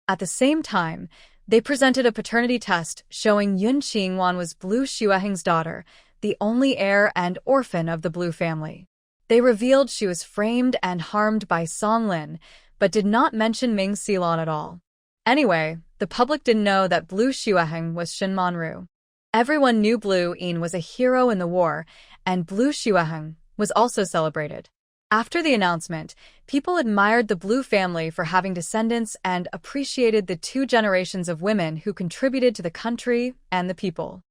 At the same time, they presented a paternity test showing Yun Qingwan was Blue Xueheng's daughter, the only heir and orphan of the Blue family. They revealed she was framed and harmed by Song Lin, but did not mention Ming Xilon at all. Anyway, the public didn't know that Blue Xueheng was Shin Manru. Everyone knew Blue Yin was a hero in the war, and Blue Xueheng was also celebrated. After the announcement, people admired the Blue family for having descendants and appreciated the 2 generations of women who contributed to the country and the people.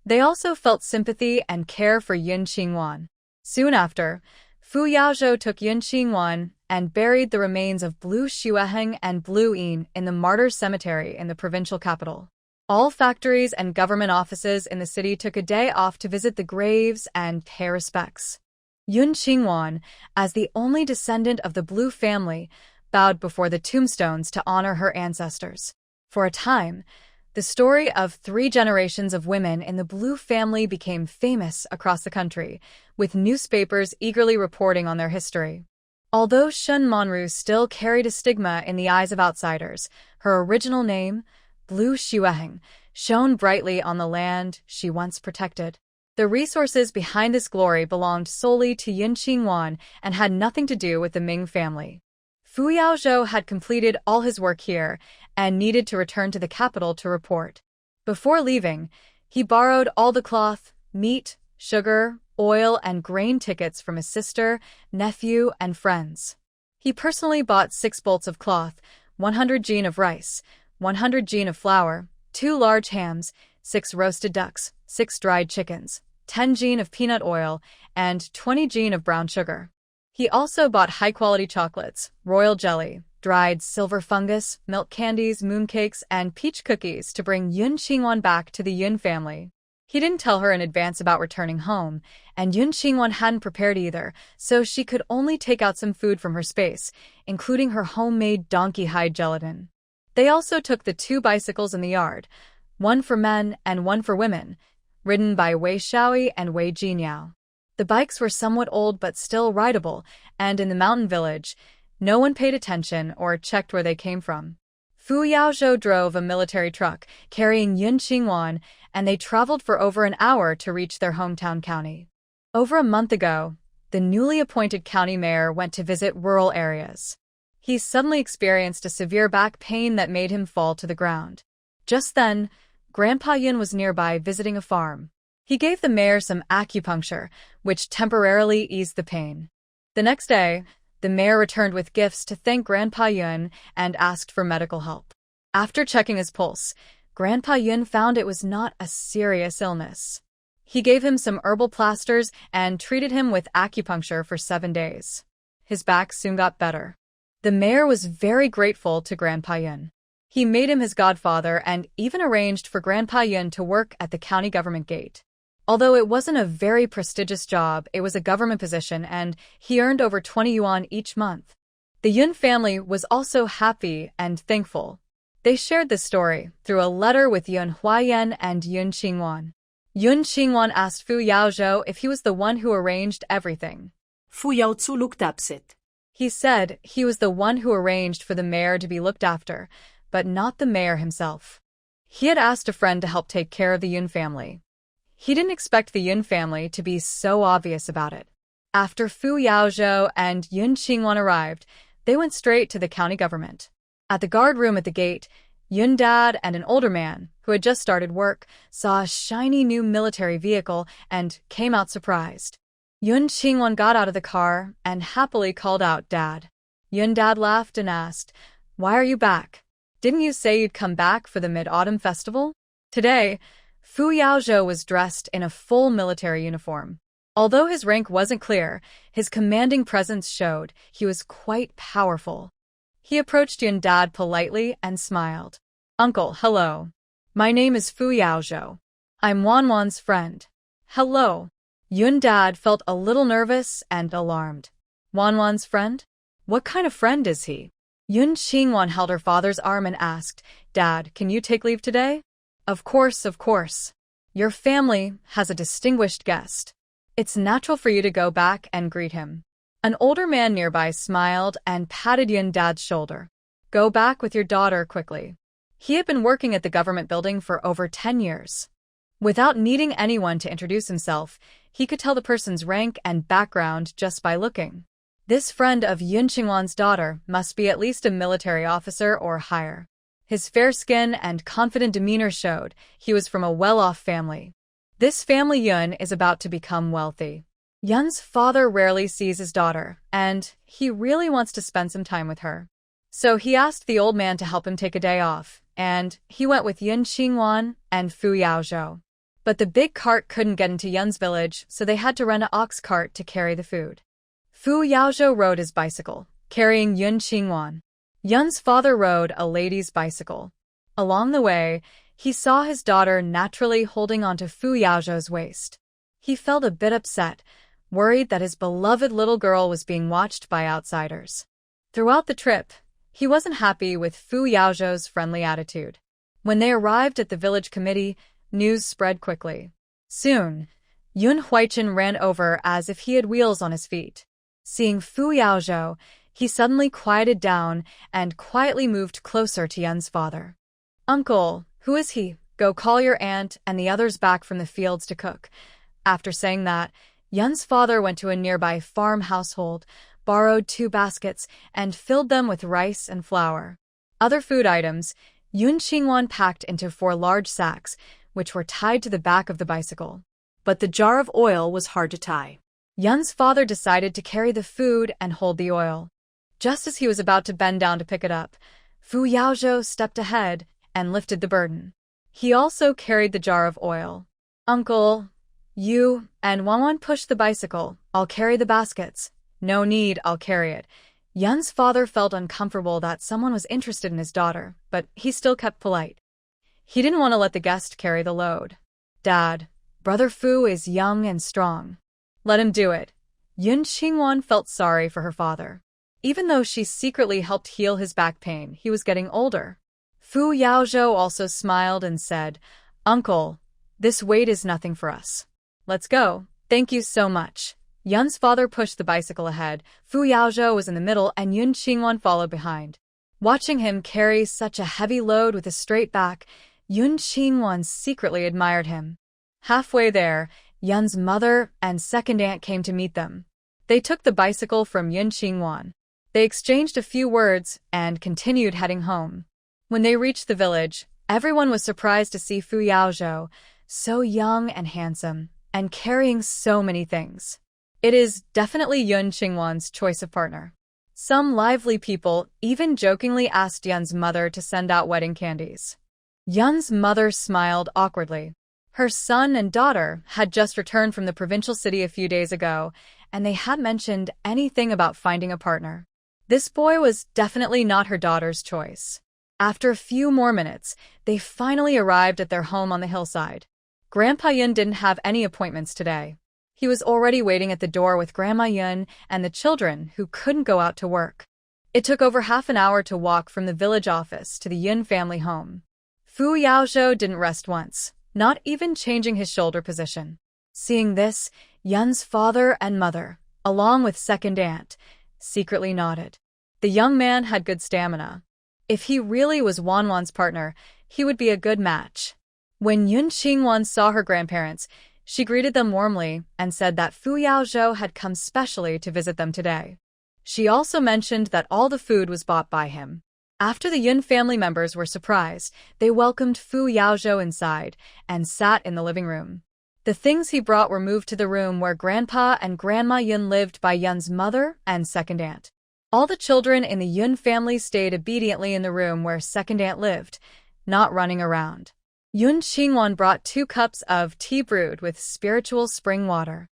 They also felt sympathy and care for Yun Qingwan. Soon after, Fu Yaozhou took Yun Qingwan and buried the remains of Blue Xueheng and Blue Yin in the Martyrs Cemetery in the provincial capital. All factories and government offices in the city took a day off to visit the graves and pay respects. Yun Qingwan, as the only descendant of the Blue family, bowed before the tombstones to honor her ancestors. For a time, the story of 3 generations of women in the Blue family became famous across the country, with newspapers eagerly reporting on their history. Although Shin Manru still carried a stigma in the eyes of outsiders, her original name, Blue Xueheng, shone brightly on the land she once protected. The resources behind this glory belonged solely to Yun Qingwan and had nothing to do with the Ming family. Fu Yaozhou had completed all his work here and needed to return to the capital to report. Before leaving, he borrowed all the cloth, meat, sugar, oil, and grain tickets from his sister, nephew, and friends. He personally bought 6 bolts of cloth, 100 jin of rice, 100 jin of flour, 2 large hams, 6 roasted ducks, 6 dried chickens, 10 jin of peanut oil, and 20 jin of brown sugar. He also bought high-quality chocolates, royal jelly, dried silver fungus, milk candies, mooncakes, and peach cookies to bring Yun Qingwan back to the Yun family. He didn't tell her in advance about returning home, and Yun Qingwan hadn't prepared either, so she could only take out some food from her space, including her homemade donkey hide gelatin. They also took the 2 bicycles in the yard, one for men and one for women, ridden by Wei Shaoi and Wei Jinyao. The bikes were somewhat old but still rideable, and in the mountain village, no one paid attention or checked where they came from. Fu Yaozhou drove a military truck carrying Yun Qingwan, and they traveled for over an hour to reach their hometown county. Over a month ago, the newly appointed county mayor went to visit rural areas. He suddenly experienced a severe back pain that made him fall to the ground. Just then, Grandpa Yun was nearby visiting a farm. He gave the mayor some acupuncture, which temporarily eased the pain. The next day, the mayor returned with gifts to thank Grandpa Yun and asked for medical help. After checking his pulse, Grandpa Yun found it was not a serious illness. He gave him some herbal plasters and treated him with acupuncture for 7 days. His back soon got better. The mayor was very grateful to Grandpa Yun. He made him his godfather and even arranged for Grandpa Yun to work at the county government gate. Although it wasn't a very prestigious job, it was a government position and he earned over 20 yuan each month. The Yun family was also happy and thankful. They shared this story through a letter with Yun Huayan and Yun Qingwan. Yun Qingwan asked Fu Yaozhou if he was the one who arranged everything. Fu Yaozhou looked upset. He said he was the one who arranged for the mayor to be looked after, but not the mayor himself. He had asked a friend to help take care of the Yun family. He didn't expect the Yun family to be so obvious about it. After Fu Yaozhou and Yun Qingwan arrived, they went straight to the county government. At the guard room at the gate, Yun Dad and an older man, who had just started work, saw a shiny new military vehicle and came out surprised. Yun Qingwan got out of the car and happily called out, "Dad." Yun Dad laughed and asked, "Why are you back? Didn't you say you'd come back for the Mid-Autumn Festival?" Today, Fu Yaozhou was dressed in a full military uniform. Although his rank wasn't clear, his commanding presence showed he was quite powerful. He approached Yun Dad politely and smiled. "Uncle, hello. My name is Fu Yaozhou. I'm Wanwan's friend." "Hello." Yun Dad felt a little nervous and alarmed. "Wanwan's friend? What kind of friend is he?" Yun Qingwan held her father's arm and asked, "Dad, can you take leave today?" Of course. Your family has a distinguished guest. It's natural for you to go back and greet him." An older man nearby smiled and patted Yun Dad's shoulder. Go back with your daughter quickly. He had been working at the government building for over 10 years. Without needing anyone to introduce himself, he could tell the person's rank and background just by looking. This friend of Yun Qingwan's daughter must be at least a military officer or higher. His fair skin and confident demeanor showed he was from a well-off family. This family Yun is about to become wealthy. Yun's father rarely sees his daughter, and he really wants to spend some time with her. So he asked the old man to help him take a day off, and he went with Yun Qingwan and Fu Yaozhou. But the big cart couldn't get into Yun's village, so they had to rent an ox cart to carry the food. Fu Yaozhou rode his bicycle, carrying Yun Qingwan. Yun's father rode a lady's bicycle. Along the way, he saw his daughter naturally holding onto Fu Yaozhou's waist. He felt a bit upset, worried that his beloved little girl was being watched by outsiders. Throughout the trip, he wasn't happy with Fu Yaozhou's friendly attitude. When they arrived at the village committee, news spread quickly. Soon, Yun Huichen ran over as if he had wheels on his feet. Seeing Fu Yaozhou, he suddenly quieted down and quietly moved closer to Yun's father. "Uncle, who is he? Go call your aunt and the others back from the fields to cook." After saying that, Yun's father went to a nearby farm household, borrowed 2 baskets, and filled them with rice and flour. Other food items, Yun Qingwan packed into 4 large sacks, which were tied to the back of the bicycle. But the jar of oil was hard to tie. Yun's father decided to carry the food and hold the oil. Just as he was about to bend down to pick it up, Fu Yaozhou stepped ahead and lifted the burden. He also carried the jar of oil. "Uncle, you and Wanwan push the bicycle. I'll carry the baskets." "No need, I'll carry it." Yun's father felt uncomfortable that someone was interested in his daughter, but he still kept polite. He didn't want to let the guest carry the load. "Dad, Brother Fu is young and strong. Let him do it." Yun Qingwan felt sorry for her father. Even though she secretly helped heal his back pain, he was getting older. Fu Yaozhou also smiled and said, "Uncle, this weight is nothing for us. Let's go." "Thank you so much." Yun's father pushed the bicycle ahead. Fu Yaozhou was in the middle and Yun Qingwan followed behind. Watching him carry such a heavy load with a straight back, Yun Qingwan secretly admired him. Halfway there, Yun's mother and second aunt came to meet them. They took the bicycle from Yun Qingwan. They exchanged a few words and continued heading home. When they reached the village, everyone was surprised to see Fu Yaozhou, so young and handsome, and carrying so many things. It is definitely Yun Qingwan's choice of partner. Some lively people even jokingly asked Yun's mother to send out wedding candies. Yun's mother smiled awkwardly. Her son and daughter had just returned from the provincial city a few days ago, and they hadn't mentioned anything about finding a partner. This boy was definitely not her daughter's choice. After a few more minutes, they finally arrived at their home on the hillside. Grandpa Yun didn't have any appointments today. He was already waiting at the door with Grandma Yun and the children who couldn't go out to work. It took over half an hour to walk from the village office to the Yun family home. Fu Yaozhou didn't rest once, not even changing his shoulder position. Seeing this, Yun's father and mother, along with second aunt, secretly nodded. The young man had good stamina. If he really was Wanwan's partner, he would be a good match. When Yun Qingwan saw her grandparents, she greeted them warmly and said that Fu Yaozhou had come specially to visit them today. She also mentioned that all the food was bought by him. After the Yun family members were surprised, they welcomed Fu Yaozhou inside and sat in the living room. The things he brought were moved to the room where Grandpa and Grandma Yun lived by Yun's mother and second aunt. All the children in the Yun family stayed obediently in the room where second aunt lived, not running around. Yun Qingwan brought 2 cups of tea brewed with spiritual spring water.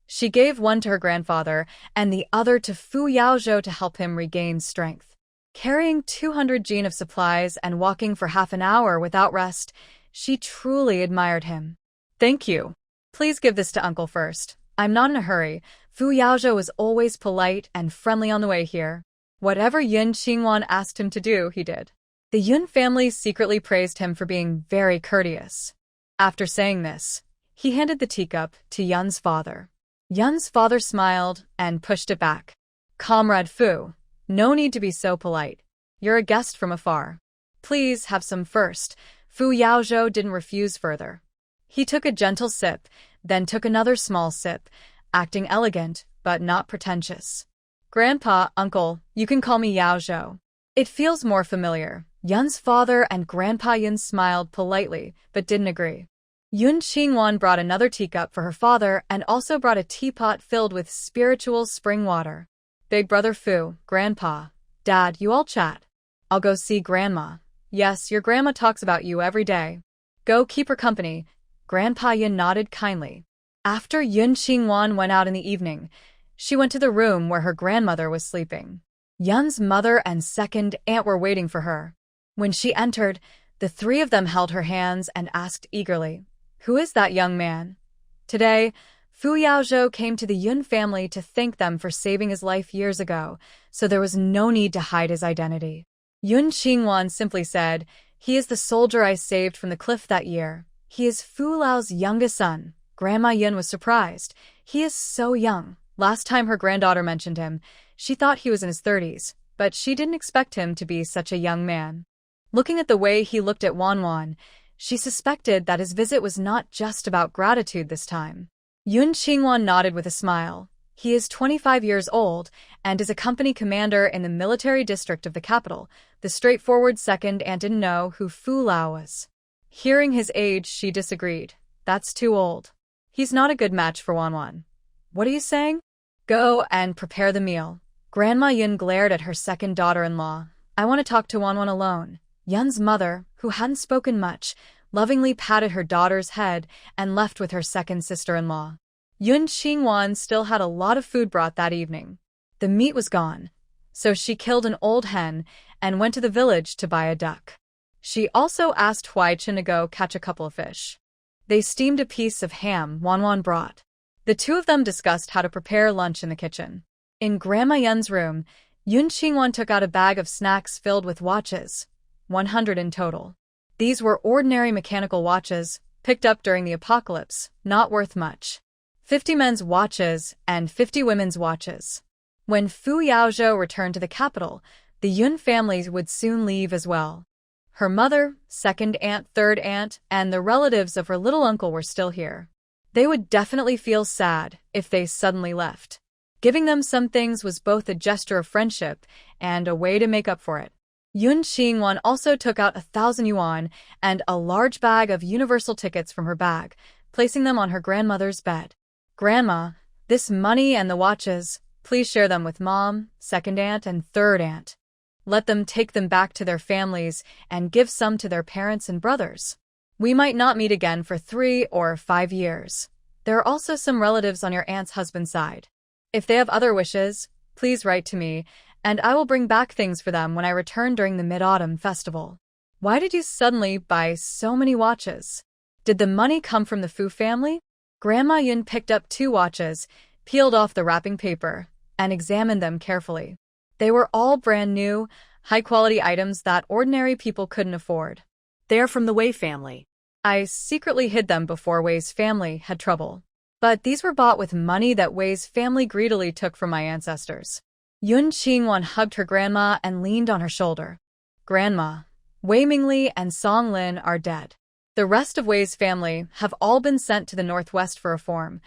She gave one to her grandfather and the other to Fu Yaozhou to help him regain strength. Carrying 200 jin of supplies and walking for half an hour without rest, she truly admired him. "Thank you. Please give this to Uncle first. I'm not in a hurry." Fu Yaozhou was always polite and friendly on the way here. Whatever Yun Qingwan asked him to do, he did. The Yun family secretly praised him for being very courteous. After saying this, he handed the teacup to Yun's father. Yun's father smiled and pushed it back. "Comrade Fu, no need to be so polite. you're a guest from afar. Please have some first. Fu Yaozhou didn't refuse further. He took a gentle sip, then took another small sip, acting elegant, but not pretentious. Grandpa, uncle, you can call me Yaozhou. It feels more familiar. Yun's father and Grandpa Yun smiled politely, but didn't agree. Yun Qingwan brought another teacup for her father and also brought a teapot filled with spiritual spring water. Big brother Fu, Grandpa, Dad, you all chat. I'll go see Grandma. Yes, your grandma talks about you every day. Go keep her company. Grandpa Yun nodded kindly. After Yun Qingwan went out in the evening, she went to the room where her grandmother was sleeping. Yun's mother and second aunt were waiting for her. When she entered, the three of them held her hands and asked eagerly, "Who is that young man?" Today, Fu Yaozhou came to the Yun family to thank them for saving his life years ago, so there was no need to hide his identity. Yun Qingwan simply said, "He is the soldier I saved from the cliff that year. He is Fu Lao's youngest son." Grandma Yun was surprised. He is so young. Last time her granddaughter mentioned him, she thought he was in his 30s, but she didn't expect him to be such a young man. Looking at the way he looked at Wanwan, she suspected that his visit was not just about gratitude this time. Yun Qingwan nodded with a smile. He is 25 years old and is a company commander in the military district of the capital. The straightforward second aunt didn't know who Fu Lao was. Hearing his age, she disagreed. That's too old. He's not a good match for Wanwan. What are you saying? Go and prepare the meal. Grandma Yun glared at her second daughter-in-law. I want to talk to Wanwan alone. Yun's mother, who hadn't spoken much, lovingly patted her daughter's head and left with her second sister-in-law. Yun Qingwan still had a lot of food brought that evening. The meat was gone, so she killed an old hen and went to the village to buy a duck. She also asked Huai-Chen to go catch a couple of fish. They steamed a piece of ham Wanwan brought. The two of them discussed how to prepare lunch in the kitchen. In Grandma Yun's room, Yun Qingwan took out a bag of snacks filled with watches, 100 in total. These were ordinary mechanical watches, picked up during the apocalypse, not worth much. 50 men's watches and 50 women's watches. When Fu Yaozhou returned to the capital, the Yun families would soon leave as well. Her mother, second aunt, third aunt, and the relatives of her little uncle were still here. They would definitely feel sad if they suddenly left. Giving them some things was both a gesture of friendship and a way to make up for it. Yun Qingwan also took out 1,000 yuan and a large bag of universal tickets from her bag, placing them on her grandmother's bed. Grandma, this money and the watches, please share them with Mom, second aunt, and third aunt. Let them take them back to their families and give some to their parents and brothers. We might not meet again for 3 or 5 years. There are also some relatives on your aunt's husband's side. If they have other wishes, please write to me, and I will bring back things for them when I return during the Mid-Autumn Festival. Why did you suddenly buy so many watches? Did the money come from the Fu family? Grandma Yun picked up 2 watches, peeled off the wrapping paper, and examined them carefully. They were all brand new, high-quality items that ordinary people couldn't afford. They're from the Wei family. I secretly hid them before Wei's family had trouble. But these were bought with money that Wei's family greedily took from my ancestors. Yun Qingwan hugged her grandma and leaned on her shoulder. Grandma, Wei Mingli and Song Lin are dead. The rest of Wei's family have all been sent to the northwest for reform.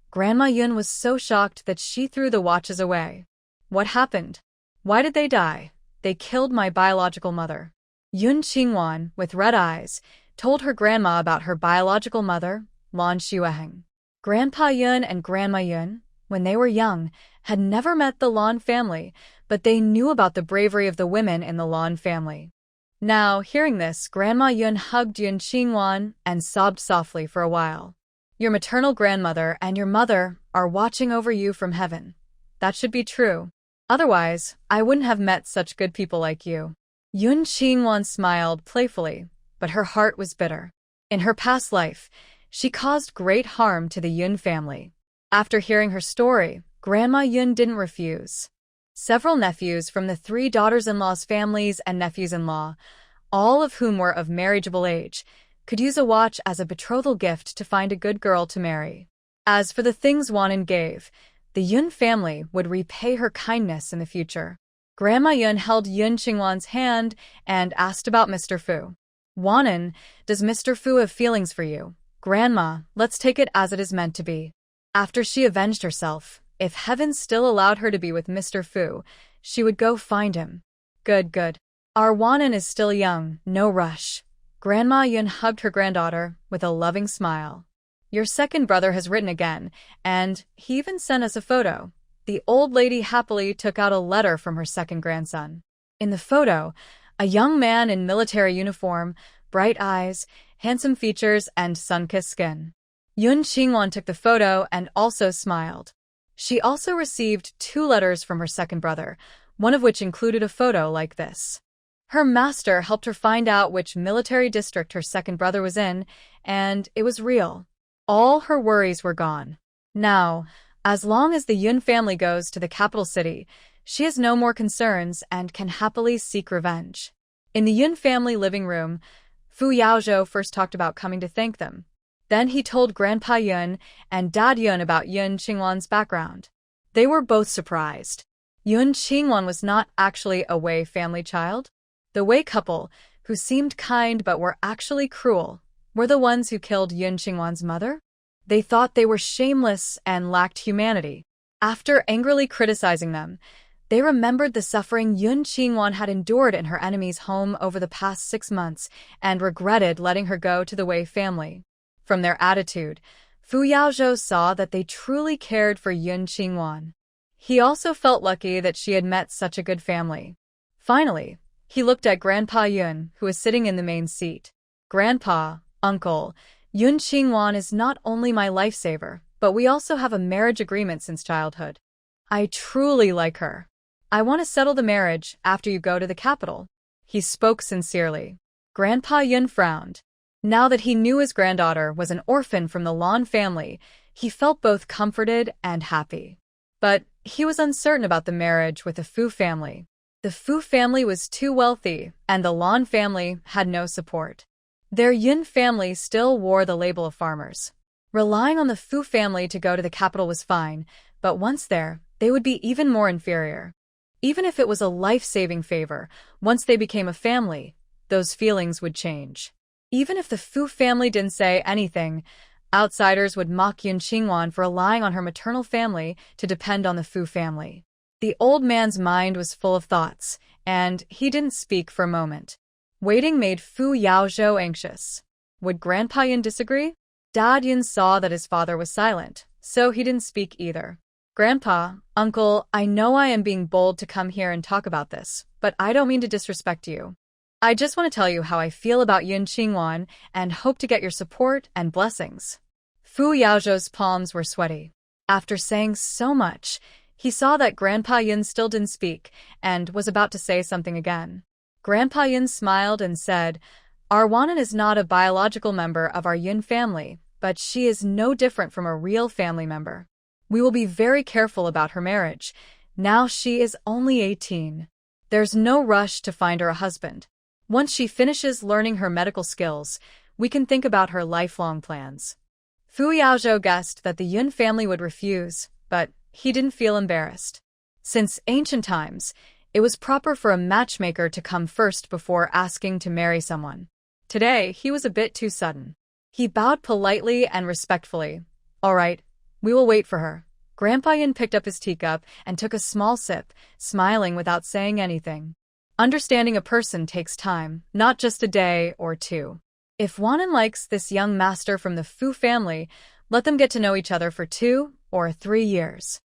Grandma Yun was so shocked that she threw the watches away. What happened? Why did they die? They killed my biological mother. Yun Qingwan, with red eyes, told her grandma about her biological mother, Lan Xueheng. Grandpa Yun and Grandma Yun, when they were young, had never met the Lan family, but they knew about the bravery of the women in the Lan family. Now, hearing this, Grandma Yun hugged Yun Qingwan and sobbed softly for a while. Your maternal grandmother and your mother are watching over you from heaven. That should be true. Otherwise, I wouldn't have met such good people like you. Yun Qingwan smiled playfully, but her heart was bitter. In her past life, she caused great harm to the Yun family. After hearing her story, Grandma Yun didn't refuse. Several nephews from the 3 daughters-in-law's families and nephews-in-law, all of whom were of marriageable age, could use a watch as a betrothal gift to find a good girl to marry. As for the things Wanan gave, the Yun family would repay her kindness in the future. Grandma Yun held Yun Qingwan's hand and asked about Mr. Fu. Wanan, does Mr. Fu have feelings for you? Grandma, let's take it as it is meant to be. After she avenged herself, if heaven still allowed her to be with Mr. Fu, she would go find him. Good, good. Our Wanan is still young, no rush. Grandma Yun hugged her granddaughter with a loving smile. Your second brother has written again, and he even sent us a photo. The old lady happily took out a letter from her second grandson. In the photo, a young man in military uniform, bright eyes, handsome features, and sun-kissed skin. Yun Qingwan took the photo and also smiled. She also received 2 letters from her second brother, one of which included a photo like this. Her master helped her find out which military district her second brother was in, and it was real. All her worries were gone. Now, as long as the Yun family goes to the capital city, she has no more concerns and can happily seek revenge. In the Yun family living room, Fu Yaozhou first talked about coming to thank them. Then he told Grandpa Yun and Dad Yun about Yun Qingwan's background. They were both surprised. Yun Qingwan was not actually a Wei family child. The Wei couple, who seemed kind but were actually cruel, were the ones who killed Yun Qingwan's mother. They thought they were shameless and lacked humanity. After angrily criticizing them, they remembered the suffering Yun Qingwan had endured in her enemy's home over the past 6 months and regretted letting her go to the Wei family. From their attitude, Fu Yaozhou saw that they truly cared for Yun Qingwan. He also felt lucky that she had met such a good family. Finally, he looked at Grandpa Yun, who was sitting in the main seat. Grandpa, Uncle, Yun Qingwan is not only my lifesaver, but we also have a marriage agreement since childhood. I truly like her. I want to settle the marriage after you go to the capital. He spoke sincerely. Grandpa Yun frowned. Now that he knew his granddaughter was an orphan from the Lan family, he felt both comforted and happy. But he was uncertain about the marriage with the Fu family. The Fu family was too wealthy, and the Lan family had no support. Their Yun family still wore the label of farmers. Relying on the Fu family to go to the capital was fine, but once there, they would be even more inferior. Even if it was a life-saving favor, once they became a family, those feelings would change. Even if the Fu family didn't say anything, outsiders would mock Yun Qingwan for relying on her maternal family to depend on the Fu family. The old man's mind was full of thoughts, and he didn't speak for a moment. Waiting made Fu Yaozhou anxious. Would Grandpa Yun disagree? Dad Yun saw that his father was silent, so he didn't speak either. Grandpa, Uncle, I know I am being bold to come here and talk about this, but I don't mean to disrespect you. I just want to tell you how I feel about Yun Qingwan and hope to get your support and blessings. Fu Yaozhou's palms were sweaty. After saying so much, he saw that Grandpa Yun still didn't speak and was about to say something again. Grandpa Yun smiled and said, Our Wanan is not a biological member of our Yun family, but she is no different from a real family member. We will be very careful about her marriage. Now she is only 18. There's no rush to find her a husband. Once she finishes learning her medical skills, we can think about her lifelong plans. Fu Yaozhou guessed that the Yun family would refuse, but he didn't feel embarrassed. Since ancient times, it was proper for a matchmaker to come first before asking to marry someone. Today, he was a bit too sudden. He bowed politely and respectfully. All right, we will wait for her. Grandpa Yun picked up his teacup and took a small sip, smiling without saying anything. Understanding a person takes time, not just a day or 2. If Wanan likes this young master from the Fu family, let them get to know each other for 2 or 3 years.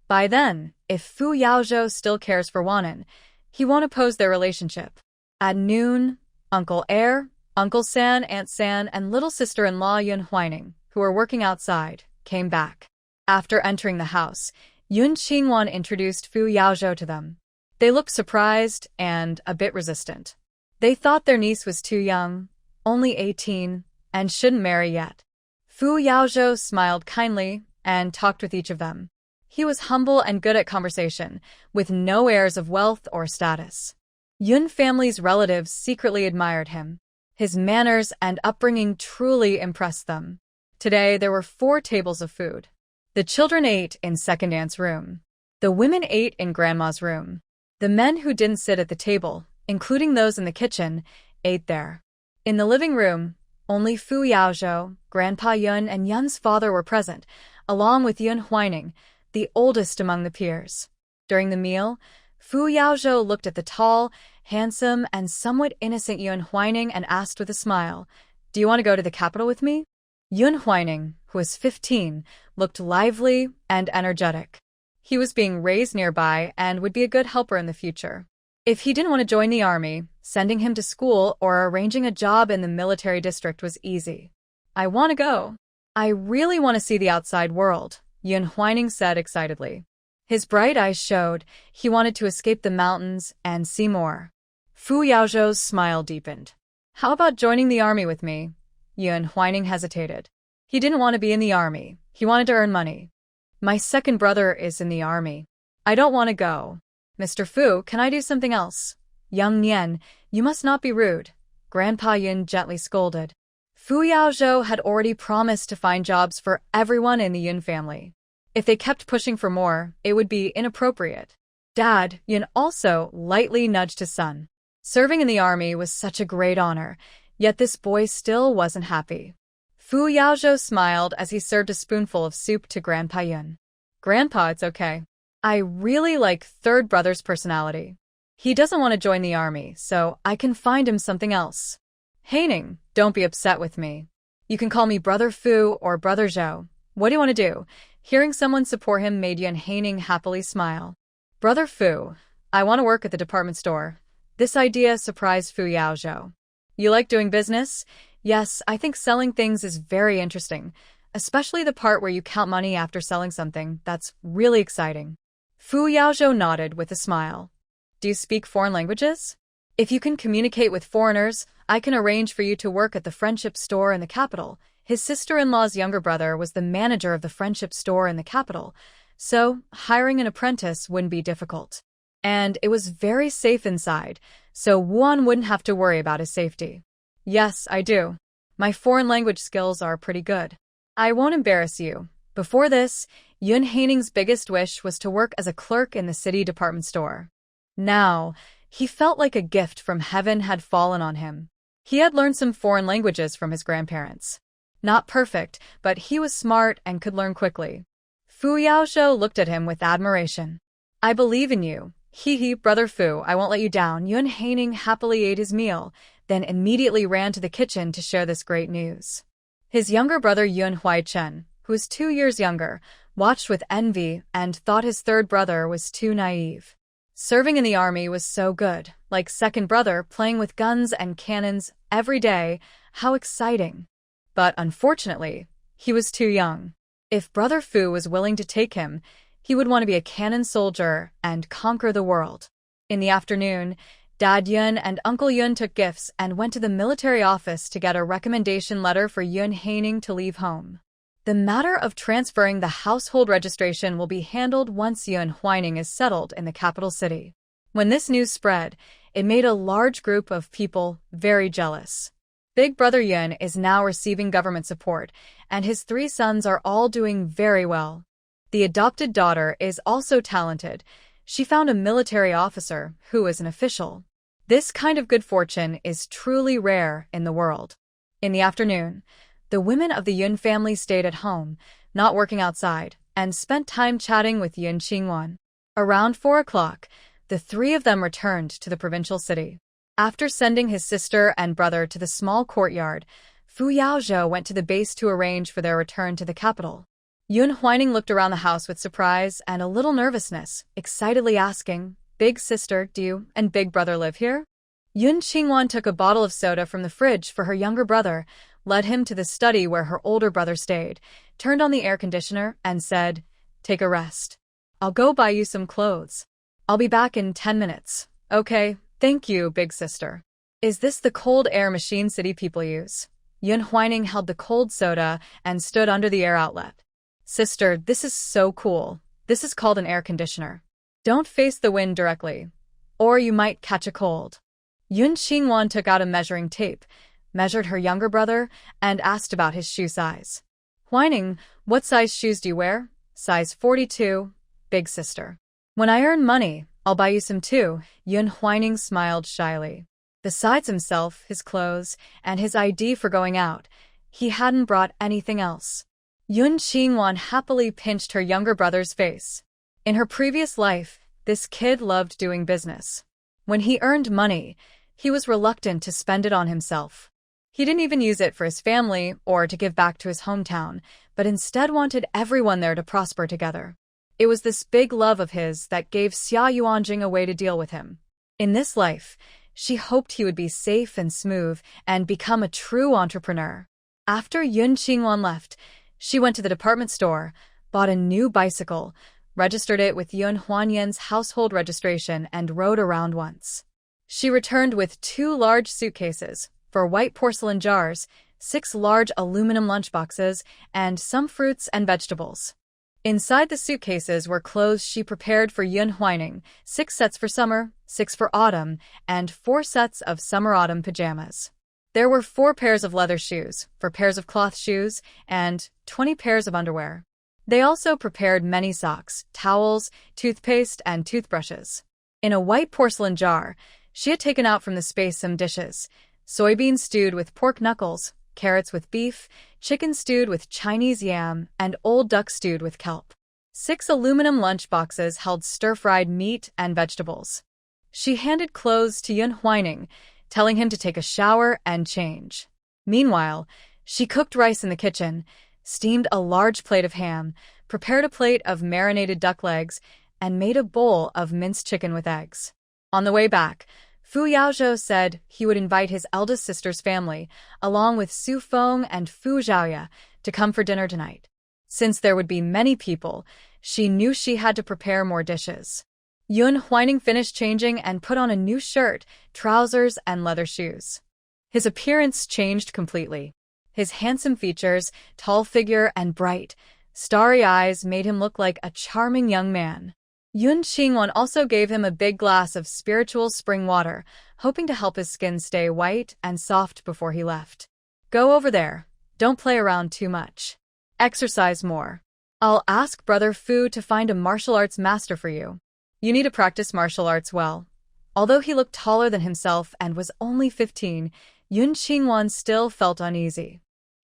By then, if Fu Yaozhou still cares for Wanan, he won't oppose their relationship. At noon, Uncle Air, Uncle San, Aunt San, and little sister-in-law Yun Huining, who were working outside, came back. After entering the house, Yun Qingwan introduced Fu Yaozhou to them. They looked surprised and a bit resistant. They thought their niece was too young, only 18, and shouldn't marry yet. Fu Yaozhou smiled kindly and talked with each of them. He was humble and good at conversation, with no airs of wealth or status. Yun family's relatives secretly admired him. His manners and upbringing truly impressed them. Today there were 4 tables of food. The children ate in second aunt's room. The women ate in grandma's room. The men who didn't sit at the table, including those in the kitchen, ate there. In the living room, only Fu Yaozhou, Grandpa Yun, and Yun's father were present, along with Yun Huining, the oldest among the peers. During the meal, Fu Yaozhou looked at the tall, handsome, and somewhat innocent Yun Huining and asked with a smile, "Do you want to go to the capital with me?" Yun Huining, who was 15, looked lively and energetic. He was being raised nearby and would be a good helper in the future. If he didn't want to join the army, sending him to school or arranging a job in the military district was easy. "I want to go. I really want to see the outside world," Yun Huining said excitedly. His bright eyes showed he wanted to escape the mountains and see more. Fu Yaozhou's smile deepened. "How about joining the army with me?" Yun Huining hesitated. He didn't want to be in the army. He wanted to earn money. "My second brother is in the army. I don't want to go." "Mr. Fu, can I do something else?" "Young Nian, you must not be rude," Grandpa Yun gently scolded. Fu Yaozhou had already promised to find jobs for everyone in the Yun family. If they kept pushing for more, it would be inappropriate. "Dad," Yun also lightly nudged his son. Serving in the army was such a great honor, yet this boy still wasn't happy. Fu Yaozhou smiled as he served a spoonful of soup to Grandpa Yun. "Grandpa, it's okay. I really like third brother's personality. He doesn't want to join the army, so I can find him something else. Haining, don't be upset with me. You can call me Brother Fu or Brother Zhou. What do you want to do?" Hearing someone support him made Yun Haining happily smile. "Brother Fu, I want to work at the department store." This idea surprised Fu Yaozhou. "You like doing business?" "Yes, I think selling things is very interesting, especially the part where you count money after selling something. That's really exciting." Fu Yaozhou nodded with a smile. "Do you speak foreign languages?" "If you can communicate with foreigners, I can arrange for you to work at the friendship store in the capital." His sister-in-law's younger brother was the manager of the friendship store in the capital, so hiring an apprentice wouldn't be difficult. And it was very safe inside, so Wuan wouldn't have to worry about his safety. "Yes, I do. My foreign language skills are pretty good. I won't embarrass you." Before this, Yun Haining's biggest wish was to work as a clerk in the city department store. Now, he felt like a gift from heaven had fallen on him. He had learned some foreign languages from his grandparents. Not perfect, but he was smart and could learn quickly. Fu Yaozhou looked at him with admiration. "I believe in you. Hee, Brother Fu, I won't let you down." Yun Haining happily ate his meal, then immediately ran to the kitchen to share this great news. His younger brother Yun Huichen, who was 2 years younger, watched with envy and thought his third brother was too naive. Serving in the army was so good, like second brother playing with guns and cannons every day. How exciting! But unfortunately, he was too young. If Brother Fu was willing to take him, he would want to be a cannon soldier and conquer the world. In the afternoon, Dad Yun and Uncle Yun took gifts and went to the military office to get a recommendation letter for Yun Haining to leave home. The matter of transferring the household registration will be handled once Yun Huining is settled in the capital city. When this news spread, it made a large group of people very jealous. Big Brother Yun is now receiving government support, and his 3 sons are all doing very well. The adopted daughter is also talented. She found a military officer who is an official. This kind of good fortune is truly rare in the world. In the afternoon, the women of the Yun family stayed at home, not working outside, and spent time chatting with Yun Qingwan. Around 4 o'clock, the 3 of them returned to the provincial city. After sending his sister and brother to the small courtyard, Fu Yaozhou went to the base to arrange for their return to the capital. Yun Huining looked around the house with surprise and a little nervousness, excitedly asking, "Big sister, do you and big brother live here?" Yun Qingwan took a bottle of soda from the fridge for her younger brother, led him to the study where her older brother stayed, turned on the air conditioner, and said, "Take a rest. I'll go buy you some clothes. I'll be back in 10 minutes. Okay, thank you, big sister." "Is this the cold air machine city people use?" Yun Huining held the cold soda and stood under the air outlet. "Sister, this is so cool. This is called an air conditioner. Don't face the wind directly, or you might catch a cold." Yun Qingwan took out a measuring tape, measured her younger brother, and asked about his shoe size. "Huining, what size shoes do you wear?" "Size 42, big sister. When I earn money, I'll buy you some too, Yun Huining smiled shyly. Besides himself, his clothes, and his ID for going out, he hadn't brought anything else. Yun Qingwan happily pinched her younger brother's face. In her previous life, this kid loved doing business. When he earned money, he was reluctant to spend it on himself. He didn't even use it for his family or to give back to his hometown, but instead wanted everyone there to prosper together. It was this big love of his that gave Xia Yuanjing a way to deal with him. In this life, she hoped he would be safe and smooth and become a true entrepreneur. After Yun Qingwan left, she went to the department store, bought a new bicycle, registered it with Yun Huanyan's household registration, and rode around once. She returned with 2 large suitcases, 4 white porcelain jars, 6 large aluminum lunchboxes, and some fruits and vegetables. Inside the suitcases were clothes she prepared for Yun Huining, 6 sets for summer, 6 for autumn, and 4 sets of summer-autumn pajamas. There were 4 pairs of leather shoes, 4 pairs of cloth shoes, and 20 pairs of underwear. They also prepared many socks, towels, toothpaste, and toothbrushes. In a white porcelain jar, she had taken out from the space some dishes: soybean stewed with pork knuckles, carrots with beef, chicken stewed with Chinese yam, and old duck stewed with kelp. 6 aluminum lunch boxes held stir-fried meat and vegetables. She handed clothes to Yun Huining, telling him to take a shower and change. Meanwhile, she cooked rice in the kitchen, steamed a large plate of ham, prepared a plate of marinated duck legs, and made a bowl of minced chicken with eggs. On the way back, Fu Yaozhou said he would invite his eldest sister's family, along with Su Feng and Fu Zhaoya, to come for dinner tonight. Since there would be many people, she knew she had to prepare more dishes. Yun Huining finished changing and put on a new shirt, trousers, and leather shoes. His appearance changed completely. His handsome features, tall figure, and bright, starry eyes made him look like a charming young man. Yun Qingwan also gave him a big glass of spiritual spring water, hoping to help his skin stay white and soft before he left. Go over there. Don't play around too much. Exercise more. I'll ask Brother Fu to find a martial arts master for you. You need to practice martial arts well. Although he looked taller than himself and was only 15, Yun Qingwan still felt uneasy.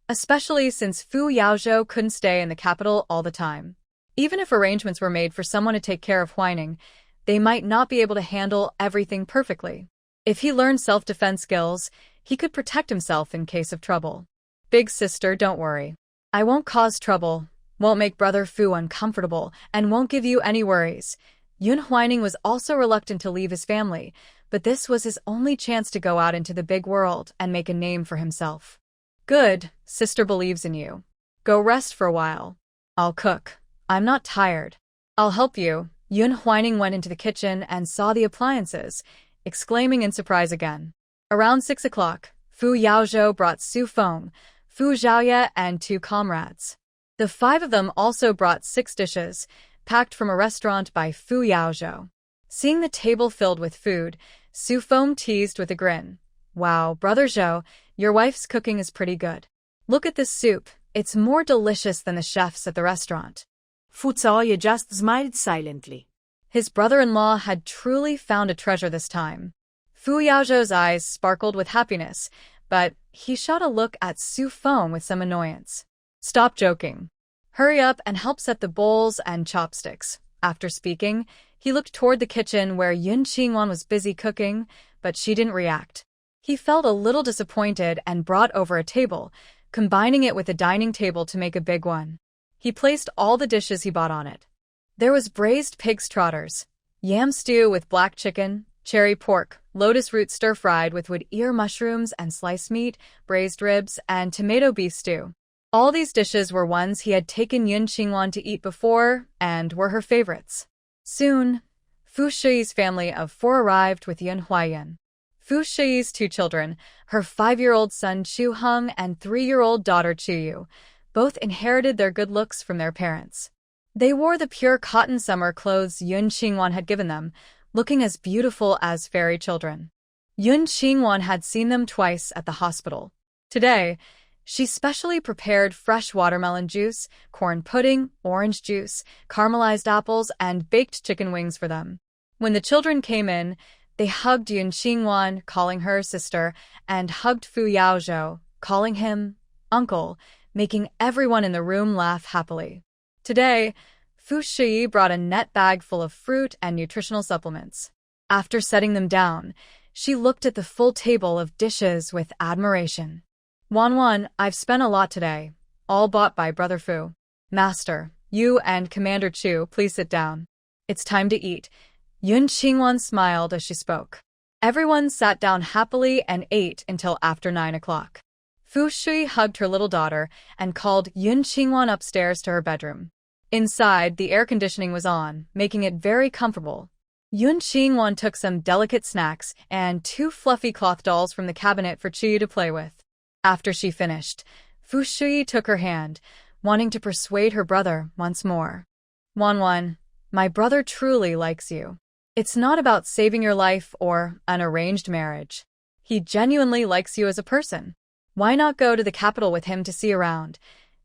Especially since Fu Yaozhou couldn't stay in the capital all the time. Even if arrangements were made for someone to take care of Huining, they might not be able to handle everything perfectly. If he learned self-defense skills, he could protect himself in case of trouble. Big sister, don't worry. I won't cause trouble, won't make Brother Fu uncomfortable, and won't give you any worries. Yun Huining was also reluctant to leave his family, but this was his only chance to go out into the big world and make a name for himself. Good, sister believes in you. Go rest for a while. I'll cook. I'm not tired. I'll help you. Yun Huining went into the kitchen and saw the appliances, exclaiming in surprise again. Around 6 o'clock, Fu Yaozhou brought Su Feng, Fu Zhaoya, and 2 comrades. The 5 of them also brought 6 dishes, packed from a restaurant by Fu Yaozhou. Seeing the table filled with food, Su Feng teased with a grin. Wow, Brother Zhou, your wife's cooking is pretty good. Look at this soup, it's more delicious than the chefs at the restaurant. Fu Zhaoya just smiled silently. His brother-in-law had truly found a treasure this time. Fu Yaozhou's eyes sparkled with happiness, but he shot a look at Su Feng with some annoyance. Stop joking. Hurry up and help set the bowls and chopsticks. After speaking, he looked toward the kitchen where Yun Qingwan was busy cooking, but she didn't react. He felt a little disappointed and brought over a table, combining it with a dining table to make a big one. He placed all the dishes he bought on it. There was braised pig's trotters, yam stew with black chicken, cherry pork, lotus root stir-fried with wood ear mushrooms and sliced meat, braised ribs, and tomato beef stew. All these dishes were ones he had taken Yun Qingwan to eat before and were her favorites. Soon, Fu Shiyi's family of 4 arrived with Yun Huaiyan. Fu Shiyi's 2 children, her 5-year-old son Chu Heng and 3-year-old daughter Chu Yu, both inherited their good looks from their parents. They wore the pure cotton summer clothes Yun Qingwan had given them, looking as beautiful as fairy children. Yun Qingwan had seen them twice at the hospital. Today, she specially prepared fresh watermelon juice, corn pudding, orange juice, caramelized apples, and baked chicken wings for them. When the children came in, they hugged Yun Xingwan, calling her sister, and hugged Fu Yaozhou, calling him uncle, making everyone in the room laugh happily. Today, Fu Shiyi brought a net bag full of fruit and nutritional supplements. After setting them down, she looked at the full table of dishes with admiration. Wanwan, I've spent a lot today, all bought by Brother Fu. Master, you and Commander Chu, please sit down. It's time to eat. Yun Qingwan smiled as she spoke. Everyone sat down happily and ate until after 9 o'clock. Fu Shui hugged her little daughter and called Yun Qingwan upstairs to her bedroom. Inside, the air conditioning was on, making it very comfortable. Yun Qingwan took some delicate snacks and 2 fluffy cloth dolls from the cabinet for Chi to play with. After she finished, Fu Shui took her hand, wanting to persuade her brother once more. Wanwan, my brother truly likes you. It's not about saving your life or an arranged marriage. He genuinely likes you as a person. Why not go to the capital with him to see around?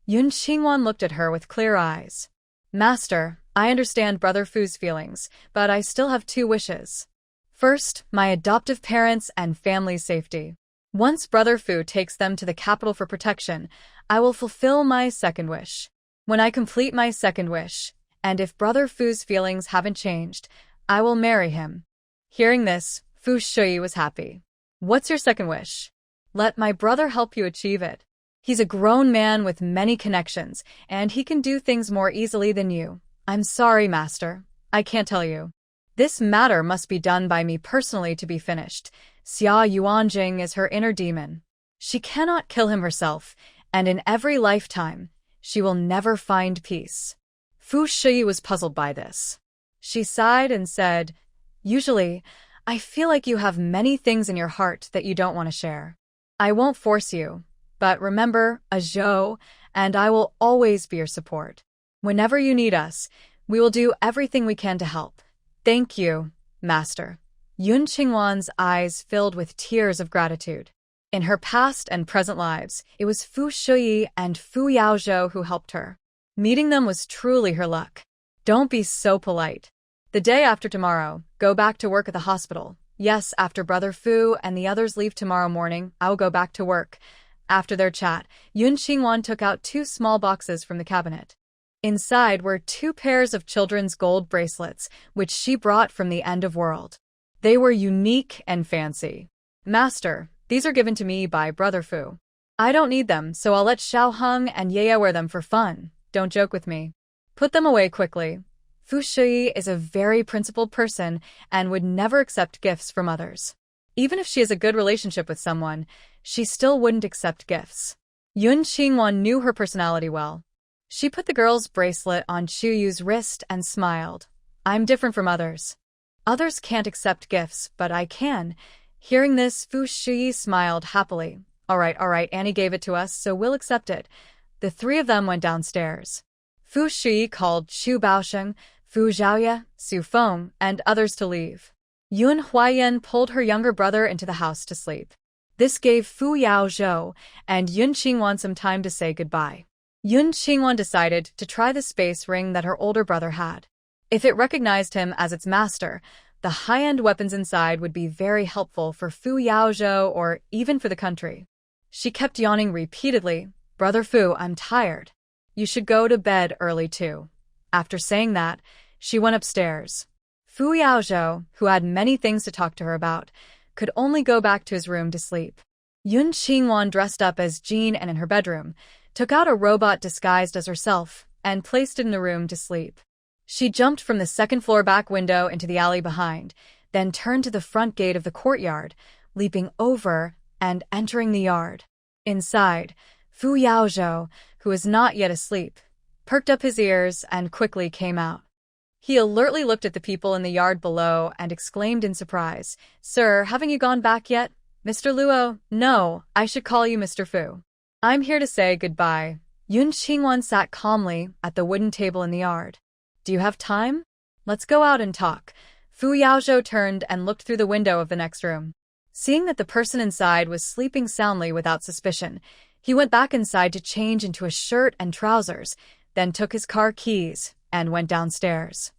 Yun Qingwan looked at her with clear eyes. Master, I understand Brother Fu's feelings, but I still have 2 wishes. First, my adoptive parents and family's safety. Once Brother Fu takes them to the capital for protection, I will fulfill my second wish. When I complete my second wish, and if Brother Fu's feelings haven't changed, I will marry him. Hearing this, Fu Shui was happy. What's your second wish? Let my brother help you achieve it. He's a grown man with many connections, and he can do things more easily than you. I'm sorry, Master. I can't tell you. This matter must be done by me personally to be finished. Xia Yuanjing is her inner demon. She cannot kill him herself, and in every lifetime, she will never find peace. Fu Shui was puzzled by this. She sighed and said, Usually, I feel like you have many things in your heart that you don't want to share. I won't force you, but remember, Zhou, and I will always be your support. Whenever you need us, we will do everything we can to help. Thank you, Master. Yun Qingwan's eyes filled with tears of gratitude. In her past and present lives, it was Fu Shui and Fu Yaozhou who helped her. Meeting them was truly her luck. Don't be so polite. The day after tomorrow, go back to work at the hospital. Yes, after Brother Fu and the others leave tomorrow morning, I'll go back to work. After their chat, Yun Qingwan took out 2 small boxes from the cabinet. Inside were 2 pairs of children's gold bracelets, which she brought from the end of world. They were unique and fancy. Master, these are given to me by Brother Fu. I don't need them, so I'll let Xiao Heng and Yaya wear them for fun. Don't joke with me. Put them away quickly. Fu Shui is a very principled person and would never accept gifts from others. Even if she has a good relationship with someone, she still wouldn't accept gifts. Yun Qingwan knew her personality well. She put the girl's bracelet on Chu Yu's wrist and smiled. I'm different from others. Others can't accept gifts, but I can. Hearing this, Fu Shui smiled happily. All right, Annie gave it to us, so we'll accept it. The 3 of them went downstairs. Fu Shui called Chu Baosheng, Fu Zhaoye, Su Feng, and others to leave. Yun Huayan pulled her younger brother into the house to sleep. This gave Fu Yaozhou and Yun Qingwan some time to say goodbye. Yun Qingwan decided to try the space ring that her older brother had. If it recognized him as its master, the high-end weapons inside would be very helpful for Fu Yaozhou or even for the country. She kept yawning repeatedly. Brother Fu, I'm tired. You should go to bed early too. After saying that, she went upstairs. Fu Yaozhou, who had many things to talk to her about, could only go back to his room to sleep. Yun Qingwan dressed up as Jean and in her bedroom, took out a robot disguised as herself, and placed it in the room to sleep. She jumped from the second-floor back window into the alley behind, then turned to the front gate of the courtyard, leaping over and entering the yard. Inside, Fu Yaozhou, who was not yet asleep, perked up his ears and quickly came out. He alertly looked at the people in the yard below and exclaimed in surprise, Sir, haven't you gone back yet? Mr. Luo, no, I should call you Mr. Fu. I'm here to say goodbye. Yun Qingwan sat calmly at the wooden table in the yard. Do you have time? Let's go out and talk. Fu Yaozhou turned and looked through the window of the next room. Seeing that the person inside was sleeping soundly without suspicion, he went back inside to change into a shirt and trousers, then took his car keys and went downstairs.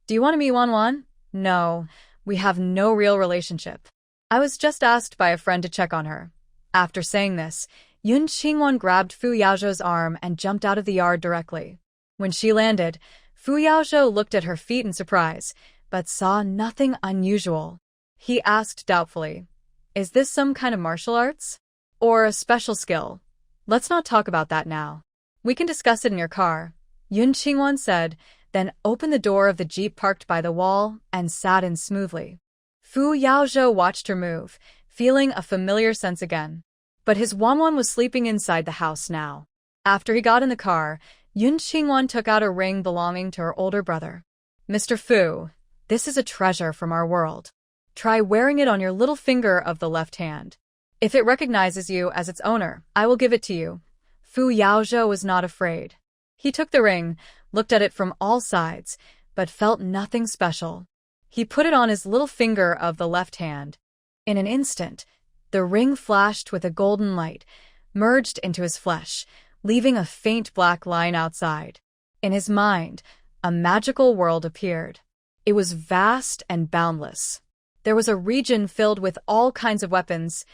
Do you want to meet Wanwan? No, we have no real relationship. I was just asked by a friend to check on her. After saying this, Yun Qingwan grabbed Fu Yaozhou's arm and jumped out of the yard directly. When she landed, Fu Yaozhou looked at her feet in surprise, but saw nothing unusual. He asked doubtfully, "Is this some kind of martial arts? Or a special skill? Let's not talk about that now. We can discuss it in your car," Yun Qingwan said, then opened the door of the jeep parked by the wall and sat in smoothly. Fu Yaozhou watched her move, feeling a familiar sense again. But his Wanwan was sleeping inside the house now. After he got in the car, Yun Qingwan took out a ring belonging to her older brother. "Mr. Fu, this is a treasure from our world. Try wearing it on your little finger of the left hand. If it recognizes you as its owner, I will give it to you." Fu Yaozhou was not afraid. He took the ring, looked at it from all sides, but felt nothing special. He put it on his little finger of the left hand. In an instant, the ring flashed with a golden light, merged into his flesh, leaving a faint black line outside. In his mind, a magical world appeared. It was vast and boundless. There was a region filled with all kinds of weapons,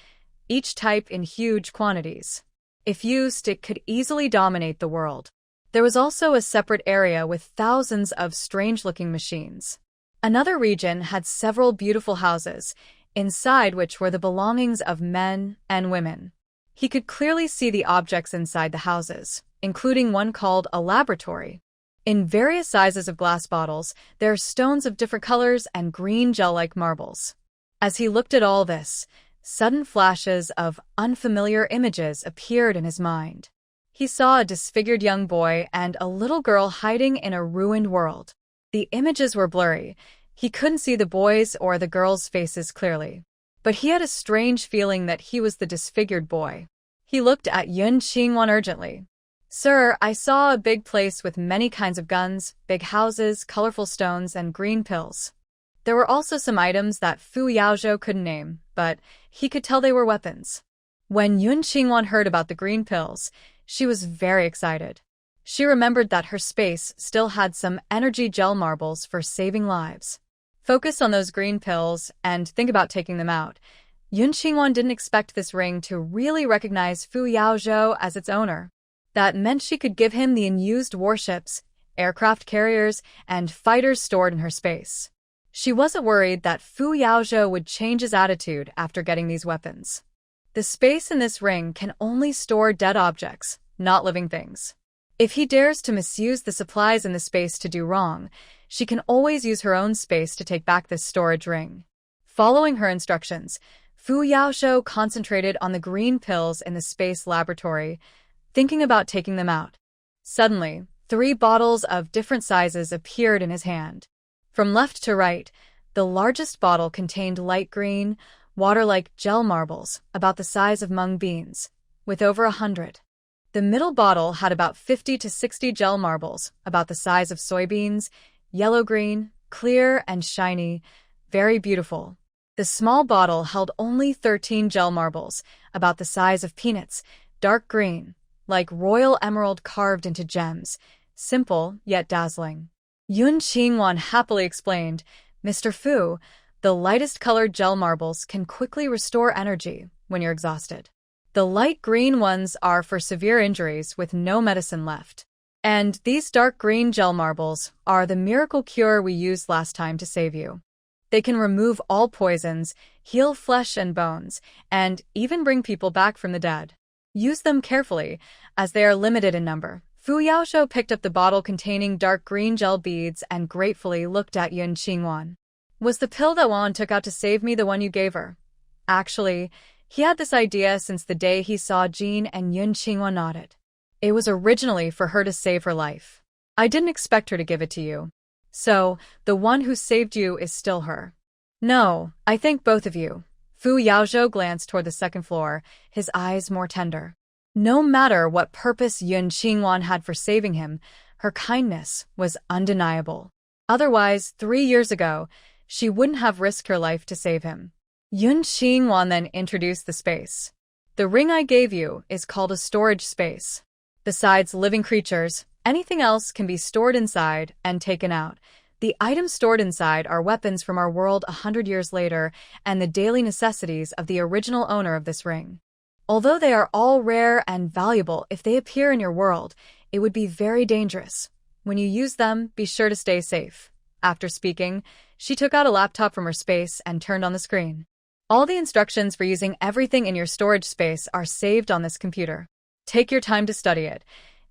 each type in huge quantities. If used, it could easily dominate the world. There was also a separate area with thousands of strange-looking machines. Another region had several beautiful houses, inside which were the belongings of men and women. He could clearly see the objects inside the houses, including one called a laboratory. In various sizes of glass bottles, there are stones of different colors and green gel-like marbles. As he looked at all this, sudden flashes of unfamiliar images appeared in his mind. He saw a disfigured young boy and a little girl hiding in a ruined world. The images were blurry. He couldn't see the boys' or the girls' faces clearly. But he had a strange feeling that he was the disfigured boy. He looked at Yun Qingwan urgently. "Sir, I saw a big place with many kinds of guns, big houses, colorful stones, and green pills. There were also some items that Fu Yaozhou couldn't name, but he could tell they were weapons." When Yun Qingwan heard about the green pills, she was very excited. She remembered that her space still had some energy gel marbles for saving lives. Focus on those green pills and think about taking them out. Yun Qingwan didn't expect this ring to really recognize Fu Yaozhou as its owner. That meant she could give him the unused warships, aircraft carriers, and fighters stored in her space. She wasn't worried that Fu Yaozhou would change his attitude after getting these weapons. The space in this ring can only store dead objects, not living things. If he dares to misuse the supplies in the space to do wrong, she can always use her own space to take back this storage ring. Following her instructions, Fu Yaozhou concentrated on the green pills in the space laboratory, thinking about taking them out. Suddenly, 3 bottles of different sizes appeared in his hand. From left to right, the largest bottle contained light green, water-like gel marbles about the size of mung beans, with over 100. The middle bottle had about 50 to 60 gel marbles about the size of soybeans, yellow-green, clear and shiny, very beautiful. The small bottle held only 13 gel marbles about the size of peanuts, dark green, like royal emerald carved into gems, simple yet dazzling. Yun Qingwan happily explained, "Mr. Fu, the lightest colored gel marbles can quickly restore energy when you're exhausted. The light green ones are for severe injuries with no medicine left. And these dark green gel marbles are the miracle cure we used last time to save you. They can remove all poisons, heal flesh and bones, and even bring people back from the dead. Use them carefully, as they are limited in number." Fu Yaozhou picked up the bottle containing dark green gel beads and gratefully looked at Yun Qingwan. "Was the pill that Wan took out to save me the one you gave her?" Actually, he had this idea since the day he saw Jean, and Yun Qingwan nodded. "It was originally for her to save her life. I didn't expect her to give it to you. So, the one who saved you is still her." "No, I thank both of you." Fu Yaozhou glanced toward the second floor, his eyes more tender. No matter what purpose Yun Qingwan had for saving him, her kindness was undeniable. Otherwise, 3 years ago, she wouldn't have risked her life to save him. Yun Qingwan then introduced the space. "The ring I gave you is called a storage space. Besides living creatures, anything else can be stored inside and taken out. The items stored inside are weapons from our world 100 years later and the daily necessities of the original owner of this ring. Although they are all rare and valuable, if they appear in your world, it would be very dangerous. When you use them, be sure to stay safe. After speaking, she took out a laptop from her space and turned on the screen. All the instructions for using everything in your storage space are saved on this computer. Take your time to study it.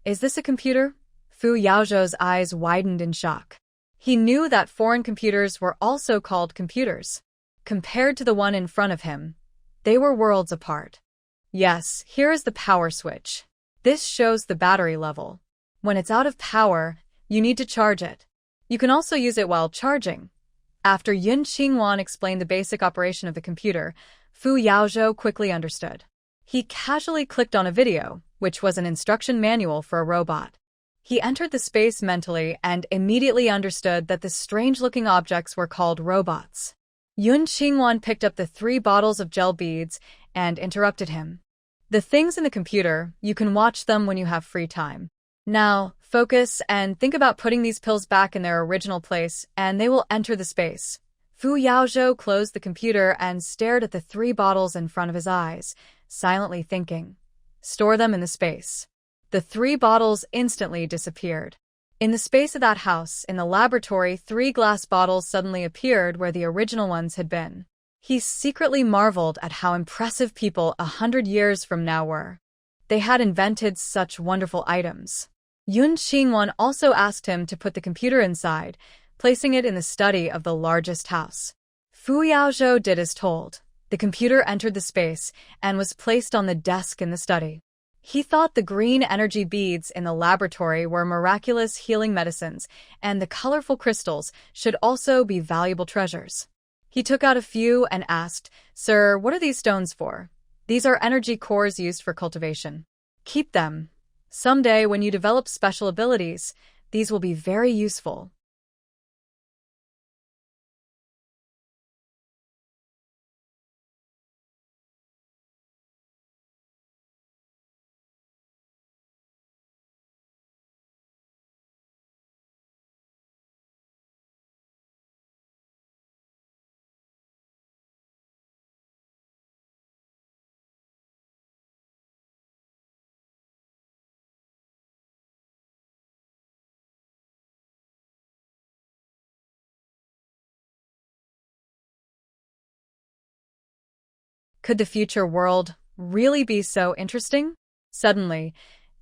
Is this a computer? Fu Yaozhou's eyes widened in shock. He knew that foreign computers were also called computers. Compared to the one in front of him, they were worlds apart. Yes, here is the power switch. This shows the battery level. When it's out of power, you need to charge it. You can also use it while charging. After Yun Qingwan explained the basic operation of the computer, Fu Yaozhou quickly understood. He casually clicked on a video, which was an instruction manual for a robot. He entered the space mentally and immediately understood that the strange-looking objects were called robots. Yun Qingwan picked up the 3 bottles of gel beads and interrupted him. The things in the computer, you can watch them when you have free time. Now, focus and think about putting these pills back in their original place, and they will enter the space. Fu Yaozhou closed the computer and stared at the 3 bottles in front of his eyes, silently thinking. Store them in the space. The 3 bottles instantly disappeared. In the space of that house, in the laboratory, 3 glass bottles suddenly appeared where the original ones had been. He secretly marveled at how impressive people 100 years from now were. They had invented such wonderful items. Yun Qingwan also asked him to put the computer inside, placing it in the study of the largest house. Fu Yaozhou did as told. The computer entered the space and was placed on the desk in the study. He thought the green energy beads in the laboratory were miraculous healing medicines, and the colorful crystals should also be valuable treasures. He took out a few and asked, "Sir, what are these stones for?" "These are energy cores used for cultivation. Keep them. Someday, when you develop special abilities, these will be very useful." Could the future world really be so interesting? Suddenly,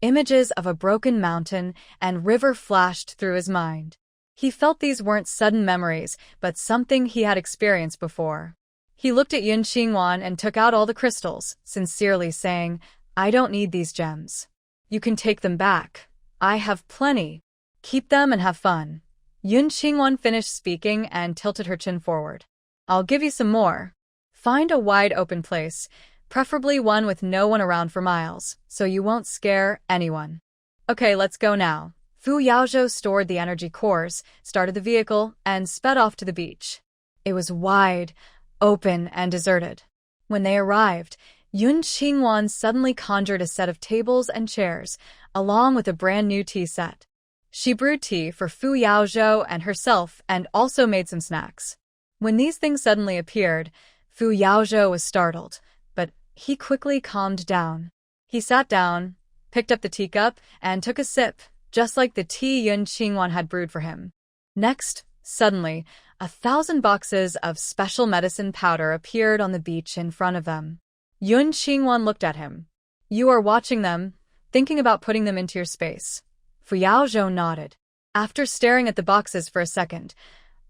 images of a broken mountain and river flashed through his mind. He felt these weren't sudden memories, but something he had experienced before. He looked at Yun Qingwan and took out all the crystals, sincerely saying, "I don't need these gems. You can take them back. I have plenty. Keep them and have fun." Yun Qingwan finished speaking and tilted her chin forward. "I'll give you some more. Find a wide open place, preferably one with no one around for miles, so you won't scare anyone." "Okay, let's go now." Fu Yaozhou stored the energy cores, started the vehicle, and sped off to the beach. It was wide, open, and deserted. When they arrived, Yun Qingwan suddenly conjured a set of tables and chairs, along with a brand new tea set. She brewed tea for Fu Yaozhou and herself and also made some snacks. When these things suddenly appeared, Fu Yaozhou was startled, but he quickly calmed down. He sat down, picked up the teacup, and took a sip, just like the tea Yun Qingwan had brewed for him. Next, suddenly, 1,000 boxes of special medicine powder appeared on the beach in front of them. Yun Qingwan looked at him. "You are watching them, thinking about putting them into your space." Fu Yaozhou nodded. After staring at the boxes for a second,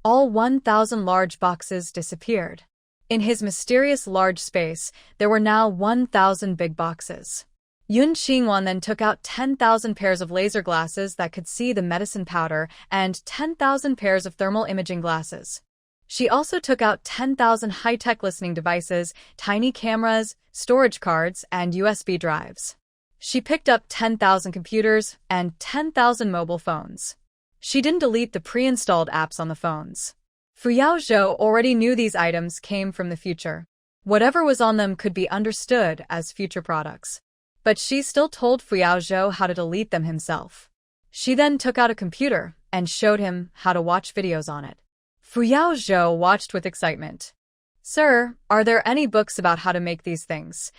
all 1,000 large boxes disappeared. In his mysterious large space, there were now 1,000 big boxes. Yun Qingwan then took out 10,000 pairs of laser glasses that could see the medicine powder and 10,000 pairs of thermal imaging glasses. She also took out 10,000 high-tech listening devices, tiny cameras, storage cards, and USB drives. She picked up 10,000 computers and 10,000 mobile phones. She didn't delete the pre-installed apps on the phones. Fu Yaozhou already knew these items came from the future. Whatever was on them could be understood as future products. But she still told Fu Yaozhou how to delete them himself. She then took out a computer and showed him how to watch videos on it. Fu Yaozhou watched with excitement. Sir, are there any books about how to make these things?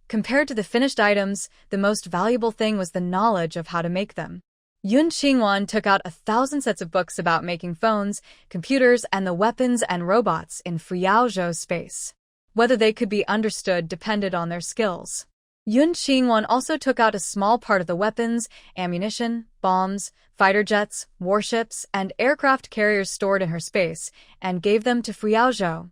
Compared to the finished items, the most valuable thing was the knowledge of how to make them. Yun Qingwan took out 1,000 sets of books about making phones, computers, and the weapons and robots in Fu Yaozhou's space. Whether they could be understood depended on their skills. Yun Qingwan also took out a small part of the weapons, ammunition, bombs, fighter jets, warships, and aircraft carriers stored in her space and gave them to Fu Yaozhou.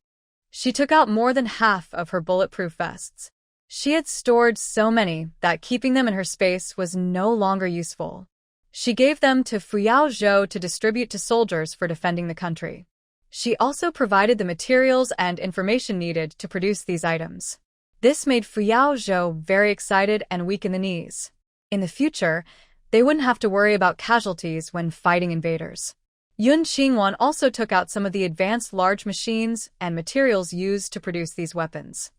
She took out more than half of her bulletproof vests. She had stored so many that keeping them in her space was no longer useful. She gave them to Fu Yaozhou to distribute to soldiers for defending the country. She also provided the materials and information needed to produce these items. This made Fu Yaozhou very excited and weak in the knees. In the future, they wouldn't have to worry about casualties when fighting invaders. Yun Qingwan also took out some of the advanced large machines and materials used to produce these weapons.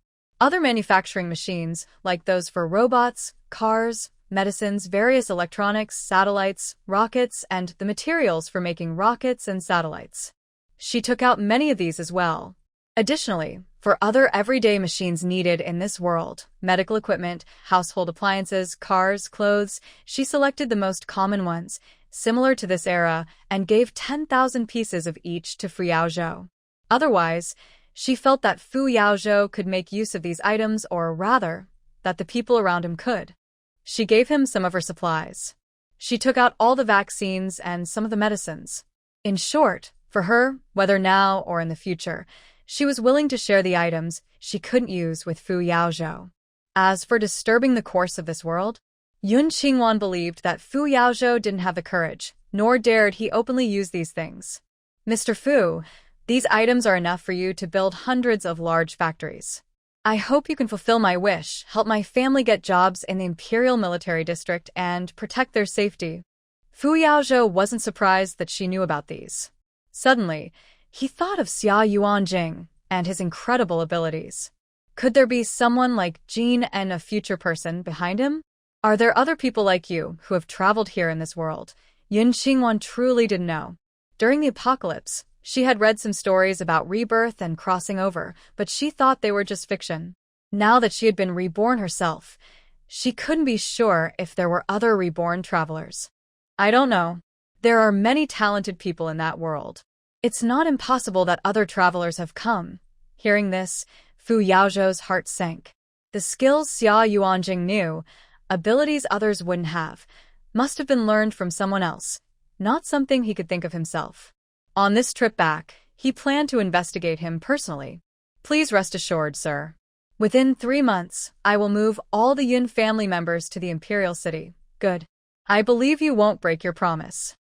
Other manufacturing machines, like those for robots, cars, medicines, various electronics, satellites, rockets, and the materials for making rockets and satellites. She took out many of these as well. Additionally, for other everyday machines needed in this world, medical equipment, household appliances, cars, clothes, she selected the most common ones, similar to this era, and gave 10,000 pieces of each to Fu Yaozhou. Otherwise, she felt that Fu Yaozhou could make use of these items, or rather, that the people around him could. She gave him some of her supplies. She took out all the vaccines and some of the medicines. In short, for her, whether now or in the future, she was willing to share the items she couldn't use with Fu Yaozhou. As for disturbing the course of this world, Yun Qingwan believed that Fu Yaozhou didn't have the courage, nor dared he openly use these things. Mr. Fu, these items are enough for you to build hundreds of large factories. I hope you can fulfill my wish, help my family get jobs in the Imperial Military District, and protect their safety. Fu Yaozhou wasn't surprised that she knew about these. Suddenly, he thought of Xia Yuanjing and his incredible abilities. Could there be someone like Jean and a future person behind him? Are there other people like you who have traveled here in this world? Yun Qingwan truly didn't know. During the apocalypse, she had read some stories about rebirth and crossing over, but she thought they were just fiction. Now that she had been reborn herself, she couldn't be sure if there were other reborn travelers. I don't know. There are many talented people in that world. It's not impossible that other travelers have come. Hearing this, Fu Yaozhou's heart sank. The skills Xia Yuanjing knew, abilities others wouldn't have, must have been learned from someone else, not something he could think of himself. On this trip back, he planned to investigate him personally. Please rest assured, sir. Within 3 months, I will move all the Yun family members to the Imperial City. Good. I believe you won't break your promise.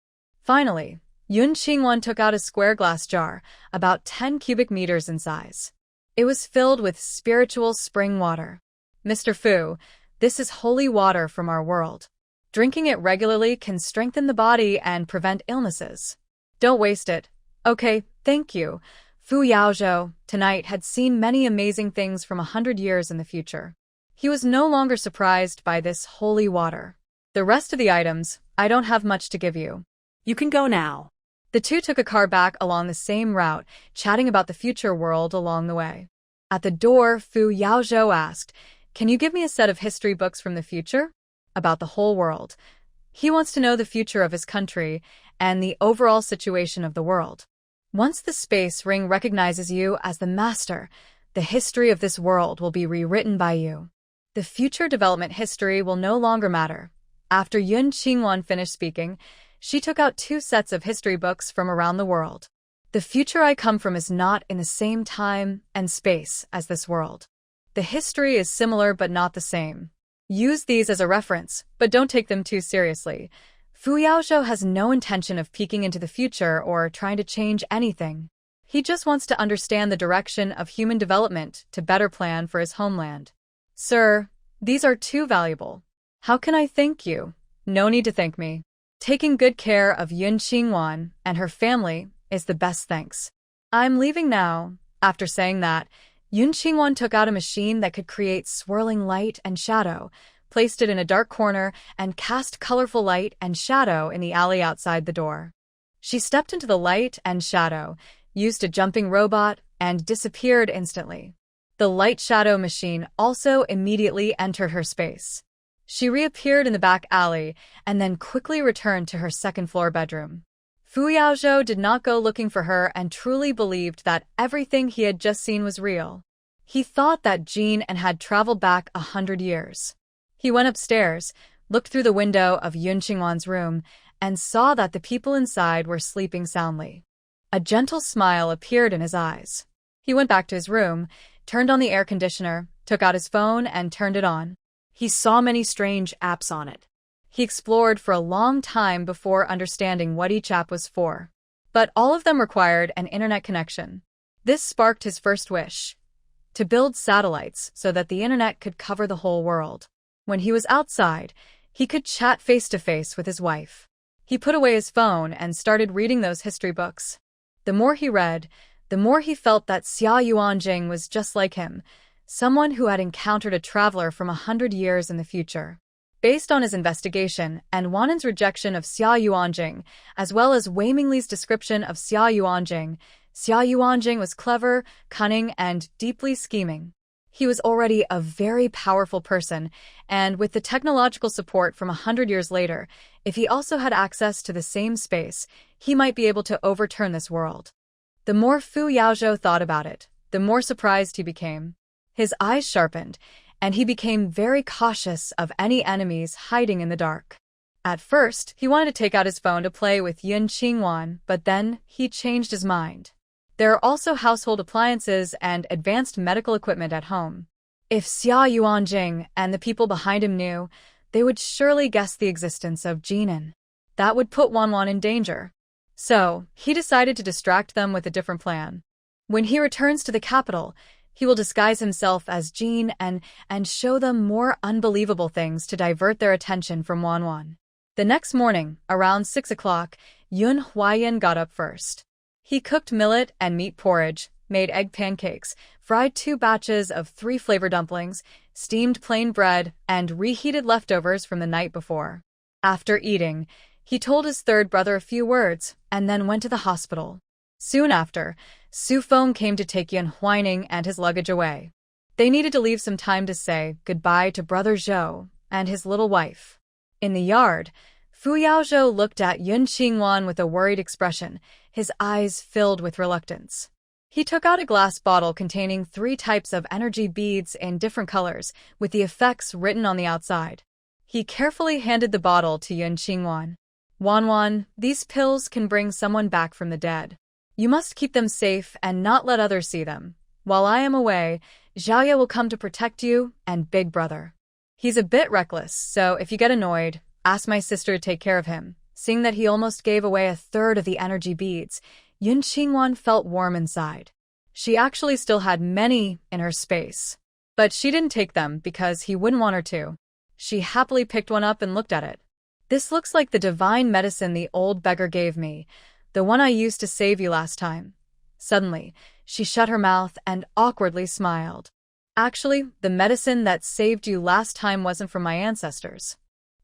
Finally, Yun Qingwan took out a square glass jar, about 10 cubic meters in size. It was filled with spiritual spring water. Mr. Fu, this is holy water from our world. Drinking it regularly can strengthen the body and prevent illnesses. Don't waste it. Okay, thank you. Fu Yaozhou, tonight, had seen many amazing things from 100 years in the future. He was no longer surprised by this holy water. The rest of the items, I don't have much to give you. You can go now. The two took a car back along the same route, chatting about the future world along the way. At the door, Fu Yaozhou asked, "Can you give me a set of history books from the future?" About the whole world. He wants to know the future of his country and the overall situation of the world. Once the space ring recognizes you as the master, the history of this world will be rewritten by you. The future development history will no longer matter. After Yun Qingwan finished speaking, she took out 2 sets of history books from around the world. The future I come from is not in the same time and space as this world. The history is similar but not the same. Use these as a reference, but don't take them too seriously. Fu Yaozhou has no intention of peeking into the future or trying to change anything. He just wants to understand the direction of human development to better plan for his homeland. Sir, these are too valuable. How can I thank you? No need to thank me. Taking good care of Yun Qingwan and her family is the best thanks. I'm leaving now. After saying that, Yun Qingwan took out a machine that could create swirling light and shadow, placed it in a dark corner, and cast colorful light and shadow in the alley outside the door. She stepped into the light and shadow, used a jumping robot, and disappeared instantly. The light-shadow machine also immediately entered her space. She reappeared in the back alley and then quickly returned to her second-floor bedroom. Fu Yaozhou did not go looking for her and truly believed that everything he had just seen was real. He thought that Jean and had traveled back 100 years. He went upstairs, looked through the window of Yun Qingwan's room, and saw that the people inside were sleeping soundly. A gentle smile appeared in his eyes. He went back to his room, turned on the air conditioner, took out his phone, and turned it on. He saw many strange apps on it. He explored for a long time before understanding what each app was for. But all of them required an internet connection. This sparked his first wish: to build satellites so that the internet could cover the whole world. When he was outside, he could chat face-to-face with his wife. He put away his phone and started reading those history books. The more he read, the more he felt that Xia Yuanjing was just like him, someone who had encountered a traveler from 100 years in the future. Based on his investigation and Wanan's rejection of Xia Yuanjing, as well as Wei Mingli's description of Xia Yuanjing was clever, cunning, and deeply scheming. He was already a very powerful person, and with the technological support from 100 years later, if he also had access to the same space, he might be able to overturn this world. The more Fu Yaozhou thought about it, the more surprised he became. His eyes sharpened, and he became very cautious of any enemies hiding in the dark. At first, he wanted to take out his phone to play with Yun Qingwan, but then he changed his mind. There are also household appliances and advanced medical equipment at home. If Xia Yuanjing and the people behind him knew, they would surely guess the existence of Jinan. That would put Wanwan in danger. So, he decided to distract them with a different plan. When he returns to the capital, he will disguise himself as Jean and show them more unbelievable things to divert their attention from Wanwan. The next morning, around 6 o'clock, Yun Huayan got up first. He cooked millet and meat porridge, made egg pancakes, fried 2 batches of 3 flavor dumplings, steamed plain bread, and reheated leftovers from the night before. After eating, he told his third brother a few words, and then went to the hospital. Soon after, Su Feng came to take Yun Huaining and his luggage away. They needed to leave some time to say goodbye to brother Zhou and his little wife. In the yard, Fu Yaozhou looked at Yun Qingwan with a worried expression, his eyes filled with reluctance. He took out a glass bottle containing 3 types of energy beads in different colors, with the effects written on the outside. He carefully handed the bottle to Yun Qingwan. Wanwan, these pills can bring someone back from the dead. You must keep them safe and not let others see them. While I am away, Zhaoye will come to protect you and Big Brother. He's a bit reckless, so if you get annoyed, ask my sister to take care of him. Seeing that he almost gave away 1/3 of the energy beads, Yun Qingwan felt warm inside. She actually still had many in her space. But she didn't take them because he wouldn't want her to. She happily picked one up and looked at it. This looks like the divine medicine the old beggar gave me, the one I used to save you last time. Suddenly, she shut her mouth and awkwardly smiled. Actually, the medicine that saved you last time wasn't from my ancestors.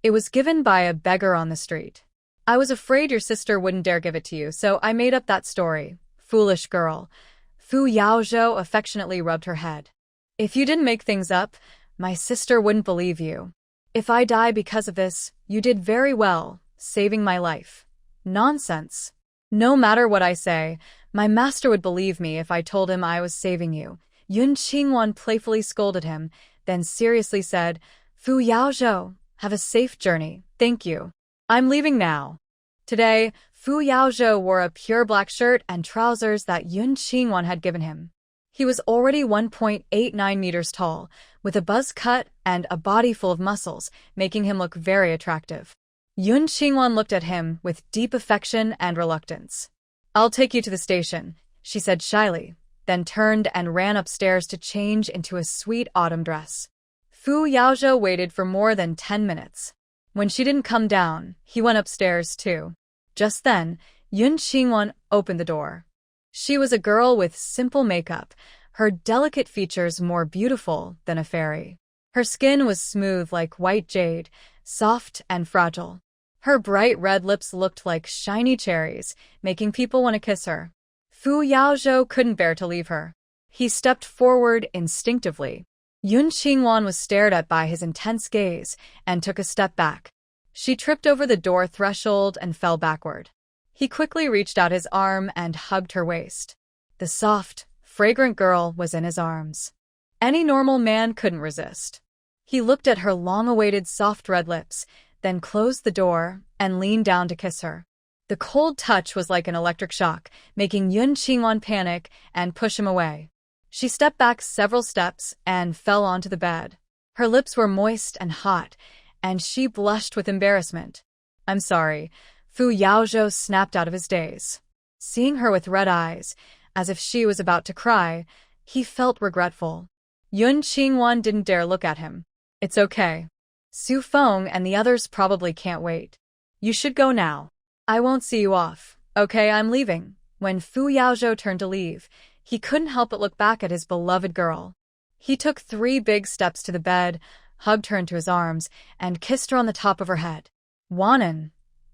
It was given by a beggar on the street. I was afraid your sister wouldn't dare give it to you, so I made up that story. Foolish girl. Fu Yaozhou affectionately rubbed her head. If you didn't make things up, my sister wouldn't believe you. If I die because of this, you did very well, saving my life. Nonsense. No matter what I say, my master would believe me if I told him I was saving you. Yun Qingwan playfully scolded him, then seriously said, Fu Yaozhou, have a safe journey, thank you. I'm leaving now. Today, Fu Yaozhou wore a pure black shirt and trousers that Yun Qingwan had given him. He was already 1.89 meters tall, with a buzz cut and a body full of muscles, making him look very attractive. Yun Qingwan looked at him with deep affection and reluctance. I'll take you to the station, she said shyly, then turned and ran upstairs to change into a sweet autumn dress. Fu Yaozhou waited for more than 10 minutes. When she didn't come down, he went upstairs too. Just then, Yun Qingwan opened the door. She was a girl with simple makeup, her delicate features more beautiful than a fairy. Her skin was smooth like white jade, soft and fragile. Her bright red lips looked like shiny cherries, making people want to kiss her. Fu Yaozhou couldn't bear to leave her. He stepped forward instinctively. Yun Qingwan was stared at by his intense gaze and took a step back. She tripped over the door threshold and fell backward. He quickly reached out his arm and hugged her waist. The soft, fragrant girl was in his arms. Any normal man couldn't resist. He looked at her long-awaited soft red lips, then closed the door and leaned down to kiss her. The cold touch was like an electric shock, making Yun Qingwan panic and push him away. She stepped back several steps and fell onto the bed. Her lips were moist and hot, and she blushed with embarrassment. "I'm sorry," Fu Yaozhou snapped out of his daze. Seeing her with red eyes, as if she was about to cry, he felt regretful. Yun Qingwan didn't dare look at him. "It's okay. Su Feng and the others probably can't wait. You should go now. I won't see you off. Okay, I'm leaving." When Fu Yaozhou turned to leave, he couldn't help but look back at his beloved girl. He took 3 big steps to the bed, hugged her into his arms, and kissed her on the top of her head. "Wanan,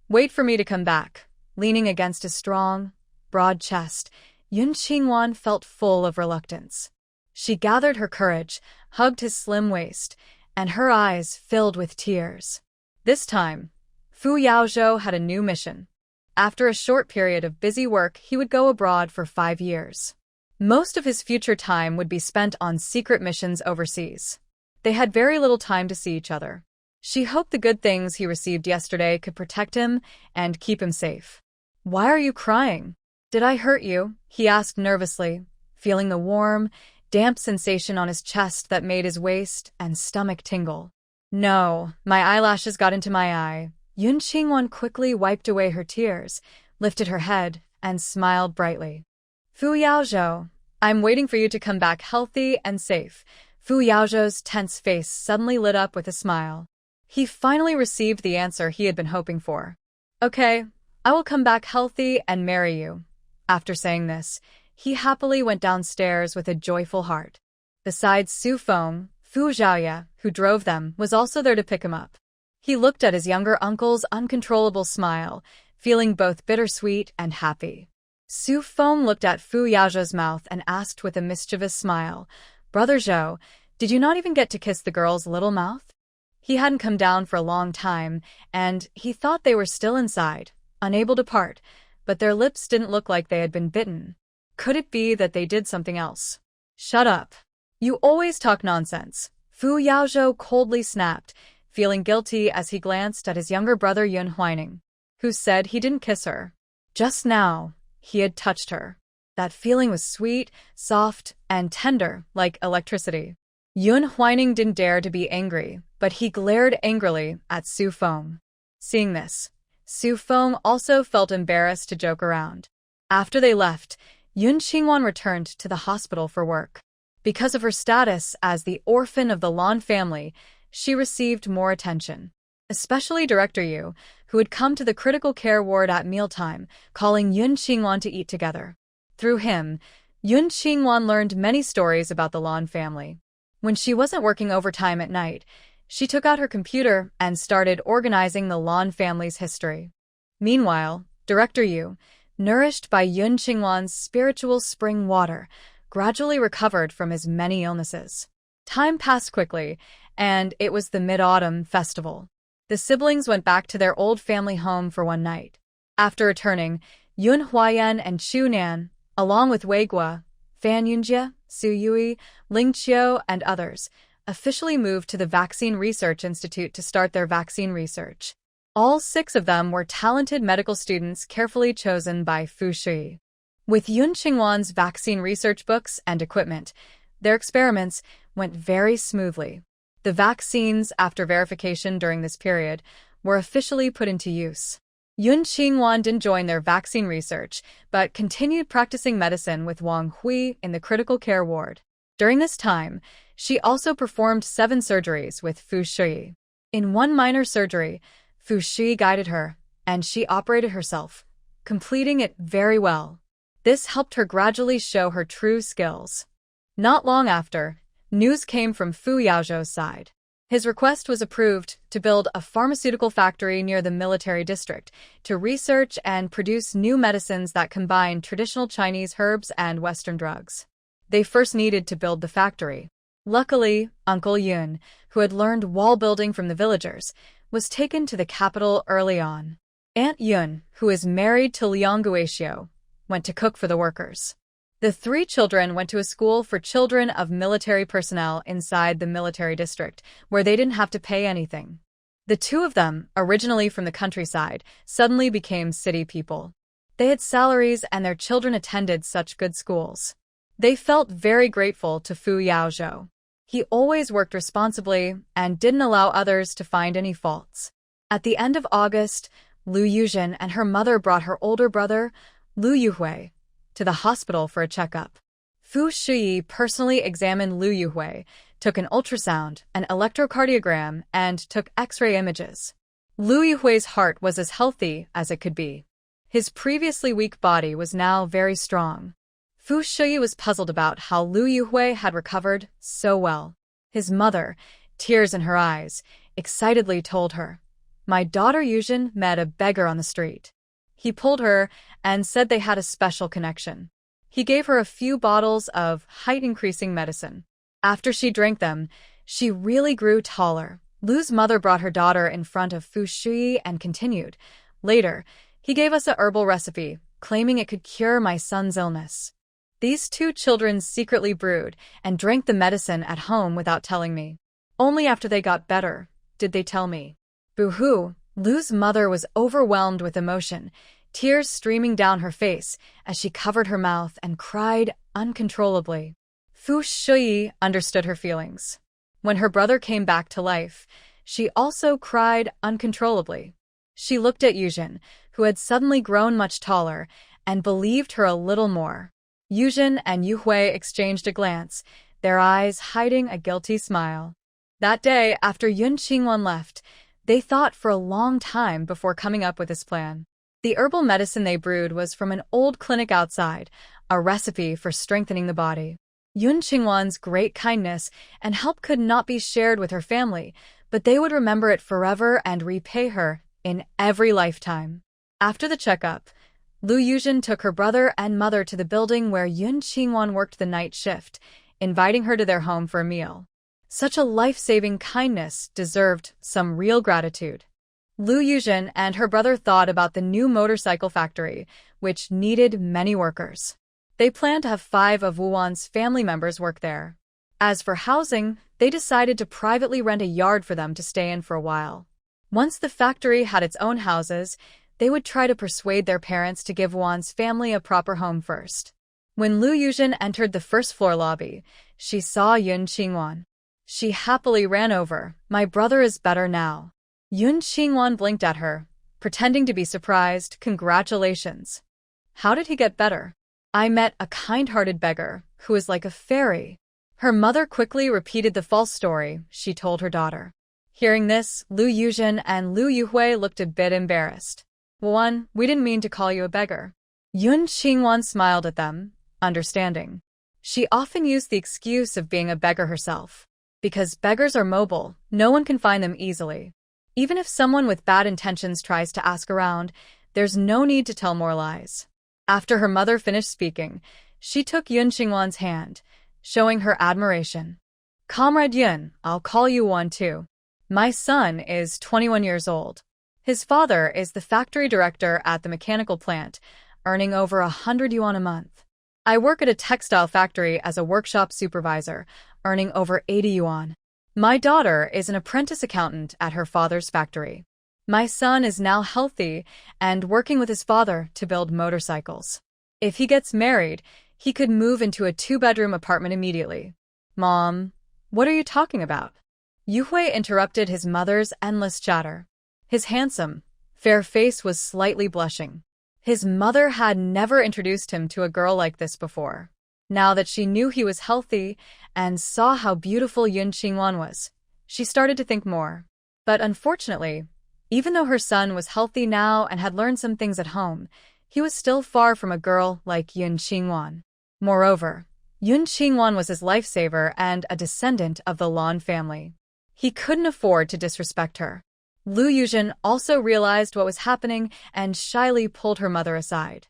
wait for me to come back." Leaning against his strong, broad chest, Yun Qingwan felt full of reluctance. She gathered her courage, hugged his slim waist, and her eyes filled with tears. This time, Fu Yaozhou had a new mission. After a short period of busy work, he would go abroad for 5 years. Most of his future time would be spent on secret missions overseas. They had very little time to see each other. She hoped the good things he received yesterday could protect him and keep him safe. "Why are you crying? Did I hurt you?" he asked nervously, feeling the warm, damp sensation on his chest that made his waist and stomach tingle. "No, my eyelashes got into my eye." Yun Qingwan quickly wiped away her tears, lifted her head, and smiled brightly. "Fu Yaozhou, I'm waiting for you to come back healthy and safe." Fu Yaozhou's tense face suddenly lit up with a smile. He finally received the answer he had been hoping for. "Okay, I will come back healthy and marry you." After saying this, he happily went downstairs with a joyful heart. Besides Su Feng, Fu Zhaoye, who drove them, was also there to pick him up. He looked at his younger uncle's uncontrollable smile, feeling both bittersweet and happy. Su Feng looked at Fu Yaozhou's mouth and asked with a mischievous smile, "Brother Zhou, did you not even get to kiss the girl's little mouth?" He hadn't come down for a long time, and he thought they were still inside, unable to part, but their lips didn't look like they had been bitten. Could it be that they did something else? "Shut up. You always talk nonsense," Fu Yaozhou coldly snapped, feeling guilty as he glanced at his younger brother Yun Huaining, who said he didn't kiss her. Just now, he had touched her. That feeling was sweet, soft, and tender, like electricity. Yun Huaining didn't dare to be angry, but he glared angrily at Su Feng. Seeing this, Su Feng also felt embarrassed to joke around. After they left, Yun Qingwan returned to the hospital for work. Because of her status as the orphan of the Lan family, she received more attention. Especially Director Yu, who had come to the critical care ward at mealtime, calling Yun Qingwan to eat together. Through him, Yun Qingwan learned many stories about the Lan family. When she wasn't working overtime at night, she took out her computer and started organizing the Lan family's history. Meanwhile, Director Yu, nourished by Yun Qingwan's spiritual spring water, gradually recovered from his many illnesses. Time passed quickly, and it was the Mid-Autumn Festival. The siblings went back to their old family home for one night. After returning, Yun Huayan and Chu Nan, along with Wei Guo, Fan Yunjie, Su Yui, Ling Qiu, and others, officially moved to the Vaccine Research Institute to start their vaccine research. All 6 of them were talented medical students carefully chosen by Fu Shi. With Yun Qingwan's vaccine research books and equipment, their experiments went very smoothly. The vaccines, after verification during this period, were officially put into use. Yun Qingwan didn't join their vaccine research, but continued practicing medicine with Wang Hui in the critical care ward. During this time, she also performed 7 surgeries with Fu Shi. In one minor surgery, Fu Shi guided her, and she operated herself, completing it very well. This helped her gradually show her true skills. Not long after, news came from Fu Yaozhou's side. His request was approved to build a pharmaceutical factory near the military district to research and produce new medicines that combine traditional Chinese herbs and Western drugs. They first needed to build the factory. Luckily, Uncle Yun, who had learned wall building from the villagers, was taken to the capital early on. Aunt Yun, who is married to Liang Guoxiu, went to cook for the workers. The three children went to a school for children of military personnel inside the military district, where they didn't have to pay anything. The two of them, originally from the countryside, suddenly became city people. They had salaries and their children attended such good schools. They felt very grateful to Fu Yaozhou. He always worked responsibly and didn't allow others to find any faults. At the end of August, Lu Yuzhen and her mother brought her older brother, Lu Yuhui, to the hospital for a checkup. Fu Shiyi personally examined Lu Yuhui, took an ultrasound, an electrocardiogram, and took X-ray images. Lu Yuhui's heart was as healthy as it could be. His previously weak body was now very strong. Fu Shiyi was puzzled about how Lu Yuhui had recovered so well. His mother, tears in her eyes, excitedly told her, "My daughter Yuzhen met a beggar on the street. He pulled her and said they had a special connection. He gave her a few bottles of height-increasing medicine. After she drank them, she really grew taller." Lu's mother brought her daughter in front of Fu Shiyi and continued, "Later, he gave us a herbal recipe, claiming it could cure my son's illness. These two children secretly brewed and drank the medicine at home without telling me. Only after they got better did they tell me." Boo-hoo! Lu's mother was overwhelmed with emotion, tears streaming down her face as she covered her mouth and cried uncontrollably. Fu Shiyi understood her feelings. When her brother came back to life, she also cried uncontrollably. She looked at Yuzhen, who had suddenly grown much taller, and believed her a little more. Yuzhen and Yuhui exchanged a glance, their eyes hiding a guilty smile. That day, after Yun Qingwan left, they thought for a long time before coming up with this plan. The herbal medicine they brewed was from an old clinic outside, a recipe for strengthening the body. Yun Qingwan's great kindness and help could not be shared with her family, but they would remember it forever and repay her in every lifetime. After the checkup, Lu Yuzhen took her brother and mother to the building where Yun Qingwan worked the night shift, inviting her to their home for a meal. Such a life-saving kindness deserved some real gratitude. Lu Yuzhen and her brother thought about the new motorcycle factory, which needed many workers. They planned to have 5 of Wuwan's family members work there. As for housing, they decided to privately rent a yard for them to stay in for a while. Once the factory had its own houses, they would try to persuade their parents to give Wuwan's family a proper home first. When Lu Yuzhen entered the first-floor lobby, she saw Yun Qingwan. She happily ran over. "My brother is better now." Yun Qingwan blinked at her, pretending to be surprised. "Congratulations. How did he get better?" "I met a kind-hearted beggar who is like a fairy." Her mother quickly repeated the false story she told her daughter. Hearing this, Lu Yuzhen and Lu Yuhui looked a bit embarrassed. "Wuan, we didn't mean to call you a beggar." Yun Qingwan smiled at them, understanding. She often used the excuse of being a beggar herself. Because beggars are mobile, no one can find them easily. Even if someone with bad intentions tries to ask around, there's no need to tell more lies. After her mother finished speaking, she took Yun Qingwan's hand, showing her admiration. "Comrade Yun, I'll call you one too. My son is 21 years old. His father is the factory director at the mechanical plant, earning over 100 yuan a month. I work at a textile factory as a workshop supervisor, earning over 80 yuan. My daughter is an apprentice accountant at her father's factory. My son is now healthy and working with his father to build motorcycles. If he gets married, he could move into a 2-bedroom apartment immediately." "Mom, what are you talking about?" Yuhui interrupted his mother's endless chatter. His handsome, fair face was slightly blushing. His mother had never introduced him to a girl like this before. Now that she knew he was healthy and saw how beautiful Yun Qingwan was, she started to think more. But unfortunately, even though her son was healthy now and had learned some things at home, he was still far from a girl like Yun Qingwan. Moreover, Yun Qingwan was his lifesaver and a descendant of the Lan family. He couldn't afford to disrespect her. Lu Yuzhen also realized what was happening and shyly pulled her mother aside.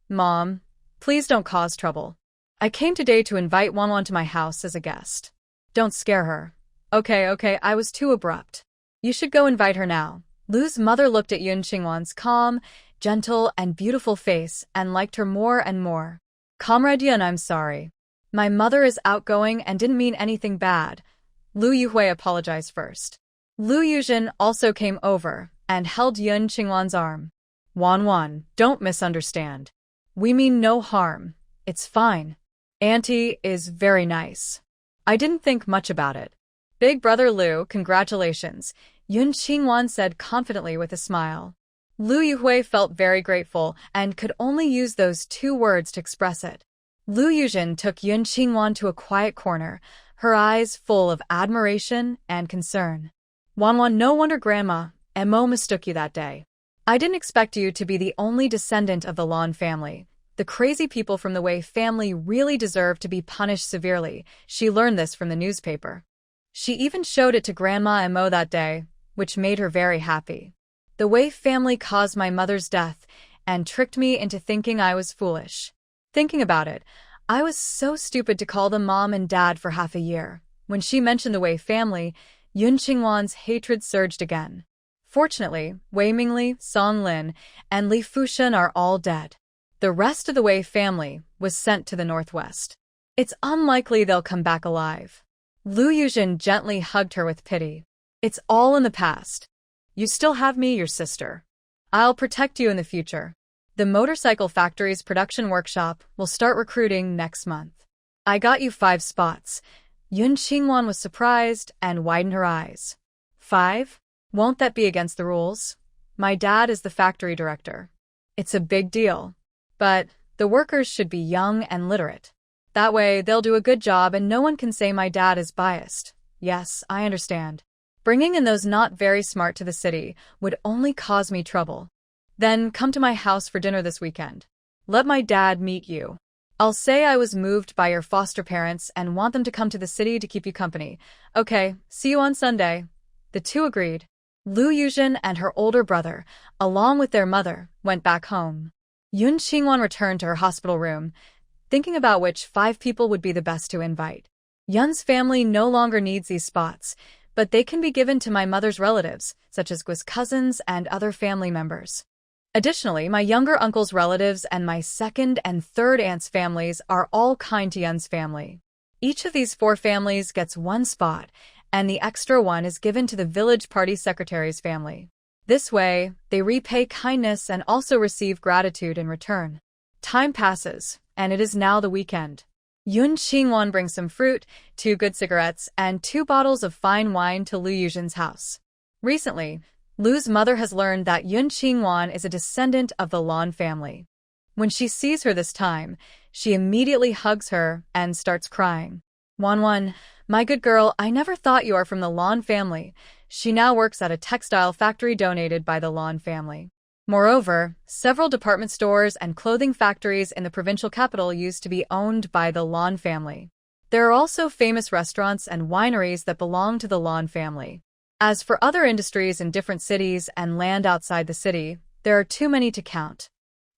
"Mom, please don't cause trouble. I came today to invite Wanwan to my house as a guest. Don't scare her." Okay, I was too abrupt. You should go invite her now." Lu's mother looked at Yun Qingwan's calm, gentle, and beautiful face and liked her more and more. "Comrade Yun, I'm sorry. My mother is outgoing and didn't mean anything bad." Lu Yuhui apologized first. Lu Yuzhen also came over and held Yun Qingwan's arm. "Wanwan, don't misunderstand. We mean no harm. It's fine. Auntie is very nice. I didn't think much about it." "Big brother Lu, congratulations," Yun Qingwan said confidently with a smile. Lu Yuhui felt very grateful and could only use those 2 words to express it. Lu Yuzhen took Yun Qingwan to a quiet corner, her eyes full of admiration and concern. "Wanwan, no wonder Grandma Mo mistook you that day. I didn't expect you to be the only descendant of the Lan family. The crazy people from the Wei family really deserve to be punished severely." She learned this from the newspaper. She even showed it to Grandma Mo that day, which made her very happy. "The Wei family caused my mother's death and tricked me into thinking I was foolish. Thinking about it, I was so stupid to call them Mom and Dad for half a year." When she mentioned the Wei family, Yun Qingwan's hatred surged again. Fortunately, Wei Mingli, Song Lin, and Li Fushan are all dead. The rest of the Wei family was sent to the northwest. It's unlikely they'll come back alive. Lu Yuzhen gently hugged her with pity. "It's all in the past. You still have me, your sister. I'll protect you in the future. The motorcycle factory's production workshop will start recruiting next month. I got you 5 spots." Yun Qingwan was surprised and widened her eyes. 5? Won't that be against the rules? My dad is the factory director. It's a big deal. But the workers should be young and literate. That way they'll do a good job and no one can say my dad is biased. Yes, I understand. Bringing in those not very smart to the city would only cause me trouble. Then come to my house for dinner this weekend. Let my dad meet you. I'll say I was moved by your foster parents and want them to come to the city to keep you company. Okay, see you on Sunday." The 2 agreed. Lu Yuzhen and her older brother, along with their mother, went back home. Yun Qingwan returned to her hospital room, thinking about which 5 people would be the best to invite. Yun's family no longer needs these spots, but they can be given to my mother's relatives, such as Gui's cousins and other family members. Additionally, my younger uncle's relatives and my 2nd and 3rd aunt's families are all kind to Yun's family. Each of these 4 families gets 1 spot, and the extra one is given to the village party secretary's family. This way, they repay kindness and also receive gratitude in return. Time passes, and it is now the weekend. Yun Qingwan brings some fruit, 2 good cigarettes, and 2 bottles of fine wine to Lu Yuzhen's house. Recently, Lu's mother has learned that Yun Qingwan is a descendant of the Lan family. When she sees her this time, she immediately hugs her and starts crying. "Wanwan, my good girl, I never thought you are from the Lan family." She now works at a textile factory donated by the Lan family. Moreover, several department stores and clothing factories in the provincial capital used to be owned by the Lan family. There are also famous restaurants and wineries that belong to the Lan family. As for other industries in different cities and land outside the city, there are too many to count.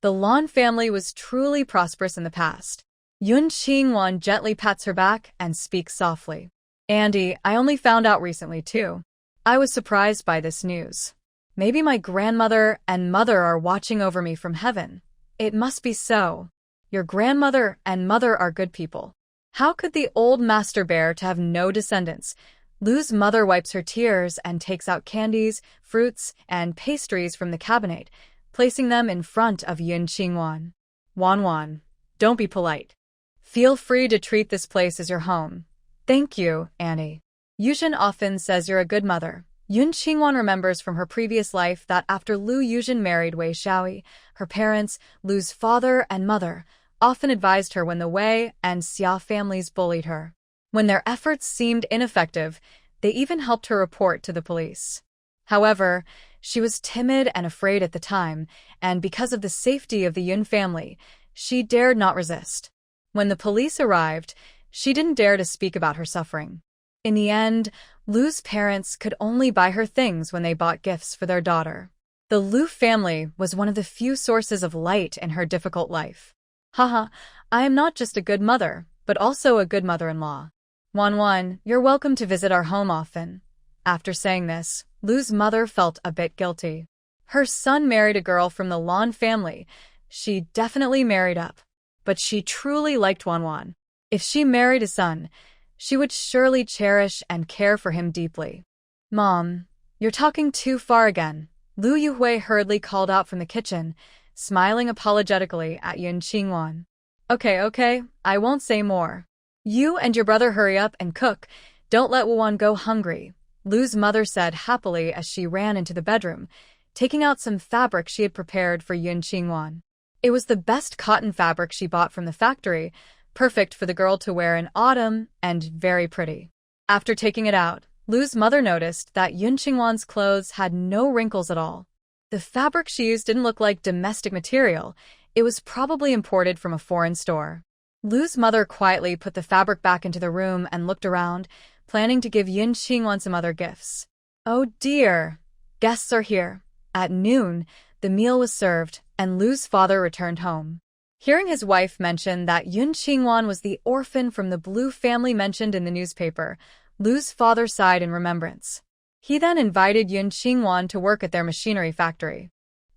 The Lan family was truly prosperous in the past. Yun Qingwan gently pats her back and speaks softly. "Andy, I only found out recently too. I was surprised by this news. Maybe my grandmother and mother are watching over me from heaven. It must be so. Your grandmother and mother are good people. How could the old master bear to have no descendants?" Lu's mother wipes her tears and takes out candies, fruits, and pastries from the cabinet, placing them in front of Yun Qingwan. "Wanwan, don't be polite. Feel free to treat this place as your home." "Thank you, Annie. Yuzhen often says you're a good mother." Yun Qingwan remembers from her previous life that after Lu Yuzhen married Wei Xiaoyi, her parents, Lu's father and mother, often advised her when the Wei and Xia families bullied her. When their efforts seemed ineffective, they even helped her report to the police. However, she was timid and afraid at the time, and because of the safety of the Yun family, she dared not resist. When the police arrived, she didn't dare to speak about her suffering. In the end, Lu's parents could only buy her things when they bought gifts for their daughter. The Lu family was one of the few sources of light in her difficult life. Haha, I am not just a good mother, but also a good mother-in-law. Wanwan, you're welcome to visit our home often. After saying this, Lu's mother felt a bit guilty. Her son married a girl from the Lan family. She definitely married up. But she truly liked Wanwan. If she married a son, she would surely cherish and care for him deeply. Mom, you're talking too far again. Lu Yuhui hurriedly called out from the kitchen, smiling apologetically at Yun Qingwan. Okay, I won't say more. You and your brother hurry up and cook. Don't let Wuwan go hungry, Lu's mother said happily as she ran into the bedroom, taking out some fabric she had prepared for Yun Qingwan. It was the best cotton fabric she bought from the factory, perfect for the girl to wear in autumn and very pretty. After taking it out, Lu's mother noticed that Yun Qingwan's clothes had no wrinkles at all. The fabric she used didn't look like domestic material. It was probably imported from a foreign store. Lu's mother quietly put the fabric back into the room and looked around, planning to give Yun Qingwan some other gifts. Oh dear! Guests are here. At noon, the meal was served, and Lu's father returned home. Hearing his wife mention that Yun Qingwan was the orphan from the Blue family mentioned in the newspaper, Lu's father sighed in remembrance. He then invited Yun Qingwan to work at their machinery factory.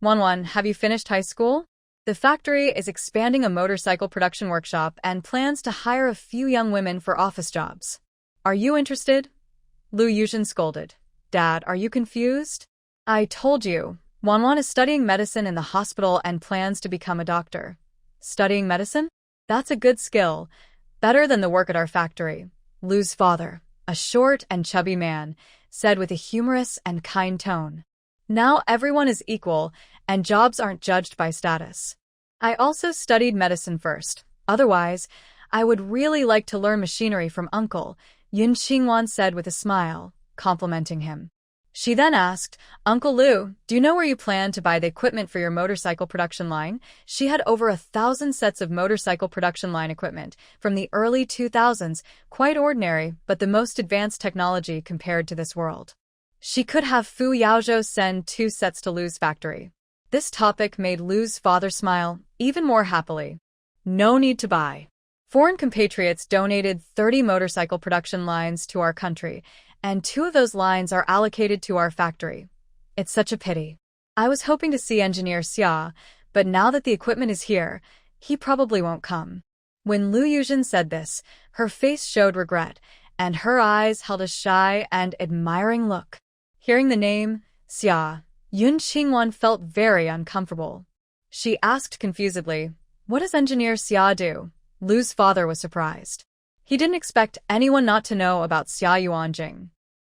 Wanwan, have you finished high school? The factory is expanding a motorcycle production workshop and plans to hire a few young women for office jobs. Are you interested? Lu Yuzhen scolded. Dad, are you confused? I told you. Wanwan is studying medicine in the hospital and plans to become a doctor. Studying medicine? That's a good skill. Better than the work at our factory. Lu's father, a short and chubby man, said with a humorous and kind tone. Now everyone is equal, and jobs aren't judged by status. I also studied medicine first. Otherwise, I would really like to learn machinery from Uncle, Yun Qingwan said with a smile, complimenting him. She then asked, Uncle Lu, do you know where you plan to buy the equipment for your motorcycle production line? She had over 1,000 sets of motorcycle production line equipment from the early 2000s, quite ordinary, but the most advanced technology compared to this world. She could have Fu Yaozhou send 2 sets to Lu's factory. This topic made Lu's father smile even more happily. No need to buy. Foreign compatriots donated 30 motorcycle production lines to our country, and 2 of those lines are allocated to our factory. It's such a pity. I was hoping to see Engineer Xia, but now that the equipment is here, he probably won't come. When Lu Yuzhen said this, her face showed regret, and her eyes held a shy and admiring look. Hearing the name, Xia, Yun Qingwan felt very uncomfortable. She asked confusedly, What does Engineer Xia do? Lu's father was surprised. He didn't expect anyone not to know about Xia Yuanjing.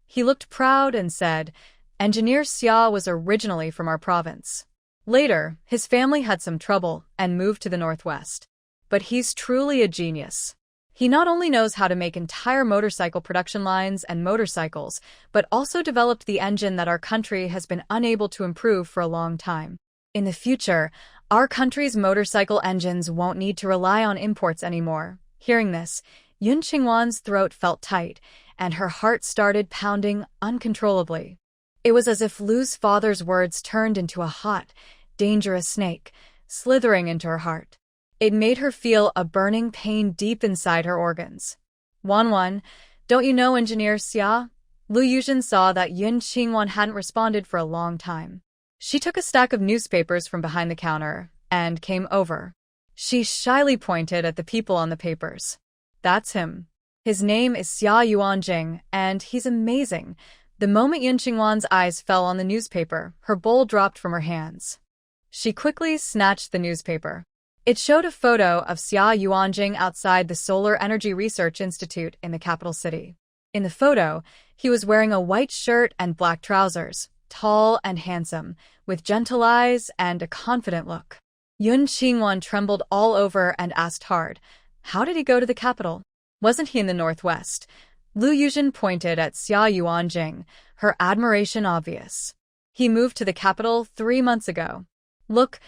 He looked proud and said, Engineer Xia was originally from our province. Later, his family had some trouble and moved to the northwest. But he's truly a genius. He not only knows how to make entire motorcycle production lines and motorcycles, but also developed the engine that our country has been unable to improve for a long time. In the future, our country's motorcycle engines won't need to rely on imports anymore. Hearing this, Yun Qingwan's throat felt tight, and her heart started pounding uncontrollably. It was as if Lu's father's words turned into a hot, dangerous snake, slithering into her heart. It made her feel a burning pain deep inside her organs. Wanwan, don't you know Engineer Xia? Lu Yuzhen saw that Yun Qingwan hadn't responded for a long time. She took a stack of newspapers from behind the counter and came over. She shyly pointed at the people on the papers. That's him. His name is Xia Yuanjing, and he's amazing. The moment Yun Qingwan's eyes fell on the newspaper, her bowl dropped from her hands. She quickly snatched the newspaper. It showed a photo of Xia Yuanjing outside the Solar Energy Research Institute in the capital city. In the photo, he was wearing a white shirt and black trousers, tall and handsome, with gentle eyes and a confident look. Yun Qingwan trembled all over and asked hard, How did he go to the capital? Wasn't he in the northwest? Lu Yuzhen pointed at Xia Yuanjing, her admiration obvious. He moved to the capital 3 months ago. Look,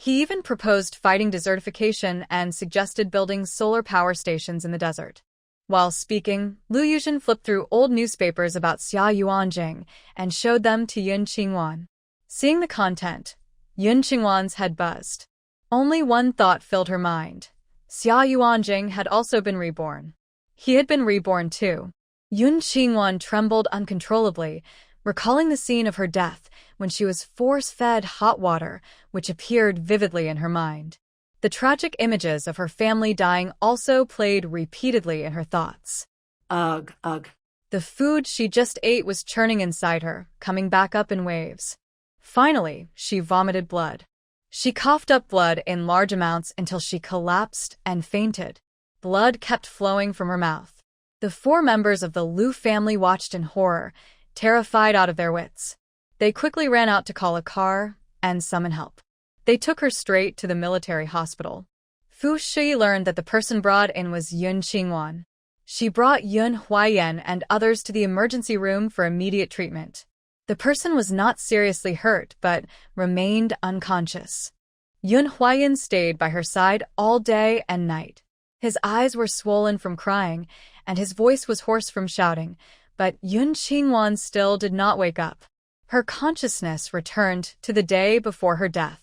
He even proposed fighting desertification and suggested building solar power stations in the desert. While speaking, Lu Yuzhen flipped through old newspapers about Xia Yuanjing and showed them to Yun Qingwan. Seeing the content, Yun Qingwan's head buzzed. Only one thought filled her mind. Xia Yuanjing had also been reborn. He had been reborn too. Yun Qingwan trembled uncontrollably, recalling the scene of her death when she was force-fed hot water, which appeared vividly in her mind. The tragic images of her family dying also played repeatedly in her thoughts. Ugh, ugh. The food she just ate was churning inside her, coming back up in waves. Finally, she vomited blood. She coughed up blood in large amounts until she collapsed and fainted. Blood kept flowing from her mouth. The 4 members of the Lu family watched in horror, terrified out of their wits. They quickly ran out to call a car and summon help. They took her straight to the military hospital. Fu Shi learned that the person brought in was Yun Qingwan. She brought Yun Huayan and others to the emergency room for immediate treatment. The person was not seriously hurt, but remained unconscious. Yun Huayan stayed by her side all day and night. His eyes were swollen from crying, and his voice was hoarse from shouting, but Yun Qingwan still did not wake up. Her consciousness returned to the day before her death.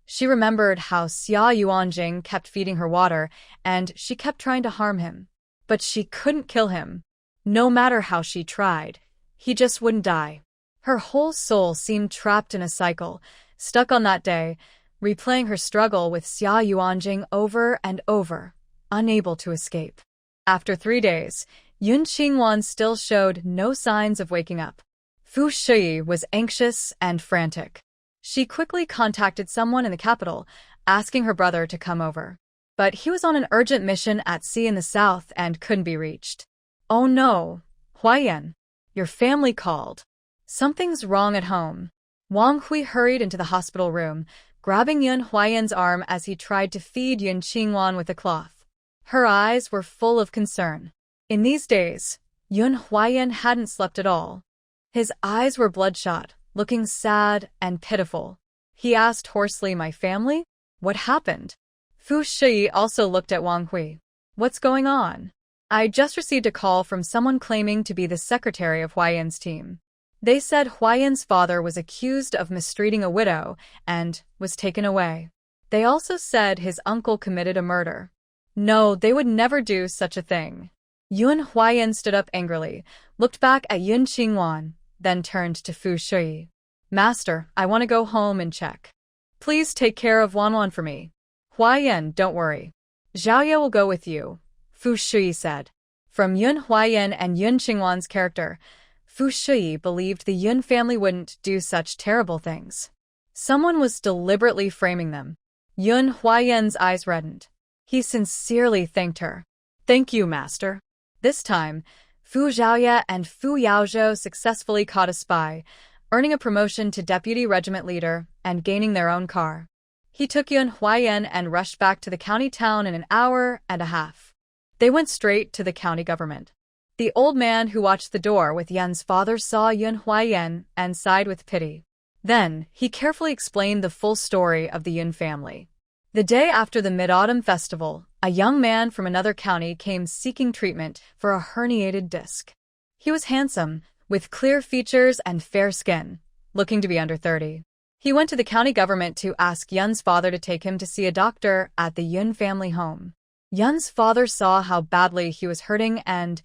She remembered how Xia Yuanjing kept feeding her water, and she kept trying to harm him. But she couldn't kill him. No matter how she tried, he just wouldn't die. Her whole soul seemed trapped in a cycle, stuck on that day, replaying her struggle with Xia Yuanjing over and over, unable to escape. After 3 days, Yun Qingwan still showed no signs of waking up. Fu Shi was anxious and frantic. She quickly contacted someone in the capital, asking her brother to come over. But he was on an urgent mission at sea in the south and couldn't be reached. Oh no, Huayan, your family called. Something's wrong at home. Wang Hui hurried into the hospital room, grabbing Yun Huayan's arm as he tried to feed Yun Qingwan with a cloth. Her eyes were full of concern. In these days, Yun Huayan hadn't slept at all. His eyes were bloodshot, looking sad and pitiful. He asked hoarsely, "My family? What happened?" Fu Shi also looked at Wang Hui. "What's going on?" "I just received a call from someone claiming to be the secretary of Huayan's team. They said Huayan's father was accused of mistreating a widow and was taken away. They also said his uncle committed a murder." "No, they would never do such a thing." Yun Huayan stood up angrily, looked back at Yun Qingwan, then turned to Fu Shi. "Master, I want to go home and check. Please take care of Wanwan for me." "Huayan, don't worry. Zhaoye will go with you," Fu Shi said. From Yun Huayan and Yun Qingwan's character, Fu Shi believed the Yun family wouldn't do such terrible things. Someone was deliberately framing them. Yun Huayan's eyes reddened. He sincerely thanked her. "Thank you, master." This time, Fu Zhaoye and Fu Yaozhou successfully caught a spy, earning a promotion to deputy regiment leader and gaining their own car. He took Yun Huayan and rushed back to the county town in an hour and a half. They went straight to the county government. The old man who watched the door with Yun's father saw Yun Huayan and sighed with pity. Then, he carefully explained the full story of the Yun family. The day after the Mid-Autumn Festival, a young man from another county came seeking treatment for a herniated disc. He was handsome, with clear features and fair skin, looking to be under 30. He went to the county government to ask Yun's father to take him to see a doctor at the Yun family home. Yun's father saw how badly he was hurting and,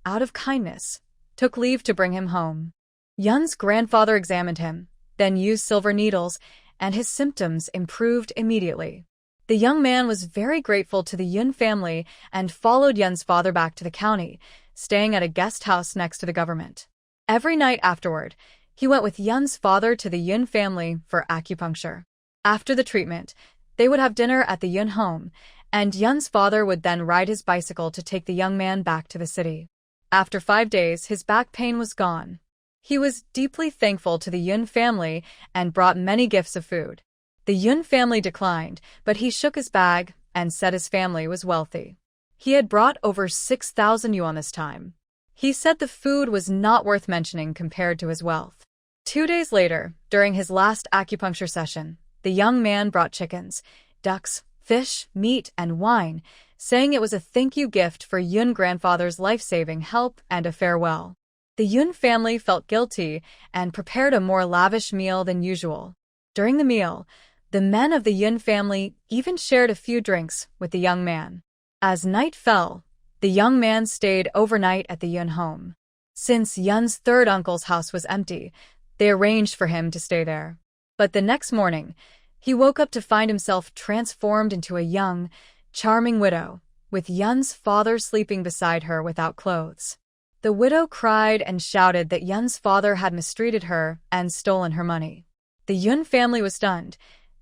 out of kindness, took leave to bring him home. Yun's grandfather examined him, then used silver needles, and his symptoms improved immediately. The young man was very grateful to the Yun family and followed Yun's father back to the county, staying at a guest house next to the government. Every night afterward, he went with Yun's father to the Yun family for acupuncture. After the treatment, they would have dinner at the Yun home, and Yun's father would then ride his bicycle to take the young man back to the city. After 5 days, his back pain was gone. He was deeply thankful to the Yun family and brought many gifts of food. The Yun family declined, but he shook his bag and said his family was wealthy. He had brought over 6,000 yuan this time. He said the food was not worth mentioning compared to his wealth. 2 days later, during his last acupuncture session, the young man brought chickens, ducks, fish, meat, and wine, saying it was a thank you gift for Yun grandfather's life-saving help and a farewell. The Yun family felt guilty and prepared a more lavish meal than usual. During the meal, the men of the Yun family even shared a few drinks with the young man. As night fell, the young man stayed overnight at the Yun home. Since Yun's third uncle's house was empty, they arranged for him to stay there. But the next morning, he woke up to find himself transformed into a young, charming widow, with Yun's father sleeping beside her without clothes. The widow cried and shouted that Yun's father had mistreated her and stolen her money. The Yun family was stunned.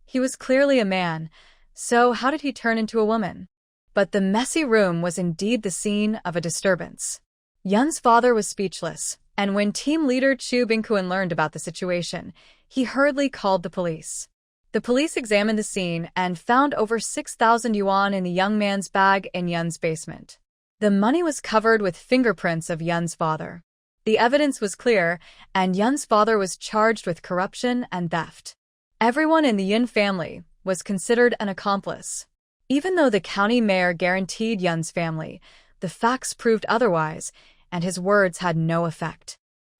He was clearly a man, so how did he turn into a woman? But the messy room was indeed the scene of a disturbance. Yun's father was speechless, and when team leader Chu Bingkuan learned about the situation, he hurriedly called the police. The police examined the scene and found over 6,000 yuan in the young man's bag in Yun's basement. The money was covered with fingerprints of Yun's father. The evidence was clear, and Yun's father was charged with corruption and theft. Everyone in the Yun family was considered an accomplice. Even though the county mayor guaranteed Yun's family, the facts proved otherwise, and his words had no effect.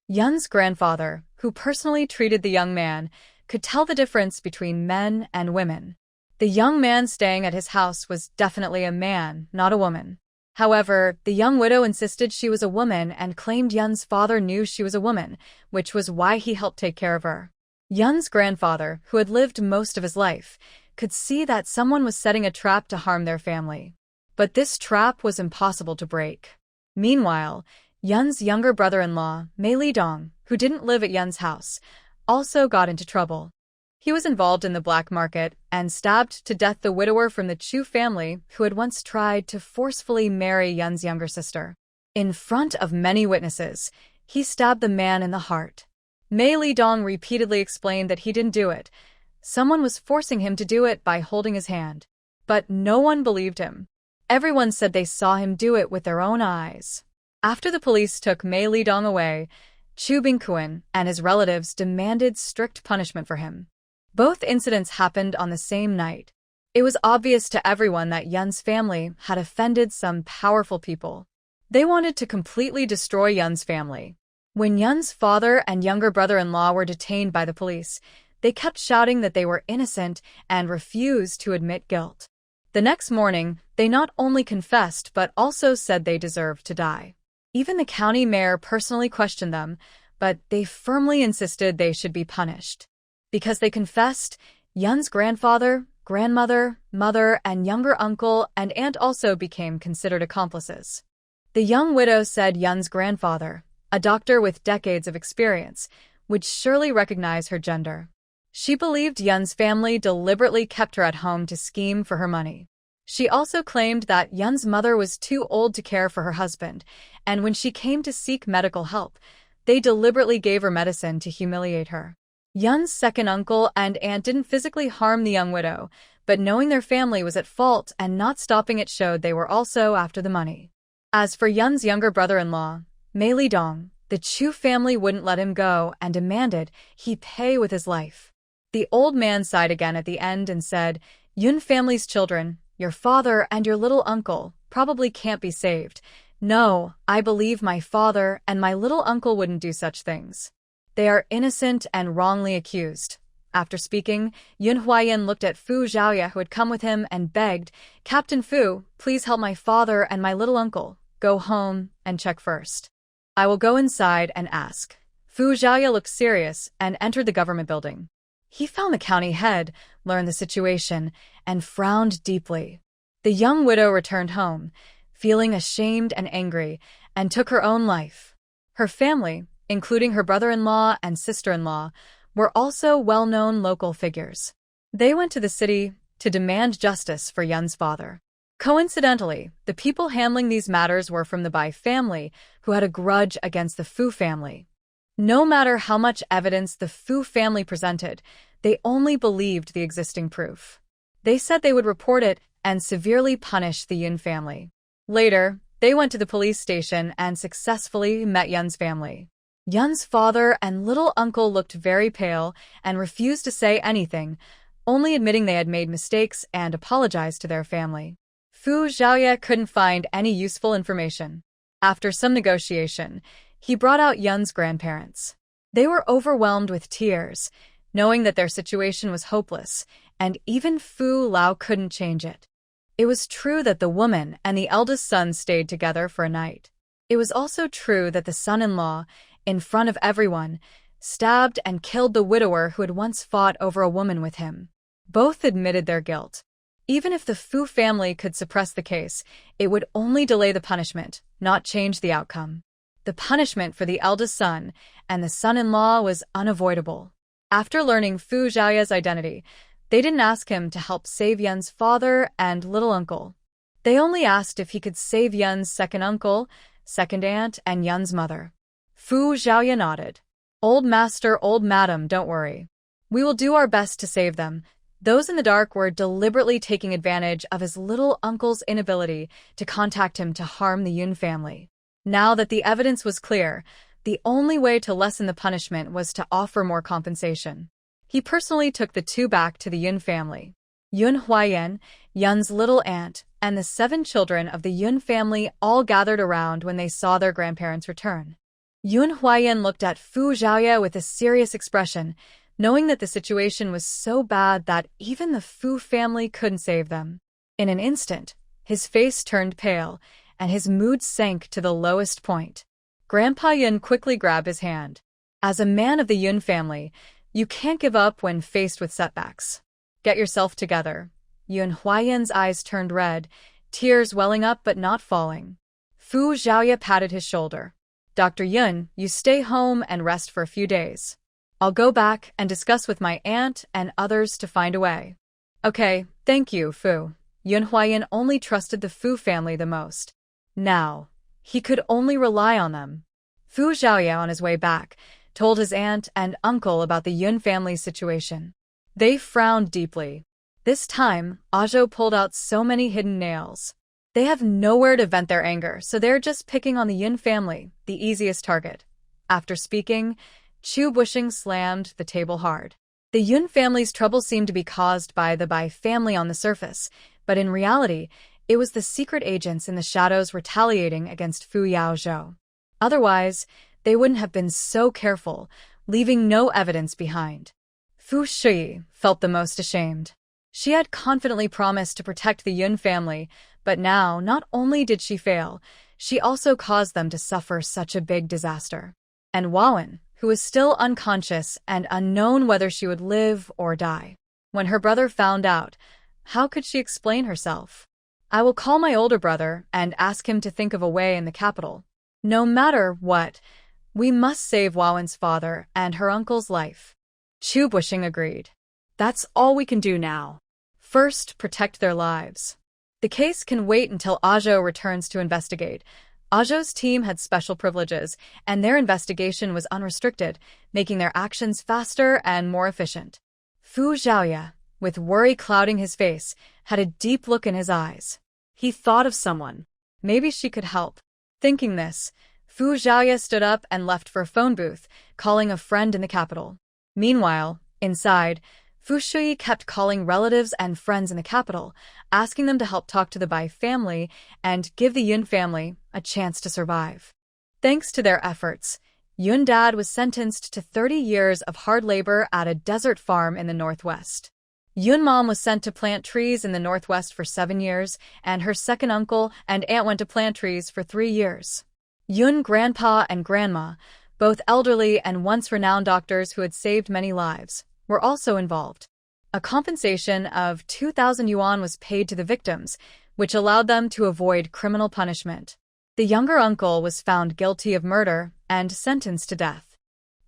Yun's grandfather, who personally treated the young man, could tell the difference between men and women. The young man staying at his house was definitely a man, not a woman. However, the young widow insisted she was a woman and claimed Yun's father knew she was a woman, which was why he helped take care of her. Yun's grandfather, who had lived most of his life, could see that someone was setting a trap to harm their family. But this trap was impossible to break. Meanwhile, Yun's younger brother-in-law, Mei Lidong, who didn't live at Yun's house, also got into trouble. He was involved in the black market and stabbed to death the widower from the Chu family who had once tried to forcefully marry Yun's younger sister. In front of many witnesses, he stabbed the man in the heart. Mei Lidong repeatedly explained that he didn't do it. Someone was forcing him to do it by holding his hand. But no one believed him. Everyone said they saw him do it with their own eyes. After the police took Mei Lidong away, Chu Bingkuan and his relatives demanded strict punishment for him. Both incidents happened on the same night. It was obvious to everyone that Yun's family had offended some powerful people. They wanted to completely destroy Yun's family. When Yun's father and younger brother-in-law were detained by the police, they kept shouting that they were innocent and refused to admit guilt. The next morning, they not only confessed but also said they deserved to die. Even the county mayor personally questioned them, but they firmly insisted they should be punished. Because they confessed, Yun's grandfather, grandmother, mother, and younger uncle and aunt also became considered accomplices. The young widow said Yun's grandfather, a doctor with decades of experience, would surely recognize her gender. She believed Yun's family deliberately kept her at home to scheme for her money. She also claimed that Yun's mother was too old to care for her husband, and when she came to seek medical help, they deliberately gave her medicine to humiliate her. Yun's second uncle and aunt didn't physically harm the young widow, but knowing their family was at fault and not stopping it showed they were also after the money. As for Yun's younger brother-in-law, Mei Lidong, the Chu family wouldn't let him go and demanded he pay with his life. The old man sighed again at the end and said, Yun family's children, your father and your little uncle, probably can't be saved. No, I believe my father and my little uncle wouldn't do such things. They are innocent and wrongly accused. After speaking, Yun Huayan looked at Fu Zhaoya who had come with him and begged, Captain Fu, please help my father and my little uncle. Go home and check first. I will go inside and ask. Fu Zhaoya looked serious and entered the government building. He found the county head, learned the situation, and frowned deeply. The young widow returned home, feeling ashamed and angry, and took her own life. Her family, including her brother-in-law and sister-in-law, were also well-known local figures. They went to the city to demand justice for Yun's father. Coincidentally, the people handling these matters were from the Bai family, who had a grudge against the Fu family. No matter how much evidence the Fu family presented, they only believed the existing proof. They said they would report it and severely punish the Yun family. Later, they went to the police station and successfully met Yun's family. Yun's father and little uncle looked very pale and refused to say anything. only admitting they had made mistakes and apologized to their family. Fu Xiaoye couldn't find any useful information. After some negotiation, he brought out Yun's grandparents. They were overwhelmed with tears, knowing that their situation was hopeless, and even Fu Lao couldn't change it. It was true that the woman and the eldest son stayed together for a night. It was also true that the son-in-law, in front of everyone, stabbed and killed the widower who had once fought over a woman with him. Both admitted their guilt. Even if the Fu family could suppress the case, it would only delay the punishment, not change the outcome. The punishment for the eldest son and the son-in-law was unavoidable. After learning Fu Xiaoye's identity, they didn't ask him to help save Yun's father and little uncle. They only asked if he could save Yun's second uncle, second aunt, and Yun's mother. Fu Xiaoye nodded. Old master, old madam, don't worry. We will do our best to save them. Those in the dark were deliberately taking advantage of his little uncle's inability to contact him to harm the Yun family. Now that the evidence was clear, the only way to lessen the punishment was to offer more compensation. He personally took the two back to the Yun family. Yun Huaiyan, Yun's little aunt, and the 7 children of the Yun family all gathered around when they saw their grandparents return. Yun Huaiyan looked at Fu Xiaoye with a serious expression, knowing that the situation was so bad that even the Fu family couldn't save them. In an instant, his face turned pale, and his mood sank to the lowest point. Grandpa Yun quickly grabbed his hand. As a man of the Yun family, you can't give up when faced with setbacks. Get yourself together. Yun Huaiyan's eyes turned red, tears welling up but not falling. Fu Xiaoye patted his shoulder. Dr. Yun, you stay home and rest for a few days. I'll go back and discuss with my aunt and others to find a way. Okay, thank you, Fu. Yun Huaiyan only trusted the Fu family the most. Now, he could only rely on them. Fu Xiaoye, on his way back, told his aunt and uncle about the Yun family's situation. They frowned deeply. This time, Ajo pulled out so many hidden nails. They have nowhere to vent their anger, so they're just picking on the Yun family, the easiest target. After speaking, Chu Bushing slammed the table hard. The Yun family's trouble seemed to be caused by the Bai family on the surface, but in reality, it was the secret agents in the shadows retaliating against Fu Yaozhou. Otherwise, they wouldn't have been so careful, leaving no evidence behind. Fu Shui felt the most ashamed. She had confidently promised to protect the Yun family, but now not only did she fail, she also caused them to suffer such a big disaster. And Wawen, who was still unconscious and unknown whether she would live or die. When her brother found out, how could she explain herself? I will call my older brother and ask him to think of a way in the capital. No matter what, we must save Wawen's father and her uncle's life. Chu Bushing agreed. That's all we can do now. First, protect their lives. The case can wait until Ajo returns to investigate. Ajo's team had special privileges, and their investigation was unrestricted, making their actions faster and more efficient. Fu Xiaoye, with worry clouding his face, had a deep look in his eyes. He thought of someone. Maybe she could help. Thinking this, Fu Xiaoye stood up and left for a phone booth, calling a friend in the capital. Meanwhile, inside, Fu Shui kept calling relatives and friends in the capital, asking them to help talk to the Bai family and give the Yun family a chance to survive. Thanks to their efforts, Yun Dad was sentenced to 30 years of hard labor at a desert farm in the northwest. Yun Mom was sent to plant trees in the northwest for 7 years, and her second uncle and aunt went to plant trees for 3 years. Yun Grandpa and Grandma, both elderly and once renowned doctors who had saved many lives, were also involved. A compensation of 2,000 yuan was paid to the victims, which allowed them to avoid criminal punishment. The younger uncle was found guilty of murder and sentenced to death.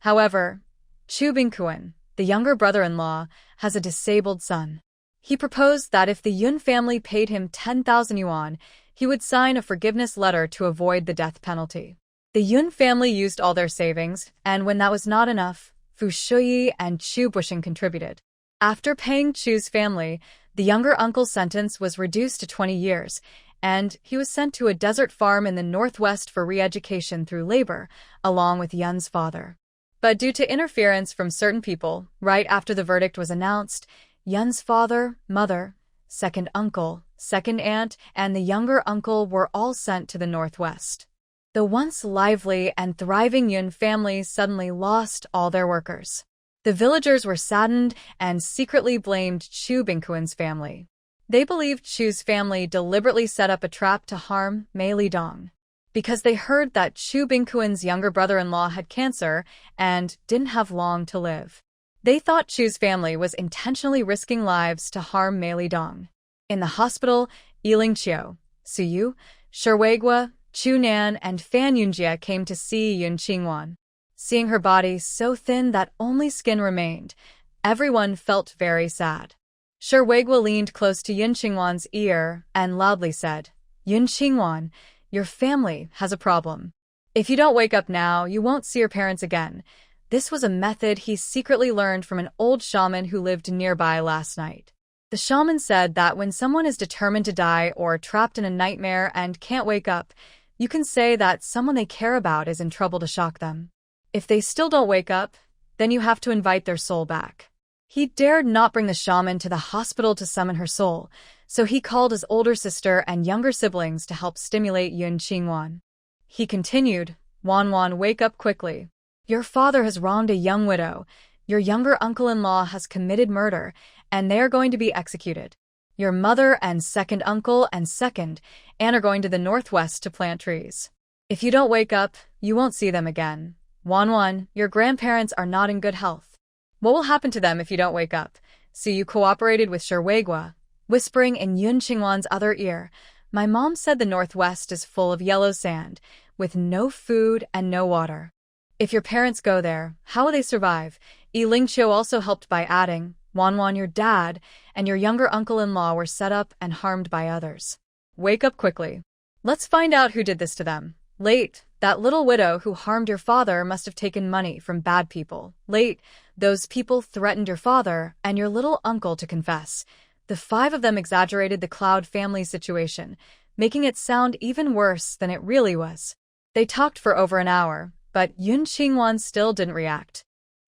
However, Chu Bingkuan, the younger brother-in-law, has a disabled son. He proposed that if the Yun family paid him 10,000 yuan, he would sign a forgiveness letter to avoid the death penalty. The Yun family used all their savings, and when that was not enough, Fu Shuyi and Chu Bushing contributed. After paying Chu's family, the younger uncle's sentence was reduced to 20 years, and he was sent to a desert farm in the northwest for re-education through labor, along with Yun's father. But due to interference from certain people, right after the verdict was announced, Yun's father, mother, second uncle, second aunt, and the younger uncle were all sent to the northwest. The once lively and thriving Yun family suddenly lost all their workers. The villagers were saddened and secretly blamed Chu Bingquan's family. They believed Chu's family deliberately set up a trap to harm Mei Lidong, because they heard that Chu Bingquan's younger brother-in-law had cancer and didn't have long to live. They thought Chu's family was intentionally risking lives to harm Mei Lidong. In the hospital, Yiling Qiu, Suyu, Sherweigua, Chu Nan, and Fan Yunjie came to see Yun Qingwan. Seeing her body so thin that only skin remained, everyone felt very sad. Sherweigua leaned close to Yun Qingwan's ear and loudly said, "Yun Qingwan, your family has a problem. If you don't wake up now, you won't see your parents again." This was a method he secretly learned from an old shaman who lived nearby last night. The shaman said that when someone is determined to die or trapped in a nightmare and can't wake up, you can say that someone they care about is in trouble to shock them. If they still don't wake up, then you have to invite their soul back. He dared not bring the shaman to the hospital to summon her soul, so he called his older sister and younger siblings to help stimulate Yun Qingwan. He continued, "Wan, wake up quickly. Your father has wronged a young widow. Your younger uncle-in-law has committed murder, and they are going to be executed. Your mother and second uncle and second aunt are going to the northwest to plant trees. If you don't wake up, you won't see them again. Wan, your grandparents are not in good health. What will happen to them if you don't wake up?" So you cooperated with Sherweigua, whispering in Yun Qingwan's other ear, "My mom said the northwest is full of yellow sand, with no food and no water. If your parents go there, how will they survive?" Yiling Qiu also helped by adding, "Wan, your dad and your younger uncle-in-law were set up and harmed by others. Wake up quickly. Let's find out who did this to them. Late, that little widow who harmed your father must have taken money from bad people. Late, those people threatened your father and your little uncle to confess." The five of them exaggerated the Cloud family situation, making it sound even worse than it really was. They talked for over an hour, but Yun Qingwan still didn't react.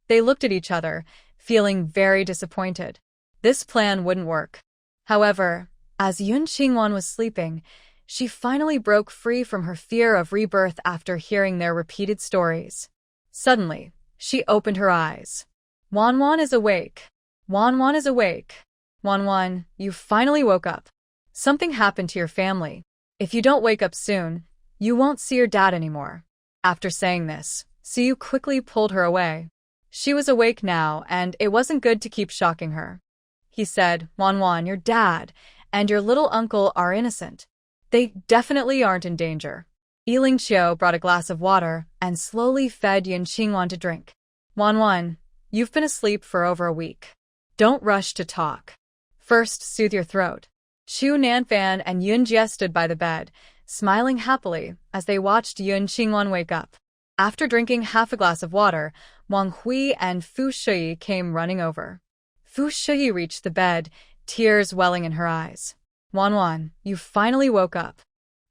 They looked at each other, feeling very disappointed. This plan wouldn't work. However, as Yun Qingwan was sleeping, she finally broke free from her fear of rebirth after hearing their repeated stories. Suddenly, she opened her eyes. Wan is awake. Wan is awake. Wan, you finally woke up. Something happened to your family. If you don't wake up soon, you won't see your dad anymore. After saying this, Siyu quickly pulled her away. She was awake now, and it wasn't good to keep shocking her. He said, "Wan, your dad and your little uncle are innocent. They definitely aren't in danger." Yiling Qiu brought a glass of water and slowly fed Yun Qingwan to drink. "Wan, you've been asleep for over a week. Don't rush to talk. First, soothe your throat." Chu Nanfan and Yun Jie stood by the bed, smiling happily as they watched Yun Qingwan wake up. After drinking half a glass of water, Wang Hui and Fu Shuyi came running over. Fu Shuyi reached the bed, tears welling in her eyes. "Wan, you finally woke up.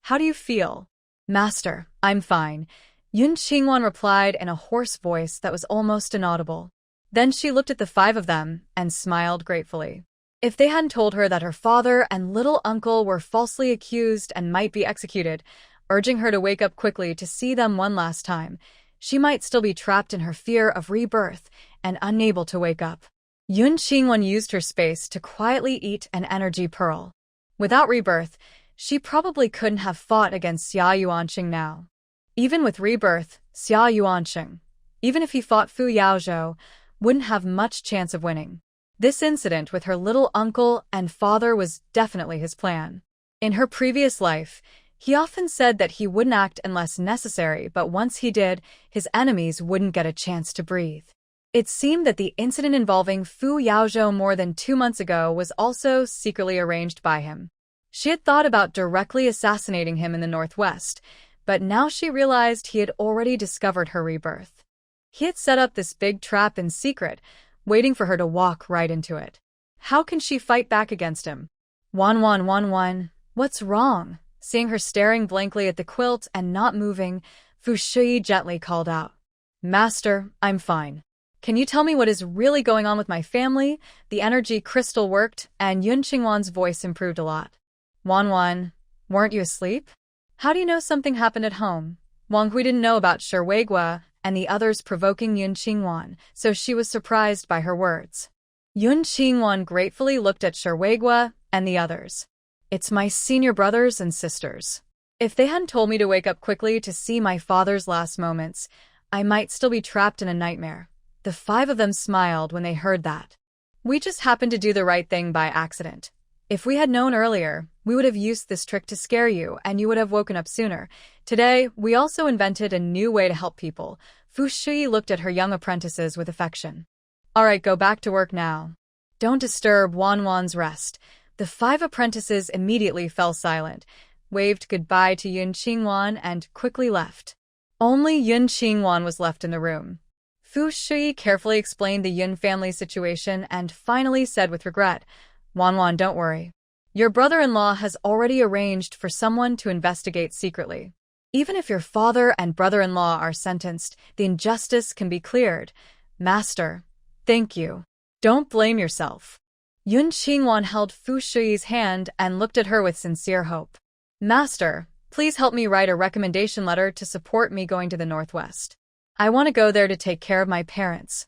How do you feel?" "Master, I'm fine," Yun Qingwan replied in a hoarse voice that was almost inaudible. Then she looked at the five of them and smiled gratefully. If they hadn't told her that her father and little uncle were falsely accused and might be executed, urging her to wake up quickly to see them one last time, she might still be trapped in her fear of rebirth and unable to wake up. Yun Qingwan used her space to quietly eat an energy pearl. Without rebirth, she probably couldn't have fought against Xia Yuanqing now. Even with rebirth, Xia Yuanqing, even if he fought Fu Yaozhou, wouldn't have much chance of winning. This incident with her little uncle and father was definitely his plan. In her previous life, he often said that he wouldn't act unless necessary, but once he did, his enemies wouldn't get a chance to breathe. It seemed that the incident involving Fu Yaozhou more than 2 months ago was also secretly arranged by him. She had thought about directly assassinating him in the northwest, but now she realized he had already discovered her rebirth. He had set up this big trap in secret, waiting for her to walk right into it. How can she fight back against him? Wan, what's wrong?" Seeing her staring blankly at the quilt and not moving, Fu Shuyi gently called out. "Master, I'm fine. Can you tell me what is really going on with my family? The energy crystal worked, and Yun Qingwan's voice improved a lot. Wan, weren't you asleep? How do you know something happened at home? Wang Hui didn't know about Sherweigua and the others provoking Yun Qingwan, so she was surprised by her words. Yun Qingwan gratefully looked at Sherweigua and the others. It's my senior brothers and sisters. If they hadn't told me to wake up quickly to see my father's last moments, I might still be trapped in a nightmare. The 5 of them smiled when they heard that. We just happened to do the right thing by accident. If we had known earlier, we would have used this trick to scare you, and you would have woken up sooner. Today, we also invented a new way to help people. Fu Shui looked at her young apprentices with affection. All right, go back to work now. Don't disturb Wan's rest. The 5 apprentices immediately fell silent, waved goodbye to Yun Qingwan, and quickly left. Only Yun Qingwan was left in the room. Fu Shui carefully explained the Yun family situation and finally said with regret, Wan, don't worry. Your brother-in-law has already arranged for someone to investigate secretly. Even if your father and brother-in-law are sentenced, the injustice can be cleared. Master, thank you. Don't blame yourself. Yun Qingwan held Fu Shui's hand and looked at her with sincere hope. Master, please help me write a recommendation letter to support me going to the Northwest. I want to go there to take care of my parents.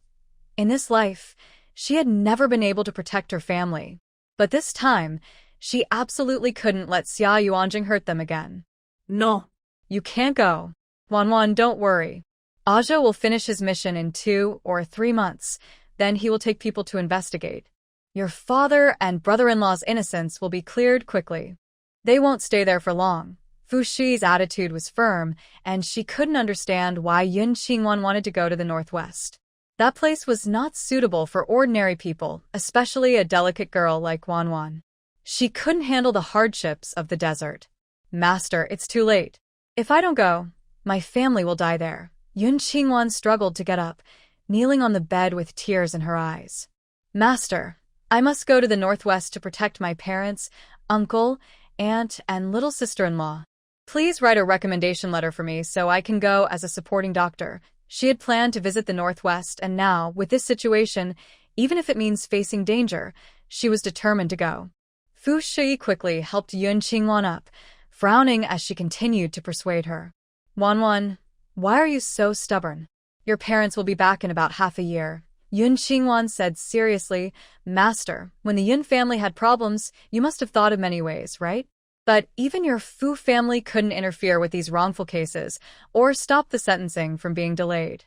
In this life, she had never been able to protect her family. But this time, she absolutely couldn't let Xia Yuanjing hurt them again. No. You can't go. Wan, don't worry. Aja will finish his mission in 2 or 3 months. Then he will take people to investigate. Your father and brother-in-law's innocence will be cleared quickly. They won't stay there for long. Fu Shui's attitude was firm, and she couldn't understand why Yun Qingwan wanted to go to the Northwest. That place was not suitable for ordinary people, especially a delicate girl like Wan. She couldn't handle the hardships of the desert. Master, it's too late. If I don't go, my family will die there. Yun Qingwan struggled to get up, kneeling on the bed with tears in her eyes. Master, I must go to the Northwest to protect my parents, uncle, aunt, and little sister-in-law. Please write a recommendation letter for me so I can go as a supporting doctor. She had planned to visit the Northwest, and now, with this situation, even if it means facing danger, she was determined to go. Fu Shui quickly helped Yun Qingwan up, frowning as she continued to persuade her. Wan, why are you so stubborn? Your parents will be back in about half a year. Yun Qingwan said seriously, Master, when the Yun family had problems, you must have thought of many ways, right? But even your Fu family couldn't interfere with these wrongful cases or stop the sentencing from being delayed.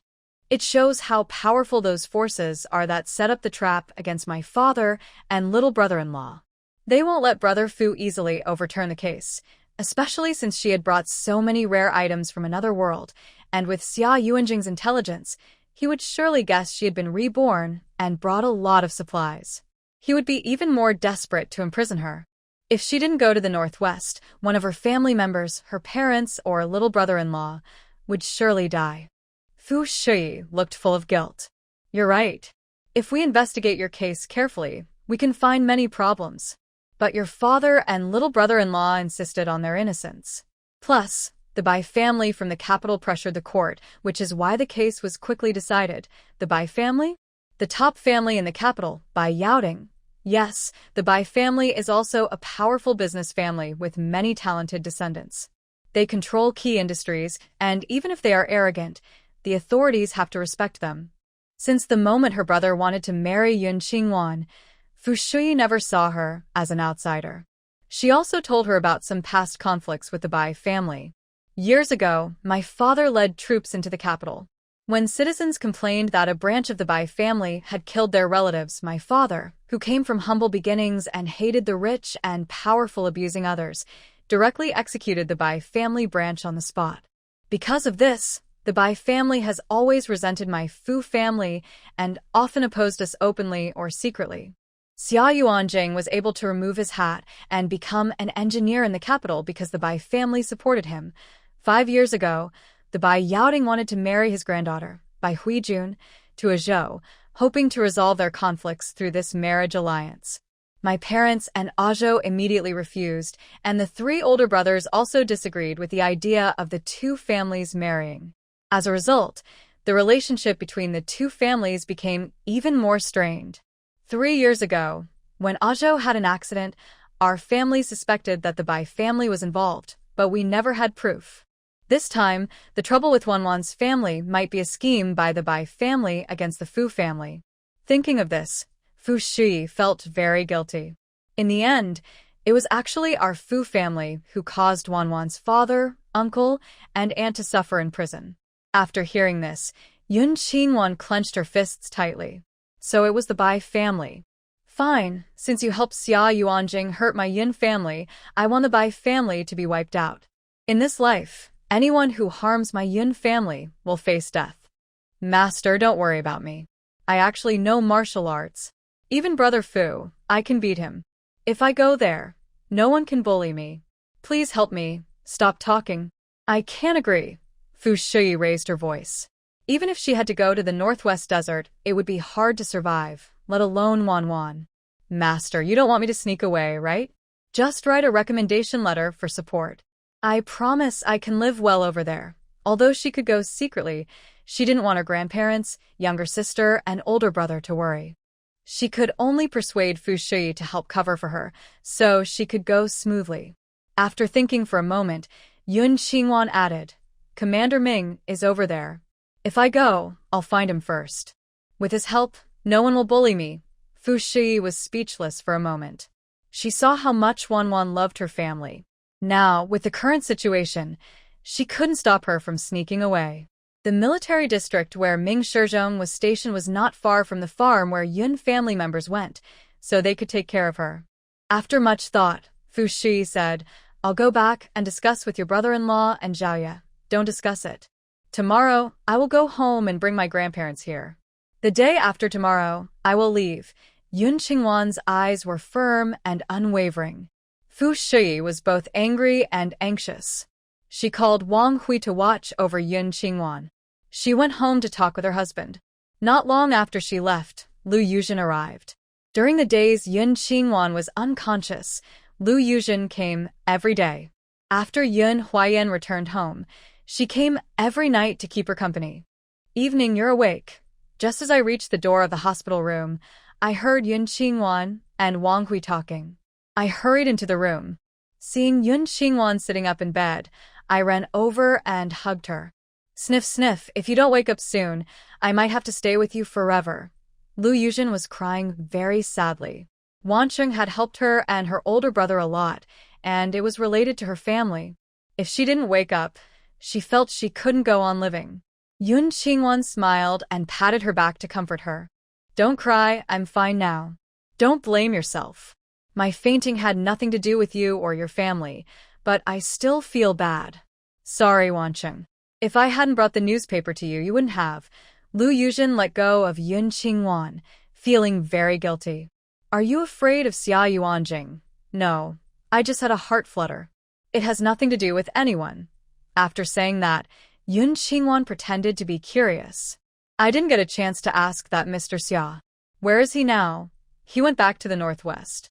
It shows how powerful those forces are that set up the trap against my father and little brother-in-law. They won't let Brother Fu easily overturn the case, especially since she had brought so many rare items from another world, and with Xia Yuanjing's intelligence, he would surely guess she had been reborn and brought a lot of supplies. He would be even more desperate to imprison her. If she didn't go to the Northwest, one of her family members, her parents, or little brother-in-law, would surely die. Fu Shui looked full of guilt. You're right. If we investigate your case carefully, we can find many problems. But your father and little brother-in-law insisted on their innocence. Plus, the Bai family from the capital pressured the court, which is why the case was quickly decided. The Bai family? The top family in the capital, Bai Yaoding. Yes, the Bai family is also a powerful business family with many talented descendants. They control key industries, and even if they are arrogant, the authorities have to respect them. Since the moment her brother wanted to marry Yun Qingwan, Fu Shui never saw her as an outsider. She also told her about some past conflicts with the Bai family. Years ago, my father led troops into the capital. When citizens complained that a branch of the Bai family had killed their relatives, my father, who came from humble beginnings and hated the rich and powerful abusing others, directly executed the Bai family branch on the spot. Because of this, the Bai family has always resented my Fu family and often opposed us openly or secretly. Xia Yuanjing was able to remove his hat and become an engineer in the capital because the Bai family supported him. 5 years ago, the Bai Yaoding wanted to marry his granddaughter, Bai Huijun, to a Zhou, hoping to resolve their conflicts through this marriage alliance. My parents and Azhou immediately refused, and the 3 older brothers also disagreed with the idea of the 2 families marrying. As a result, The relationship between the two families became even more strained. 3 years ago, when Ajo had an accident, our family suspected that the Bai family was involved, but we never had proof. This time, the trouble with Wanwan's family might be a scheme by the Bai family against the Fu family. Thinking of this, Fu Shi felt very guilty. In the end, it was actually our Fu family who caused Wanwan's father, uncle, and aunt to suffer in prison. After hearing this, Yun Qingwan clenched her fists tightly. So it was the Bai family. Fine, since you helped Xia Yuanjing hurt my Yin family, I want the Bai family to be wiped out. In this life, anyone who harms my Yun family will face death. Master, don't worry about me. I actually know martial arts. Even Brother Fu, I can beat him. If I go there, no one can bully me. Please help me. Stop talking. I can't agree. Fu Shi raised her voice. Even if she had to go to the Northwest Desert, it would be hard to survive, let alone Wanwan. Master, you don't want me to sneak away, right? Just write a recommendation letter for support. I promise I can live well over there. Although she could go secretly, she didn't want her grandparents, younger sister, and older brother to worry. She could only persuade Fu Shi to help cover for her, so she could go smoothly. After thinking for a moment, Yun Qingwan added, Commander Ming is over there. If I go, I'll find him first. With his help, no one will bully me. Fu Shi was speechless for a moment. She saw how much Wanwan loved her family. Now, with the current situation, she couldn't stop her from sneaking away. The military district where Ming Shizhong was stationed was not far from the farm where Yun family members went, so they could take care of her. After much thought, Fu Shi said, I'll go back and discuss with your brother-in-law and Zhaoye. Don't discuss it. Tomorrow, I will go home and bring my grandparents here. The day after tomorrow, I will leave. Yun Qingwan's eyes were firm and unwavering. Fu Shi was both angry and anxious. She called Wang Hui to watch over Yun Qingwan. She went home to talk with her husband. Not long after she left, Lu Yuzhen arrived. During the days Yun Qingwan was unconscious, Lu Yuzhen came every day. After Yun Huayan returned home, she came every night to keep her company. Evening, you're awake. Just as I reached the door of the hospital room, I heard Yun Qingwan and Wang Hui talking. I hurried into the room. Seeing Yun Qingwan sitting up in bed, I ran over and hugged her. Sniff, sniff, if you don't wake up soon, I might have to stay with you forever. Lu Yuzhen was crying very sadly. Wancheng had helped her and her older brother a lot, and it was related to her family. If she didn't wake up, she felt she couldn't go on living. Yun Qingwan smiled and patted her back to comfort her. Don't cry, I'm fine now. Don't blame yourself. My fainting had nothing to do with you or your family, but I still feel bad. Sorry, Wancheng. If I hadn't brought the newspaper to you, you wouldn't have. Lu Yuzhen let go of Yun Qingwan, feeling very guilty. Are you afraid of Xia Yuanjing? No, I just had a heart flutter. It has nothing to do with anyone. After saying that, Yun Qingwan pretended to be curious. I didn't get a chance to ask that Mr. Xia. Where is he now? He went back to the Northwest.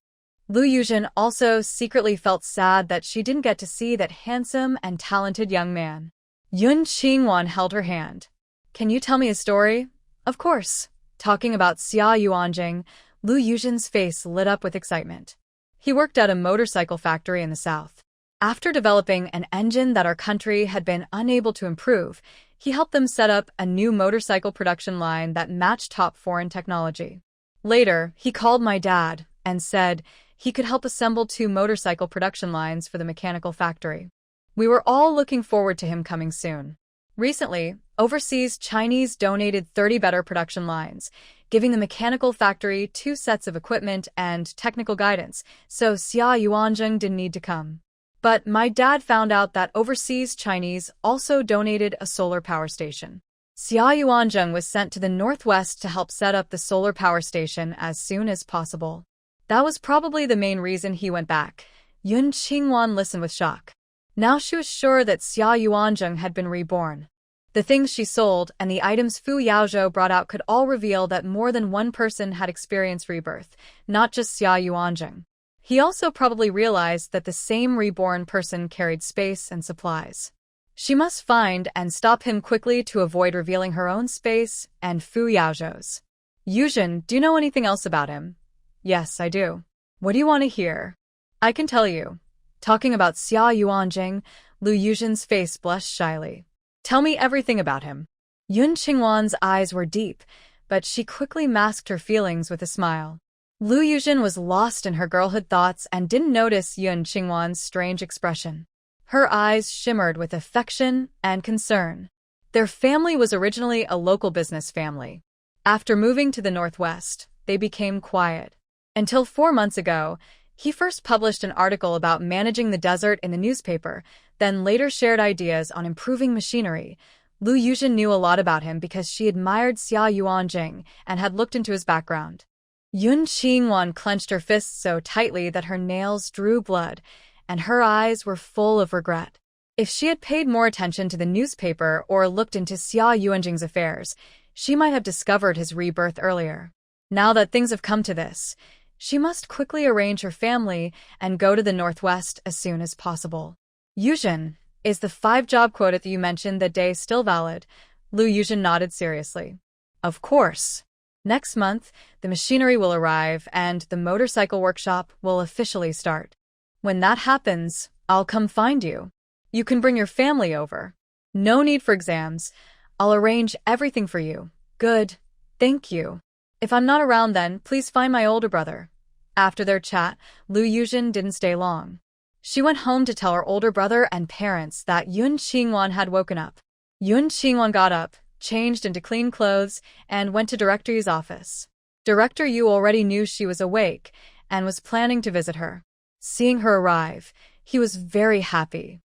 Lu Yuzhen also secretly felt sad that she didn't get to see that handsome and talented young man. Yun Qingwan held her hand. Can you tell me a story? Of course. Talking about Xia Yuanjing, Lu Yuzhen's face lit up with excitement. He worked at a motorcycle factory in the south. After developing an engine that our country had been unable to improve, he helped them set up a new motorcycle production line that matched top foreign technology. Later, he called my dad and said he could help assemble 2 motorcycle production lines for the mechanical factory. We were all looking forward to him coming soon. Recently, overseas Chinese donated 30 better production lines, giving the mechanical factory 2 sets of equipment and technical guidance, so Xia Yuanjing didn't need to come. But my dad found out that overseas Chinese also donated a solar power station. Xia Yuanjing was sent to the Northwest to help set up the solar power station as soon as possible. That was probably the main reason he went back. Yun Qingwan listened with shock. Now she was sure that Xia Yuanjing had been reborn. The things she sold and the items Fu Yaozhou brought out could all reveal that more than one person had experienced rebirth, not just Xia Yuanjing. He also probably realized that the same reborn person carried space and supplies. She must find and stop him quickly to avoid revealing her own space and Fu Yaozhou's. Yuzhen, do you know anything else about him? Yes, I do. What do you want to hear? I can tell you. Talking about Xia Yuanjing, Lu Yuzhen's face blushed shyly. Tell me everything about him. Yun Qingwan's eyes were deep, but she quickly masked her feelings with a smile. Lu Yuzhen was lost in her girlhood thoughts and didn't notice Yun Qingwan's strange expression. Her eyes shimmered with affection and concern. Their family was originally a local business family. After moving to the Northwest, they became quiet. Until 4 months ago, he first published an article about managing the desert in the newspaper, then later shared ideas on improving machinery. Lu Yuzhen knew a lot about him because she admired Xia Yuanjing and had looked into his background. Yun Qingwan clenched her fists so tightly that her nails drew blood, and her eyes were full of regret. If she had paid more attention to the newspaper or looked into Xia Yuanjing's affairs, she might have discovered his rebirth earlier. Now that things have come to this, she must quickly arrange her family and go to the Northwest as soon as possible. Yuzhen, is the 5-job quota that you mentioned that day still valid? Lu Yuzhen nodded seriously. Of course. Next month, the machinery will arrive and the motorcycle workshop will officially start. When that happens, I'll come find you. You can bring your family over. No need for exams. I'll arrange everything for you. Good. Thank you. If I'm not around then, please find my older brother. After their chat, Lu Yuzhen didn't stay long. She went home to tell her older brother and parents that Yun Qingwan had woken up. Yun Qingwan got up, changed into clean clothes, and went to Director Yu's office. Director Yu already knew she was awake and was planning to visit her. Seeing her arrive, he was very happy.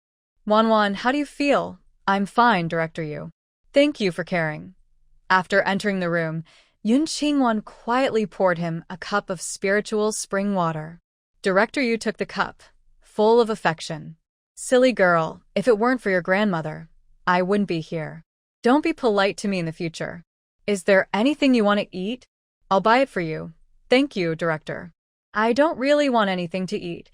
Wanwan, how do you feel? I'm fine, Director Yu. Thank you for caring. After entering the room, Yun Qingwan quietly poured him a cup of spiritual spring water. Director Yu took the cup, full of affection. Silly girl, if it weren't for your grandmother, I wouldn't be here. Don't be polite to me in the future. Is there anything you want to eat? I'll buy it for you. Thank you, Director. I don't really want anything to eat.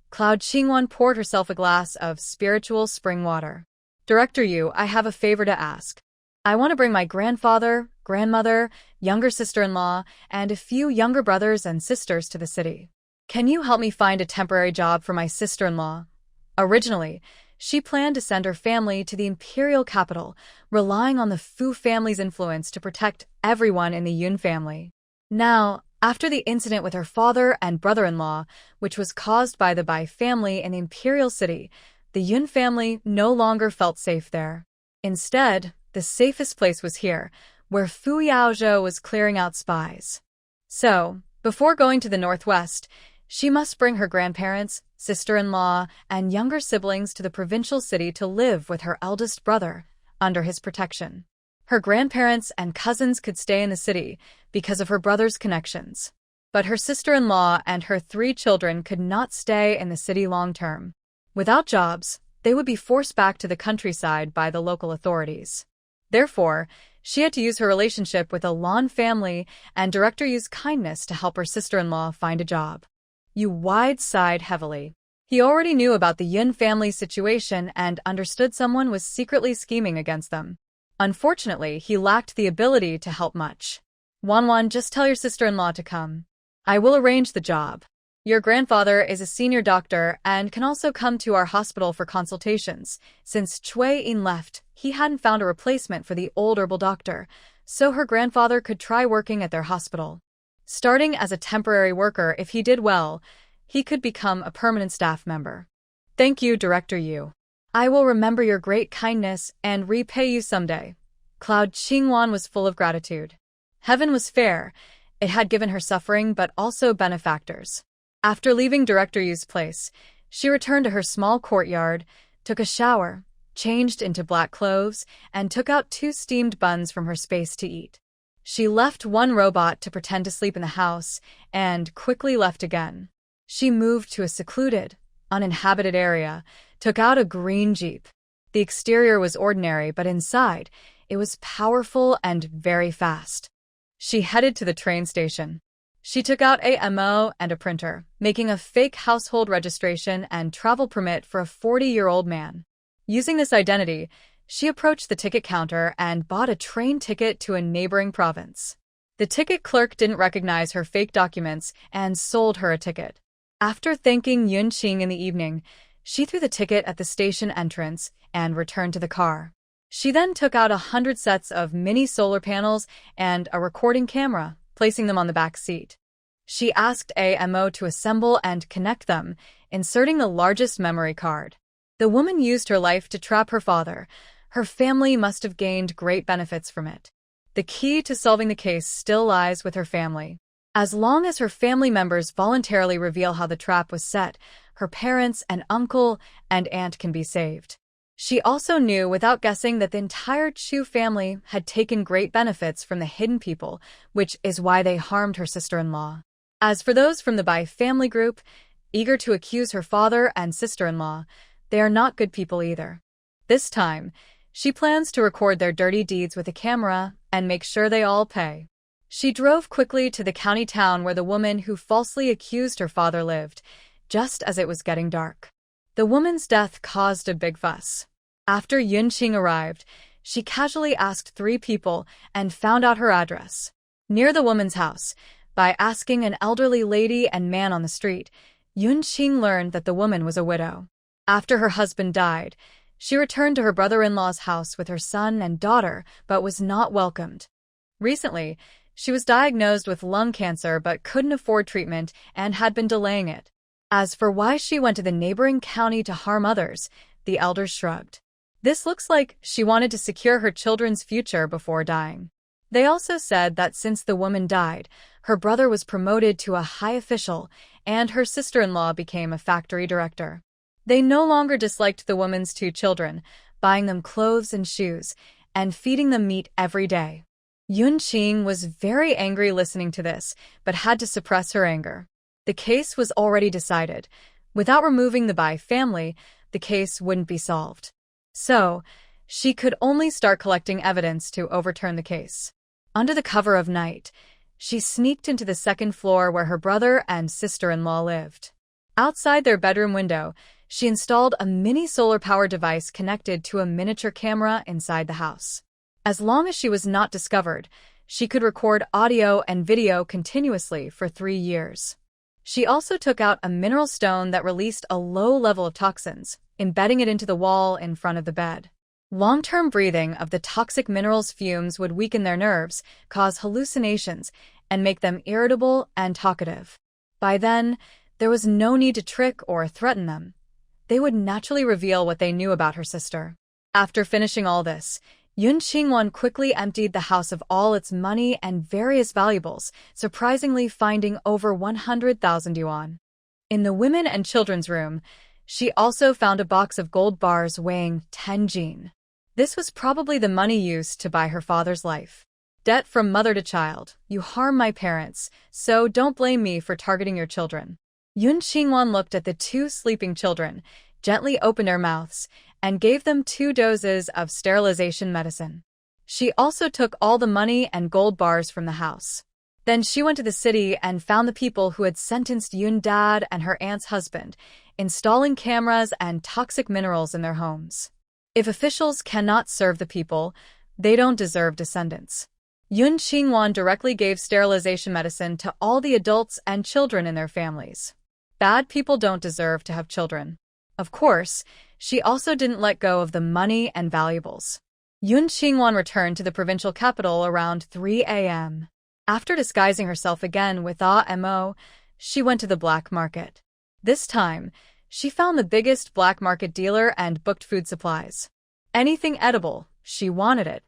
Cloud Qingwan poured herself a glass of spiritual spring water. Director Yu, I have a favor to ask. I want to bring my grandfather, grandmother, younger sister-in-law, and a few younger brothers and sisters to the city. Can you help me find a temporary job for my sister-in-law? Originally, she planned to send her family to the imperial capital, relying on the Fu family's influence to protect everyone in the Yun family. Now, after the incident with her father and brother-in-law, which was caused by the Bai family in the imperial city, the Yun family no longer felt safe there. Instead, the safest place was here, where Fu Yaozhou was clearing out spies. So, before going to the Northwest, she must bring her grandparents, sister-in-law, and younger siblings to the provincial city to live with her eldest brother, under his protection. Her grandparents and cousins could stay in the city because of her brother's connections. But her sister-in-law and her 3 children could not stay in the city long-term. Without jobs, they would be forced back to the countryside by the local authorities. Therefore, she had to use her relationship with a Lan family and Director Yu's kindness to help her sister-in-law find a job. Yu sighed heavily. He already knew about the Yun family's situation and understood someone was secretly scheming against them. Unfortunately, he lacked the ability to help much. Wanwan, just tell your sister-in-law to come. I will arrange the job. Your grandfather is a senior doctor and can also come to our hospital for consultations. Since Cui Yin left, he hadn't found a replacement for the old herbal doctor, so her grandfather could try working at their hospital. Starting as a temporary worker, if he did well, he could become a permanent staff member. Thank you, Director Yu. I will remember your great kindness and repay you someday. Cloud Qingwan was full of gratitude. Heaven was fair. It had given her suffering but also benefactors. After leaving Director Yu's place, she returned to her small courtyard, took a shower, changed into black clothes, and took out 2 steamed buns from her space to eat. She left 1 robot to pretend to sleep in the house and quickly left again. She moved to a secluded, uninhabited area, took out a green Jeep. The exterior was ordinary, but inside, it was powerful and very fast. She headed to the train station. She took out a MO and a printer, making a fake household registration and travel permit for a 40-year-old man. Using this identity, she approached the ticket counter and bought a train ticket to a neighboring province. The ticket clerk didn't recognize her fake documents and sold her a ticket. After thanking Yunqing in the evening, she threw the ticket at the station entrance and returned to the car. She then took out 100 sets of mini solar panels and a recording camera, placing them on the back seat. She asked AMO to assemble and connect them, inserting the largest memory card. The woman used her life to trap her father. Her family must have gained great benefits from it. The key to solving the case still lies with her family. As long as her family members voluntarily reveal how the trap was set, her parents and uncle and aunt can be saved. She also knew without guessing that the entire Chu family had taken great benefits from the hidden people, which is why they harmed her sister-in-law. As for those from the Bai family group, eager to accuse her father and sister-in-law, they are not good people either. This time, she plans to record their dirty deeds with a camera and make sure they all pay. She drove quickly to the county town where the woman who falsely accused her father lived, just as it was getting dark. The woman's death caused a big fuss. After Yunqing arrived, she casually asked 3 people and found out her address. Near the woman's house, by asking an elderly lady and man on the street, Yunqing learned that the woman was a widow. After her husband died, she returned to her brother-in-law's house with her son and daughter, but was not welcomed. Recently, she was diagnosed with lung cancer but couldn't afford treatment and had been delaying it. As for why she went to the neighboring county to harm others, the elders shrugged. This looks like she wanted to secure her children's future before dying. They also said that since the woman died, her brother was promoted to a high official and her sister-in-law became a factory director. They no longer disliked the woman's 2 children, buying them clothes and shoes, and feeding them meat every day. Yunqing was very angry listening to this, but had to suppress her anger. The case was already decided. Without removing the Bai family, the case wouldn't be solved. So, she could only start collecting evidence to overturn the case. Under the cover of night, she sneaked into the 2nd floor where her brother and sister-in-law lived. Outside their bedroom window, she installed a mini solar power device connected to a miniature camera inside the house. As long as she was not discovered, she could record audio and video continuously for 3 years. She also took out a mineral stone that released a low level of toxins, embedding it into the wall in front of the bed. Long-term breathing of the toxic minerals fumes would weaken their nerves, cause hallucinations, and make them irritable and talkative. By then, there was no need to trick or threaten them. They would naturally reveal what they knew about her sister. After finishing all this, Yunqing quickly emptied the house of all its money and various valuables, surprisingly finding over 100,000 yuan. In the women and children's room, she also found a box of gold bars weighing 10 jin. This was probably the money used to buy her father's life. Debt from mother to child. You harm my parents, so don't blame me for targeting your children. Yunqing looked at the 2 sleeping children, gently opened their mouths, and gave them 2 doses of sterilization medicine. She also took all the money and gold bars from the house. Then she went to the city and found the people who had sentenced Yun Dad and her aunt's husband, installing cameras and toxic minerals in their homes. If officials cannot serve the people, they don't deserve descendants. Yunqing directly gave sterilization medicine to all the adults and children in their families. Bad people don't deserve to have children. Of course, she also didn't let go of the money and valuables. Yunqing returned to the provincial capital around 3 a.m. After disguising herself again with AMO, she went to the black market. This time, she found the biggest black market dealer and booked food supplies. Anything edible, she wanted it.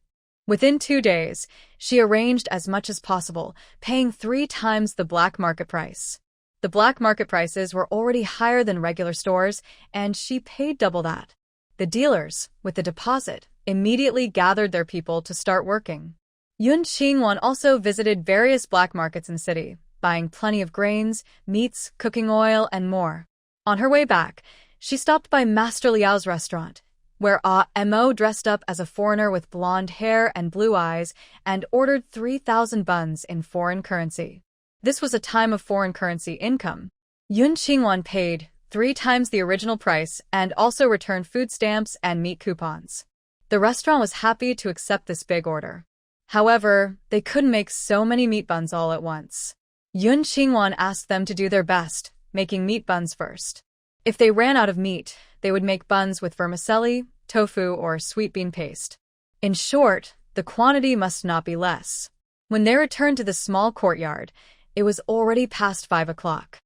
Within 2 days, she arranged as much as possible, paying 3 times the black market price. The black market prices were already higher than regular stores, and she paid double that. The dealers, with the deposit, immediately gathered their people to start working. Yunqing also visited various black markets in the city, buying plenty of grains, meats, cooking oil, and more. On her way back, she stopped by Master Liao's restaurant, where AMO dressed up as a foreigner with blonde hair and blue eyes and ordered 3,000 buns in foreign currency. This was a time of foreign currency income. Yunqing paid 3 times the original price, and also returned food stamps and meat coupons. The restaurant was happy to accept this big order. However, they couldn't make so many meat buns all at once. Yun Qingwan asked them to do their best, making meat buns first. If they ran out of meat, they would make buns with vermicelli, tofu, or sweet bean paste. In short, the quantity must not be less. When they returned to the small courtyard, it was already past 5 o'clock.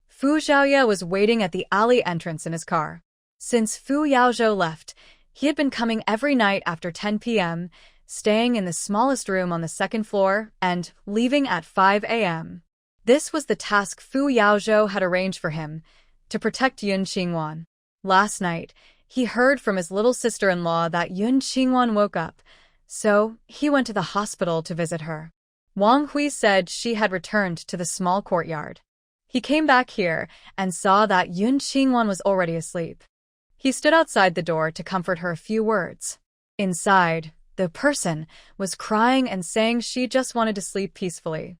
Fu Xiaoye was waiting at the alley entrance in his car. Since Fu Yaozhou left, he had been coming every night after 10 p.m., staying in the smallest room on the second floor, and leaving at 5 a.m. This was the task Fu Yaozhou had arranged for him, to protect Yun Qingwan. Last night, he heard from his little sister-in-law that Yun Qingwan woke up, so he went to the hospital to visit her. Wang Hui said she had returned to the small courtyard. He came back here and saw that Yun Qingwan was already asleep. He stood outside the door to comfort her a few words. Inside, the person was crying and saying she just wanted to sleep peacefully.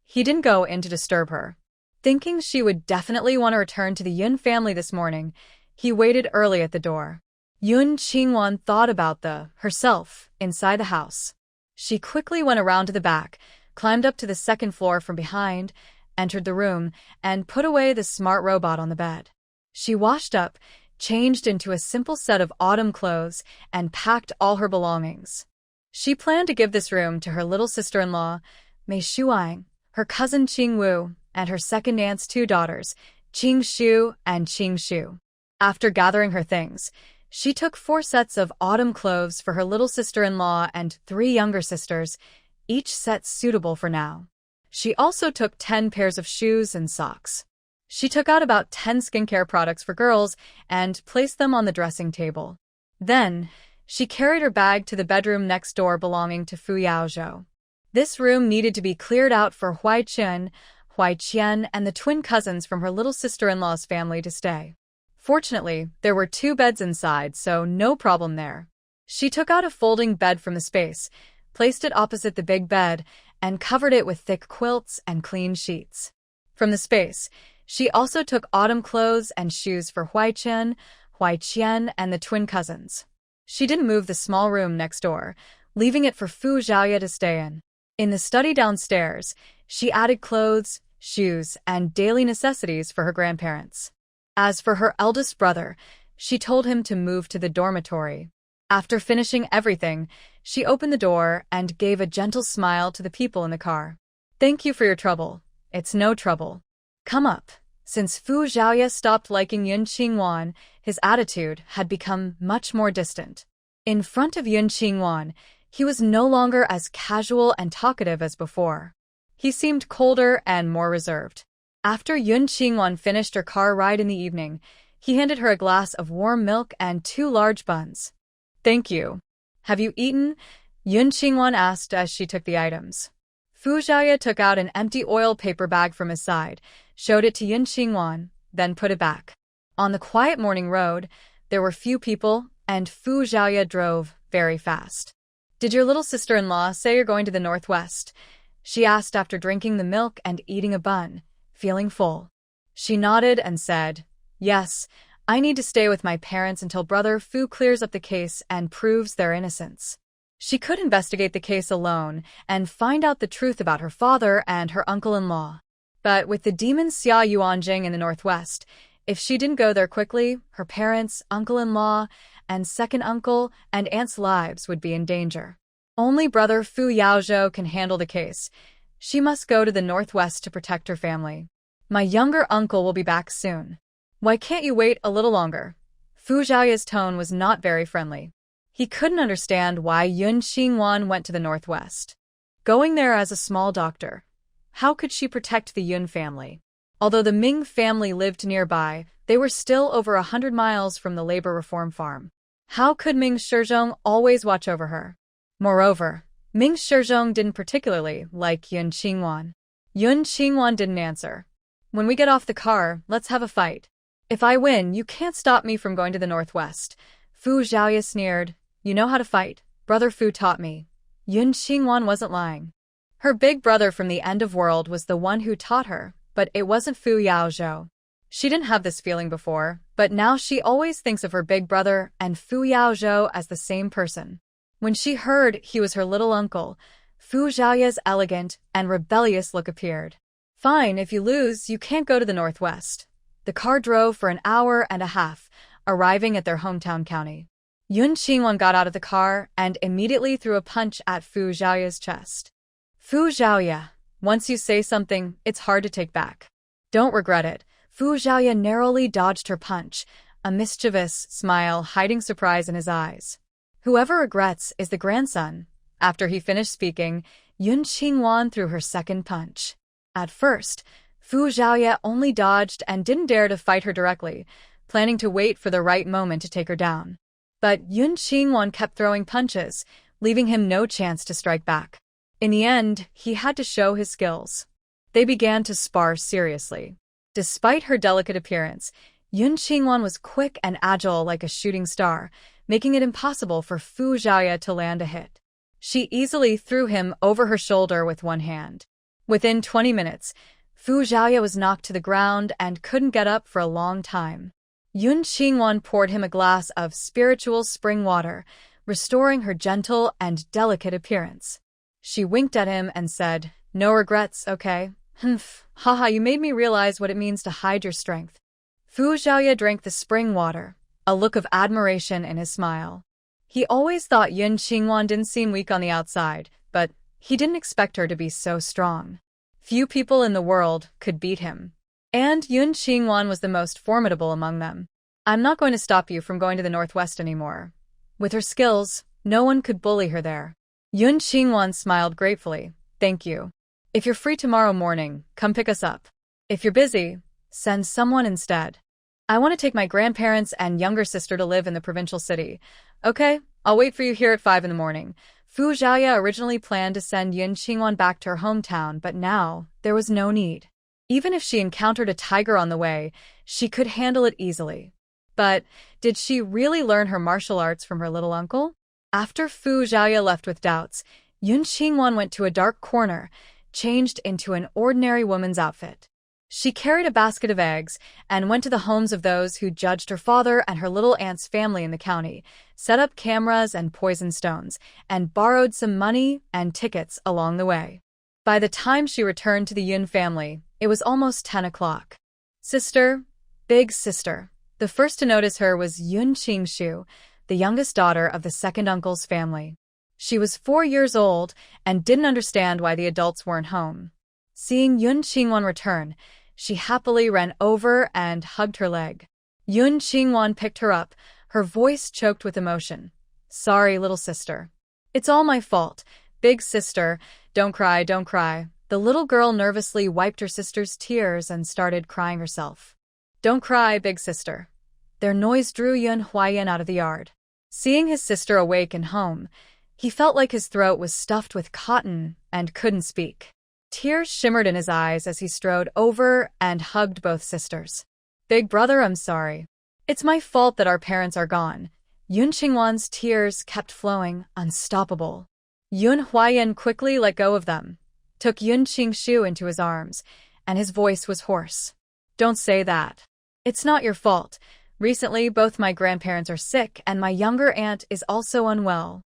He didn't go in to disturb her. Thinking she would definitely want to return to the Yun family this morning, he waited early at the door. Yun Qingwan thought about herself inside the house. She quickly went around to the back, climbed up to the second floor from behind, entered the room, and put away the smart robot on the bed. She washed up, changed into a simple set of autumn clothes, and packed all her belongings. She planned to give this room to her little sister-in-law, Mei Shuang, her cousin Qing Wu, and her second aunt's 2 daughters, Qing Shu and Qing Shu. After gathering her things, she took 4 sets of autumn clothes for her little sister-in-law and 3 younger sisters, each set suitable for now. She also took 10 pairs of shoes and socks. She took out about 10 skincare products for girls and placed them on the dressing table. Then, she carried her bag to the bedroom next door belonging to Fu Yaozhou. This room needed to be cleared out for Huai Qian, and the twin cousins from her little sister-in-law's family to stay. Fortunately, there were 2 beds inside, so no problem there. She took out a folding bed from the space, placed it opposite the big bed, and covered it with thick quilts and clean sheets. From the space, she also took autumn clothes and shoes for Huai Qian, and the twin cousins. She didn't move the small room next door, leaving it for Fu Xiaoye to stay in. In the study downstairs, she added clothes, shoes, and daily necessities for her grandparents. As for her eldest brother, she told him to move to the dormitory. After finishing everything, she opened the door and gave a gentle smile to the people in the car. "Thank you for your trouble. It's no trouble. Come up." Since Fu Xiaoye stopped liking Yun Qingwan, his attitude had become much more distant. In front of Yun Qingwan, he was no longer as casual and talkative as before. He seemed colder and more reserved. After Yun Qingwan finished her car ride in the evening, he handed her a glass of warm milk and 2 large buns. "Thank you. Have you eaten?" Yun Qingwan asked as she took the items. Fu Xiaoye took out an empty oil paper bag from his side, showed it to Yun Qingwan, then put it back. On the quiet morning road, there were few people, and Fu Xiaoye drove very fast. "Did your little sister-in-law say you're going to the northwest?" she asked after drinking the milk and eating a bun, feeling full. She nodded and said, "Yes, I need to stay with my parents until Brother Fu clears up the case and proves their innocence." She could investigate the case alone and find out the truth about her father and her uncle-in-law. But with the demon Xia Yuanjing in the northwest, if she didn't go there quickly, her parents, uncle-in-law, and second uncle and aunt's lives would be in danger. Only Brother Fu Yaozhou can handle the case. She must go to the northwest to protect her family. "My younger uncle will be back soon. Why can't you wait a little longer?" Fu Xiaoye's tone was not very friendly. He couldn't understand why Yun Qingwan went to the northwest. Going there as a small doctor, how could she protect the Yun family? Although the Ming family lived nearby, they were still over 100 miles from the labor reform farm. How could Ming Shizhong always watch over her? Moreover, Ming Shizhong didn't particularly like Yun Qingwan. Yun Qingwan didn't answer. "When we get off the car, let's have a fight. If I win, you can't stop me from going to the northwest." Fu Xiaoye sneered. "You know how to fight. Brother Fu taught me." Yun Qingwan wasn't lying. Her big brother from the end of world was the one who taught her, but it wasn't Fu Yaozhou. She didn't have this feeling before, but now she always thinks of her big brother and Fu Yaozhou as the same person. When she heard he was her little uncle, Fu Zhaoya's elegant and rebellious look appeared. Fine, if you lose, you can't go to the northwest. The car drove for an hour and a half, arriving at their hometown county. Yun Qingwan got out of the car and immediately threw a punch at Fu Zhaoya's chest. Fu Zhaoya, once you say something, it's hard to take back. Don't regret it. Fu Zhaoya narrowly dodged her punch, a mischievous smile hiding surprise in his eyes. Whoever regrets is the grandson. After he finished speaking, Yun Qingwan threw her second punch. At first, Fu Zhaoya only dodged and didn't dare to fight her directly, planning to wait for the right moment to take her down. But Yun Qingwan kept throwing punches, leaving him no chance to strike back. In the end, he had to show his skills. They began to spar seriously. Despite her delicate appearance, Yun Qingwan was quick and agile like a shooting star, making it impossible for Fu Zhaoya to land a hit. She easily threw him over her shoulder with one hand. Within 20 minutes, Fu Zhaoya was knocked to the ground and couldn't get up for a long time. Yun Qingwan poured him a glass of spiritual spring water, restoring her gentle and delicate appearance. She winked at him and said, "No regrets, okay? Humph, haha, you made me realize what it means to hide your strength." Fu Zhaoya drank the spring water, a look of admiration in his smile. He always thought Yun Qingwan didn't seem weak on the outside, but he didn't expect her to be so strong. Few people in the world could beat him. And Yun Qingwan was the most formidable among them. "I'm not going to stop you from going to the northwest anymore." With her skills, no one could bully her there. Yun Qingwan smiled gratefully. "Thank you. If you're free tomorrow morning, come pick us up. If you're busy, send someone instead. I want to take my grandparents and younger sister to live in the provincial city. Okay, I'll wait for you here at 5 in the morning." Fu Zhaoya originally planned to send Yun Qingwan back to her hometown, but now there was no need. Even if she encountered a tiger on the way, she could handle it easily. But did she really learn her martial arts from her little uncle? After Fu Zhaoya left with doubts, Yun Qingwan went to a dark corner, changed into an ordinary woman's outfit. She carried a basket of eggs and went to the homes of those who judged her father and her little aunt's family in the county, set up cameras and poison stones, and borrowed some money and tickets along the way. By the time she returned to the Yun family, it was almost 10 o'clock. Sister, big sister. The first to notice her was Yun Qingshu, the youngest daughter of the second uncle's family. She was 4 years old and didn't understand why the adults weren't home. Seeing Yun Qingwan return, she happily ran over and hugged her leg. Yun Qingwan picked her up, her voice choked with emotion. "Sorry, little sister. It's all my fault. Big sister, don't cry, don't cry." The little girl nervously wiped her sister's tears and started crying herself. "Don't cry, big sister." Their noise drew Yun Huayan out of the yard. Seeing his sister awake and home, he felt like his throat was stuffed with cotton and couldn't speak. Tears shimmered in his eyes as he strode over and hugged both sisters. "Big brother, I'm sorry. It's my fault that our parents are gone." Yun Qingwan's tears kept flowing, unstoppable. Yun Huayan quickly let go of them, took Yun Qingshu into his arms, and his voice was hoarse. "Don't say that. It's not your fault. Recently, both my grandparents are sick, and my younger aunt is also unwell."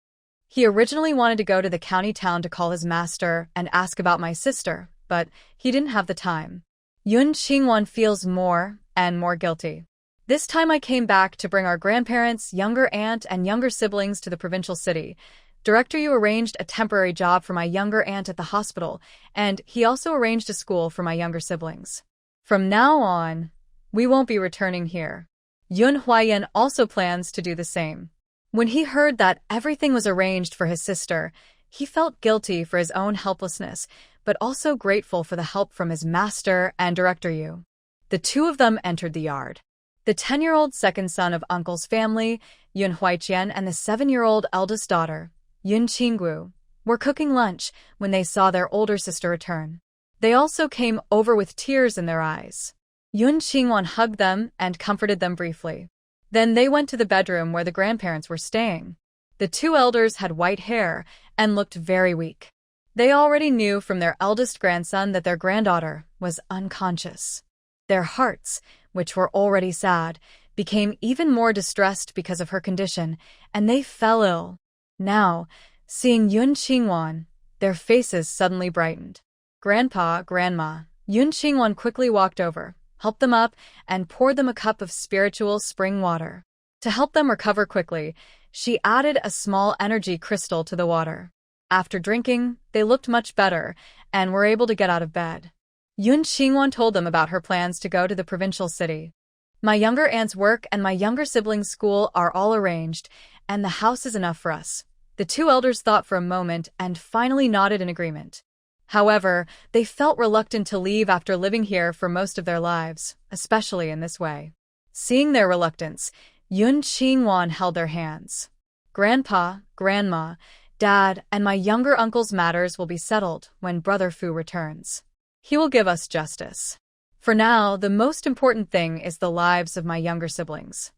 He originally wanted to go to the county town to call his master and ask about my sister, but he didn't have the time. Yun Qingwan feels more and more guilty. "This time I came back to bring our grandparents, younger aunt, and younger siblings to the provincial city. Director Yu arranged a temporary job for my younger aunt at the hospital, and he also arranged a school for my younger siblings. From now on, we won't be returning here." Yun Huayan also plans to do the same. When he heard that everything was arranged for his sister, he felt guilty for his own helplessness, but also grateful for the help from his master and Director Yu. The two of them entered the yard. The 10-year-old second son of uncle's family, Yun Huaiqian, and the 7-year-old eldest daughter, Yun Qinggu, were cooking lunch when they saw their older sister return. They also came over with tears in their eyes. Yun Qingwan hugged them and comforted them briefly. Then they went to the bedroom where the grandparents were staying. The two elders had white hair and looked very weak. They already knew from their eldest grandson that their granddaughter was unconscious. Their hearts, which were already sad, became even more distressed because of her condition, and they fell ill. Now, seeing Yun Qingwan, their faces suddenly brightened. Grandpa, Grandma, Yun Qingwan quickly walked over, helped them up, and poured them a cup of spiritual spring water. To help them recover quickly, she added a small energy crystal to the water. After drinking, they looked much better and were able to get out of bed. Yun Qingwan told them about her plans to go to the provincial city. My younger aunt's work and my younger siblings' school are all arranged, and the house is enough for us. The two elders thought for a moment and finally nodded in agreement. However, they felt reluctant to leave after living here for most of their lives, especially in this way. Seeing their reluctance, Yun Qingwan held their hands. Grandpa, Grandma, Dad, and my younger uncle's matters will be settled when Brother Fu returns. He will give us justice. For now, the most important thing is the lives of my younger siblings.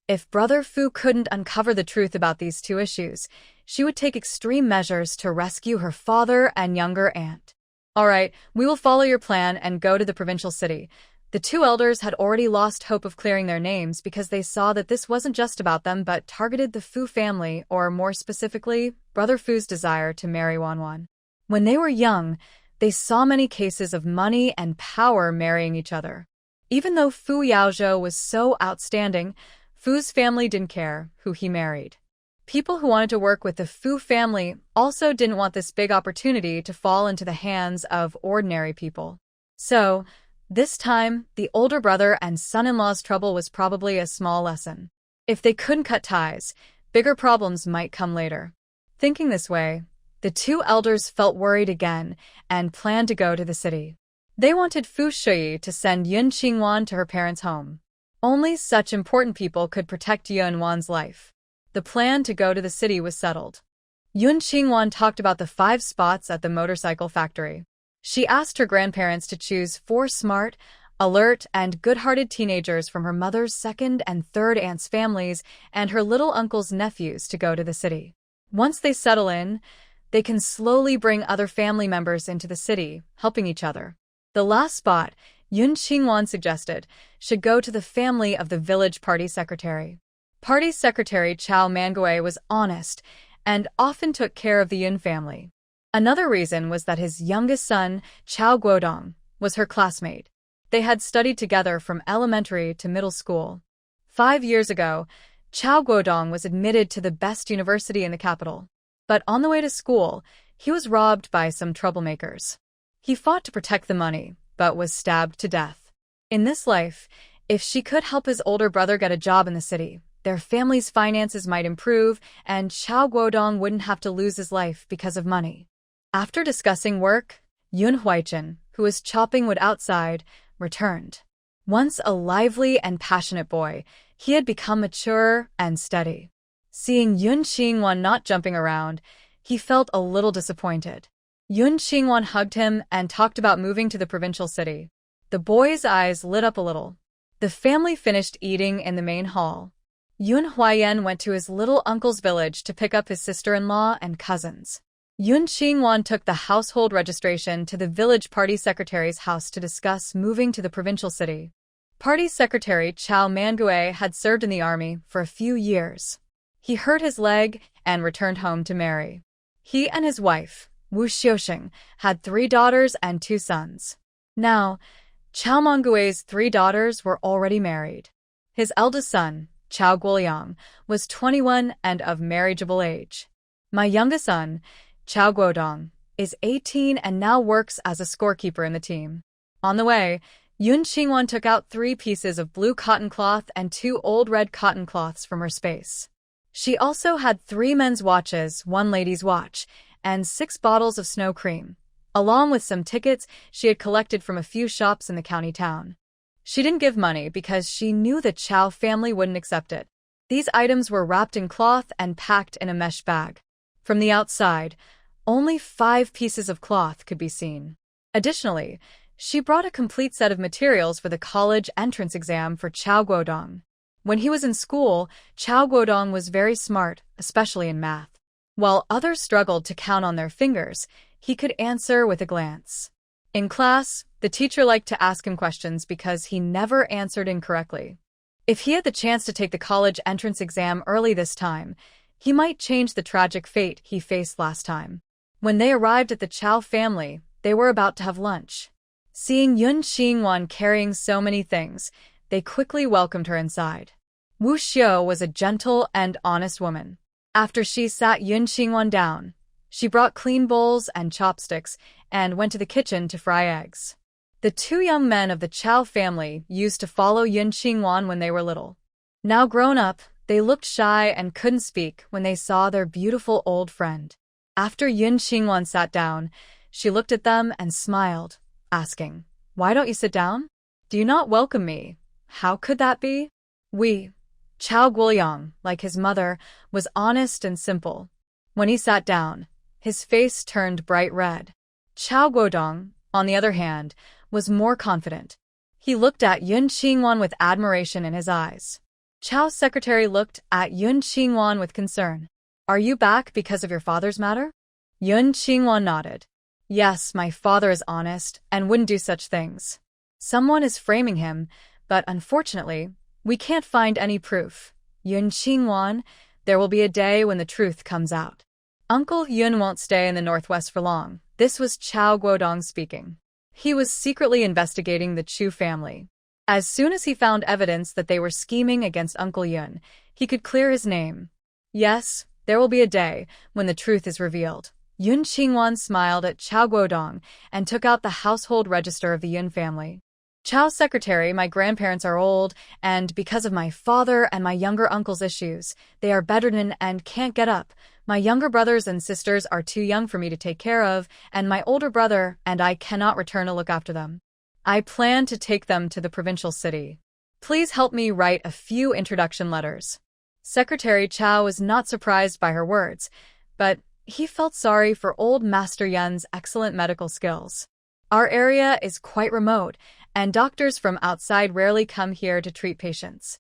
If Brother Fu couldn't uncover the truth about these two issues, she would take extreme measures to rescue her father and younger aunt. All right, we will follow your plan and go to the provincial city. The two elders had already lost hope of clearing their names because they saw that this wasn't just about them but targeted the Fu family, or more specifically, Brother Fu's desire to marry Wanwan. When they were young, they saw many cases of money and power marrying each other. Even though Fu Yaozhou was so outstanding, Fu's family didn't care who he married. People who wanted to work with the Fu family also didn't want this big opportunity to fall into the hands of ordinary people. So, this time, the older brother and son-in-law's trouble was probably a small lesson. If they couldn't cut ties, bigger problems might come later. Thinking this way, the two elders felt worried again and planned to go to the city. They wanted Fu Shuyi to send Yun Qingwan to her parents' home. Only such important people could protect Yun Wan's life. The plan to go to the city was settled. Yun Qingwan talked about the 5 spots at the motorcycle factory. She asked her grandparents to choose 4 smart, alert, and good-hearted teenagers from her mother's second and third aunt's families and her little uncle's nephews to go to the city. Once they settle in, they can slowly bring other family members into the city, helping each other. The last spot, Yun Qingwan suggested, should go to the family of the village party secretary. Party secretary Chao Mangui was honest and often took care of the Yun family. Another reason was that his youngest son, Chao Guodong, was her classmate. They had studied together from elementary to middle school. 5 years ago, Chao Guodong was admitted to the best university in the capital. But on the way to school, he was robbed by some troublemakers. He fought to protect the money, but was stabbed to death. In this life, if she could help his older brother get a job in the city, their family's finances might improve and Chao Guodong wouldn't have to lose his life because of money. After discussing work, Yun Huaichen, who was chopping wood outside, returned. Once a lively and passionate boy, he had become mature and steady. Seeing Yun Qingwan not jumping around, he felt a little disappointed. Yun Qingwan hugged him and talked about moving to the provincial city. The boy's eyes lit up a little. The family finished eating in the main hall. Yun Huayan went to his little uncle's village to pick up his sister-in-law and cousins. Yun Qingwan took the household registration to the village party secretary's house to discuss moving to the provincial city. Party secretary Chao Mangui had served in the army for a few years. He hurt his leg and returned home to marry. He and his wife, Wu Xiuxing, had 3 daughters and 2 sons. Now, Chao Mangui's 3 daughters were already married. His eldest son, Chao Guoliang, was 21 and of marriageable age. My youngest son, Chao Guodong, is 18 and now works as a scorekeeper in the team. On the way, Yun Qingwan took out 3 pieces of blue cotton cloth and 2 old red cotton cloths from her space. She also had 3 men's watches, 1 lady's watch, and 6 bottles of snow cream, along with some tickets she had collected from a few shops in the county town. She didn't give money because she knew the Chao family wouldn't accept it. These items were wrapped in cloth and packed in a mesh bag. From the outside, only 5 pieces of cloth could be seen. Additionally, she brought a complete set of materials for the college entrance exam for Chao Guodong. When he was in school, Chao Guodong was very smart, especially in math. While others struggled to count on their fingers, he could answer with a glance. In class, the teacher liked to ask him questions because he never answered incorrectly. If he had the chance to take the college entrance exam early this time, he might change the tragic fate he faced last time. When they arrived at the Chow family, they were about to have lunch. Seeing Yun Xingwan carrying so many things, they quickly welcomed her inside. Wu Xiu was a gentle and honest woman. After she sat Yun Xingwan down, she brought clean bowls and chopsticks and went to the kitchen to fry eggs. The two young men of the Chow family used to follow Yun Xingwan when they were little. Now grown up, they looked shy and couldn't speak when they saw their beautiful old friend. After Yun Xingwan sat down, she looked at them and smiled, asking, "Why don't you sit down? Do you not welcome me? How could that be?" Chow Guoyang, like his mother, was honest and simple. When he sat down, his face turned bright red. Chow Guodong, on the other hand, was more confident. He looked at Yun Xingwan with admiration in his eyes. Chow's secretary looked at Yun Xingwan with concern. "Are you back because of your father's matter?" Yun Xingwan nodded. "Yes, my father is honest and wouldn't do such things. Someone is framing him, but unfortunately, we can't find any proof. Yun Xingwan, there will be a day when the truth comes out. Uncle Yun won't stay in the Northwest for long." This was Chow Guodong speaking. He was secretly investigating the Chu family. As soon as he found evidence that they were scheming against Uncle Yun, he could clear his name. Yes, there will be a day when the truth is revealed. Yun Xingwan smiled at Chow Guodong and took out the household register of the Yun family. "Chow's secretary, my grandparents are old, and because of my father and my younger uncle's issues, they are bedridden and can't get up. My younger brothers and sisters are too young for me to take care of, and my older brother and I cannot return to look after them. I plan to take them to the provincial city. Please help me write a few introduction letters." Secretary Chow was not surprised by her words, but he felt sorry for old Master Yun's excellent medical skills. "Our area is quite remote, and doctors from outside rarely come here to treat patients."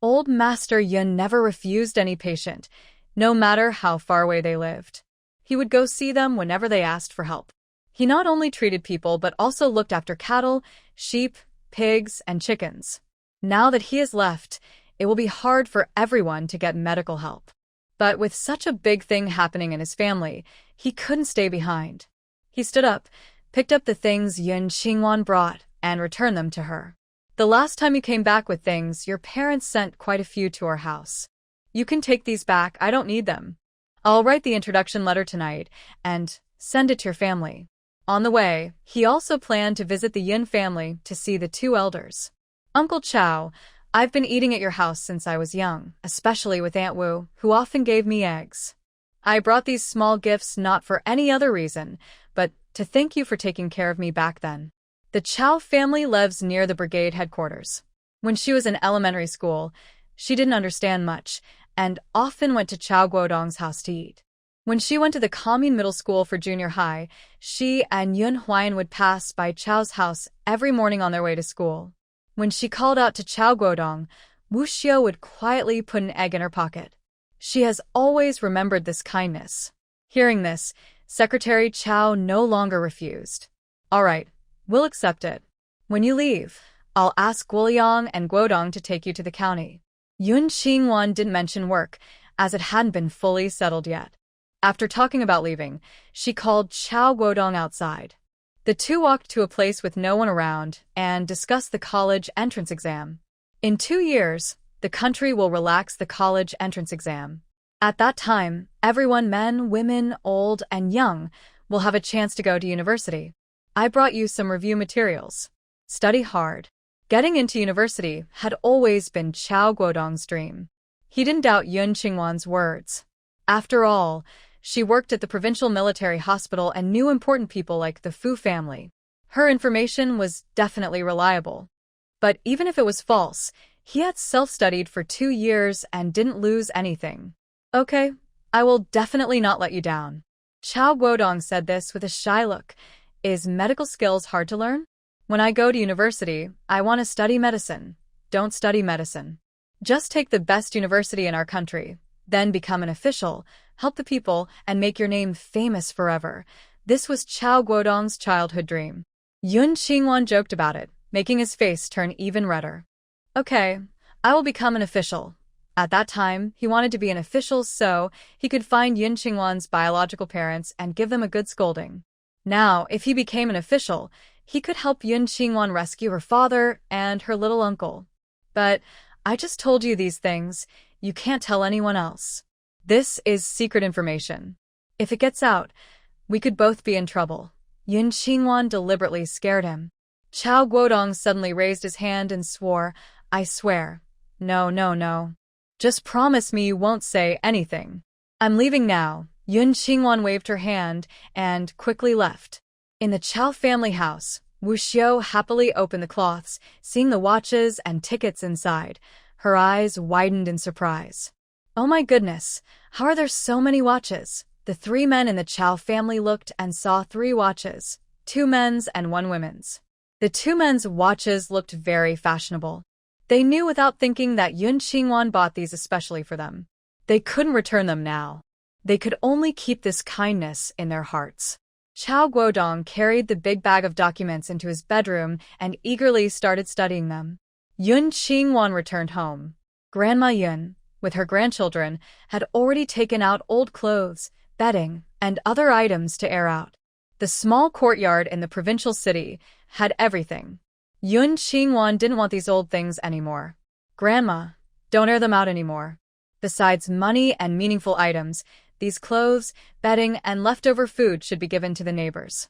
Old Master Yun never refused any patient, no matter how far away they lived. He would go see them whenever they asked for help. He not only treated people but also looked after cattle, sheep, pigs, and chickens. Now that he has left, it will be hard for everyone to get medical help. But with such a big thing happening in his family, he couldn't stay behind. He stood up, picked up the things Yun Xingwan brought, and returned them to her. "The last time you came back with things, your parents sent quite a few to our house. You can take these back, I don't need them. I'll write the introduction letter tonight and send it to your family." On the way, he also planned to visit the Yin family to see the two elders. "Uncle Chow, I've been eating at your house since I was young, especially with Aunt Wu, who often gave me eggs. I brought these small gifts not for any other reason, but to thank you for taking care of me back then." The Chow family lives near the brigade headquarters. When she was in elementary school, she didn't understand much, and often went to Chow Guodong's house to eat. When she went to the commune middle school for junior high, she and Yun Huayan would pass by Chow's house every morning on their way to school. When she called out to Chow Guodong, Wu Xiu would quietly put an egg in her pocket. She has always remembered this kindness. Hearing this, Secretary Chow no longer refused. "All right, we'll accept it. When you leave, I'll ask Guoyang and Guodong to take you to the county." Yun Xingwan didn't mention work, as it hadn't been fully settled yet. After talking about leaving, she called Chow Guodong outside. The two walked to a place with no one around and discussed the college entrance exam. In 2 years, the country will relax the college entrance exam. At that time, everyone, men, women, old, and young, will have a chance to go to university. I brought you some review materials. Study hard. Getting into university had always been Chow Guodong's dream. He didn't doubt Yun Xingwan's words. After all, she worked at the provincial military hospital and knew important people like the Fu family. Her information was definitely reliable. But even if it was false, he had self-studied for 2 years and didn't lose anything. "Okay, I will definitely not let you down." Chow Guodong said this with a shy look. "Is medical skills hard to learn? When I go to university, I want to study medicine. Don't study medicine. Just take the best university in our country, then become an official, help the people, and make your name famous forever." This was Chow Guodong's childhood dream. Yun Qingwan joked about it, making his face turn even redder. Okay, I will become an official. At that time, he wanted to be an official so he could find Yun Qingwan's biological parents and give them a good scolding. Now, if he became an official, he could help Yun Qingwan rescue her father and her little uncle. But I just told you these things. You can't tell anyone else. This is secret information. If it gets out, we could both be in trouble. Yun Qingwan deliberately scared him. Chao Guodong suddenly raised his hand and swore, I swear. No, no, no. Just promise me you won't say anything. I'm leaving now. Yun Qingwan waved her hand and quickly left. In the Chao family house, Wu Xiao happily opened the cloths, seeing the watches and tickets inside. Her eyes widened in surprise. Oh my goodness, how are there so many watches? The three men in the Chao family looked and saw 3 watches, 2 men's and 1 women's. The 2 men's watches looked very fashionable. They knew without thinking that Yun Qingwan bought these especially for them. They couldn't return them now. They could only keep this kindness in their hearts. Chao Guodong carried the big bag of documents into his bedroom and eagerly started studying them. Yun Qingwan returned home. Grandma Yun, with her grandchildren, had already taken out old clothes, bedding, and other items to air out. The small courtyard in the provincial city had everything. Yun Qingwan didn't want these old things anymore. Grandma, don't air them out anymore. Besides money and meaningful items, these clothes, bedding, and leftover food should be given to the neighbors.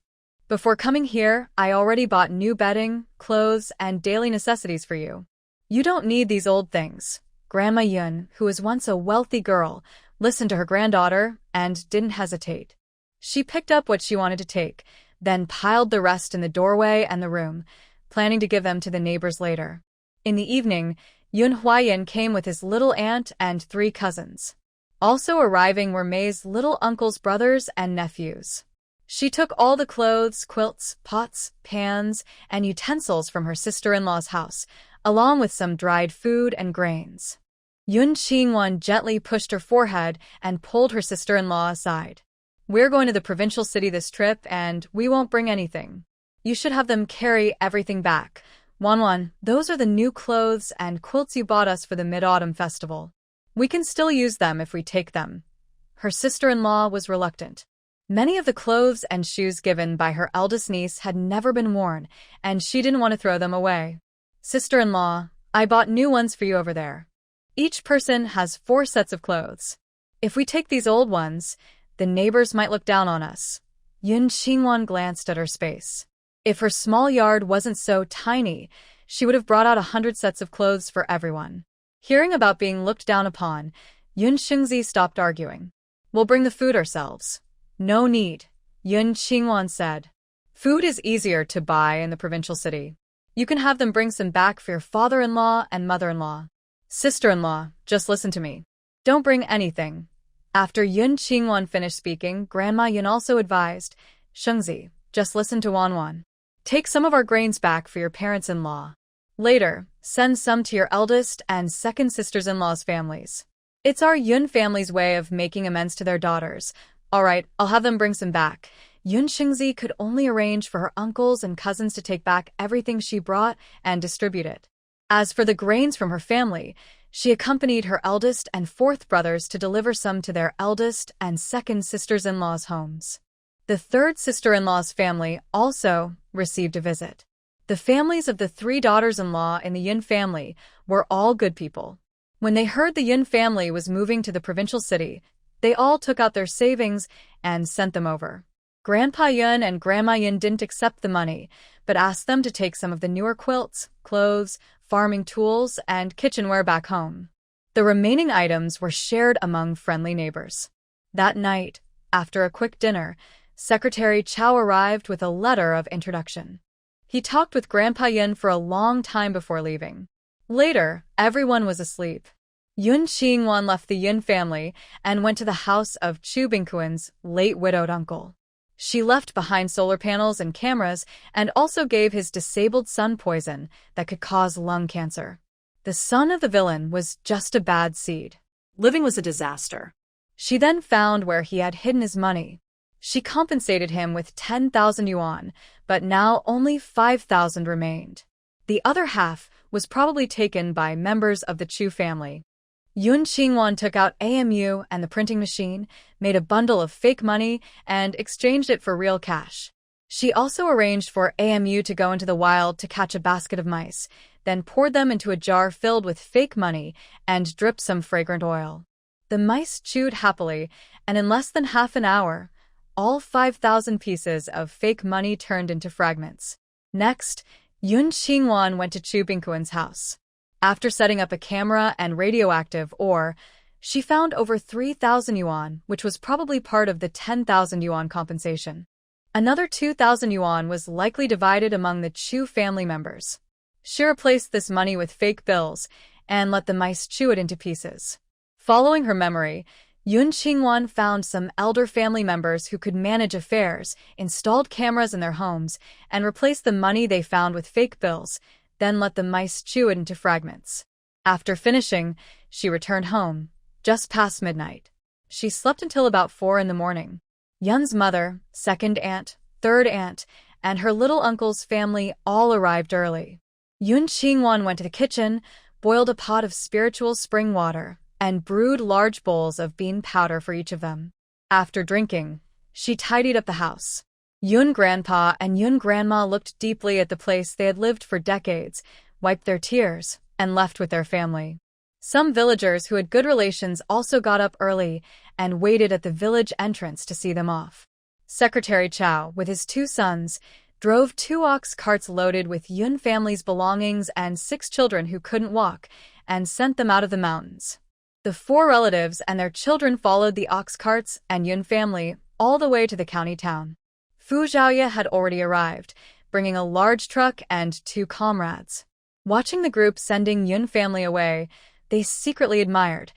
Before coming here, I already bought new bedding, clothes, and daily necessities for you. You don't need these old things. Grandma Yun, who was once a wealthy girl, listened to her granddaughter and didn't hesitate. She picked up what she wanted to take, then piled the rest in the doorway and the room, planning to give them to the neighbors later. In the evening, Yun Huayan came with his little aunt and 3 cousins. Also arriving were May's little uncle's brothers and nephews. She took all the clothes, quilts, pots, pans, and utensils from her sister-in-law's house, along with some dried food and grains. Yun Qingwan gently pushed her forehead and pulled her sister-in-law aside. We're going to the provincial city this trip, and we won't bring anything. You should have them carry everything back. Wanwan, those are the new clothes and quilts you bought us for the Mid-Autumn Festival. We can still use them if we take them. Her sister-in-law was reluctant. Many of the clothes and shoes given by her eldest niece had never been worn, and she didn't want to throw them away. Sister-in-law, I bought new ones for you over there. Each person has 4 sets of clothes. If we take these old ones, the neighbors might look down on us. Yun Qingwan glanced at her space. If her small yard wasn't so tiny, she would have brought out 100 sets of clothes for everyone. Hearing about being looked down upon, Yun Xingzi stopped arguing. We'll bring the food ourselves. No need, Yun Qingwan said. Food is easier to buy in the provincial city. You can have them bring some back for your father-in-law and mother-in-law. Sister-in-law, just listen to me. Don't bring anything. After Yun Qingwan finished speaking, Grandma Yun also advised, Shengzi, just listen to Wanwan. Take some of our grains back for your parents-in-law. Later, send some to your eldest and second sisters-in-law's families. It's our Yun family's way of making amends to their daughters. All right, I'll have them bring some back. Yun Xingzi could only arrange for her uncles and cousins to take back everything she brought and distribute it. As for the grains from her family, she accompanied her eldest and 4th brothers to deliver some to their eldest and second sisters-in-law's homes. The 3rd sister-in-law's family also received a visit. The families of the 3 daughters-in-law in the Yun family were all good people. When they heard the Yun family was moving to the provincial city, they all took out their savings and sent them over. Grandpa Yun and Grandma Yun didn't accept the money, but asked them to take some of the newer quilts, clothes, farming tools, and kitchenware back home. The remaining items were shared among friendly neighbors. That night, after a quick dinner, Secretary Chao arrived with a letter of introduction. He talked with Grandpa Yun for a long time before leaving. Later, everyone was asleep. Yun Qingwan left the Yun family and went to the house of Chu Bingkuan's late widowed uncle. She left behind solar panels and cameras and also gave his disabled son poison that could cause lung cancer. The son of the villain was just a bad seed. Living was a disaster. She then found where he had hidden his money. She compensated him with 10,000 yuan, but now only 5,000 remained. The other half was probably taken by members of the Chu family. Yun Qingwan took out AMU and the printing machine, made a bundle of fake money, and exchanged it for real cash. She also arranged for AMU to go into the wild to catch a basket of mice, then poured them into a jar filled with fake money and dripped some fragrant oil. The mice chewed happily, and in less than half an hour, all 5,000 pieces of fake money turned into fragments. Next, Yun Qingwan went to Chu Bingquan's house. After setting up a camera and radioactive ore, she found over 3,000 yuan, which was probably part of the 10,000 yuan compensation. Another 2,000 yuan was likely divided among the Chu family members. She replaced this money with fake bills and let the mice chew it into pieces. Following her memory, Yun Qingwan found some elder family members who could manage affairs, installed cameras in their homes, and replaced the money they found with fake bills, then let the mice chew it into fragments. After finishing, she returned home, just past midnight. She slept until about 4 in the morning. Yun's mother, second aunt, third aunt, and her little uncle's family all arrived early. Yun Qingwan went to the kitchen, boiled a pot of spiritual spring water, and brewed large bowls of bean powder for each of them. After drinking, she tidied up the house. Yun Grandpa and Yun Grandma looked deeply at the place they had lived for decades, wiped their tears, and left with their family. Some villagers who had good relations also got up early and waited at the village entrance to see them off. Secretary Chow, with his 2 sons, drove 2 ox carts loaded with Yun family's belongings and 6 children who couldn't walk, and sent them out of the mountains. The 4 relatives and their children followed the ox carts and Yun family all the way to the county town. Fu Zhaoye had already arrived, bringing a large truck and 2 comrades. Watching the group sending Yun family away, they secretly admired.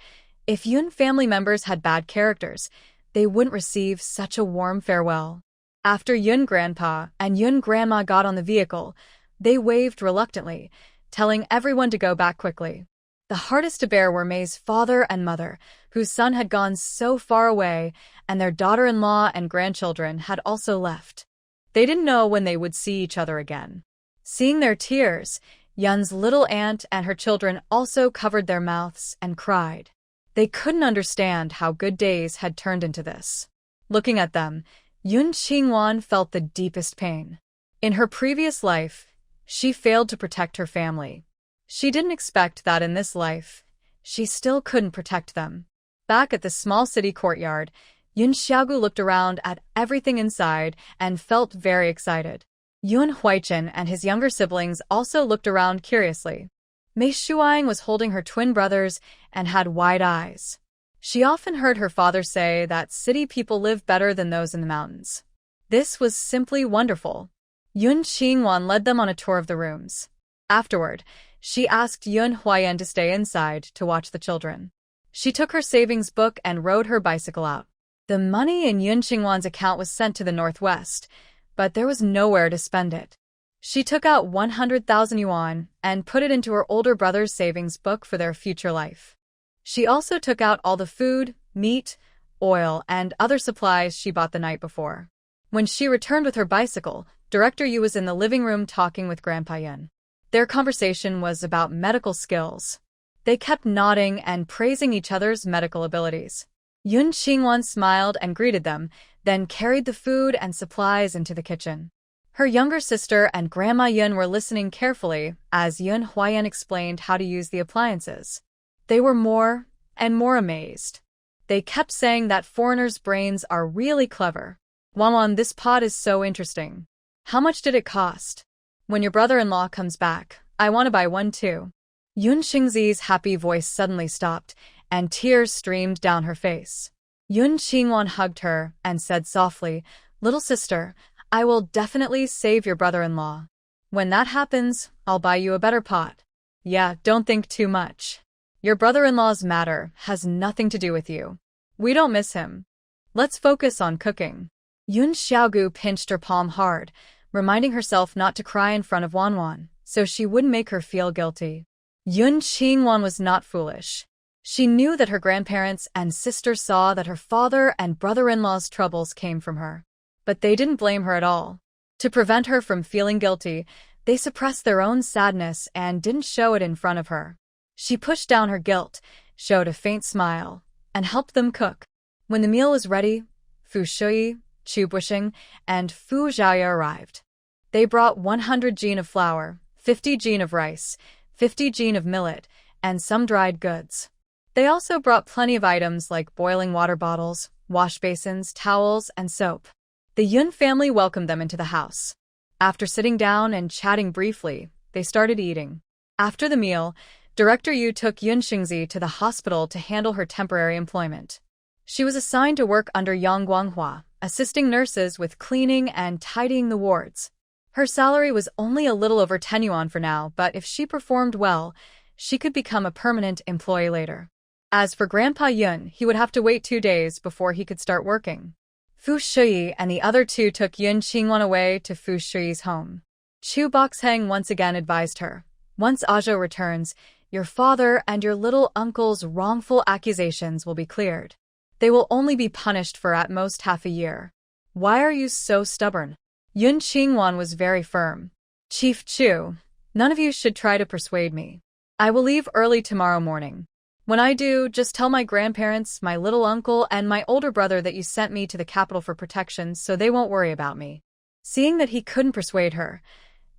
If Yun family members had bad characters, they wouldn't receive such a warm farewell. After Yun Grandpa and Yun Grandma got on the vehicle, they waved reluctantly, telling everyone to go back quickly. The hardest to bear were May's father and mother, whose son had gone so far away, and their daughter-in-law and grandchildren had also left. They didn't know when they would see each other again. Seeing their tears, Yun's little aunt and her children also covered their mouths and cried. They couldn't understand how good days had turned into this. Looking at them, Yun Qingwan felt the deepest pain. In her previous life, she failed to protect her family. She didn't expect that in this life, she still couldn't protect them. Back at the small city courtyard, Yun Xiaogu looked around at everything inside and felt very excited. Yun Huichen and his younger siblings also looked around curiously. Mei Shuang was holding her twin brothers and had wide eyes. She often heard her father say that city people live better than those in the mountains. This was simply wonderful. Yun Qingwan led them on a tour of the rooms. Afterward, she asked Yun Huayan to stay inside to watch the children. She took her savings book and rode her bicycle out. The money in Yun Qingwan's account was sent to the northwest, but there was nowhere to spend it. She took out 100,000 yuan and put it into her older brother's savings book for their future life. She also took out all the food, meat, oil, and other supplies she bought the night before. When she returned with her bicycle, Director Yu was in the living room talking with Grandpa Yun. Their conversation was about medical skills. They kept nodding and praising each other's medical abilities. Yun Qingwan smiled and greeted them, then carried the food and supplies into the kitchen. Her younger sister and Grandma Yun were listening carefully as Yun Huayan explained how to use the appliances. They were more and more amazed. They kept saying that foreigners' brains are really clever. Wanwan, this pot is so interesting. How much did it cost? When your brother-in-law comes back, I want to buy one too. Yun Xingzi's happy voice suddenly stopped, and tears streamed down her face. Yun Qingwan hugged her and said softly, "Little sister, I will definitely save your brother-in-law. When that happens, I'll buy you a better pot. Yeah, don't think too much. Your brother-in-law's matter has nothing to do with you. We don't miss him. Let's focus on cooking." Yun Xiaogu pinched her palm hard, reminding herself not to cry in front of Wanwan, so she wouldn't make her feel guilty. Yun Qingwan was not foolish. She knew that her grandparents and sister saw that her father and brother-in-law's troubles came from her. But they didn't blame her at all. To prevent her from feeling guilty, they suppressed their own sadness and didn't show it in front of her. She pushed down her guilt, showed a faint smile, and helped them cook. When the meal was ready, Fu Shui, Chu Bushing, and Fu Zhaoya arrived. They brought 100 jin of flour, 50 jin of rice, 50 jin of millet, and some dried goods. They also brought plenty of items like boiling water bottles, wash basins, towels, and soap. The Yun family welcomed them into the house. After sitting down and chatting briefly, they started eating. After the meal, Director Yu took Yun Xingzi to the hospital to handle her temporary employment. She was assigned to work under Yang Guanghua, assisting nurses with cleaning and tidying the wards. Her salary was only a little over 10 yuan for now, but if she performed well, she could become a permanent employee later. As for Grandpa Yun, he would have to wait 2 days before he could start working. Fu Shui and the other two took Yun Qingwan away to Fu Shui's home. Chu Boxheng once again advised her, "Once Ajo returns, your father and your little uncle's wrongful accusations will be cleared. They will only be punished for at most half a year. Why are you so stubborn?" Yun Qingwan was very firm. "Chief Chu, none of you should try to persuade me. I will leave early tomorrow morning. When I do, just tell my grandparents, my little uncle, and my older brother that you sent me to the capital for protection so they won't worry about me." Seeing that he couldn't persuade her,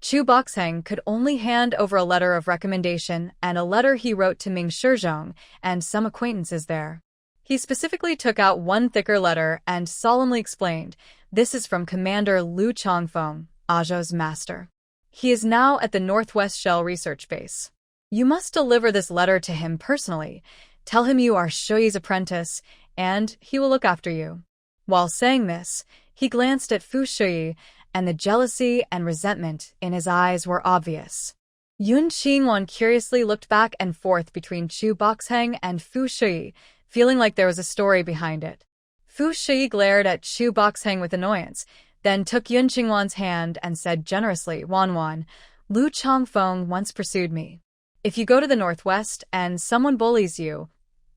Chu Boxheng could only hand over a letter of recommendation and a letter he wrote to Ming Shizhong and some acquaintances there. He specifically took out one thicker letter and solemnly explained, "This is from Commander Liu Chongfeng, Ajo's master. He is now at the Northwest Shell Research Base. You must deliver this letter to him personally. Tell him you are Shui's apprentice, and he will look after you." While saying this, he glanced at Fu Shui, and the jealousy and resentment in his eyes were obvious. Yun Qingwan curiously looked back and forth between Chu Boxheng and Fu Shui, feeling like there was a story behind it. Fu Shui glared at Chu Boxheng with annoyance, then took Yun Qingwan's hand and said generously, "Wan, Liu Chongfeng once pursued me. If you go to the Northwest and someone bullies you,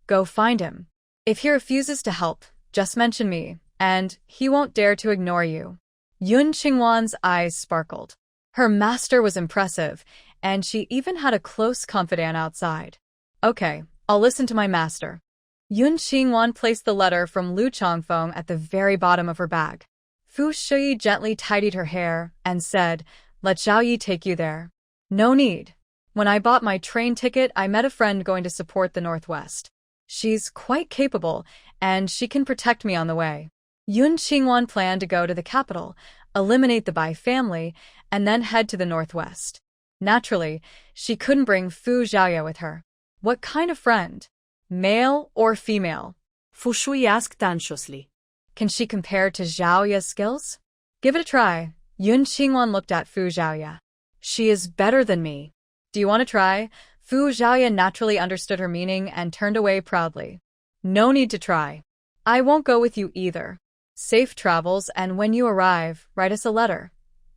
go find him. If he refuses to help, just mention me, and he won't dare to ignore you." Yun Qingwan's eyes sparkled. Her master was impressive, and she even had a close confidant outside. "Okay, I'll listen to my master." Yun Qingwan placed the letter from Liu Chongfeng at the very bottom of her bag. Fu Shui gently tidied her hair and said, "Let Zhao Yi take you there." "No need. When I bought my train ticket, I met a friend going to support the Northwest. She's quite capable, and she can protect me on the way." Yun Qingwan planned to go to the capital, eliminate the Bai family, and then head to the Northwest. Naturally, she couldn't bring Fu Zhaoya with her. What kind of friend? Male or female? Fu Shui asked anxiously. Can she compare to Zhaoya's skills? Give it a try. Yun Qingwan looked at Fu Zhaoya. She is better than me. Do you want to try? Fu Zhaoya naturally understood her meaning and turned away proudly. No need to try. I won't go with you either. Safe travels, and when you arrive, write us a letter.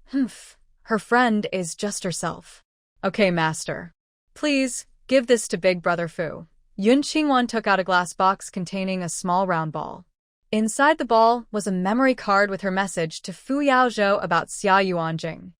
Humph. Her friend is just herself. Okay, master. Please, give this to Big Brother Fu. Yun Qingwan took out a glass box containing a small round ball. Inside the ball was a memory card with her message to Fu Yaozhou about Xia Yuanjing.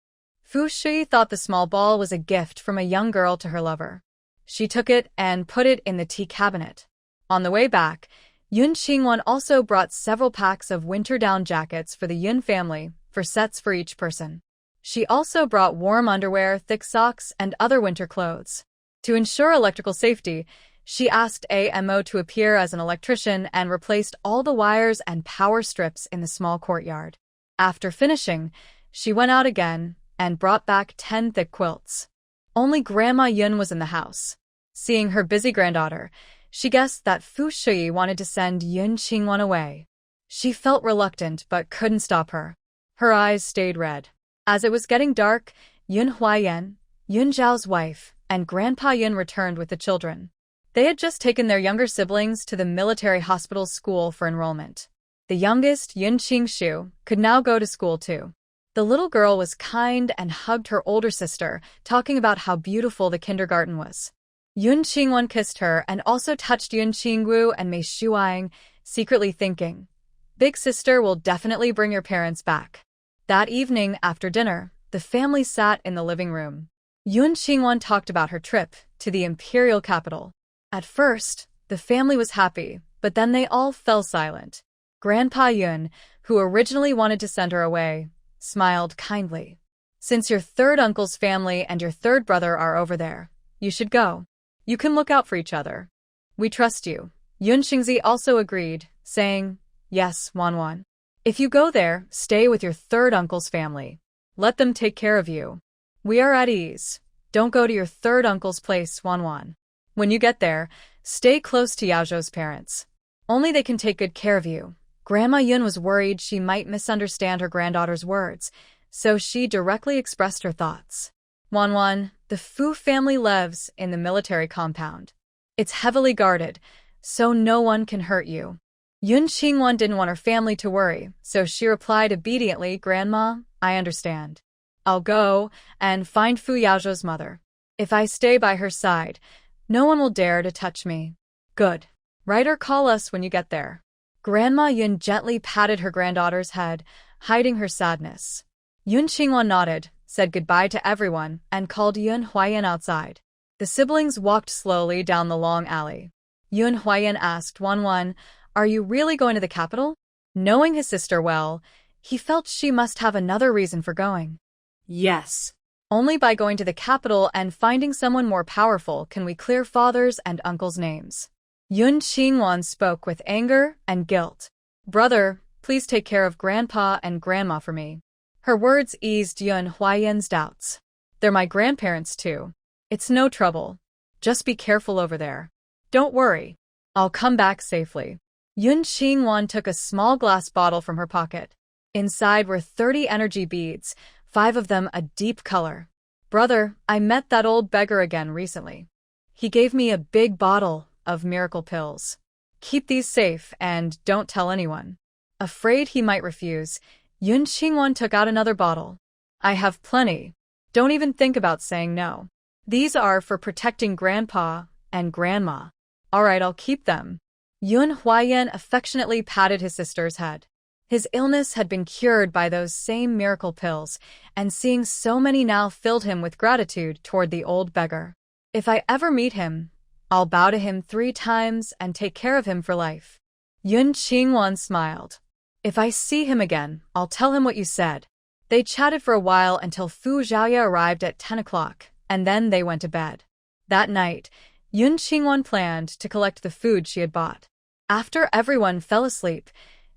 Fu Shui thought the small ball was a gift from a young girl to her lover. She took it and put it in the tea cabinet. On the way back, Yun Qingwan also brought several packs of winter down jackets for the Yun family, for sets for each person. She also brought warm underwear, thick socks, and other winter clothes. To ensure electrical safety, she asked AMO to appear as an electrician and replaced all the wires and power strips in the small courtyard. After finishing, she went out again and brought back 10 thick quilts. Only Grandma Yun was in the house. Seeing her busy granddaughter, she guessed that Fu Shui wanted to send Yun Qingwan away. She felt reluctant but couldn't stop her. Her eyes stayed red. As it was getting dark, Yun Huayan, Yun Zhao's wife, and Grandpa Yun returned with the children. They had just taken their younger siblings to the military hospital school for enrollment. The youngest, Yun Qingshu, could now go to school too. The little girl was kind and hugged her older sister, talking about how beautiful the kindergarten was. Yun Qingwan kissed her and also touched Yun Qingwu and Mei Shuang, secretly thinking, "Big sister will definitely bring your parents back." That evening, after dinner, the family sat in the living room. Yun Qingwan talked about her trip to the imperial capital. At first, the family was happy, but then they all fell silent. Grandpa Yun, who originally wanted to send her away, smiled kindly. Since your third uncle's family and your third brother are over there, you should go. You can look out for each other. We trust you. Yun Xingzi also agreed, saying, Yes, Wanwan. If you go there, stay with your third uncle's family. Let them take care of you. We are at ease. Don't go to your third uncle's place, Wanwan. When you get there, stay close to Yaozhou's parents. Only they can take good care of you. Grandma Yun was worried she might misunderstand her granddaughter's words, so she directly expressed her thoughts. Wanwan, the Fu family lives in the military compound. It's heavily guarded, so no one can hurt you. Yun Qingwan didn't want her family to worry, so she replied obediently, Grandma, I understand. I'll go and find Fu Yaozhou's mother. If I stay by her side, no one will dare to touch me. Good. Write or call us when you get there. Grandma Yun gently patted her granddaughter's head, hiding her sadness. Yun Qingwan nodded, said goodbye to everyone, and called Yun Huayan outside. The siblings walked slowly down the long alley. Yun Huayan asked Wanwan, Are you really going to the capital? Knowing his sister well, he felt she must have another reason for going. Yes. Only by going to the capital and finding someone more powerful can we clear father's and uncle's names. Yun Qingwan spoke with anger and guilt. Brother, please take care of Grandpa and Grandma for me. Her words eased Yun Huayan's doubts. They're my grandparents too. It's no trouble. Just be careful over there. Don't worry. I'll come back safely. Yun Qingwan took a small glass bottle from her pocket. Inside were 30 energy beads, 5 of them a deep color. Brother, I met that old beggar again recently. He gave me a big bottle of miracle pills. Keep these safe and don't tell anyone. Afraid he might refuse, Yun Qingwan took out another bottle. I have plenty. Don't even think about saying no. These are for protecting Grandpa and Grandma. All right, I'll keep them. Yun Huayan affectionately patted his sister's head. His illness had been cured by those same miracle pills, and seeing so many now filled him with gratitude toward the old beggar. If I ever meet him, I'll bow to him 3 times and take care of him for life. Yun Qingwan smiled. If I see him again, I'll tell him what you said. They chatted for a while until Fu Zhaoya arrived at 10 o'clock, and then they went to bed. That night, Yun Qingwan planned to collect the food she had bought. After everyone fell asleep,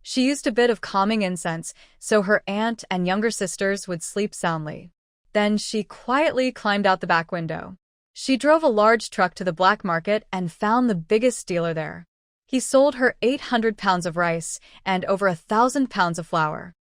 she used a bit of calming incense so her aunt and younger sisters would sleep soundly. Then she quietly climbed out the back window. She drove a large truck to the black market and found the biggest dealer there. He sold her 800 pounds of rice and over 1,000 pounds of flour.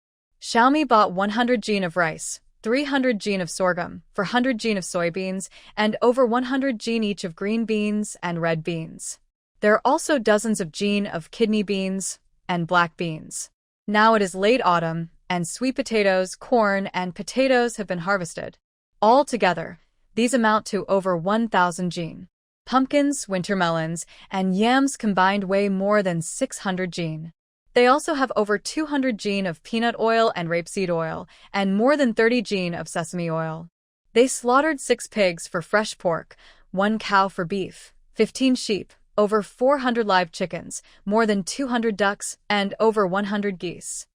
Xiaomi bought 100 jin of rice, 300 jin of sorghum, 400 jin of soybeans, and over 100 jin each of green beans and red beans. There are also dozens of jin of kidney beans and black beans. Now it is late autumn, and sweet potatoes, corn, and potatoes have been harvested. All together, these amount to over 1,000 jin. Pumpkins, winter melons, and yams combined weigh more than 600 jin. They also have over 200 jin of peanut oil and rapeseed oil, and more than 30 jin of sesame oil. They slaughtered 6 pigs for fresh pork, 1 cow for beef, 15 sheep, over 400 live chickens, more than 200 ducks, and over 100 geese.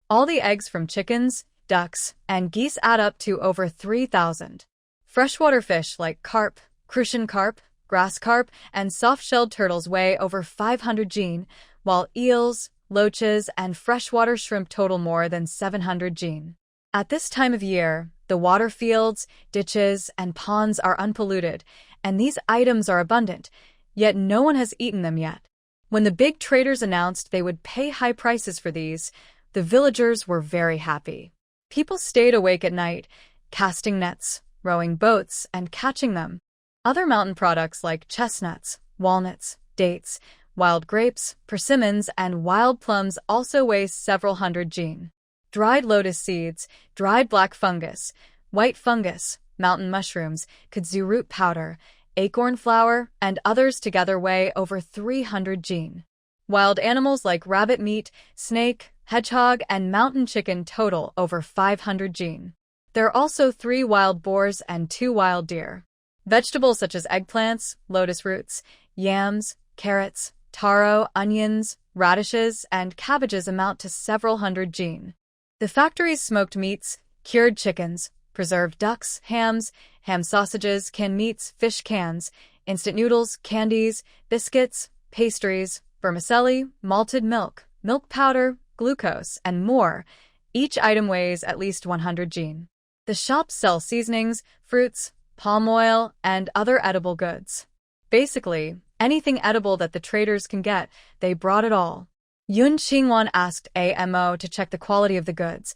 All the eggs from chickens, ducks, and geese add up to over 3,000. Freshwater fish like carp, crucian carp, grass carp, and soft-shelled turtles weigh over 500 jin, while eels, loaches, and freshwater shrimp total more than 700 jin. At this time of year, the water fields, ditches, and ponds are unpolluted, and these items are abundant, yet no one has eaten them yet. When the big traders announced they would pay high prices for these, the villagers were very happy. People stayed awake at night, casting nets, rowing boats, and catching them. Other mountain products like chestnuts, walnuts, dates, wild grapes, persimmons, and wild plums also weigh several hundred jin. Dried lotus seeds, dried black fungus, white fungus, mountain mushrooms, kudzu root powder, acorn flour, and others together weigh over 300 jin. Wild animals like rabbit meat, snake, hedgehog, and mountain chicken total over 500 gene. There are also 3 wild boars and 2 wild deer. Vegetables such as eggplants, lotus roots, yams, carrots, taro, onions, radishes, and cabbages amount to several hundred gene. The factory's smoked meats, cured chickens, preserved ducks, hams, ham sausages, canned meats, fish cans, instant noodles, candies, biscuits, pastries, vermicelli, malted milk, milk powder, glucose, and more. Each item weighs at least 100 gene. The shops sell seasonings, fruits, palm oil, and other edible goods. Basically, anything edible that the traders can get, they brought it all. Yun Qingwan asked AMO to check the quality of the goods.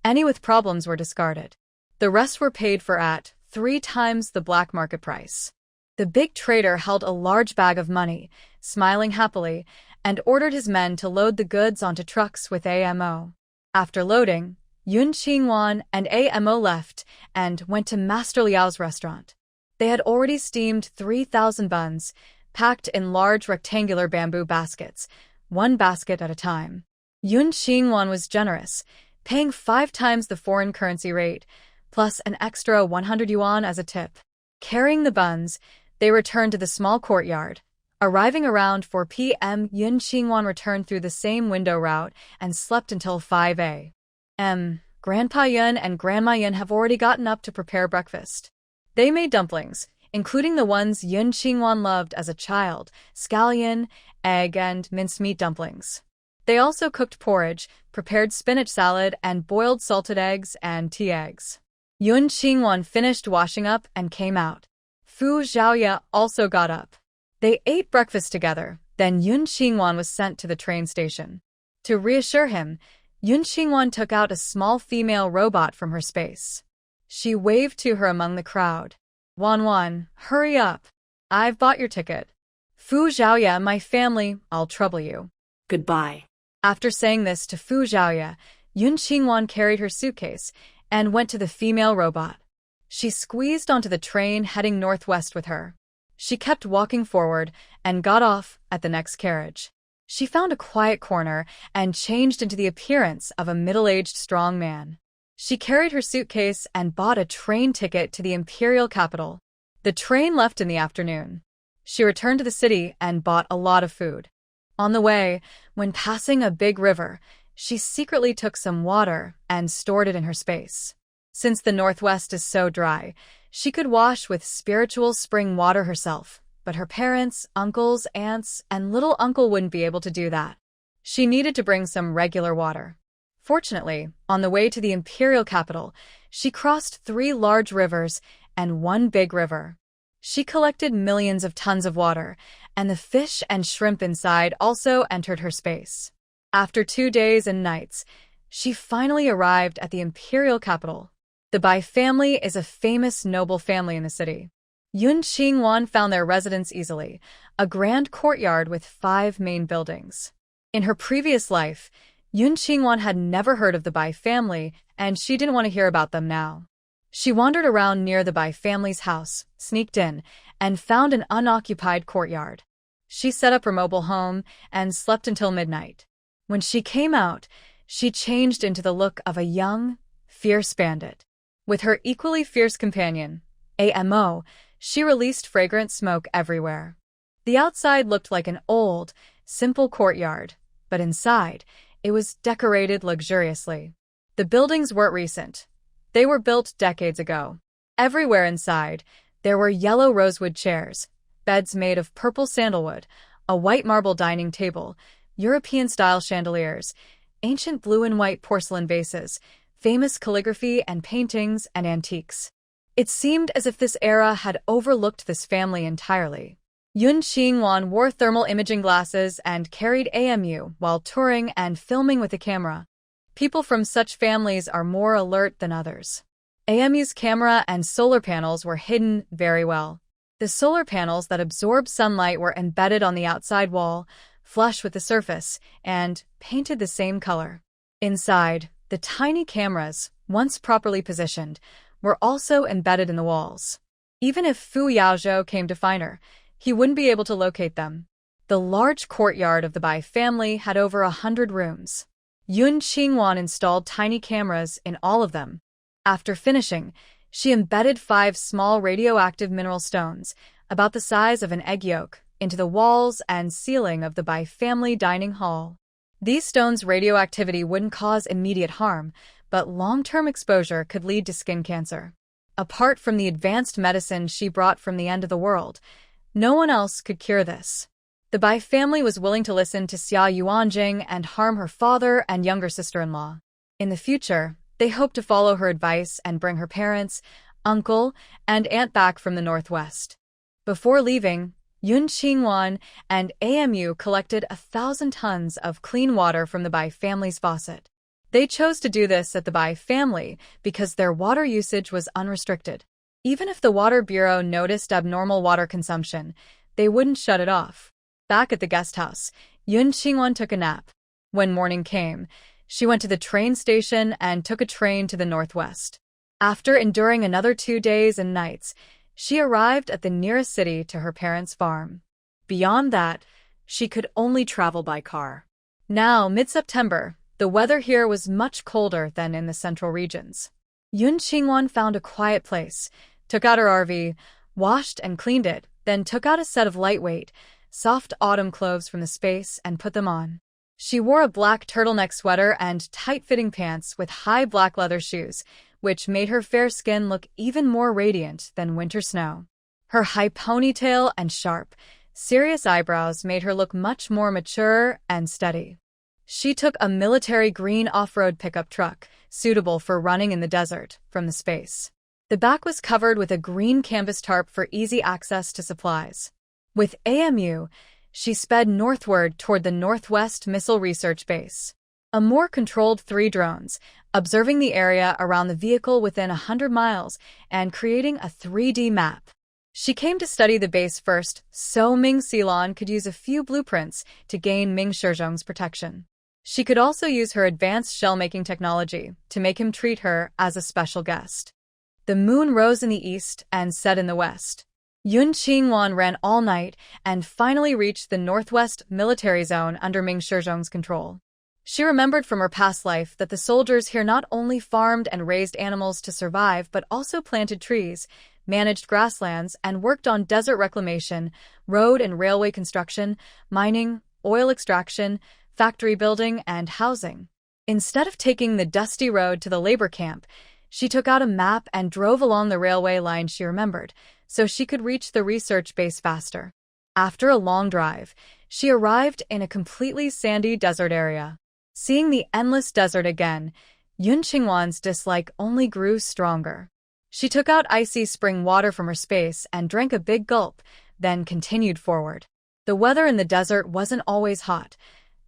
Any with problems were discarded. The rest were paid for at 3 times the black market price. The big trader held a large bag of money, smiling happily, and ordered his men to load the goods onto trucks with AMO. After loading, Yun Qingwan and AMO left and went to Master Liao's restaurant. They had already steamed 3,000 buns, packed in large rectangular bamboo baskets, 1 basket at a time. Yun Qingwan was generous, paying 5 times the foreign currency rate, plus an extra 100 yuan as a tip. Carrying the buns, they returned to the small courtyard. Arriving around 4 p.m., Yun Qingwan returned through the same window route and slept until 5 a.m. Grandpa Yun and Grandma Yun have already gotten up to prepare breakfast. They made dumplings, including the ones Yun Qingwan loved as a child, scallion, egg, and mincemeat dumplings. They also cooked porridge, prepared spinach salad, and boiled salted eggs and tea eggs. Yun Qingwan finished washing up and came out. Fu Xiaoya also got up. They ate breakfast together, then Yun Qingwan was sent to the train station. To reassure him, Yun Qingwan took out a small female robot from her space. She waved to her among the crowd. Wan, hurry up. I've bought your ticket. Fu Xiaoya, my family, I'll trouble you. Goodbye. After saying this to Fu Xiaoya, Yun Qingwan carried her suitcase and went to the female robot. She squeezed onto the train heading northwest with her. She kept walking forward and got off at the next carriage. She found a quiet corner and changed into the appearance of a middle-aged strong man. She carried her suitcase and bought a train ticket to the imperial capital. The train left in the afternoon. She returned to the city and bought a lot of food. On the way, when passing a big river, she secretly took some water and stored it in her space. Since the Northwest is so dry, she could wash with spiritual spring water herself. But her parents, uncles, aunts, and little uncle wouldn't be able to do that. She needed to bring some regular water. Fortunately, on the way to the imperial capital, she crossed 3 large rivers and 1 big river. She collected millions of tons of water, and the fish and shrimp inside also entered her space. After 2 days and nights, she finally arrived at the imperial capital. The Bai family is a famous noble family in the city. Yun Qingwan found their residence easily, a grand courtyard with 5 main buildings. In her previous life, Yun Qingwan had never heard of the Bai family, and she didn't want to hear about them now. She wandered around near the Bai family's house, sneaked in, and found an unoccupied courtyard. She set up her mobile home and slept until midnight. When she came out, she changed into the look of a young, fierce bandit. With her equally fierce companion, AMO, she released fragrant smoke everywhere. The outside looked like an old, simple courtyard, but inside, it was decorated luxuriously. The buildings weren't recent. They were built decades ago. Everywhere inside, there were yellow rosewood chairs, beds made of purple sandalwood, a white marble dining table, European-style chandeliers, ancient blue and white porcelain vases, famous calligraphy and paintings and antiques. It seemed as if this era had overlooked this family entirely. Yun Qingwan wore thermal imaging glasses and carried AMU while touring and filming with a camera. People from such families are more alert than others. AMU's camera and solar panels were hidden very well. The solar panels that absorb sunlight were embedded on the outside wall, flush with the surface, and painted the same color. Inside, the tiny cameras, once properly positioned, were also embedded in the walls. Even if Fu Yaozhou came to find her, he wouldn't be able to locate them. The large courtyard of the Bai family had over 100 rooms. Yun Qingwan installed tiny cameras in all of them. After finishing, she embedded 5 small radioactive mineral stones, about the size of an egg yolk, into the walls and ceiling of the Bai family dining hall. These stones' radioactivity wouldn't cause immediate harm, but long-term exposure could lead to skin cancer. Apart from the advanced medicine she brought from the end of the world, no one else could cure this. The Bai family was willing to listen to Xia Yuanjing and harm her father and younger sister-in-law. In the future, they hoped to follow her advice and bring her parents, uncle, and aunt back from the northwest. Before leaving, Yun Qingwan and AMU collected 1,000 tons of clean water from the Bai family's faucet. They chose to do this at the Bai family because their water usage was unrestricted. Even if the Water Bureau noticed abnormal water consumption, they wouldn't shut it off. Back at the guest house, Yun Qingwan took a nap. When morning came, she went to the train station and took a train to the northwest. After enduring another 2 days and nights, she arrived at the nearest city to her parents' farm. Beyond that, she could only travel by car. Now, mid-September, the weather here was much colder than in the central regions. Yun Qingwan found a quiet place, took out her RV, washed and cleaned it, then took out a set of lightweight, soft autumn clothes from the space and put them on. She wore a black turtleneck sweater and tight-fitting pants with high black leather shoes, which made her fair skin look even more radiant than winter snow. Her high ponytail and sharp, serious eyebrows made her look much more mature and steady. She took a military green off-road pickup truck, suitable for running in the desert, from the space. The back was covered with a green canvas tarp for easy access to supplies. With AMU, she sped northward toward the Northwest Missile Research Base. A more controlled 3 drones, observing the area around the vehicle within 100 miles and creating a 3D map. She came to study the base first, so Ming Xilon could use a few blueprints to gain Ming Shizhong's protection. She could also use her advanced shell-making technology to make him treat her as a special guest. The moon rose in the east and set in the west. Yun Qingwan ran all night and finally reached the northwest military zone under Ming Shizhong's control. She remembered from her past life that the soldiers here not only farmed and raised animals to survive but also planted trees, managed grasslands, and worked on desert reclamation, road and railway construction, mining, oil extraction, factory building, and housing. Instead of taking the dusty road to the labor camp, she took out a map and drove along the railway line she remembered, so she could reach the research base faster. After a long drive, she arrived in a completely sandy desert area. Seeing the endless desert again, Yun Qingwan's dislike only grew stronger. She took out icy spring water from her space and drank a big gulp, then continued forward. The weather in the desert wasn't always hot.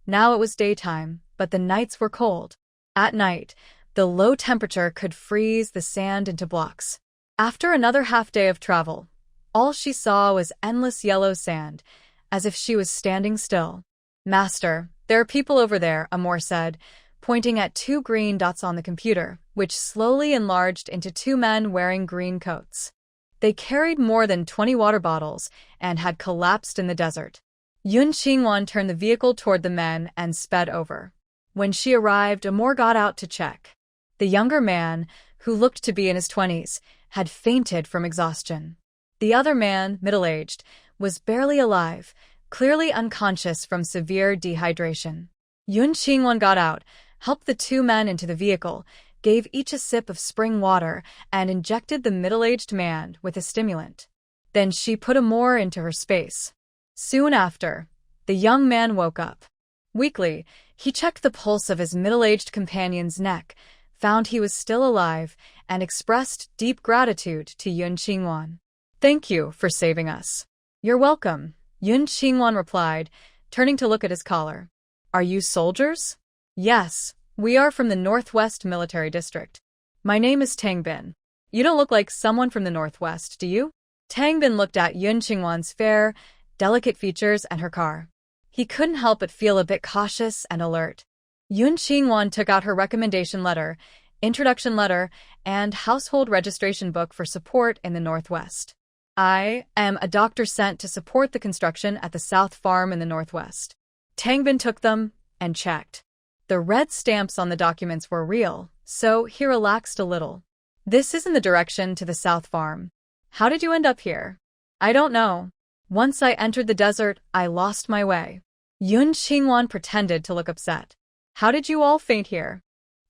Now it was daytime, but the nights were cold. At night, the low temperature could freeze the sand into blocks. After another half-day of travel, all she saw was endless yellow sand, as if she was standing still. "Master, there are people over there," Amor said, pointing at 2 green dots on the computer, which slowly enlarged into 2 men wearing green coats. They carried more than 20 water bottles and had collapsed in the desert. Yun Qingwan turned the vehicle toward the men and sped over. When she arrived, Amor got out to check. The younger man, who looked to be in his 20s, had fainted from exhaustion. The other man, middle-aged, was barely alive, clearly unconscious from severe dehydration. Yun Qingwan got out, helped the 2 men into the vehicle, gave each a sip of spring water, and injected the middle-aged man with a stimulant. Then she put Amor into her space. Soon after, the young man woke up. Weakly, he checked the pulse of his middle-aged companion's neck, found he was still alive, and expressed deep gratitude to Yun Qingwan. "Thank you for saving us." "You're welcome," Yun Qingwan replied, turning to look at his collar. "Are you soldiers?" "Yes, we are from the Northwest Military District. My name is Tang Bin." "You don't look like someone from the Northwest, do you?" Tang Bin looked at Yun Qingwan's fair, delicate features and her car. He couldn't help but feel a bit cautious and alert. Yun Qingwan took out her recommendation letter, introduction letter, and household registration book for support in the Northwest. I am a doctor sent to support the construction at the South Farm in the Northwest. Tangbin took them and checked. The red stamps on the documents were real, so he relaxed a little. This isn't the direction to the South Farm. How did you end up here? I don't know. Once I entered the desert, I lost my way. Yun Xingwan pretended to look upset. How did you all faint here?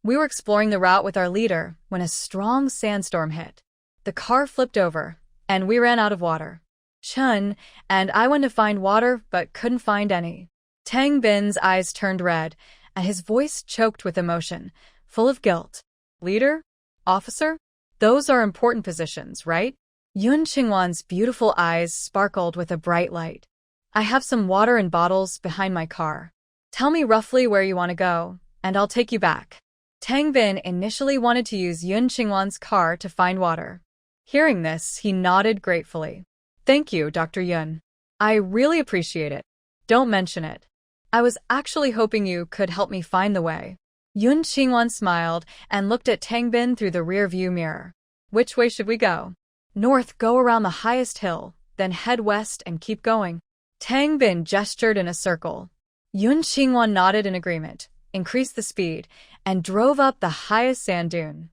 We were exploring the route with our leader when a strong sandstorm hit. The car flipped over, and we ran out of water. Chun and I went to find water but couldn't find any. Tang Bin's eyes turned red, and his voice choked with emotion, full of guilt. Leader? Officer? Those are important positions, right? Yun Xingwan's beautiful eyes sparkled with a bright light. I have some water in bottles behind my car. Tell me roughly where you want to go, and I'll take you back. Tang Bin initially wanted to use Yun Xingwan's car to find water. Hearing this, he nodded gratefully. Thank you, Dr. Yun. I really appreciate it. Don't mention it. I was actually hoping you could help me find the way. Yun Xingwan smiled and looked at Tang Bin through the rear-view mirror. Which way should we go? North, go around the highest hill, then head west and keep going. Tang Bin gestured in a circle. Yun Xingwan nodded in agreement, increased the speed, and drove up the highest sand dune.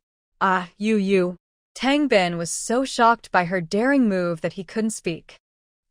You. Tang Bin was so shocked by her daring move that he couldn't speak.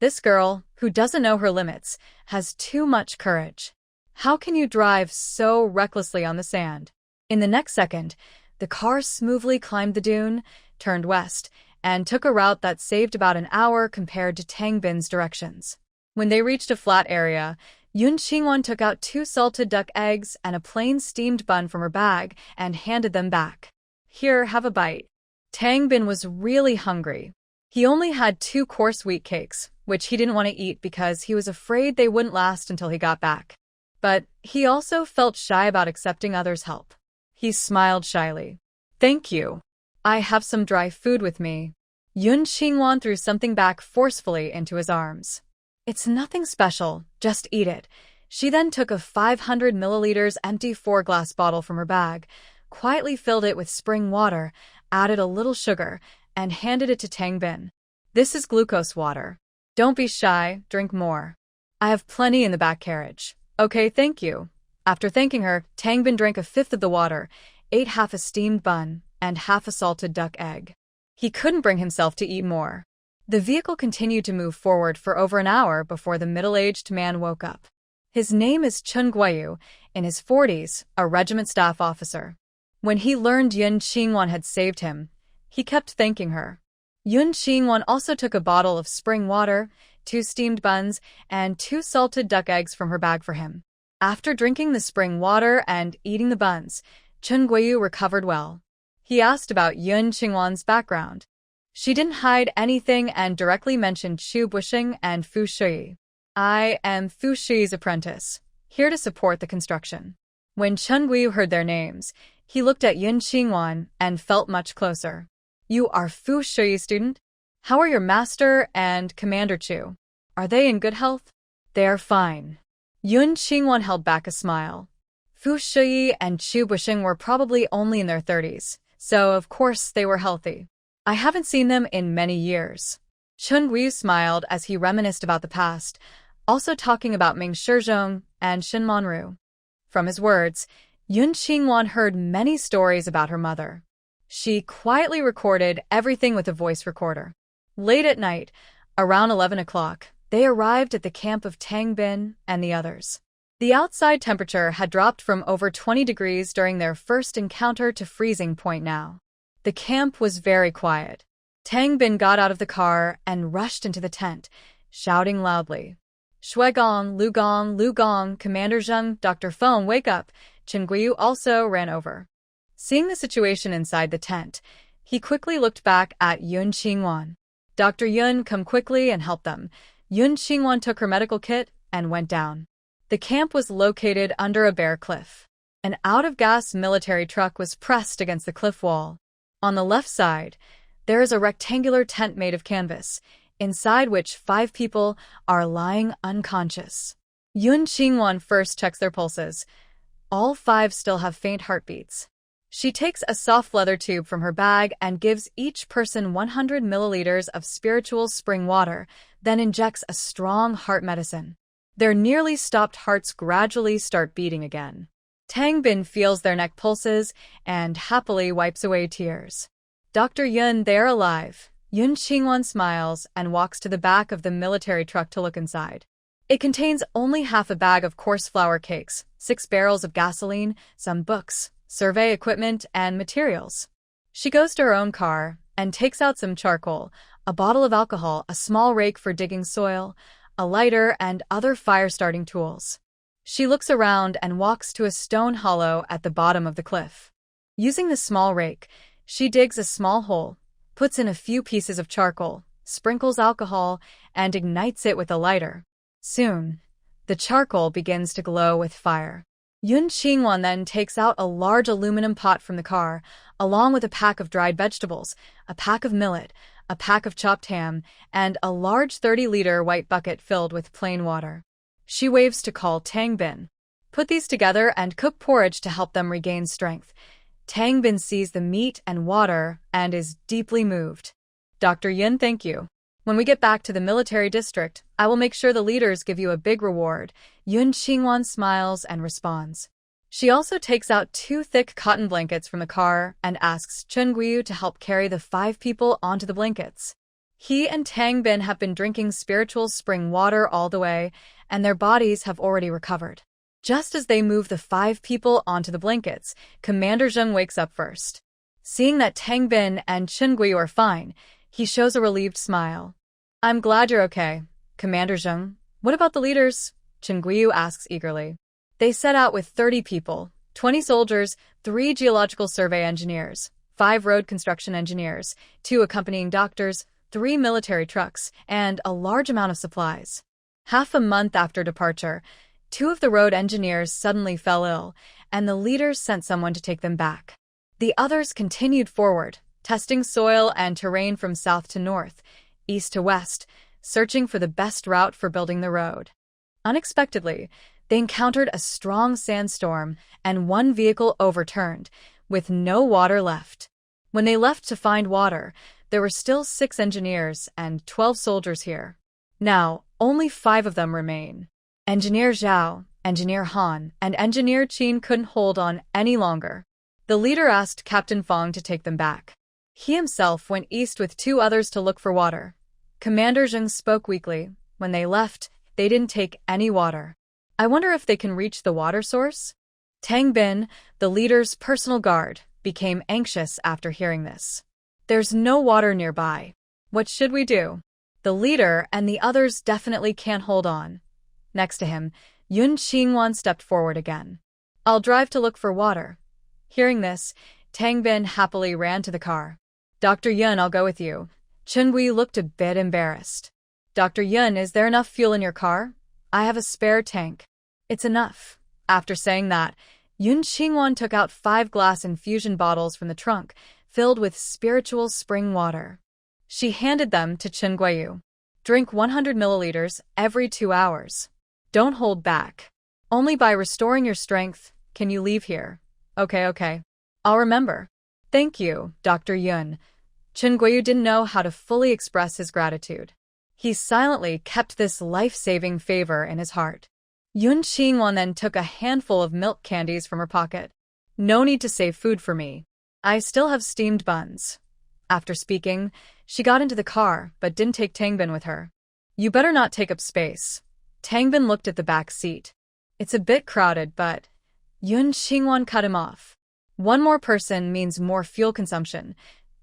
This girl, who doesn't know her limits, has too much courage. How can you drive so recklessly on the sand? In the next second, the car smoothly climbed the dune, turned west, and took a route that saved about an hour compared to Tang Bin's directions. When they reached a flat area, Yun Xingwan took out 2 salted duck eggs and a plain steamed bun from her bag and handed them back. Here, have a bite. Tang Bin was really hungry. He only had 2 coarse wheat cakes, which he didn't want to eat because he was afraid they wouldn't last until he got back. But he also felt shy about accepting others' help. He smiled shyly. Thank you. I have some dry food with me. Yun Xingwan threw something back forcefully into his arms. It's nothing special, just eat it. She then took a 500 milliliters empty 4-glass bottle from her bag, quietly filled it with spring water, added a little sugar, and handed it to Tang Bin. This is glucose water. Don't be shy, drink more. I have plenty in the back carriage. Okay, thank you. After thanking her, Tang Bin drank a fifth of the water, ate half a steamed bun, and half a salted duck egg. He couldn't bring himself to eat more. The vehicle continued to move forward for over an hour before the middle-aged man woke up. His name is Chun Guiyu, in his 40s, a regiment staff officer. When he learned Yun Xingwan had saved him, he kept thanking her. Yun Xingwan also took a bottle of spring water, 2 steamed buns, and 2 salted duck eggs from her bag for him. After drinking the spring water and eating the buns, Chun Guiyu recovered well. He asked about Yun Xingwan's background. She didn't hide anything and directly mentioned Xu Bushing and Fu Shui. I am Fu Shui's apprentice, here to support the construction. When Chun Guiyu heard their names, he looked at Yun Xingwan and felt much closer. You are Fu Shui's student? How are your master and Commander Chu? Are they in good health? They are fine. Yun Xingwan held back a smile. Fu Shui and Xu Bushing were probably only in their 30s, so of course they were healthy. I haven't seen them in many years. Chun Guiyu smiled as he reminisced about the past, also talking about Ming Shizhong and Shin Monru. From his words, Yun Xingwan heard many stories about her mother. She quietly recorded everything with a voice recorder. Late at night, around 11 o'clock, they arrived at the camp of Tang Bin and the others. The outside temperature had dropped from over 20 degrees during their first encounter to freezing point now. The camp was very quiet. Tang Bin got out of the car and rushed into the tent, shouting loudly. Shuigong, Lugong, Commander Zheng, Dr. Feng, wake up! Chun Guiyu also ran over. Seeing the situation inside the tent, he quickly looked back at Yun Xingwan. Dr. Yun, come quickly and help them. Yun Xingwan took her medical kit and went down. The camp was located under a bare cliff. An out-of-gas military truck was pressed against the cliff wall. On the left side, there is a rectangular tent made of canvas, inside which 5 people are lying unconscious. Yun Xingwan first checks their pulses. All 5 still have faint heartbeats. She takes a soft leather tube from her bag and gives each person 100 milliliters of spiritual spring water, then injects a strong heart medicine. Their nearly stopped hearts gradually start beating again. Tang Bin feels their neck pulses and happily wipes away tears. Dr. Yun, they're alive. Yun Qingwan smiles and walks to the back of the military truck to look inside. It contains only half a bag of coarse flour cakes, 6 barrels of gasoline, some books, survey equipment, and materials. She goes to her own car and takes out some charcoal, a bottle of alcohol, a small rake for digging soil, a lighter, and other fire-starting tools. She looks around and walks to a stone hollow at the bottom of the cliff. Using the small rake, she digs a small hole, puts in a few pieces of charcoal, sprinkles alcohol, and ignites it with a lighter. Soon, the charcoal begins to glow with fire. Yun Qingwan then takes out a large aluminum pot from the car, along with a pack of dried vegetables, a pack of millet, a pack of chopped ham, and a large 30-liter white bucket filled with plain water. She waves to call Tang Bin. Put these together and cook porridge to help them regain strength. Tang Bin sees the meat and water and is deeply moved. Dr. Yun, thank you. When we get back to the military district, I will make sure the leaders give you a big reward. Yun Qingwan smiles and responds. She also takes out 2 thick cotton blankets from the car and asks Chen Guiyu to help carry the 5 people onto the blankets. He and Tang Bin have been drinking spiritual spring water all the way, and their bodies have already recovered. Just as they move the 5 people onto the blankets, Commander Zheng wakes up first. Seeing that Tang Bin and Chen Guiyu are fine, he shows a relieved smile. I'm glad you're okay, Commander Zheng. What about the leaders? Chen Guiyu asks eagerly. They set out with 30 people, 20 soldiers, 3 geological survey engineers, 5 road construction engineers, 2 accompanying doctors, 3 military trucks, and a large amount of supplies. Half a month after departure, 2 of the road engineers suddenly fell ill, and the leaders sent someone to take them back. The others continued forward, testing soil and terrain from south to north, east to west, searching for the best route for building the road. Unexpectedly, they encountered a strong sandstorm and one vehicle overturned, with no water left. When they left to find water, there were still 6 engineers and 12 soldiers here. Now, only 5 of them remain. Engineer Zhao, Engineer Han, and Engineer Qin couldn't hold on any longer. The leader asked Captain Fong to take them back. He himself went east with 2 others to look for water. Commander Zheng spoke weakly. When they left, they didn't take any water. I wonder if they can reach the water source? Tang Bin, the leader's personal guard, became anxious after hearing this. There's no water nearby. What should we do? The leader and the others definitely can't hold on. Next to him, Yun Qingwan stepped forward again. I'll drive to look for water. Hearing this, Tang Bin happily ran to the car. Dr. Yun, I'll go with you. Chen Gui looked a bit embarrassed. Dr. Yun, is there enough fuel in your car? I have a spare tank. It's enough. After saying that, Yun Qingwan took out 5 glass infusion bottles from the trunk, filled with spiritual spring water. She handed them to Chen Guiyu. Drink 100 milliliters every 2 hours. Don't hold back. Only by restoring your strength can you leave here. Okay. I'll remember. Thank you, Dr. Yun. Chen Guiyu didn't know how to fully express his gratitude. He silently kept this life-saving favor in his heart. Yun Qingwan then took a handful of milk candies from her pocket. No need to save food for me. I still have steamed buns. After speaking, she got into the car but didn't take Tang Bin with her. You better not take up space. Tang Bin looked at the back seat. It's a bit crowded, but Yun Qingwan cut him off. One more person means more fuel consumption.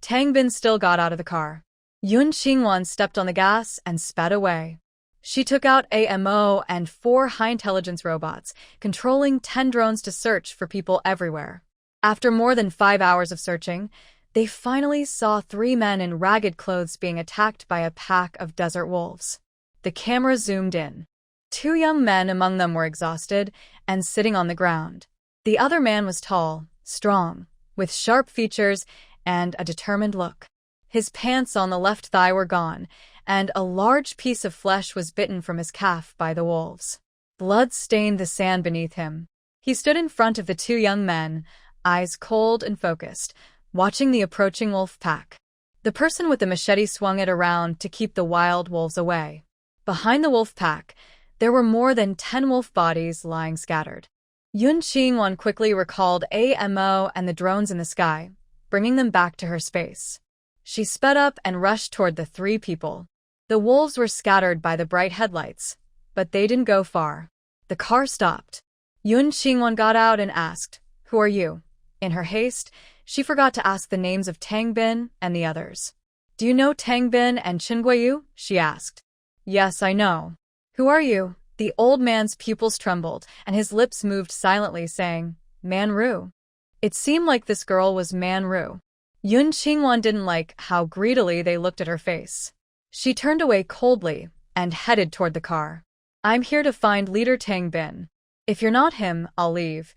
Tang Bin still got out of the car. Yun Qingwan stepped on the gas and sped away. She took out AMO and 4 high-intelligence robots, controlling 10 drones to search for people everywhere. After more than 5 hours of searching, they finally saw 3 men in ragged clothes being attacked by a pack of desert wolves. The camera zoomed in. 2 young men among them were exhausted and sitting on the ground. The other man was tall, strong, with sharp features and a determined look. His pants on the left thigh were gone, and a large piece of flesh was bitten from his calf by the wolves. Blood stained the sand beneath him. He stood in front of the 2 young men, eyes cold and focused, watching the approaching wolf pack. The person with the machete swung it around to keep the wild wolves away. Behind the wolf pack, there were more than 10 wolf bodies lying scattered. Yun Qingwan quickly recalled AMO and the drones in the sky, bringing them back to her space. She sped up and rushed toward the 3 people. The wolves were scattered by the bright headlights, but they didn't go far. The car stopped. Yun Qingwan got out and asked, "Who are you?" In her haste, she forgot to ask the names of Tang Bin and the others. "Do you know Tang Bin and Chen Guiyu?" she asked. "Yes, I know." "Who are you?" The old man's pupils trembled, and his lips moved silently, saying, "Man Ru." It seemed like this girl was Man Ru. Yun Qingwan didn't like how greedily they looked at her face. She turned away coldly and headed toward the car. "I'm here to find Leader Tang Bin. If you're not him, I'll leave."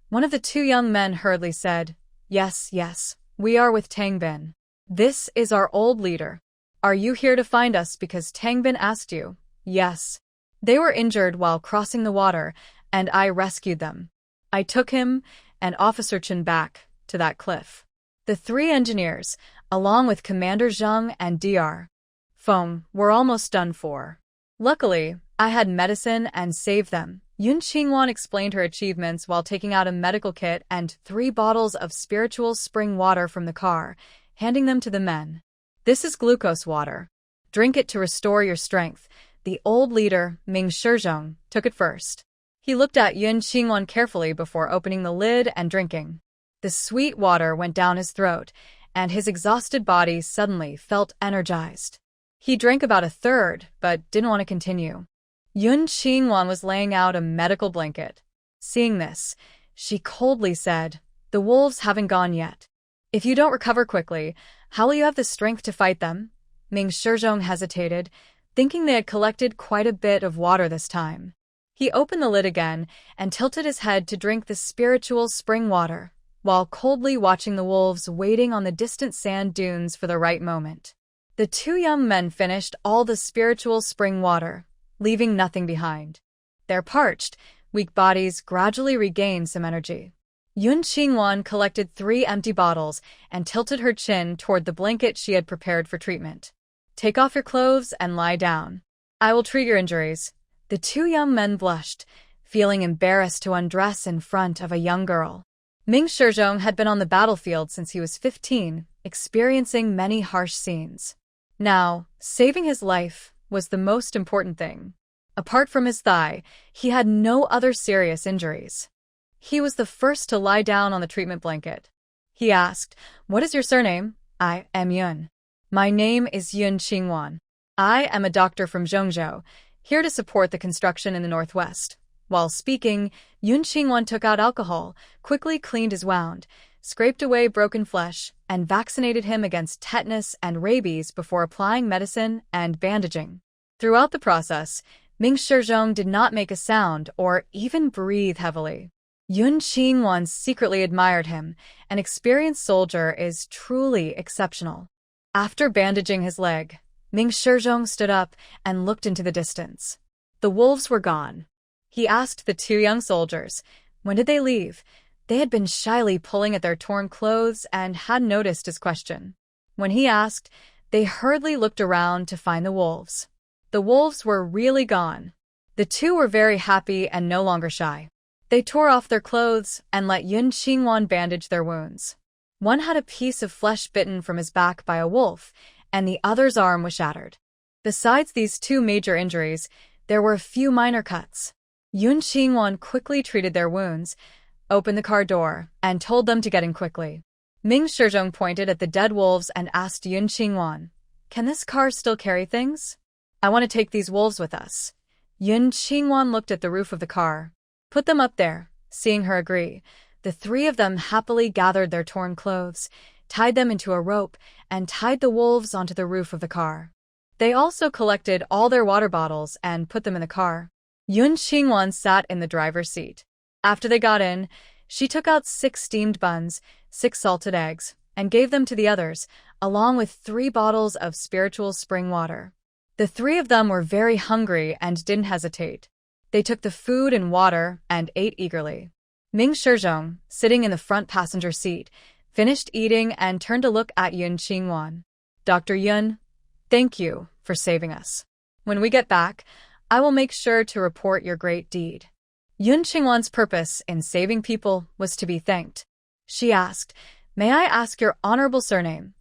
One of the 2 young men hurriedly said, Yes, we are with Tang Bin. This is our old leader. Are you here to find us because Tang Bin asked you?" "Yes. They were injured while crossing the water, and I rescued them. I took him and Officer Chen back to that cliff." The 3 engineers, along with Commander Zheng and Dr. Feng, were almost done for. "Luckily, I had medicine and saved them." Yun Qingwan explained her achievements while taking out a medical kit and 3 bottles of spiritual spring water from the car, handing them to the men. "This is glucose water. Drink it to restore your strength." The old leader, Ming Shizhong, took it first. He looked at Yun Qingwan carefully before opening the lid and drinking. The sweet water went down his throat, and his exhausted body suddenly felt energized. He drank about a third, but didn't want to continue. Yun Qingwan was laying out a medical blanket. Seeing this, she coldly said, "The wolves haven't gone yet. If you don't recover quickly, how will you have the strength to fight them?" Ming Shizhong hesitated, thinking they had collected quite a bit of water this time. He opened the lid again and tilted his head to drink the spiritual spring water, while coldly watching the wolves waiting on the distant sand dunes for the right moment. The 2 young men finished all the spiritual spring water, leaving nothing behind. Their parched, weak bodies gradually regained some energy. Yun Qingwan collected 3 empty bottles and tilted her chin toward the blanket she had prepared for treatment. "Take off your clothes and lie down. I will treat your injuries." The 2 young men blushed, feeling embarrassed to undress in front of a young girl. Ming Shizhong had been on the battlefield since he was 15, experiencing many harsh scenes. Now, saving his life was the most important thing. Apart from his thigh, he had no other serious injuries. He was the first to lie down on the treatment blanket. He asked, "What is your surname?" "I am Yun." "My name is Yun Qingwan. I am a doctor from Zhongzhou, here to support the construction in the northwest." While speaking, Yun Qingwan took out alcohol, quickly cleaned his wound, scraped away broken flesh, and vaccinated him against tetanus and rabies before applying medicine and bandaging. Throughout the process, Ming Shizhong did not make a sound or even breathe heavily. Yun Qingwan secretly admired him. An experienced soldier is truly exceptional. After bandaging his leg, Ming Shizhong stood up and looked into the distance. The wolves were gone. He asked the 2 young soldiers, when did they leave? They had been shyly pulling at their torn clothes and hadn't noticed his question. When he asked, they hurriedly looked around to find the wolves. The wolves were really gone. The 2 were very happy and no longer shy. They tore off their clothes and let Yun Qingwan bandage their wounds. One had a piece of flesh bitten from his back by a wolf, and the other's arm was shattered. Besides these 2 major injuries, there were a few minor cuts. Yun Qingwan quickly treated their wounds, opened the car door, and told them to get in quickly. Ming Shizhong pointed at the dead wolves and asked Yun Qingwan, "Can this car still carry things? I want to take these wolves with us." Yun Qingwan looked at the roof of the car. "Put them up there." Seeing her agree, the 3 of them happily gathered their torn clothes, tied them into a rope, and tied the wolves onto the roof of the car. They also collected all their water bottles and put them in the car. Yun Qingwan sat in the driver's seat. After they got in, she took out 6 steamed buns, 6 salted eggs, and gave them to the others, along with 3 bottles of spiritual spring water. The 3 of them were very hungry and didn't hesitate. They took the food and water and ate eagerly. Ming Shizhong, sitting in the front passenger seat, finished eating and turned to look at Yun Qingwan. Dr. Yun, thank you for saving us. When we get back, I will make sure to report your great deed. Yun Qingwan's purpose in saving people was to be thanked. She asked, may I ask your honorable surname?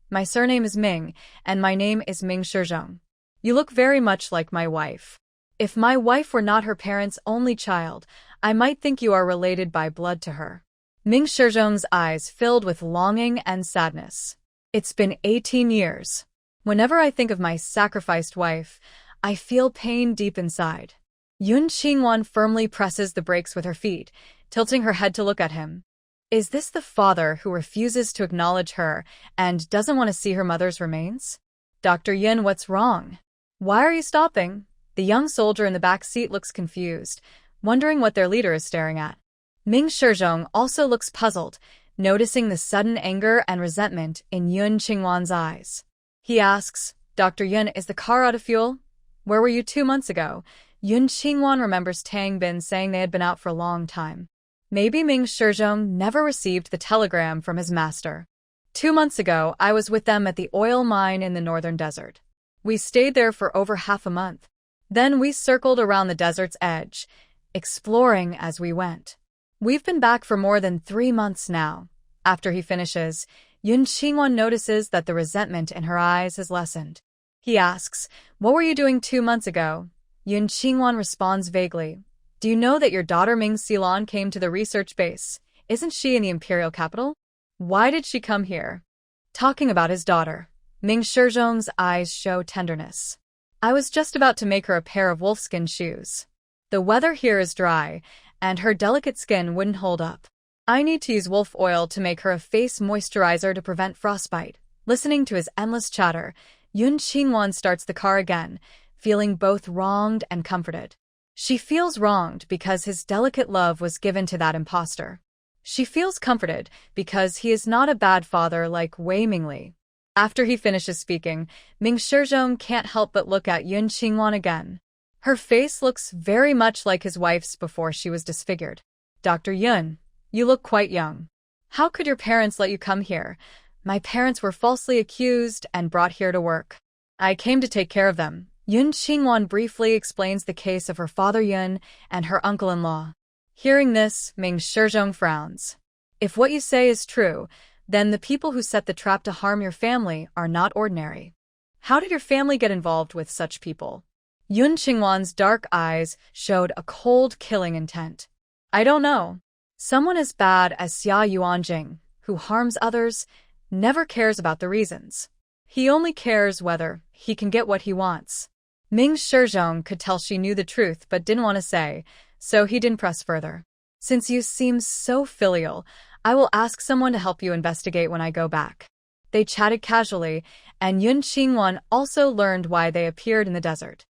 My surname is Ming, and my name is Ming Shizhong. You look very much like my wife. If my wife were not her parents' only child, I might think you are related by blood to her. Ming Shizhong's eyes filled with longing and sadness. It's been 18 years. Whenever I think of my sacrificed wife, I feel pain deep inside. Yun Qingwan firmly presses the brakes with her feet, tilting her head to look at him. Is this the father who refuses to acknowledge her and doesn't want to see her mother's remains? Dr. Yin, what's wrong? Why are you stopping? The young soldier in the back seat looks confused, wondering what their leader is staring at. Ming Shizhong also looks puzzled, noticing the sudden anger and resentment in Yun Qingwan's eyes. He asks, Dr. Yun, is the car out of fuel? Where were you 2 months ago? Yun Qingwan remembers Tang Bin saying they had been out for a long time. Maybe Ming Shizhong never received the telegram from his master. 2 months ago, I was with them at the oil mine in the northern desert. We stayed there for over half a month. Then we circled around the desert's edge, exploring as we went. We've been back for more than 3 months now. After he finishes, Yun Qingwan notices that the resentment in her eyes has lessened. He asks, what were you doing 2 months ago? Yun Qingwan responds vaguely. Do you know that your daughter Ming Xilan came to the research base? Isn't she in the imperial capital? Why did she come here? Talking about his daughter, Ming Shizhong's eyes show tenderness. I was just about to make her a pair of wolfskin shoes. The weather here is dry, and her delicate skin wouldn't hold up. I need to use wolf oil to make her a face moisturizer to prevent frostbite. Listening to his endless chatter, Yun Qingwan starts the car again, feeling both wronged and comforted. She feels wronged because his delicate love was given to that imposter. She feels comforted because he is not a bad father like Wei Mingli. After he finishes speaking, Ming Shizhong can't help but look at Yun Qingwan again. Her face looks very much like his wife's before she was disfigured. Dr. Yun, you look quite young. How could your parents let you come here? My parents were falsely accused and brought here to work. I came to take care of them. Yun Qingwan briefly explains the case of her father Yun and her uncle-in-law. Hearing this, Ming Shizhong frowns. If what you say is true, then the people who set the trap to harm your family are not ordinary. How did your family get involved with such people? Yun Qingwan's dark eyes showed a cold, killing intent. I don't know. Someone as bad as Xia Yuanjing, who harms others, never cares about the reasons. He only cares whether he can get what he wants. Ming Shizhong could tell she knew the truth but didn't want to say, so he didn't press further. Since you seem so filial, I will ask someone to help you investigate when I go back. They chatted casually, and Yun Qingwan also learned why they appeared in the desert.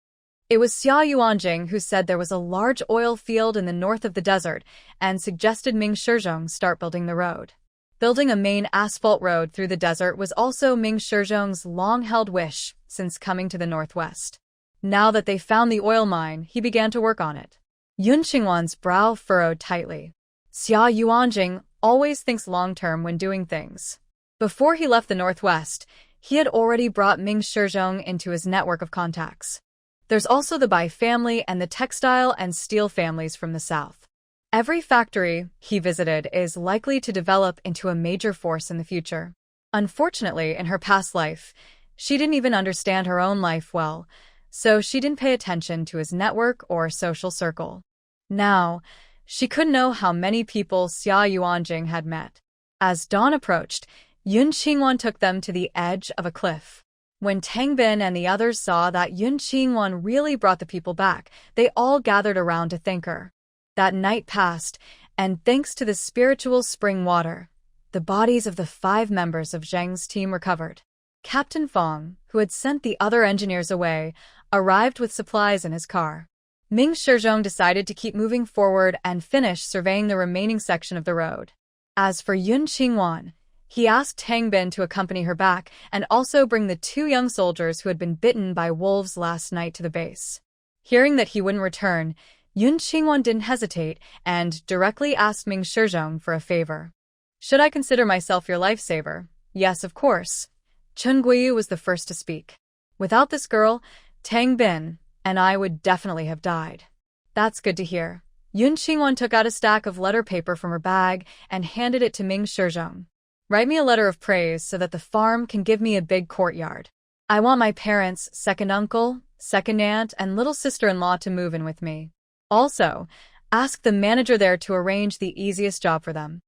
It was Xia Yuanjing who said there was a large oil field in the north of the desert and suggested Ming Shizhong start building the road. Building a main asphalt road through the desert was also Ming Shizhong's long-held wish since coming to the northwest. Now that they found the oil mine, he began to work on it. Yun Qingwan's brow furrowed tightly. Xia Yuanjing always thinks long-term when doing things. Before he left the northwest, he had already brought Ming Shizhong into his network of contacts. There's also the Bai family and the textile and steel families from the south. Every factory he visited is likely to develop into a major force in the future. Unfortunately, in her past life, she didn't even understand her own life well, so she didn't pay attention to his network or social circle. Now, she couldn't know how many people Xia Yuanjing had met. As dawn approached, Yun Qingwan took them to the edge of a cliff. When Tang Bin and the others saw that Yun Qingwan really brought the people back, they all gathered around to thank her. That night passed, and thanks to the spiritual spring water, the bodies of the 5 members of Zheng's team recovered. Captain Fong, who had sent the other engineers away, arrived with supplies in his car. Ming Shizhong decided to keep moving forward and finish surveying the remaining section of the road. As for Yun Qingwan, he asked Tang Bin to accompany her back and also bring the 2 young soldiers who had been bitten by wolves last night to the base. Hearing that he wouldn't return, Yun Qingwan didn't hesitate and directly asked Ming Shizhong for a favor. Should I consider myself your lifesaver? Yes, of course. Chun Guiyu was the first to speak. Without this girl, Tang Bin and I would definitely have died. That's good to hear. Yun Qingwan took out a stack of letter paper from her bag and handed it to Ming Shizhong. Write me a letter of praise so that the farm can give me a big courtyard. I want my parents, second uncle, second aunt, and little sister-in-law to move in with me. Also, ask the manager there to arrange the easiest job for them.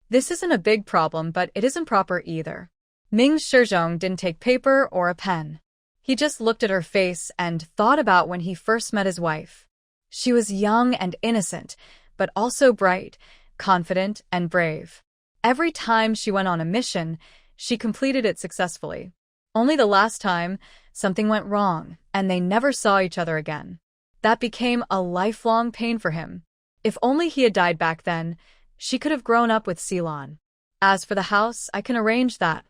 This isn't a big problem, but it isn't proper either. Ming Shizhong didn't take paper or a pen. He just looked at her face and thought about when he first met his wife. She was young and innocent, but also bright, confident, and brave. Every time she went on a mission, she completed it successfully. Only the last time, something went wrong, and they never saw each other again. That became a lifelong pain for him. If only he had died back then, she could have grown up with Ceylon. As for the house, I can arrange that.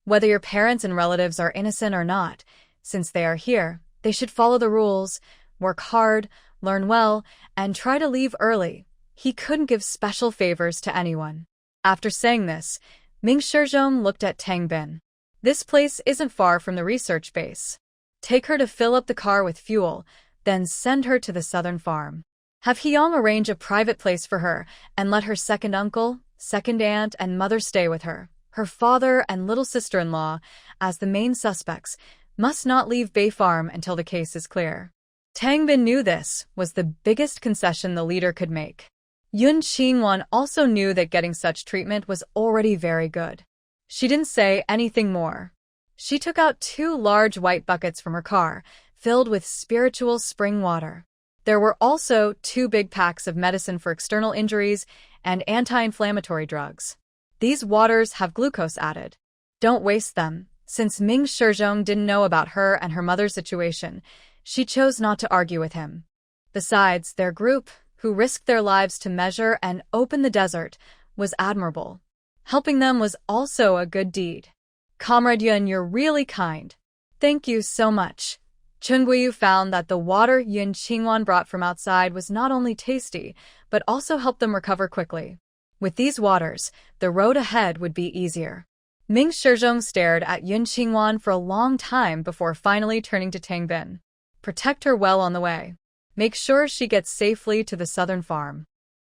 Whether your parents and relatives are innocent or not, since they are here, they should follow the rules, work hard, learn well, and try to leave early. He couldn't give special favors to anyone. After saying this, Ming Shizhong looked at Tang Bin. This place isn't far from the research base. Take her to fill up the car with fuel, then send her to the southern farm. Have Hyung arrange a private place for her and let her second uncle, second aunt, and mother stay with her. Her father and little sister-in-law, as the main suspects, must not leave Bay Farm until the case is clear. Tang Bin knew this was the biggest concession the leader could make. Yun Qingwan also knew that getting such treatment was already very good. She didn't say anything more. She took out 2 large white buckets from her car, filled with spiritual spring water. There were also 2 big packs of medicine for external injuries and anti-inflammatory drugs. These waters have glucose added. Don't waste them. Since Ming Shizhong didn't know about her and her mother's situation, she chose not to argue with him. Besides, their group, who risked their lives to measure and open the desert, was admirable. Helping them was also a good deed. Comrade Yun, you're really kind. Thank you so much. Chun Guiyu found that the water Yun Qingwan brought from outside was not only tasty, but also helped them recover quickly. With these waters, the road ahead would be easier. Ming Shizhong stared at Yun Qingwan for a long time before finally turning to Tang Bin. Protect her well on the way. Make sure she gets safely to the southern farm.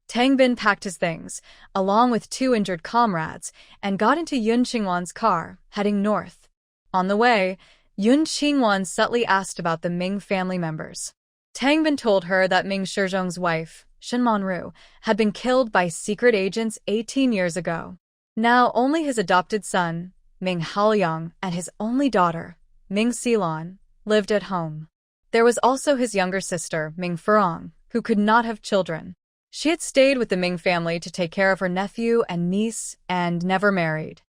Tang Bin packed his things, along with 2 injured comrades, and got into Yun Qingwan's car, heading north. On the way, Yun Qingwan subtly asked about the Ming family members. Tang Bin told her that Ming Shizhong's wife, Shen Monru, had been killed by secret agents 18 years ago. Now only his adopted son, Ming Haoyang, and his only daughter, Ming Ceylon, lived at home. There was also his younger sister, Ming Furong, who could not have children. She had stayed with the Ming family to take care of her nephew and niece and never married.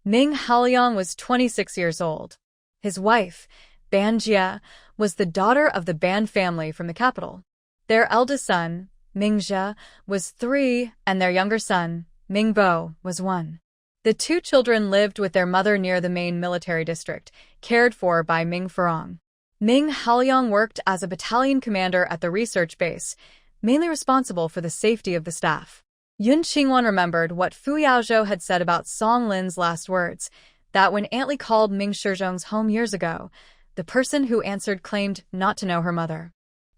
Ming Haoyang was 26 years old. His wife, Ban Jia, was the daughter of the Ban family from the capital. Their eldest son, Ming Jia, was 3, and their younger son, Ming Bo, was 1. The 2 children lived with their mother near the main military district, cared for by Ming Furong. Ming Haoyang worked as a battalion commander at the research base, mainly responsible for the safety of the staff. Yun Qingwan remembered what Fu Yaozhou had said about Song Lin's last words, that when Aunt Li called Ming Shizhong's home years ago, the person who answered claimed not to know her mother.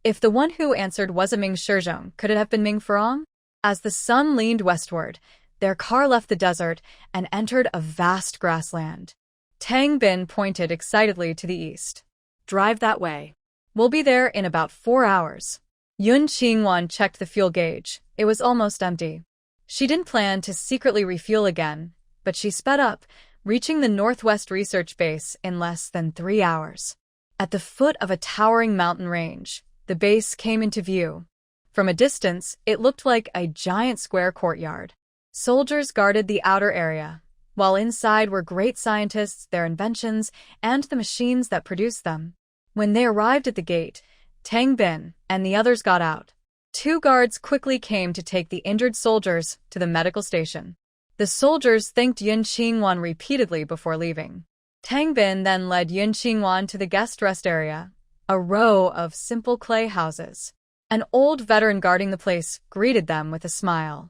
If the one who answered wasn't Ming Shizhong, could it have been Ming Furong? As the sun leaned westward, their car left the desert and entered a vast grassland. Tang Bin pointed excitedly to the east. Drive that way. We'll be there in about 4 hours. Yun Qingwan checked the fuel gauge. It was almost empty. She didn't plan to secretly refuel again, but she sped up, reaching the Northwest Research Base in less than 3 hours. At the foot of a towering mountain range, the base came into view. From a distance, it looked like a giant square courtyard. Soldiers guarded the outer area, while inside were great scientists, their inventions, and the machines that produced them. When they arrived at the gate, Tang Bin and the others got out. 2 guards quickly came to take the injured soldiers to the medical station. The soldiers thanked Yun Qingwan repeatedly before leaving. Tang Bin then led Yun Qingwan to the guest rest area, a row of simple clay houses. An old veteran guarding the place greeted them with a smile.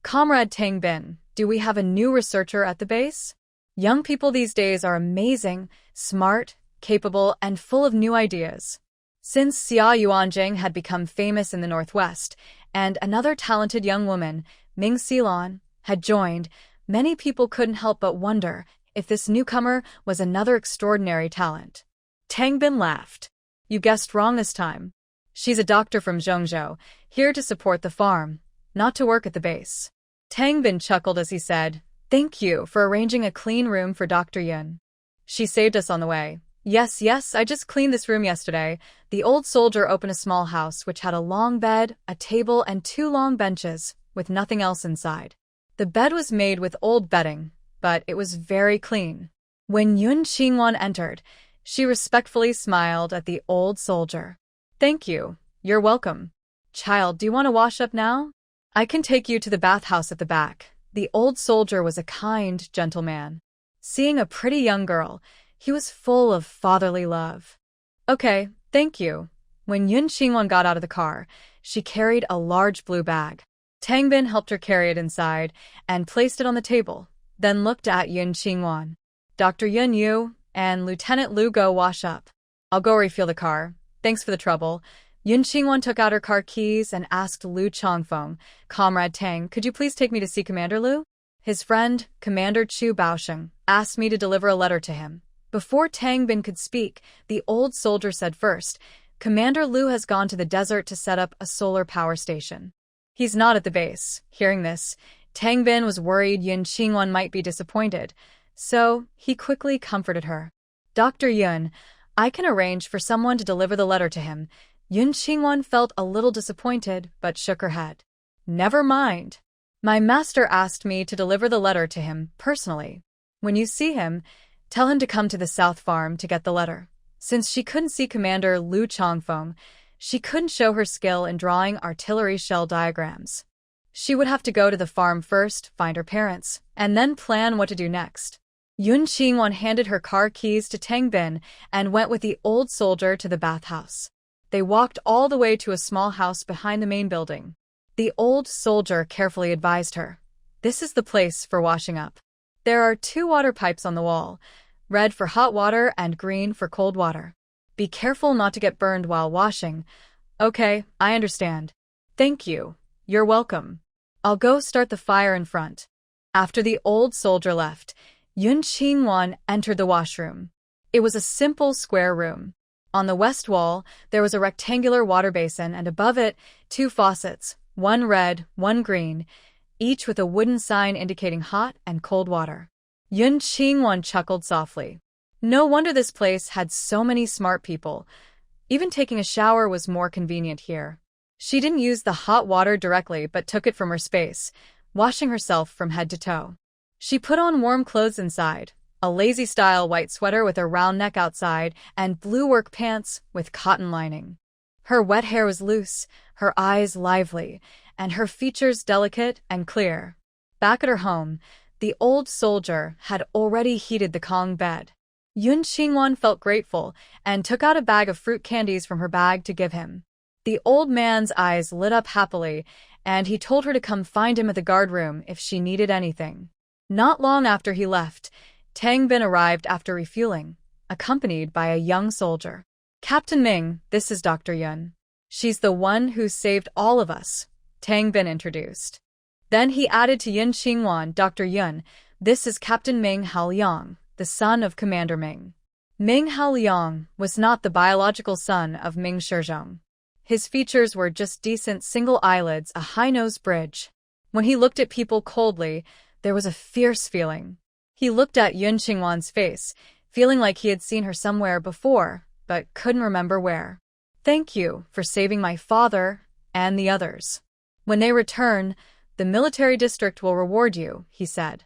Comrade Tang Bin, do we have a new researcher at the base? Young people these days are amazing, smart, capable, and full of new ideas. Since Xia Yuanjing had become famous in the Northwest, and another talented young woman, Ming Xilan, had joined, many people couldn't help but wonder if this newcomer was another extraordinary talent. Tang Bin laughed. You guessed wrong this time. She's a doctor from Zhongzhou, here to support the farm, not to work at the base. Tang Bin chuckled as he said, Thank you for arranging a clean room for Dr. Yun. She saved us on the way. Yes, I just cleaned this room yesterday. The old soldier opened a small house which had a long bed, a table, and 2 long benches, with nothing else inside. The bed was made with old bedding, but it was very clean. When Yun Qingwan entered, she respectfully smiled at the old soldier. Thank you. You're welcome. Child, do you want to wash up now? I can take you to the bathhouse at the back. The old soldier was a kind, gentle man. Seeing a pretty young girl, he was full of fatherly love. Okay, thank you. When Yun Qingwan got out of the car, she carried a large blue bag. Tang Bin helped her carry it inside and placed it on the table, then looked at Yun Qingwan. Dr. Yun Yu and Lieutenant Lu go wash up. I'll go refuel the car. Thanks for the trouble. Yun Qingwan took out her car keys and asked Lu Chongfeng, Comrade Tang, could you please take me to see Commander Lu? His friend, Commander Chu Baosheng, asked me to deliver a letter to him. Before Tang Bin could speak, the old soldier said first, Commander Lu has gone to the desert to set up a solar power station. He's not at the base. Hearing this, Tang Bin was worried Yun Qingwan might be disappointed, so he quickly comforted her. Dr. Yun, I can arrange for someone to deliver the letter to him. Yun Qingwan felt a little disappointed, but shook her head. Never mind. My master asked me to deliver the letter to him personally. When you see him, tell him to come to the South Farm to get the letter. Since she couldn't see Commander Lu Chongfeng, she couldn't show her skill in drawing artillery shell diagrams. She would have to go to the farm first, find her parents, and then plan what to do next. Yun Qingwan handed her car keys to Tang Bin and went with the old soldier to the bathhouse. They walked all the way to a small house behind the main building. The old soldier carefully advised her, This is the place for washing up. There are 2 water pipes on the wall, red for hot water and green for cold water. Be careful not to get burned while washing. Okay, I understand. Thank you. You're welcome. I'll go start the fire in front. After the old soldier left, Yun Qingwan entered the washroom. It was a simple square room. On the west wall, there was a rectangular water basin and above it, 2 faucets, one red, one green, each with a wooden sign indicating hot and cold water. Yun Qingwan chuckled softly. No wonder this place had so many smart people. Even taking a shower was more convenient here. She didn't use the hot water directly but took it from her space, washing herself from head to toe. She put on warm clothes inside, a lazy-style white sweater with a round neck outside and blue work pants with cotton lining. Her wet hair was loose, her eyes lively, and her features delicate and clear. Back at her home, the old soldier had already heated the Kong bed. Yun Qingwan felt grateful and took out a bag of fruit candies from her bag to give him. The old man's eyes lit up happily, and he told her to come find him at the guard room if she needed anything. Not long after he left, Tang Bin arrived after refueling, accompanied by a young soldier. Captain Ming, this is Dr. Yun. She's the one who saved all of us, Tang Bin introduced. Then he added to Yun Qingwan, Dr. Yun, this is Captain Ming Haoliang, the son of Commander Ming. Ming Haoliang was not the biological son of Ming Shizhong. His features were just decent single eyelids, a high-nosed bridge. When he looked at people coldly, there was a fierce feeling. He looked at Yun Qingwan's face, feeling like he had seen her somewhere before, but couldn't remember where. Thank you for saving my father and the others. When they return, the military district will reward you, he said.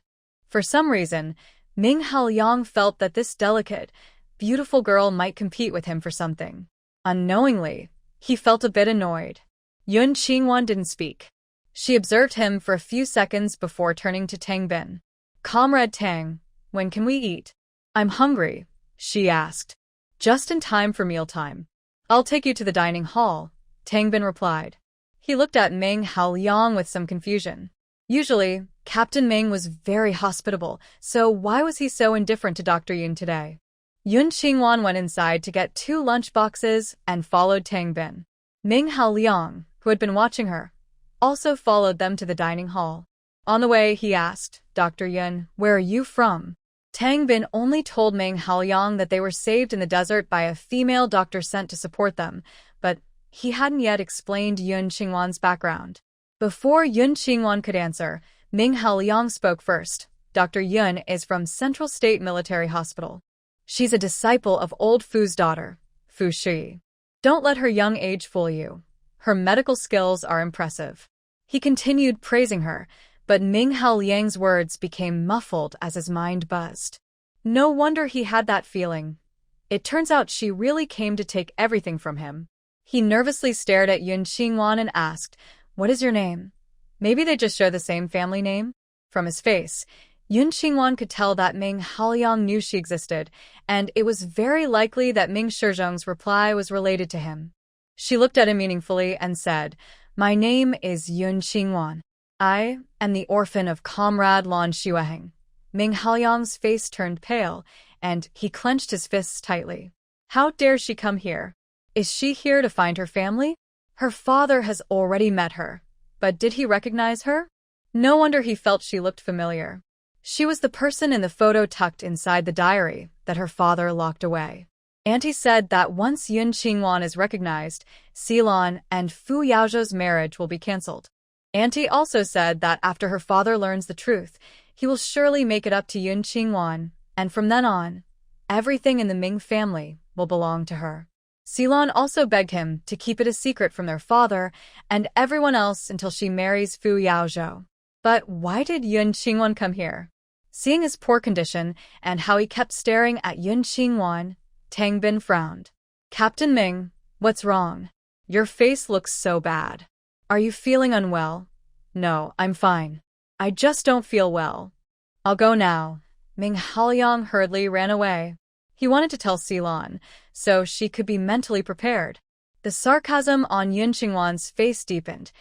For some reason, Ming Haoliang felt that this delicate, beautiful girl might compete with him for something. Unknowingly, he felt a bit annoyed. Yun Qingwan didn't speak. She observed him for a few seconds before turning to Tang Bin. Comrade Tang, when can we eat? I'm hungry, she asked. Just in time for mealtime. I'll take you to the dining hall, Tangbin replied. He looked at Ming Haoliang with some confusion. Usually, Captain Ming was very hospitable, so why was he so indifferent to Dr. Yun today? Yun Qingwan went inside to get 2 lunch boxes and followed Tangbin. Ming Haoliang, who had been watching her, also followed them to the dining hall. On the way, he asked, Dr. Yun, where are you from? Tangbin only told Ming Haoliang that they were saved in the desert by a female doctor sent to support them, but he hadn't yet explained Yun Qingwan's background. Before Yun Qingwan could answer, Ming Haoliang spoke first. Dr. Yun is from Central State Military Hospital. She's a disciple of old Fu's daughter, Fu Shi. Don't let her young age fool you. Her medical skills are impressive. He continued praising her, but Ming Haoliang's words became muffled as his mind buzzed. No wonder he had that feeling. It turns out she really came to take everything from him. He nervously stared at Yun Qingwan and asked, What is your name? Maybe they just share the same family name? From his face, Yun Qingwan could tell that Ming Haoliang knew she existed, and it was very likely that Ming Shizhong's reply was related to him. She looked at him meaningfully and said, My name is Yun Qingwan. I am the orphan of Comrade Lan Shuaheng. Ming Haoliang's face turned pale, and he clenched his fists tightly. How dare she come here? Is she here to find her family? Her father has already met her. But did he recognize her? No wonder he felt she looked familiar. She was the person in the photo tucked inside the diary that her father locked away. Auntie said that once Yun Qingwan is recognized, Silan and Fu Yaozhou's marriage will be cancelled. Auntie also said that after her father learns the truth, he will surely make it up to Yun Qingwan, and from then on, everything in the Ming family will belong to her. Silan also begged him to keep it a secret from their father and everyone else until she marries Fu Yaozhou. But why did Yun Qingwan come here? Seeing his poor condition and how he kept staring at Yun Qingwan, Tangbin frowned. Captain Ming, what's wrong? Your face looks so bad. Are you feeling unwell? No, I'm fine. I just don't feel well. I'll go now. Ming Haoliang hurriedly ran away. He wanted to tell Silan, so she could be mentally prepared. The sarcasm on Yun Qingwan's face deepened.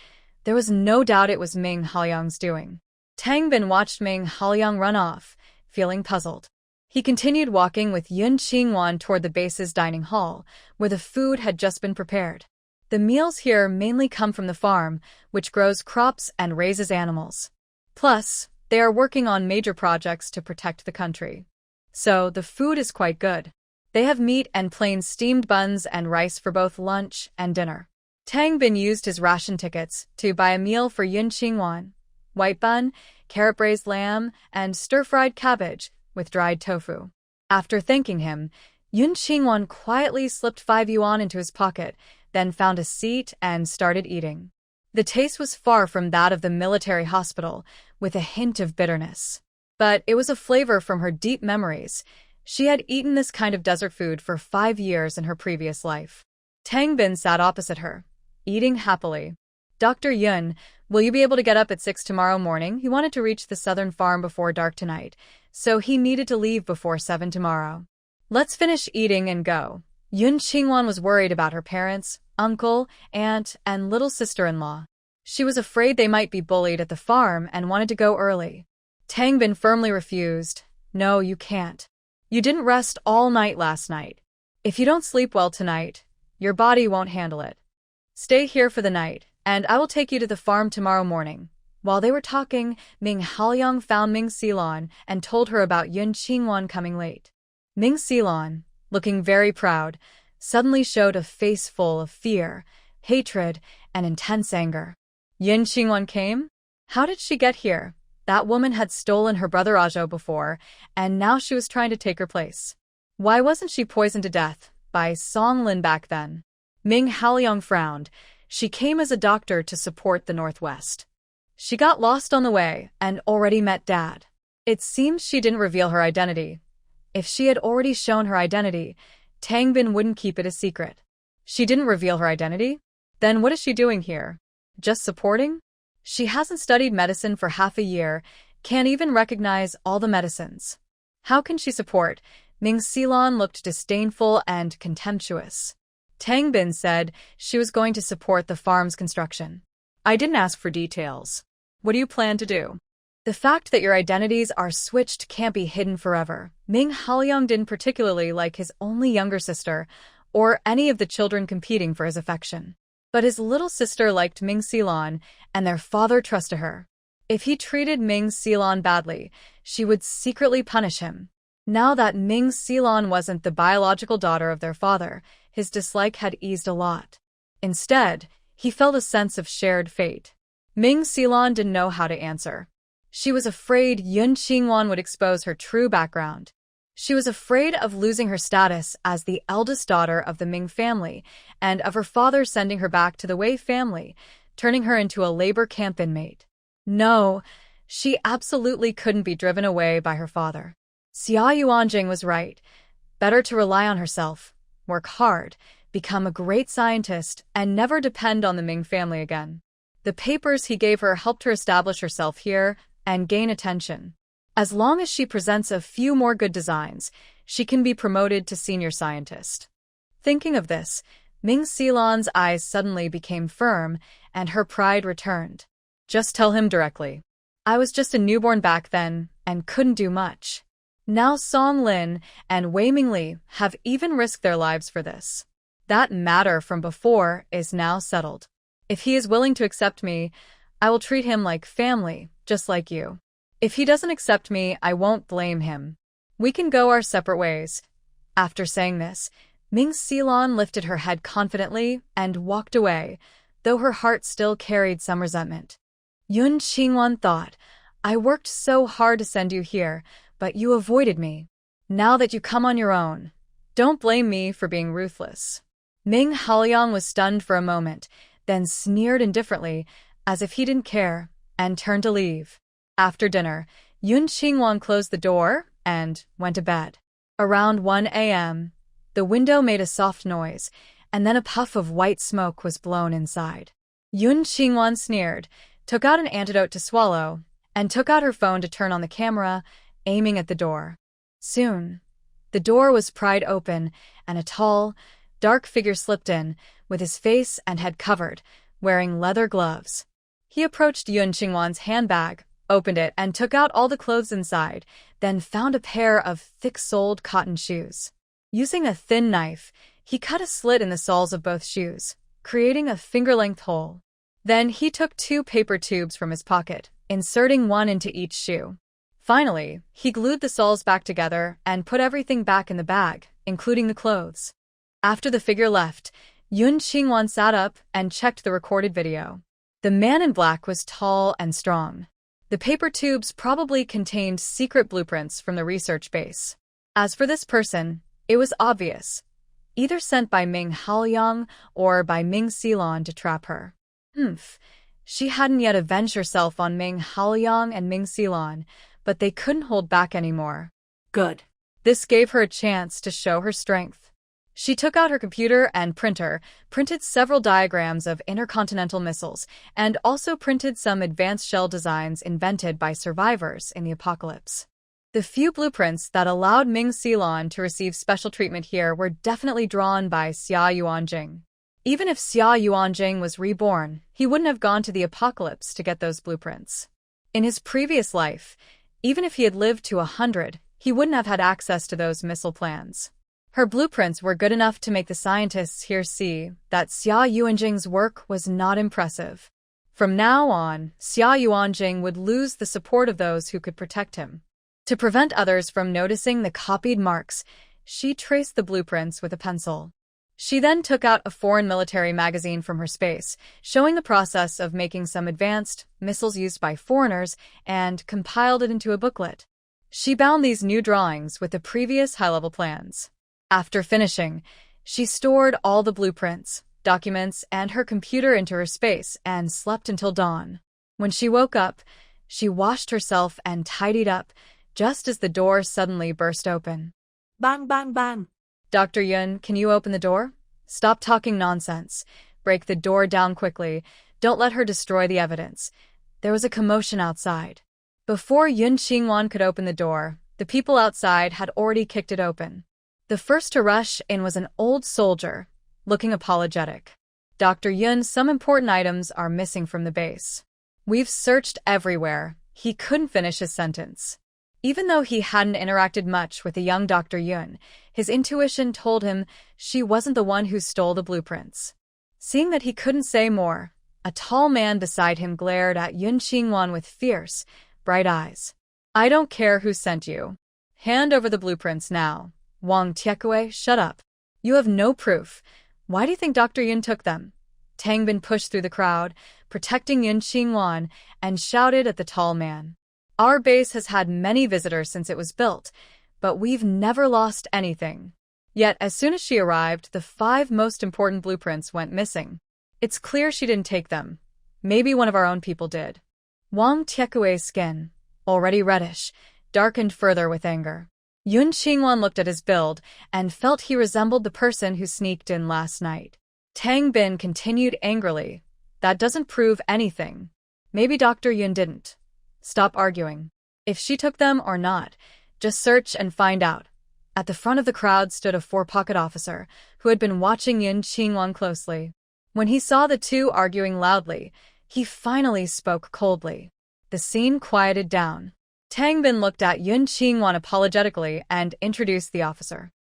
There was no doubt it was Ming Haoliang's doing. Tangbin watched Ming Haoliang run off, feeling puzzled. He continued walking with Yun Qingwan toward the base's dining hall, where the food had just been prepared. The meals here mainly come from the farm, which grows crops and raises animals. Plus, they are working on major projects to protect the country. So, the food is quite good. They have meat and plain steamed buns and rice for both lunch and dinner. Tangbin used his ration tickets to buy a meal for Yun Qingwan: white bun, carrot braised lamb, and stir-fried cabbage with dried tofu. After thanking him, Yun Qingwan quietly slipped 5 yuan into his pocket, then found a seat and started eating. The taste was far from that of the military hospital, with a hint of bitterness. But it was a flavor from her deep memories. She had eaten this kind of desert food for 5 years in her previous life. Tangbin sat opposite her, eating happily. Dr. Yun, will you be able to get up at 6 tomorrow morning? He wanted to reach the southern farm before dark tonight, so he needed to leave before 7 tomorrow. Let's finish eating and go. Yun Qingwan was worried about her parents, uncle, aunt, and little sister-in-law. She was afraid they might be bullied at the farm and wanted to go early. Tangbin firmly refused. No, you can't. You didn't rest all night last night. If you don't sleep well tonight, your body won't handle it. Stay here for the night, and I will take you to the farm tomorrow morning. While they were talking, Ming Haoliang found Ming Silan and told her about Yun Qingwan coming late. Ming Silan, looking very proud, suddenly showed a face full of fear, hatred, and intense anger. Yun Qingwan came? How did she get here? That woman had stolen her brother Ajo before, and now she was trying to take her place. Why wasn't she poisoned to death by Song Lin back then? Ming Haoliang frowned. She came as a doctor to support the Northwest. She got lost on the way and already met Dad. It seems she didn't reveal her identity. If she had already shown her identity, Tangbin wouldn't keep it a secret. She didn't reveal her identity? Then what is she doing here? Just supporting? She hasn't studied medicine for half a year, can't even recognize all the medicines. How can she support? Ming Silan looked disdainful and contemptuous. Tang Bin said she was going to support the farm's construction. I didn't ask for details. What do you plan to do? The fact that your identities are switched can't be hidden forever. Ming Haoyang didn't particularly like his only younger sister or any of the children competing for his affection. But his little sister liked Ming Xilan, and their father trusted her. If he treated Ming Xilan badly, she would secretly punish him. Now that Ming Xilan wasn't the biological daughter of their father, his dislike had eased a lot. Instead, he felt a sense of shared fate. Ming Xilan didn't know how to answer. She was afraid Yun Qingwan would expose her true background. She was afraid of losing her status as the eldest daughter of the Ming family and of her father sending her back to the Wei family, turning her into a labor camp inmate. No, she absolutely couldn't be driven away by her father. Xia Yuanjing was right. Better to rely on herself, work hard, become a great scientist, and never depend on the Ming family again. The papers he gave her helped her establish herself here and gain attention. As long as she presents a few more good designs, she can be promoted to senior scientist. Thinking of this, Ming Xilan's eyes suddenly became firm, and her pride returned. Just tell him directly. I was just a newborn back then and couldn't do much. Now Song Lin and Wei Mingli have even risked their lives for this. That matter from before is now settled. If he is willing to accept me, I will treat him like family, just like you. If he doesn't accept me, I won't blame him. We can go our separate ways. After saying this, Ming Xilan lifted her head confidently and walked away, though her heart still carried some resentment. Yun Qingwan thought, I worked so hard to send you here, but you avoided me. Now that you come on your own, don't blame me for being ruthless. Ming Haoyang was stunned for a moment, then sneered indifferently, as if he didn't care, and turned to leave. After dinner, Yun Qingwan closed the door and went to bed. Around 1 a.m., the window made a soft noise, and then a puff of white smoke was blown inside. Yun Qingwan sneered, took out an antidote to swallow, and took out her phone to turn on the camera, aiming at the door. Soon, the door was pried open, and a tall, dark figure slipped in, with his face and head covered, wearing leather gloves. He approached Yun Qingwan's handbag, opened it, and took out all the clothes inside, then found a pair of thick-soled cotton shoes. Using a thin knife, he cut a slit in the soles of both shoes, creating a finger-length hole. Then he took 2 paper tubes from his pocket, inserting one into each shoe. Finally, he glued the soles back together and put everything back in the bag, including the clothes. After the figure left, Yun Qingwan sat up and checked the recorded video. The man in black was tall and strong. The paper tubes probably contained secret blueprints from the research base. As for this person, it was obvious, either sent by Ming Haoyang or by Ming Xilan to trap her. She hadn't yet avenged herself on Ming Haoyang and Ming Xilan, but they couldn't hold back anymore. Good. This gave her a chance to show her strength. She took out her computer and printer, printed several diagrams of intercontinental missiles, and also printed some advanced shell designs invented by survivors in the apocalypse. The few blueprints that allowed Ming Xilan to receive special treatment here were definitely drawn by Xia Yuanjing. Even if Xia Yuanjing was reborn, he wouldn't have gone to the apocalypse to get those blueprints. In his previous life, even if he had lived to 100, he wouldn't have had access to those missile plans. Her blueprints were good enough to make the scientists here see that Xia Yuanjing's work was not impressive. From now on, Xia Yuanjing would lose the support of those who could protect him. To prevent others from noticing the copied marks, she traced the blueprints with a pencil. She then took out a foreign military magazine from her space, showing the process of making some advanced missiles used by foreigners, and compiled it into a booklet. She bound these new drawings with the previous high-level plans. After finishing, she stored all the blueprints, documents, and her computer into her space and slept until dawn. When she woke up, she washed herself and tidied up, just as the door suddenly burst open. Bang, bang, bang. Dr. Yun, can you open the door? Stop talking nonsense. Break the door down quickly. Don't let her destroy the evidence. There was a commotion outside. Before Yun Qingwan could open the door, the people outside had already kicked it open. The first to rush in was an old soldier, looking apologetic. Dr. Yun, some important items are missing from the base. We've searched everywhere. He couldn't finish his sentence. Even though he hadn't interacted much with the young Dr. Yun, his intuition told him she wasn't the one who stole the blueprints. Seeing that he couldn't say more, a tall man beside him glared at Yun Qingwan with fierce, bright eyes. I don't care who sent you. Hand over the blueprints now. Wang Tiekue, shut up. You have no proof. Why do you think Dr. Yun took them? Tang Bin pushed through the crowd, protecting Yun Qingwan, and shouted at the tall man. Our base has had many visitors since it was built, but we've never lost anything. Yet, as soon as she arrived, the 5 most important blueprints went missing. It's clear she didn't take them. Maybe one of our own people did. Wang Tiekue's skin, already reddish, darkened further with anger. Yun Qingwan looked at his build and felt he resembled the person who sneaked in last night. Tang Bin continued angrily. That doesn't prove anything. Maybe Dr. Yun didn't. Stop arguing. If she took them or not, just search and find out. At the front of the crowd stood a 4-pocket officer who had been watching Yun Qingwan closely. When he saw the two arguing loudly, he finally spoke coldly. The scene quieted down. Tang Bin looked at Yun Qingwan apologetically and introduced the officer.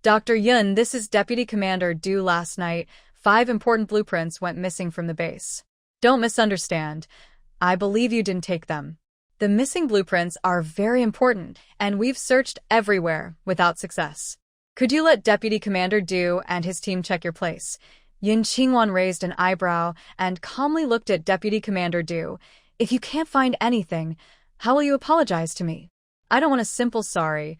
Dr. Yun, this is Deputy Commander Du. Last night, 5 important blueprints went missing from the base. Don't misunderstand. I believe you didn't take them. The missing blueprints are very important, and we've searched everywhere without success. Could you let Deputy Commander Du and his team check your place? Yun Qingwan raised an eyebrow and calmly looked at Deputy Commander Du. If you can't find anything, how will you apologize to me? I don't want a simple sorry.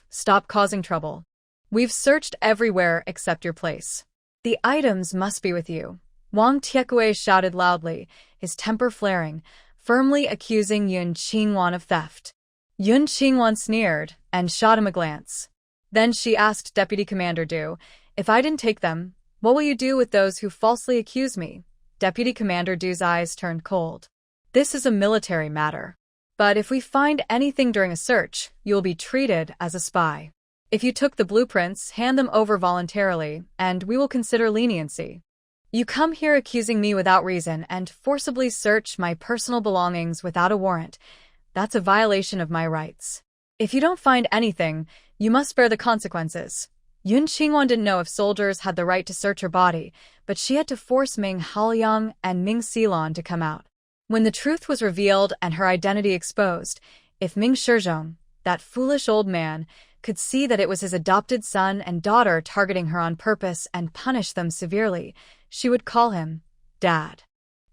Stop causing trouble. We've searched everywhere except your place. The items must be with you. Wang Tiekue shouted loudly, his temper flaring, firmly accusing Yun Qingwan of theft. Yun Qingwan sneered and shot him a glance. Then she asked Deputy Commander Du, if I didn't take them, what will you do with those who falsely accuse me? Deputy Commander Du's eyes turned cold. This is a military matter. But if we find anything during a search, you will be treated as a spy. If you took the blueprints, hand them over voluntarily, and we will consider leniency. You come here accusing me without reason and forcibly search my personal belongings without a warrant. That's a violation of my rights. If you don't find anything, you must bear the consequences. Yun Qingwan didn't know if soldiers had the right to search her body, but she had to force Ming Haoyang and Ming Xilon to come out. When the truth was revealed and her identity exposed, if Ming Shizhong, that foolish old man, could see that it was his adopted son and daughter targeting her on purpose and punish them severely, she would call him Dad.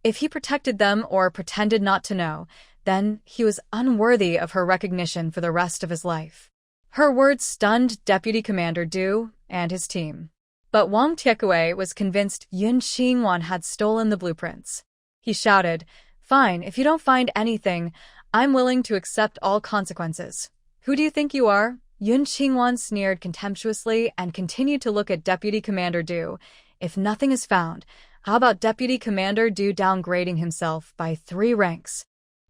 If he protected them or pretended not to know, then he was unworthy of her recognition for the rest of his life. Her words stunned Deputy Commander Du and his team. But Wang Tiekue was convinced Yun Qingwan had stolen the blueprints. He shouted, Fine, if you don't find anything, I'm willing to accept all consequences. Who do you think you are? Yun Qingwan sneered contemptuously and continued to look at Deputy Commander Du. If nothing is found, how about Deputy Commander Du downgrading himself by 3 ranks?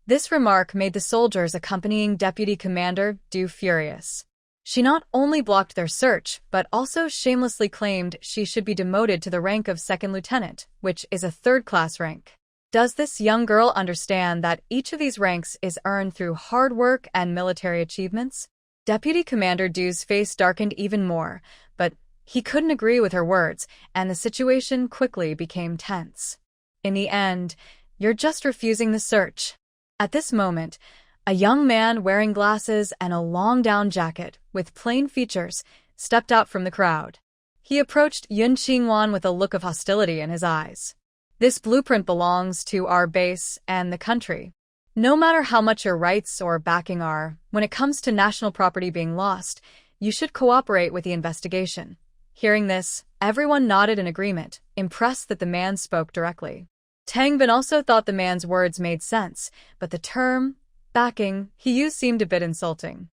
This remark made the soldiers accompanying Deputy Commander Du furious. She not only blocked their search, but also shamelessly claimed she should be demoted to the rank of 2nd lieutenant, which is a 3rd-class rank. Does this young girl understand that each of these ranks is earned through hard work and military achievements? Deputy Commander Du's face darkened even more, but he couldn't agree with her words, and the situation quickly became tense. In the end, you're just refusing the search. At this moment, a young man wearing glasses and a long down jacket with plain features stepped out from the crowd. He approached Yun Qingwan with a look of hostility in his eyes. This blueprint belongs to our base and the country. No matter how much your rights or backing are, when it comes to national property being lost, you should cooperate with the investigation. Hearing this, everyone nodded in agreement, impressed that the man spoke directly. Tang Bin also thought the man's words made sense, but the term, backing, he used seemed a bit insulting.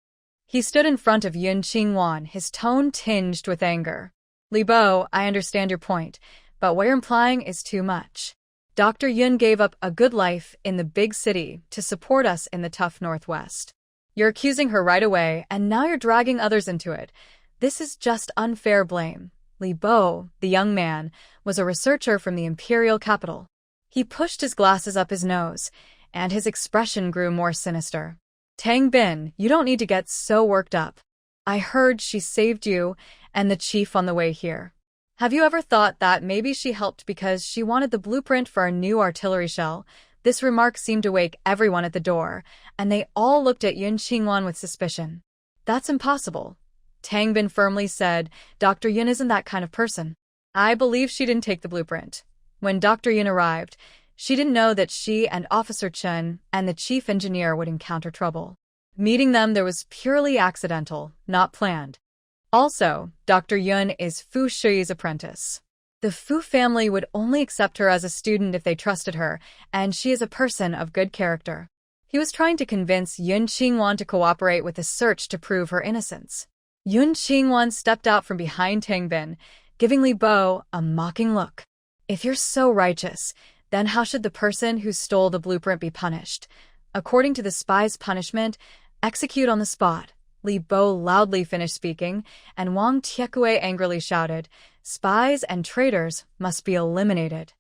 He stood in front of Yun Qingwan, his tone tinged with anger. Li Bo, I understand your point, but what you're implying is too much. Dr. Yun gave up a good life in the big city to support us in the tough Northwest. You're accusing her right away, and now you're dragging others into it. This is just unfair blame. Li Bo, the young man, was a researcher from the imperial capital. He pushed his glasses up his nose, and his expression grew more sinister. Tang Bin, you don't need to get so worked up. I heard she saved you and the chief on the way here. Have you ever thought that maybe she helped because she wanted the blueprint for our new artillery shell? This remark seemed to wake everyone at the door, and they all looked at Yun Qingwan with suspicion. That's impossible. Tang Bin firmly said, Dr. Yun isn't that kind of person. I believe she didn't take the blueprint. When Dr. Yun arrived, she didn't know that she and Officer Chen and the chief engineer would encounter trouble. Meeting them there was purely accidental, not planned. Also, Dr. Yun is Fu Shi's apprentice. The Fu family would only accept her as a student if they trusted her, and she is a person of good character. He was trying to convince Yun Qingwan to cooperate with the search to prove her innocence. Yun Qingwan stepped out from behind Tang Bin, giving Li Bo a mocking look. If you're so righteous, then how should the person who stole the blueprint be punished? According to the spy's punishment, execute on the spot. Li Bo loudly finished speaking, and Wang Tiekue angrily shouted, Spies and traitors must be eliminated.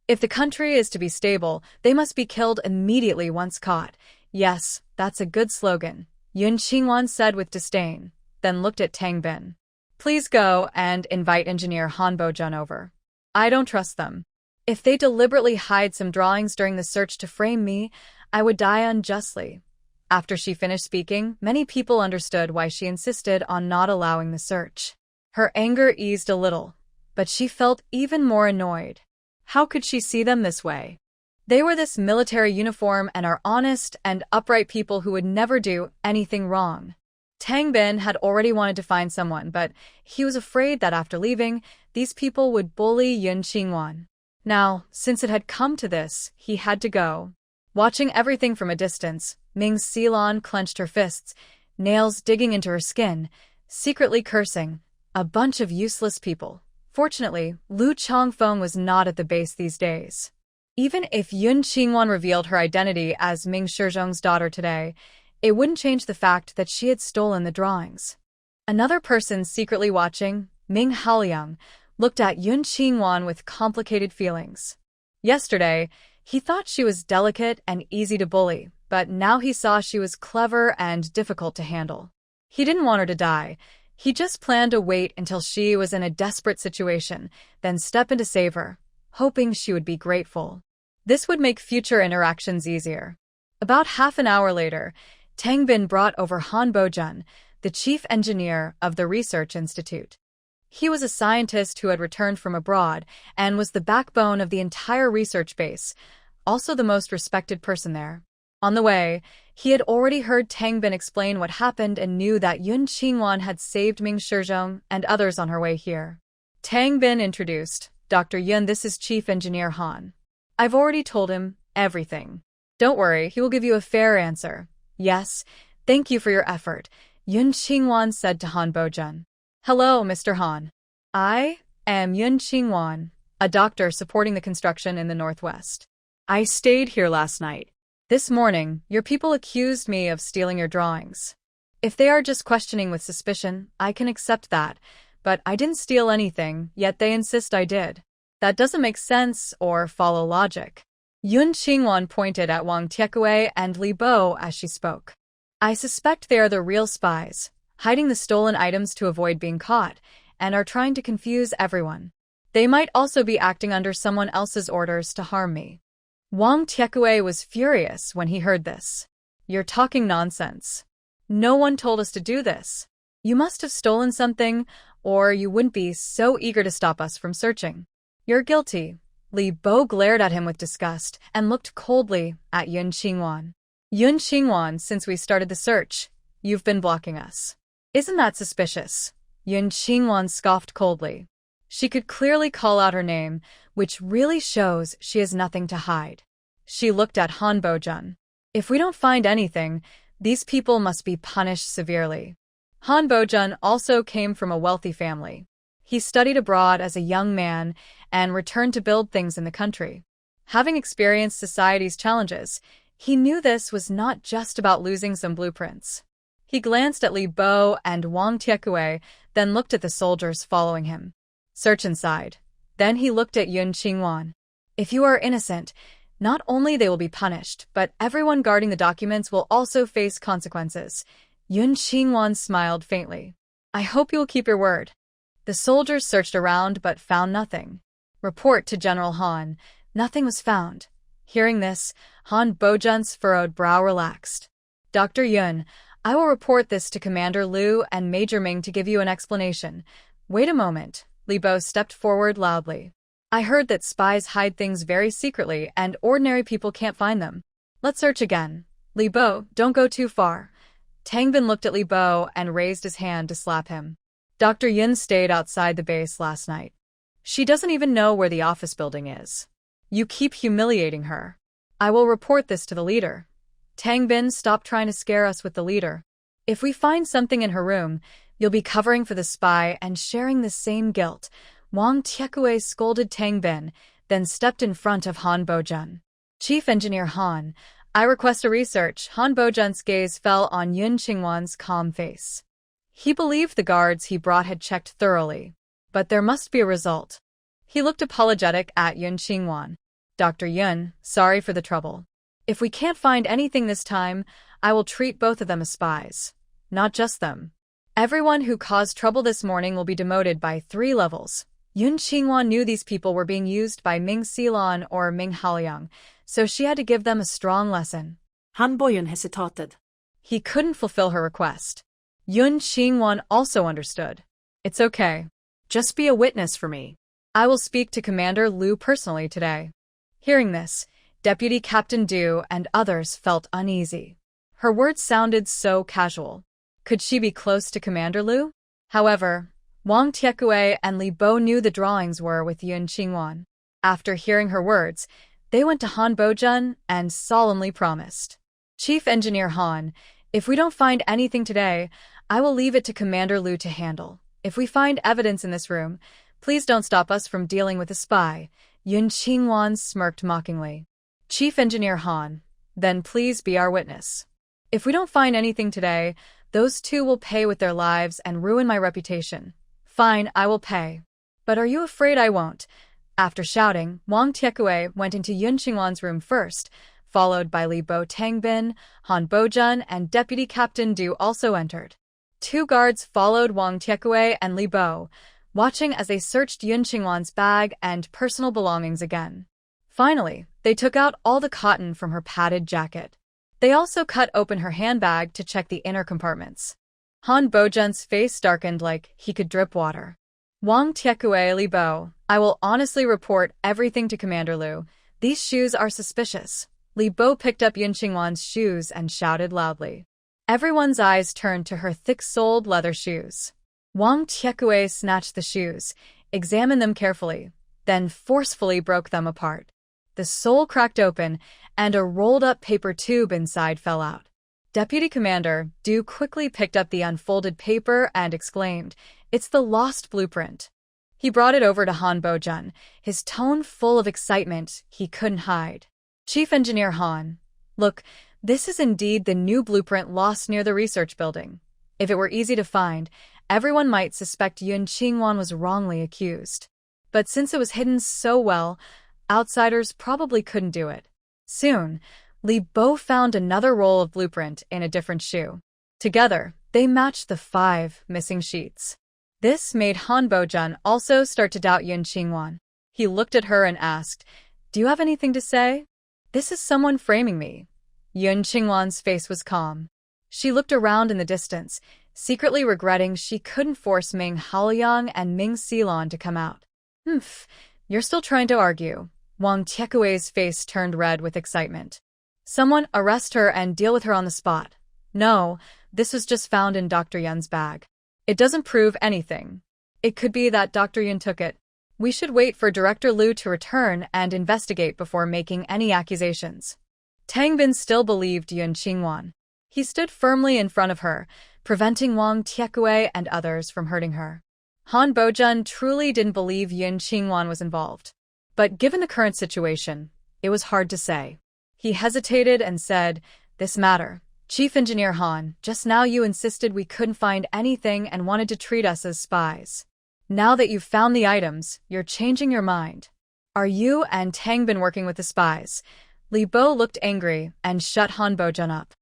If the country is to be stable, they must be killed immediately once caught. Yes, that's a good slogan, Yun Qingwan said with disdain, then looked at Tang Bin. Please go and invite engineer Han Bojun over. I don't trust them. If they deliberately hide some drawings during the search to frame me, I would die unjustly. After she finished speaking, many people understood why she insisted on not allowing the search. Her anger eased a little, but she felt even more annoyed. How could she see them this way? They wore this military uniform and are honest and upright people who would never do anything wrong. Tang Bin had already wanted to find someone, but he was afraid that after leaving, these people would bully Yun Qingwan. Now, since it had come to this, he had to go. Watching everything from a distance, Ming Xilon clenched her fists, nails digging into her skin, secretly cursing. A bunch of useless people. Fortunately, Lu Chongfeng was not at the base these days. Even if Yun Qingwan revealed her identity as Ming Shizhong's daughter today, it wouldn't change the fact that she had stolen the drawings. Another person secretly watching, Ming Haoliang, looked at Yun Qingwan with complicated feelings. Yesterday, he thought she was delicate and easy to bully, but now he saw she was clever and difficult to handle. He didn't want her to die. He just planned to wait until she was in a desperate situation, then step in to save her, hoping she would be grateful. This would make future interactions easier. About half an hour later, Tang Bin brought over Han Bojun, the chief engineer of the research institute. He was a scientist who had returned from abroad and was the backbone of the entire research base, also the most respected person there. On the way, he had already heard Tang Bin explain what happened and knew that Yun Qingwan had saved Ming Shizhong and others on her way here. Tang Bin introduced, Dr. Yun, this is Chief Engineer Han. I've already told him everything. Don't worry, he will give you a fair answer. Yes, thank you for your effort, Yun Qingwan said to Han Bojun. Hello, Mr. Han. I am Yun Qingwan, a doctor supporting the construction in the Northwest. I stayed here last night. This morning, your people accused me of stealing your drawings. If they are just questioning with suspicion, I can accept that, but I didn't steal anything, yet they insist I did. That doesn't make sense or follow logic. Yun Qingwan pointed at Wang Tiekue and Li Bo as she spoke. I suspect they are the real spies, hiding the stolen items to avoid being caught, and are trying to confuse everyone. They might also be acting under someone else's orders to harm me. Wang Tiekue was furious when he heard this. You're talking nonsense. No one told us to do this. You must have stolen something, or you wouldn't be so eager to stop us from searching. You're guilty. Li Bo glared at him with disgust and looked coldly at Yun Qingwan. Yun Qingwan, since we started the search, you've been blocking us. Isn't that suspicious? Yun Qingwan scoffed coldly. She could clearly call out her name, which really shows she has nothing to hide. She looked at Han Bojun. If we don't find anything, these people must be punished severely. Han Bojun also came from a wealthy family. He studied abroad as a young man and returned to build things in the country. Having experienced society's challenges, he knew this was not just about losing some blueprints. He glanced at Li Bo and Wang Tiekue, then looked at the soldiers following him. Search inside. Then he looked at Yun Qingwan. If you are innocent, not only they will be punished, but everyone guarding the documents will also face consequences. Yun Qingwan smiled faintly. I hope you will keep your word. The soldiers searched around but found nothing. Report to General Han. Nothing was found. Hearing this, Han Bojun's furrowed brow relaxed. Dr. Yun, I will report this to Commander Liu and Major Ming to give you an explanation. Wait a moment. Li Bo stepped forward loudly. I heard that spies hide things very secretly and ordinary people can't find them. Let's search again. Li Bo, don't go too far. Tang Bin looked at Li Bo and raised his hand to slap him. Dr. Yun stayed outside the base last night. She doesn't even know where the office building is. You keep humiliating her. I will report this to the leader. Tang Bin, stop trying to scare us with the leader. If we find something in her room, you'll be covering for the spy and sharing the same guilt. Wang Tiekue scolded Tang Bin, then stepped in front of Han Bojun. Chief Engineer Han, I request a research. Han Bojun's gaze fell on Yun Qingwan's calm face. He believed the guards he brought had checked thoroughly. But there must be a result. He looked apologetic at Yun Qingwan. Dr. Yun, sorry for the trouble. If we can't find anything this time, I will treat both of them as spies. Not just them. Everyone who caused trouble this morning will be demoted by 3 levels. Yun Qingwan knew these people were being used by Ming Xilan or Ming Haoyang, so she had to give them a strong lesson. Han Boyun hesitated. He couldn't fulfill her request. Yun Qingwan also understood. It's okay. Just be a witness for me. I will speak to Commander Liu personally today. Hearing this, Deputy Captain Du and others felt uneasy. Her words sounded so casual. Could she be close to Commander Liu? However, Wang Tiekue and Li Bo knew the drawings were with Yun Qingwan. After hearing her words, they went to Han Bojun and solemnly promised. Chief Engineer Han, if we don't find anything today, I will leave it to Commander Liu to handle. If we find evidence in this room, please don't stop us from dealing with a spy. Yun Qingwan smirked mockingly. Chief Engineer Han, then please be our witness. If we don't find anything today, those 2 will pay with their lives and ruin my reputation. Fine, I will pay. But are you afraid I won't? After shouting, Wang Tiekue went into Yun Qingwan's room first, followed by Li Bo. Tang Bin, Han Bojun, and Deputy Captain Du also entered. 2 guards followed Wang Tiekue and Li Bo, watching as they searched Yun Qingwan's bag and personal belongings again. Finally, they took out all the cotton from her padded jacket. They also cut open her handbag to check the inner compartments. Han Bojun's face darkened like he could drip water. Wang Tiekue, Li Bo, I will honestly report everything to Commander Liu. These shoes are suspicious. Li Bo picked up Yun Qingwan's shoes and shouted loudly. Everyone's eyes turned to her thick-soled leather shoes. Wang Tiekue snatched the shoes, examined them carefully, then forcefully broke them apart. The sole cracked open, and a rolled-up paper tube inside fell out. Deputy Commander Du quickly picked up the unfolded paper and exclaimed, "It's the lost blueprint." He brought it over to Han Bojun, his tone full of excitement he couldn't hide. Chief Engineer Han, look, this is indeed the new blueprint lost near the research building. If it were easy to find, everyone might suspect Yun Qingwan was wrongly accused. But since it was hidden so well, outsiders probably couldn't do it. Soon, Li Bo found another roll of blueprint in a different shoe. Together, they matched the 5 missing sheets. This made Han Bojun also start to doubt Yun Qingwan. He looked at her and asked, "Do you have anything to say?" "This is someone framing me." Yun Qingwan's face was calm. She looked around in the distance, secretly regretting she couldn't force Ming Haoyang and Ming Xilan to come out. You're still trying to argue." Wang Tiekue's face turned red with excitement. "Someone arrest her and deal with her on the spot." "No, this was just found in Dr. Yun's bag. It doesn't prove anything. It could be that Dr. Yun took it. We should wait for Director Liu to return and investigate before making any accusations." Tang Bin still believed Yun Qingwan. He stood firmly in front of her, preventing Wang Tiekue and others from hurting her. Han Bojun truly didn't believe Yun Qingwan was involved. But given the current situation, it was hard to say. He hesitated and said, "This matter. Chief Engineer Han, just now you insisted we couldn't find anything and wanted to treat us as spies." Now that you've found the items, you're changing your mind. Are you and Tang been working with the spies? Li Bo looked angry and shut Han Bojun up.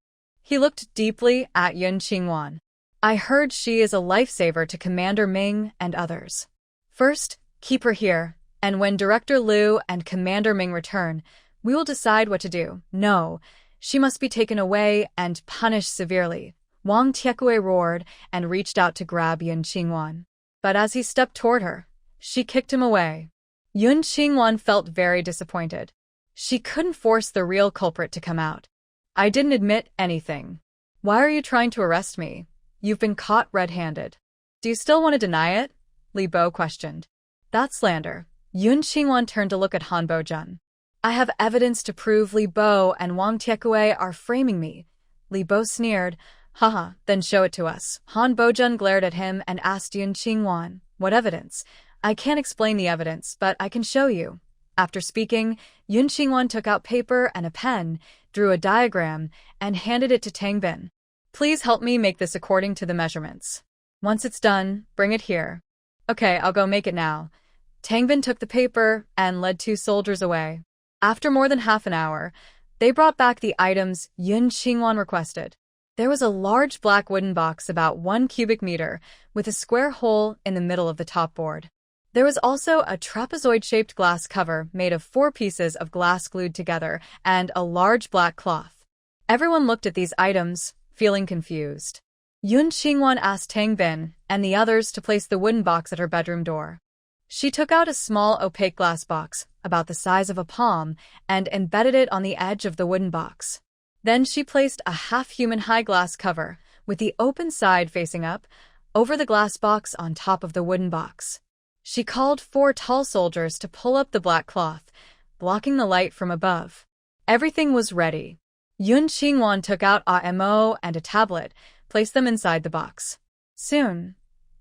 He looked deeply at Yun Qingwan. I heard she is a lifesaver to Commander Ming and others. First, keep her here, and when Director Liu and Commander Ming return, we will decide what to do. No, she must be taken away and punished severely. Wang Tiekue roared and reached out to grab Yun Qingwan. But as he stepped toward her, she kicked him away. Yun Qingwan felt very disappointed. She couldn't force the real culprit to come out. I didn't admit anything. Why are you trying to arrest me? You've been caught red-handed. Do you still want to deny it? Li Bo questioned. That's slander. Yun Qingwan turned to look at Han Bojun. I have evidence to prove Li Bo and Wang Tiekue are framing me. Li Bo sneered. Haha, then show it to us. Han Bojun glared at him and asked Yun Qingwan, what evidence? I can't explain the evidence, but I can show you. After speaking, Yun Qingwan took out paper and a pen, drew a diagram, and handed it to Tang Bin. Please help me make this according to the measurements. Once it's done, bring it here. Okay, I'll go make it now. Tang Bin took the paper and led 2 soldiers away. After more than half an hour, they brought back the items Yun Qingwan requested. There was a large black wooden box about 1 cubic meter with a square hole in the middle of the top board. There was also a trapezoid-shaped glass cover made of 4 pieces of glass glued together and a large black cloth. Everyone looked at these items, feeling confused. Yun Qingwan asked Tang Bin and the others to place the wooden box at her bedroom door. She took out a small opaque glass box, about the size of a palm, and embedded it on the edge of the wooden box. Then she placed a half-human high glass cover, with the open side facing up, over the glass box on top of the wooden box. She called 4 tall soldiers to pull up the black cloth, blocking the light from above. Everything was ready. Yun Qingwan took out a mo and a tablet, placed them inside the box. Soon,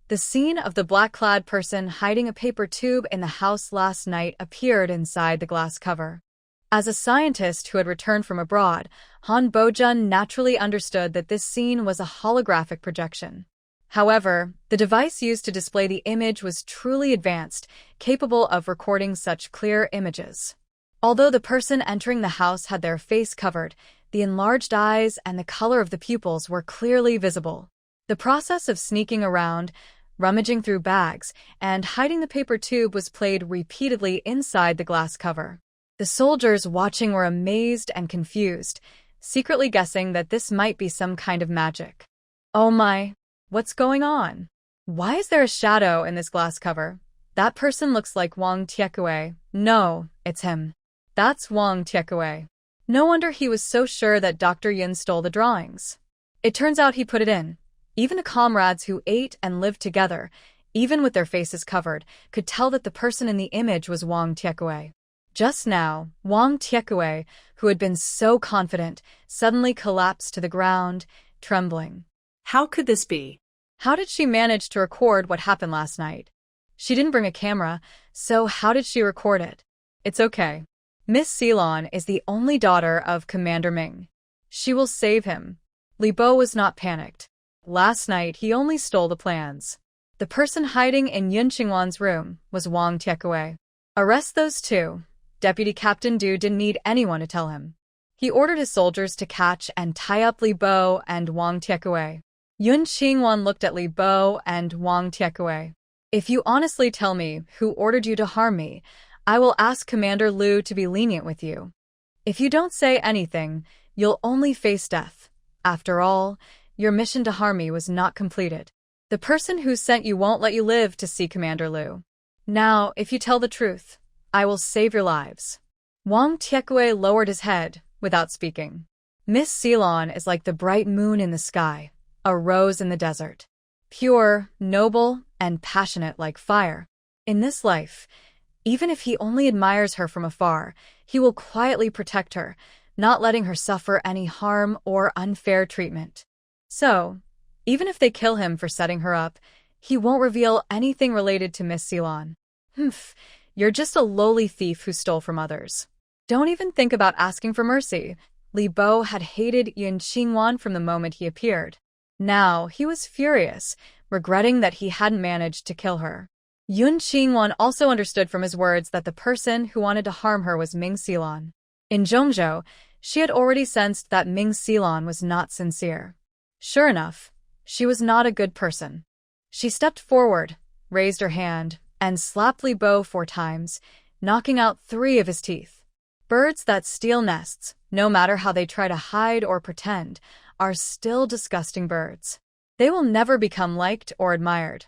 the scene of the black-clad person hiding a paper tube in the house last night appeared inside the glass cover. As a scientist who had returned from abroad, Han Bojun naturally understood that this scene was a holographic projection. However, the device used to display the image was truly advanced, capable of recording such clear images. Although the person entering the house had their face covered, the enlarged eyes and the color of the pupils were clearly visible. The process of sneaking around, rummaging through bags, and hiding the paper tube was played repeatedly inside the glass cover. The soldiers watching were amazed and confused, secretly guessing that this might be some kind of magic. Oh my, what's going on? Why is there a shadow in this glass cover? That person looks like Wang Tiekue. No, it's him. That's Wang Tiekue. No wonder he was so sure that Dr. Yin stole the drawings. It turns out he put it in. Even the comrades who ate and lived together, even with their faces covered, could tell that the person in the image was Wang Tiekue. Just now, Wang Tiekue, who had been so confident, suddenly collapsed to the ground, trembling. How could this be? How did she manage to record what happened last night? She didn't bring a camera, so how did she record it? It's okay. Miss Ceylon is the only daughter of Commander Ming. She will save him. Li Bo was not panicked. Last night, he only stole the plans. The person hiding in Yun Qingwan's room was Wang Tiekue. Arrest those 2. Deputy Captain Du didn't need anyone to tell him. He ordered his soldiers to catch and tie up Li Bo and Wang Tiekue. Yun Qingwan looked at Li Bo and Wang Tiekue. If you honestly tell me who ordered you to harm me, I will ask Commander Liu to be lenient with you. If you don't say anything, you'll only face death. After all, your mission to harm me was not completed. The person who sent you won't let you live to see Commander Liu. Now, if you tell the truth, I will save your lives. Wang Tiekue lowered his head, without speaking. Miss Ceylon is like the bright moon in the sky, a rose in the desert. Pure, noble, and passionate like fire. In this life, even if he only admires her from afar, he will quietly protect her, not letting her suffer any harm or unfair treatment. So, even if they kill him for setting her up, he won't reveal anything related to Miss Ceylon. You're just a lowly thief who stole from others. Don't even think about asking for mercy. Li Bo had hated Yun Qingwan from the moment he appeared. Now, he was furious, regretting that he hadn't managed to kill her. Yun Qingwan also understood from his words that the person who wanted to harm her was Ming Xilan. In Zhongzhou, she had already sensed that Ming Xilan was not sincere. Sure enough, she was not a good person. She stepped forward, raised her hand, and slapped Li Bo 4 times, knocking out 3 of his teeth. Birds that steal nests, no matter how they try to hide or pretend, are still disgusting birds. They will never become liked or admired.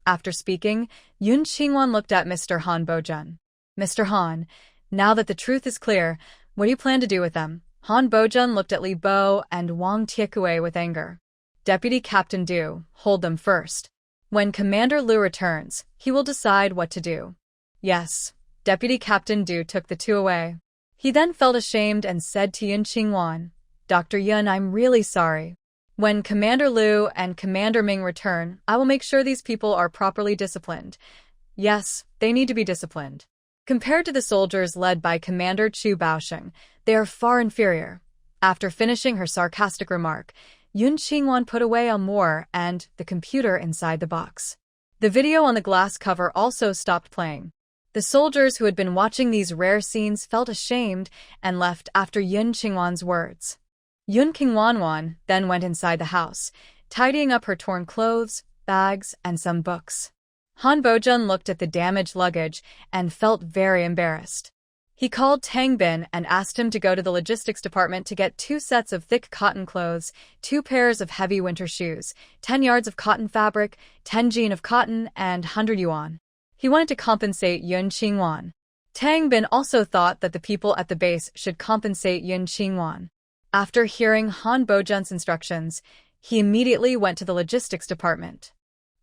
After speaking, Yun Qingwan looked at Mr. Han Bojun. Mr. Han, now that the truth is clear, what do you plan to do with them? Han Bojun looked at Li Bo and Wang Tiekue with anger. Deputy Captain Du, hold them first. When Commander Liu returns, he will decide what to do. Yes, Deputy Captain Du took the 2 away. He then felt ashamed and said to Yun Qingwan, Dr. Yun, I'm really sorry. When Commander Liu and Commander Ming return, I will make sure these people are properly disciplined. Yes, they need to be disciplined. Compared to the soldiers led by Commander Chu Baosheng, they are far inferior. After finishing her sarcastic remark, Yun Qingwan put away a more and the computer inside the box. The video on the glass cover also stopped playing. The soldiers who had been watching these rare scenes felt ashamed and left after Yun Qingwan's words. Yun Qingwan then went inside the house, tidying up her torn clothes, bags, and some books. Han Bojun looked at the damaged luggage and felt very embarrassed. He called Tang Bin and asked him to go to the logistics department to get 2 sets of thick cotton clothes, 2 pairs of heavy winter shoes, 10 yards of cotton fabric, 10 jin of cotton, and 100 yuan. He wanted to compensate Yun Qingwan. Tang Bin also thought that the people at the base should compensate Yun Qingwan. After hearing Han Bojun's instructions, he immediately went to the logistics department.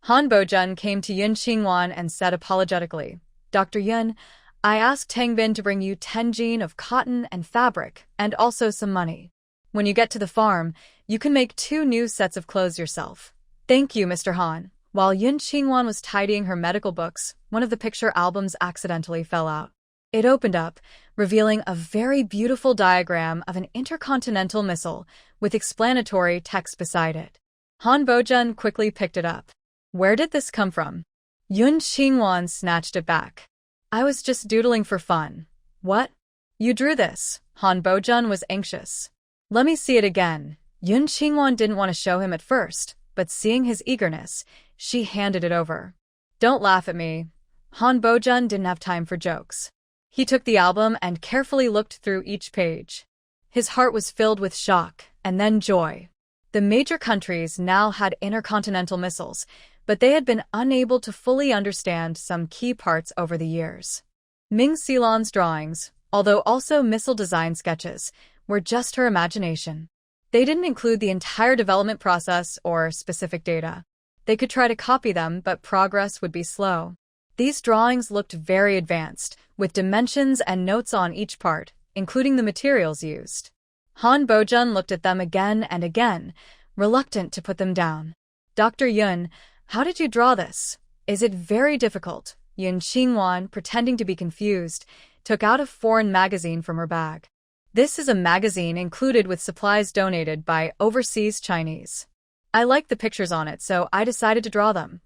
Han Bojun came to Yun Qingwan and said apologetically, Dr. Yun, I asked Tang Bin to bring you 10 jin of cotton and fabric, and also some money. When you get to the farm, you can make 2 new sets of clothes yourself. Thank you, Mr. Han. While Yun Qingwan was tidying her medical books, one of the picture albums accidentally fell out. It opened up, revealing a very beautiful diagram of an intercontinental missile with explanatory text beside it. Han Bojun quickly picked it up. Where did this come from? Yun Qingwan snatched it back. I was just doodling for fun. What? You drew this? Han Bojun was anxious. Let me see it again. Yun Qingwan didn't want to show him at first, but seeing his eagerness, she handed it over. Don't laugh at me. Han Bojun didn't have time for jokes. He took the album and carefully looked through each page. His heart was filled with shock and then joy. The major countries now had intercontinental missiles, but they had been unable to fully understand some key parts over the years. Ming Xilan's drawings, although also missile design sketches, were just her imagination. They didn't include the entire development process or specific data. They could try to copy them, but progress would be slow. These drawings looked very advanced, with dimensions and notes on each part, including the materials used. Han Bojun looked at them again and again, reluctant to put them down. Dr. Yun, how did you draw this? Is it very difficult? Yun Qingwan, pretending to be confused, took out a foreign magazine from her bag. This is a magazine included with supplies donated by overseas Chinese. I liked the pictures on it, so I decided to draw them.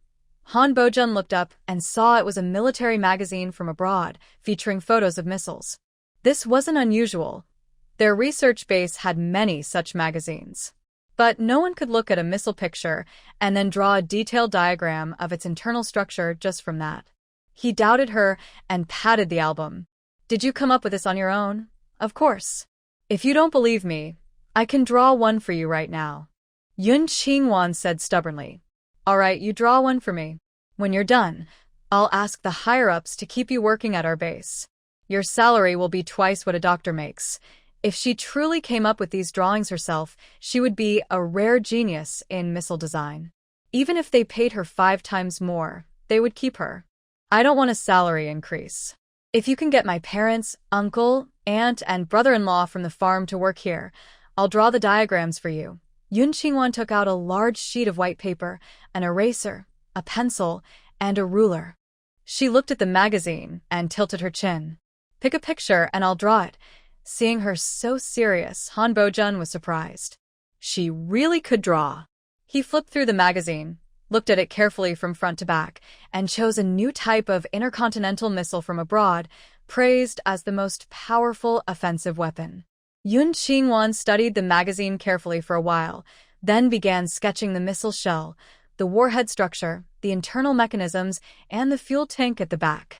Han Bojun looked up and saw it was a military magazine from abroad, featuring photos of missiles. This wasn't unusual. Their research base had many such magazines. But no one could look at a missile picture and then draw a detailed diagram of its internal structure just from that. He doubted her and patted the album. Did you come up with this on your own? Of course. If you don't believe me, I can draw one for you right now. Yun Qingwan said stubbornly. All right, you draw one for me. When you're done, I'll ask the higher-ups to keep you working at our base. Your salary will be twice what a doctor makes. If she truly came up with these drawings herself, she would be a rare genius in missile design. Even if they paid her 5 times more, they would keep her. I don't want a salary increase. If you can get my parents, uncle, aunt, and brother-in-law from the farm to work here, I'll draw the diagrams for you. Yun Qingwan took out a large sheet of white paper, an eraser, a pencil, and a ruler. She looked at the magazine and tilted her chin. Pick a picture and I'll draw it. Seeing her so serious, Han Bojun was surprised. She really could draw. He flipped through the magazine, looked at it carefully from front to back, and chose a new type of intercontinental missile from abroad, praised as the most powerful offensive weapon. Yun Qingwan studied the magazine carefully for a while, then began sketching the missile shell, the warhead structure, the internal mechanisms, and the fuel tank at the back.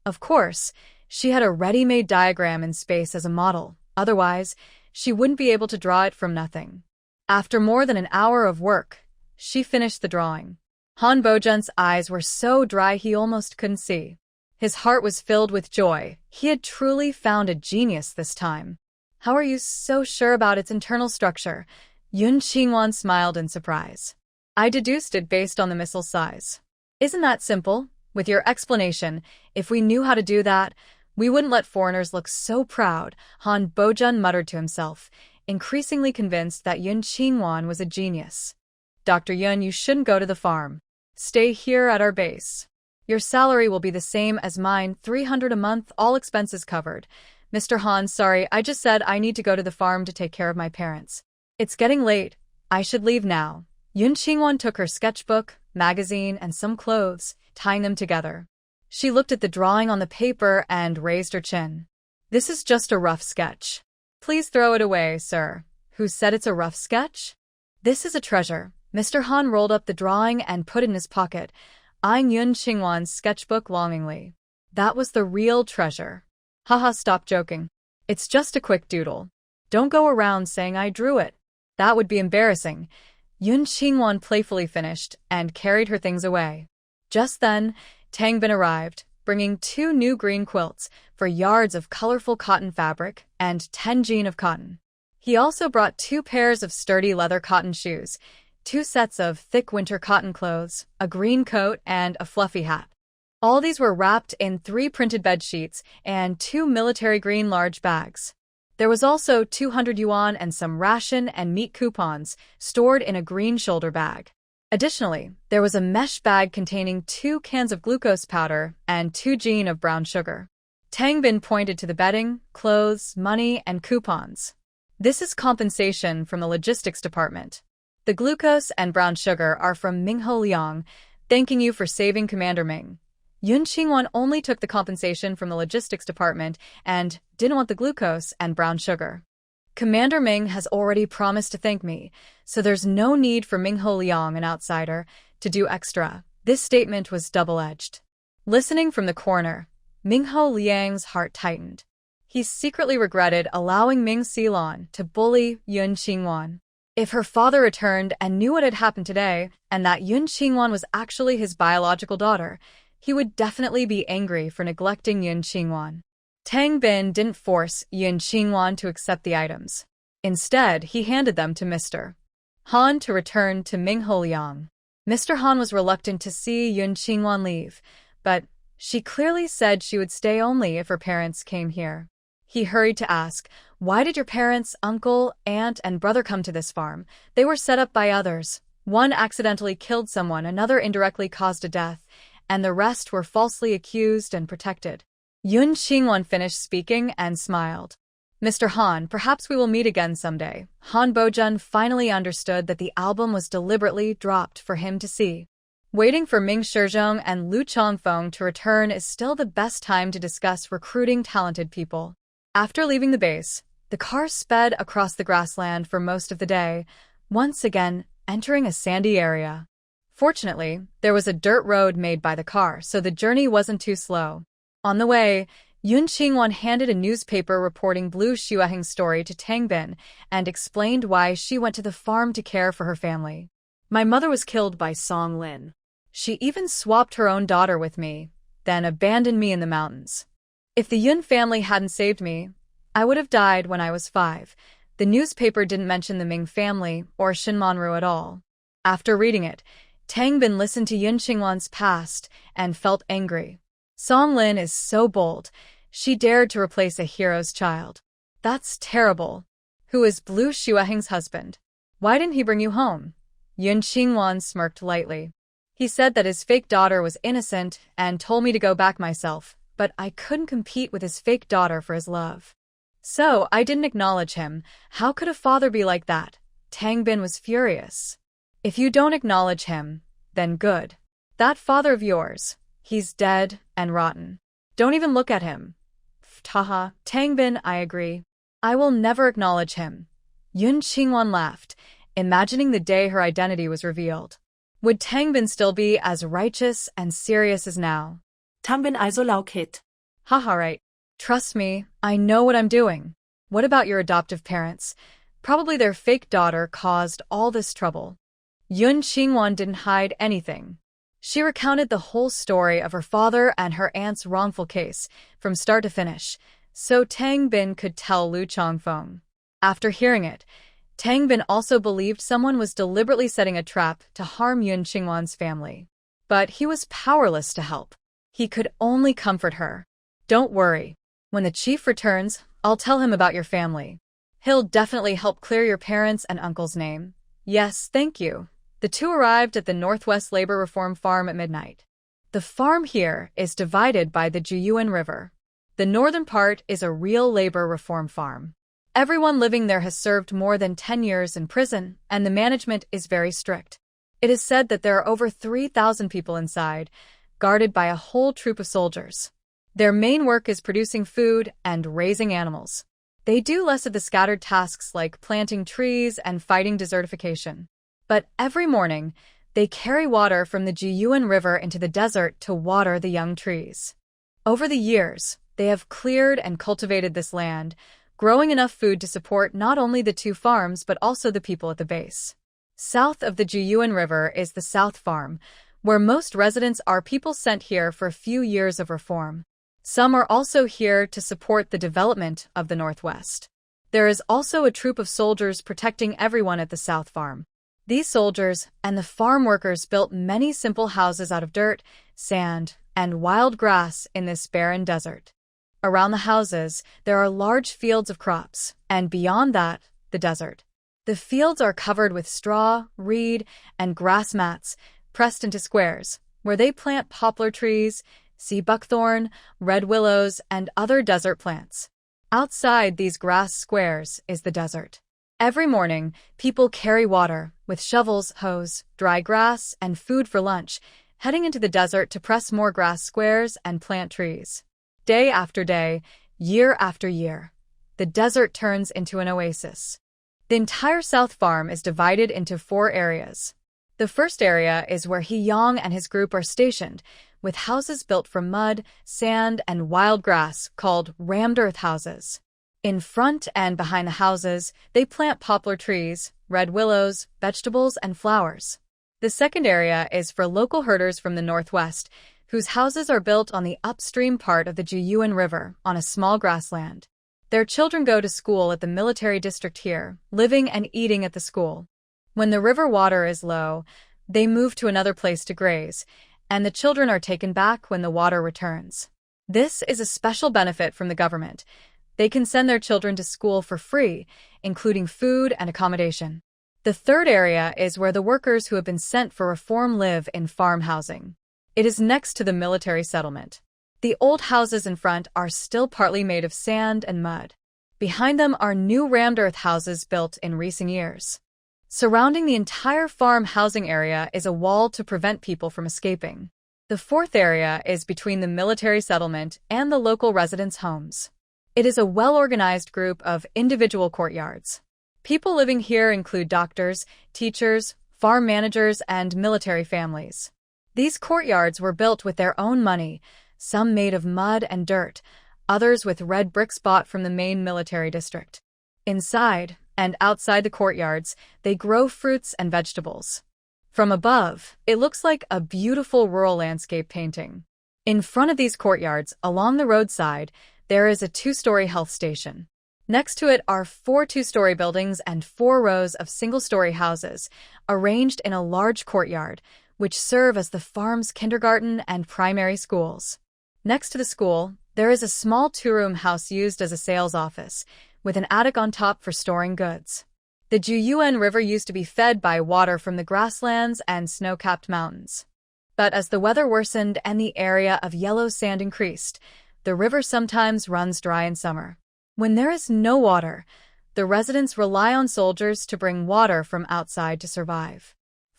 Of course, she had a ready-made diagram in space as a model, otherwise, she wouldn't be able to draw it from nothing. After more than an hour of work, she finished the drawing. Han Bojun's eyes were so dry he almost couldn't see. His heart was filled with joy. He had truly found a genius this time. How are you so sure about its internal structure? Yun Qingwan smiled in surprise. I deduced it based on the missile size. Isn't that simple? With your explanation, if we knew how to do that, we wouldn't let foreigners look so proud, Han Bojun muttered to himself, increasingly convinced that Yun Qingwan was a genius. Dr. Yun, you shouldn't go to the farm. Stay here at our base. Your salary will be the same as mine, 300 a month, all expenses covered. Mr. Han, sorry, I just said I need to go to the farm to take care of my parents. It's getting late. I should leave now. Yun Qingwan took her sketchbook, magazine, and some clothes, tying them together. She looked at the drawing on the paper and raised her chin. This is just a rough sketch. Please throw it away, sir. Who said it's a rough sketch? This is a treasure. Mr. Han rolled up the drawing and put it in his pocket, eyeing Yun Qingwan's sketchbook longingly. That was the real treasure. Haha, stop joking. It's just a quick doodle. Don't go around saying I drew it. That would be embarrassing. Yun Qingwan playfully finished and carried her things away. Just then, Tang Bin arrived, bringing 2 new green quilts for yards of colorful cotton fabric and 10 jean of cotton. He also brought 2 pairs of sturdy leather cotton shoes, 2 sets of thick winter cotton clothes, a green coat, and a fluffy hat. All these were wrapped in 3 printed bed sheets and 2 military green large bags. There was also 200 yuan and some ration and meat coupons stored in a green shoulder bag. Additionally, there was a mesh bag containing 2 cans of glucose powder and 2 jean of brown sugar. Tang Bin pointed to the bedding, clothes, money, and coupons. This is compensation from the logistics department. The glucose and brown sugar are from Mingho Liang, thanking you for saving Commander Ming. Yun Qingwan only took the compensation from the logistics department and didn't want the glucose and brown sugar. Commander Ming has already promised to thank me, so there's no need for Mingho Liang, an outsider, to do extra. This statement was double-edged. Listening from the corner, Mingho Liang's heart tightened. He secretly regretted allowing Ming Xilan to bully Yun Qingwan. If her father returned and knew what had happened today, and that Yun Qingwan was actually his biological daughter, he would definitely be angry for neglecting Yun Qingwan. Tang Bin didn't force Yun Qingwan to accept the items. Instead, he handed them to Mr. Han to return to Mingho Liang. Mr. Han was reluctant to see Yun Qingwan leave, but she clearly said she would stay only if her parents came here. He hurried to ask, why did your parents, uncle, aunt, and brother come to this farm? They were set up by others. One accidentally killed someone, another indirectly caused a death, and the rest were falsely accused and protected. Yun Qingwan finished speaking and smiled. Mr. Han, perhaps we will meet again someday. Han Bojun finally understood that the album was deliberately dropped for him to see. Waiting for Ming Shizhong and Lu Chongfeng to return is still the best time to discuss recruiting talented people. After leaving the base, the car sped across the grassland for most of the day, once again entering a sandy area. Fortunately, there was a dirt road made by the car, so the journey wasn't too slow. On the way, Yun Qingwan handed a newspaper reporting Blue Xueheng's story to Tang Bin and explained why she went to the farm to care for her family. My mother was killed by Song Lin. She even swapped her own daughter with me, then abandoned me in the mountains. If the Yun family hadn't saved me, I would have died when I was 5. The newspaper didn't mention the Ming family or Shinmanru at all. After reading it, Tang Bin listened to Yun Qingwan's past and felt angry. Song Lin is so bold. She dared to replace a hero's child. That's terrible. Who is Blue Xueheng's husband? Why didn't he bring you home? Yun Qingwan smirked lightly. He said that his fake daughter was innocent and told me to go back myself, but I couldn't compete with his fake daughter for his love. So I didn't acknowledge him. How could a father be like that? Tang Bin was furious. If you don't acknowledge him, then good. That father of yours, he's dead and rotten. Don't even look at him. Taha, Tangbin, I agree. I will never acknowledge him. Yun Qingwan laughed, imagining the day her identity was revealed. Would Tangbin still be as righteous and serious as now? Tangbin also laut. Haha, right. Trust me, I know what I'm doing. What about your adoptive parents? Probably their fake daughter caused all this trouble. Yun Qingwan didn't hide anything. She recounted the whole story of her father and her aunt's wrongful case, from start to finish, so Tang Bin could tell Lu Chongfeng. After hearing it, Tang Bin also believed someone was deliberately setting a trap to harm Yun Qingwan's family. But he was powerless to help. He could only comfort her. Don't worry. When the chief returns, I'll tell him about your family. He'll definitely help clear your parents' and uncle's name. Yes, thank you. The two arrived at the Northwest Labor Reform Farm at midnight. The farm here is divided by the Juyuan River. The northern part is a real labor reform farm. Everyone living there has served more than 10 years in prison, and the management is very strict. It is said that there are over 3,000 people inside, guarded by a whole troop of soldiers. Their main work is producing food and raising animals. They do less of the scattered tasks like planting trees and fighting desertification. But every morning, they carry water from the Jiyuan River into the desert to water the young trees. Over the years, they have cleared and cultivated this land, growing enough food to support not only the two farms but also the people at the base. South of the Jiyuan River is the South Farm, where most residents are people sent here for a few years of reform. Some are also here to support the development of the Northwest. There is also a troop of soldiers protecting everyone at the South Farm. These soldiers and the farm workers built many simple houses out of dirt, sand, and wild grass in this barren desert. Around the houses, there are large fields of crops, and beyond that, the desert. The fields are covered with straw, reed, and grass mats, pressed into squares, where they plant poplar trees, sea buckthorn, red willows, and other desert plants. Outside these grass squares is the desert. Every morning, people carry water, with shovels, hose, dry grass, and food for lunch, heading into the desert to press more grass squares and plant trees. Day after day, year after year, the desert turns into an oasis. The entire South Farm is divided into 4 areas. The first area is where He Yang and his group are stationed, with houses built from mud, sand, and wild grass called rammed earth houses. In front and behind the houses, they plant poplar trees, red willows, vegetables, and flowers. The second area is for local herders from the Northwest, whose houses are built on the upstream part of the Jiyuan River on a small grassland. Their children go to school at the military district here, living and eating at the school. When the river water is low, they move to another place to graze, and the children are taken back when the water returns. This is a special benefit from the government. They can send their children to school for free, including food and accommodation. The third area is where the workers who have been sent for reform live in farm housing. It is next to the military settlement. The old houses in front are still partly made of sand and mud. Behind them are new rammed earth houses built in recent years. Surrounding the entire farm housing area is a wall to prevent people from escaping. The fourth area is between the military settlement and the local residents' homes. It is a well-organized group of individual courtyards. People living here include doctors, teachers, farm managers, and military families. These courtyards were built with their own money, some made of mud and dirt, others with red bricks bought from the main military district. Inside and outside the courtyards, they grow fruits and vegetables. From above, it looks like a beautiful rural landscape painting. In front of these courtyards, along the roadside, there is a 2-story health station. Next to it are 4 2-story buildings and 4 rows of single-story houses, arranged in a large courtyard, which serve as the farm's kindergarten and primary schools. Next to the school, there is a small 2-room house used as a sales office, with an attic on top for storing goods. The Juyuan River used to be fed by water from the grasslands and snow-capped mountains. But as the weather worsened and the area of yellow sand increased, the river sometimes runs dry in summer. When there is no water, the residents rely on soldiers to bring water from outside to survive.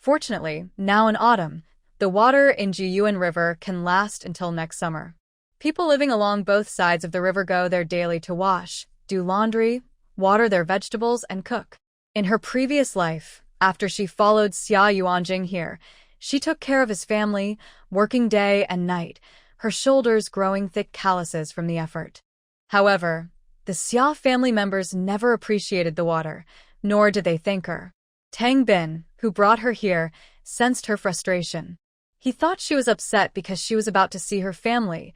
Fortunately, now in autumn, the water in Jiyuan River can last until next summer. People living along both sides of the river go there daily to wash, do laundry, water their vegetables, and cook. In her previous life, after she followed Xia Yuanjing here, she took care of his family, working day and night, her shoulders growing thick calluses from the effort. However, the Xia family members never appreciated the water, nor did they thank her. Tang Bin, who brought her here, sensed her frustration. He thought she was upset because she was about to see her family,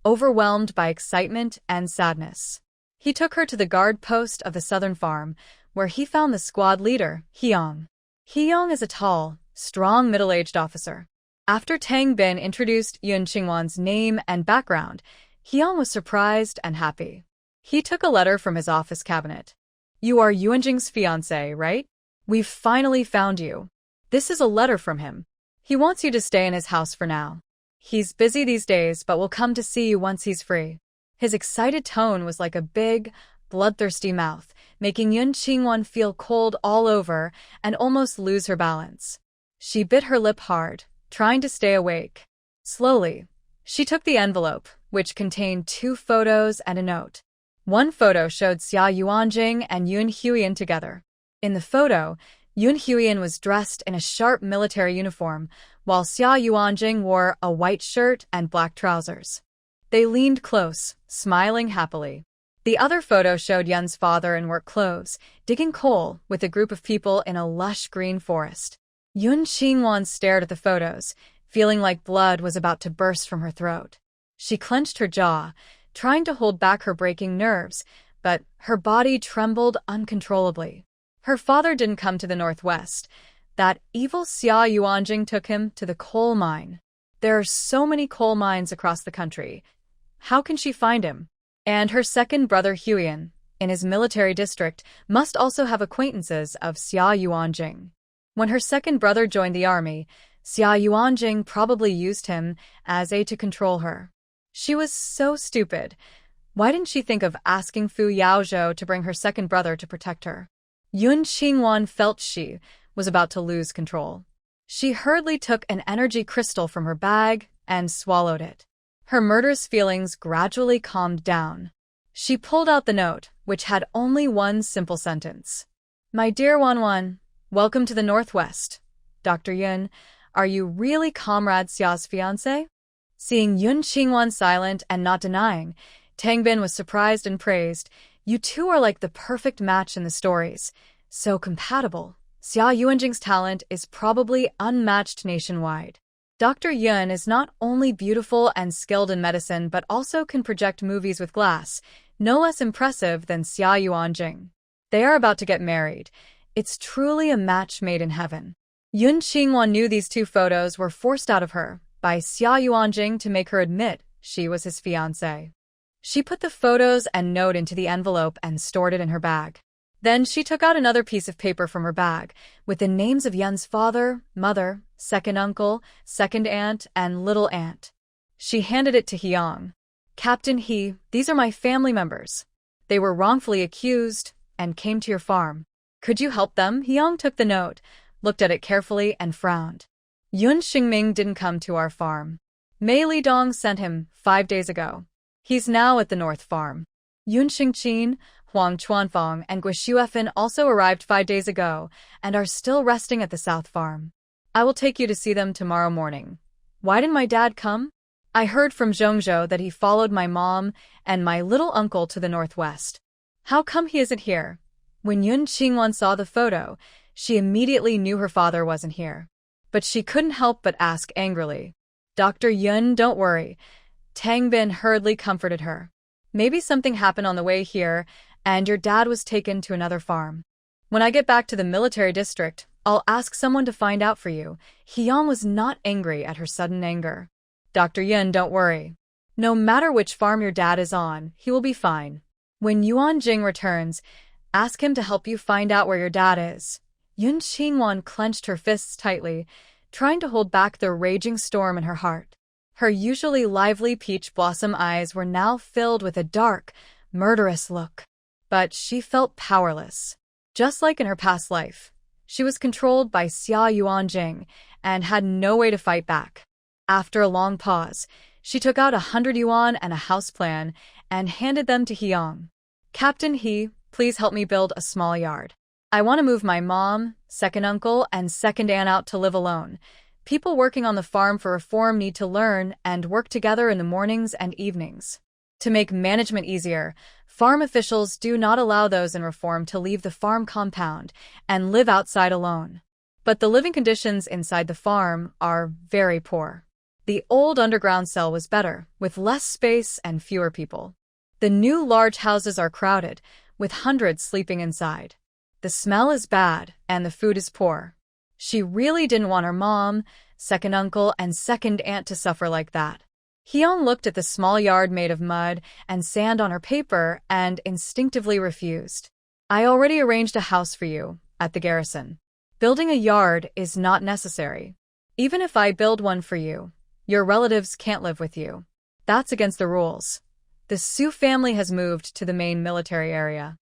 overwhelmed by excitement and sadness. He took her to the guard post of the southern farm, where he found the squad leader, Hyong. Hyong is a tall, strong middle-aged officer. After Tang Bin introduced Yun Qingwan's name and background, Hyong was surprised and happy. He took a letter from his office cabinet. "You are Yuanjing's fiancé, right? We've finally found you. This is a letter from him. He wants you to stay in his house for now. He's busy these days, but will come to see you once he's free." His excited tone was like a big, bloodthirsty mouth, making Yun Qingwan feel cold all over and almost lose her balance. She bit her lip hard, trying to stay awake. Slowly, she took the envelope, which contained 2 photos and a note. One photo showed Xia Yuanjing and Yun Huiyan together. In the photo, Yun Huiyan was dressed in a sharp military uniform, while Xia Yuanjing wore a white shirt and black trousers. They leaned close, smiling happily. The other photo showed Yun's father in work clothes, digging coal with a group of people in a lush green forest. Yun Qingwan stared at the photos, feeling like blood was about to burst from her throat. She clenched her jaw, trying to hold back her breaking nerves, but her body trembled uncontrollably. Her father didn't come to the northwest. That evil Xia Yuanjing took him to the coal mine. There are so many coal mines across the country. How can she find him? And her second brother Huiyan, in his military district, must also have acquaintances of Xia Yuanjing. When her second brother joined the army, Xia Yuanjing probably used him as a to control her. She was so stupid. Why didn't she think of asking Fu Yaozhou to bring her second brother to protect her? Yun Qingwan felt she was about to lose control. She hurriedly took an energy crystal from her bag and swallowed it. Her murderous feelings gradually calmed down. She pulled out the note, which had only one simple sentence. "My dear Wanwan, welcome to the Northwest. Dr. Yun, are you really Comrade Xia's fiancé?" Seeing Yun Qingwan silent and not denying, Tang Bin was surprised and praised. "You two are like the perfect match in the stories. So compatible. Xia Yuanjing's talent is probably unmatched nationwide. Dr. Yun is not only beautiful and skilled in medicine but also can project movies with glass, no less impressive than Xia Yuanjing. They are about to get married. It's truly a match made in heaven." Yun Qingwan knew these 2 photos were forced out of her by Xia Yuanjing to make her admit she was his fiancé. She put the photos and note into the envelope and stored it in her bag. Then she took out another piece of paper from her bag, with the names of Yun's father, mother, second uncle, second aunt, and little aunt. She handed it to Hyong. "Captain He, these are my family members. They were wrongfully accused and came to your farm. Could you help them?" Hyong took the note, looked at it carefully, and frowned. "Yun Xingming didn't come to our farm. Mei Lidong sent him 5 days ago. He's now at the North Farm. Yun Xingqin, Huang Chuanfang, and Guishuefan also arrived 5 days ago and are still resting at the South Farm. I will take you to see them tomorrow morning. Why didn't my dad come? I heard from Zhongzhou that he followed my mom and my little uncle to the northwest. How come he isn't here?" When Yun Qingwan saw the photo, she immediately knew her father wasn't here. But she couldn't help but ask angrily. "Dr. Yun, don't worry." Tang Bin hurriedly comforted her. "Maybe something happened on the way here, and your dad was taken to another farm. When I get back to the military district, I'll ask someone to find out for you." Hyong was not angry at her sudden anger. "Dr. Yun, don't worry. No matter which farm your dad is on, he will be fine. When Yuan Jing returns, ask him to help you find out where your dad is." Yun Qingwan clenched her fists tightly, trying to hold back the raging storm in her heart. Her usually lively peach blossom eyes were now filled with a dark, murderous look. But she felt powerless. Just like in her past life, She was controlled by Xia Yuanjing and had no way to fight back. After a long pause, she took out 100 yuan and a house plan and handed them to Hyung. Captain He, please help me build a small yard. I want to move my mom, second uncle, and second aunt out to live alone. People working on the farm for reform need to learn and work together in the mornings and evenings. To make management easier, farm officials do not allow those in reform to leave the farm compound and live outside alone. But the living conditions inside the farm are very poor. The old underground cell was better, with less space and fewer people. The new large houses are crowded, with hundreds sleeping inside. The smell is bad, and the food is poor. She really didn't want her mom, second uncle, and second aunt to suffer like that. Hyung looked at the small yard made of mud and sand on her paper and instinctively refused. I already arranged a house for you, at the garrison. Building a yard is not necessary. Even if I build one for you, your relatives can't live with you. That's against the rules. The Su family has moved to the main military area.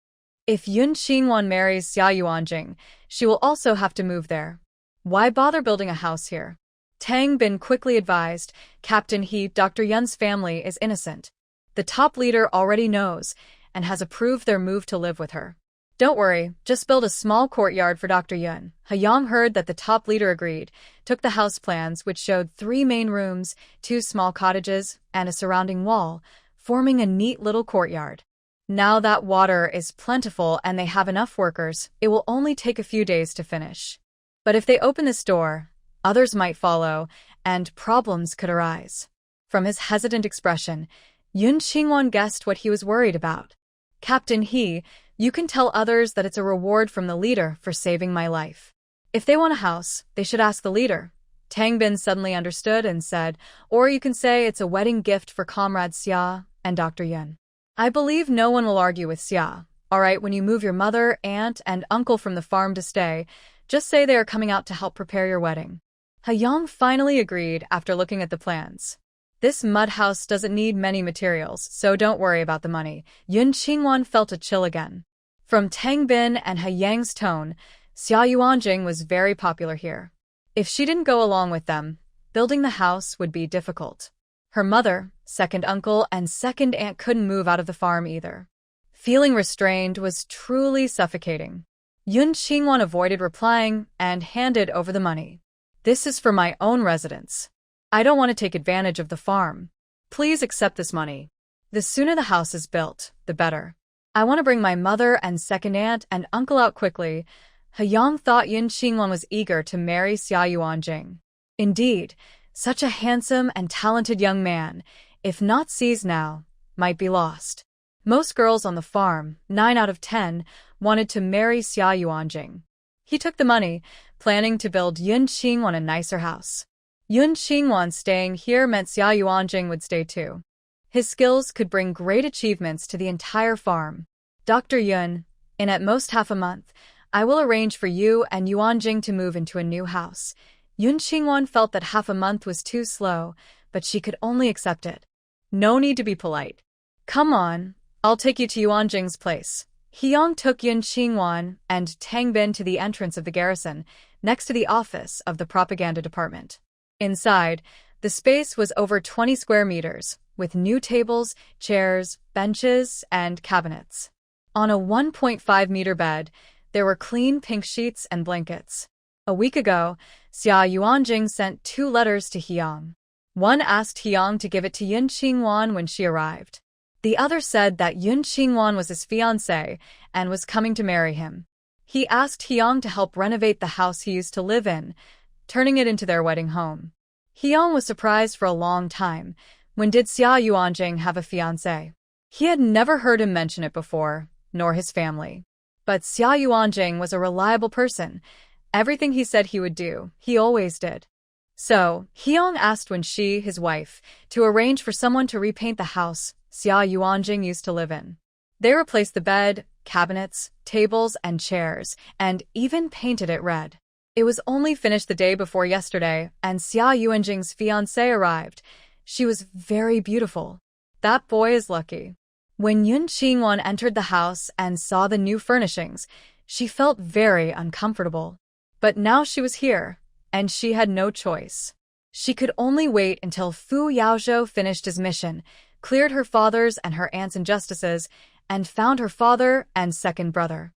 If Yun Qingwan marries Xia Yuanjing, she will also have to move there. Why bother building a house here? Tang Bin quickly advised, Captain He, Dr. Yun's family is innocent. The top leader already knows and has approved their move to live with her. Don't worry, just build a small courtyard for Dr. Yun. Hyung heard that the top leader agreed, took the house plans which showed 3 main rooms, 2 small cottages, and a surrounding wall, forming a neat little courtyard. Now that water is plentiful and they have enough workers, it will only take a few days to finish. But if they open this door, others might follow, and problems could arise. From his hesitant expression, Yun Qingwan guessed what he was worried about. Captain He, you can tell others that it's a reward from the leader for saving my life. If they want a house, they should ask the leader. Tang Bin suddenly understood and said, or you can say it's a wedding gift for Comrade Xia and Dr. Yun. I believe no one will argue with Xia. All right, when you move your mother, aunt, and uncle from the farm to stay, just say they are coming out to help prepare your wedding. Hyung finally agreed after looking at the plans. This mud house doesn't need many materials, so don't worry about the money. Yun Qingwan felt a chill again. From Tang Bin and Hyang's tone, Xia Yuanjing was very popular here. If she didn't go along with them, building the house would be difficult. Her mother, second uncle, and second aunt couldn't move out of the farm either. Feeling restrained was truly suffocating. Yun Qingwan avoided replying and handed over the money. This is for my own residence. I don't want to take advantage of the farm. Please accept this money. The sooner the house is built, the better. I want to bring my mother and second aunt and uncle out quickly. Hyung thought Yun Qingwan was eager to marry Xia Yuanjing. Indeed, such a handsome and talented young man, if not seized now, might be lost. Most girls on the farm, 9 out of 10, wanted to marry Xia Yuanjing. He took the money, planning to build Yun Qingwan a nicer house. Yun Qingwan staying here meant Xia Yuanjing would stay too. His skills could bring great achievements to the entire farm. Dr. Yun, in at most half a month, I will arrange for you and Yuanjing to move into a new house. Yun Qingwan felt that half a month was too slow, but she could only accept it. No need to be polite. Come on, I'll take you to Yuanjing's place. Hyung took Yun Qingwan and Tang Bin to the entrance of the garrison, next to the office of the propaganda department. Inside, the space was over 20 square meters, with new tables, chairs, benches, and cabinets. On a 1.5-meter bed, there were clean pink sheets and blankets. A week ago, Xia Yuanjing sent 2 letters to Hyung. One asked Hyung to give it to Yun Qingwan when she arrived. The other said that Yun Qingwan was his fiancé and was coming to marry him. He asked Hyung to help renovate the house he used to live in, turning it into their wedding home. Hyung was surprised for a long time. When did Xia Yuanjing have a fiancé? He had never heard him mention it before, nor his family. But Xia Yuanjing was a reliable person. Everything he said he would do, he always did. So, Hyung asked when she, his wife, to arrange for someone to repaint the house Xia Yuanjing used to live in. They replaced the bed, cabinets, tables, and chairs, and even painted it red. It was only finished the day before yesterday, and Xia Yuanjing's fiancé arrived. She was very beautiful. That boy is lucky. When Yun Qingwan entered the house and saw the new furnishings, she felt very uncomfortable. But now she was here, and she had no choice. She could only wait until Fu Yaozhou finished his mission, cleared her father's and her aunt's injustices, and found her father and second brother.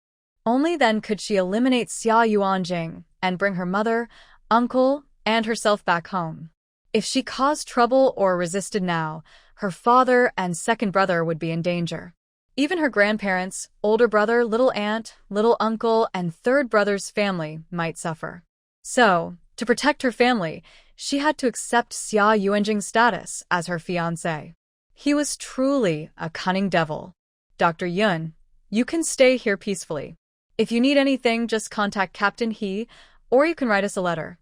Only then could she eliminate Xia Yuanjing and bring her mother, uncle, and herself back home. If she caused trouble or resisted now, her father and second brother would be in danger. Even her grandparents, older brother, little aunt, little uncle, and third brother's family might suffer. So, to protect her family, she had to accept Xia Yuanjing's status as her fiancé. He was truly a cunning devil. Dr. Yun, you can stay here peacefully. If you need anything, just contact Captain He, or you can write us a letter.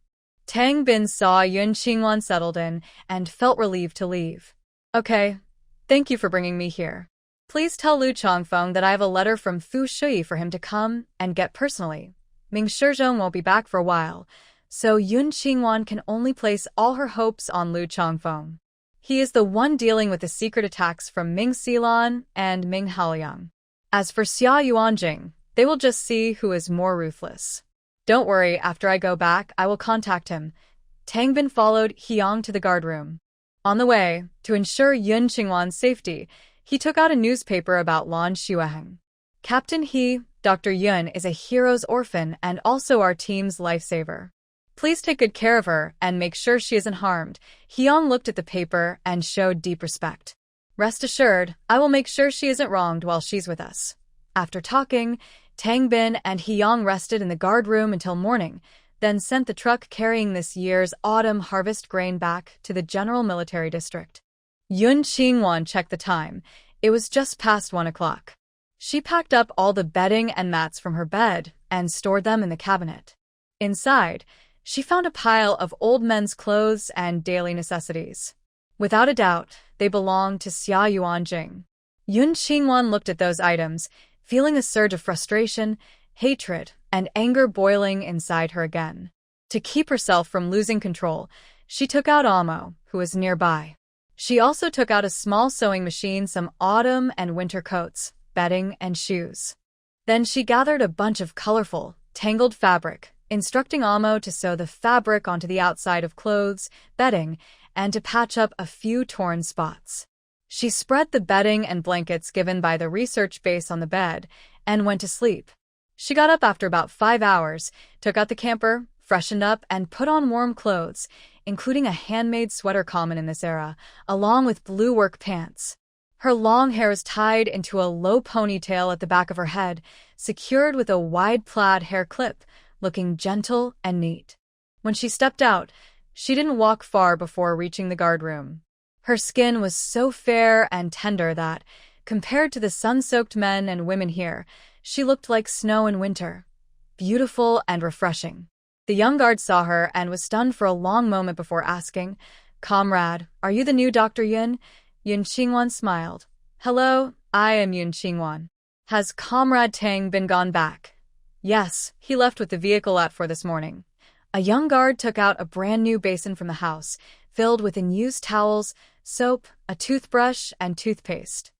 Tang Bin saw Yun Qingwan settled in and felt relieved to leave. Okay, thank you for bringing me here. Please tell Lu Chongfeng that I have a letter from Fu Shui for him to come and get personally. Ming Shizhong won't be back for a while, so Yun Qingwan can only place all her hopes on Lu Chongfeng. He is the one dealing with the secret attacks from Ming Xilan and Ming Haoliang. As for Xia Yuanjing, they will just see who is more ruthless. Don't worry, after I go back, I will contact him. Tang Bin followed Hiang to the guard room. On the way, to ensure Yun Qingwan's safety, he took out a newspaper about Lan Xueheng. Captain He, Dr. Yun is a hero's orphan and also our team's lifesaver. Please take good care of her and make sure she isn't harmed. Hiang looked at the paper and showed deep respect. Rest assured, I will make sure she isn't wronged while she's with us. After talking, Tang Bin and Hiang rested in the guard room until morning, then sent the truck carrying this year's autumn harvest grain back to the General Military District. Yun Qingwan checked the time. It was just past 1 o'clock. She packed up all the bedding and mats from her bed and stored them in the cabinet. Inside, she found a pile of old men's clothes and daily necessities. Without a doubt, they belonged to Xia Yuanjing. Yun Qingwan looked at those items, feeling a surge of frustration, hatred, and anger boiling inside her again. To keep herself from losing control, she took out Amo, who was nearby. She also took out a small sewing machine, some autumn and winter coats, bedding, and shoes. Then she gathered a bunch of colorful, tangled fabric, instructing Amo to sew the fabric onto the outside of clothes, bedding, and to patch up a few torn spots. She spread the bedding and blankets given by the research base on the bed and went to sleep. She got up after about 5 hours, took out the camper, freshened up, and put on warm clothes, including a handmade sweater common in this era, along with blue work pants. Her long hair was tied into a low ponytail at the back of her head, secured with a wide plaid hair clip, looking gentle and neat. When she stepped out, she didn't walk far before reaching the guard room. Her skin was so fair and tender that, compared to the sun-soaked men and women here, she looked like snow in winter, beautiful and refreshing. The young guard saw her and was stunned for a long moment before asking, "Comrade, are you the new Dr. Yun?" Yun Qingwan smiled. "Hello, I am Yun Qingwan. Has Comrade Tang been gone back?" "Yes, he left with the vehicle at 4 this morning." A young guard took out a brand new basin from the house, filled with unused towels, soap, a toothbrush, and toothpaste.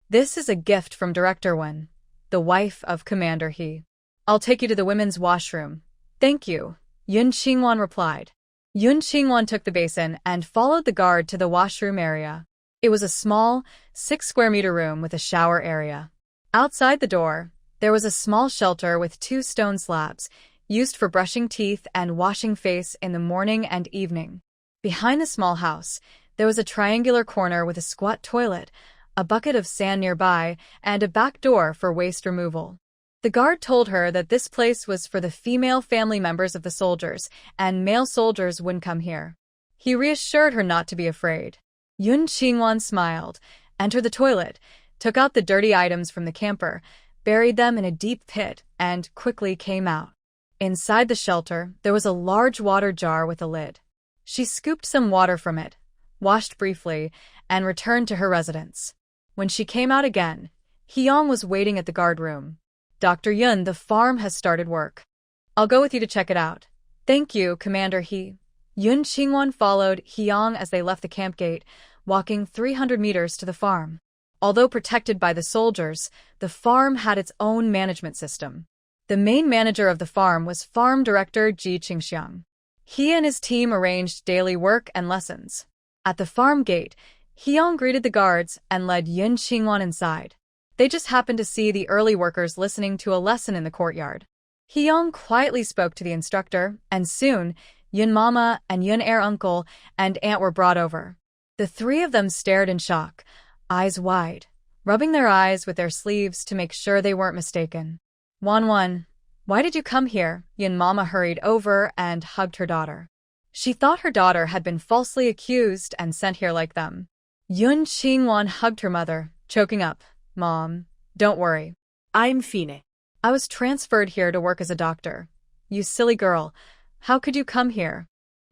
"This is a gift from Director Wen, the wife of Commander He. I'll take you to the women's washroom." "Thank you," Yun Qingwan replied. Yun Qingwan took the basin and followed the guard to the washroom area. It was a small, 6-square-meter room with a shower area. Outside the door, there was a small shelter with 2 stone slabs, used for brushing teeth and washing face in the morning and evening. Behind the small house, there was a triangular corner with a squat toilet, a bucket of sand nearby, and a back door for waste removal. The guard told her that this place was for the female family members of the soldiers, and male soldiers wouldn't come here. He reassured her not to be afraid. Yun Qingwan smiled, entered the toilet, took out the dirty items from the camper, buried them in a deep pit, and quickly came out. Inside the shelter, there was a large water jar with a lid. She scooped some water from it, washed briefly, and returned to her residence. When she came out again, Hiang was waiting at the guard room. "Dr. Yun, the farm has started work. I'll go with you to check it out." "Thank you, Commander He." Yun Qingwan followed Hiang as they left the camp gate, walking 300 meters to the farm. Although protected by the soldiers, the farm had its own management system. The main manager of the farm was farm director Ji Qingxiang. He and his team arranged daily work and lessons. At the farm gate, Hyang greeted the guards and led Yun Qingwan inside. They just happened to see the early workers listening to a lesson in the courtyard. Hyang quietly spoke to the instructor, and soon, Yun Mama and Yun Air uncle and aunt were brought over. The three of them stared in shock, eyes wide, rubbing their eyes with their sleeves to make sure they weren't mistaken. Wan, why did you come here? Yun Mama hurried over and hugged her daughter. She thought her daughter had been falsely accused and sent here like them. Yun Qingwan hugged her mother, choking up. Mom, don't worry. I'm Fine. I was transferred here to work as a doctor. You silly girl. How could you come here?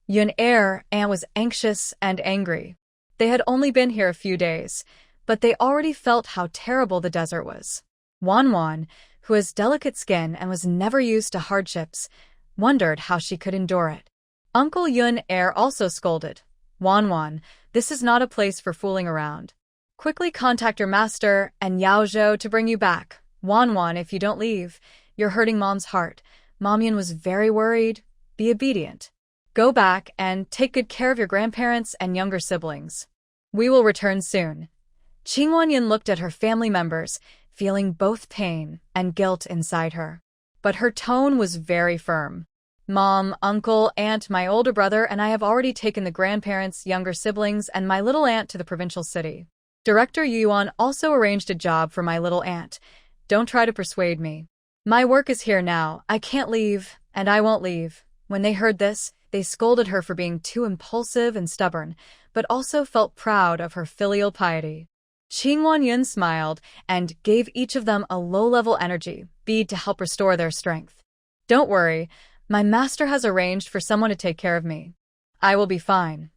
Yun Air aunt was anxious and angry. They had only been here a few days, but they already felt how terrible the desert was. Wan, who has delicate skin and was never used to hardships, wondered how she could endure it. Uncle Yun Air also scolded. Wan, this is not a place for fooling around. Quickly contact your master and Yao Zhou to bring you back. Wan, if you don't leave, you're hurting Mom's heart. Mom Yun was very worried. Be obedient. Go back and take good care of your grandparents and younger siblings. We will return soon. Qingwan Yun looked at her family members, feeling both pain and guilt inside her. But her tone was very firm. Mom, uncle, aunt, my older brother, and I have already taken the grandparents, younger siblings, and my little aunt to the provincial city. Director Yuan also arranged a job for my little aunt. Don't try to persuade me. My work is here now. I can't leave, and I won't leave. When they heard this, they scolded her for being too impulsive and stubborn, but also felt proud of her filial piety. Qingwan Yun smiled and gave each of them a low-level energy bead to help restore their strength. Don't worry, my master has arranged for someone to take care of me. I will be fine.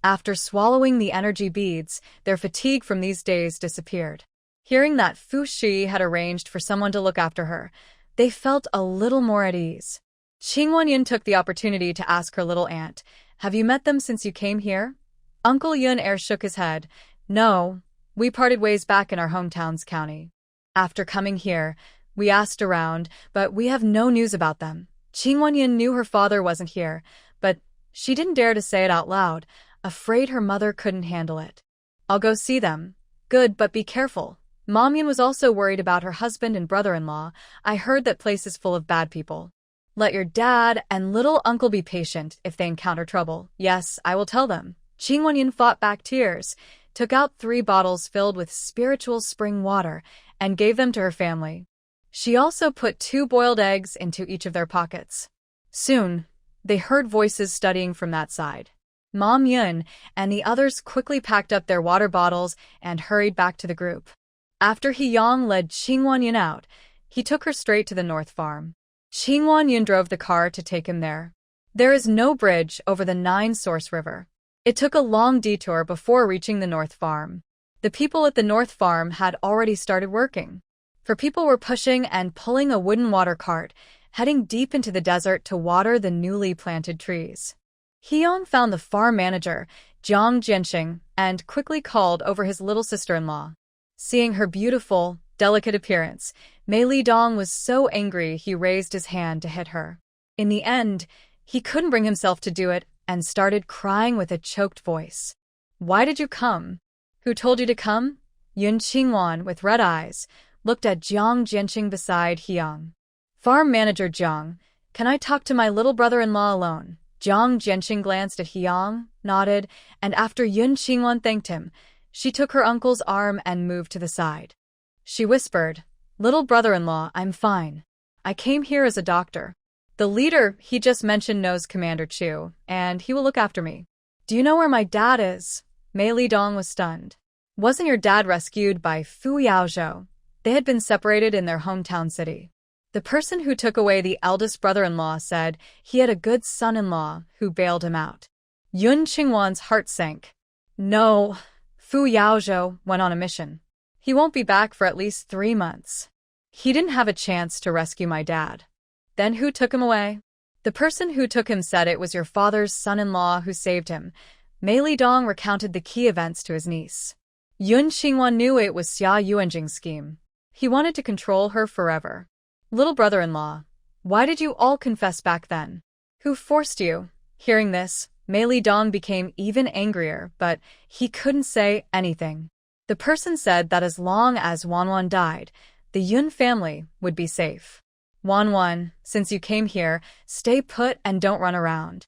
After swallowing the energy beads, their fatigue from these days disappeared. Hearing that Fu Shi had arranged for someone to look after her, they felt a little more at ease. Qingwan Yun took the opportunity to ask her little aunt, have you met them since you came here? Uncle Yun Air shook his head. No, we parted ways back in our hometown's county. After coming here, we asked around, but we have no news about them. Qingwan Yun knew her father wasn't here, but she didn't dare to say it out loud, afraid her mother couldn't handle it. I'll go see them. Good, but be careful. Mom Yun was also worried about her husband and brother-in-law. I heard that place is full of bad people. Let your dad and little uncle be patient if they encounter trouble. Yes, I will tell them. Qingwan Yun fought back tears, took out 3 bottles filled with spiritual spring water, and gave them to her family. She also put 2 boiled eggs into each of their pockets. Soon, they heard voices studying from that side. Mom Yun and the others quickly packed up their water bottles and hurried back to the group. After Hyang led Qingwan Yun out, he took her straight to the North Farm. Qingwan Yun drove the car to take him there. There is no bridge over the 9-Source River. It took a long detour before reaching the North Farm. The people at the North Farm had already started working. For people were pushing and pulling a wooden water cart, heading deep into the desert to water the newly planted trees. Hyang found the farm manager, Jiang Jianxing, and quickly called over his little sister-in-law. Seeing her beautiful, delicate appearance, Mei Lidong was so angry he raised his hand to hit her. In the end, he couldn't bring himself to do it and started crying with a choked voice. Why did you come? Who told you to come? Yun Qingwan, with red eyes, looked at Jiang Jianxing beside Hyang. Farm manager Jiang, can I talk to my little brother-in-law alone? Jiang Jianxing glanced at Hyang, nodded, and after Yun Qingwan thanked him, she took her uncle's arm and moved to the side. She whispered, little brother-in-law, I'm fine. I came here as a doctor. The leader he just mentioned knows Commander Chu, and he will look after me. Do you know where my dad is? Mei Lidong was stunned. Wasn't your dad rescued by Fu Yaozhou? They had been separated in their hometown city. The person who took away the eldest brother-in-law said he had a good son-in-law who bailed him out. Yun Qingwan's heart sank. No, Fu Yaozhou went on a mission. He won't be back for at least 3 months. He didn't have a chance to rescue my dad. Then who took him away? The person who took him said it was your father's son-in-law who saved him. Mei Lidong recounted the key events to his niece. Yun Qingwan knew it was Xia Yuanjing's scheme. He wanted to control her forever. Little brother-in-law, why did you all confess back then? Who forced you? Hearing this, Mei Li Dong became even angrier, but he couldn't say anything. The person said that as long as Wanwan died, the Yun family would be safe. Wanwan, since you came here, stay put and don't run around.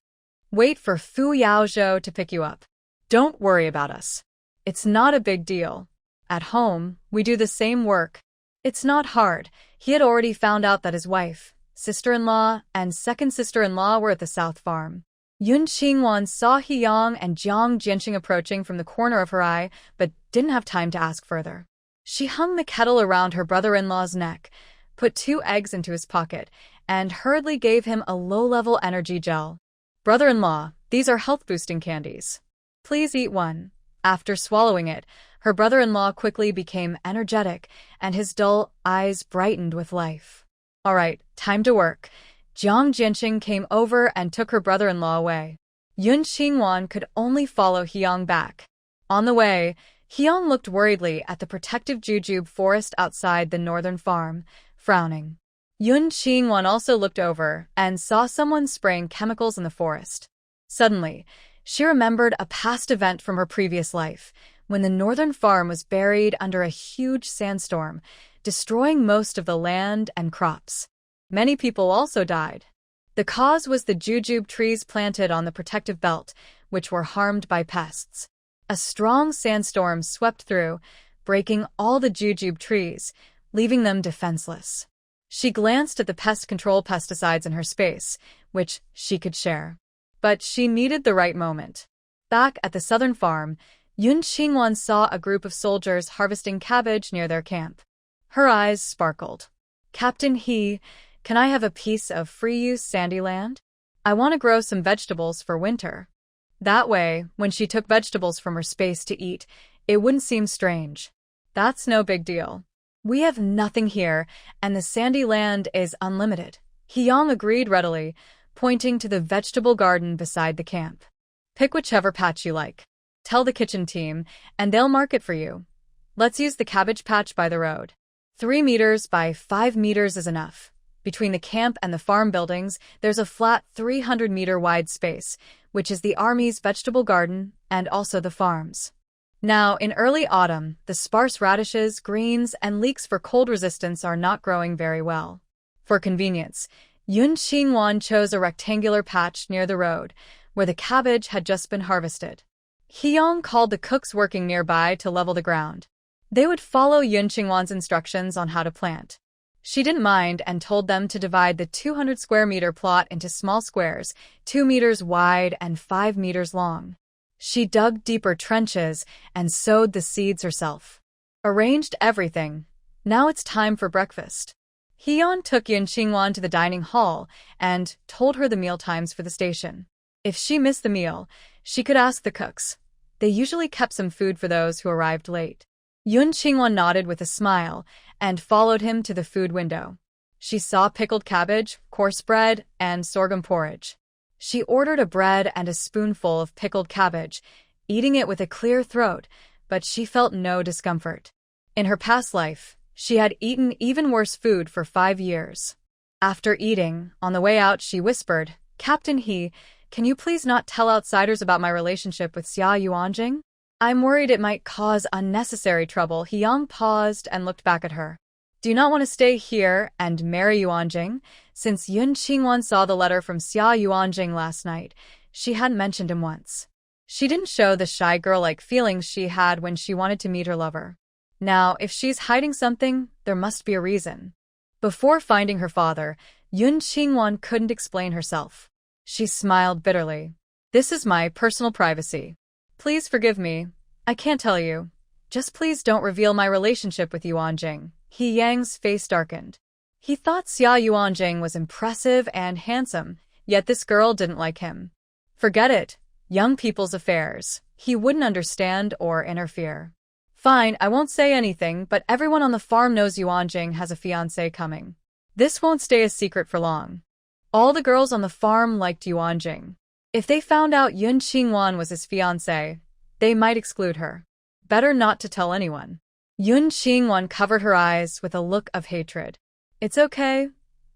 Wait for Fu Yaozhou to pick you up. Don't worry about us. It's not a big deal. At home, we do the same work. It's not hard. He had already found out that his wife, sister-in-law, and second sister-in-law were at the South Farm. Yun Qingwan saw Hiyang and Jiang Jianqing approaching from the corner of her eye, but didn't have time to ask further. She hung the kettle around her brother-in-law's neck, put 2 eggs into his pocket, and hurriedly gave him a low-level energy gel. Brother-in-law, these are health-boosting candies. Please eat one. After swallowing it, her brother-in-law quickly became energetic, and his dull eyes brightened with life. All right, time to work. Jiang Jianqing came over and took her brother-in-law away. Yun Qingwan could only follow Hiyang back. On the way, Hiyang looked worriedly at the protective jujube forest outside the northern farm, frowning. Yun Qingwan also looked over and saw someone spraying chemicals in the forest. Suddenly, she remembered a past event from her previous life, when the northern farm was buried under a huge sandstorm, destroying most of the land and crops. Many people also died. The cause was the jujube trees planted on the protective belt, which were harmed by pests. A strong sandstorm swept through, breaking all the jujube trees, leaving them defenseless. She glanced at the pest control pesticides in her space, which she could share. But she needed the right moment. Back at the southern farm, Yun Qingwan saw a group of soldiers harvesting cabbage near their camp. Her eyes sparkled. Captain He, can I have a piece of free-use sandy land? I want to grow some vegetables for winter. That way, when she took vegetables from her space to eat, it wouldn't seem strange. That's no big deal. We have nothing here, and the sandy land is unlimited. Hiyang agreed readily, pointing to the vegetable garden beside the camp. Pick whichever patch you like. Tell the kitchen team, and they'll mark it for you. Let's use the cabbage patch by the road. 3 meters by 5 meters is enough. Between the camp and the farm buildings, there's a flat 300-meter-wide space, which is the Army's vegetable garden and also the farm's. Now, in early autumn, the sparse radishes, greens, and leeks for cold resistance are not growing very well. For convenience, Yun Qingwan chose a rectangular patch near the road, where the cabbage had just been harvested. Hiyang called the cooks working nearby to level the ground. They would follow Yun Qingwan's instructions on how to plant. She didn't mind and told them to divide the 200-square-meter plot into small squares, 2 meters wide and 5 meters long. She dug deeper trenches and sowed the seeds herself. Arranged everything. Now it's time for breakfast. Hiyang took Yun Qingwan to the dining hall and told her the meal times for the station. If she missed the meal, she could ask the cooks. They usually kept some food for those who arrived late. Yun Qingwan nodded with a smile and followed him to the food window. She saw pickled cabbage, coarse bread, and sorghum porridge. She ordered a bread and a spoonful of pickled cabbage, eating it with a clear throat, but she felt no discomfort. In her past life, she had eaten even worse food for 5 years. After eating, on the way out she whispered, "Captain He, can you please not tell outsiders about my relationship with Xia Yuanjing? I'm worried it might cause unnecessary trouble." Hiyang paused and looked back at her. "Do you not want to stay here and marry Yuanjing?" Since Yun Qingwan saw the letter from Xia Yuanjing last night, she hadn't mentioned him once. She didn't show the shy girl-like feelings she had when she wanted to meet her lover. Now, if she's hiding something, there must be a reason. Before finding her father, Yun Qingwan couldn't explain herself. She smiled bitterly. "This is my personal privacy. Please forgive me. I can't tell you. Just please don't reveal my relationship with Yuanjing." Yang's face darkened. He thought Xia Yuanjing was impressive and handsome, yet this girl didn't like him. Forget it. Young people's affairs. He wouldn't understand or interfere. "Fine, I won't say anything, but everyone on the farm knows Yuanjing has a fiancé coming. This won't stay a secret for long." All the girls on the farm liked Yuanjing. If they found out Yun Qingwan was his fiancé, they might exclude her. Better not to tell anyone. Yun Qingwan covered her eyes with a look of hatred. It's okay.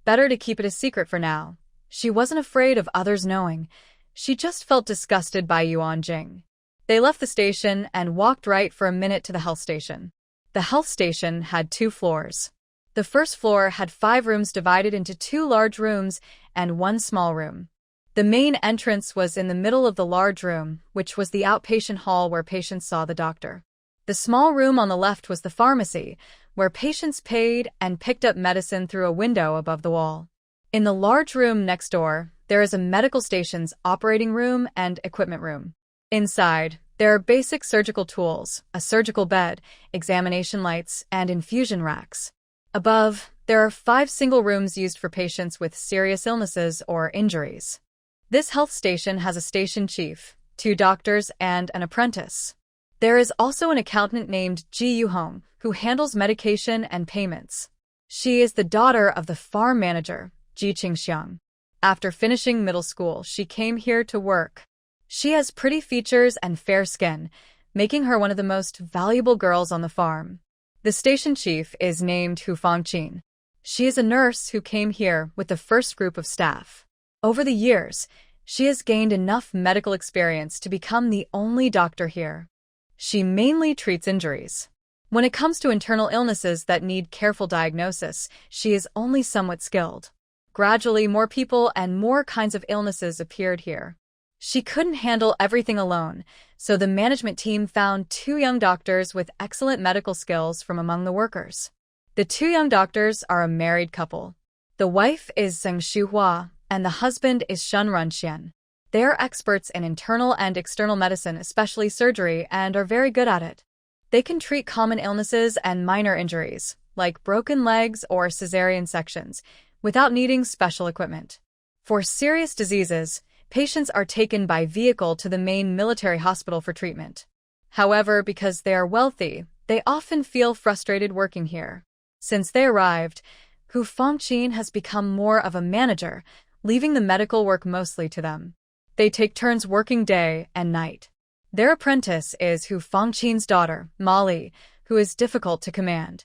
Better to keep it a secret for now. She wasn't afraid of others knowing. She just felt disgusted by Yuan Jing. They left the station and walked right for a minute to the health station. The health station had 2 floors. The first floor had 5 rooms divided into 2 large rooms and 1 small room. The main entrance was in the middle of the large room, which was the outpatient hall where patients saw the doctor. The small room on the left was the pharmacy, where patients paid and picked up medicine through a window above the wall. In the large room next door, there is a medical station's operating room and equipment room. Inside, there are basic surgical tools, a surgical bed, examination lights, and infusion racks. Above, there are 5 single rooms used for patients with serious illnesses or injuries. This health station has a station chief, 2 doctors, and an apprentice. There is also an accountant named Ji Yuhong, who handles medication and payments. She is the daughter of the farm manager, Ji Qingxiang. After finishing middle school, she came here to work. She has pretty features and fair skin, making her one of the most valuable girls on the farm. The station chief is named Hu Fangqin. She is a nurse who came here with the first group of staff. Over the years, she has gained enough medical experience to become the only doctor here. She mainly treats injuries. When it comes to internal illnesses that need careful diagnosis, she is only somewhat skilled. Gradually, more people and more kinds of illnesses appeared here. She couldn't handle everything alone, so the management team found 2 young doctors with excellent medical skills from among the workers. The 2 young doctors are a married couple. The wife is Zheng Shuhua, and the husband is Shun Runxian. They are experts in internal and external medicine, especially surgery, and are very good at it. They can treat common illnesses and minor injuries, like broken legs or cesarean sections, without needing special equipment. For serious diseases, patients are taken by vehicle to the main military hospital for treatment. However, because they are wealthy, they often feel frustrated working here. Since they arrived, Hu Fangqin has become more of a manager, leaving the medical work mostly to them. They take turns working day and night. Their apprentice is Hu Fangqin's daughter, Molly, who is difficult to command.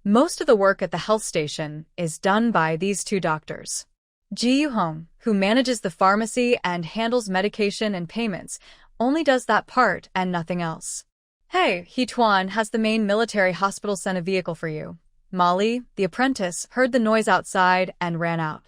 Most of the work at the health station is done by these 2 doctors. Ji Yuhong, who manages the pharmacy and handles medication and payments, only does that part and nothing else. Hey, He Tuan has the main military hospital sent a vehicle for you. Molly, the apprentice, heard the noise outside and ran out.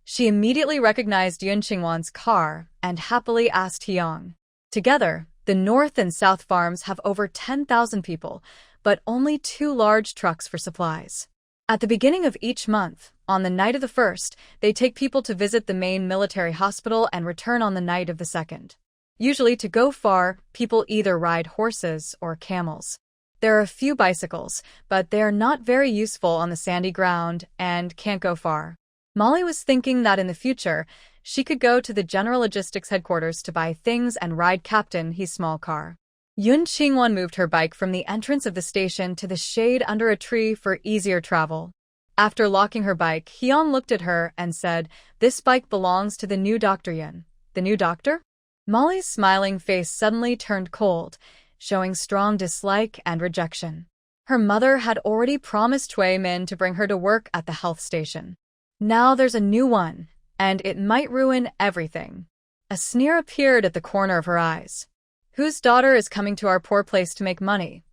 She immediately recognized Yun Qingwan's car and happily asked Hyang. Together, the North and South farms have over 10,000 people, but only 2 large trucks for supplies. At the beginning of each month, on the night of the 1st, they take people to visit the main military hospital and return on the night of the 2nd. Usually, to go far, people either ride horses or camels. There are a few bicycles, but they are not very useful on the sandy ground and can't go far. Molly was thinking that in the future, she could go to the General Logistics headquarters to buy things and ride Captain He's small car. Yun Qingwan moved her bike from the entrance of the station to the shade under a tree for easier travel. After locking her bike, Hyun looked at her and said, "This bike belongs to the new Dr. Yun." "The new doctor?" Molly's smiling face suddenly turned cold, showing strong dislike and rejection. Her mother had already promised Cui Min to bring her to work at the health station. Now there's a new one, and it might ruin everything. A sneer appeared at the corner of her eyes. "Whose daughter is coming to our poor place to make money?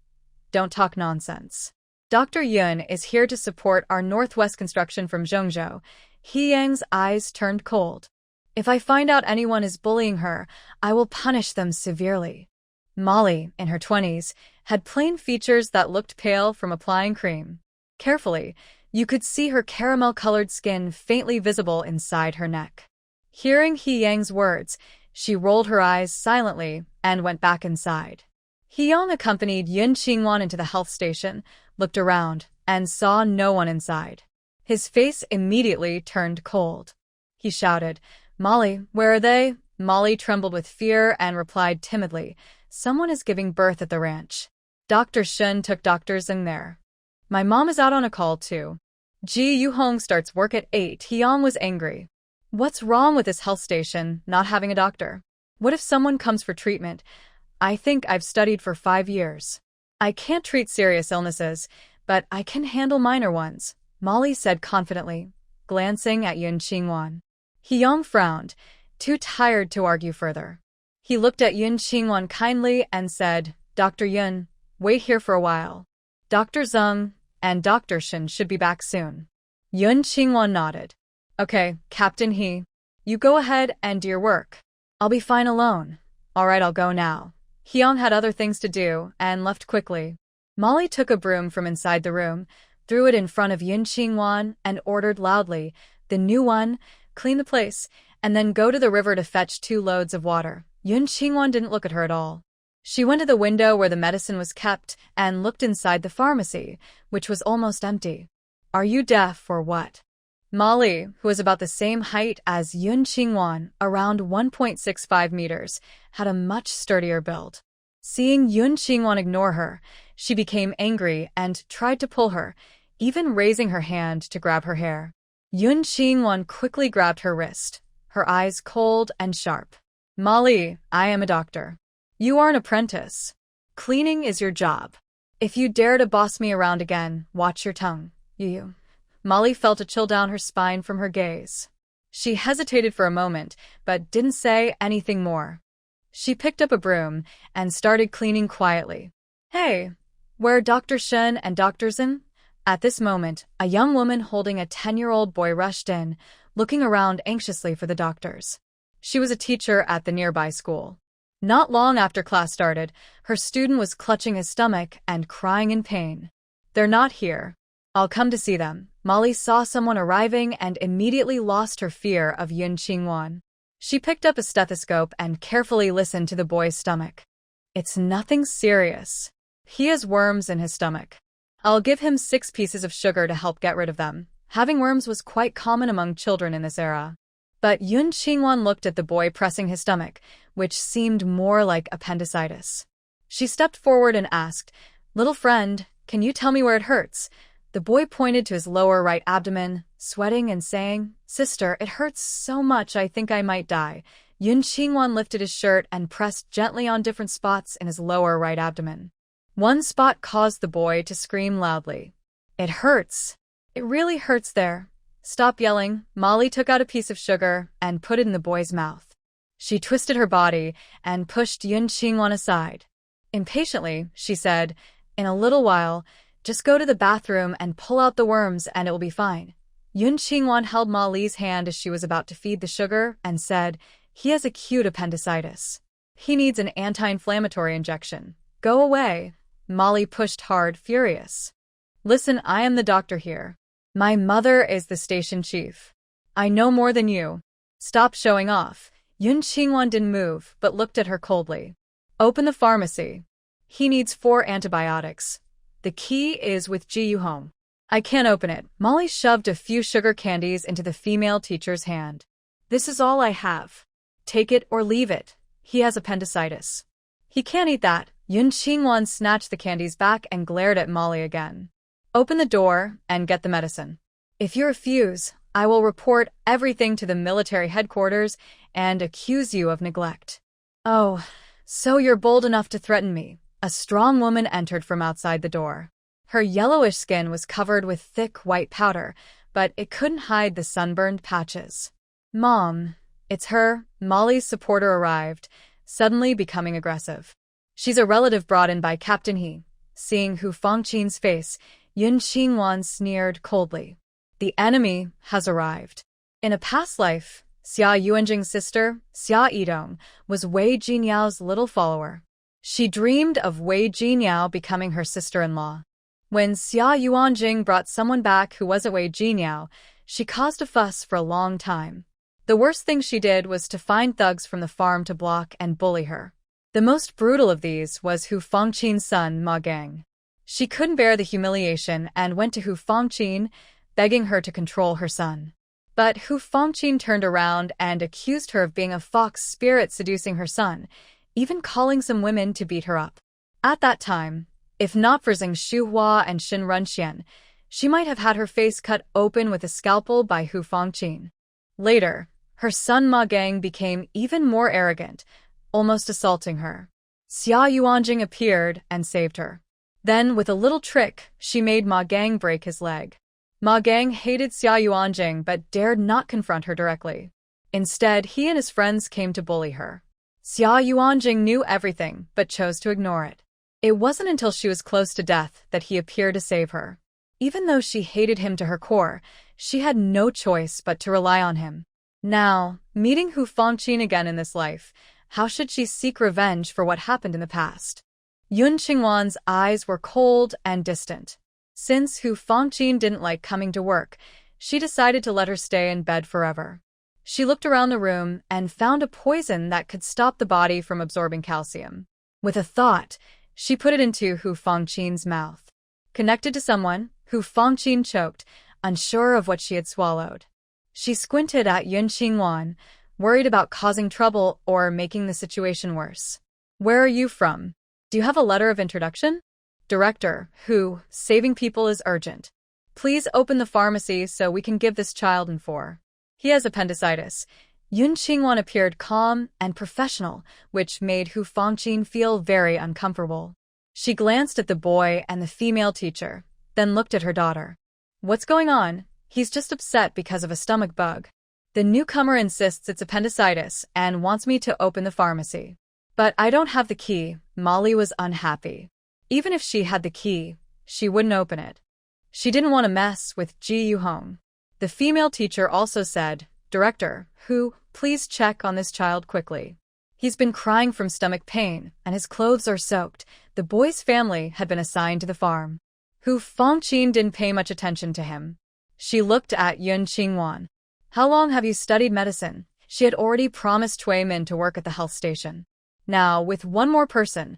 Don't talk nonsense. Dr. Yun is here to support our northwest construction from Zhengzhou." He Yang's eyes turned cold. "If I find out anyone is bullying her, I will punish them severely." Molly, in her 20s, had plain features that looked pale from applying cream. Carefully, you could see her caramel-colored skin faintly visible inside her neck. Hearing He Yang's words, she rolled her eyes silently and went back inside. He Yang accompanied Yun Qingwan into the health station, looked around, and saw no one inside. His face immediately turned cold. He shouted, "Molly, where are they?" Molly trembled with fear and replied timidly, "Someone is giving birth at the ranch. Dr. Shun took Dr. Zheng there. My mom is out on a call too." Ji Yuhong starts work at 8. Hyang was angry. What's wrong with this health station not having a doctor? What if someone comes for treatment? I think I've studied for 5 years. I can't treat serious illnesses, but I can handle minor ones. Molly said confidently, glancing at Yun Qingwan. Hyung frowned, too tired to argue further. He looked at Yun Qingwan kindly and said, Dr. Yun, wait here for a while. Dr. Zeng and Dr. Shin should be back soon. Yun Qingwan nodded. Okay, Captain He. You go ahead and do your work. I'll be fine alone. All right, I'll go now. Hyung had other things to do and left quickly. Molly took a broom from inside the room, threw it in front of Yun Qingwan, and ordered loudly, The new one, clean the place, and then go to the river to fetch 2 loads of water. Yun Qingwan didn't look at her at all. She went to the window where the medicine was kept and looked inside the pharmacy, which was almost empty. Are you deaf or what? Molly, who was about the same height as Yun Qingwan, around 1.65 meters, had a much sturdier build. Seeing Yun Qingwan ignore her, she became angry and tried to pull her, even raising her hand to grab her hair. Yun Qingwan quickly grabbed her wrist, her eyes cold and sharp. Molly, I am a doctor. You are an apprentice. Cleaning is your job. If you dare to boss me around again, watch your tongue. You. Molly felt a chill down her spine from her gaze. She hesitated for a moment, but didn't say anything more. She picked up a broom and started cleaning quietly. Hey, where are Dr. Shen and Dr. Zin? At this moment, a young woman holding a 10-year-old boy rushed in, looking around anxiously for the doctors. She was a teacher at the nearby school. Not long after class started, her student was clutching his stomach and crying in pain. They're not here. I'll come to see them. Molly saw someone arriving and immediately lost her fear of Yun Qingwan. She picked up a stethoscope and carefully listened to the boy's stomach. It's nothing serious. He has worms in his stomach. I'll give him 6 pieces of sugar to help get rid of them. Having worms was quite common among children in this era. But Yun Qingwan looked at the boy pressing his stomach, which seemed more like appendicitis. She stepped forward and asked, Little friend, can you tell me where it hurts? The boy pointed to his lower right abdomen, sweating and saying, Sister, it hurts so much I think I might die. Yun Qingwan lifted his shirt and pressed gently on different spots in his lower right abdomen. One spot caused the boy to scream loudly. It hurts. It really hurts there. Stop yelling. Molly took out a piece of sugar and put it in the boy's mouth. She twisted her body and pushed Yun Qingwan aside. Impatiently, she said, In a little while, just go to the bathroom and pull out the worms and it will be fine. Yun Qingwan held Molly's hand as she was about to feed the sugar and said, He has acute appendicitis. He needs an anti-inflammatory injection. Go away. Molly pushed hard, furious. Listen, I am the doctor here. My mother is the station chief. I know more than you. Stop showing off. Yun Qingwan didn't move, but looked at her coldly. Open the pharmacy. He needs 4 antibiotics. The key is with Ji Yuhong. I can't open it. Molly shoved a few sugar candies into the female teacher's hand. This is all I have. Take it or leave it. He has appendicitis. He can't eat that. Yun Qingwan snatched the candies back and glared at Molly again. Open the door and get the medicine. If you refuse, I will report everything to the military headquarters and accuse you of neglect. Oh, so you're bold enough to threaten me. A strong woman entered from outside the door. Her yellowish skin was covered with thick white powder, but it couldn't hide the sunburned patches. Mom, it's her. Molly's supporter arrived, suddenly becoming aggressive. She's a relative brought in by Captain He. Seeing Hu Fangqin's face, Yun Qingwan sneered coldly. The enemy has arrived. In a past life, Xia Yuanjing's sister, Xia Yidong, was Wei Jiniao's little follower. She dreamed of Wei Jiniao becoming her sister-in-law. When Xia Yuanjing brought someone back who wasn't Wei Jiniao, she caused a fuss for a long time. The worst thing she did was to find thugs from the farm to block and bully her. The most brutal of these was Hu Fangqin's son, Ma Gang. She couldn't bear the humiliation and went to Hu Fangqin, begging her to control her son. But Hu Fangqin turned around and accused her of being a fox spirit seducing her son, even calling some women to beat her up. At that time, if not for Zheng Shuhua and Shin Runxian, she might have had her face cut open with a scalpel by Hu Fangqin. Later, her son Ma Gang became even more arrogant, almost assaulting her. Xia Yuanjing appeared and saved her. Then, with a little trick, she made Ma Gang break his leg. Ma Gang hated Xia Yuanjing but dared not confront her directly. Instead, he and his friends came to bully her. Xia Yuanjing knew everything but chose to ignore it. It wasn't until she was close to death that he appeared to save her. Even though she hated him to her core, she had no choice but to rely on him. Now, meeting Hu Fangqin again in this life, how should she seek revenge for what happened in the past? Yun Qingwan's eyes were cold and distant. Since Hu Fangqin didn't like coming to work, she decided to let her stay in bed forever. She looked around the room and found a poison that could stop the body from absorbing calcium. With a thought, she put it into Hu Fangqin's mouth. Connected to someone, Hu Fangqin choked, unsure of what she had swallowed. She squinted at Yun Qingwan, worried about causing trouble or making the situation worse. Where are you from? Do you have a letter of introduction? Director, Hu, saving people is urgent. Please open the pharmacy so we can give this child in for. He has appendicitis. Yun Qingwan appeared calm and professional, which made Hu Fangqin feel very uncomfortable. She glanced at the boy and the female teacher, then looked at her daughter. What's going on? He's just upset because of a stomach bug. The newcomer insists it's appendicitis and wants me to open the pharmacy. But I don't have the key. Molly was unhappy. Even if she had the key, she wouldn't open it. She didn't want to mess with Ji Yuhong. The female teacher also said, Director, Hu, please check on this child quickly. He's been crying from stomach pain, and his clothes are soaked. The boy's family had been assigned to the farm. Hu Fangqin didn't pay much attention to him. She looked at Yun Qingwan. How long have you studied medicine? She had already promised Cui Min to work at the health station. Now, with one more person,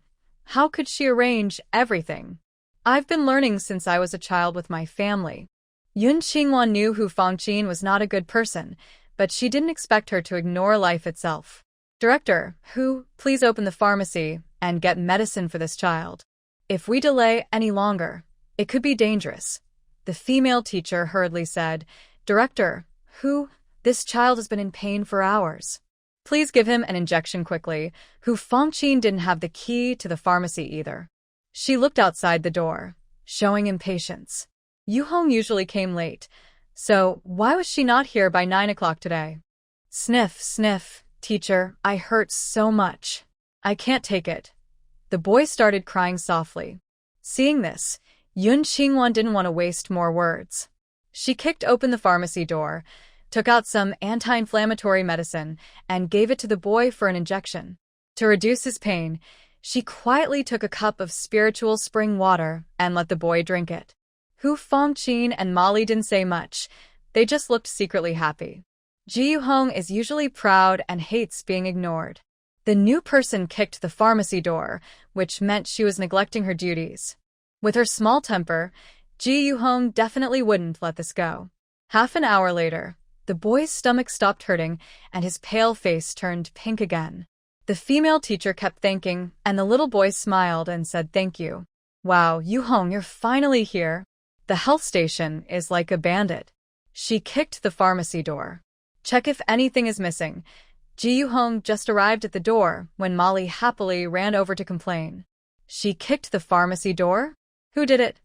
how could she arrange everything? I've been learning since I was a child with my family. Yun Qingwan knew Hu Fangqin was not a good person, but she didn't expect her to ignore life itself. Director, Hu, please open the pharmacy and get medicine for this child. If we delay any longer, it could be dangerous. The female teacher hurriedly said, Director, Hu, this child has been in pain for hours. Please give him an injection quickly. Hu Fangqin didn't have the key to the pharmacy either. She looked outside the door, showing impatience. Yu Hong usually came late, so why was she not here by 9 o'clock today? Sniff, sniff, teacher, I hurt so much. I can't take it. The boy started crying softly. Seeing this, Yun Qingwan didn't want to waste more words. She kicked open the pharmacy door, took out some anti-inflammatory medicine, and gave it to the boy for an injection. To reduce his pain, she quietly took a cup of spiritual spring water and let the boy drink it. Hu Fangqin and Molly didn't say much. They just looked secretly happy. Ji Yuhong is usually proud and hates being ignored. The new person kicked the pharmacy door, which meant she was neglecting her duties. With her small temper, Ji Yuhong definitely wouldn't let this go. Half an hour later, the boy's stomach stopped hurting and his pale face turned pink again. The female teacher kept thanking, and the little boy smiled and said thank you. Wow, Yuhong, you're finally here. The health station is like a bandit. She kicked the pharmacy door. Check if anything is missing. Ji Yuhong just arrived at the door when Molly happily ran over to complain. She kicked the pharmacy door? Who did it?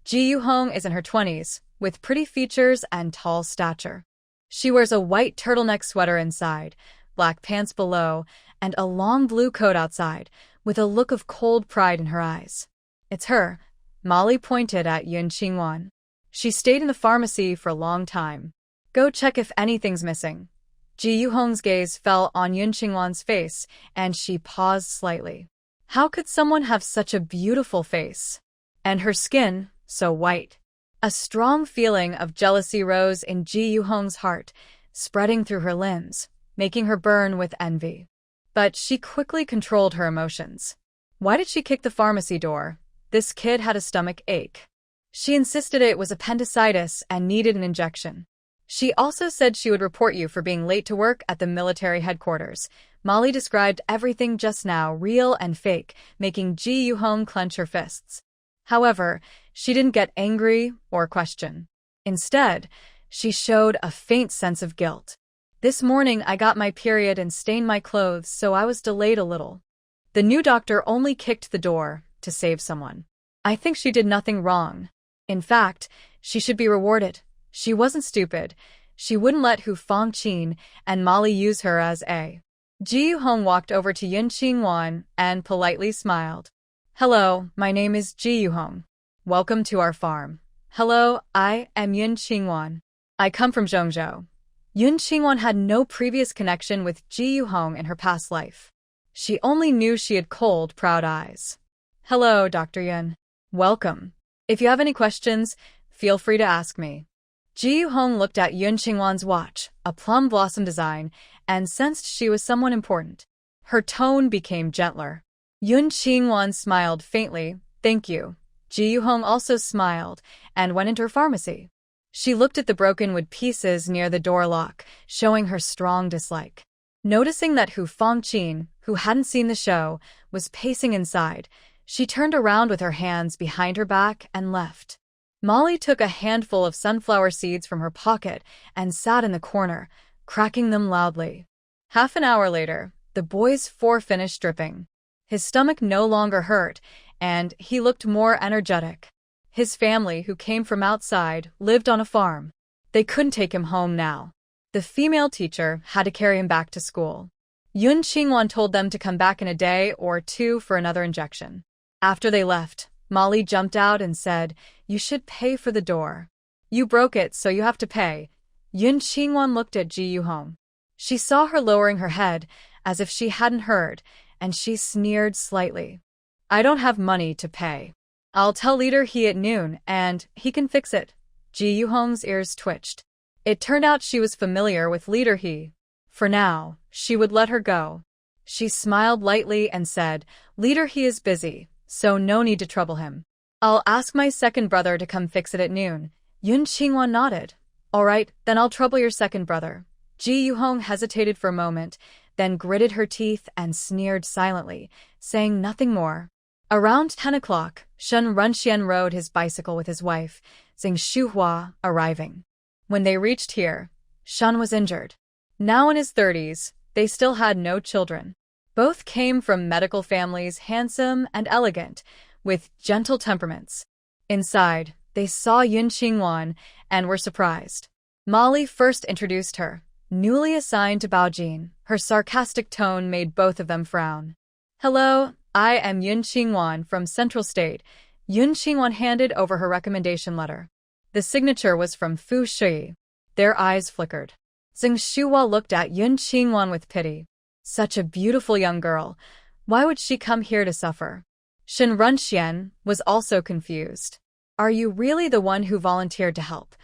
Ji Yuhong is in her 20s, with pretty features and tall stature. She wears a white turtleneck sweater inside, black pants below, and a long blue coat outside, with a look of cold pride in her eyes. It's her. Molly pointed at Yun Qingwan. She stayed in the pharmacy for a long time. Go check if anything's missing. Ji Yuhong's gaze fell on Yun Qingwan's face, and she paused slightly. How could someone have such a beautiful face? And her skin, so white. A strong feeling of jealousy rose in Ji Yuhong's heart, spreading through her limbs, making her burn with envy. But she quickly controlled her emotions. Why did she kick the pharmacy door? This kid had a stomach ache. She insisted it was appendicitis and needed an injection. She also said she would report you for being late to work at the military headquarters. Molly described everything just now, real and fake, making Ji Yuhong clench her fists. However, she didn't get angry or question. Instead, she showed a faint sense of guilt. This morning I got my period and stained my clothes, so I was delayed a little. The new doctor only kicked the door to save someone. I think she did nothing wrong. In fact, she should be rewarded. She wasn't stupid. She wouldn't let Hu Fangqin and Molly use her as a. Ji Yuhong walked over to Yun Qingwan and politely smiled. Hello, my name is Ji Yuhong. Welcome to our farm. Hello, I am Yun Qingwan. I come from Zhongzhou. Yun Qingwan had no previous connection with Ji Yuhong in her past life. She only knew she had cold, proud eyes. Hello, Dr. Yun. Welcome. If you have any questions, feel free to ask me. Ji Yuhong looked at Yun Qingwan's watch, a plum blossom design, and sensed she was someone important. Her tone became gentler. Yun Qingwan smiled faintly. Thank you. Ji Yuhong also smiled and went into her pharmacy. She looked at the broken wood pieces near the door lock, showing her strong dislike. Noticing that Hu Fangqin, who hadn't seen the show, was pacing inside, she turned around with her hands behind her back and left. Molly took a handful of sunflower seeds from her pocket and sat in the corner, cracking them loudly. Half an hour later, the boy's fore finished dripping. His stomach no longer hurt, and he looked more energetic. His family, who came from outside, lived on a farm. They couldn't take him home now. The female teacher had to carry him back to school. Yun Qingwan told them to come back in a day or two for another injection. After they left, Molly jumped out and said, "You should pay for the door. You broke it, so you have to pay." Yun Qingwan looked at Ji Yuhong. She saw her lowering her head, as if she hadn't heard, and she sneered slightly. "I don't have money to pay. I'll tell Leader He at noon, and he can fix it." Ji Yuhong's ears twitched. It turned out she was familiar with Leader He. For now, she would let her go. She smiled lightly and said, "Leader He is busy, so no need to trouble him. I'll ask my second brother to come fix it at noon." Yun Qingwan nodded. "All right, then I'll trouble your second brother." Ji Yuhong hesitated for a moment, then gritted her teeth and sneered silently, saying nothing more. Around 10 o'clock, Shen Runxian rode his bicycle with his wife, Zheng Shuhua, arriving. When they reached here, Shen was injured. Now in his 30s, they still had no children. Both came from medical families, handsome and elegant, with gentle temperaments. Inside, they saw Yun Qingwan and were surprised. Molly first introduced her, newly assigned to Baojin. Her sarcastic tone made both of them frown. "Hello, I am Yun Qingwan from Central State." Yun Qingwan handed over her recommendation letter. The signature was from Fu Shi. Their eyes flickered. Zheng Shuhua looked at Yun Qingwan with pity. Such a beautiful young girl. Why would she come here to suffer? Shen Runxian was also confused. "Are you really the one who volunteered to help?"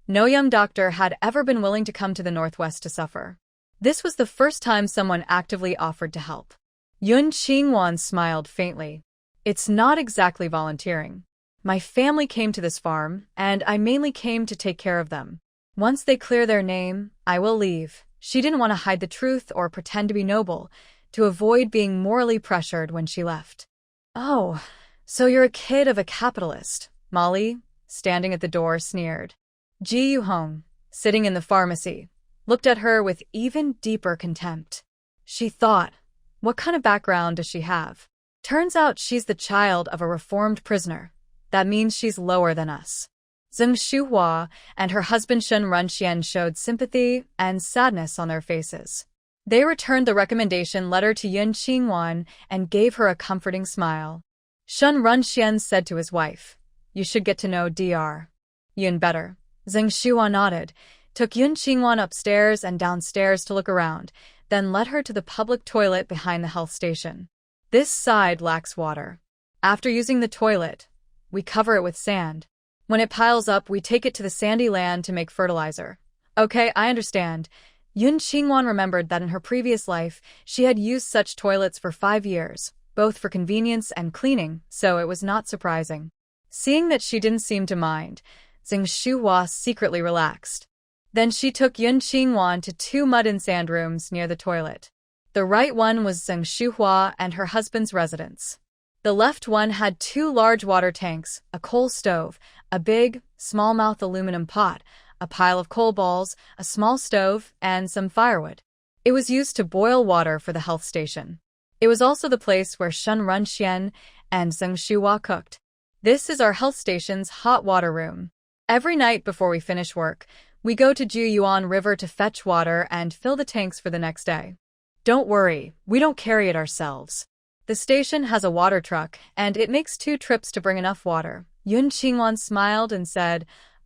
No young doctor had ever been willing to come to the Northwest to suffer. This was the first time someone actively offered to help. Yun Qingwan smiled faintly. "It's not exactly volunteering. My family came to this farm, and I mainly came to take care of them. Once they clear their name, I will leave." She didn't want to hide the truth or pretend to be noble, to avoid being morally pressured when she left. "Oh, so you're a kid of a capitalist," Molly, standing at the door, sneered. Ji Yuhong, sitting in the pharmacy, looked at her with even deeper contempt. She thought, what kind of background does she have? Turns out she's the child of a reformed prisoner. That means she's lower than us. Zheng Shuhua and her husband Shen Runxian showed sympathy and sadness on their faces. They returned the recommendation letter to Yun Qingwan and gave her a comforting smile. Shen Runxian said to his wife, "You should get to know Dr. Yun better." Zheng Shuhua nodded, took Yun Qingwan upstairs and downstairs to look around, then led her to the public toilet behind the health station. "This side lacks water. After using the toilet, we cover it with sand. When it piles up, we take it to the sandy land to make fertilizer." "Okay, I understand." Yun Qingwan remembered that in her previous life, she had used such toilets for 5 years, both for convenience and cleaning, so it was not surprising. Seeing that she didn't seem to mind, Zheng Shuhua secretly relaxed. Then she took Yun Qingwan to 2 mud and sand rooms near the toilet. The right one was Zheng Shuhua and her husband's residence. The left one had 2 large water tanks, a coal stove, a big, small-mouth aluminum pot, a pile of coal balls, a small stove, and some firewood. It was used to boil water for the health station. It was also the place where Shen Runxian and Zheng Shuhua cooked. "This is our health station's hot water room. Every night before we finish work, we go to Juyuan River to fetch water and fill the tanks for the next day. Don't worry, we don't carry it ourselves. The station has a water truck, and it makes 2 trips to bring enough water. Yun Qingwan smiled and said,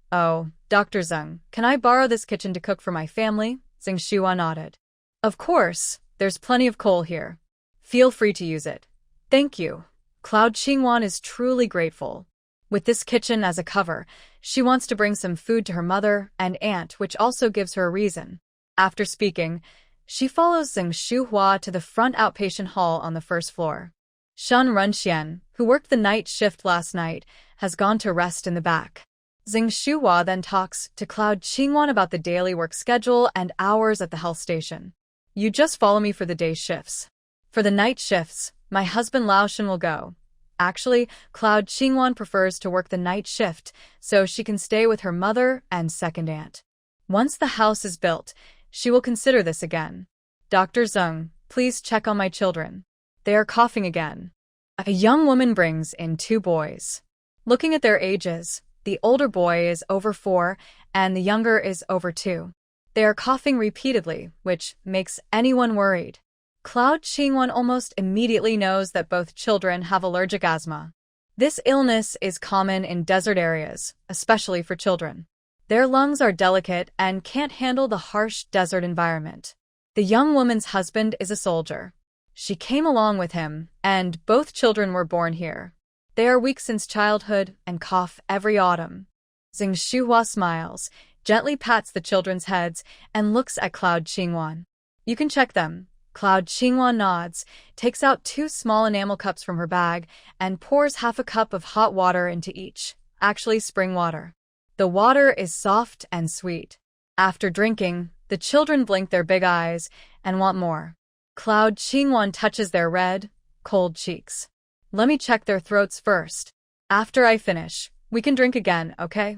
"Oh, Dr. Zeng, can I borrow this kitchen to cook for my family?" Zeng Shua nodded. "Of course, there's plenty of coal here. Feel free to use it." "Thank you." Cloud Qingwan is truly grateful. With this kitchen as a cover, she wants to bring some food to her mother and aunt, which also gives her a reason. After speaking, she follows Zeng Shuhua to the front outpatient hall on the first floor. Shen Renxian, who worked the night shift last night, has gone to rest in the back. Zeng Shuhua then talks to Cloud Qingwan about the daily work schedule and hours at the health station. "You just follow me for the day shifts. For the night shifts, my husband Laoshan will go." Actually, Cloud Qingwan prefers to work the night shift so she can stay with her mother and second aunt. Once the house is built, she will consider this again. "Dr. Zeng, please check on my children. They are coughing again." A young woman brings in 2 boys. Looking at their ages, the older boy is over 4 and the younger is over 2. They are coughing repeatedly, which makes anyone worried. Cloud Qingwan almost immediately knows that both children have allergic asthma. This illness is common in desert areas, especially for children. Their lungs are delicate and can't handle the harsh desert environment. The young woman's husband is a soldier. She came along with him, and both children were born here. They are weak since childhood and cough every autumn. Zeng Shuhua smiles, gently pats the children's heads, and looks at Cloud Qingwan. "You can check them." Cloud Qingwan nods, takes out 2 small enamel cups from her bag, and pours half a cup of hot water into each, actually spring water. The water is soft and sweet. After drinking, the children blink their big eyes and want more. Cloud Qingwan touches their red, cold cheeks. "Let me check their throats first. After I finish, we can drink again, okay?"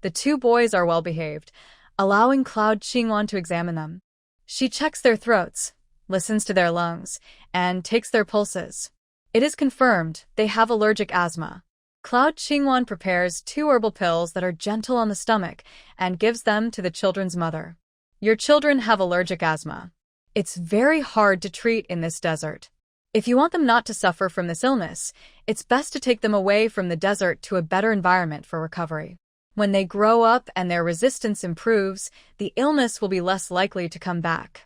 The 2 boys are well behaved, allowing Cloud Qingwan to examine them. She checks their throats, listens to their lungs, and takes their pulses. It is confirmed they have allergic asthma. Cloud Qingwan prepares 2 herbal pills that are gentle on the stomach and gives them to the children's mother. "Your children have allergic asthma. It's very hard to treat in this desert. If you want them not to suffer from this illness, it's best to take them away from the desert to a better environment for recovery. When they grow up and their resistance improves, the illness will be less likely to come back.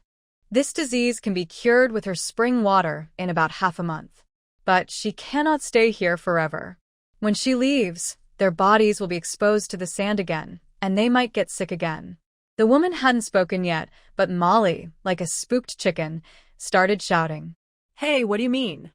This disease can be cured with her spring water in about half a month. But she cannot stay here forever. When she leaves, their bodies will be exposed to the sand again, and they might get sick again." The woman hadn't spoken yet, but Molly, like a spooked chicken, started shouting. Hey, what do you mean?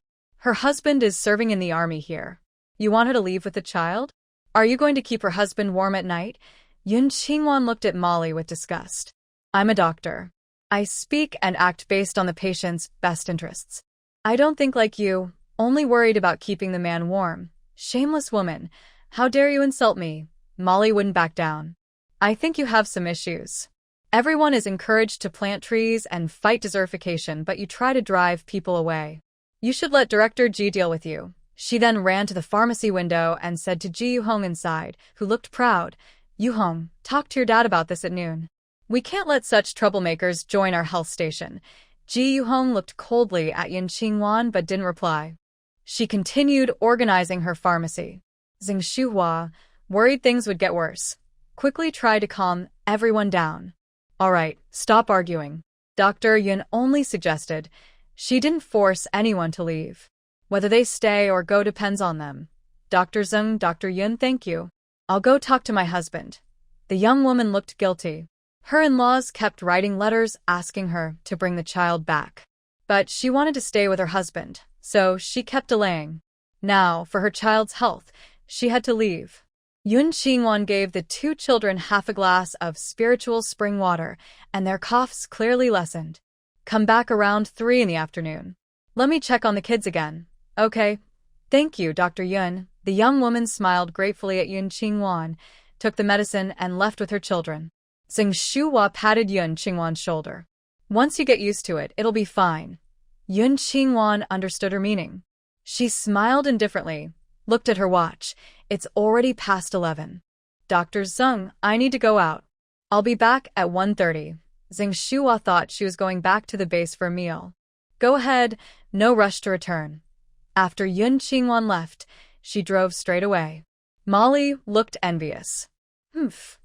"Her husband is serving in the army here. You want her to leave with the child? Are you going to keep her husband warm at night?" Yun Qingwan looked at Molly with disgust. "I'm a doctor. I speak and act based on the patient's best interests. I don't think like you, only worried about keeping the man warm. Shameless woman, how dare you insult me?" Molly wouldn't back down. "I think you have some issues. Everyone is encouraged to plant trees and fight desertification, but you try to drive people away. You should let Director Ji deal with you." She then ran to the pharmacy window and said to Ji Yuhong inside, who looked proud, "Yuhong, talk to your dad about this at noon. We can't let such troublemakers join our health station." Ji Yuhong looked coldly at Yun Qingwan but didn't reply. She continued organizing her pharmacy. Zeng Shuhua, worried things would get worse, quickly tried to calm everyone down. "All right, stop arguing." Dr. Yun only suggested. She didn't force anyone to leave. Whether they stay or go depends on them. "Dr. Zeng, Dr. Yun, thank you. I'll go talk to my husband." The young woman looked guilty. Her in-laws kept writing letters asking her to bring the child back. But she wanted to stay with her husband, so she kept delaying. Now, for her child's health, she had to leave. Yun Qingwan gave the 2 children half a glass of spiritual spring water, and their coughs clearly lessened. "Come back around 3 in the afternoon. Let me check on the kids again." "Okay. Thank you, Dr. Yun." The young woman smiled gratefully at Yun Qingwan, took the medicine, and left with her children. Zeng Shuhua patted Yun Qingwan's shoulder. "Once you get used to it, it'll be fine." Yun Qingwan understood her meaning. She smiled indifferently, looked at her watch. It's already past 11. Dr. Zeng, I need to go out. I'll be back at 1:30. Zheng Shuhua thought she was going back to the base for a meal. Go ahead, no rush to return. After Yun Qingwan left, she drove straight away. Molly looked envious. Humph.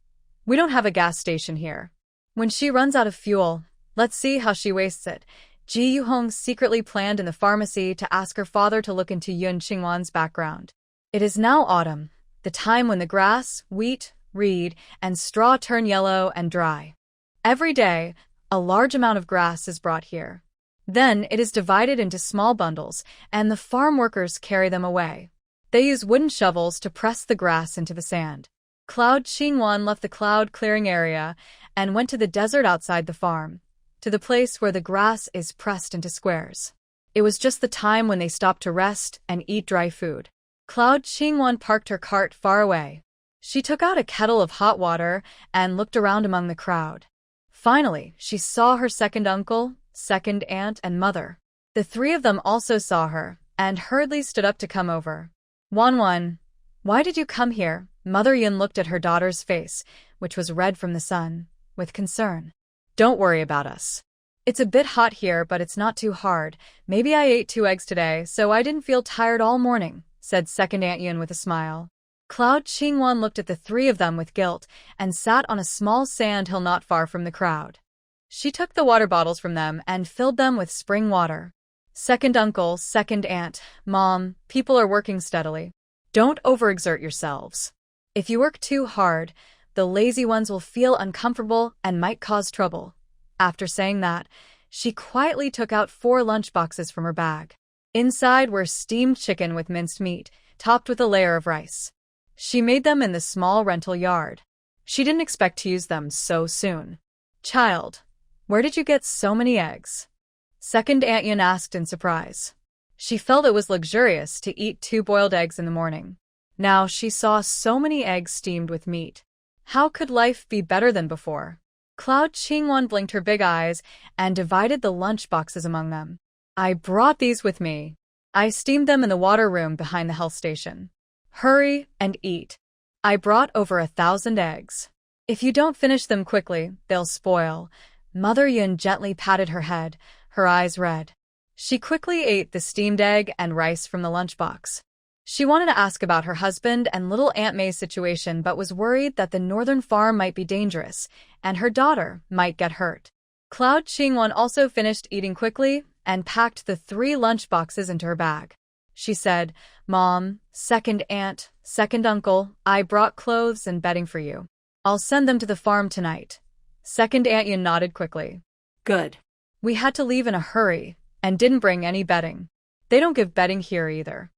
We don't have a gas station here. When she runs out of fuel, let's see how she wastes it. Ji Yuhong secretly planned in the pharmacy to ask her father to look into Yun Qingwan's background. It is now autumn, the time when the grass, wheat, reed, and straw turn yellow and dry. Every day, a large amount of grass is brought here. Then it is divided into small bundles, and the farm workers carry them away. They use wooden shovels to press the grass into the sand. Cloud Qingwan left the cloud-clearing area and went to the desert outside the farm, to the place where the grass is pressed into squares. It was just the time when they stopped to rest and eat dry food. Cloud Qingwan parked her cart far away. She took out a kettle of hot water and looked around among the crowd. Finally, she saw her second uncle, second aunt, and mother. The three of them also saw her, and hurriedly stood up to come over. Wanwan, why did you come here? Mother Yun looked at her daughter's face, which was red from the sun, with concern. Don't worry about us. It's a bit hot here, but it's not too hard. Maybe I ate 2 eggs today, so I didn't feel tired all morning, said second Aunt Yun with a smile. Cloud Qingwan looked at the three of them with guilt and sat on a small sand hill not far from the crowd. She took the water bottles from them and filled them with spring water. Second uncle, second aunt, Mom, people are working steadily. Don't overexert yourselves. If you work too hard, the lazy ones will feel uncomfortable and might cause trouble. After saying that, she quietly took out 4 lunchboxes from her bag. Inside were steamed chicken with minced meat, topped with a layer of rice. She made them in the small rental yard. She didn't expect to use them so soon. Child, where did you get so many eggs? Second Aunt Yun asked in surprise. She felt it was luxurious to eat 2 boiled eggs in the morning. Now she saw so many eggs steamed with meat. How could life be better than before? Cloud Qingwan blinked her big eyes and divided the lunch boxes among them. I brought these with me. I steamed them in the water room behind the health station. Hurry and eat. I brought over 1,000 eggs. If you don't finish them quickly, they'll spoil. Mother Yun gently patted her head, her eyes red. She quickly ate the steamed egg and rice from the lunchbox. She wanted to ask about her husband and little Aunt May's situation, but was worried that the northern farm might be dangerous and her daughter might get hurt. Cloud Qingwan also finished eating quickly and packed the 3 lunchboxes into her bag. She said, Mom, second aunt, second uncle, I brought clothes and bedding for you. I'll send them to the farm tonight. Second Aunt Yun nodded quickly. Good. We had to leave in a hurry and didn't bring any bedding. They don't give bedding here either.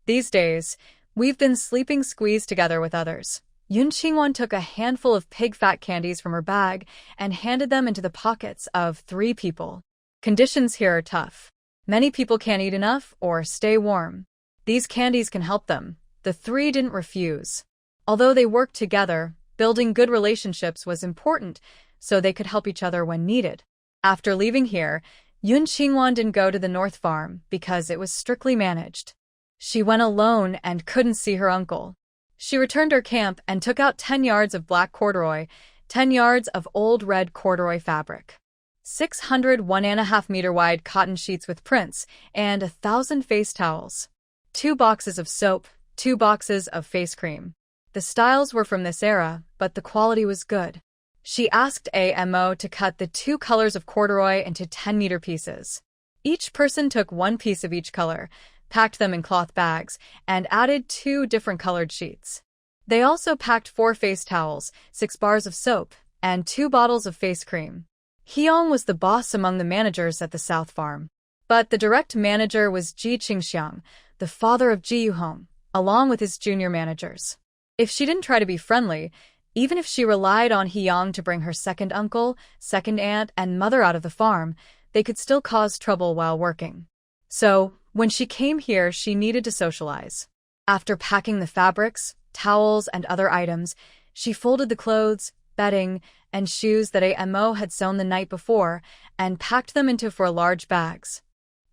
These days, we've been sleeping squeezed together with others. Yun Qingwan took a handful of pig fat candies from her bag and handed them into the pockets of 3 people. Conditions here are tough. Many people can't eat enough or stay warm. These candies can help them. The 3 didn't refuse. Although they worked together, building good relationships was important so they could help each other when needed. After leaving here, Yun Qingwan didn't go to the North Farm because it was strictly managed. She went alone and couldn't see her uncle. She returned to her camp and took out 10 yards of black corduroy, 10 yards of old red corduroy fabric, 600 1.5-meter wide cotton sheets with prints, and 1,000 face towels, 2 boxes of soap, 2 boxes of face cream. The styles were from this era, but the quality was good. She asked AMO to cut the 2 colors of corduroy into 10-meter pieces. Each person took 1 piece of each color, packed them in cloth bags, and added 2 different colored sheets. They also packed 4 face towels, 6 bars of soap, and 2 bottles of face cream. Hyong was the boss among the managers at the South Farm. But the direct manager was Ji Qingxiang, the father of Ji Yuhong, along with his junior managers. If she didn't try to be friendly, even if she relied on Hyong to bring her second uncle, second aunt, and mother out of the farm, they could still cause trouble while working. So, when she came here, she needed to socialize. After packing the fabrics, towels, and other items, she folded the clothes, bedding, and shoes that AMO had sewn the night before and packed them into 4 large bags.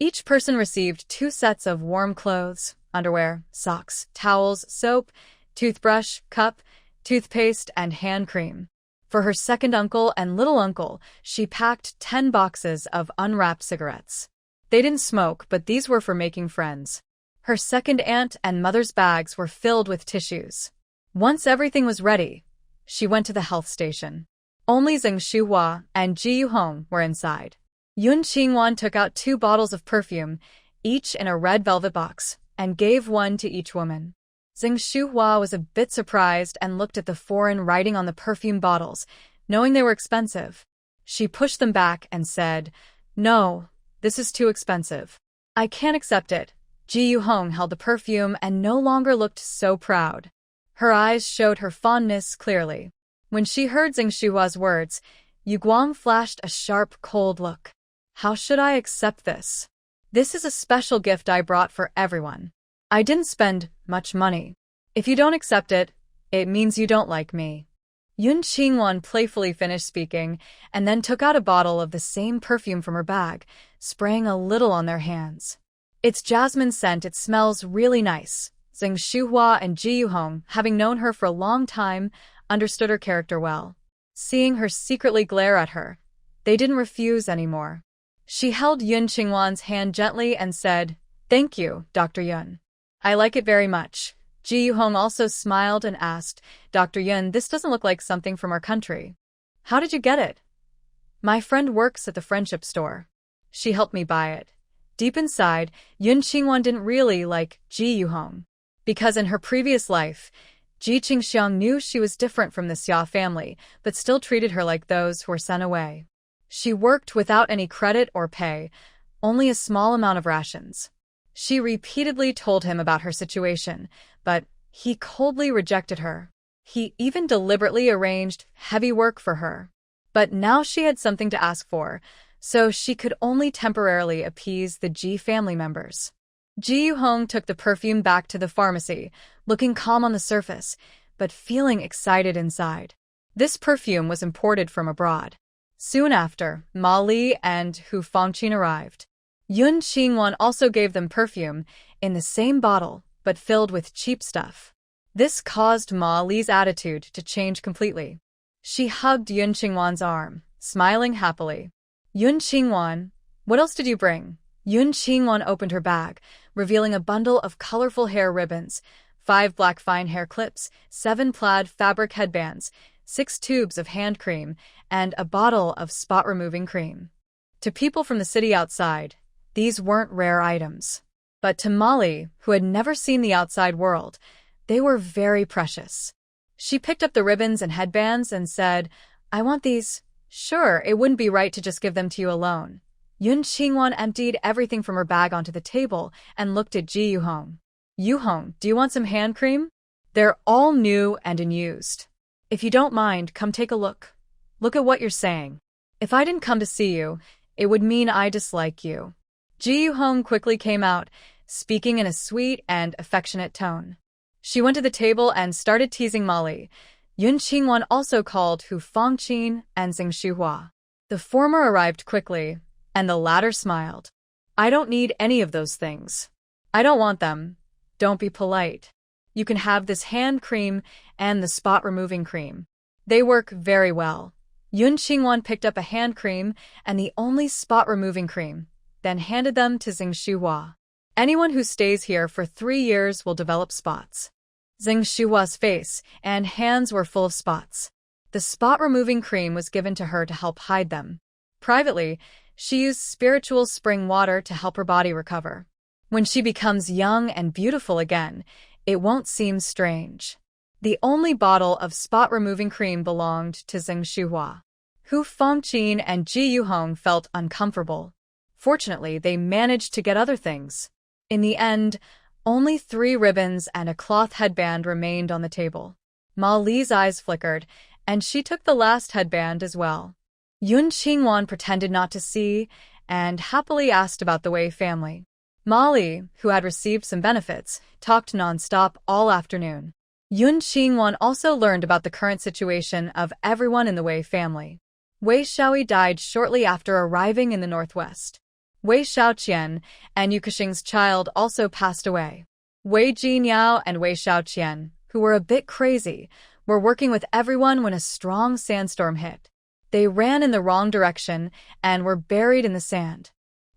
Each person received 2 sets of warm clothes, underwear, socks, towels, soap, toothbrush, cup, toothpaste, and hand cream. For her second uncle and little uncle, she packed 10 boxes of unwrapped cigarettes. They didn't smoke, but these were for making friends. Her second aunt and mother's bags were filled with tissues. Once everything was ready, she went to the health station. Only Zheng Shuhua and Ji Yuhong were inside. Yun Qingwan took out 2 bottles of perfume, each in a red velvet box, and gave one to each woman. Zheng Shuhua was a bit surprised and looked at the foreign writing on the perfume bottles, knowing they were expensive. She pushed them back and said, "No, this is too expensive. I can't accept it." Ji Yuhong held the perfume and no longer looked so proud. Her eyes showed her fondness clearly. When she heard Zheng Shuhua's words, Yu Guang flashed a sharp, cold look. "How should I accept this? This is a special gift I brought for everyone. I didn't spend much money. If you don't accept it, it means you don't like me." Yun Qingwan playfully finished speaking and then took out a bottle of the same perfume from her bag, spraying a little on their hands. "It's jasmine scent, it smells really nice." Zheng Shuhua and Ji Yuhong, having known her for a long time, understood her character well. Seeing her secretly glare at her, they didn't refuse anymore. She held Yun Qingwan's hand gently and said, "Thank you, Dr. Yun. I like it very much." Ji Yuhong also smiled and asked, "Dr. Yun, this doesn't look like something from our country. How did you get it?" "My friend works at the friendship store. She helped me buy it." Deep inside, Yun Qingwan didn't really like Ji Yuhong. Because in her previous life, Ji Qingxiang knew she was different from the Xia family, but still treated her like those who were sent away. She worked without any credit or pay, only a small amount of rations. She repeatedly told him about her situation, but he coldly rejected her. He even deliberately arranged heavy work for her. But now she had something to ask for, so she could only temporarily appease the Ji family members. Ji Yuhong took the perfume back to the pharmacy, looking calm on the surface, but feeling excited inside. This perfume was imported from abroad. Soon after, Ma Li and Hu Fangqin arrived. Yun Qingwan also gave them perfume, in the same bottle, but filled with cheap stuff. This caused Ma Li's attitude to change completely. She hugged Yun Qingwan's arm, smiling happily. "Yun Qingwan, what else did you bring?" Yun Qingwan opened her bag, revealing a bundle of colorful hair ribbons, 5 black fine hair clips, 7 plaid fabric headbands, 6 tubes of hand cream, and a bottle of spot-removing cream. To people from the city outside, these weren't rare items. But to Molly, who had never seen the outside world, they were very precious. She picked up the ribbons and headbands and said, "I want these." "Sure, it wouldn't be right to just give them to you alone." Yun Qingwan emptied everything from her bag onto the table and looked at Ji Yuhong. "Yuhong, do you want some hand cream? They're all new and unused. If you don't mind, come take a look. Look at what you're saying. If I didn't come to see you, it would mean I dislike you." Ji Yuhong quickly came out, speaking in a sweet and affectionate tone. She went to the table and started teasing Molly. Yun Qingwan also called Hu Fangqin and Zheng Shuhua. The former arrived quickly, and the latter smiled. "I don't need any of those things. I don't want them. Don't be polite. You can have this hand cream and the spot-removing cream. They work very well." Yun Qingwan picked up a hand cream and the only spot-removing cream, then handed them to Zheng Shuhua. "Anyone who stays here for 3 years will develop spots." Zheng Shuhua's face and hands were full of spots. The spot-removing cream was given to her to help hide them. Privately, she used spiritual spring water to help her body recover. When she becomes young and beautiful again, it won't seem strange. The only bottle of spot-removing cream belonged to Zheng Shuhua. Hu Fangqin and Ji Yuhong felt uncomfortable. Fortunately, they managed to get other things. In the end, only 3 ribbons and a cloth headband remained on the table. Ma Li's eyes flickered, and she took the last headband as well. Yun Qingwan pretended not to see and happily asked about the Wei family. Ma Li, who had received some benefits, talked nonstop all afternoon. Yun Qingwan also learned about the current situation of everyone in the Wei family. Wei Shaoyi died shortly after arriving in the northwest. Wei Shaoqian and Yu Kexing's child also passed away. Wei Jiniao and Wei Shaoqian, who were a bit crazy, were working with everyone when a strong sandstorm hit. They ran in the wrong direction and were buried in the sand.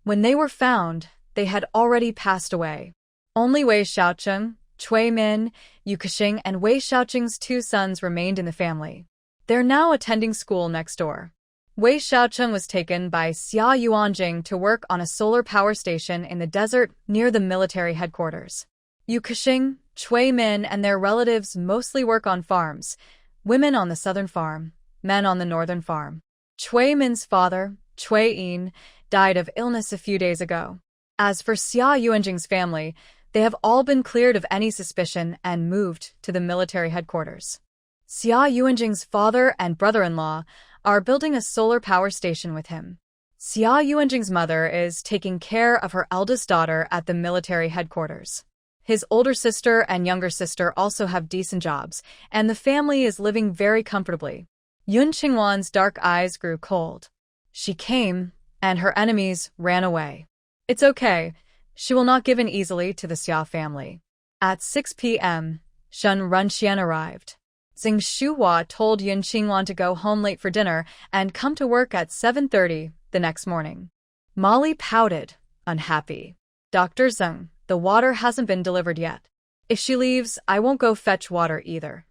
When they were found, they had already passed away. Only Wei Xiaocheng, Cui Min, Yu Kexing, and Wei Xiaocheng's 2 sons remained in the family. They're now attending school next door. Wei Xiaocheng was taken by Xia Yuanjing to work on a solar power station in the desert near the military headquarters. Yu Kexing, Cui Min, and their relatives mostly work on farms, women on the southern farm, men on the northern farm. Cui Min's father, Cui Yin, died of illness a few days ago. As for Xia Yuanjing's family, they have all been cleared of any suspicion and moved to the military headquarters. Xia Yuanjing's father and brother-in-law are building a solar power station with him. Xia Yuanjing's mother is taking care of her eldest daughter at the military headquarters. His older sister and younger sister also have decent jobs, and the family is living very comfortably. Yun Qingwan's dark eyes grew cold. She came, and her enemies ran away. It's okay. She will not give in easily to the Xia family. At 6 p.m., Shen Runxian arrived. Xing Shuhua told Yun Qingwan to go home late for dinner and come to work at 7:30 the next morning. Molly pouted, unhappy. Dr. Zeng, the water hasn't been delivered yet. If she leaves, I won't go fetch water either.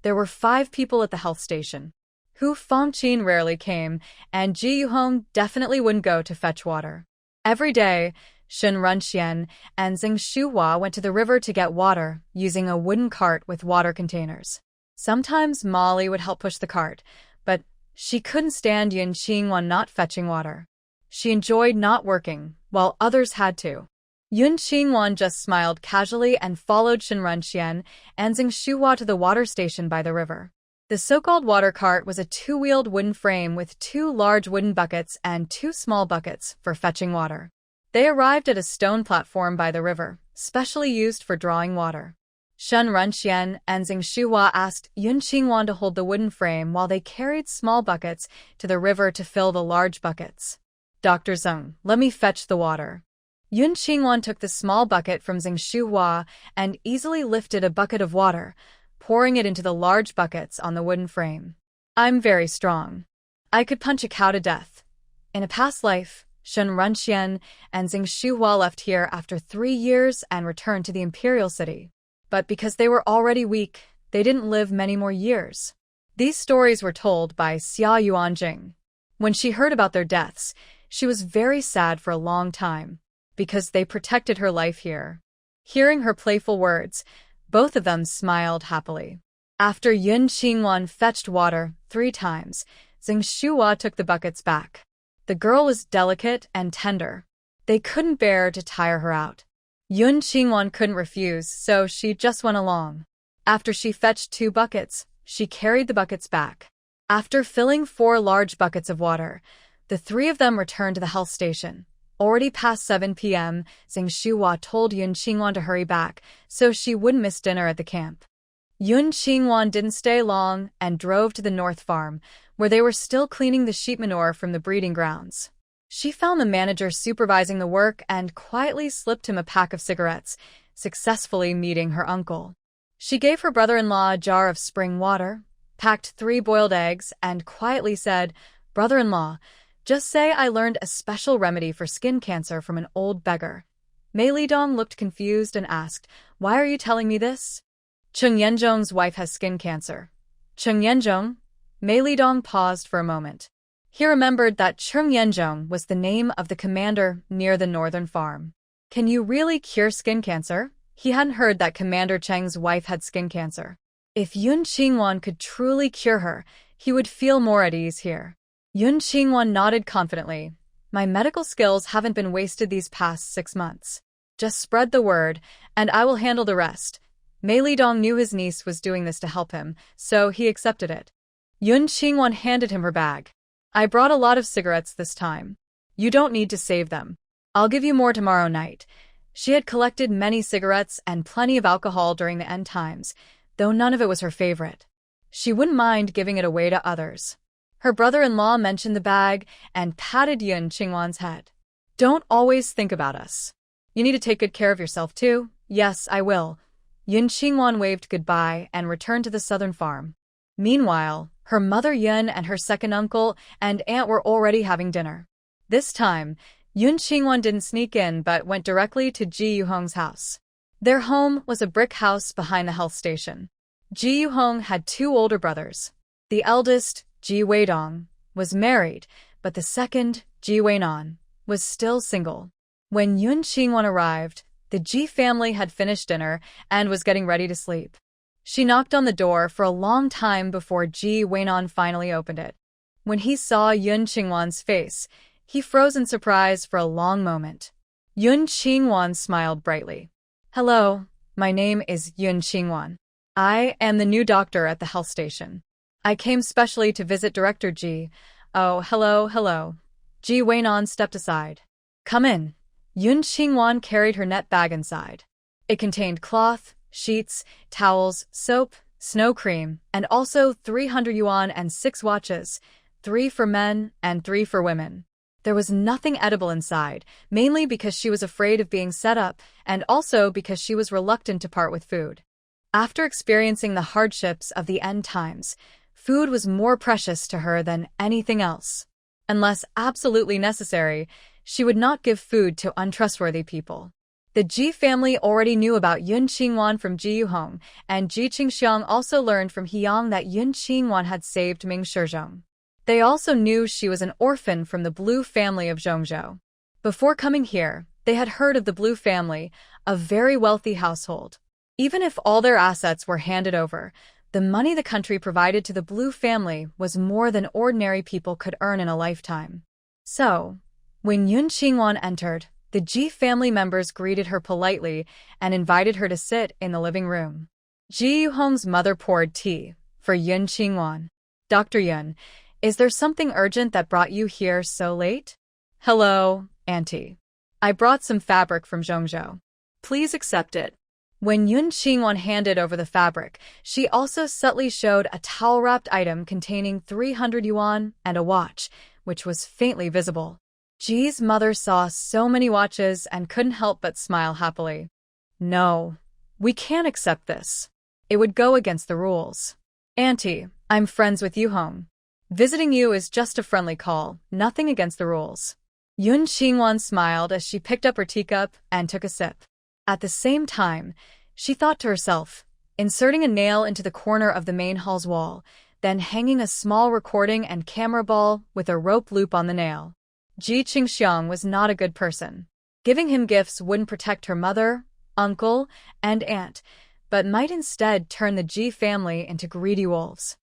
There were 5 people at the health station. Hu Fangqin rarely came, and Ji Yuhong definitely wouldn't go to fetch water. Every day, Shen Runxian and Xing Shuhua went to the river to get water, using a wooden cart with water containers. Sometimes Molly would help push the cart, but she couldn't stand Yun Qingwan not fetching water. She enjoyed not working, while others had to. Yun Qingwan just smiled casually and followed Shen Runxian and Xing Shuhua to the water station by the river. The so-called water cart was a 2-wheeled wooden frame with 2 large wooden buckets and 2 small buckets for fetching water. They arrived at a stone platform by the river, specially used for drawing water. Shen Runxian and Xing Shuhua asked Yun Qingwan to hold the wooden frame while they carried small buckets to the river to fill the large buckets. Dr. Zeng, let me fetch the water. Yun Qingwan took the small bucket from Xing Shuhua and easily lifted a bucket of water, pouring it into the large buckets on the wooden frame. I'm very strong. I could punch a cow to death. In a past life, Shen Runxian and Xing Shuhua left here after 3 years and returned to the imperial city. But because they were already weak, they didn't live many more years. These stories were told by Xia Yuanjing. When she heard about their deaths, she was very sad for a long time, because they protected her life here. Hearing her playful words, both of them smiled happily. After Yun Qingwan fetched water 3 times, Xing Shuhua took the buckets back. The girl was delicate and tender. They couldn't bear to tire her out. Yun Qingwan couldn't refuse, so she just went along. After she fetched 2 buckets, she carried the buckets back. After filling 4 large buckets of water, the 3 of them returned to the health station. Already past 7 p.m., Xing Shuhua told Yun Qingwan to hurry back so she wouldn't miss dinner at the camp. Yun Qingwan didn't stay long and drove to the North Farm, where they were still cleaning the sheep manure from the breeding grounds. She found the manager supervising the work and quietly slipped him a pack of cigarettes, successfully meeting her uncle. She gave her brother-in-law a jar of spring water, packed 3 boiled eggs, and quietly said, "Brother-in-law, just say I learned a special remedy for skin cancer from an old beggar." Mei Lidong looked confused and asked, "Why are you telling me this?" "Cheng Yanzhong's wife has skin cancer." "Cheng Yanzhong?" Mei Lidong paused for a moment. He remembered that Cheng Yanzhong was the name of the commander near the northern farm. Can you really cure skin cancer? He hadn't heard that Commander Cheng's wife had skin cancer. If Yun Qingwan could truly cure her, he would feel more at ease here. Yun Qingwan nodded confidently. My medical skills haven't been wasted these past 6 months. Just spread the word, and I will handle the rest. Mei Lidong knew his niece was doing this to help him, so he accepted it. Yun Qingwan handed him her bag. I brought a lot of cigarettes this time. You don't need to save them. I'll give you more tomorrow night. She had collected many cigarettes and plenty of alcohol during the end times, though none of it was her favorite. She wouldn't mind giving it away to others. Her brother-in-law mentioned the bag and patted Yun Qingwan's head. Don't always think about us. You need to take good care of yourself too. Yes, I will. Yun Qingwan waved goodbye and returned to the southern farm. Meanwhile, her mother Yun and her second uncle and aunt were already having dinner. This time, Yun Qingwan didn't sneak in but went directly to Ji Yuhong's house. Their home was a brick house behind the health station. Ji Yuhong had two older brothers. The eldest, Ji Weidong, was married, but the second, Ji Weinan, was still single. When Yun Qingwan arrived, the Ji family had finished dinner and was getting ready to sleep. She knocked on the door for a long time before Ji Weinan finally opened it. When he saw Yun Qingwan's face, he froze in surprise for a long moment. Yun Qingwan smiled brightly. "Hello, my name is Yun Qingwan. I am the new doctor at the health station. I came specially to visit Director Ji." "Oh, hello. Ji Weinan stepped aside. "Come in." Yun Qingwan carried her net bag inside. It contained cloth, sheets, towels, soap, snow cream, and also 300 yuan and 6 watches, 3 for men and 3 for women. There was nothing edible inside, mainly because she was afraid of being set up and also because she was reluctant to part with food. After experiencing the hardships of the end times, food was more precious to her than anything else. Unless absolutely necessary, she would not give food to untrustworthy people. The Ji family already knew about Yun Qingwan from Ji Yuhong, and Ji Qingxiang also learned from Hiyang that Yun Qingwan had saved Ming Shizhong. They also knew she was an orphan from the Blue family of Zhongzhou. Before coming here, they had heard of the Blue family, a very wealthy household. Even if all their assets were handed over, the money the country provided to the Blue family was more than ordinary people could earn in a lifetime. So, when Yun Qingwan entered, the Ji family members greeted her politely and invited her to sit in the living room. Ji Yuhong's mother poured tea for Yun Qingwan. "Dr. Yun, is there something urgent that brought you here so late?" "Hello, Auntie. I brought some fabric from Zhongzhou. Please accept it." When Yun Qingwan handed over the fabric, she also subtly showed a towel-wrapped item containing 300 yuan and a watch, which was faintly visible. Ji's mother saw so many watches and couldn't help but smile happily. "No, we can't accept this. It would go against the rules. Auntie, I'm friends with Yuhong. Visiting you is just a friendly call, nothing against the rules." Yun Qingwan smiled as she picked up her teacup and took a sip. At the same time, she thought to herself, inserting a nail into the corner of the main hall's wall, then hanging a small recording and camera ball with a rope loop on the nail. Ji Qingxiang was not a good person. Giving him gifts wouldn't protect her mother, uncle, and aunt, but might instead turn the Ji family into greedy wolves.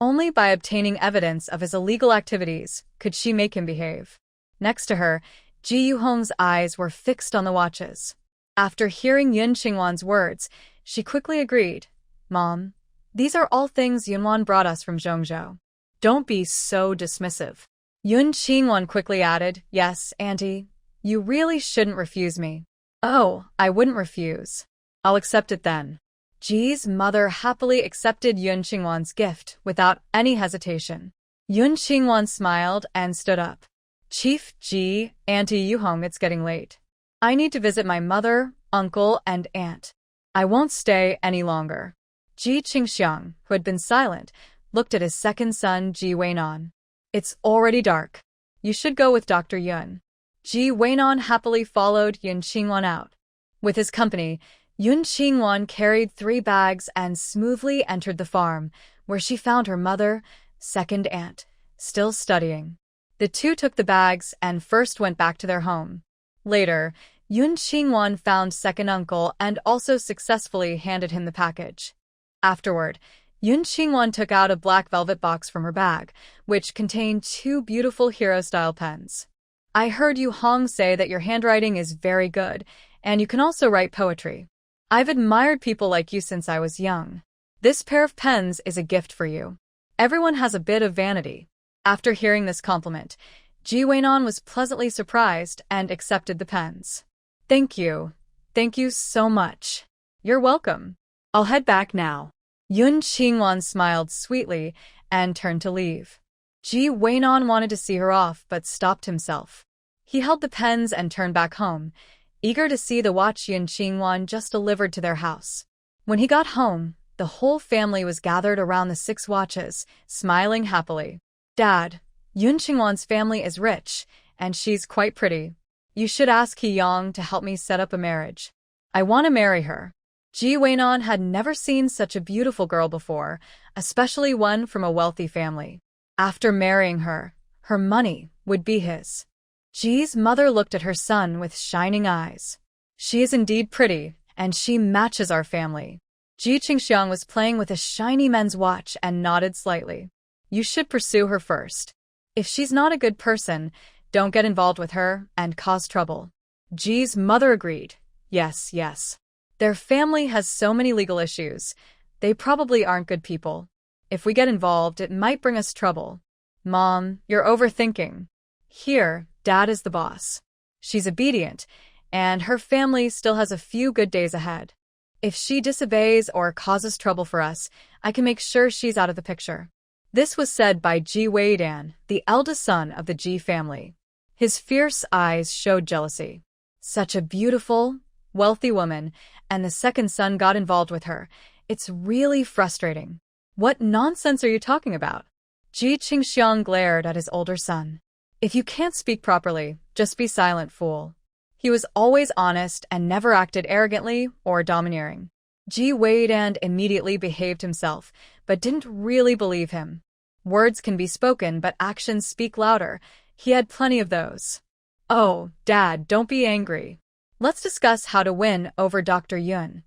Only by obtaining evidence of his illegal activities could she make him behave. Next to her, Ji Yuhong's eyes were fixed on the watches. After hearing Yun Qingwan's words, she quickly agreed. "Mom, these are all things Yunwan brought us from Zhongzhou. Don't be so dismissive." Yun Qingwan quickly added, "Yes, Auntie, you really shouldn't refuse me." "Oh, I wouldn't refuse. I'll accept it then." Ji's mother happily accepted Yun Qingwan's gift without any hesitation. Yun Qingwan smiled and stood up. "Chief Ji, Auntie Yuhong, it's getting late. I need to visit my mother, uncle, and aunt. I won't stay any longer." Ji Qingxiang, who had been silent, looked at his second son, Ji Weinan. "It's already dark. You should go with Dr. Yun." Ji Weinan happily followed Yun Qingwan out. With his company, Yun Qingwan carried 3 bags and smoothly entered the farm, where she found her mother, second aunt, still studying. The two took the bags and first went back to their home. Later, Yun Qingwan found second uncle and also successfully handed him the package. Afterward, Yun Qingwan took out a black velvet box from her bag, which contained 2 beautiful hero-style pens. "I heard Yu Hong say that your handwriting is very good, and you can also write poetry. I've admired people like you since I was young. This pair of pens is a gift for you." Everyone has a bit of vanity. After hearing this compliment, Ji Weinan was pleasantly surprised and accepted the pens. "Thank you. Thank you so much." "You're welcome. I'll head back now." Yun Qingwan smiled sweetly and turned to leave. Ji Weinan wanted to see her off but stopped himself. He held the pens and turned back home, eager to see the watch Yun Qingwan just delivered to their house. When he got home, The whole family was gathered around the 6 watches, smiling happily. Dad, Yun Qingwan's family is rich, and she's quite pretty. You should ask He-young to help me set up a marriage. I want to marry her. Ji Weinan had never seen such a beautiful girl before, especially one from a wealthy family. After marrying her, her money would be his. Ji's mother looked at her son with shining eyes. She is indeed pretty, and she matches our family. Ji Qingxiang was playing with a shiny men's watch and nodded slightly. You should pursue her first. If she's not a good person, don't get involved with her and cause trouble. Ji's mother agreed. Yes, yes. Their family has so many legal issues. They probably aren't good people. If we get involved, it might bring us trouble. Mom, you're overthinking. Here, Dad is the boss. She's obedient, and her family still has a few good days ahead. If she disobeys or causes trouble for us, I can make sure she's out of the picture. This was said by Ji Weidan, the eldest son of the Ji family. His fierce eyes showed jealousy. Such a beautiful, wealthy woman, and the second son got involved with her. It's really frustrating. What nonsense are you talking about? Ji Qingxiang glared at his older son. If you can't speak properly, just be silent, fool. He was always honest and never acted arrogantly or domineering. Ji Weidan immediately behaved himself, but didn't really believe him. Words can be spoken, but actions speak louder. He had plenty of those. Oh, Dad, don't be angry. Let's discuss how to win over Dr. Yun.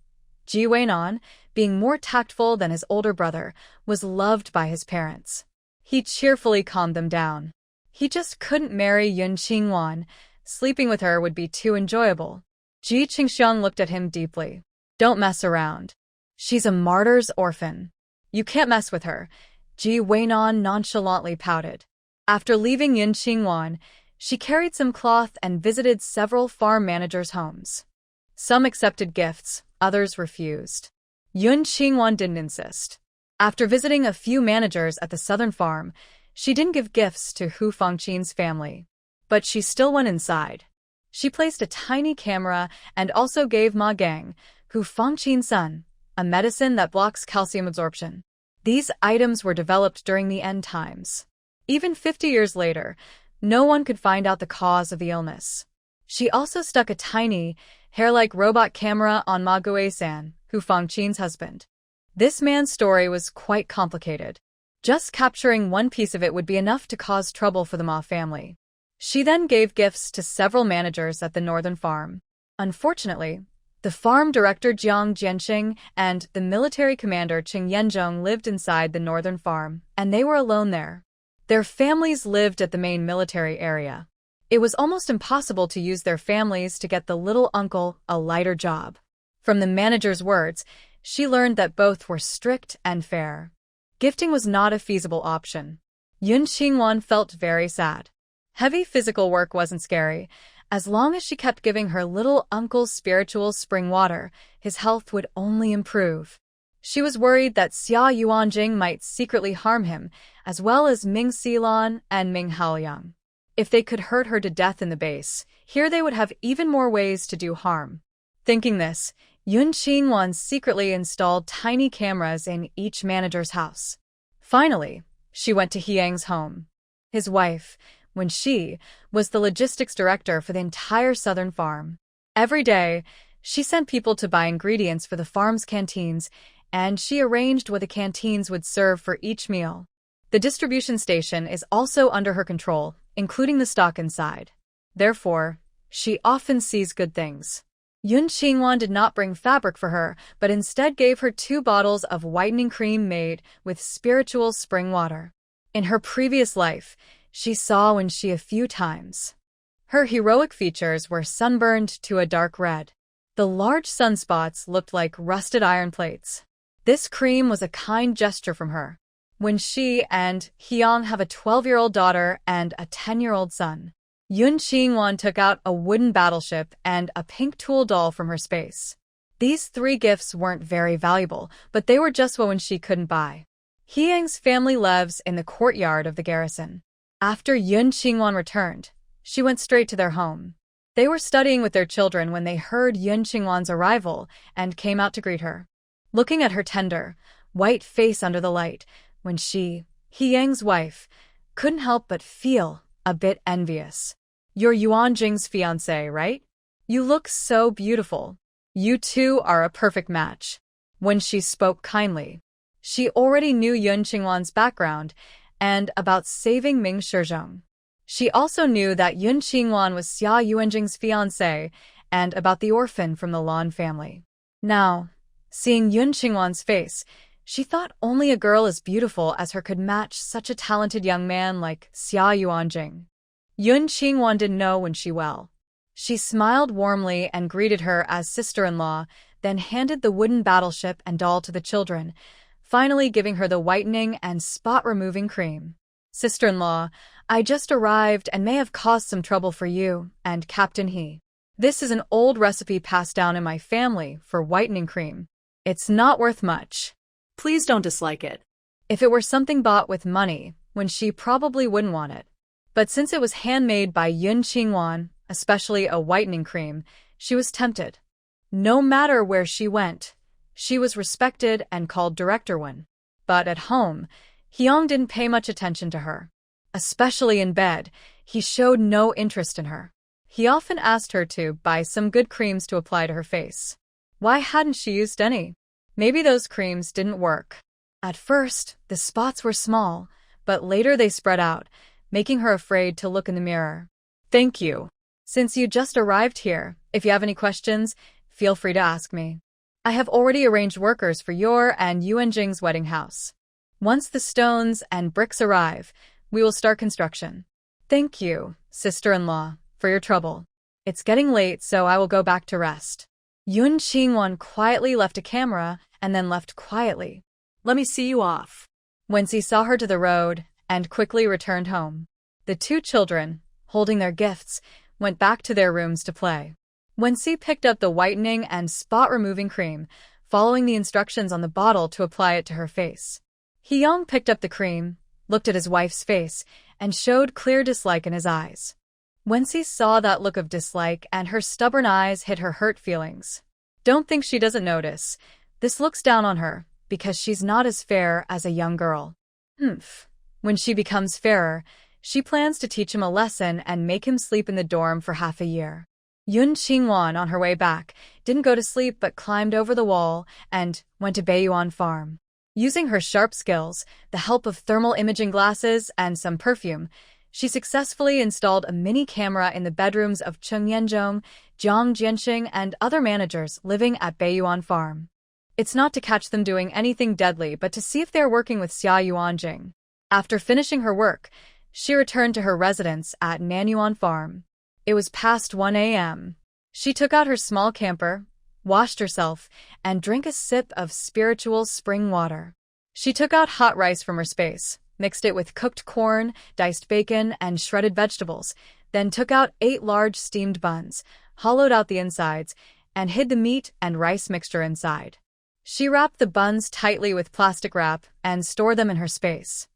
Ji Weinan, being more tactful than his older brother, was loved by his parents. He cheerfully calmed them down. He just couldn't marry Yun Qingwan. Sleeping with her would be too enjoyable. Ji Qingxiang looked at him deeply. Don't mess around. She's a martyr's orphan. You can't mess with her. Ji Weinan nonchalantly pouted. After leaving Yun Qingwan, she carried some cloth and visited several farm managers' homes. Some accepted gifts, others refused. Yun Qingwan didn't insist. After visiting a few managers at the southern farm, she didn't give gifts to Hu Fangqin's family. But she still went inside. She placed a tiny camera and also gave Ma Gang, Hu Fangqin's son, a medicine that blocks calcium absorption. These items were developed during the end times. Even 50 years later, no one could find out the cause of the illness. She also stuck a tiny, hair-like robot camera on Ma Gui-san, Hu Fangqin's husband. This man's story was quite complicated. Just capturing one piece of it would be enough to cause trouble for the Ma family. She then gave gifts to several managers at the northern farm. Unfortunately, the farm director Jiang Jianxing and the military commander Qing Yanzhong lived inside the northern farm, and they were alone there. Their families lived at the main military area. It was almost impossible to use their families to get the little uncle a lighter job. From the manager's words, she learned that both were strict and fair. Gifting was not a feasible option. Yun Qingwan felt very sad. Heavy physical work wasn't scary. As long as she kept giving her little uncle spiritual spring water, his health would only improve. She was worried that Xia Yuanjing might secretly harm him, as well as Ming Xilan and Ming Haoyang. If they could hurt her to death in the base, here they would have even more ways to do harm. Thinking this, Yun Qingwan secretly installed tiny cameras in each manager's house. Finally, she went to Hiang's home. His wife, when she was the logistics director for the entire southern farm. Every day, she sent people to buy ingredients for the farm's canteens, and she arranged what the canteens would serve for each meal. The distribution station is also under her control, including the stock inside. Therefore, she often sees good things. Yun Qingwan did not bring fabric for her, but instead gave her 2 bottles of whitening cream made with spiritual spring water. In her previous life, she saw Wenxi a few times. Her heroic features were sunburned to a dark red. The large sunspots looked like rusted iron plates. This cream was a kind gesture from her. Wenxi and Hiang have a 12-year-old daughter and a 10-year-old son. Yun Qingwan took out a wooden battleship and a pink tool doll from her space. These 3 gifts weren't very valuable, but they were just what Wenxi couldn't buy. Hiang's family lives in the courtyard of the garrison. After Yun Qingwan returned, she went straight to their home. They were studying with their children when they heard Yun Qingwan's arrival and came out to greet her. looking at her tender, white face under the light, when she, He Yang's wife, couldn't help but feel a bit envious. "You're Yuan Jing's fiancé, right? You look so beautiful. You two are a perfect match." When she spoke kindly, she already knew Yun Qingwan's background and about saving Ming Shizhong. She also knew that Yun Qingwan was Xia Yuanjing's fiancé and about the orphan from the Lan family. Now, seeing Yun Qingwan's face, she thought only a girl as beautiful as her could match such a talented young man like Xia Yuanjing. Yun Qingwan didn't know when she well. She smiled warmly and greeted her as sister-in-law, then handed the wooden battleship and doll to the children, finally giving her the whitening and spot-removing cream. "Sister-in-law, I just arrived and may have caused some trouble for you and Captain He. This is an old recipe passed down in my family for whitening cream. It's not worth much." Please don't dislike it. If it were something bought with money, when she probably wouldn't want it. But since it was handmade by Yun Qingwan, especially a whitening cream, she was tempted. No matter where she went, she was respected and called Director Wen. But at home, Hyung didn't pay much attention to her. Especially in bed, he showed no interest in her. He often asked her to buy some good creams to apply to her face. Why hadn't she used any? Maybe those creams didn't work. At first, the spots were small, but later they spread out, making her afraid to look in the mirror. "Thank you. Since you just arrived here, if you have any questions, feel free to ask me. I have already arranged workers for your and Yuan Jing's wedding house. Once the stones and bricks arrive, we will start construction. Thank you, sister-in-law, for your trouble. It's getting late, so I will go back to rest." Yun Qingwan quietly left a camera and then left quietly. Let me see you off. Wensi saw her to the road and quickly returned home. The two children, holding their gifts, went back to their rooms to play. Wensi picked up the whitening and spot-removing cream, following the instructions on the bottle to apply it to her face. Hyung picked up the cream, looked at his wife's face, and showed clear dislike in his eyes. Wensi saw that look of dislike and her stubborn eyes hid her hurt feelings. Don't think she doesn't notice. This looks down on her, because she's not as fair as a young girl. When she becomes fairer, she plans to teach him a lesson and make him sleep in the dorm for half a year. Yun Qingwan, on her way back, didn't go to sleep but climbed over the wall and went to Baiyuan Farm. Using her sharp skills, the help of thermal imaging glasses and some perfume, she successfully installed a mini camera in the bedrooms of Chung Yanzhong, Jiang Jianxing, and other managers living at Baiyuan Farm. It's not to catch them doing anything deadly but to see if they're working with Xia Yuanjing. After finishing her work, she returned to her residence at Nanuan Farm. It was past 1 a.m. She took out her small camper, washed herself, and drank a sip of spiritual spring water. She took out hot rice from her space, mixed it with cooked corn, diced bacon, and shredded vegetables, then took out 8 large steamed buns, hollowed out the insides, and hid the meat and rice mixture inside. She wrapped the buns tightly with plastic wrap and stored them in her space.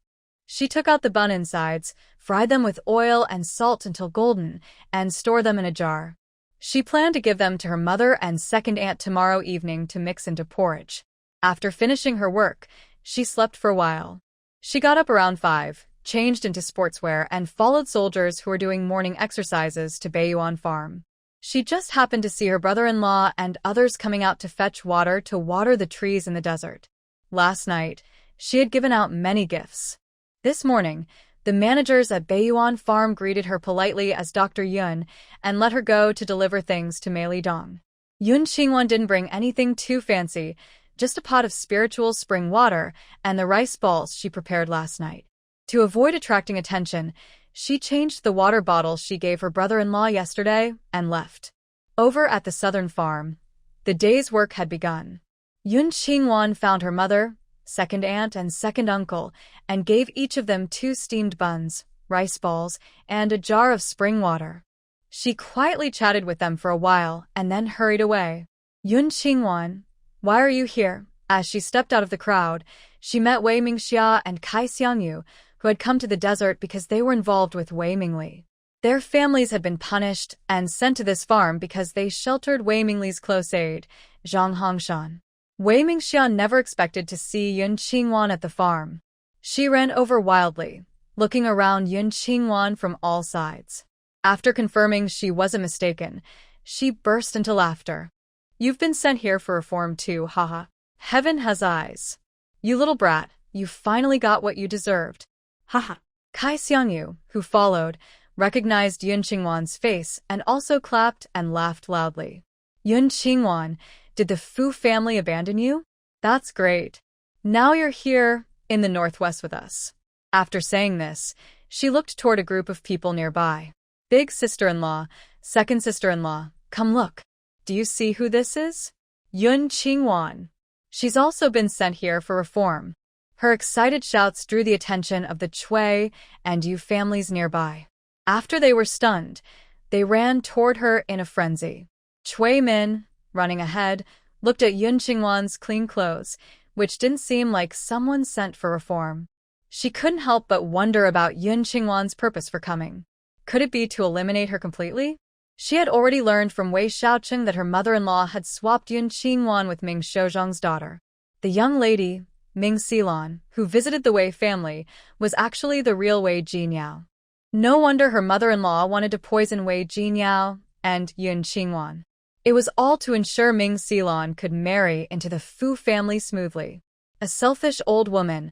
She took out the bun insides, fried them with oil and salt until golden, and stored them in a jar. She planned to give them to her mother and second aunt tomorrow evening to mix into porridge. After finishing her work, she slept for a while. She got up around 5, changed into sportswear, and followed soldiers who were doing morning exercises to Baiyuan Farm. She just happened to see her brother-in-law and others coming out to fetch water to water the trees in the desert. Last night, she had given out many gifts. This morning, the managers at Baiyuan Farm greeted her politely as Dr. Yun and let her go to deliver things to Mei Dong. Yun Qingwan didn't bring anything too fancy, just a pot of spiritual spring water and the rice balls she prepared last night. To avoid attracting attention, she changed the water bottle she gave her brother-in-law yesterday and left. Over at the southern farm, the day's work had begun. Yun Qingwan found her mother, second aunt, and second uncle, and gave each of them 2 steamed buns, rice balls, and a jar of spring water. She quietly chatted with them for a while and then hurried away. Yun Qingwan, why are you here? As she stepped out of the crowd, she met Wei Mingxia and Kai Xiangyu, who had come to the desert because they were involved with Wei Mingli. Their families had been punished and sent to this farm because they sheltered Wei Mingli's close aide, Zhang Hongshan. Wei Mingxian never expected to see Yun Qingwan at the farm. She ran over wildly, looking around Yun Qingwan from all sides. After confirming she wasn't mistaken, she burst into laughter. You've been sent here for reform too, haha. Heaven has eyes. You little brat, you finally got what you deserved. Haha. Kai Xiangyu, who followed, recognized Yun Qingwan's face and also clapped and laughed loudly. Yun Qingwan, did the Fu family abandon you? That's great. Now you're here, in the northwest with us. After saying this, she looked toward a group of people nearby. Big sister-in-law, second sister-in-law, come look. Do you see who this is? Yun Qingwan. She's also been sent here for reform. Her excited shouts drew the attention of the Chui and Yu families nearby. After they were stunned, they ran toward her in a frenzy. Chui Min, running ahead, looked at Yun Qingwan's clean clothes, which didn't seem like someone sent for reform. She couldn't help but wonder about Yun Qingwan's purpose for coming. Could it be to eliminate her completely? She had already learned from Wei Xiaocheng that her mother-in-law had swapped Yun Qingwan with Ming Shozhong's daughter. The young lady, Ming Xilan, who visited the Wei family, was actually the real Wei Jinyao. No wonder her mother-in-law wanted to poison Wei Jinyao and Yun Qingwan. It was all to ensure Ming Xilan could marry into the Fu family smoothly. A selfish old woman,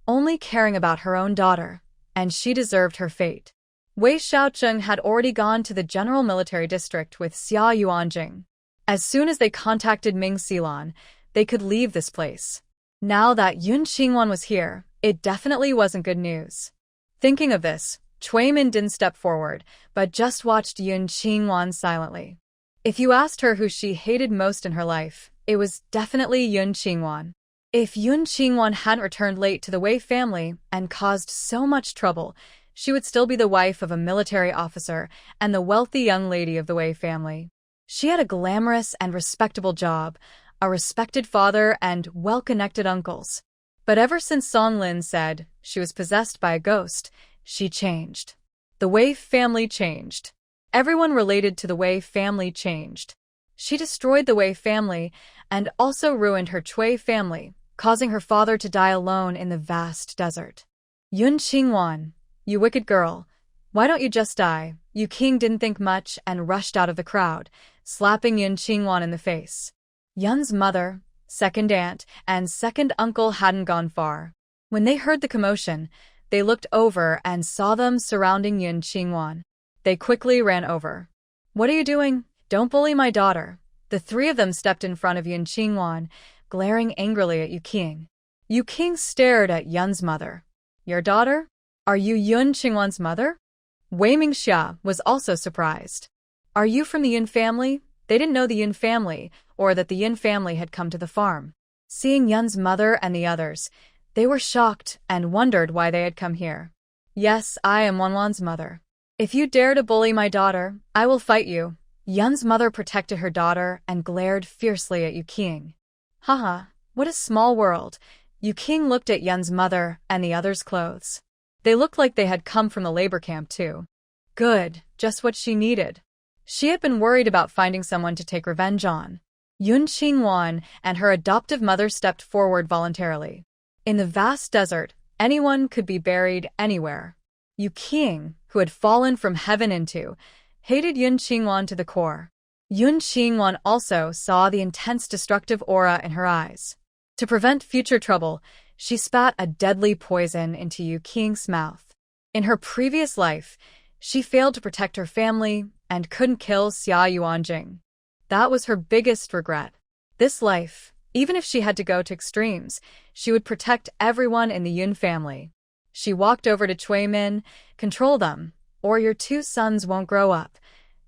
only caring about her own daughter, and she deserved her fate. Wei Xiaocheng had already gone to the General Military District with Xia Yuanjing. As soon as they contacted Ming Xilan, they could leave this place. Now that Yun Qingwan was here, it definitely wasn't good news. Thinking of this, Chui Min didn't step forward, but just watched Yun Qingwan silently. If you asked her who she hated most in her life, it was definitely Yun Qingwan. If Yun Qingwan hadn't returned late to the Wei family and caused so much trouble, she would still be the wife of a military officer and the wealthy young lady of the Wei family. She had a glamorous and respectable job, a respected father, and well-connected uncles. But ever since Song Lin said she was possessed by a ghost, she changed. The Wei family changed. Everyone related to the Wei family changed. She destroyed the Wei family and also ruined her Chui family, causing her father to die alone in the vast desert. Yun Qingwan, you wicked girl, why don't you just die? Yu King didn't think much and rushed out of the crowd, slapping Yun Qingwan in the face. Yun's mother, second aunt, and second uncle hadn't gone far. When they heard the commotion, they looked over and saw them surrounding Yun Qingwan. They quickly ran over. What are you doing? Don't bully my daughter. The three of them stepped in front of Yun Qingwan, glaring angrily at Yu King. Yu King stared at Yun's mother. Your daughter? Are you Yun Qingwan's mother? Wei Mingxia was also surprised. Are you from the Yun family? They didn't know the Yun family, or that the Yun family had come to the farm. Seeing Yun's mother and the others, they were shocked and wondered why they had come here. Yes, I am Wanwan's mother. If you dare to bully my daughter, I will fight you. Yun's mother protected her daughter and glared fiercely at Yu King. Haha, what a small world. Yu King looked at Yun's mother and the others' clothes. They looked like they had come from the labor camp too. Good, just what she needed. She had been worried about finding someone to take revenge on. Yun Qingwan and her adoptive mother stepped forward voluntarily. In the vast desert, anyone could be buried anywhere. Yu King, who had fallen from heaven into, hated Yun Qingwan to the core. Yun Qingwan also saw the intense destructive aura in her eyes. To prevent future trouble, she spat a deadly poison into Yu King's mouth. In her previous life, she failed to protect her family and couldn't kill Xia Yuanjing. That was her biggest regret. This life, even if she had to go to extremes, she would protect everyone in the Yun family. She walked over to Chui Min, control them, or your two sons won't grow up.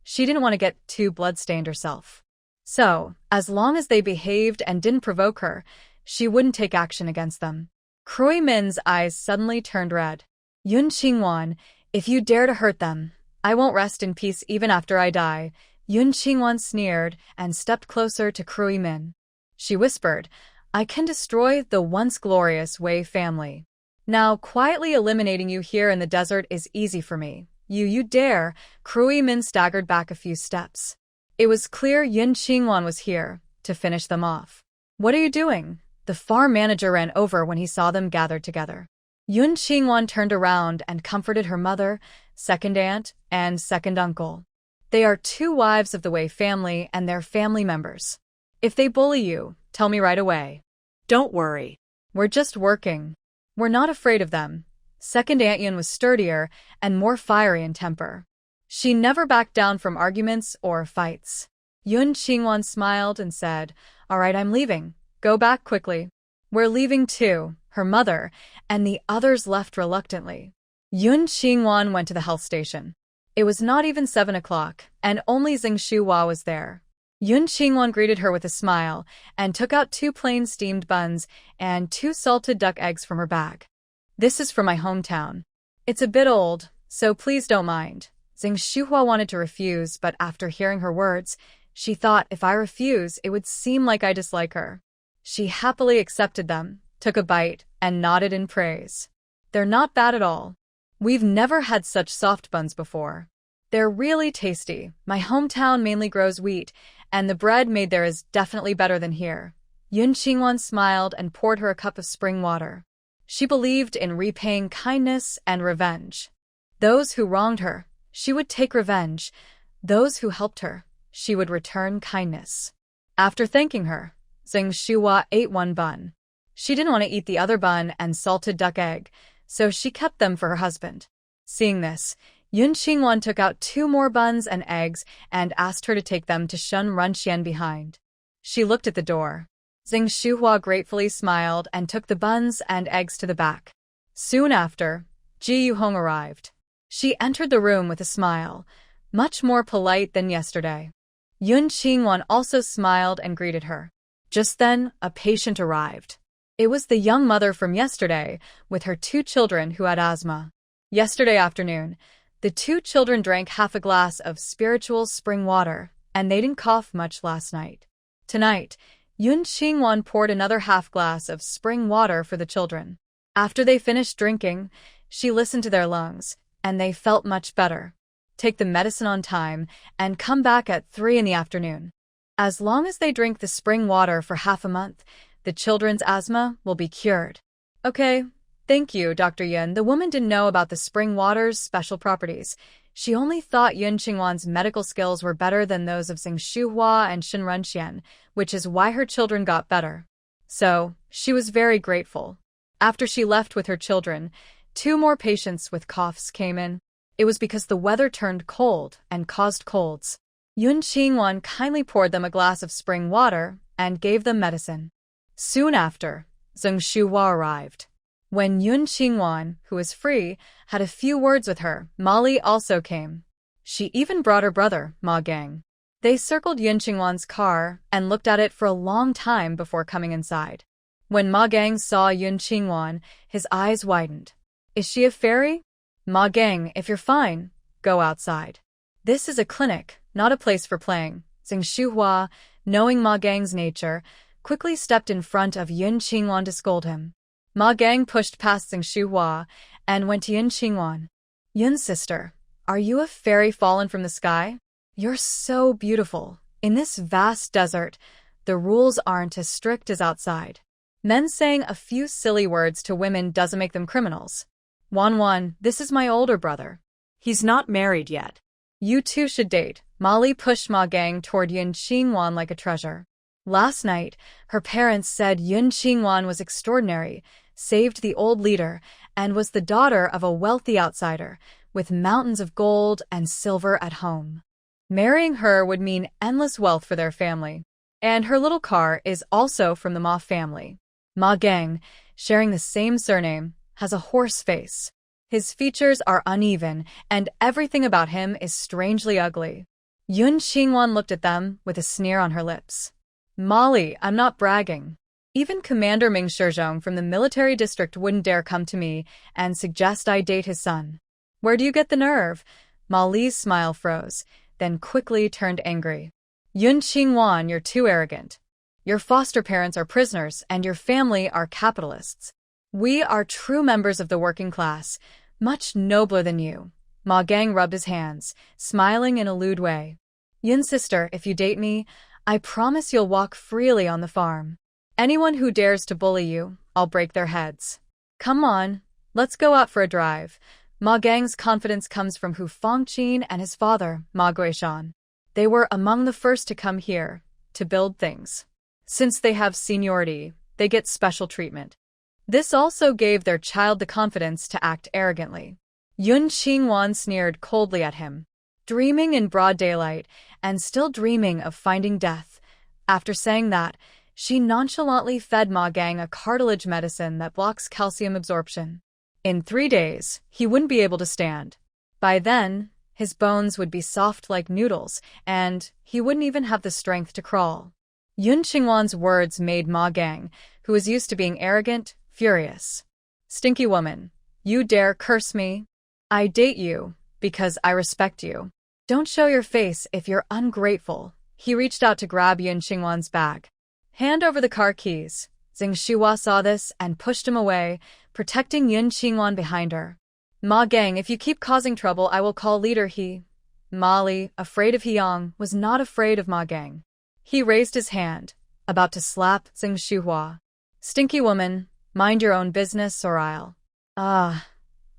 She didn't want to get too bloodstained herself. So, as long as they behaved and didn't provoke her, she wouldn't take action against them. Chui Min's eyes suddenly turned red. Yun Qingwan, if you dare to hurt them, I won't rest in peace even after I die. Yun Qingwan sneered and stepped closer to Chui Min. She whispered, I can destroy the once glorious Wei family. Now, quietly eliminating you here in the desert is easy for me. You dare? Chui Min staggered back a few steps. It was clear Yun Qingwan was here to finish them off. What are you doing? The farm manager ran over when he saw them gathered together. Yun Qingwan turned around and comforted her mother, second aunt, and second uncle. They are two wives of the Wei family and their family members. If they bully you, tell me right away. Don't worry. We're just working. We're not afraid of them. Second Aunt Yun was sturdier and more fiery in temper. She never backed down from arguments or fights. Yun Qingwan smiled and said, "All right, I'm leaving. Go back quickly." "We're leaving too," her mother, and the others left reluctantly. Yun Qingwan went to the health station. It was not even 7 o'clock, and only Xing Shuhua was there. Yun Qingwan greeted her with a smile and took out 2 plain steamed buns and 2 salted duck eggs from her bag. "This is from my hometown. It's a bit old, so please don't mind." Xing Shuhua wanted to refuse, but after hearing her words, she thought if I refuse, it would seem like I dislike her. She happily accepted them, took a bite, and nodded in praise. "They're not bad at all. We've never had such soft buns before. They're really tasty. My hometown mainly grows wheat, and the bread made there is definitely better than here." Yun Qingwan smiled and poured her a cup of spring water. She believed in repaying kindness and revenge. Those who wronged her, she would take revenge. Those who helped her, she would return kindness. After thanking her, Xing Shuhua ate 1 bun. She didn't want to eat the other bun and salted duck egg, so she kept them for her husband. Seeing this, Yun Qingwan took out 2 more buns and eggs and asked her to take them to Shun Runxian behind. She looked at the door. Xing Shuhua gratefully smiled and took the buns and eggs to the back. Soon after, Ji Yuhong arrived. She entered the room with a smile, much more polite than yesterday. Yun Qingwan also smiled and greeted her. Just then, a patient arrived. It was the young mother from yesterday, with her 2 children who had asthma. Yesterday afternoon, the 2 children drank half a glass of spiritual spring water, and they didn't cough much last night. Tonight, Yun Qingwan poured another half glass of spring water for the children. After they finished drinking, she listened to their lungs, and they felt much better. Take the medicine on time and come back at 3 in the afternoon. As long as they drink the spring water for half a month, the children's asthma will be cured. Okay, thank you, Dr. Yun. The woman didn't know about the spring water's special properties. She only thought Yun Qingwan's medical skills were better than those of Xing Shuhua and Shin Runxian, which is why her children got better. So, she was very grateful. After she left with her children, 2 more patients with coughs came in. It was because the weather turned cold and caused colds. Yun Qingwan kindly poured them a glass of spring water and gave them medicine. Soon after, Xing Shuhua arrived. When Yun Qingwan, who was free, had a few words with her, Molly also came. She even brought her brother, Ma Gang. They circled Yun Qingwan's car and looked at it for a long time before coming inside. When Ma Gang saw Yun Qingwan, his eyes widened. "Is she a fairy?" "Ma Gang, if you're fine, go outside. This is a clinic, not a place for playing." Xing Shuhua, knowing Ma Gang's nature, quickly stepped in front of Yun Qingwan to scold him. Ma Gang pushed past Xing Shuhua and went to Yun Qingwan. "Yun's sister, are you a fairy fallen from the sky? You're so beautiful. In this vast desert, the rules aren't as strict as outside. Men saying a few silly words to women doesn't make them criminals. Wan, this is my older brother. He's not married yet. You two should date." Molly pushed Ma Gang toward Yun Qingwan like a treasure. Last night, her parents said Yun Qingwan was extraordinary, saved the old leader, and was the daughter of a wealthy outsider, with mountains of gold and silver at home. Marrying her would mean endless wealth for their family. And her little car is also from the Ma family. Ma Gang, sharing the same surname, has a horse face. His features are uneven, and everything about him is strangely ugly. Yun Qingwan looked at them with a sneer on her lips. "Molly, I'm not bragging. Even Commander Ming Shizhong from the military district wouldn't dare come to me and suggest I date his son. Where do you get the nerve?" Molly's smile froze, then quickly turned angry. "Yun Qingwan, you're too arrogant. Your foster parents are prisoners and your family are capitalists. We are true members of the working class, much nobler than you." Ma Gang rubbed his hands, smiling in a lewd way. "Yun's sister, if you date me, I promise you'll walk freely on the farm. Anyone who dares to bully you, I'll break their heads. Come on, let's go out for a drive. Ma Gang's confidence comes from Hu Fongqin and his father, Ma Guishan. They were among the first to come here, to build things. Since they have seniority, they get special treatment. This also gave their child the confidence to act arrogantly. Yun Qingwan sneered coldly at him. Dreaming in broad daylight, and still dreaming of finding death. After saying that, she nonchalantly fed Ma Gang a cartilage medicine that blocks calcium absorption. In 3 days, he wouldn't be able to stand. By then, his bones would be soft like noodles, and he wouldn't even have the strength to crawl. Yun Qingwan's words made Ma Gang, who was used to being arrogant, furious. Stinky woman, you dare curse me? I date you, because I respect you. Don't show your face if you're ungrateful. He reached out to grab Yun Qingwan's bag. Hand over the car keys. Zheng Shihua saw this and pushed him away, protecting Yun Qingwan behind her. Ma Gang, if you keep causing trouble, I will call leader He. Molly, afraid of Hyang, was not afraid of Ma Gang. He raised his hand, about to slap Zheng Shihua. Stinky woman, mind your own business or I'll…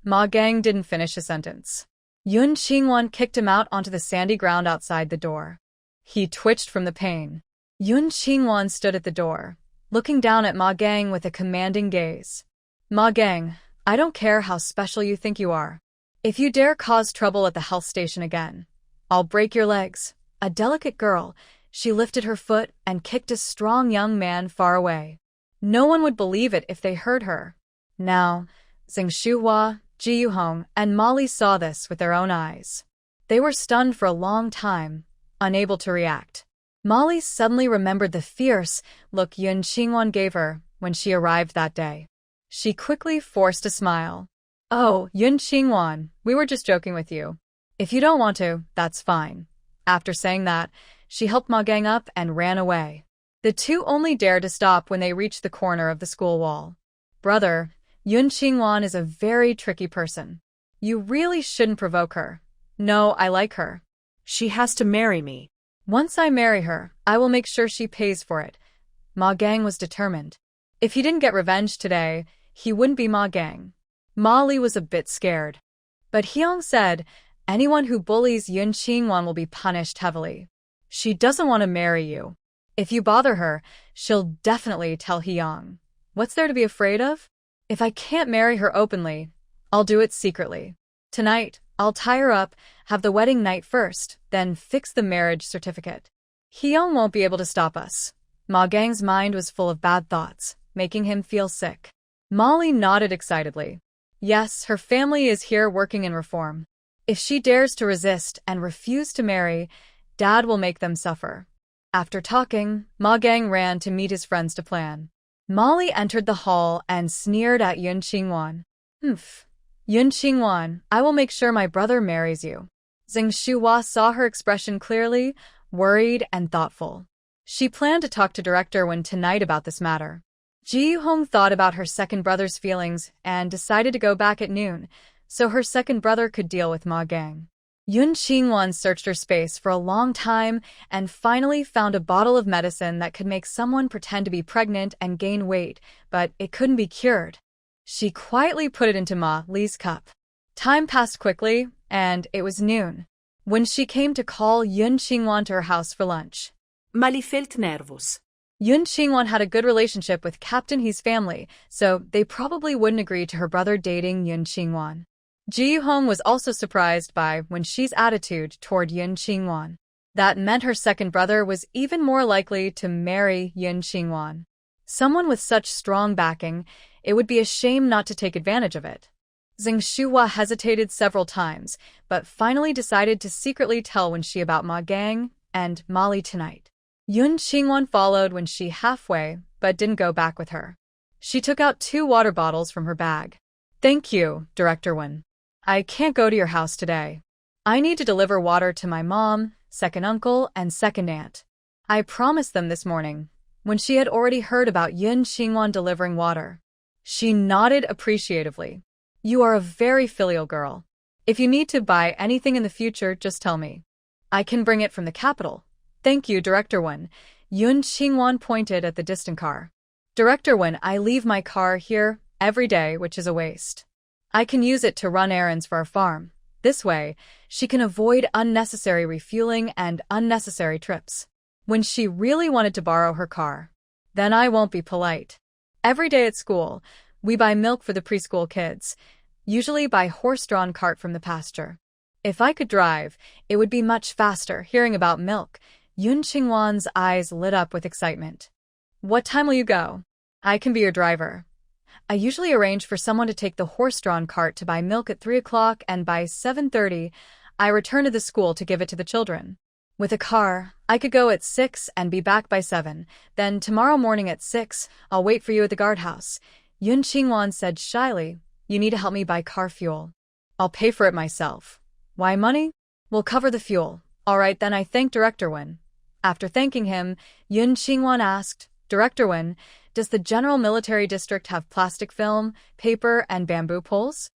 Ma Gang didn't finish a sentence. Yun Qingwan kicked him out onto the sandy ground outside the door. He twitched from the pain. Yun Qingwan stood at the door, looking down at Ma Gang with a commanding gaze. Ma Gang, I don't care how special you think you are. If you dare cause trouble at the health station again, I'll break your legs. A delicate girl, she lifted her foot and kicked a strong young man far away. No one would believe it if they heard her. Now, Zheng Shihua, Ji Yuhong, and Molly saw this with their own eyes. They were stunned for a long time, unable to react. Molly suddenly remembered the fierce look Yun Qingwan gave her when she arrived that day. She quickly forced a smile. Oh, Yun Qingwan, we were just joking with you. If you don't want to, that's fine. After saying that, she helped Ma Gang up and ran away. The two only dared to stop when they reached the corner of the school wall. Brother, Yun Qingwan is a very tricky person. You really shouldn't provoke her. No, I like her. She has to marry me. Once I marry her, I will make sure she pays for it. Ma Gang was determined. If he didn't get revenge today, he wouldn't be Ma Gang. Molly was a bit scared. But Hyung said, anyone who bullies Yun Qingwan will be punished heavily. She doesn't want to marry you. If you bother her, she'll definitely tell Hyung. What's there to be afraid of? If I can't marry her openly, I'll do it secretly. Tonight, I'll tie her up, have the wedding night first, then fix the marriage certificate. Hyung won't be able to stop us. Ma Gang's mind was full of bad thoughts, making him feel sick. Molly nodded excitedly. Yes, her family is here working in reform. If she dares to resist and refuse to marry, Dad will make them suffer. After talking, Ma Gang ran to meet his friends to plan. Molly entered the hall and sneered at Yun Qingwan. Humph. Yun Qingwan, I will make sure my brother marries you. Zheng Shihua saw her expression clearly, worried and thoughtful. She planned to talk to Director Wen tonight about this matter. Ji Yuhong thought about her second brother's feelings and decided to go back at noon, so her second brother could deal with Ma Gang. Yun Qingwan searched her space for a long time and finally found a bottle of medicine that could make someone pretend to be pregnant and gain weight, but it couldn't be cured. She quietly put it into Ma Li's cup. Time passed quickly, and it was noon, when she came to call Yun Qingwan to her house for lunch. Mali felt nervous. Yun Qingwan had a good relationship with Captain He's family, so they probably wouldn't agree to her brother dating Yun Qingwan. Ji Yuhong was also surprised by Wen Shi's attitude toward Yun Qingwan. That meant her second brother was even more likely to marry Yun Qingwan. Someone with such strong backing, it would be a shame not to take advantage of it. Zheng Shihua hesitated several times, but finally decided to secretly tell Wen Shi about Ma Gang and Molly tonight. Yun Qingwan followed Wen Shi halfway, but didn't go back with her. She took out 2 water bottles from her bag. Thank you, Director Wen. I can't go to your house today. I need to deliver water to my mom, second uncle, and second aunt. I promised them this morning, when she had already heard about Yun Qingwan delivering water. She nodded appreciatively. You are a very filial girl. If you need to buy anything in the future, just tell me. I can bring it from the capital. Thank you, Director Wen. Yun Qingwan pointed at the distant car. Director, when I leave my car here every day, which is a waste. I can use it to run errands for our farm. This way, she can avoid unnecessary refueling and unnecessary trips. When she really wanted to borrow her car, then I won't be polite. Every day at school, we buy milk for the preschool kids, usually by horse-drawn cart from the pasture. If I could drive, it would be much faster. Hearing about milk, Yun Qingwan's eyes lit up with excitement. What time will you go? I can be your driver. I usually arrange for someone to take the horse-drawn cart to buy milk at 3 o'clock, and by 7:30, I return to the school to give it to the children. With a car, I could go at 6 and be back by 7. Then tomorrow morning at 6, I'll wait for you at the guardhouse. Yun Qingwan said shyly, you need to help me buy car fuel. I'll pay for it myself. Why money? We'll cover the fuel. All right, then I thank Director Wen. After thanking him, Yun Qingwan asked, Director Wen, does the General Military District have plastic film, paper, and bamboo poles?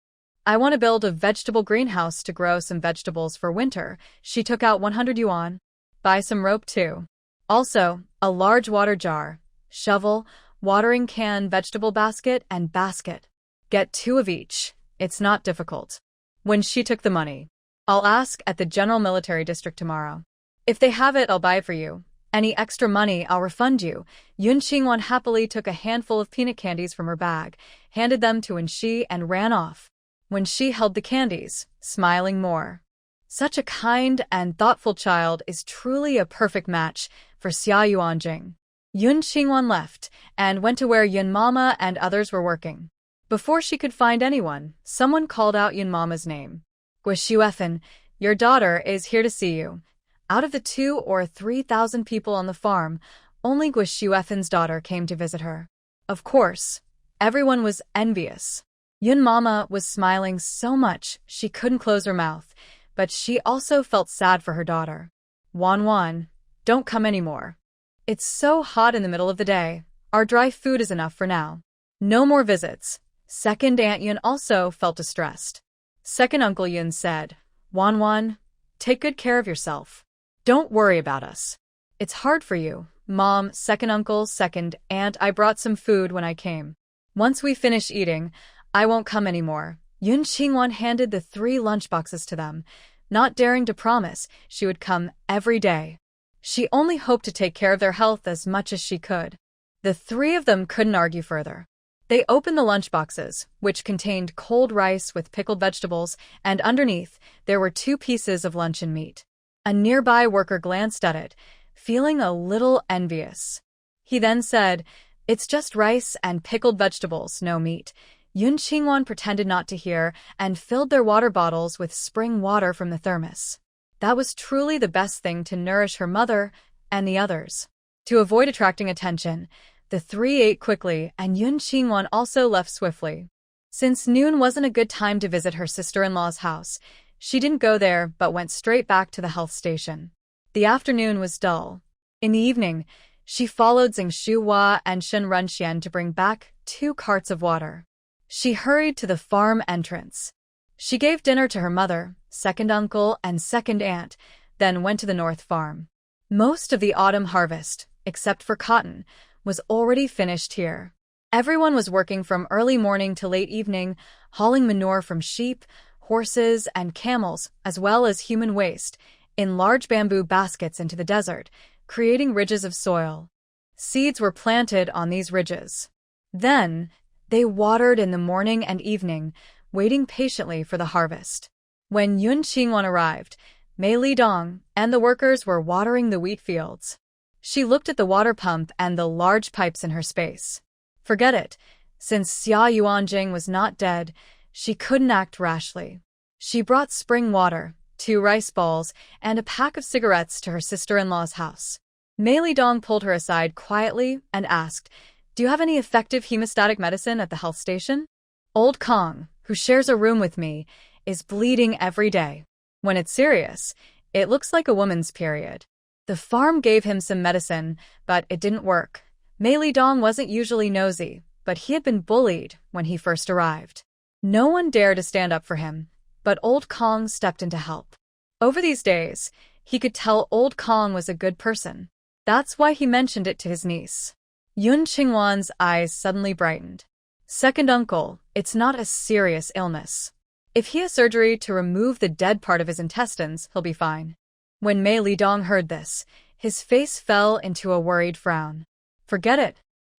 I want to build a vegetable greenhouse to grow some vegetables for winter. She took out 100 yuan. Buy some rope too. Also, a large water jar, shovel, watering can, vegetable basket, and basket. Get 2 of each. It's not difficult. When she took the money, I'll ask at the General Military District tomorrow. If they have it, I'll buy it for you. Any extra money, I'll refund you. Yun Qingwan happily took a handful of peanut candies from her bag, handed them to Wenxi, and ran off. Wenxi held the candies, smiling more. Such a kind and thoughtful child is truly a perfect match for Xia Yuanjing. Yun Qingwan left and went to where Yun Mama and others were working. Before she could find anyone, someone called out Yun Mama's name. Guixuefan, your daughter is here to see you. Out of the 2,000 or 3,000 people on the farm, only Guixuefen's daughter came to visit her. Of course, everyone was envious. Yun Mama was smiling so much she couldn't close her mouth, but she also felt sad for her daughter. Wan, don't come anymore. It's so hot in the middle of the day. Our dry food is enough for now. No more visits. Second Aunt Yun also felt distressed. Second Uncle Yun said, Wan, take good care of yourself. Don't worry about us. It's hard for you, Mom. Second Uncle, Second Aunt, I brought some food when I came. Once we finish eating, I won't come anymore. Yun Qingwan handed the 3 lunchboxes to them, not daring to promise she would come every day. She only hoped to take care of their health as much as she could. The 3 of them couldn't argue further. They opened the lunchboxes, which contained cold rice with pickled vegetables, and underneath, there were 2 pieces of luncheon meat. A nearby worker glanced at it, feeling a little envious. He then said, It's just rice and pickled vegetables, no meat. Yun Qingwan pretended not to hear and filled their water bottles with spring water from the thermos. That was truly the best thing to nourish her mother and the others. To avoid attracting attention, the 3 ate quickly, and Yun Qingwan also left swiftly. Since noon wasn't a good time to visit her sister-in-law's house, she didn't go there but went straight back to the health station. The afternoon was dull. In the evening, she followed Zhang Shuhua and Shen Renxian to bring back 2 carts of water. She hurried to the farm entrance. She gave dinner to her mother, second uncle, and second aunt, then went to the north farm. Most of the autumn harvest, except for cotton, was already finished here. Everyone was working from early morning to late evening, hauling manure from sheep, horses, and camels, as well as human waste, in large bamboo baskets into the desert, creating ridges of soil. Seeds were planted on these ridges. Then, they watered in the morning and evening, waiting patiently for the harvest. When Yun Qingwan arrived, Mei Lidong and the workers were watering the wheat fields. She looked at the water pump and the large pipes in her space. Forget it. Since Xia Yuanjing was not dead, she couldn't act rashly. She brought spring water, 2 rice balls, and a pack of cigarettes to her sister-in-law's house. Mei Lidong pulled her aside quietly and asked, Do you have any effective hemostatic medicine at the health station? Old Kong, who shares a room with me, is bleeding every day. When it's serious, it looks like a woman's period. The farm gave him some medicine, but it didn't work. Mei Lidong wasn't usually nosy, but he had been bullied when he first arrived. No one dared to stand up for him, but Old Kong stepped in to help. Over these days, he could tell Old Kong was a good person. That's why he mentioned it to his niece. Yun Qingwan's eyes suddenly brightened. Second uncle, it's not a serious illness. If he has surgery to remove the dead part of his intestines, he'll be fine. When Mei Lidong heard this, his face fell into a worried frown. Forget it.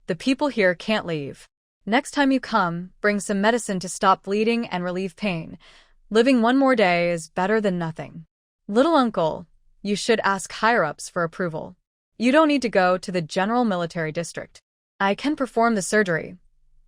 The people here can't leave. Next time you come, bring some medicine to stop bleeding and relieve pain. Living one more day is better than nothing. Little uncle, you should ask higher-ups for approval. You don't need to go to the general military district. I can perform the surgery.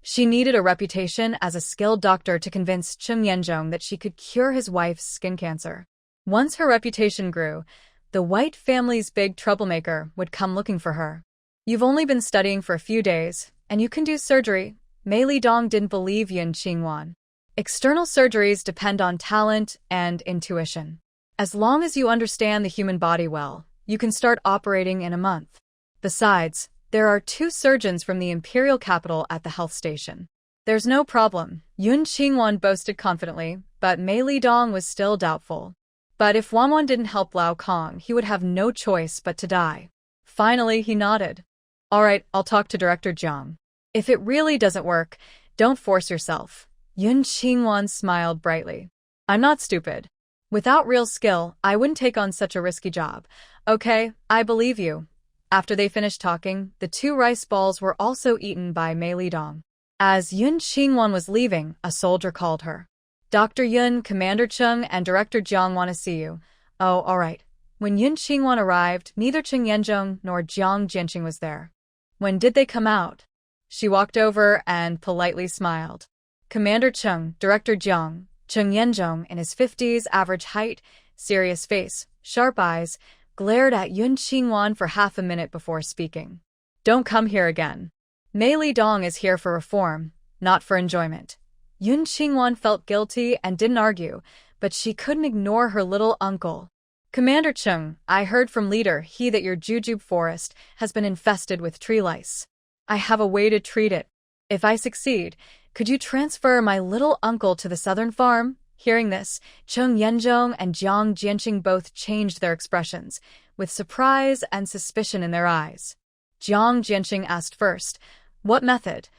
She needed a reputation as a skilled doctor to convince Chung Yenjong that she could cure his wife's skin cancer. Once her reputation grew, the White family's big troublemaker would come looking for her. You've only been studying for a few days, and you can do surgery. Mei Lidong didn't believe Yun Qingwan. External surgeries depend on talent and intuition. As long as you understand the human body well, you can start operating in a month. Besides, there are 2 surgeons from the imperial capital at the health station. There's no problem, Yun Qingwan boasted confidently, but Mei Lidong was still doubtful. But if Wanwan didn't help Lao Kong, he would have no choice but to die. Finally, he nodded. All right, I'll talk to Director Jiang. If it really doesn't work, don't force yourself. Yun Qingwan smiled brightly. I'm not stupid. Without real skill, I wouldn't take on such a risky job. Okay, I believe you. After they finished talking, the 2 rice balls were also eaten by Mei Lidong. As Yun Qingwan was leaving, a soldier called her. Dr. Yun, Commander Chung, and Director Jiang want to see you. Oh, all right. When Yun Qingwan arrived, neither Chung Yenjong nor Jiang Jianqing was there. When did they come out? She walked over and politely smiled. Commander Chung, Director Jiang, Chung Yenjong, in his 50s, average height, serious face, sharp eyes, glared at Yun Qingwan for half a minute before speaking. Don't come here again. Mei Lidong is here for reform, not for enjoyment. Yun Qingwan felt guilty and didn't argue, but she couldn't ignore her little uncle. Commander Chung, I heard from Leader He that your jujube forest has been infested with tree lice. I have a way to treat it. If I succeed, could you transfer my little uncle to the southern farm? Hearing this, Chung Yenjong and Jiang Jianqing both changed their expressions, with surprise and suspicion in their eyes. Jiang Jianqing asked first, what method?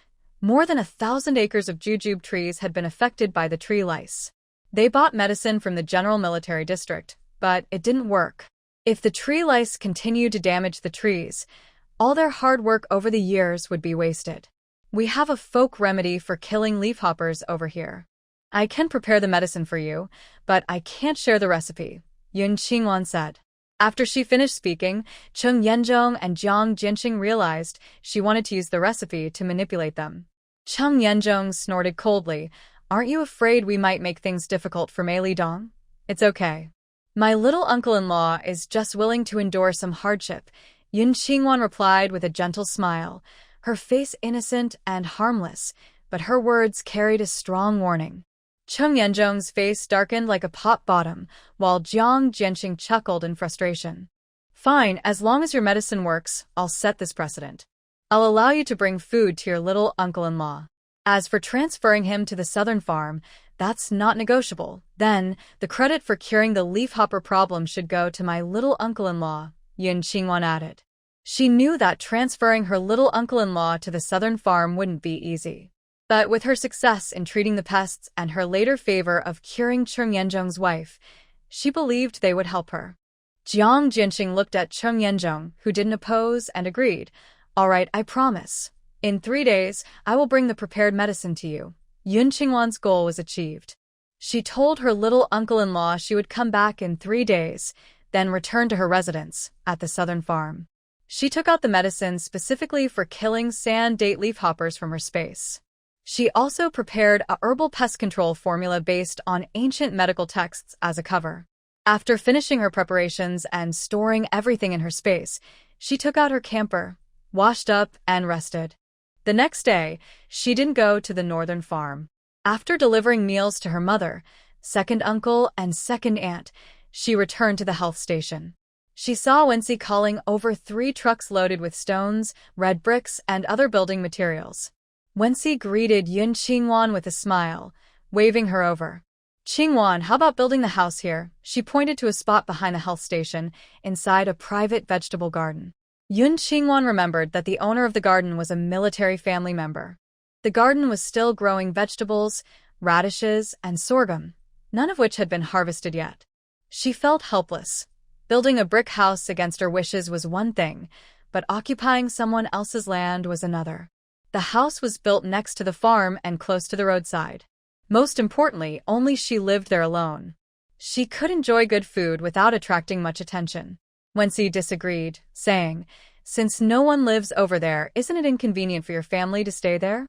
More than 1,000 acres of jujube trees had been affected by the tree lice. They bought medicine from the general military district, but it didn't work. If the tree lice continued to damage the trees, all their hard work over the years would be wasted. We have a folk remedy for killing leafhoppers over here. I can prepare the medicine for you, but I can't share the recipe, Yun Qingwan said. After she finished speaking, Chung Yenjong and Jiang Jianqing realized she wanted to use the recipe to manipulate them. Chung Yenjong snorted coldly. Aren't you afraid we might make things difficult for Mei Lidong? It's okay. My little uncle-in-law is just willing to endure some hardship, Yun Qingwan replied with a gentle smile, her face innocent and harmless, but her words carried a strong warning. Chung Yenjong's face darkened like a pot bottom, while Jiang Jianqing chuckled in frustration. Fine, as long as your medicine works, I'll set this precedent. I'll allow you to bring food to your little uncle-in-law. As for transferring him to the southern farm, that's not negotiable. Then, the credit for curing the leafhopper problem should go to my little uncle-in-law, Yun Qingwan added. She knew that transferring her little uncle-in-law to the southern farm wouldn't be easy. But with her success in treating the pests and her later favor of curing Chung Yenjong's wife, she believed they would help her. Jiang Jianqing looked at Chung Yenjong, who didn't oppose, and agreed. All right, I promise. In 3 days, I will bring the prepared medicine to you. Yun Qingwan's goal was achieved. She told her little uncle-in-law she would come back in 3 days, then return to her residence at the southern farm. She took out the medicine specifically for killing sand date leafhoppers from her space. She also prepared a herbal pest control formula based on ancient medical texts as a cover. After finishing her preparations and storing everything in her space, she took out her camper, washed up, and rested. The next day, she didn't go to the northern farm. After delivering meals to her mother, second uncle, and second aunt, she returned to the health station. She saw Wensi calling over 3 trucks loaded with stones, red bricks, and other building materials. Wensi greeted Yun Qingwan with a smile, waving her over. Qingwan, how about building the house here? She pointed to a spot behind the health station, inside a private vegetable garden. Yun Qingwan remembered that the owner of the garden was a military family member. The garden was still growing vegetables, radishes, and sorghum, none of which had been harvested yet. She felt helpless. Building a brick house against her wishes was one thing, but occupying someone else's land was another. The house was built next to the farm and close to the roadside. Most importantly, only she lived there alone. She could enjoy good food without attracting much attention. Wensi disagreed, saying, "Since no one lives over there, isn't it inconvenient for your family to stay there?"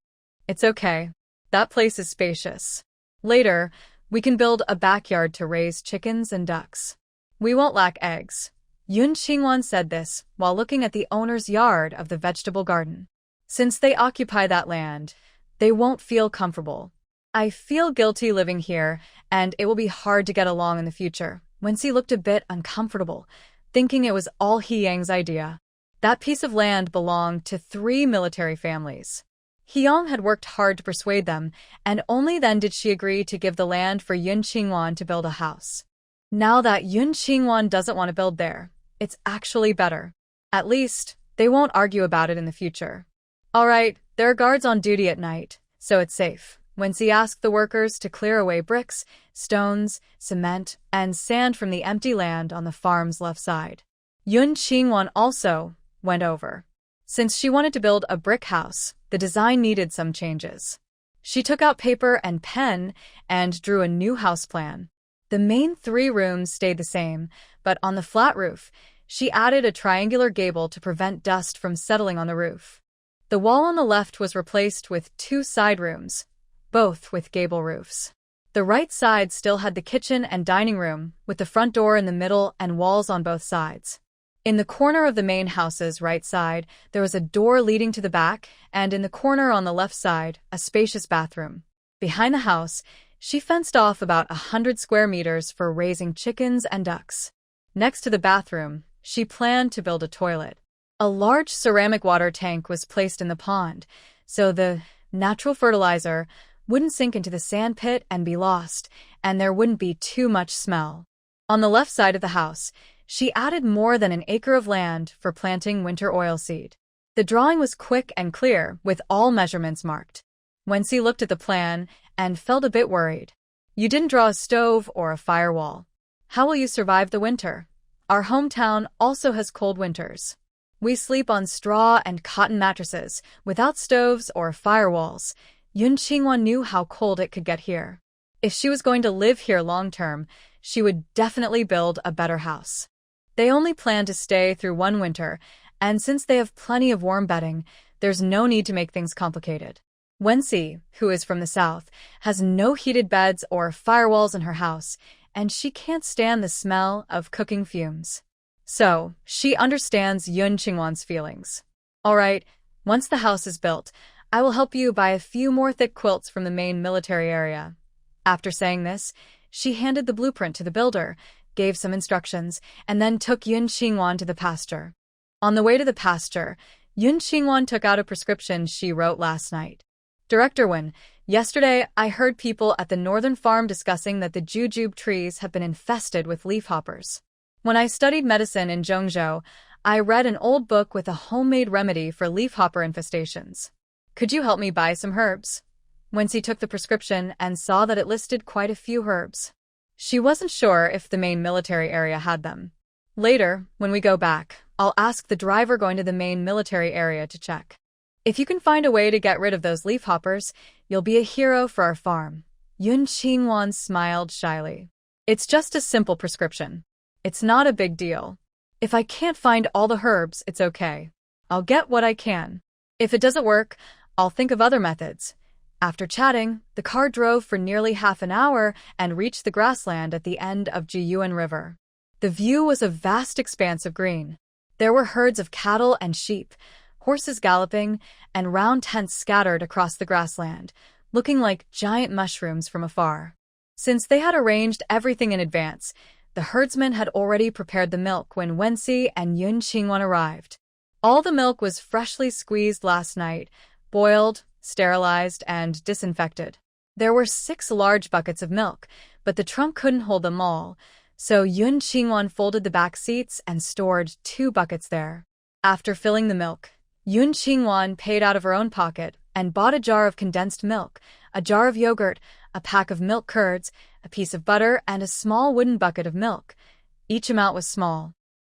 "It's okay. That place is spacious. Later, we can build a backyard to raise chickens and ducks. We won't lack eggs." Yun Qingwan said this while looking at the owner's yard of the vegetable garden. Since they occupy that land, they won't feel comfortable. "I feel guilty living here, and it will be hard to get along in the future." Wensi looked a bit uncomfortable, thinking it was all He Yang's idea. That piece of land belonged to 3 military families. Hyang had worked hard to persuade them, and only then did she agree to give the land for Yun Qingwan to build a house. Now that Yun Qingwan doesn't want to build there, it's actually better. At least, they won't argue about it in the future. "All right, there are guards on duty at night, so it's safe." Wensi asked the workers to clear away bricks, stones, cement, and sand from the empty land on the farm's left side. Yun Qingwan also went over. Since she wanted to build a brick house, the design needed some changes. She took out paper and pen and drew a new house plan. The main 3 rooms stayed the same, but on the flat roof, she added a triangular gable to prevent dust from settling on the roof. The wall on the left was replaced with 2 side rooms, both with gable roofs. The right side still had the kitchen and dining room, with the front door in the middle and walls on both sides. In the corner of the main house's right side, there was a door leading to the back, and in the corner on the left side, a spacious bathroom. Behind the house, she fenced off about 100 square meters for raising chickens and ducks. Next to the bathroom, she planned to build a toilet. A large ceramic water tank was placed in the pond, so the natural fertilizer wouldn't sink into the sand pit and be lost, and there wouldn't be too much smell. On the left side of the house, she added more than an acre of land for planting winter oilseed. The drawing was quick and clear, with all measurements marked. Wensi looked at the plan and felt a bit worried. "You didn't draw a stove or a firewall. How will you survive the winter? Our hometown also has cold winters. We sleep on straw and cotton mattresses, without stoves or firewalls." Yun Qingwan knew how cold it could get here. If she was going to live here long-term, she would definitely build a better house. They only plan to stay through one winter, and since they have plenty of warm bedding, there's no need to make things complicated. Wensi, who is from the south, has no heated beds or firewalls in her house, and she can't stand the smell of cooking fumes. So, she understands Yun Qingwan's feelings. "All right, once the house is built, I will help you buy a few more thick quilts from the main military area." After saying this, she handed the blueprint to the builder, gave some instructions, and then took Yun Qingwan to the pasture. On the way to the pasture, Yun Qingwan took out a prescription she wrote last night. "Director Wen, yesterday I heard people at the northern farm discussing that the jujube trees have been infested with leafhoppers. When I studied medicine in Zhongzhou, I read an old book with a homemade remedy for leafhopper infestations. Could you help me buy some herbs?" Wensi took the prescription and saw that it listed quite a few herbs. She wasn't sure if the main military area had them. "Later, when we go back, I'll ask the driver going to the main military area to check. If you can find a way to get rid of those leafhoppers, you'll be a hero for our farm." Yun Qingwan smiled shyly. "It's just a simple prescription. It's not a big deal. If I can't find all the herbs, it's okay. I'll get what I can. If it doesn't work, I'll think of other methods." After chatting, the car drove for nearly half an hour and reached the grassland at the end of Jiyuan River. The view was a vast expanse of green. There were herds of cattle and sheep, horses galloping, and round tents scattered across the grassland, looking like giant mushrooms from afar. Since they had arranged everything in advance, the herdsmen had already prepared the milk when Wensi and Yun Qingwan arrived. All the milk was freshly squeezed last night, boiled, sterilized, and disinfected. There were 6 large buckets of milk, but the trunk couldn't hold them all, so Yun Qingwan folded the back seats and stored 2 buckets there. After filling the milk, Yun Qingwan paid out of her own pocket and bought a jar of condensed milk, a jar of yogurt, a pack of milk curds, a piece of butter, and a small wooden bucket of milk. Each amount was small.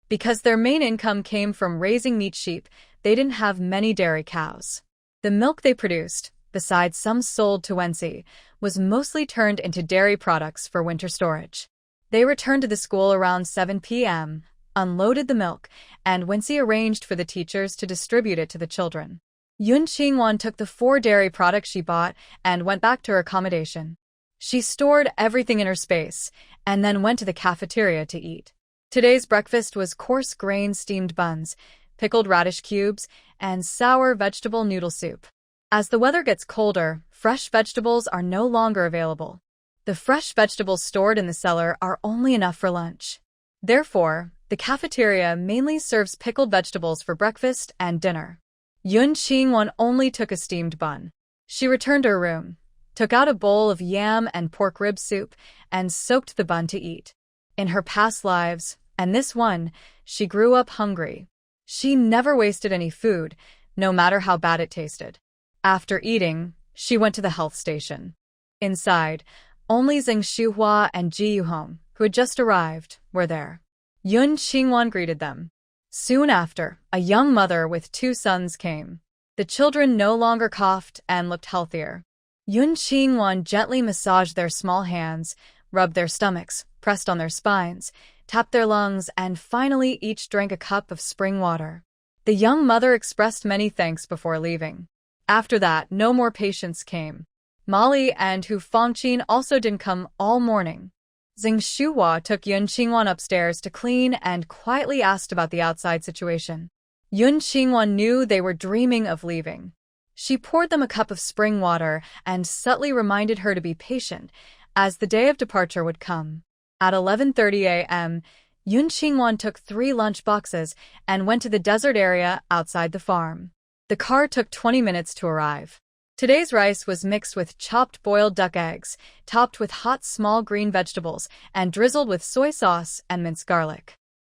Because their main income came from raising meat sheep, they didn't have many dairy cows. The milk they produced, besides some sold to Wensi, was mostly turned into dairy products for winter storage. They returned to the school around 7 p.m., unloaded the milk, and Wensi arranged for the teachers to distribute it to the children. Yun Qingwan took the 4 dairy products she bought and went back to her accommodation. She stored everything in her space and then went to the cafeteria to eat. Today's breakfast was coarse grain steamed buns, pickled radish cubes, and sour vegetable noodle soup. As the weather gets colder, fresh vegetables are no longer available. The fresh vegetables stored in the cellar are only enough for lunch. Therefore, the cafeteria mainly serves pickled vegetables for breakfast and dinner. Yun Qingwan only took a steamed bun. She returned to her room, took out a bowl of yam and pork rib soup, and soaked the bun to eat. In her past lives, and this one, she grew up hungry. She never wasted any food, no matter how bad it tasted. After eating, she went to the health station. Inside, only Zheng Shuhua and Ji Yuhong, who had just arrived, were there. Yun Qingwan greeted them. Soon after, a young mother with 2 sons came. The children no longer coughed and looked healthier. Yun Qingwan gently massaged their small hands, rubbed their stomachs, pressed on their spines, tapped their lungs, and finally each drank a cup of spring water. The young mother expressed many thanks before leaving. After that, no more patients came. Molly and Hu Fangqin also didn't come all morning. Zheng Shuhua took Yun Qingwan upstairs to clean and quietly asked about the outside situation. Yun Qingwan knew they were dreaming of leaving. She poured them a cup of spring water and subtly reminded her to be patient, as the day of departure would come. At 11:30 a.m., Yun Qingwan took 3 lunch boxes and went to the desert area outside the farm. The car took 20 minutes to arrive. Today's rice was mixed with chopped boiled duck eggs, topped with hot small green vegetables, and drizzled with soy sauce and minced garlic.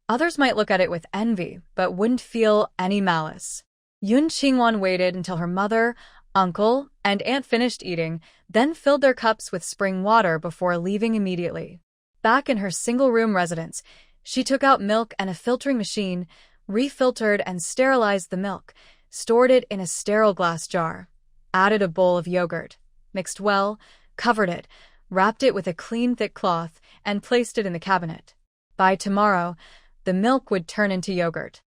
Others might look at it with envy, but wouldn't feel any malice. Yun Qingwan waited until her mother, uncle, and aunt finished eating, then filled their cups with spring water before leaving immediately. Back in her single-room residence, she took out milk and a filtering machine, refiltered and sterilized the milk, stored it in a sterile glass jar, added a bowl of yogurt, mixed well, covered it, wrapped it with a clean thick cloth, and placed it in the cabinet. By tomorrow, the milk would turn into yogurt.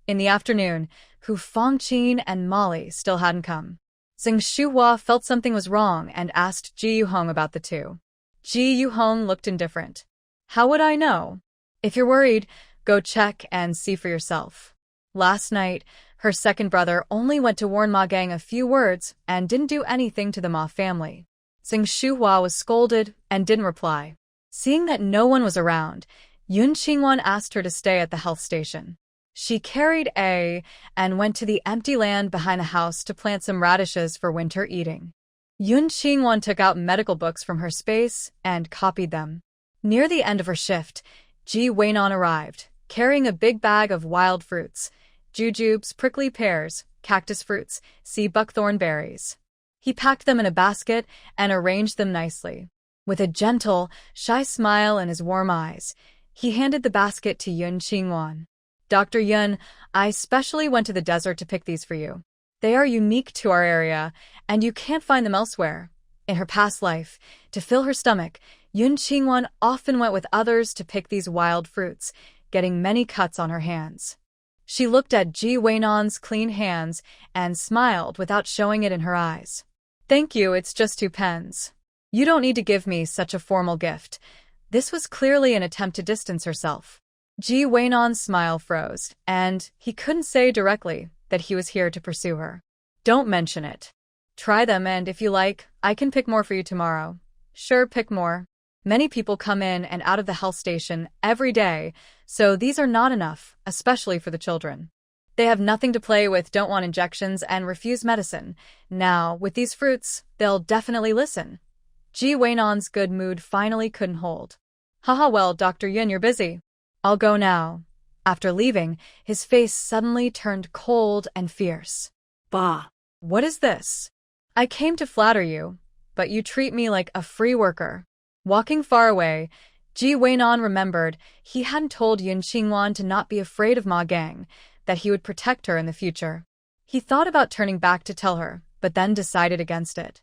In the afternoon, Hu Fangqin and Molly still hadn't come. Zheng Shuhua felt something was wrong and asked Ji Yuhong about the 2. Ji Yuhong looked indifferent. How would I know? If you're worried, go check and see for yourself. Last night, her second brother only went to warn Ma Gang a few words and didn't do anything to the Ma family. Zheng Shuhua was scolded and didn't reply. Seeing that no one was around, Yun Qingwan asked her to stay at the health station. She carried A and went to the empty land behind the house to plant some radishes for winter eating. Yun Qingwan took out medical books from her space and copied them. Near the end of her shift, Ji Weinan arrived, carrying a big bag of wild fruits, jujubes, prickly pears, cactus fruits, sea buckthorn berries. He packed them in a basket and arranged them nicely. With a gentle, shy smile in his warm eyes, he handed the basket to Yun Qingwan. Dr. Yun, I specially went to the desert to pick these for you. They are unique to our area, and you can't find them elsewhere. In her past life, to fill her stomach, Yun Qingwan often went with others to pick these wild fruits, getting many cuts on her hands. She looked at Ji Weinan's clean hands and smiled without showing it in her eyes. Thank you, it's just 2 pens. You don't need to give me such a formal gift. This was clearly an attempt to distance herself. Ji Weinan's smile froze, and he couldn't say directly that he was here to pursue her. Don't mention it. Try them, and if you like, I can pick more for you tomorrow. Sure, pick more. Many people come in and out of the health station every day, so these are not enough, especially for the children. They have nothing to play with, don't want injections, and refuse medicine. Now, with these fruits, they'll definitely listen. Ji Weinan's good mood finally couldn't hold. Haha, well, Dr. Yun, you're busy. I'll go now. After leaving, his face suddenly turned cold and fierce. Bah. What is this? I came to flatter you, but you treat me like a free worker. Walking far away, Ji Weinan remembered he hadn't told Yun Qingwan to not be afraid of Ma Gang, that he would protect her in the future. He thought about turning back to tell her, but then decided against it.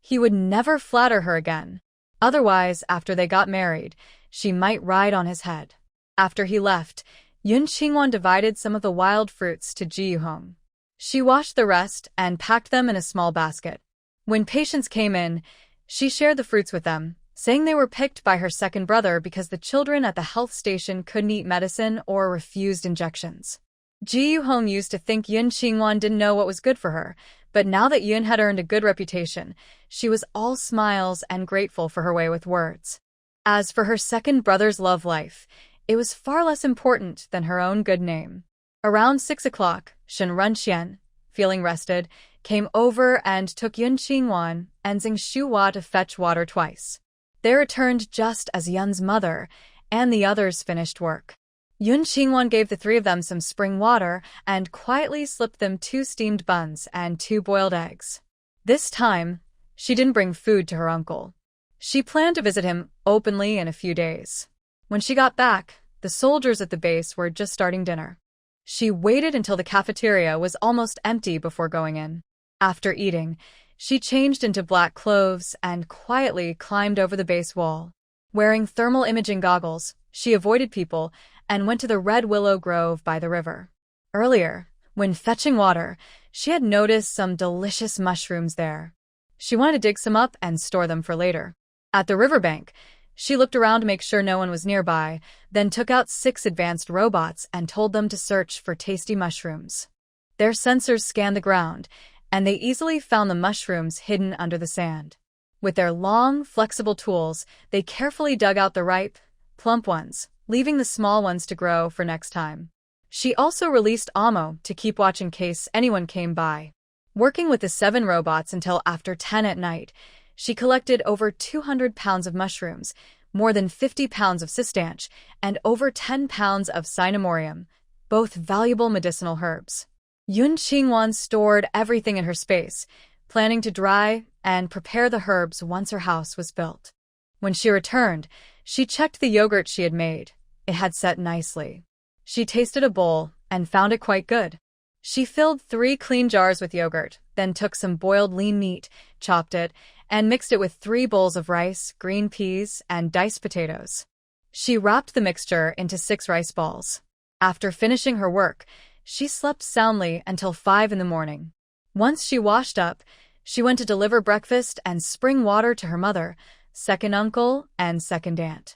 He would never flatter her again. Otherwise, after they got married, she might ride on his head. After he left, Yun Qingwan divided some of the wild fruits to Ji Yuhong. She washed the rest and packed them in a small basket. When patients came in, she shared the fruits with them, saying they were picked by her second brother because the children at the health station couldn't eat medicine or refused injections. Ji Yuhong used to think Yun Qingwan didn't know what was good for her, but now that Yun had earned a good reputation, she was all smiles and grateful for her way with words. As for her second brother's love life, it was far less important than her own good name. Around 6 o'clock, Shen Runxian, feeling rested, came over and took Yun Qingwan and Xing Shuhua to fetch water twice. They returned just as Yun's mother and the others finished work. Yun Qingwan gave the three of them some spring water and quietly slipped them 2 steamed buns and 2 boiled eggs. This time, she didn't bring food to her uncle. She planned to visit him openly in a few days. When she got back, the soldiers at the base were just starting dinner. She waited until the cafeteria was almost empty before going in. After eating, she changed into black clothes and quietly climbed over the base wall. Wearing thermal imaging goggles, she avoided people and went to the red willow grove by the river. Earlier, when fetching water, she had noticed some delicious mushrooms there. She wanted to dig some up and store them for later. At the riverbank, she looked around to make sure no one was nearby, then took out 6 advanced robots and told them to search for tasty mushrooms. Their sensors scanned the ground, and they easily found the mushrooms hidden under the sand. With their long, flexible tools, they carefully dug out the ripe, plump ones, leaving the small ones to grow for next time. She also released Amo to keep watch in case anyone came by. Working with the 7 robots until after 10 at night, she collected over 200 pounds of mushrooms, more than 50 pounds of cistanche, and over 10 pounds of cinnamorium, both valuable medicinal herbs. Yun Qingwan stored everything in her space, planning to dry and prepare the herbs once her house was built. When she returned, she checked the yogurt she had made. It had set nicely. She tasted a bowl and found it quite good. She filled 3 clean jars with yogurt, then took some boiled lean meat, chopped it, and mixed it with 3 bowls of rice, green peas, and diced potatoes. She wrapped the mixture into 6 rice balls. After finishing her work, she slept soundly until 5 in the morning. Once she washed up, she went to deliver breakfast and spring water to her mother, second uncle, and second aunt.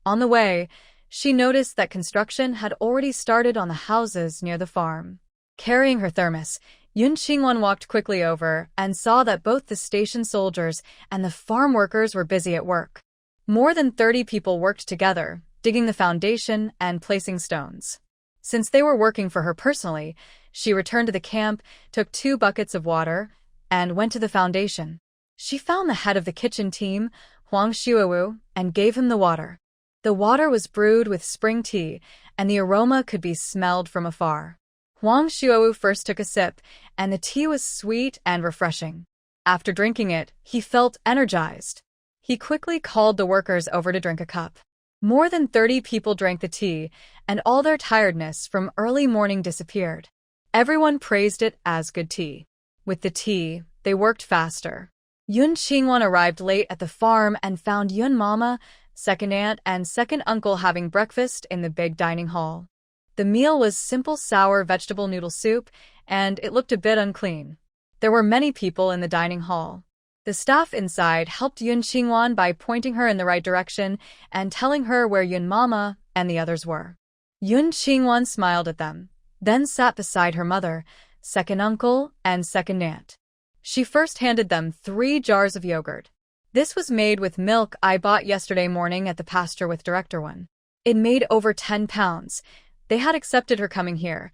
On the way, she noticed that construction had already started on the houses near the farm. Carrying her thermos, Yun Qingwan walked quickly over and saw that both the station soldiers and the farm workers were busy at work. More than 30 people worked together, digging the foundation and placing stones. Since they were working for her personally, she returned to the camp, took 2 buckets of water, and went to the foundation. She found the head of the kitchen team, Huang Xuewu, and gave him the water. The water was brewed with spring tea, and the aroma could be smelled from afar. Huang Xuewu first took a sip, and the tea was sweet and refreshing. After drinking it, he felt energized. He quickly called the workers over to drink a cup. More than 30 people drank the tea, and all their tiredness from early morning disappeared. Everyone praised it as good tea. With the tea, they worked faster. Yun Qingwan arrived late at the farm and found Yun Mama, second aunt, and second uncle having breakfast in the big dining hall. The meal was simple sour vegetable noodle soup, and it looked a bit unclean. There were many people in the dining hall. The staff inside helped Yun Qingwan by pointing her in the right direction and telling her where Yun Mama and the others were. Yun Qingwan smiled at them, then sat beside her mother, second uncle, and second aunt. She first handed them 3 jars of yogurt. This was made with milk I bought yesterday morning at the pasture with Director One. It made over 10 pounds. They had accepted her coming here,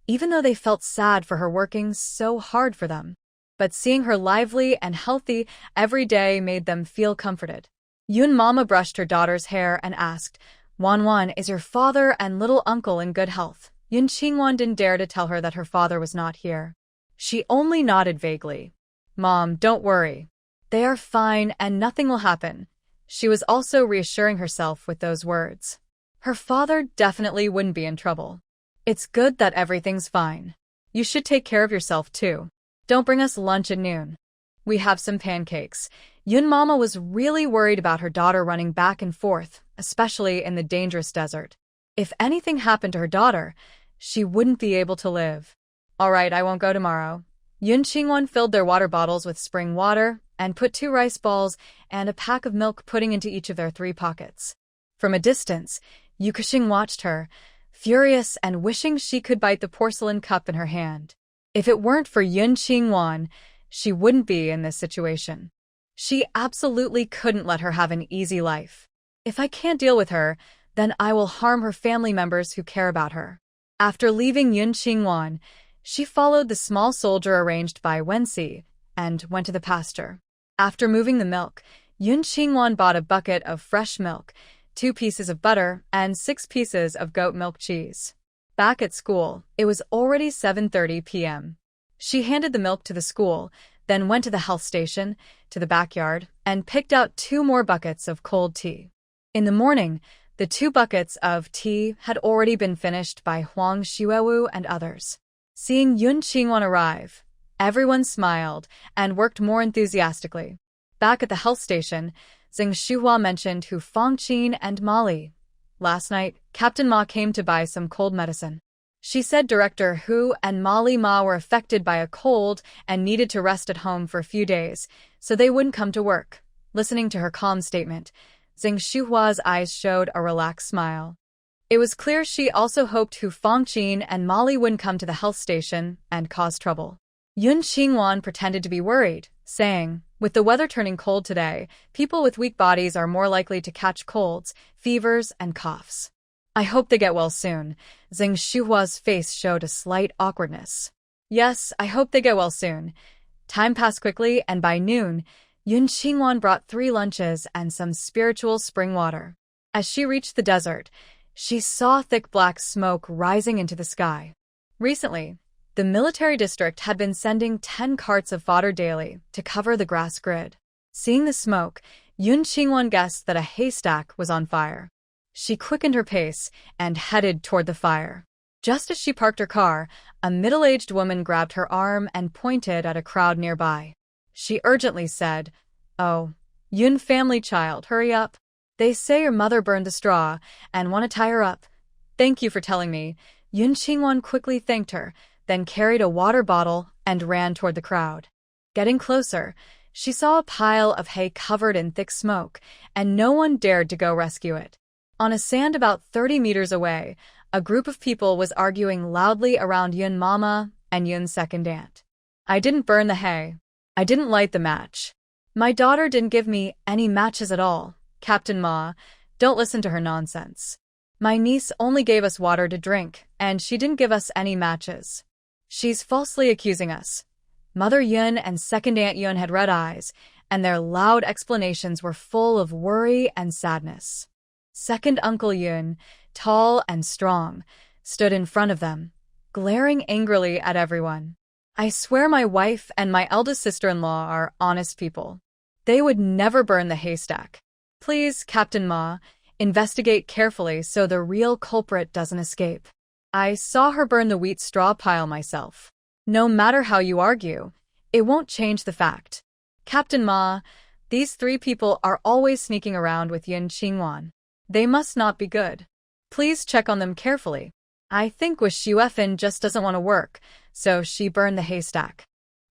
even though they felt sad for her working so hard for them. But seeing her lively and healthy every day made them feel comforted. Yun Mama brushed her daughter's hair and asked, Wanwan, is your father and little uncle in good health? Yun Qingwan didn't dare to tell her that her father was not here. She only nodded vaguely. Mom, don't worry. They are fine and nothing will happen. She was also reassuring herself with those words. Her father definitely wouldn't be in trouble. It's good that everything's fine. You should take care of yourself too. Don't bring us lunch at noon. We have some pancakes. Yun Mama was really worried about her daughter running back and forth, especially in the dangerous desert. If anything happened to her daughter, she wouldn't be able to live. All right, I won't go tomorrow. Yun Qingwan filled their water bottles with spring water and put 2 rice balls and a pack of milk pudding into each of their 3 pockets. From a distance, Yu Kexing watched her, furious and wishing she could bite the porcelain cup in her hand. If it weren't for Yun Qingwan, she wouldn't be in this situation. She absolutely couldn't let her have an easy life. If I can't deal with her, then I will harm her family members who care about her. After leaving Yun Qingwan, she followed the small soldier arranged by Wenxi and went to the pasture. After moving the milk, Yun Qingwan bought a bucket of fresh milk, 2 pieces of butter, and 6 pieces of goat milk cheese. Back at school, it was already 7:30 p.m. She handed the milk to the school, then went to the health station, to the backyard, and picked out 2 more buckets of cold tea. In the morning, the 2 buckets of tea had already been finished by Huang Xuewu and others. Seeing Yun Qingwan arrive, everyone smiled and worked more enthusiastically. Back at the health station, Zheng Shuhua mentioned Hu Fangqin and Molly. Last night, Captain Ma came to buy some cold medicine. She said Director Hu and Molly Ma were affected by a cold and needed to rest at home for a few days, so they wouldn't come to work. Listening to her calm statement, Zheng Shuhua's eyes showed a relaxed smile. It was clear she also hoped Hu Fangqin and Molly wouldn't come to the health station and cause trouble. Yun Qingwan pretended to be worried, saying, with the weather turning cold today, people with weak bodies are more likely to catch colds, fevers, and coughs. I hope they get well soon. Zheng Shuhua's face showed a slight awkwardness. Yes, I hope they get well soon. Time passed quickly, and by noon, Yun Qingwan brought 3 lunches and some spiritual spring water. As she reached the desert, she saw thick black smoke rising into the sky. Recently, the military district had been sending 10 carts of fodder daily to cover the grass grid. Seeing the smoke, Yun Qingwan guessed that a haystack was on fire. She quickened her pace and headed toward the fire. Just as she parked her car, a middle-aged woman grabbed her arm and pointed at a crowd nearby. She urgently said, "Oh, Yun family child, hurry up. They say your mother burned the straw and want to tie her up." "Thank you for telling me." Yun Qingwan quickly thanked her, then carried a water bottle and ran toward the crowd. Getting closer, she saw a pile of hay covered in thick smoke, and no one dared to go rescue it. On a sand about 30 meters away, a group of people was arguing loudly around Yun Mama and Yun's second aunt. "I didn't burn the hay. I didn't light the match. My daughter didn't give me any matches at all. Captain Ma, don't listen to her nonsense. My niece only gave us water to drink, and she didn't give us any matches. She's falsely accusing us." Mother Yun and second Aunt Yun had red eyes, and their loud explanations were full of worry and sadness. Second Uncle Yun, tall and strong, stood in front of them, glaring angrily at everyone. "I swear my wife and my eldest sister-in-law are honest people. They would never burn the haystack. Please, Captain Ma, investigate carefully so the real culprit doesn't escape. I saw her burn the wheat straw pile myself. No matter how you argue, it won't change the fact. Captain Ma, these 3 people are always sneaking around with Yun Qingwan. They must not be good. Please check on them carefully. I think Wu Xuefan just doesn't want to work, so she burned the haystack.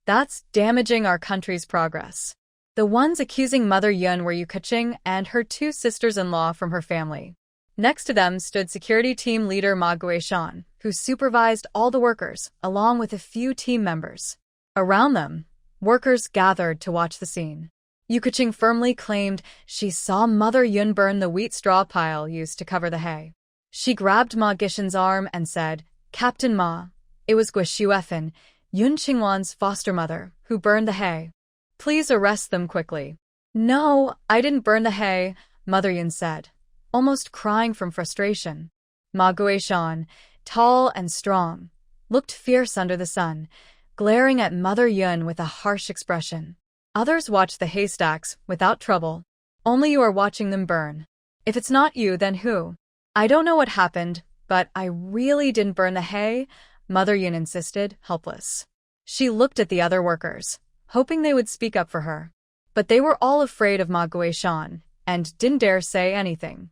That's damaging our country's progress." The ones accusing Mother Yun were Yu Kexing and her 2 sisters-in-law from her family. Next to them stood security team leader Ma Guishan, who supervised all the workers, along with a few team members. Around them, workers gathered to watch the scene. Yu Kexing firmly claimed she saw Mother Yun burn the wheat straw pile used to cover the hay. She grabbed Ma Guishan's arm and said, "Captain Ma, it was Wu Xuefan, Yun Qingwan's foster mother, who burned the hay. Please arrest them quickly." "No, I didn't burn the hay," Mother Yun said. almost crying from frustration. Ma Guishan, tall and strong, looked fierce under the sun, glaring at Mother Yun with a harsh expression. Others watched the haystacks without trouble. Only you are watching them burn. If it's not you, then who? I don't know what happened, but I really didn't burn the hay, Mother Yun insisted, helpless. She looked at the other workers, hoping they would speak up for her. But they were all afraid of Ma Guishan and didn't dare say anything.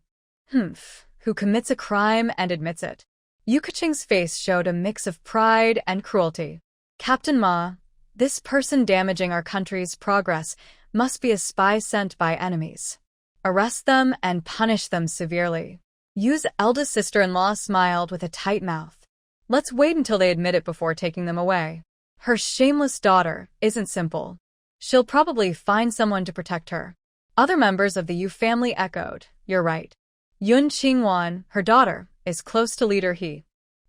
Who commits a crime and admits it? Yu Keqing's face showed a mix of pride and cruelty. Captain Ma, this person damaging our country's progress must be a spy sent by enemies. Arrest them and punish them severely. Yu's eldest sister-in-law smiled with a tight mouth. Let's wait until they admit it before taking them away. Her shameless daughter isn't simple. She'll probably find someone to protect her. Other members of the Yu family echoed, you're right. Yun Qingwan, her daughter, is close to leader He.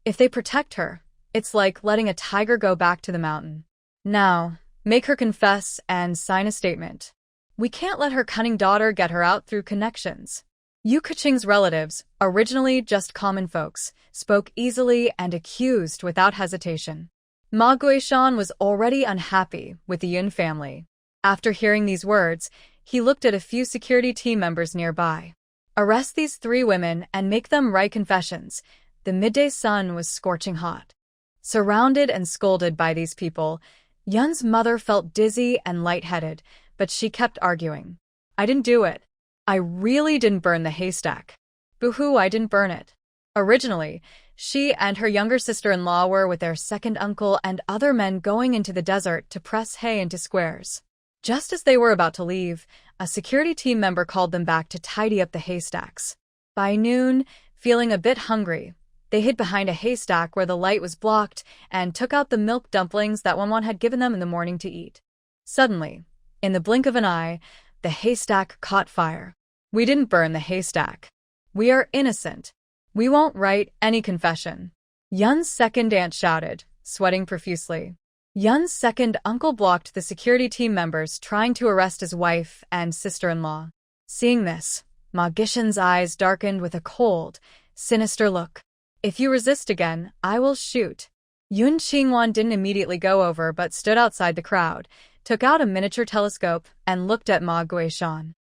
If they protect her, it's like letting a tiger go back to the mountain. Now, make her confess and sign a statement. We can't let her cunning daughter get her out through connections. Yu Keqing's relatives, originally just common folks, spoke easily and accused without hesitation. Ma Guishan was already unhappy with the Yun family. After hearing these words, he looked at a few security team members nearby. Arrest these 3 women and make them write confessions. The midday sun was scorching hot. Surrounded and scolded by these people, Yun's mother felt dizzy and lightheaded, but she kept arguing. I didn't do it. I really didn't burn the haystack. Boo-hoo, I didn't burn it. Originally, she and her younger sister-in-law were with their second uncle and other men going into the desert to press hay into squares. Just as they were about to leave, a security team member called them back to tidy up the haystacks. By noon, feeling a bit hungry, they hid behind a haystack where the light was blocked and took out the milk dumplings that Wanwan had given them in the morning to eat. Suddenly, in the blink of an eye, the haystack caught fire. We didn't burn the haystack. We are innocent. We won't write any confession. Yun's second aunt shouted, sweating profusely. Yun's second uncle blocked the security team members trying to arrest his wife and sister-in-law. Seeing this, Ma Guishan's eyes darkened with a cold, sinister look. If you resist again, I will shoot. Yun Qingwan didn't immediately go over but stood outside the crowd, took out a miniature telescope, and looked at Ma Guishan.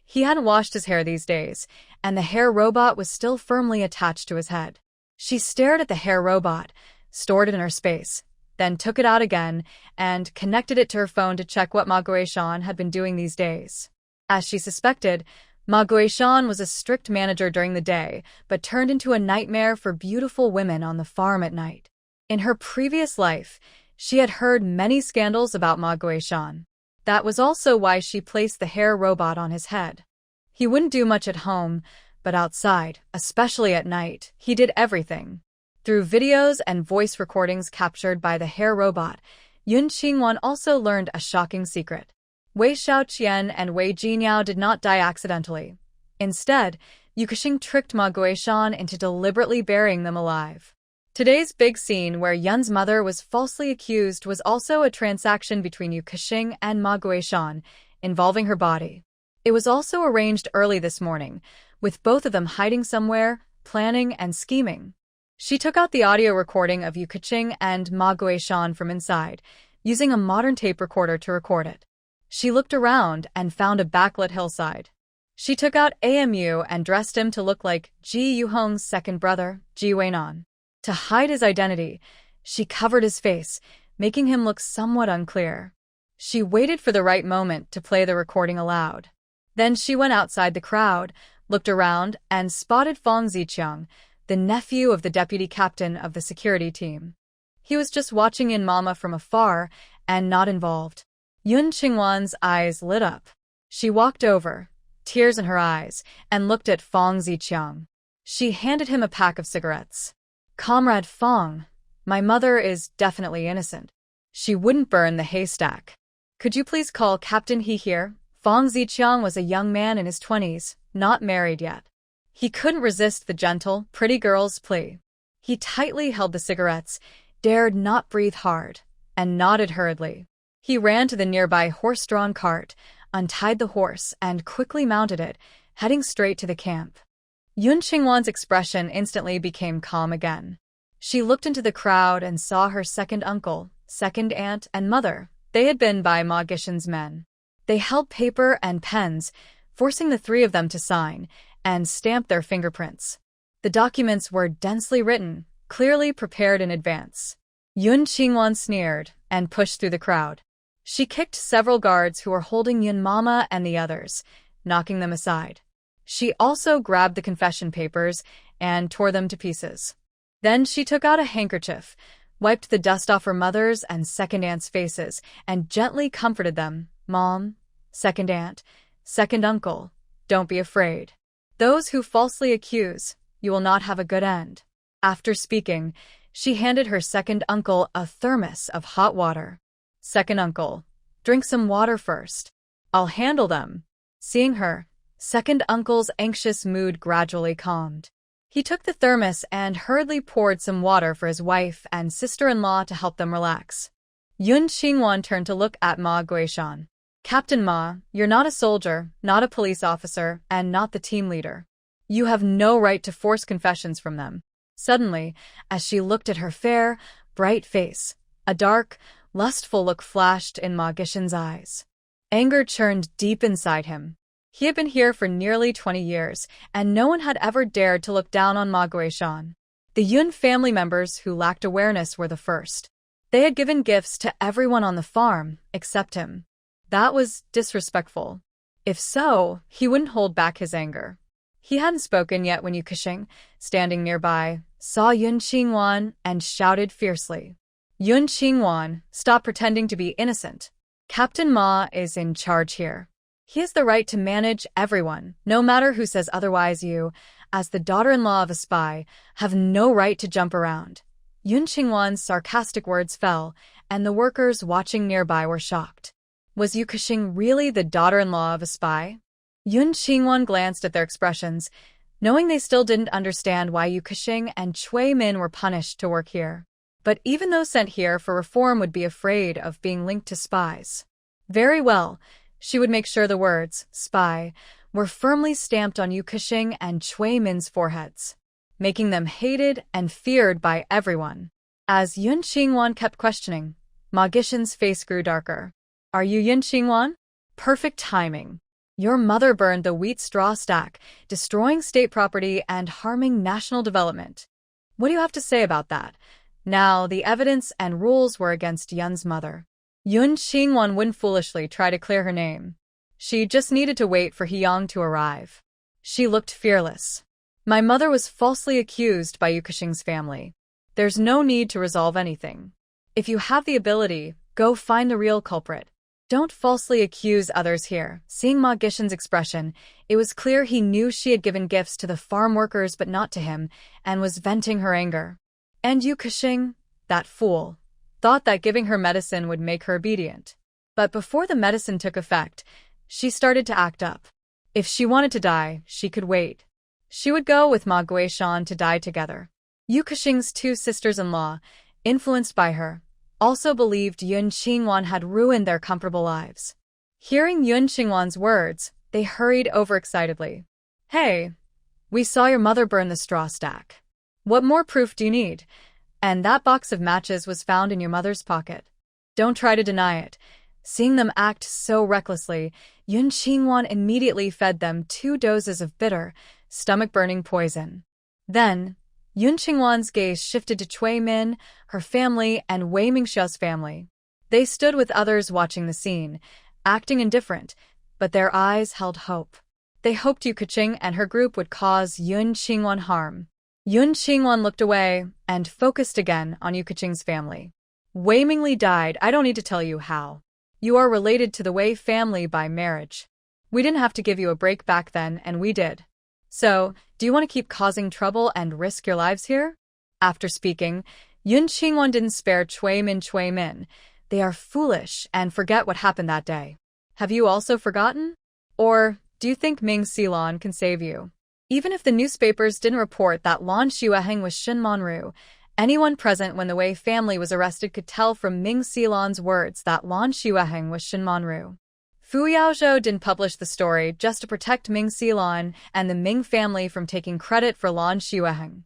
He hadn't washed his hair these days, and the hair robot was still firmly attached to his head. She stared at the hair robot, stored it in her space, then took it out again and connected it to her phone to check what Ma Guishan had been doing these days. As she suspected, Ma Guishan was a strict manager during the day, but turned into a nightmare for beautiful women on the farm at night. In her previous life, she had heard many scandals about Ma Guishan. That was also why she placed the hair robot on his head. He wouldn't do much at home, but outside, especially at night, he did everything. Through videos and voice recordings captured by the hair robot, Yun Qingwan also learned a shocking secret. Wei Xiaoqian and Wei Jinyao did not die accidentally. Instead, Yu Keqing tricked Ma Guishan into deliberately burying them alive. Today's big scene where Yun's mother was falsely accused was also a transaction between Yu Keqing and Ma Guishan, involving her body. It was also arranged early this morning, with both of them hiding somewhere, planning and scheming. She took out the audio recording of Yu Keqing and Ma Guishan from inside, using a modern tape recorder to record it. She looked around and found a backlit hillside. She took out AMU and dressed him to look like Ji Yuhong's second brother, Ji Weinan. To hide his identity, she covered his face, making him look somewhat unclear. She waited for the right moment to play the recording aloud. Then she went outside the crowd, looked around, and spotted Fong Ziqiang, the nephew of the deputy captain of the security team. He was just watching in Mama from afar and not involved. Yun Qingwan's eyes lit up. She walked over, tears in her eyes, and looked at Fong Ziqiang. She handed him a pack of cigarettes. Comrade Fong, my mother is definitely innocent. She wouldn't burn the haystack. Could you please call Captain He here? Fong Ziqiang was a young man in his 20s, not married yet. He couldn't resist the gentle, pretty girl's plea. He tightly held the cigarettes, dared not breathe hard, and nodded hurriedly. He ran to the nearby horse-drawn cart, untied the horse, and quickly mounted it, heading straight to the camp. Yun Qingwan's expression instantly became calm again. She looked into the crowd and saw her second uncle, second aunt, and mother. They had been by Ma Gishin's men. They held paper and pens, forcing the three of them to sign, and stamp their fingerprints. The documents were densely written, clearly prepared in advance. Yun Qingwan sneered and pushed through the crowd. She kicked several guards who were holding Yun Mama and the others, knocking them aside. She also grabbed the confession papers and tore them to pieces. Then she took out a handkerchief, wiped the dust off her mother's and second aunt's faces, and gently comforted them. Mom, second aunt, second uncle, don't be afraid. Those who falsely accuse, you will not have a good end. After speaking, she handed her second uncle a thermos of hot water. Second uncle, drink some water first. I'll handle them. Seeing her, second uncle's anxious mood gradually calmed. He took the thermos and hurriedly poured some water for his wife and sister-in-law to help them relax. Yun Qingwan turned to look at Ma Guishan. Captain Ma, you're not a soldier, not a police officer, and not the team leader. You have no right to force confessions from them. Suddenly, as she looked at her fair, bright face, a dark, lustful look flashed in Ma Gishin's eyes. Anger churned deep inside him. He had been here for nearly 20 years, and no one had ever dared to look down on Ma Guishan. The Yun family members who lacked awareness were the first. They had given gifts to everyone on the farm, except him. That was disrespectful. If so, he wouldn't hold back his anger. He hadn't spoken yet when Yu Kexing, standing nearby, saw Yun Qingwan and shouted fiercely. Yun Qingwan, stop pretending to be innocent. Captain Ma is in charge here. He has the right to manage everyone, no matter who says otherwise. You, as the daughter-in-law of a spy, have no right to jump around. Yun Qingwan's sarcastic words fell, and the workers watching nearby were shocked. Was Yu Kexing really the daughter-in-law of a spy? Yun Qingwan glanced at their expressions, knowing they still didn't understand why Yu Kexing and Cui Min were punished to work here. But even those sent here for reform would be afraid of being linked to spies. Very well. She would make sure the words, spy, were firmly stamped on Yu Kexing and Cui Min's foreheads, making them hated and feared by everyone. As Yun Qingwan kept questioning, Ma Gishin's face grew darker. Are you Yun Qingwan? Perfect timing. Your mother burned the wheat straw stack, destroying state property and harming national development. What do you have to say about that? Now, the evidence and rules were against Yun's mother. Yun Qingwan wouldn't foolishly try to clear her name. She just needed to wait for Hyang to arrive. She looked fearless. My mother was falsely accused by Yu Kexing's family. There's no need to resolve anything. If you have the ability, go find the real culprit. Don't falsely accuse others here. Seeing Ma Gishin's expression, it was clear he knew she had given gifts to the farm workers but not to him, and was venting her anger. And Yu Kexing, that fool, thought that giving her medicine would make her obedient. But before the medicine took effect, she started to act up. If she wanted to die, she could wait. She would go with Ma Guishan to die together. Yu Kexing's two sisters-in-law, influenced by her, also believed Yun Qingwan had ruined their comfortable lives. Hearing Yun Qingwan's words, they hurried over excitedly. Hey, we saw your mother burn the straw stack. What more proof do you need? And that box of matches was found in your mother's pocket. Don't try to deny it. Seeing them act so recklessly, Yun Qingwan immediately fed them 2 doses of bitter, stomach-burning poison. Then, Yun Qingwan's gaze shifted to Cui Min, her family, and Wei Mingxia's family. They stood with others watching the scene, acting indifferent, but their eyes held hope. They hoped Yu Kexing and her group would cause Yun Qingwan harm. Yun Qingwan looked away and focused again on Yu Kexing's family. Wei Mingli died. I don't need to tell you how. You are related to the Wei family by marriage. We didn't have to give you a break back then, and we did. So, do you want to keep causing trouble and risk your lives here? After speaking, Yun Qingwan didn't spare Cui Min. They are foolish and forget what happened that day. Have you also forgotten? Or, do you think Ming Xilan can save you? Even if the newspapers didn't report that Lan Xueheng was Shin Manru, anyone present when the Wei family was arrested could tell from Ming Xilan's words that Lan Xueheng was Shin Manru. Fu Yaozhou didn't publish the story just to protect Ming Xilan and the Ming family from taking credit for Lan Xueheng.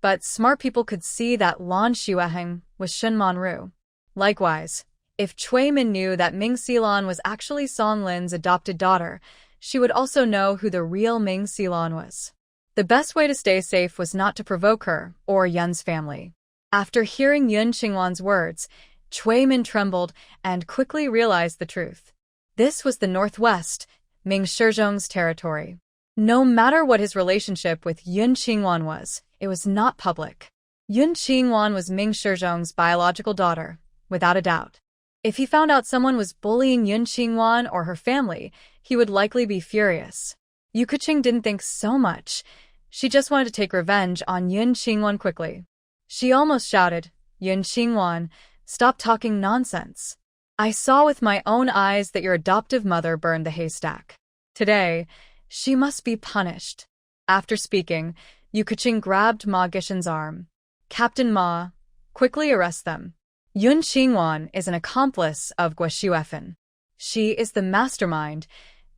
But smart people could see that Lan Xueheng was Shen Manru. Likewise, if Cui Min knew that Ming Xilan was actually Song Lin's adopted daughter, she would also know who the real Ming Xilan was. The best way to stay safe was not to provoke her or Yun's family. After hearing Yun Qingwan's words, Cui Min trembled and quickly realized the truth. This was the Northwest, Ming Shizhong's territory. No matter what his relationship with Yun Qingwan was, it was not public. Yun Qingwan was Ming Shizhong's biological daughter, without a doubt. If he found out someone was bullying Yun Qingwan or her family, he would likely be furious. Yu Keqing didn't think so much. She just wanted to take revenge on Yun Qingwan quickly. She almost shouted, "Yun Qingwan, stop talking nonsense. I saw with my own eyes that your adoptive mother burned the haystack. Today, she must be punished." After speaking, Yu Keqing grabbed Ma Gishen's arm. "Captain Ma, quickly arrest them. Yun Qingwan is an accomplice of Guo Xuefen. She is the mastermind,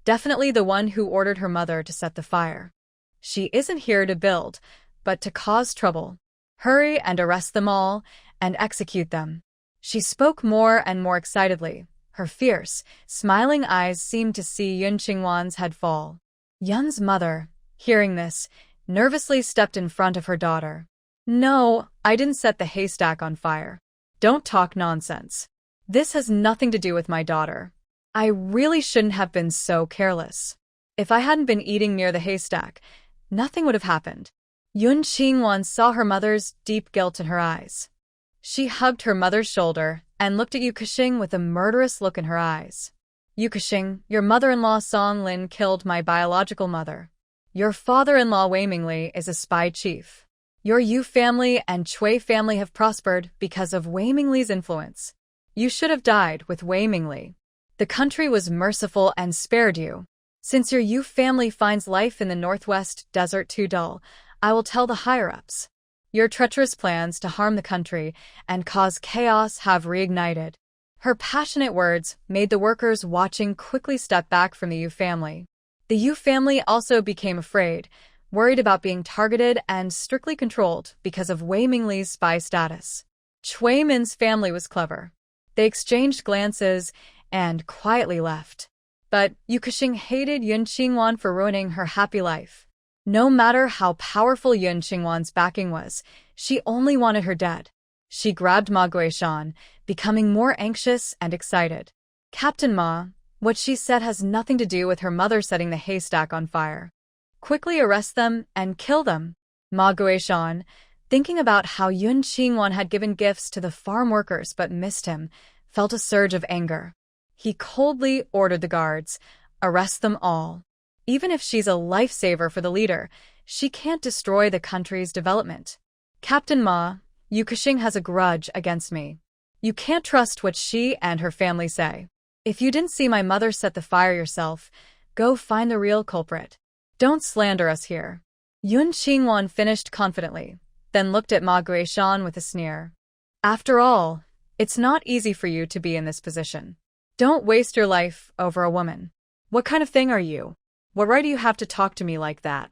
definitely the one who ordered her mother to set the fire. She isn't here to build, but to cause trouble. Hurry and arrest them all, and execute them." She spoke more and more excitedly. Her fierce, smiling eyes seemed to see Yun Qingwan's head fall. Yun's mother, hearing this, nervously stepped in front of her daughter. "No, I didn't set the haystack on fire. Don't talk nonsense. This has nothing to do with my daughter. I really shouldn't have been so careless. If I hadn't been eating near the haystack, nothing would have happened." Yun Qingwan saw her mother's deep guilt in her eyes. She hugged her mother's shoulder and looked at Yu Keqing with a murderous look in her eyes. "Yu Keqing, your mother-in-law Song Lin killed my biological mother. Your father-in-law Wei Mingli is a spy chief. Your Yu family and Cui family have prospered because of Wei Mingli's influence. You should have died with Wei Mingli. The country was merciful and spared you. Since your Yu family finds life in the Northwest Desert too dull, I will tell the higher-ups. Your treacherous plans to harm the country and cause chaos have reignited." Her passionate words made the workers watching quickly step back from the Yu family. The Yu family also became afraid, worried about being targeted and strictly controlled because of Wei Mingli's spy status. Cui Min's family was clever. They exchanged glances and quietly left. But Yu Keqing hated Yun Qingwan for ruining her happy life. No matter how powerful Yun Qingwan's backing was, she only wanted her dead. She grabbed Ma Guishan, becoming more anxious and excited. "Captain Ma, what she said has nothing to do with her mother setting the haystack on fire. Quickly arrest them and kill them." Ma Guishan, thinking about how Yun Qingwan had given gifts to the farm workers but missed him, felt a surge of anger. He coldly ordered the guards, "Arrest them all. Even if she's a lifesaver for the leader, she can't destroy the country's development. Captain Ma, Yu Keqing has a grudge against me. You can't trust what she and her family say. If you didn't see my mother set the fire yourself, go find the real culprit. Don't slander us here." Yun Qingwan finished confidently, then looked at Ma Guishan with a sneer. "After all, it's not easy for you to be in this position. Don't waste your life over a woman. What kind of thing are you? What right do you have to talk to me like that?"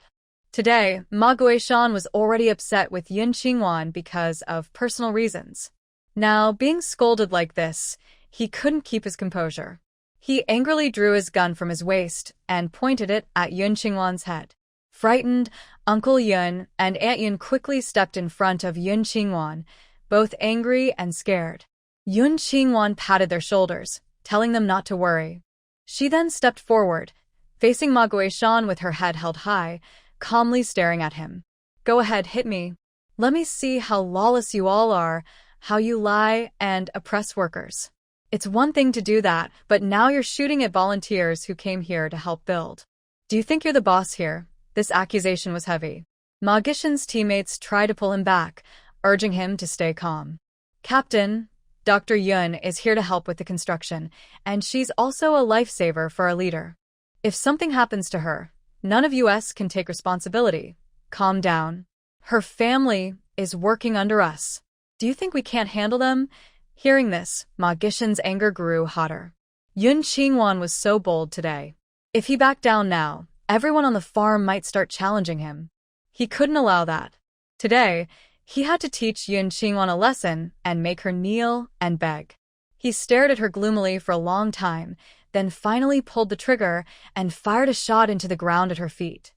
Today, Ma Guishan was already upset with Yun Qingwan because of personal reasons. Now, being scolded like this, he couldn't keep his composure. He angrily drew his gun from his waist and pointed it at Yun Qingwan's head. Frightened, Uncle Yun and Aunt Yun quickly stepped in front of Yun Qingwan, both angry and scared. Yun Qingwan patted their shoulders, telling them not to worry. She then stepped forward, facing Ma Guishan with her head held high, calmly staring at him. "Go ahead, hit me. Let me see how lawless you all are, how you lie and oppress workers. It's one thing to do that, but now you're shooting at volunteers who came here to help build. Do you think you're the boss here?" This accusation was heavy. Ma Gishan's teammates tried to pull him back, urging him to stay calm. "Captain, Dr. Yun is here to help with the construction, and she's also a lifesaver for our leader. If something happens to her, none of us can take responsibility. Calm down. Her family is working under us. Do you think we can't handle them?" Hearing this, Ma Gishan's anger grew hotter. Yun Qingwan was so bold today. If he backed down now, everyone on the farm might start challenging him. He couldn't allow that. Today, he had to teach Yun Qingwan a lesson and make her kneel and beg. He stared at her gloomily for a long time, then finally pulled the trigger and fired a shot into the ground at her feet.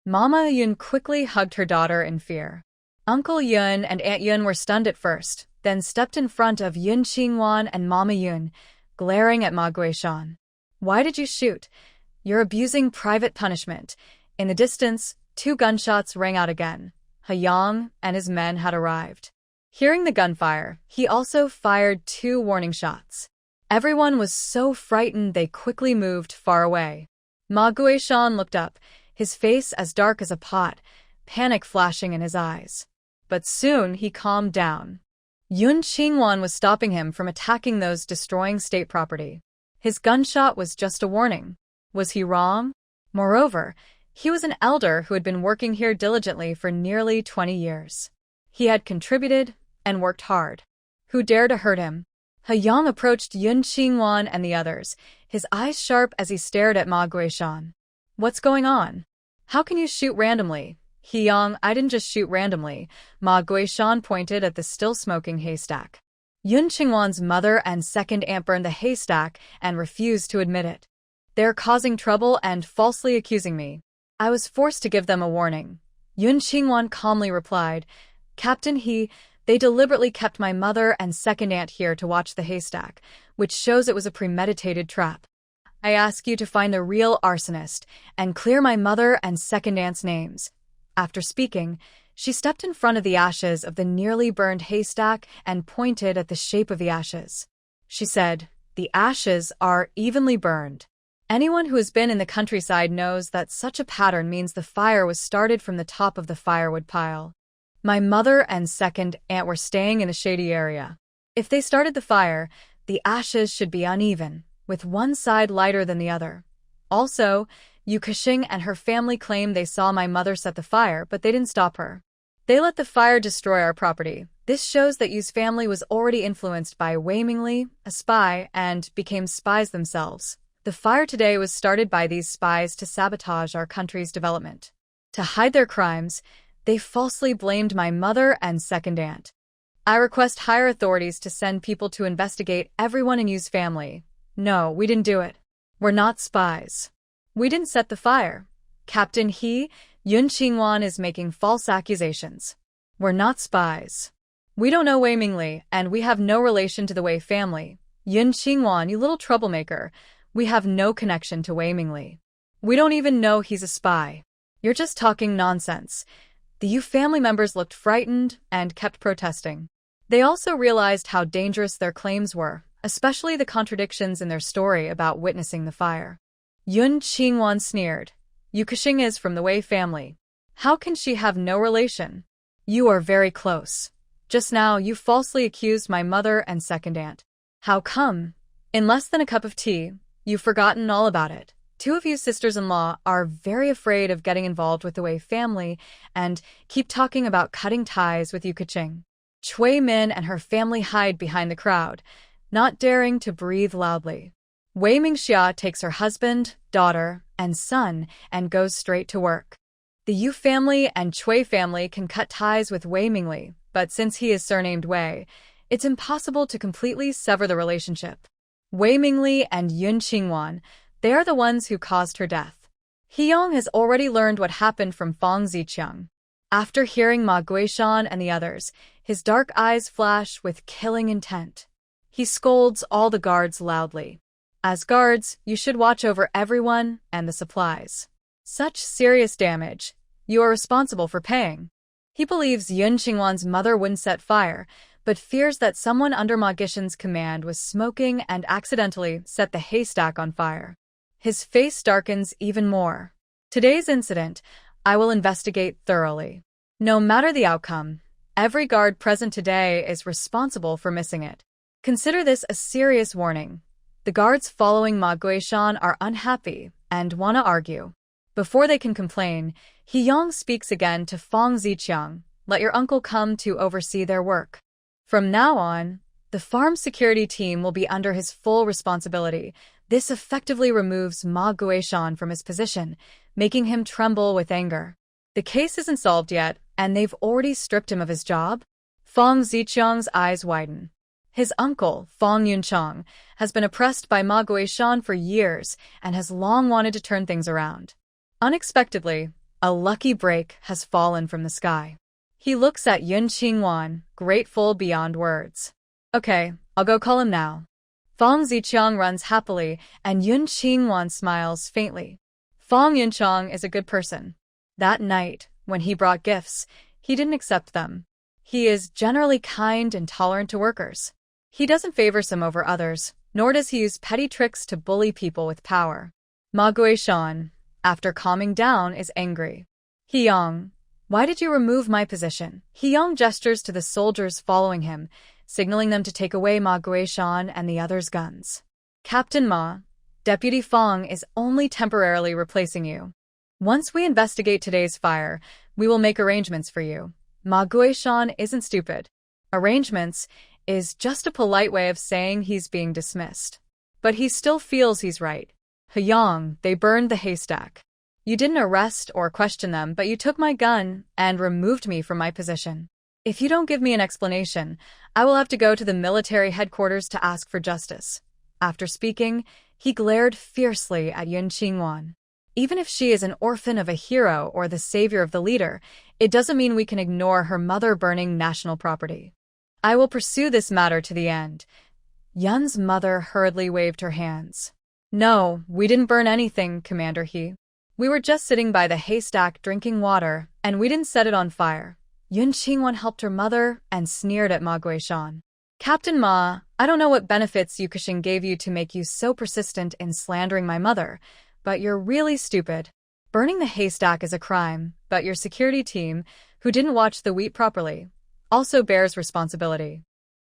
Mama Yun quickly hugged her daughter in fear. Uncle Yun and Aunt Yun were stunned at first, then stepped in front of Yun Qingwan and Mama Yun, glaring at Ma Guishan. "Why did you shoot? You're abusing private punishment." In the distance, 2 gunshots rang out again. He Yang and his men had arrived. Hearing the gunfire, he also fired 2 warning shots. Everyone was so frightened they quickly moved far away. Ma Guishan looked up, his face as dark as a pot, panic flashing in his eyes. But soon he calmed down. Yun Qingwan was stopping him from attacking those destroying state property. His gunshot was just a warning. Was he wrong? Moreover, he was an elder who had been working here diligently for nearly 20 years. He had contributed and worked hard. Who dared to hurt him? He Yang approached Yun Qingwan and the others, his eyes sharp as he stared at Ma Guishan. "What's going on? How can you shoot randomly?" "He Yang, I didn't just shoot randomly." Ma Guishan pointed at the still-smoking haystack. Yun Qingwan's mother and second aunt burned the haystack and refused to admit it. "They're causing trouble and falsely accusing me. I was forced to give them a warning." Yun Qingwan calmly replied, "Captain they deliberately kept my mother and second aunt here to watch the haystack, which shows it was a premeditated trap. I ask you to find the real arsonist and clear my mother and second aunt's names." After speaking, she stepped in front of the ashes of the nearly burned haystack and pointed at the shape of the ashes. She said, "The ashes are evenly burned." Anyone who has been in the countryside knows that such a pattern means the fire was started from the top of the firewood pile. My mother and second aunt were staying in a shady area. If they started the fire, the ashes should be uneven, with one side lighter than the other. Also, Yu Kexing and her family claim they saw my mother set the fire, but they didn't stop her. They let the fire destroy our property. This shows that Yu's family was already influenced by Wei Mingli, a spy, and became spies themselves. The fire today was started by these spies to sabotage our country's development. To hide their crimes, they falsely blamed my mother and second aunt. I request higher authorities to send people to investigate everyone in Yu's family. No, we didn't do it. We're not spies. We didn't set the fire. Captain Yun Qingwan is making false accusations. We're not spies. We don't know Wei Mingli, and we have no relation to the Wei family. Yun Qingwan, you little troublemaker. We have no connection to Wei Mingli. We don't even know he's a spy. You're just talking nonsense. The Yu family members looked frightened and kept protesting. They also realized how dangerous their claims were, especially the contradictions in their story about witnessing the fire. Yun Qingwan sneered. "Yu Kexing is from the Wei family. How can she have no relation? You are very close. Just now you falsely accused my mother and second aunt. How come? In less than a cup of tea, you've forgotten all about it. 2 of you sisters-in-law are very afraid of getting involved with the Wei family and keep talking about cutting ties with Yu Kexing." Chui Min and her family hide behind the crowd, not daring to breathe loudly. Wei Mingxia takes her husband, daughter, and son and goes straight to work. The Yu family and Chui family can cut ties with Wei Mingli, but since he is surnamed Wei, it's impossible to completely sever the relationship. Wei Mingli and Yun Qingwan, they are the ones who caused her death. He Yang has already learned what happened from Fang Ziqiang. After hearing Ma Guishan and the others, his dark eyes flash with killing intent. He scolds all the guards loudly. As guards, you should watch over everyone and the supplies. Such serious damage, you are responsible for paying. He believes Yun Qingwan's mother wouldn't set fire, but fears that someone under Ma Guishan's command was smoking and accidentally set the haystack on fire. His face darkens even more. Today's incident, I will investigate thoroughly. No matter the outcome, every guard present today is responsible for missing it. Consider this a serious warning. The guards following Ma Guishan are unhappy and want to argue. Before they can complain, He Yang speaks again to Fang Ziqiang. "Let your uncle come to oversee their work. From now on, the farm security team will be under his full responsibility. This effectively removes Ma Guishan from his position, making him tremble with anger. The case isn't solved yet, and they've already stripped him of his job? Fong Ziqiang's eyes widen. His uncle, Fong Yunchang, has been oppressed by Ma Guishan for years and has long wanted to turn things around. Unexpectedly, a lucky break has fallen from the sky. He looks at Yun Qingwan, grateful beyond words. Okay, I'll go call him now. Fong Ziqiang runs happily, and Yun Qingwan smiles faintly. Fong Yunchang is a good person. That night, when he brought gifts, he didn't accept them. He is generally kind and tolerant to workers. He doesn't favor some over others, nor does he use petty tricks to bully people with power. Ma Guishan, after calming down, is angry. Hiyang, why did you remove my position? Hiyang gestures to the soldiers following him, signaling them to take away Ma Guishan and the others' guns. Captain Ma, Deputy Fong is only temporarily replacing you. Once we investigate today's fire, we will make arrangements for you. Ma Guishan isn't stupid. Arrangements is just a polite way of saying he's being dismissed. But he still feels he's right. Hiyang, they burned the haystack. You didn't arrest or question them, but you took my gun and removed me from my position. If you don't give me an explanation, I will have to go to the military headquarters to ask for justice. After speaking, he glared fiercely at Yun Qingwan. Even if she is an orphan of a hero or the savior of the leader, it doesn't mean we can ignore her mother burning national property. I will pursue this matter to the end. Yun's mother hurriedly waved her hands. No, we didn't burn anything, Commander He. We were just sitting by the haystack drinking water, and we didn't set it on fire. Yun Qingwan helped her mother and sneered at Ma Guishan. Captain Ma, I don't know what benefits Yukushing gave you to make you so persistent in slandering my mother, but you're really stupid. Burning the haystack is a crime, but your security team, who didn't watch the wheat properly, also bears responsibility.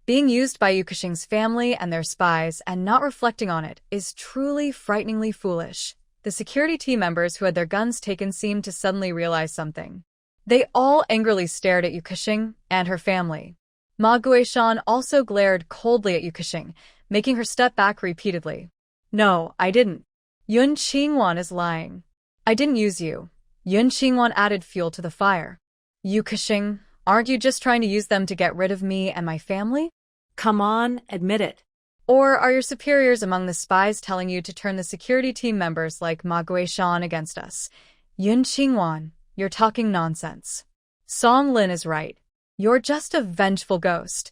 Being used by Yukushing's family and their spies and not reflecting on it is truly frighteningly foolish. The security team members who had their guns taken seemed to suddenly realize something. They all angrily stared at Yukushing and her family. Ma Guishan also glared coldly at Yukushing, making her step back repeatedly. No, I didn't. Yun Qingwan is lying. I didn't use you. Yun Qingwan added fuel to the fire. Yukushing, aren't you just trying to use them to get rid of me and my family? Come on, admit it. Or are your superiors among the spies telling you to turn the security team members like Ma Guishan against us? Yun Qingwan, you're talking nonsense. Song Lin is right. You're just a vengeful ghost.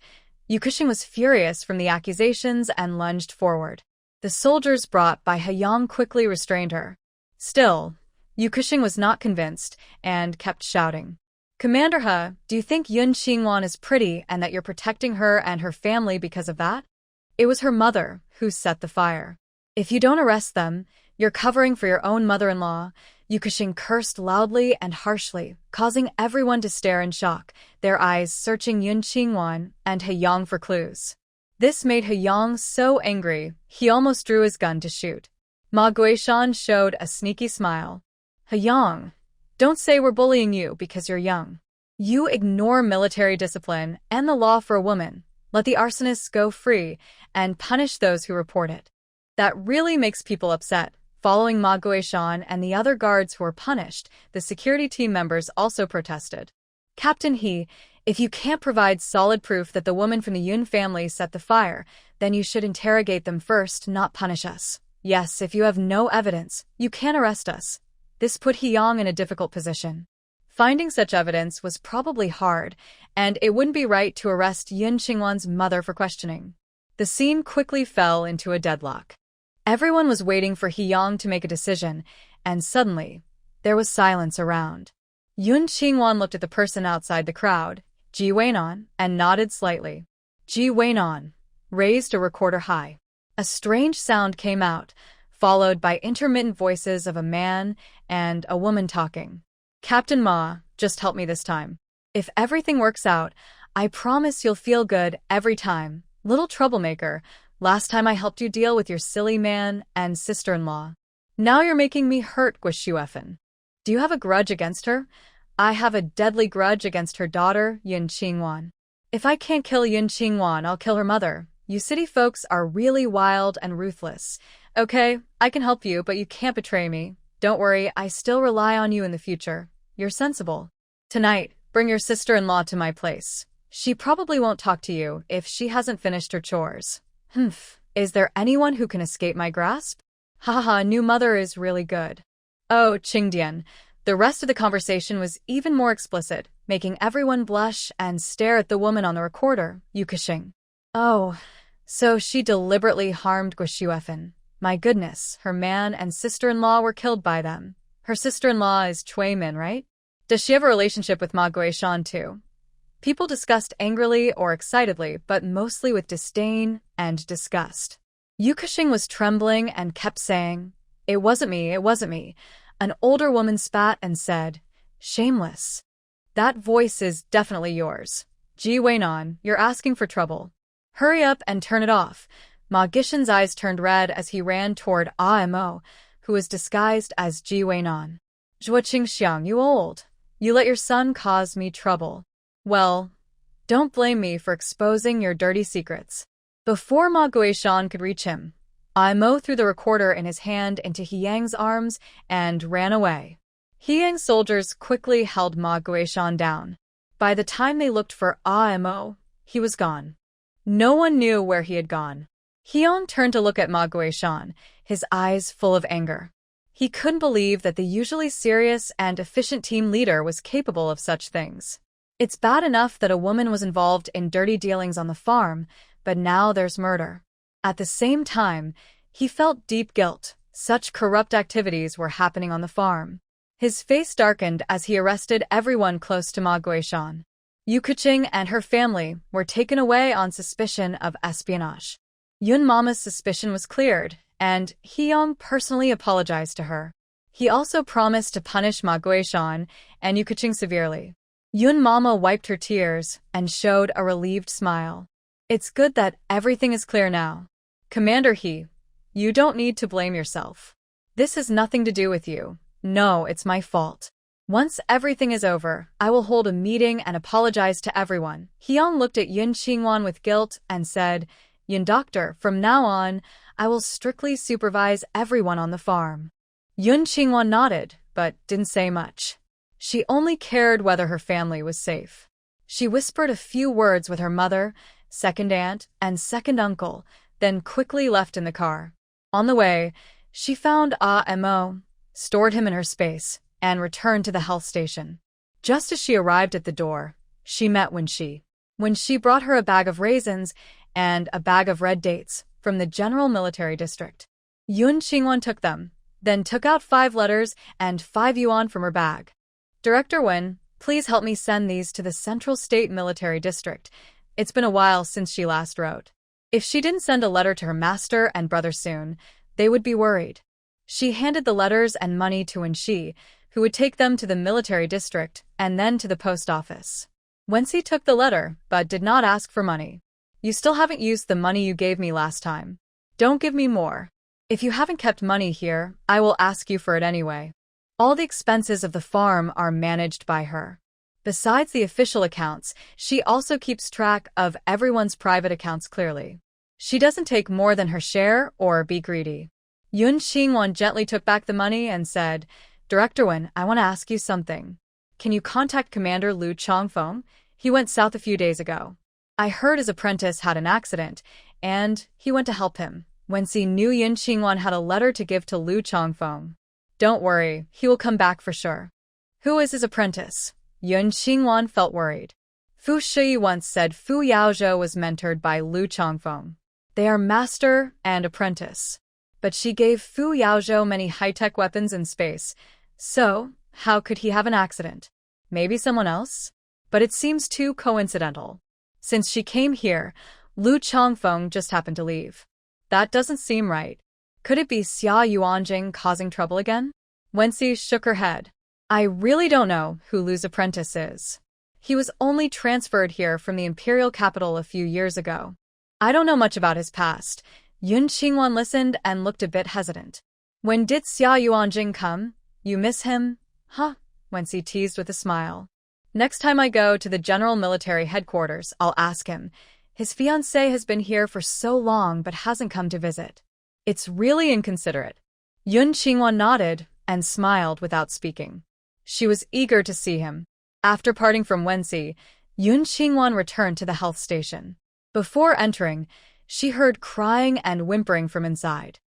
Yukushing was furious from the accusations and lunged forward. The soldiers brought by Hiyang quickly restrained her. Still, Yukushing was not convinced and kept shouting. Commander He, do you think Yun Qingwan is pretty and that you're protecting her and her family because of that? It was her mother who set the fire. If you don't arrest them, you're covering for your own mother-in-law. Yukushing cursed loudly and harshly, causing everyone to stare in shock, their eyes searching Yun Qingwan and Hiyang for clues. This made Hiyang so angry, he almost drew his gun to shoot. Ma Guishan showed a sneaky smile. Hiyang, don't say we're bullying you because you're young. You ignore military discipline and the law for a woman. Let the arsonists go free and punish those who report it. That really makes people upset. Following Ma Guishan and the other guards who were punished, the security team members also protested. Captain He, if you can't provide solid proof that the woman from the Yun family set the fire, then you should interrogate them first, not punish us. Yes, if you have no evidence, you can't arrest us. This put Hiyang in a difficult position. Finding such evidence was probably hard, and it wouldn't be right to arrest Yun Qingwan's mother for questioning. The scene quickly fell into a deadlock. Everyone was waiting for Hiyang to make a decision, and suddenly, there was silence around. Yun Qingwan looked at the person outside the crowd, Ji Weinan, and nodded slightly. Ji Weinan raised a recorder high. A strange sound came out, followed by intermittent voices of a man and a woman talking. Captain Ma, just help me this time. If everything works out, I promise you'll feel good every time. Little troublemaker, last time I helped you deal with your silly man and sister-in-law. Now you're making me hurt, Guishuefen. Do you have a grudge against her? I have a deadly grudge against her daughter, Yun Qingwan. If I can't kill Yun Qingwan, I'll kill her mother. You city folks are really wild and ruthless. Okay, I can help you, but you can't betray me. Don't worry, I still rely on you in the future. You're sensible. Tonight, bring your sister-in-law to my place. She probably won't talk to you if she hasn't finished her chores. Humph, is there anyone who can escape my grasp? Haha, new mother is really good. Oh, Qingdian. The rest of the conversation was even more explicit, making everyone blush and stare at the woman on the recorder, Yukixing. Oh, so she deliberately harmed Guoxuefeng. My goodness, her man and sister-in-law were killed by them. Her sister-in-law is Cui Min, right? Does she have a relationship with Ma Guishan too? People discussed angrily or excitedly, but mostly with disdain and disgust. Yukixing was trembling and kept saying, "It wasn't me, it wasn't me." An older woman spat and said, "Shameless. That voice is definitely yours. Ji Weinan, you're asking for trouble. Hurry up and turn it off." Ma Gishan's eyes turned red as he ran toward Mo, who was disguised as Ji Weinan. "Zhuo Qingxiang, you old. You let your son cause me trouble. Well, don't blame me for exposing your dirty secrets." Before Ma Guishan could reach him, Mo threw the recorder in his hand into He Yang's arms and ran away. He Yang's soldiers quickly held Ma Guishan down. By the time they looked for Mo, he was gone. No one knew where he had gone. Hyung turned to look at Ma Guishan, his eyes full of anger. He couldn't believe that the usually serious and efficient team leader was capable of such things. It's bad enough that a woman was involved in dirty dealings on the farm, but now there's murder. At the same time, he felt deep guilt. Such corrupt activities were happening on the farm. His face darkened as he arrested everyone close to Ma Guishan. Yukixing and her family were taken away on suspicion of espionage. Yun Mama's suspicion was cleared, and Hyung personally apologized to her. He also promised to punish Ma Guishan and Yukixing severely. Yun Mama wiped her tears and showed a relieved smile. "It's good that everything is clear now. Commander He, you don't need to blame yourself. This has nothing to do with you. No, it's my fault. Once everything is over, I will hold a meeting and apologize to everyone." Hyung looked at Yun Qingwan with guilt and said, "Yun Doctor, from now on, I will strictly supervise everyone on the farm." Yun Qingwan nodded, but didn't say much. She only cared whether her family was safe. She whispered a few words with her mother, second aunt, and second uncle, then quickly left in the car. On the way, she found Mo, stored him in her space, and returned to the health station. Just as she arrived at the door, she met Wenxi. Wenxi brought her a bag of raisins and a bag of red dates from the General Military District. Yun Qingwan took them, then took out 5 letters and 5 yuan from her bag. "Director Wen, please help me send these to the Central State Military District. It's been a while since she last wrote." If she didn't send a letter to her master and brother soon, they would be worried. She handed the letters and money to Wenxi, who would take them to the military district and then to the post office. Wenxi took the letter, but did not ask for money. "You still haven't used the money you gave me last time. Don't give me more. If you haven't kept money here, I will ask you for it anyway." All the expenses of the farm are managed by her. Besides the official accounts, she also keeps track of everyone's private accounts clearly. She doesn't take more than her share or be greedy. Yun Qingwan gently took back the money and said, "Director Wen, I want to ask you something. Can you contact Commander Lu Chongfeng? He went south a few days ago. I heard his apprentice had an accident, and he went to help him." Wenxi knew Yun Qingwan had a letter to give to Lu Chongfeng. "Don't worry, he will come back for sure." "Who is his apprentice?" Yun Qingwan felt worried. Fu Shiyi once said Fu Yaozhou was mentored by Lu Chongfeng. They are master and apprentice. But she gave Fu Yaozhou many high-tech weapons in space, so how could he have an accident? Maybe someone else? But it seems too coincidental. Since she came here, Lu Chongfeng just happened to leave. That doesn't seem right. Could it be Xia Yuanjing causing trouble again? Wenxi shook her head. "I really don't know who Lu's apprentice is. He was only transferred here from the imperial capital a few years ago. I don't know much about his past." Yun Qingwan listened and looked a bit hesitant. "When did Xia Yuanjing come? You miss him?" "Huh," Wenxi teased with a smile. "Next time I go to the General Military Headquarters, I'll ask him. His fiancée has been here for so long but hasn't come to visit." It's really inconsiderate. Yun Qingwan nodded and smiled without speaking. She was eager to see him. After parting from Wenxi, Yun Qingwan returned to the health station. Before entering, she heard crying and whimpering from inside.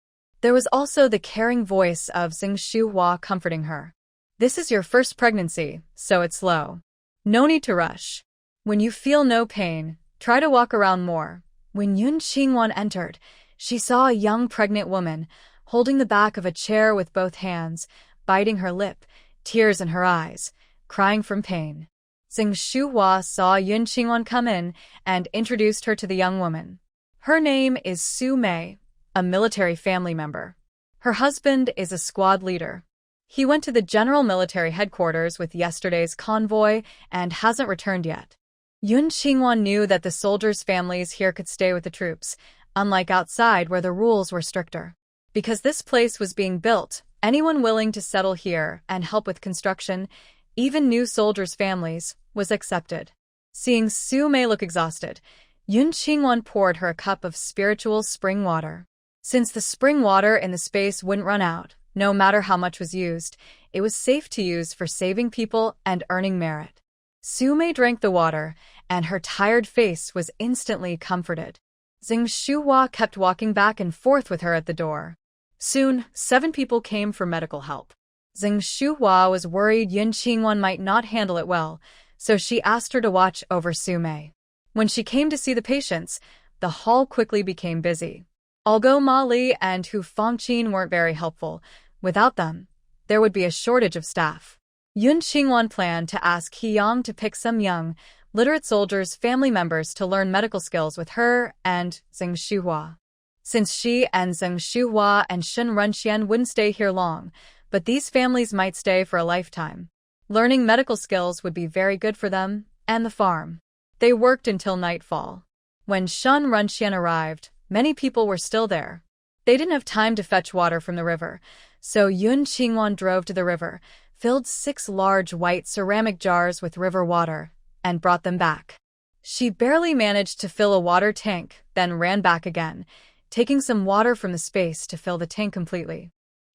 There was also the caring voice of Xing Shuhua comforting her. This is your first pregnancy, so it's slow. No need to rush. When you feel no pain, try to walk around more. When Yun Qingwan entered, she saw a young pregnant woman, holding the back of a chair with both hands, biting her lip, tears in her eyes, crying from pain. Xing Shuhua saw Yun Qingwan come in and introduced her to the young woman. Her name is Su Mei, a military family member. Her husband is a squad leader. He went to the general military headquarters with yesterday's convoy and hasn't returned yet. Yun Qingwan knew that the soldiers' families here could stay with the troops, unlike outside where the rules were stricter. Because this place was being built, anyone willing to settle here and help with construction, even new soldiers' families, was accepted. Seeing Su Mei look exhausted, Yun Qingwan poured her a cup of spiritual spring water. Since the spring water in the space wouldn't run out, no matter how much was used, it was safe to use for saving people and earning merit. Su Mei drank the water, and her tired face was instantly comforted. Xing Shuhua kept walking back and forth with her at the door. Soon, 7 people came for medical help. Xing Shuhua was worried Yun Qingwan might not handle it well, so she asked her to watch over Su Mei. When she came to see the patients, the hall quickly became busy. Although Ma Li and Hu Fangqin weren't very helpful, without them, there would be a shortage of staff. Yun Qingwan planned to ask He Yang to pick some young, literate soldiers' family members to learn medical skills with her and Xing Shuhua. Since she and Xing Shuhua and Shen Renxian wouldn't stay here long, but these families might stay for a lifetime. Learning medical skills would be very good for them and the farm. They worked until nightfall. When Shen Renxian arrived, many people were still there. They didn't have time to fetch water from the river, so Yun Qingwan drove to the river, filled 6 large white ceramic jars with river water, and brought them back. She barely managed to fill a water tank, then ran back again, taking some water from the space to fill the tank completely.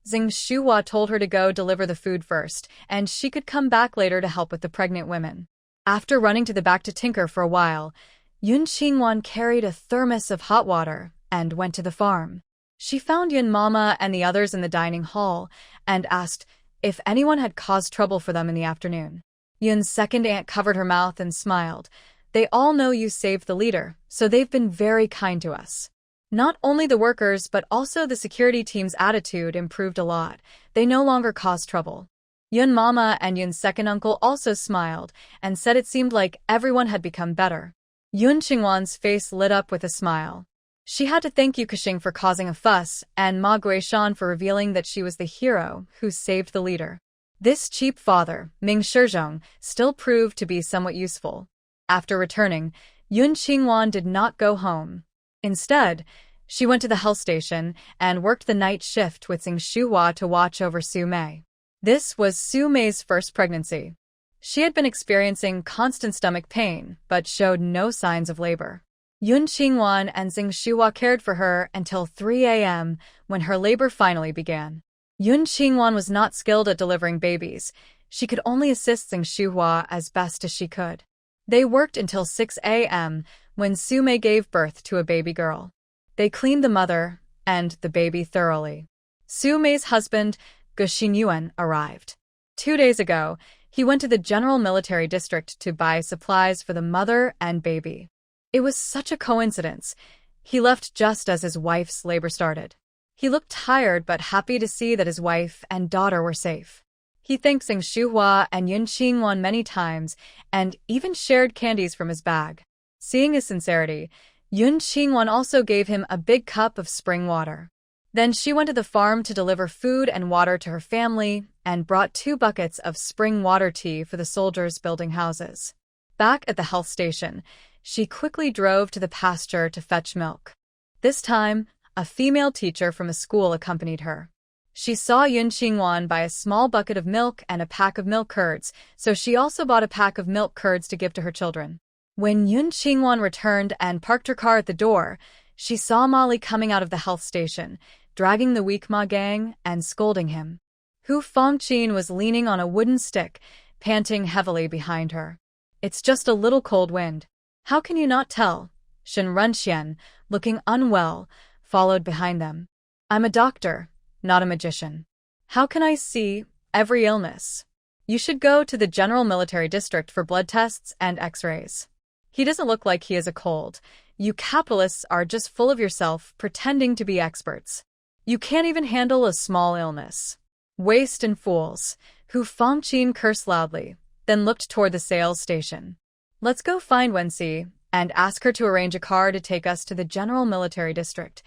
Xing Shuhua told her to go deliver the food first, and she could come back later to help with the pregnant women. After running to the back to tinker for a while, Yun Qingwan carried a thermos of hot water and went to the farm. She found Yun Mama and the others in the dining hall and asked if anyone had caused trouble for them in the afternoon. Yun's second aunt covered her mouth and smiled. They all know you saved the leader, so they've been very kind to us. Not only the workers but also the security team's attitude improved a lot. They no longer caused trouble. Yun Mama and Yun's second uncle also smiled and said it seemed like everyone had become better. Yun Qingwan's face lit up with a smile. She had to thank Yu Kexing for causing a fuss and Ma Guishan for revealing that she was the hero who saved the leader. This cheap father, Ming Shizhong, still proved to be somewhat useful. After returning, Yun Qingwan did not go home. Instead, she went to the health station and worked the night shift with Xing Shuhua to watch over Su Mei. This was Su Mei's first pregnancy. She had been experiencing constant stomach pain, but showed no signs of labor. Yun Qingwan and Xing Shuhua cared for her until 3 a.m. when her labor finally began. Yun Qingwan was not skilled at delivering babies. She could only assist Xing Shuhua as best as she could. They worked until 6 a.m. when Su Mei gave birth to a baby girl. They cleaned the mother and the baby thoroughly. Su Mei's husband, Gu Xinyuan, arrived. 2 days ago, he went to the general military district to buy supplies for the mother and baby. It was such a coincidence. He left just as his wife's labor started. He looked tired but happy to see that his wife and daughter were safe. He thanked Xing Shuhua and Yun Qingwan many times and even shared candies from his bag. Seeing his sincerity, Yun Qingwan also gave him a big cup of spring water. Then she went to the farm to deliver food and water to her family and brought 2 buckets of spring water tea for the soldiers building houses. Back at the health station, she quickly drove to the pasture to fetch milk. This time, a female teacher from a school accompanied her. She saw Yun Qingwan buy a small bucket of milk and a pack of milk curds, so she also bought a pack of milk curds to give to her children. When Yun Qingwan returned and parked her car at the door, she saw Molly coming out of the health station. dragging the weak Ma gang and scolding him. Hu Fangqin was leaning on a wooden stick, panting heavily behind her. "It's just a little cold wind. How can you not tell?" Shen Runxian, looking unwell, followed behind them. "I'm a doctor, not a magician. How can I see every illness? You should go to the General Military District for blood tests and x-rays. He doesn't look like he has a cold. You capitalists are just full of yourself, pretending to be experts. You can't even handle a small illness. Waste and fools." Hu Fangqin cursed loudly, then looked toward the sales station. "Let's go find Wenxi and ask her to arrange a car to take us to the General Military District."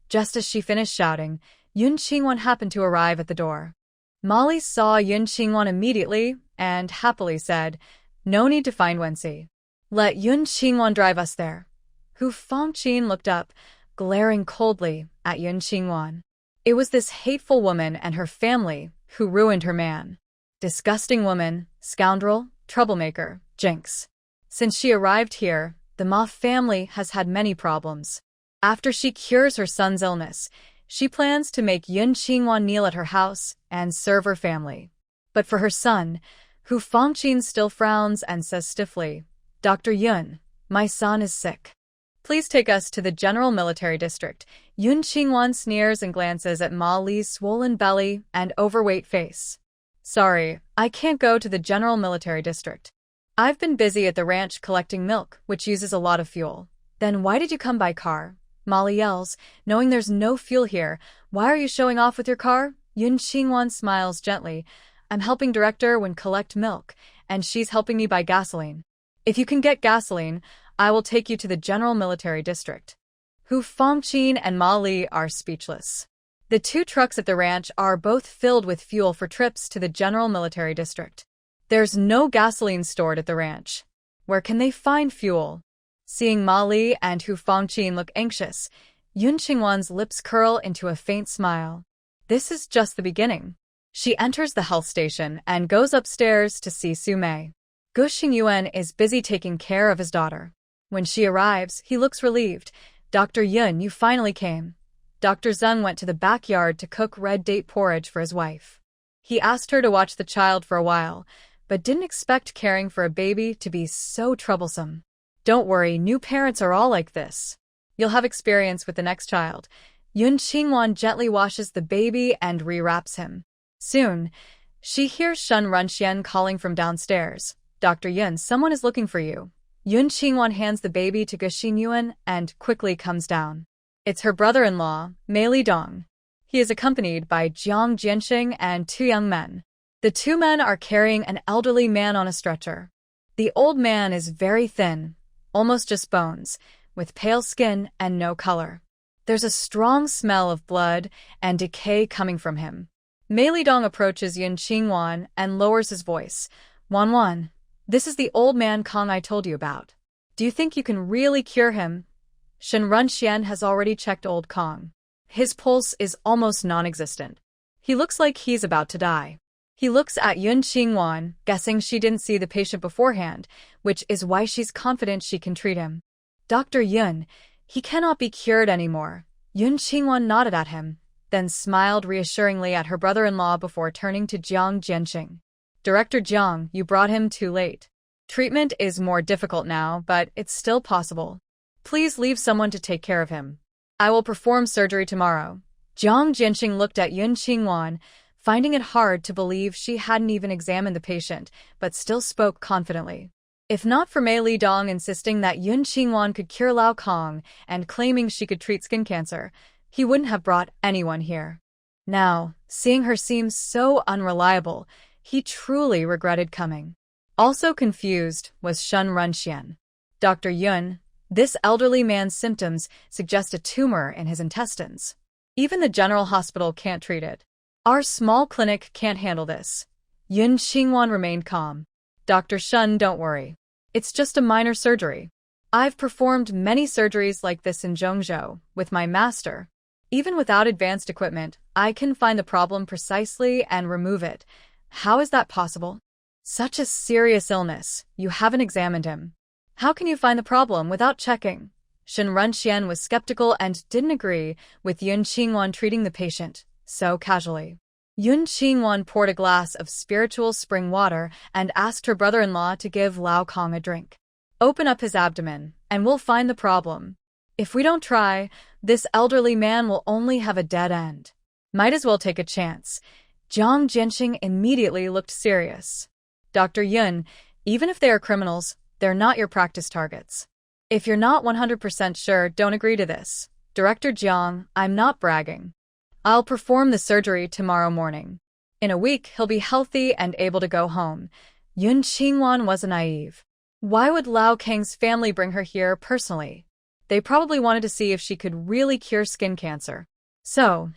Just as she finished shouting, Yun Qingwan happened to arrive at the door. Molly saw Yun Qingwan immediately and happily said, "No need to find Wenxi. Let Yun Qingwan drive us there." Hu Fangqin looked up, glaring coldly at Yun Qingwan. It was this hateful woman and her family who ruined her man. Disgusting woman, scoundrel, troublemaker, jinx. Since she arrived here, the Ma family has had many problems. After she cures her son's illness, she plans to make Yun Qingwan kneel at her house and serve her family. But for her son, Hu Fangqin still frowns and says stiffly, "Dr. Yun, my son is sick. Please take us to the General Military District." Yun Qingwan sneers and glances at Ma Li's swollen belly and overweight face. "Sorry, I can't go to the General Military District. I've been busy at the ranch collecting milk, which uses a lot of fuel." "Then why did you come by car?" Molly yells, "Knowing there's no fuel here, why are you showing off with your car?" Yun Qingwan smiles gently. "I'm helping Director Wen collect milk, and she's helping me buy gasoline. If you can get gasoline, I will take you to the General Military District." Hu Fangqin and Ma Li are speechless. The two trucks at the ranch are both filled with fuel for trips to the General Military District. There's no gasoline stored at the ranch. Where can they find fuel? Seeing Ma Li and Hu Fangqin look anxious, Yun Qingwan's lips curl into a faint smile. This is just the beginning. She enters the health station and goes upstairs to see Su Mei. Gu Xingyuan is busy taking care of his daughter. When she arrives, he looks relieved. "Dr. Yun, you finally came." Dr. Zeng went to the backyard to cook red date porridge for his wife. He asked her to watch the child for a while, but didn't expect caring for a baby to be so troublesome. "Don't worry, new parents are all like this. You'll have experience with the next child." Yun Qingwan gently washes the baby and rewraps him. Soon, she hears Shen Runxian calling from downstairs. "Dr. Yun, someone is looking for you." Yun Qingwan hands the baby to Gu Xingyuan and quickly comes down. It's her brother-in-law, Mei Lidong. He is accompanied by Jiang Jianxing and two young men. The two men are carrying an elderly man on a stretcher. The old man is very thin, almost just bones, with pale skin and no color. There's a strong smell of blood and decay coming from him. Mei Lidong approaches Yun Qingwan and lowers his voice. "Wan, this is the old man Kong I told you about. Do you think you can really cure him?" Shen Runxian has already checked old Kong. His pulse is almost non-existent. He looks like he's about to die. He looks at Yun Qingwan, guessing she didn't see the patient beforehand, which is why she's confident she can treat him. "Dr. Yun, he cannot be cured anymore." Yun Qingwan nodded at him, then smiled reassuringly at her brother-in-law before turning to Jiang Jianxing. "Director Jiang, you brought him too late. Treatment is more difficult now, but it's still possible. Please leave someone to take care of him. I will perform surgery tomorrow." Jiang Jianxing looked at Yun Qingwan, finding it hard to believe she hadn't even examined the patient, but still spoke confidently. If not for Mei Lidong insisting that Yun Qingwan could cure Lao Kong and claiming she could treat skin cancer, he wouldn't have brought anyone here. Now, seeing her seem so unreliable, he truly regretted coming. Also confused was Shen Runxian. "Dr. Yun, this elderly man's symptoms suggest a tumor in his intestines. Even the general hospital can't treat it. Our small clinic can't handle this." Yun Qingwan remained calm. "Dr. Shen, don't worry. It's just a minor surgery. I've performed many surgeries like this in Zhongzhou with my master. Even without advanced equipment, I can find the problem precisely and remove it. How is that possible? Such a serious illness, you haven't examined him. How can you find the problem without checking?" Shen Runxian was skeptical and didn't agree with Yun Qingwan treating the patient so casually. Yun Qingwan poured a glass of spiritual spring water and asked her brother-in-law to give Lao Kong a drink. Open up his abdomen, and we'll find the problem. If we don't try, this elderly man will only have a dead end. Might as well take a chance. Jiang Jianxing immediately looked serious. Dr. Yun, even if they are criminals, they're not your practice targets. If you're not 100% sure, don't agree to this. Director Jiang, I'm not bragging. I'll perform the surgery tomorrow morning. In a week, he'll be healthy and able to go home. Yun Qingwan wasn't naive. Why would Lao Kang's family bring her here personally? They probably wanted to see if she could really cure skin cancer. So,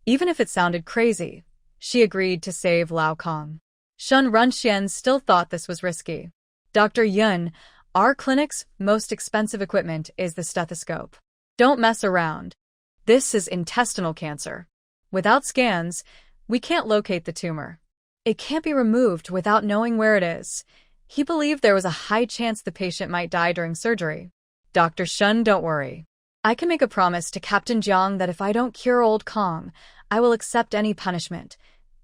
even if it sounded crazy, she agreed to save Lao Kang. Shen Runxian still thought this was risky. Dr. Yun, our clinic's most expensive equipment is the stethoscope. Don't mess around. This is intestinal cancer. Without scans, we can't locate the tumor. It can't be removed without knowing where it is. He believed there was a high chance the patient might die during surgery. Dr. Shen, don't worry. I can make a promise to Captain Jiang that if I don't cure old Kong, I will accept any punishment.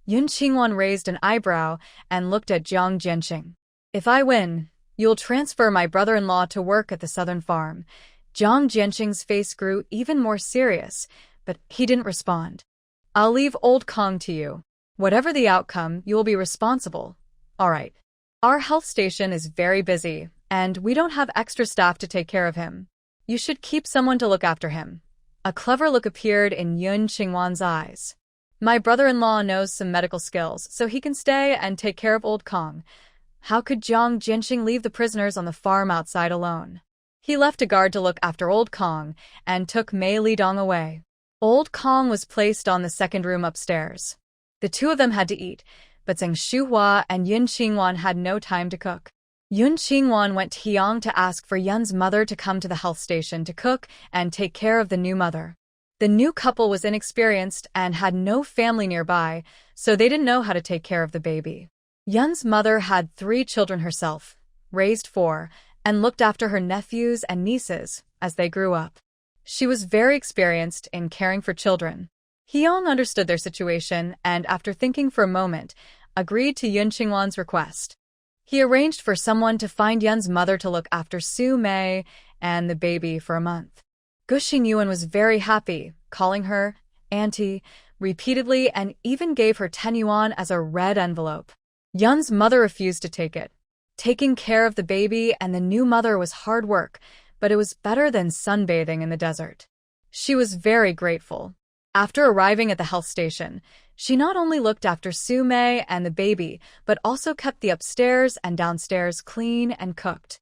Yun Qingwan raised an eyebrow and looked at Jiang Jianxing. If I win, you'll transfer my brother-in-law to work at the southern farm. Jiang Jianxing's face grew even more serious, but he didn't respond. I'll leave old Kong to you. Whatever the outcome, you will be responsible. All right. Our health station is very busy, and we don't have extra staff to take care of him. You should keep someone to look after him. A clever look appeared in Yun Qingwan's eyes. My brother-in-law knows some medical skills, so he can stay and take care of old Kong. How could Jiang Jianxing leave the prisoners on the farm outside alone? He left a guard to look after old Kong and took Mei Lidong away. Old Kong was placed on the second room upstairs. The two of them had to eat, but Zheng Shuhua and Yun Qingwan had no time to cook. Yun Qingwan went to Hyang to ask for Yun's mother to come to the health station to cook and take care of the new mother. The new couple was inexperienced and had no family nearby, so they didn't know how to take care of the baby. Yun's mother had 3 children herself, raised 4, and looked after her nephews and nieces as they grew up. She was very experienced in caring for children. Hyang understood their situation and, after thinking for a moment, agreed to Yun Qingwan's request. He arranged for someone to find Yun's mother to look after Su Mei and the baby for a month. Guxing Yuan was very happy, calling her Auntie repeatedly and even gave her 10 yuan as a red envelope. Yun's mother refused to take it. Taking care of the baby and the new mother was hard work, but it was better than sunbathing in the desert. She was very grateful. After arriving at the health station, she not only looked after Su Mei and the baby, but also kept the upstairs and downstairs clean and cooked.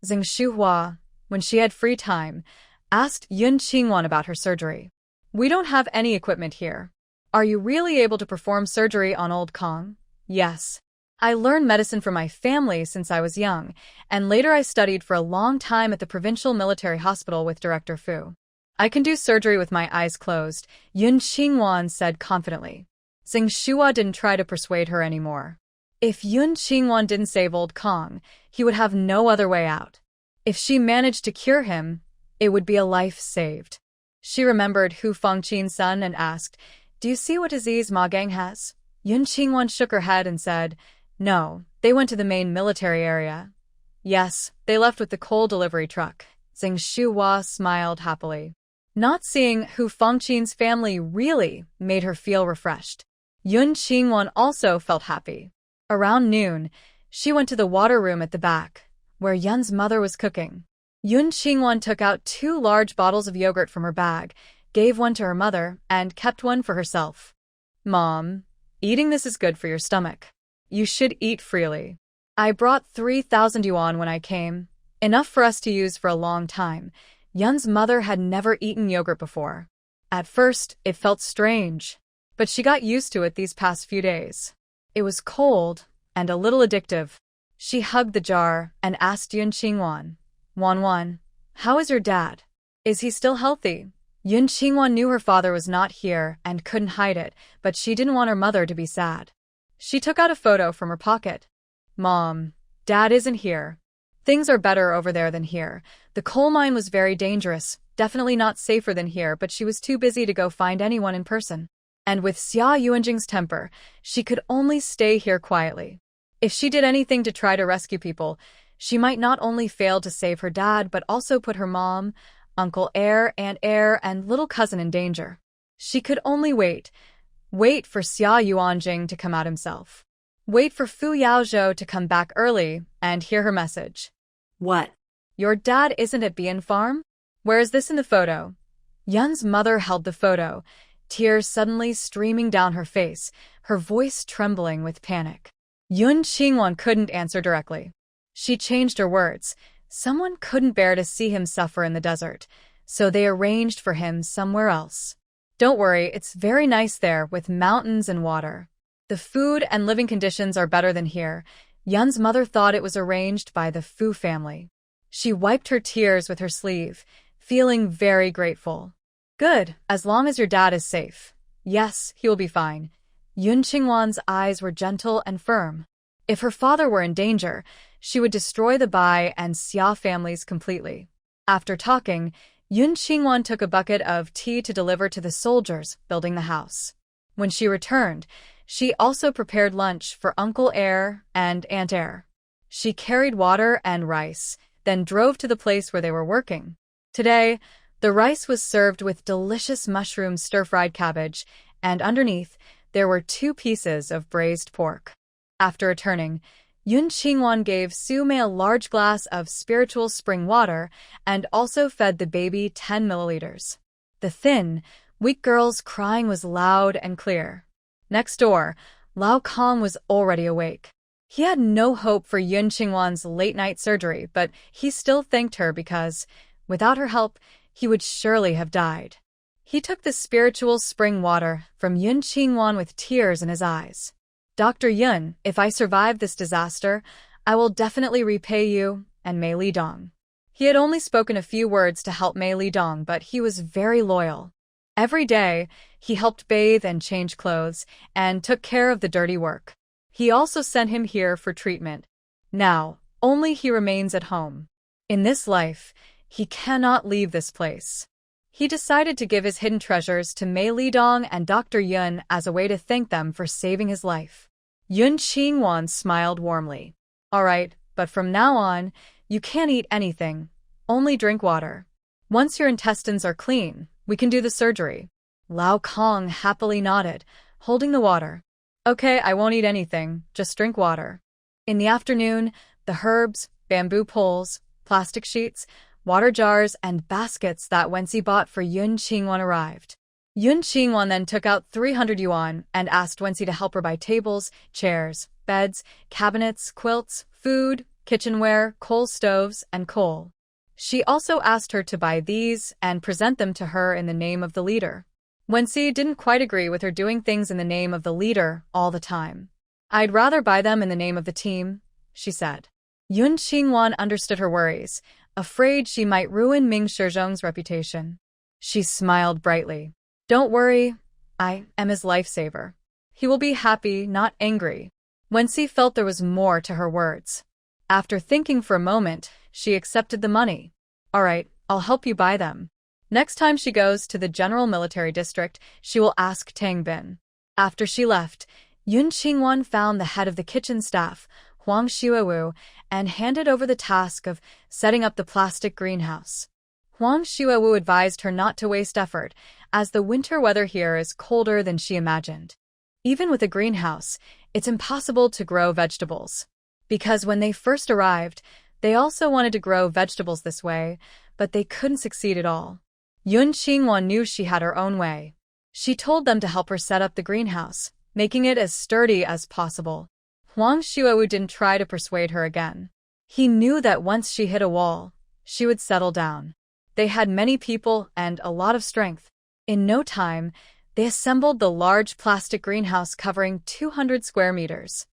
Zheng Shuhua, when she had free time, asked Yun Qingwan about her surgery. We don't have any equipment here. Are you really able to perform surgery on old Kong? Yes. I learned medicine from my family since I was young, and later I studied for a long time at the provincial military hospital with Director Fu. I can do surgery with my eyes closed, Yun Qingwan said confidently. Zheng Shuhua didn't try to persuade her anymore. If Yun Qingwan didn't save old Kong, he would have no other way out. If she managed to cure him, it would be a life saved. She remembered Hu Fengqin's son and asked, Do you see what disease Ma Gang has? Yun Qingwan shook her head and said, No, they went to the main military area. Yes, they left with the coal delivery truck. Zheng Shuhua smiled happily. Not seeing Hu Fengqin's family really made her feel refreshed. Yun Qingwan also felt happy. Around noon, she went to the water room at the back, where Yun's mother was cooking. Yun Qingwan took out 2 large bottles of yogurt from her bag, gave one to her mother, and kept one for herself. Mom, eating this is good for your stomach. You should eat freely. I brought 3,000 yuan when I came, enough for us to use for a long time. Yun's mother had never eaten yogurt before. At first, it felt strange, but she got used to it these past few days. It was cold and a little addictive. She hugged the jar and asked Yun Qingwan, Wan, how is your dad? Is he still healthy? Yun Qingwan knew her father was not here and couldn't hide it, but she didn't want her mother to be sad. She took out a photo from her pocket. Mom, Dad isn't here. Things are better over there than here. The coal mine was very dangerous, definitely not safer than here, but she was too busy to go find anyone in person. And with Xia Yuanjing's temper, she could only stay here quietly. If she did anything to try to rescue people, she might not only fail to save her dad, but also put her mom, uncle heir, aunt heir, and little cousin in danger. She could only wait for Xia Yuanjing to come out himself. Wait for Fu Yaozhou to come back early and hear her message. What? Your dad isn't at Bian Farm? Where is this in the photo? Yun's mother held the photo, tears suddenly streaming down her face, her voice trembling with panic. Yun Qingwan couldn't answer directly. She changed her words. Someone couldn't bear to see him suffer in the desert, so they arranged for him somewhere else. Don't worry, it's very nice there with mountains and water. The food and living conditions are better than here. Yun's mother thought it was arranged by the Fu family. She wiped her tears with her sleeve, feeling very grateful. Good, as long as your dad is safe. Yes, he will be fine. Yun Qingwan's eyes were gentle and firm. If her father were in danger, she would destroy the Bai and Xia families completely. After talking, Yun Qingwan took a bucket of tea to deliver to the soldiers building the house. When she returned, she also prepared lunch for Uncle Heir and Aunt Heir. She carried water and rice, then drove to the place where they were working. Today, the rice was served with delicious mushroom stir-fried cabbage, and underneath, there were 2 pieces of braised pork. After returning, Yun Qingwan gave Su Mei a large glass of spiritual spring water and also fed the baby 10 milliliters. The thin, weak girl's crying was loud and clear. Next door, Lao Kong was already awake. He had no hope for Yun Qingwan's late-night surgery, but he still thanked her because, without her help, he would surely have died. He took the spiritual spring water from Yun Qingwan with tears in his eyes. Dr. Yun, if I survive this disaster, I will definitely repay you and Mei Lidong. He had only spoken a few words to help Mei Lidong, but he was very loyal. Every day, he helped bathe and change clothes and took care of the dirty work. He also sent him here for treatment. Now, only he remains at home. In this life, he cannot leave this place. He decided to give his hidden treasures to Mei Lidong and Dr. Yun as a way to thank them for saving his life. Yun Qingwan smiled warmly. All right, but from now on, you can't eat anything, only drink water. Once your intestines are clean, we can do the surgery. Lao Kong happily nodded, holding the water. Okay, I won't eat anything, just drink water. In the afternoon, the herbs, bamboo poles, plastic sheets, water jars, and baskets that Wenxi bought for Yun Qingwan arrived. Yun Qingwan then took out 300 yuan and asked Wenxi to help her buy tables, chairs, beds, cabinets, quilts, food, kitchenware, coal stoves, and coal. She also asked her to buy these and present them to her in the name of the leader. Wenxi didn't quite agree with her doing things in the name of the leader all the time. I'd rather buy them in the name of the team, she said. Yun Qingwan understood her worries, afraid she might ruin Ming Shizhong's reputation. She smiled brightly. Don't worry, I am his lifesaver. He will be happy, not angry. Wenxi felt there was more to her words. After thinking for a moment, she accepted the money. All right, I'll help you buy them. Next time she goes to the General Military District, she will ask Tang Bin. After she left, Yun Qingwan found the head of the kitchen staff, Huang Xuewu, and handed over the task of setting up the plastic greenhouse. Huang Xuewu advised her not to waste effort, as the winter weather here is colder than she imagined. Even with a greenhouse, it's impossible to grow vegetables. Because when they first arrived, they also wanted to grow vegetables this way, but they couldn't succeed at all. Yun Qingwan knew she had her own way. She told them to help her set up the greenhouse, making it as sturdy as possible. Huang Xuewu didn't try to persuade her again. He knew that once she hit a wall, she would settle down. They had many people and a lot of strength. In no time, they assembled the large plastic greenhouse covering 200 square meters.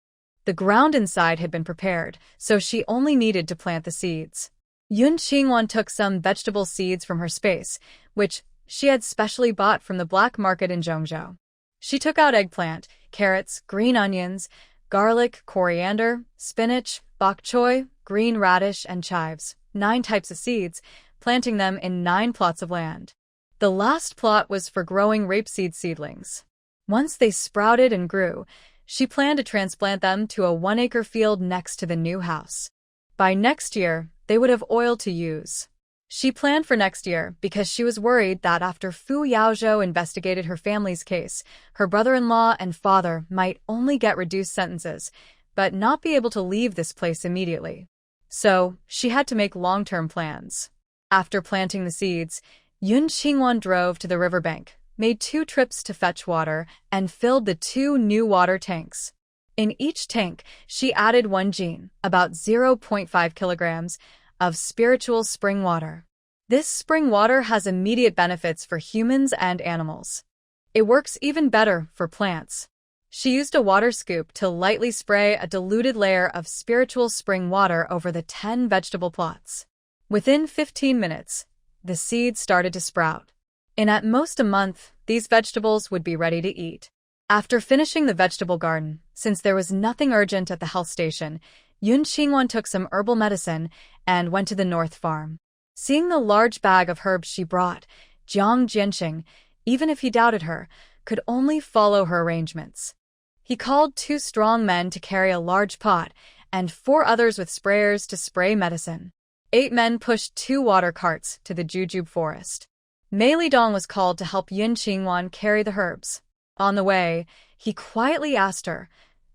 The ground inside had been prepared, so she only needed to plant the seeds. Yun Qingwan took some vegetable seeds from her space, which she had specially bought from the black market in Zhongzhou. She took out eggplant, carrots, green onions, garlic, coriander, spinach, bok choy, green radish, and chives, 9 types of seeds, planting them in 9 plots of land. The last plot was for growing rapeseed seedlings. Once they sprouted and grew, she planned to transplant them to a 1-acre field next to the new house. By next year, they would have oil to use. She planned for next year because she was worried that after Fu Yaozhou investigated her family's case, her brother-in-law and father might only get reduced sentences, but not be able to leave this place immediately. So, she had to make long-term plans. After planting the seeds, Yun Qingwan drove to the riverbank, made 2 trips to fetch water, and filled the 2 new water tanks. In each tank, she added 1 jin, about 0.5 kilograms, of spiritual spring water. This spring water has immediate benefits for humans and animals. It works even better for plants. She used a water scoop to lightly spray a diluted layer of spiritual spring water over the 10 vegetable plots. Within 15 minutes, the seeds started to sprout. In at most a month, these vegetables would be ready to eat. After finishing the vegetable garden, since there was nothing urgent at the health station, Yun Qingwan took some herbal medicine and went to the north farm. Seeing the large bag of herbs she brought, Jiang Jianqing, even if he doubted her, could only follow her arrangements. He called 2 strong men to carry a large pot and 4 others with sprayers to spray medicine. 8 men pushed 2 water carts to the jujube forest. Mei Lidong was called to help Yun Qingwan carry the herbs. On the way, he quietly asked her,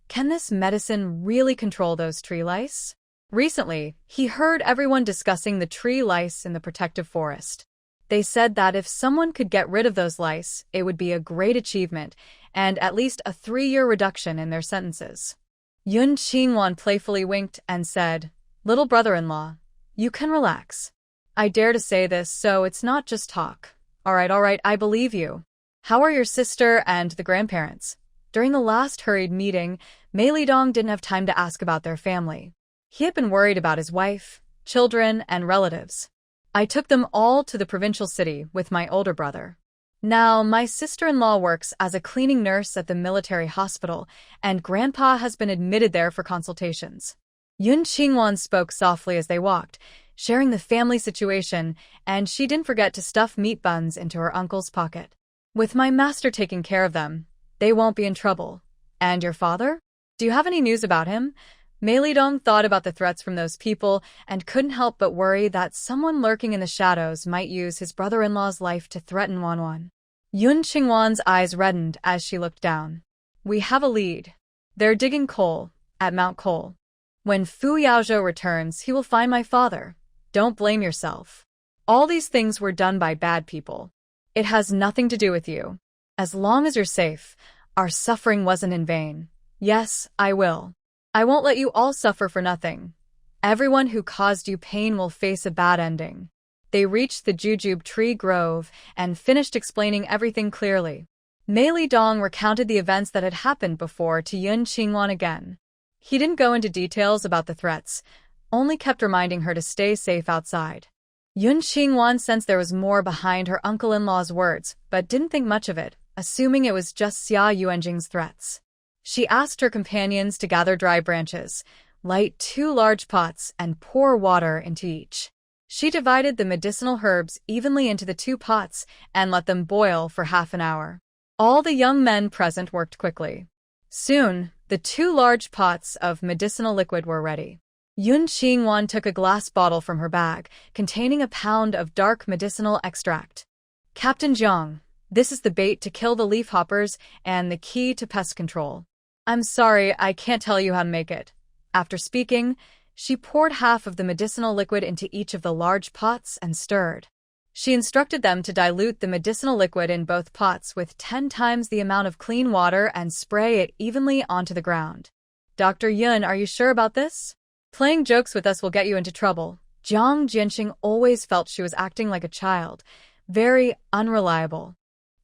"Can this medicine really control those tree lice?" Recently, he heard everyone discussing the tree lice in the protective forest. They said that if someone could get rid of those lice, it would be a great achievement and at least a 3-year reduction in their sentences. Yun Qingwan playfully winked and said, "Little brother-in-law, you can relax. I dare to say this, so it's not just talk. All right, I believe you. How are your sister and the grandparents?" During the last hurried meeting, Mei Lidong didn't have time to ask about their family. He had been worried about his wife, children, and relatives. "I took them all to the provincial city with my older brother. Now, my sister-in-law works as a cleaning nurse at the military hospital, and Grandpa has been admitted there for consultations." Yun Qingwan spoke softly as they walked, sharing the family situation, and she didn't forget to stuff meat buns into her uncle's pocket. "With my master taking care of them, they won't be in trouble. And your father? Do you have any news about him?" Mei Lidong thought about the threats from those people and couldn't help but worry that someone lurking in the shadows might use his brother-in-law's life to threaten Wanwan. Yun Qingwan's eyes reddened as she looked down. "We have a lead. They're digging coal at Mount Coal. When Fu Yaozhou returns, he will find my father. Don't blame yourself. All these things were done by bad people. It has nothing to do with you. As long as you're safe, our suffering wasn't in vain. Yes, I will. I won't let you all suffer for nothing. Everyone who caused you pain will face a bad ending." They reached the jujube tree grove and finished explaining everything clearly. Mei Lidong recounted the events that had happened before to Yun Qingwan again. He didn't go into details about the threats, only kept reminding her to stay safe outside. Yun Qingwan sensed there was more behind her uncle-in-law's words, but didn't think much of it, assuming it was just Xia Yuanjing's threats. She asked her companions to gather dry branches, light 2 large pots, and pour water into each. She divided the medicinal herbs evenly into the 2 pots and let them boil for half an hour. All the young men present worked quickly. Soon, the 2 large pots of medicinal liquid were ready. Yun Qingwan took a glass bottle from her bag, containing a pound of dark medicinal extract. "Captain Jiang, this is the bait to kill the leafhoppers and the key to pest control. I'm sorry, I can't tell you how to make it." After speaking, she poured half of the medicinal liquid into each of the large pots and stirred. She instructed them to dilute the medicinal liquid in both pots with 10 times the amount of clean water and spray it evenly onto the ground. "Dr. Yun, are you sure about this? Playing jokes with us will get you into trouble." Jiang Jianqing always felt she was acting like a child, very unreliable.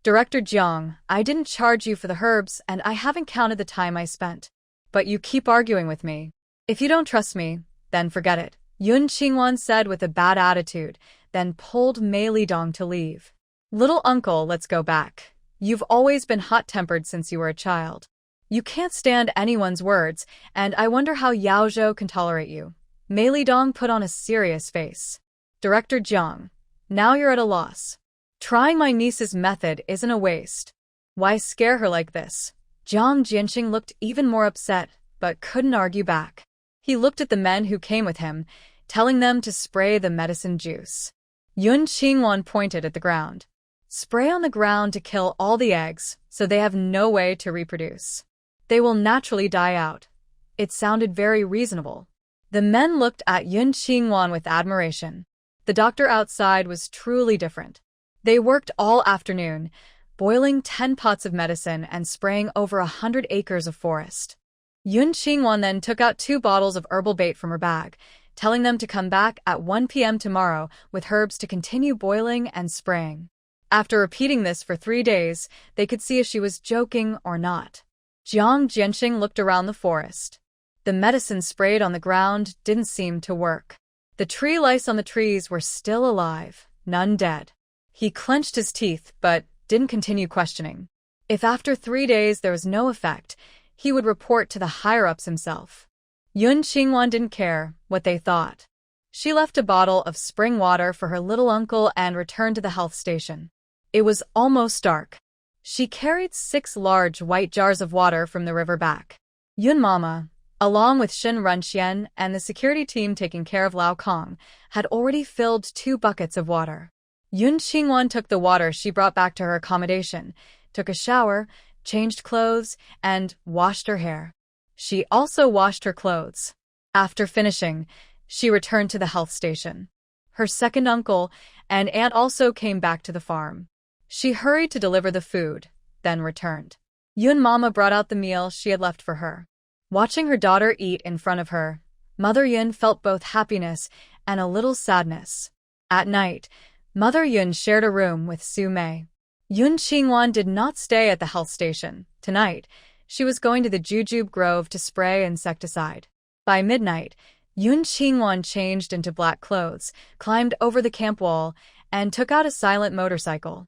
"Director Jiang, I didn't charge you for the herbs and I haven't counted the time I spent. But you keep arguing with me. If you don't trust me, then forget it," Yun Qingwan said with a bad attitude, then pulled Mei Lidong to leave. "Little uncle, let's go back. You've always been hot-tempered since you were a child." You can't stand anyone's words, and I wonder how Yao Zhou can tolerate you. Mei Lidong put on a serious face. Director Jiang, now you're at a loss. Trying my niece's method isn't a waste. Why scare her like this? Jiang Jianqing looked even more upset, but couldn't argue back. He looked at the men who came with him, telling them to spray the medicine juice. Yun Qingwan pointed at the ground. Spray on the ground to kill all the eggs, so they have no way to reproduce. They will naturally die out. It sounded very reasonable. The men looked at Yun Qingwan with admiration. The doctor outside was truly different. They worked all afternoon, boiling 10 pots of medicine and spraying over 100 acres of forest. Yun Qingwan then took out 2 bottles of herbal bait from her bag, telling them to come back at 1 p.m. tomorrow with herbs to continue boiling and spraying. After repeating this for 3 days, they could see if she was joking or not. Jiang Jianqing looked around the forest. The medicine sprayed on the ground didn't seem to work. The tree lice on the trees were still alive, none dead. He clenched his teeth, but didn't continue questioning. If after 3 days there was no effect, he would report to the higher-ups himself. Yun Qingwan didn't care what they thought. She left a bottle of spring water for her little uncle and returned to the health station. It was almost dark. She carried 6 large white jars of water from the river back. Yun Mama, along with Shen Runxian and the security team taking care of Lao Kong, had already filled 2 buckets of water. Yun Qingwan took the water she brought back to her accommodation, took a shower, changed clothes, and washed her hair. She also washed her clothes. After finishing, she returned to the health station. Her second uncle and aunt also came back to the farm. She hurried to deliver the food, then returned. Yun Mama brought out the meal she had left for her. Watching her daughter eat in front of her, Mother Yun felt both happiness and a little sadness. At night, Mother Yun shared a room with Su Mei. Yun Qingwan did not stay at the health station. Tonight, she was going to the jujube grove to spray insecticide. By midnight, Yun Qingwan changed into black clothes, climbed over the camp wall, and took out a silent motorcycle.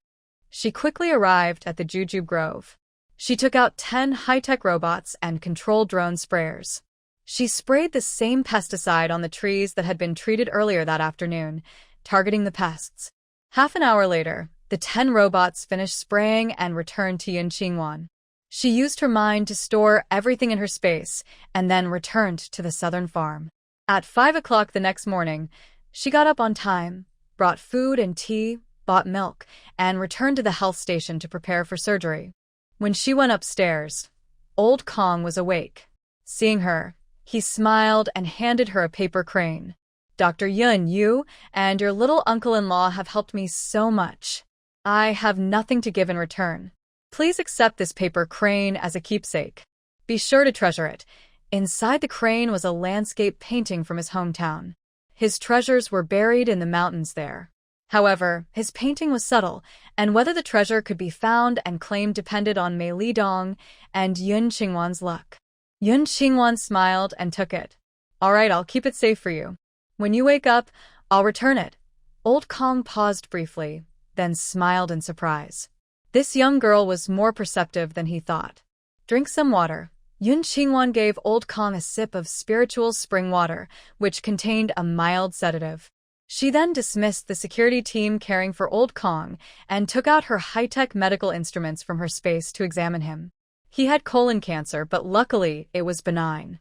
She quickly arrived at the jujube grove. She took out 10 high-tech robots and controlled drone sprayers. She sprayed the same pesticide on the trees that had been treated earlier that afternoon, targeting the pests. Half an hour later, the 10 robots finished spraying and returned to Yun Qingwan. She used her mind to store everything in her space and then returned to the southern farm. At 5 o'clock the next morning, she got up on time, brought food and tea, bought milk, and returned to the health station to prepare for surgery. When she went upstairs, Old Kong was awake. Seeing her, he smiled and handed her a paper crane. Dr. Yun, you and your little uncle-in-law have helped me so much. I have nothing to give in return. Please accept this paper crane as a keepsake. Be sure to treasure it. Inside the crane was a landscape painting from his hometown. His treasures were buried in the mountains there. However, his painting was subtle, and whether the treasure could be found and claimed depended on Mei Lidong and Yun Qingwan's luck. Yun Qingwan smiled and took it. All right, I'll keep it safe for you. When you wake up, I'll return it. Old Kong paused briefly, then smiled in surprise. This young girl was more perceptive than he thought. Drink some water. Yun Qingwan gave Old Kong a sip of spiritual spring water, which contained a mild sedative. She then dismissed the security team caring for Old Kong and took out her high-tech medical instruments from her space to examine him. He had colon cancer, but luckily it was benign.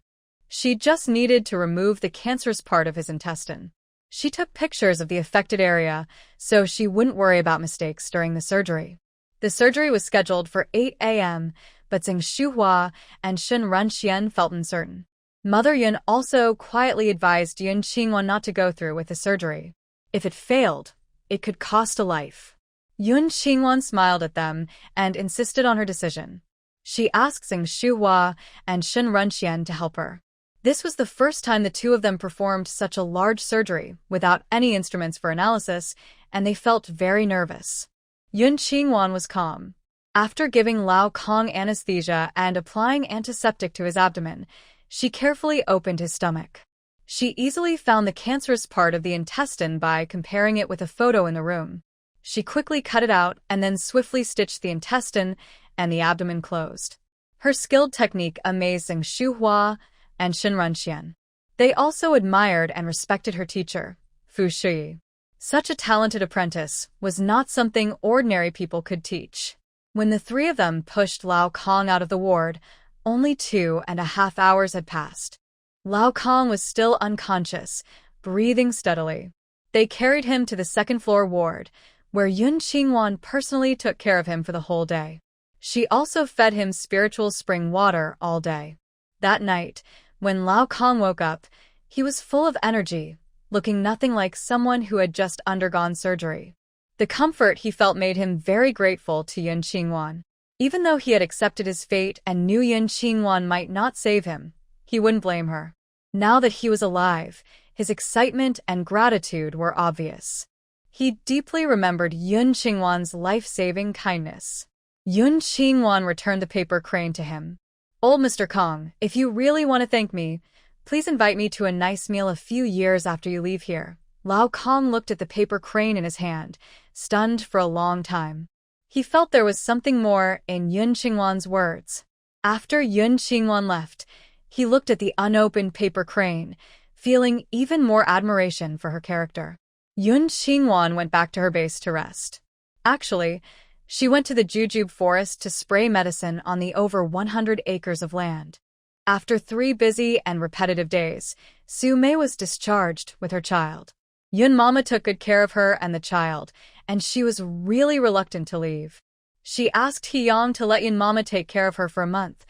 She just needed to remove the cancerous part of his intestine. She took pictures of the affected area so she wouldn't worry about mistakes during the surgery. The surgery was scheduled for 8 a.m., but Zheng Shuhua and Shen Runxian felt uncertain. Mother Yun also quietly advised Yun Qingwan not to go through with the surgery. If it failed, it could cost a life. Yun Qingwan smiled at them and insisted on her decision. She asked Zheng Shuhua and Shen Runxian to help her. This was the first time the two of them performed such a large surgery without any instruments for analysis, and they felt very nervous. Yun Qingwan was calm. After giving Lao Kong anesthesia and applying antiseptic to his abdomen, she carefully opened his stomach. She easily found the cancerous part of the intestine by comparing it with a photo in the room. She quickly cut it out and then swiftly stitched the intestine and the abdomen closed. Her skilled technique amazed Zhang Shuhua and Shin Runxian. They also admired and respected her teacher, Fu Shi. Such a talented apprentice was not something ordinary people could teach. When the three of them pushed Lao Kong out of the ward, only 2.5 hours had passed. Lao Kong was still unconscious, breathing steadily. They carried him to the second-floor ward, where Yun Qingwan personally took care of him for the whole day. She also fed him spiritual spring water all day. That night, when Lao Kong woke up, he was full of energy, looking nothing like someone who had just undergone surgery. The comfort he felt made him very grateful to Yun Qingwan. Even though he had accepted his fate and knew Yun Qingwan might not save him, he wouldn't blame her. Now that he was alive, his excitement and gratitude were obvious. He deeply remembered Yun Qingwan's life-saving kindness. Yun Qingwan returned the paper crane to him. "Old Mr. Kong, if you really want to thank me, please invite me to a nice meal a few years after you leave here." Lao Kong looked at the paper crane in his hand, stunned for a long time. He felt there was something more in Yun Qingwan's words. After Yun Qingwan left, he looked at the unopened paper crane, feeling even more admiration for her character. Yun Qingwan went back to her base to rest. Actually, she went to the jujube forest to spray medicine on the over 100 acres of land. After 3 busy and repetitive days, Su Mei was discharged with her child. Yun Mama took good care of her and the child, and she was really reluctant to leave. She asked Hiyang to let Yun Mama take care of her for a month,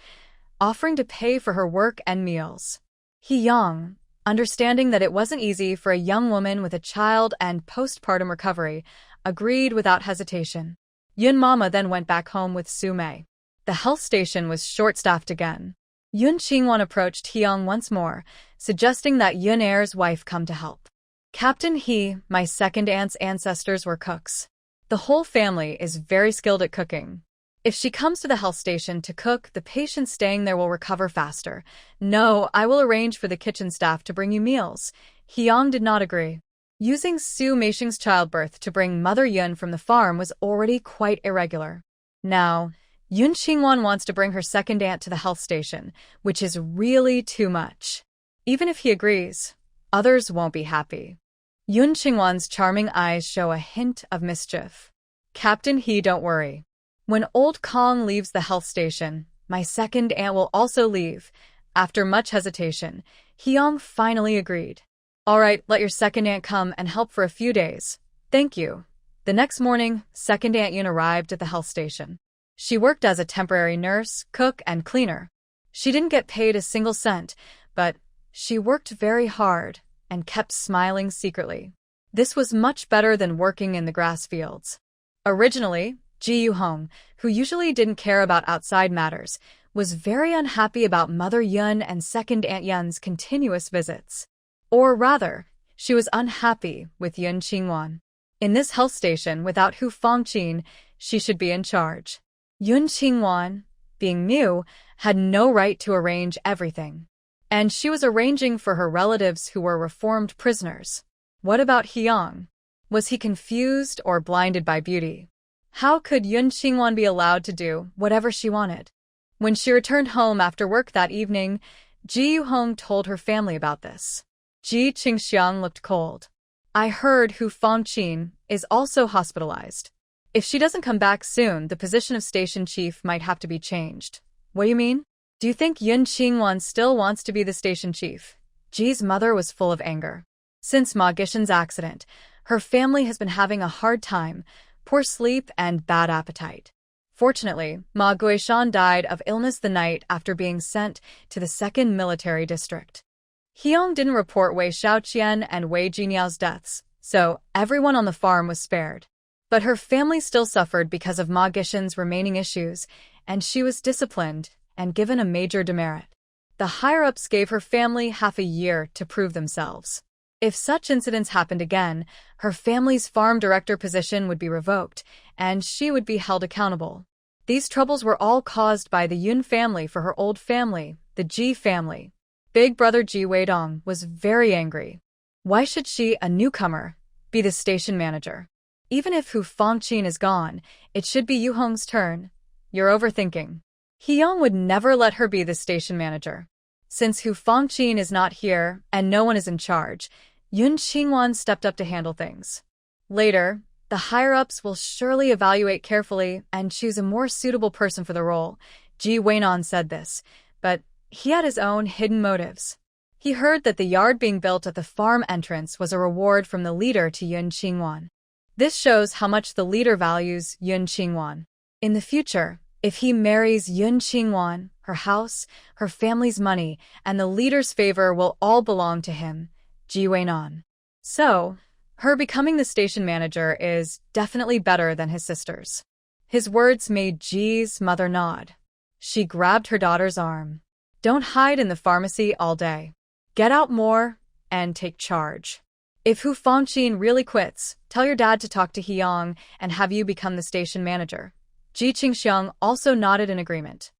offering to pay for her work and meals. Hiyang, understanding that it wasn't easy for a young woman with a child and postpartum recovery, agreed without hesitation. Yun Mama then went back home with Su Mei. The health station was short-staffed again. Yun Qingwan approached Hiyang once more, suggesting that Yun Er's wife come to help. "Captain He, my second aunt's ancestors were cooks. The whole family is very skilled at cooking. If she comes to the health station to cook, the patient staying there will recover faster. No, I will arrange for the kitchen staff to bring you meals." Hiyang did not agree. Using Su Meisheng's childbirth to bring Mother Yun from the farm was already quite irregular. Now, Yun Qingwan wants to bring her second aunt to the health station, which is really too much. Even if he agrees, others won't be happy. Yun Qingwan's charming eyes show a hint of mischief. "Captain He, don't worry. When old Kong leaves the health station, my second aunt will also leave." After much hesitation, Hiyang finally agreed. "All right, let your second aunt come and help for a few days. Thank you." The next morning, second Aunt Yun arrived at the health station. She worked as a temporary nurse, cook, and cleaner. She didn't get paid a single cent, but she worked very hard and kept smiling secretly. This was much better than working in the grass fields. Originally, Ji Yuhong, who usually didn't care about outside matters, was very unhappy about Mother Yun and second Aunt Yun's continuous visits. Or rather, she was unhappy with Yun Qingwan. In this health station, without Hu Fangqin, she should be in charge. Yun Qingwan, being new, had no right to arrange everything. And she was arranging for her relatives who were reformed prisoners. What about Hiyang? Was he confused or blinded by beauty? How could Yun Qingwan be allowed to do whatever she wanted? When she returned home after work that evening, Ji Yuhong told her family about this. Ji Qingxiang looked cold. "I heard Hu Fangqin is also hospitalized. If she doesn't come back soon, the position of station chief might have to be changed." "What do you mean? Do you think Yun Qingwan still wants to be the station chief?" Ji's mother was full of anger. Since Ma Gishan's accident, her family has been having a hard time, poor sleep and bad appetite. Fortunately, Ma Guishan died of illness the night after being sent to the 2nd Military District. Hiyang didn't report Wei Xiaoqian and Wei Jiniao's deaths, so everyone on the farm was spared. But her family still suffered because of Ma Gishan's remaining issues, and she was disciplined and given a major demerit. The higher-ups gave her family half a year to prove themselves. If such incidents happened again, her family's farm director position would be revoked, and she would be held accountable. These troubles were all caused by the Yun family for her old family, the Ji family. Big brother Ji Weidong was very angry. Why should she, a newcomer, be the station manager? Even if Hu Fangqin is gone, it should be Yu Hong's turn. "You're overthinking." Hee-young would never let her be the station manager. Since Hu Fangqin is not here and no one is in charge, Yun Qingwan stepped up to handle things. Later, the higher-ups will surely evaluate carefully and choose a more suitable person for the role. Ji Weinan said this, but he had his own hidden motives. He heard that the yard being built at the farm entrance was a reward from the leader to Yun Qingwan. This shows how much the leader values Yun Qingwan. In the future, if he marries Yun Qingwan, her house, her family's money, and the leader's favor will all belong to him, Ji Weinan. So, her becoming the station manager is definitely better than his sister's. His words made Ji's mother nod. She grabbed her daughter's arm. Don't hide in the pharmacy all day. Get out more and take charge. If Hu Fangqin really quits, tell your dad to talk to Hee-young and have you become the station manager. Ji Qingxiang also nodded in agreement.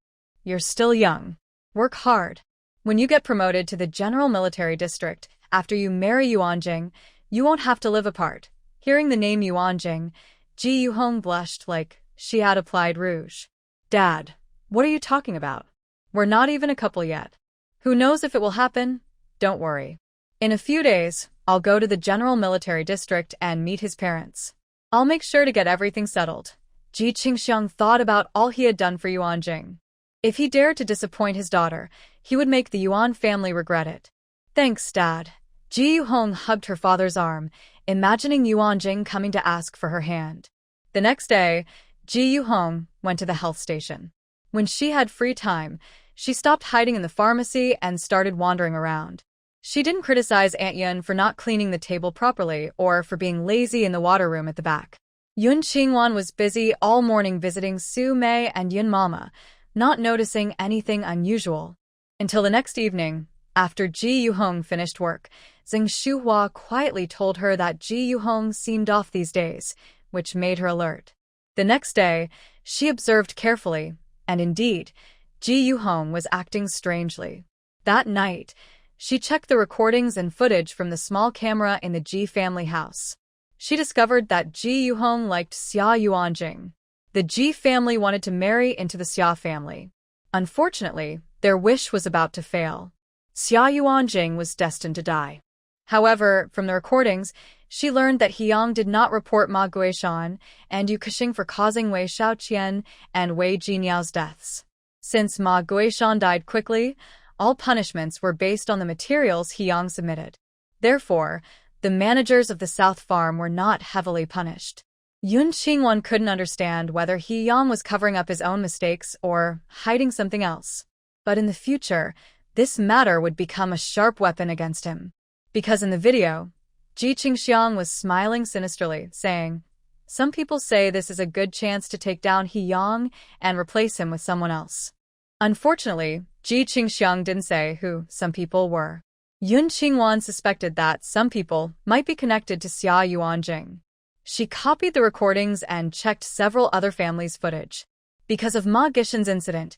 You're still young. Work hard. When you get promoted to the General Military District, after you marry Yuanjing, you won't have to live apart. Hearing the name Yuanjing, Ji Yuhong blushed like she had applied rouge. Dad, what are you talking about? We're not even a couple yet. Who knows if it will happen? Don't worry. In a few days, I'll go to the General Military District and meet his parents. I'll make sure to get everything settled. Ji Qingxiang thought about all he had done for Yuanjing. If he dared to disappoint his daughter, he would make the Yuan family regret it. Thanks, Dad. Ji Yuhong hugged her father's arm, imagining Yuanjing coming to ask for her hand. The next day, Ji Yuhong went to the health station. When she had free time, she stopped hiding in the pharmacy and started wandering around. She didn't criticize Aunt Yun for not cleaning the table properly or for being lazy in the water room at the back. Yun Qingwan was busy all morning visiting Su Mei and Yun Mama, not noticing anything unusual. Until the next evening, after Ji Yuhong finished work, Zheng Shuhua quietly told her that Ji Yuhong seemed off these days, which made her alert. The next day, she observed carefully, and indeed, Ji Yuhong was acting strangely. That night, she checked the recordings and footage from the small camera in the Ji family house. She discovered that Ji Yuhong liked Xia Yuanjing. The Ji family wanted to marry into the Xia family. Unfortunately, their wish was about to fail. Xia Yuanjing was destined to die. However, from the recordings, she learned that Hee-young did not report Ma Guishan and Yu Kexing for causing Wei Shaoqian and Wei Jiniao's deaths. Since Ma Guishan died quickly, all punishments were based on the materials Hee-young submitted. Therefore, the managers of the South Farm were not heavily punished. Yun Qingwan couldn't understand whether Hee-young was covering up his own mistakes or hiding something else. But in the future, this matter would become a sharp weapon against him. Because in the video, Ji Qingxiang was smiling sinisterly, saying, "Some people say this is a good chance to take down Hee-young and replace him with someone else." Unfortunately, Ji Qingxiang didn't say who some people were. Yun Qingwan suspected that some people might be connected to Xia Yuanjing. She copied the recordings and checked several other families' footage. Because of Ma Gishan's incident,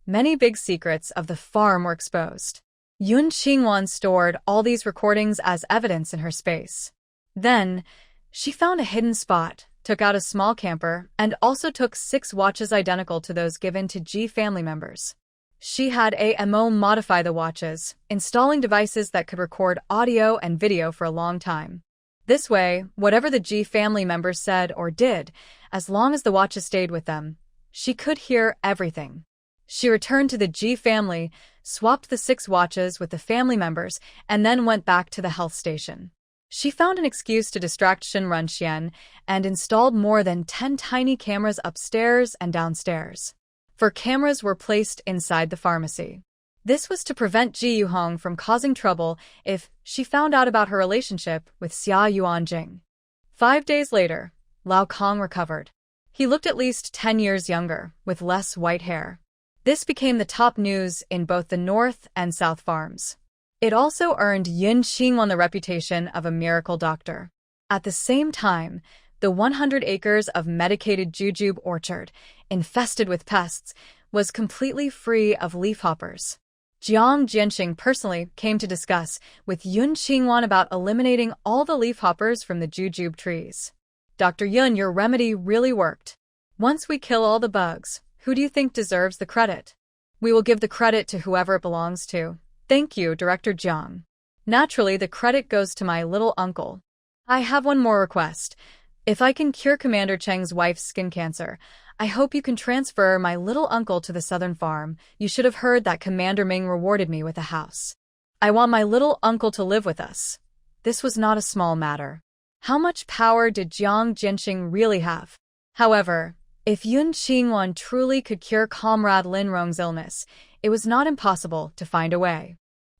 many big secrets of the farm were exposed. Yun Qingwan stored all these recordings as evidence in her space. Then, she found a hidden spot, took out a small camper, and also took 6 watches identical to those given to Ji family members. She had AMO modify the watches, installing devices that could record audio and video for a long time. This way, whatever the Ji family members said or did, as long as the watches stayed with them, she could hear everything. She returned to the Ji family, swapped the 6 watches with the family members, and then went back to the health station. She found an excuse to distract Shin Runxian and installed more than 10 tiny cameras upstairs and downstairs. 4 cameras were placed inside the pharmacy. This was to prevent Ji Yuhong from causing trouble if she found out about her relationship with Xia Yuanjing. 5 days later, Lao Kong recovered. He looked at least 10 years younger, with less white hair. This became the top news in both the North and South farms. It also earned Yun Qingwan the reputation of a miracle doctor. At the same time, the 100 acres of medicated jujube orchard, infested with pests, was completely free of leafhoppers. Jiang Jianxing personally came to discuss with Yun Qingwan about eliminating all the leafhoppers from the jujube trees. "Dr. Yun, your remedy really worked. Once we kill all the bugs, Who do you think deserves the credit? We will give the credit to whoever it belongs to. Thank you, Director Jiang. Naturally, the credit goes to my little uncle. I have one more request. If I can cure Commander Cheng's wife's skin cancer, I hope you can transfer my little uncle to the southern farm. You should have heard that Commander Ming rewarded me with a house. I want my little uncle to live with us. This was not a small matter. How much power did Jiang Jianxing really have? However, if Yun Qingwan truly could cure Comrade Lin Rong's illness, it was not impossible to find a way.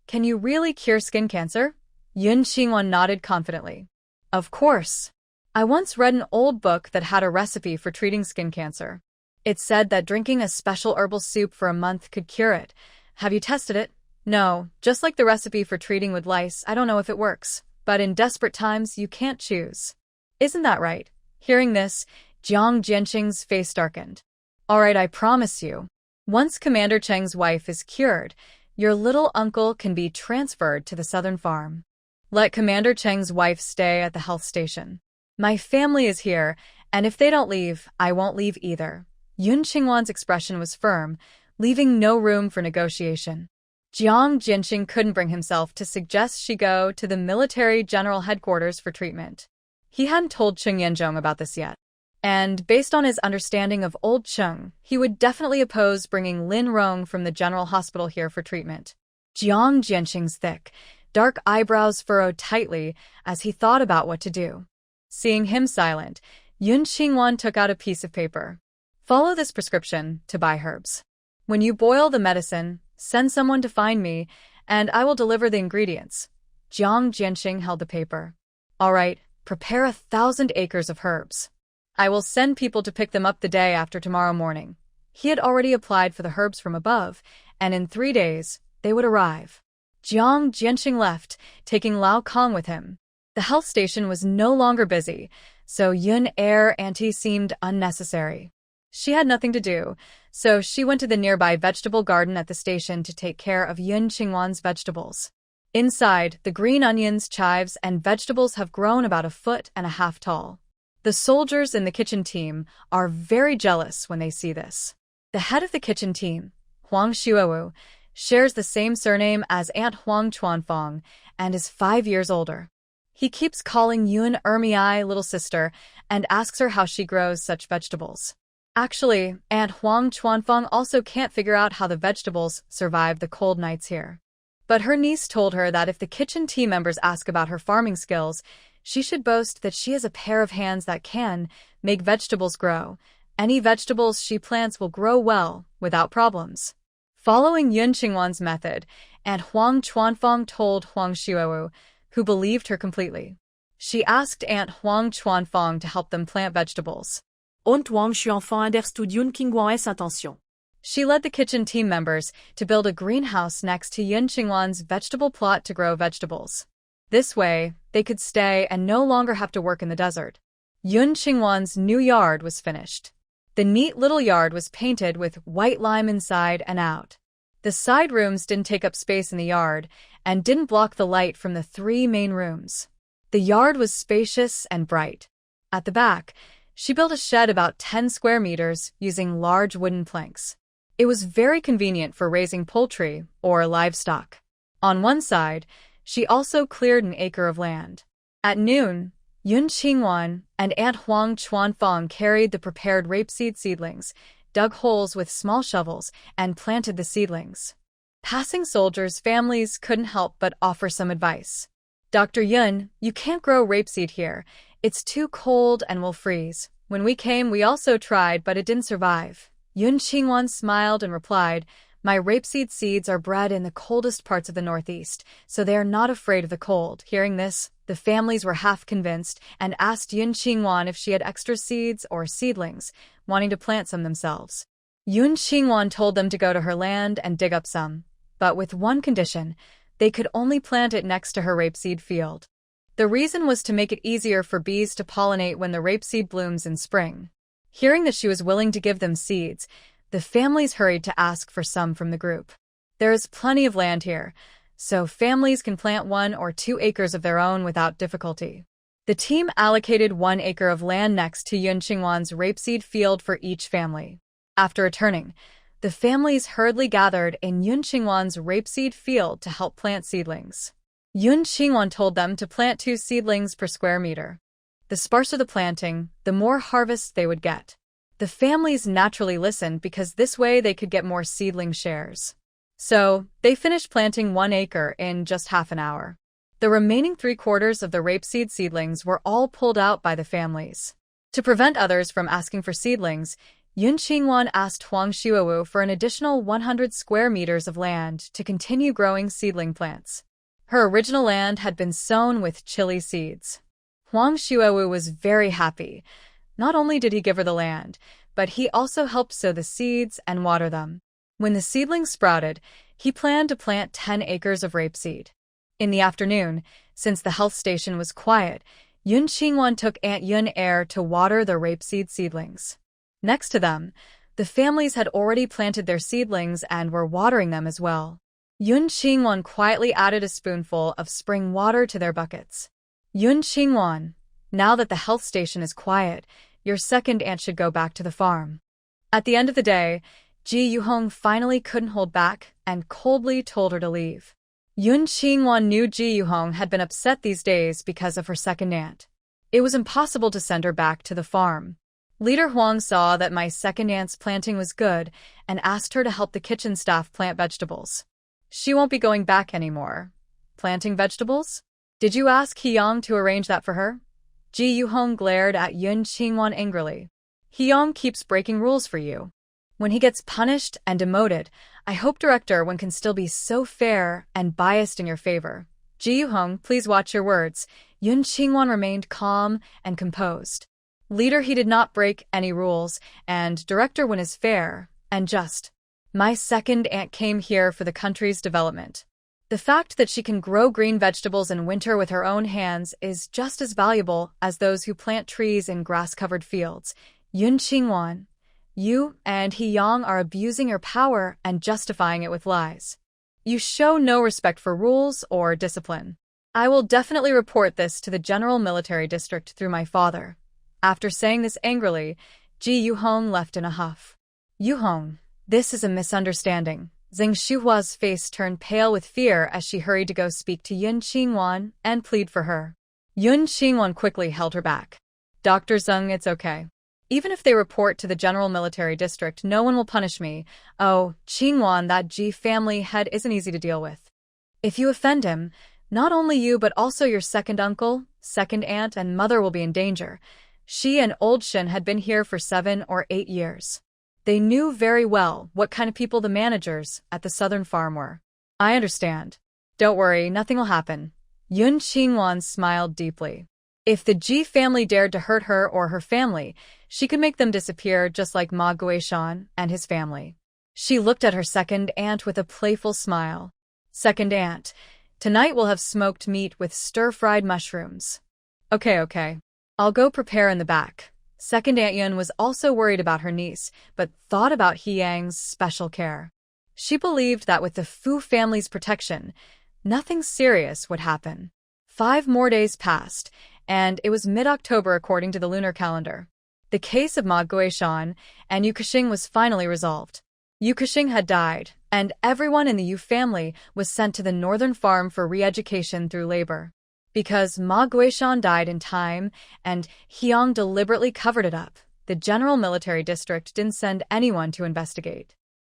Can you really cure skin cancer? Yun Qingwan nodded confidently. Of course. I once read an old book that had a recipe for treating skin cancer. It said that drinking a special herbal soup for a month could cure it. Have you tested it? No, just like the recipe for treating with lice, I don't know if it works. But in desperate times, you can't choose. Isn't that right? Hearing this, Jiang Jianxing's face darkened. All right, I promise you. Once Commander Cheng's wife is cured, your little uncle can be transferred to the southern farm. Let Commander Cheng's wife stay at the health station. My family is here, and if they don't leave, I won't leave either. Yun Qingwan's expression was firm, leaving no room for negotiation. Jiang Jianxing couldn't bring himself to suggest she go to the military general headquarters for treatment. He hadn't told Cheng Yanzhong about this yet. And based on his understanding of old Cheng, he would definitely oppose bringing Lin Rong from the general hospital here for treatment. Jiang Jianxing's thick, dark eyebrows furrowed tightly as he thought about what to do. Seeing him silent, Yun Qingwan took out a piece of paper. Follow this prescription to buy herbs. When you boil the medicine, send someone to find me, and I will deliver the ingredients. Jiang Jianxing held the paper. All right, prepare 1,000 acres of herbs. I will send people to pick them up the day after tomorrow morning. He had already applied for the herbs from above, and in 3 days, they would arrive. Jiang Jianxing left, taking Lao Kong with him. The health station was no longer busy, so Yun Air Auntie seemed unnecessary. She had nothing to do, so she went to the nearby vegetable garden at the station to take care of Yun Qingwan's vegetables. Inside, the green onions, chives, and vegetables have grown about 1.5 feet tall. The soldiers in the kitchen team are very jealous when they see this. The head of the kitchen team, Huang Xuowu, shares the same surname as Aunt Huang Chuanfong and is 5 years older. He keeps calling Yun Ermiai little sister and asks her how she grows such vegetables. Actually, Aunt Huang Chuanfong also can't figure out how the vegetables survive the cold nights here. But her niece told her that if the kitchen team members ask about her farming skills, she should boast that she has a pair of hands that can make vegetables grow. Any vegetables she plants will grow well, without problems. Following Yun Qingwan's method, Aunt Huang Chuanfong told Huang Xuowu, who believed her completely. She asked Aunt Huang Chuanfong to help them plant vegetables. Und Huang Xuanfang understood Yun Qingwan's intention. She led the kitchen team members to build a greenhouse next to Yun Qingwan's vegetable plot to grow vegetables. This way, they could stay and no longer have to work in the desert. Yun Qingwan's new yard was finished. The neat little yard was painted with white lime inside and out. The side rooms didn't take up space in the yard and didn't block the light from the 3 main rooms. The yard was spacious and bright. At the back, she built a shed about 10 square meters using large wooden planks. It was very convenient for raising poultry or livestock. On one side, she also cleared an acre of land. At noon, Yun Qingwan and Aunt Huang Chuanfong carried the prepared rapeseed seedlings, dug holes with small shovels, and planted the seedlings. Passing soldiers' families couldn't help but offer some advice. Dr. Yun, you can't grow rapeseed here. It's too cold and will freeze. When we came, we also tried, but it didn't survive. Yun Qingwan smiled and replied, my rapeseed seeds are bred in the coldest parts of the Northeast, so they are not afraid of the cold. Hearing this, the families were half convinced and asked Yun Qingwan if she had extra seeds or seedlings, wanting to plant some themselves. Yun Qingwan told them to go to her land and dig up some, but with one condition: they could only plant it next to her rapeseed field. The reason was to make it easier for bees to pollinate when the rapeseed blooms in spring. Hearing that she was willing to give them seeds, the families hurried to ask for some from the group. There is plenty of land here, so families can plant 1 or 2 acres of their own without difficulty. The team allocated 1 acre of land next to Yun Qingwan's rapeseed field for each family. After returning, the families hurriedly gathered in Yun Qingwan's rapeseed field to help plant seedlings. Yun Qingwan told them to plant 2 seedlings per square meter. The sparser the planting, the more harvests they would get. The families naturally listened because this way they could get more seedling shares. So, they finished planting 1 acre in just half an hour. The remaining 3/4 of the rapeseed seedlings were all pulled out by the families. To prevent others from asking for seedlings, Yun Qingwan asked Huang Xiuwu for an additional 100 square meters of land to continue growing seedling plants. Her original land had been sown with chili seeds. Huang Xiuwu was very happy. Not only did he give her the land, but he also helped sow the seeds and water them. When the seedlings sprouted, he planned to plant 10 acres of rapeseed. In the afternoon, since the health station was quiet, Yun Qingwan took Aunt Yun Air to water the rapeseed seedlings. Next to them, the families had already planted their seedlings and were watering them as well. Yun Qingwan quietly added a spoonful of spring water to their buckets. Yun Qingwan, now that the health station is quiet, your second aunt should go back to the farm. At the end of the day, Ji Yuhong finally couldn't hold back and coldly told her to leave. Yun Qingwan knew Ji Yuhong had been upset these days because of her second aunt. It was impossible to send her back to the farm. Leader Huang saw that my second aunt's planting was good and asked her to help the kitchen staff plant vegetables. She won't be going back anymore. Planting vegetables? Did you ask Hyang to arrange that for her? Ji Yuhong glared at Yun Qingwan angrily. Hyang keeps breaking rules for you. When he gets punished and demoted, I hope Director Wen can still be so fair and biased in your favor. Ji Yuhong, please watch your words. Yun Qingwan remained calm and composed. Leader, he did not break any rules, and Director Wen is fair and just. My second aunt came here for the country's development. The fact that she can grow green vegetables in winter with her own hands is just as valuable as those who plant trees in grass-covered fields. Yun Qingwan, you and Hyang are abusing your power and justifying it with lies. You show no respect for rules or discipline. I will definitely report this to the General Military District through my father. After saying this angrily, Ji Yuhong left in a huff. Yuhong, this is a misunderstanding. Zheng Shuhua's face turned pale with fear as she hurried to go speak to Yun Qingwan and plead for her. Yun Qingwan quickly held her back. Dr. Zheng, it's okay. Even if they report to the General Military District, no one will punish me. Oh, Qingwan, that Ji family head isn't easy to deal with. If you offend him, not only you but also your second uncle, second aunt, and mother will be in danger. She and old Shin had been here for 7 or 8 years. They knew very well what kind of people the managers at the southern farm were. I understand. Don't worry, nothing will happen. Yun Qingwan smiled deeply. If the Ji family dared to hurt her or her family, she could make them disappear just like Ma Guishan and his family. She looked at her second aunt with a playful smile. Second aunt, tonight we'll have smoked meat with stir-fried mushrooms. Okay. I'll go prepare in the back. Second Aunt Yun was also worried about her niece, but thought about Hyang's special care. She believed that with the Fu family's protection, nothing serious would happen. 5 more days passed, and it was mid-October according to the lunar calendar. The case of Ma Guishan and Yu Kexing was finally resolved. Yu Kexing had died, and everyone in the Yu family was sent to the northern farm for re-education through labor. Because Ma Guishan died in time and Hyang deliberately covered it up, the General Military District didn't send anyone to investigate.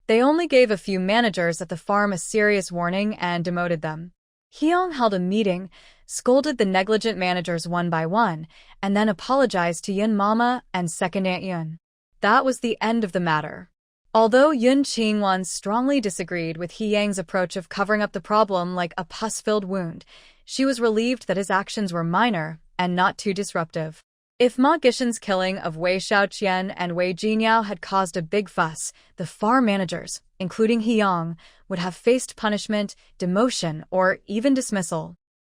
They only gave a few managers at the farm a serious warning and demoted them. Hyang held a meeting, scolded the negligent managers one by one, and then apologized to Yun Mama and second Aunt Yun. That was the end of the matter. Although Yun Qingwan strongly disagreed with Hyang's approach of covering up the problem like a pus-filled wound, she was relieved that his actions were minor and not too disruptive. If Ma Guishan's killing of Wei Xiaoqian and Wei Jinyao had caused a big fuss, the farm managers, including Hyang, would have faced punishment, demotion, or even dismissal.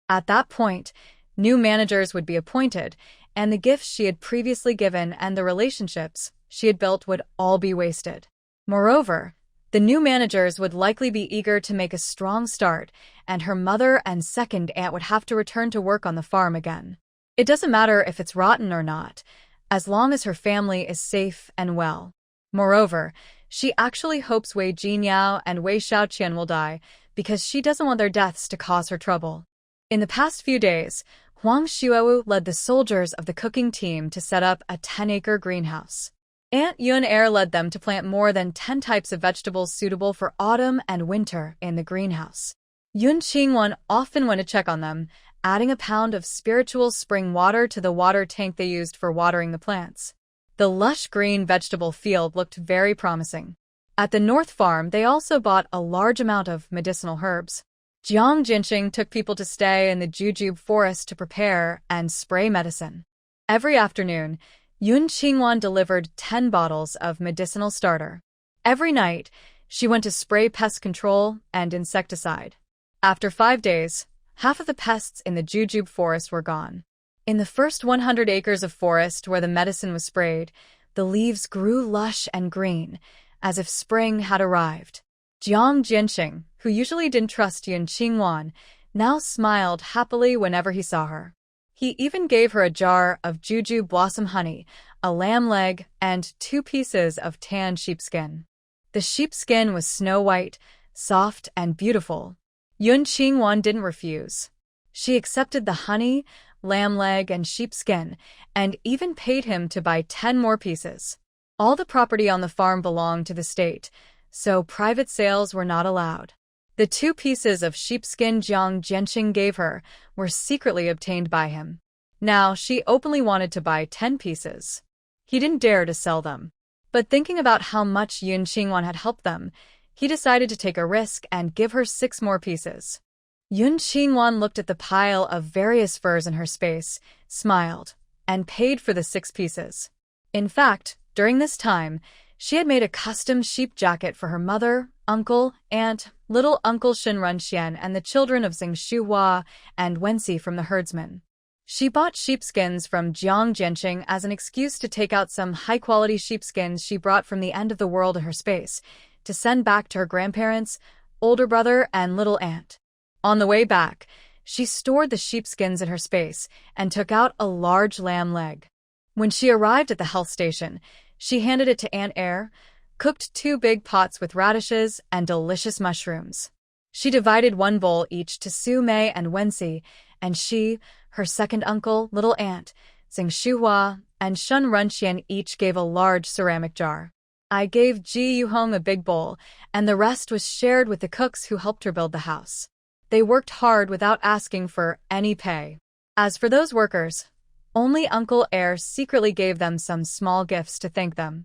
At that point, new managers would be appointed, and the gifts she had previously given and the relationships she had built would all be wasted. Moreover, the new managers would likely be eager to make a strong start, and her mother and second aunt would have to return to work on the farm again. It doesn't matter if it's rotten or not, as long as her family is safe and well. Moreover, she actually hopes Wei Jinyao and Wei Xiaoqian will die because she doesn't want their deaths to cause her trouble. In the past few days, Huang Xuewu led the soldiers of the cooking team to set up a 10-acre greenhouse. Aunt Yun-er led them to plant more than 10 types of vegetables suitable for autumn and winter in the greenhouse. Yun Qingwan often went to check on them, adding a pound of spiritual spring water to the water tank they used for watering the plants. The lush green vegetable field looked very promising. At the North Farm, they also bought a large amount of medicinal herbs. Jiang Jinxing took people to stay in the jujube forest to prepare and spray medicine. Every afternoon, Yun Qingwan delivered 10 bottles of medicinal starter. Every night, she went to spray pest control and insecticide. After 5 days, half of the pests in the jujube forest were gone. In the first 100 acres of forest where the medicine was sprayed, the leaves grew lush and green, as if spring had arrived. Jiang Jinxing, who usually didn't trust Yun Qingwan, now smiled happily whenever he saw her. He even gave her a jar of jujube blossom honey, a lamb leg, and 2 pieces of tan sheepskin. The sheepskin was snow-white, soft, and beautiful. Yun Qingwan didn't refuse. She accepted the honey, lamb leg, and sheepskin, and even paid him to buy 10 more pieces. All the property on the farm belonged to the state, so private sales were not allowed. The 2 pieces of sheepskin Jiang Jinxing gave her were secretly obtained by him. Now she openly wanted to buy 10 pieces. He didn't dare to sell them. But thinking about how much Yun Qingwan had helped them, he decided to take a risk and give her 6 more pieces. Yun Qingwan looked at the pile of various furs in her space, smiled, and paid for the 6 pieces. In fact, during this time, she had made a custom sheep jacket for her mother, uncle, aunt, little uncle Shen Runxian, and the children of Xing Shuhua and Wenxi from the herdsmen. She bought sheepskins from Jiang Jinxing as an excuse to take out some high-quality sheepskins she brought from the end of the world in her space, to send back to her grandparents, older brother, and little aunt. On the way back, she stored the sheepskins in her space and took out a large lamb leg. When she arrived at the health station, she handed it to Aunt Air, cooked 2 big pots with radishes and delicious mushrooms. She divided 1 bowl each to Su Mei and Wenxi, and she, her second uncle, little aunt, Xing Shuhua, and Shen Runxian each gave a large ceramic jar. I gave Ji Yuhong a big bowl, and the rest was shared with the cooks who helped her build the house. They worked hard without asking for any pay. As for those workers, only Uncle Air secretly gave them some small gifts to thank them.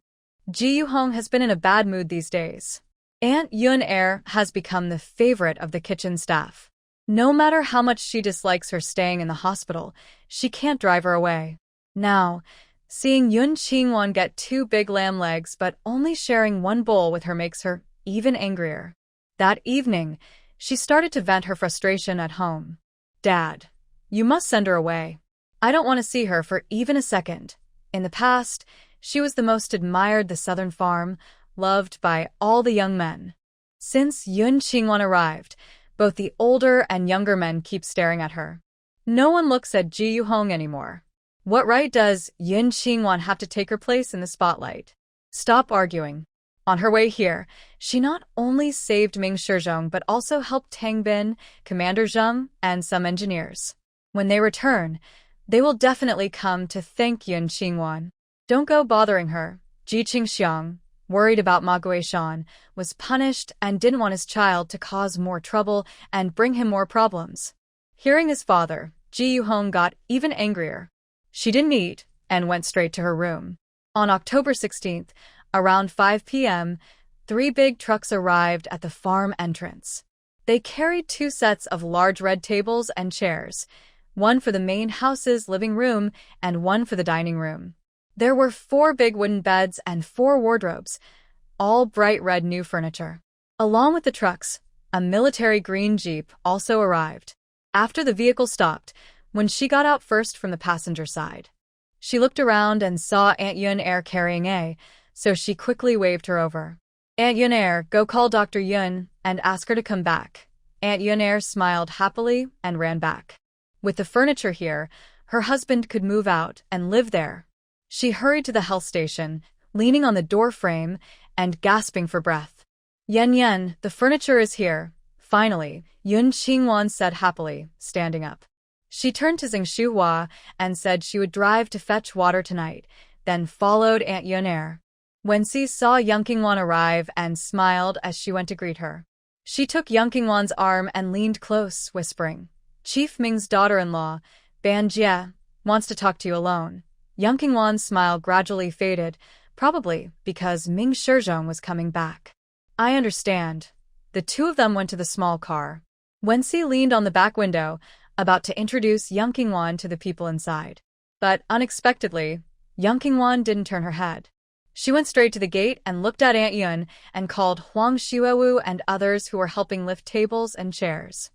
Ji Yuhong has been in a bad mood these days. Aunt Yun Air has become the favorite of the kitchen staff. No matter how much she dislikes her staying in the hospital, she can't drive her away. Now, seeing Yun Qingwan get 2 big lamb legs but only sharing 1 bowl with her makes her even angrier. That evening, she started to vent her frustration at home. Dad, you must send her away. I don't want to see her for even a second. In the past, she was the most admired the southern farm, loved by all the young men. Since Yun Qingwan arrived, both the older and younger men keep staring at her. No one looks at Ji Yuhong anymore. What right does Yun Qingwan have to take her place in the spotlight? Stop arguing. On her way here, she not only saved Ming Shizhong but also helped Tang Bin, Commander Zheng, and some engineers. When they return, they will definitely come to thank Yun Qingwan. Don't go bothering her. Ji Qingxiang, worried about Ma Guishan, was punished and didn't want his child to cause more trouble and bring him more problems. Hearing his father, Ji Yuhong got even angrier. She didn't eat and went straight to her room. On October 16th, around 5 p.m., 3 big trucks arrived at the farm entrance. They carried 2 sets of large red tables and chairs, one for the main house's living room and one for the dining room. There were 4 big wooden beds and 4 wardrobes, all bright red new furniture. Along with the trucks, a military green jeep also arrived. After the vehicle stopped, when she got out first from the passenger side, she looked around and saw Aunt Yun Air carrying so she quickly waved her over. Aunt Yun Air, go call Dr. Yun and ask her to come back. Aunt Yun Air smiled happily and ran back. With the furniture here, her husband could move out and live there. She hurried to the health station, leaning on the door frame and gasping for breath. Yen, the furniture is here. Finally, Yun Qingwan said happily, standing up. She turned to Zhang Shuhua and said she would drive to fetch water tonight, then followed Aunt Yunair. Wenxi saw Yang Qingwan arrive and smiled as she went to greet her. She took Yang Qingwan's arm and leaned close, whispering, Chief Ming's daughter-in-law, Ban Jie, wants to talk to you alone. Yang Qingwan's smile gradually faded, probably because Ming Shizhong was coming back. I understand. The two of them went to the small car. Wenxi leaned on the back window, about to introduce Yang Qingwan to the people inside. But unexpectedly, Yang Qingwan didn't turn her head. She went straight to the gate and looked at Aunt Yun and called Huang Xuewu and others who were helping lift tables and chairs.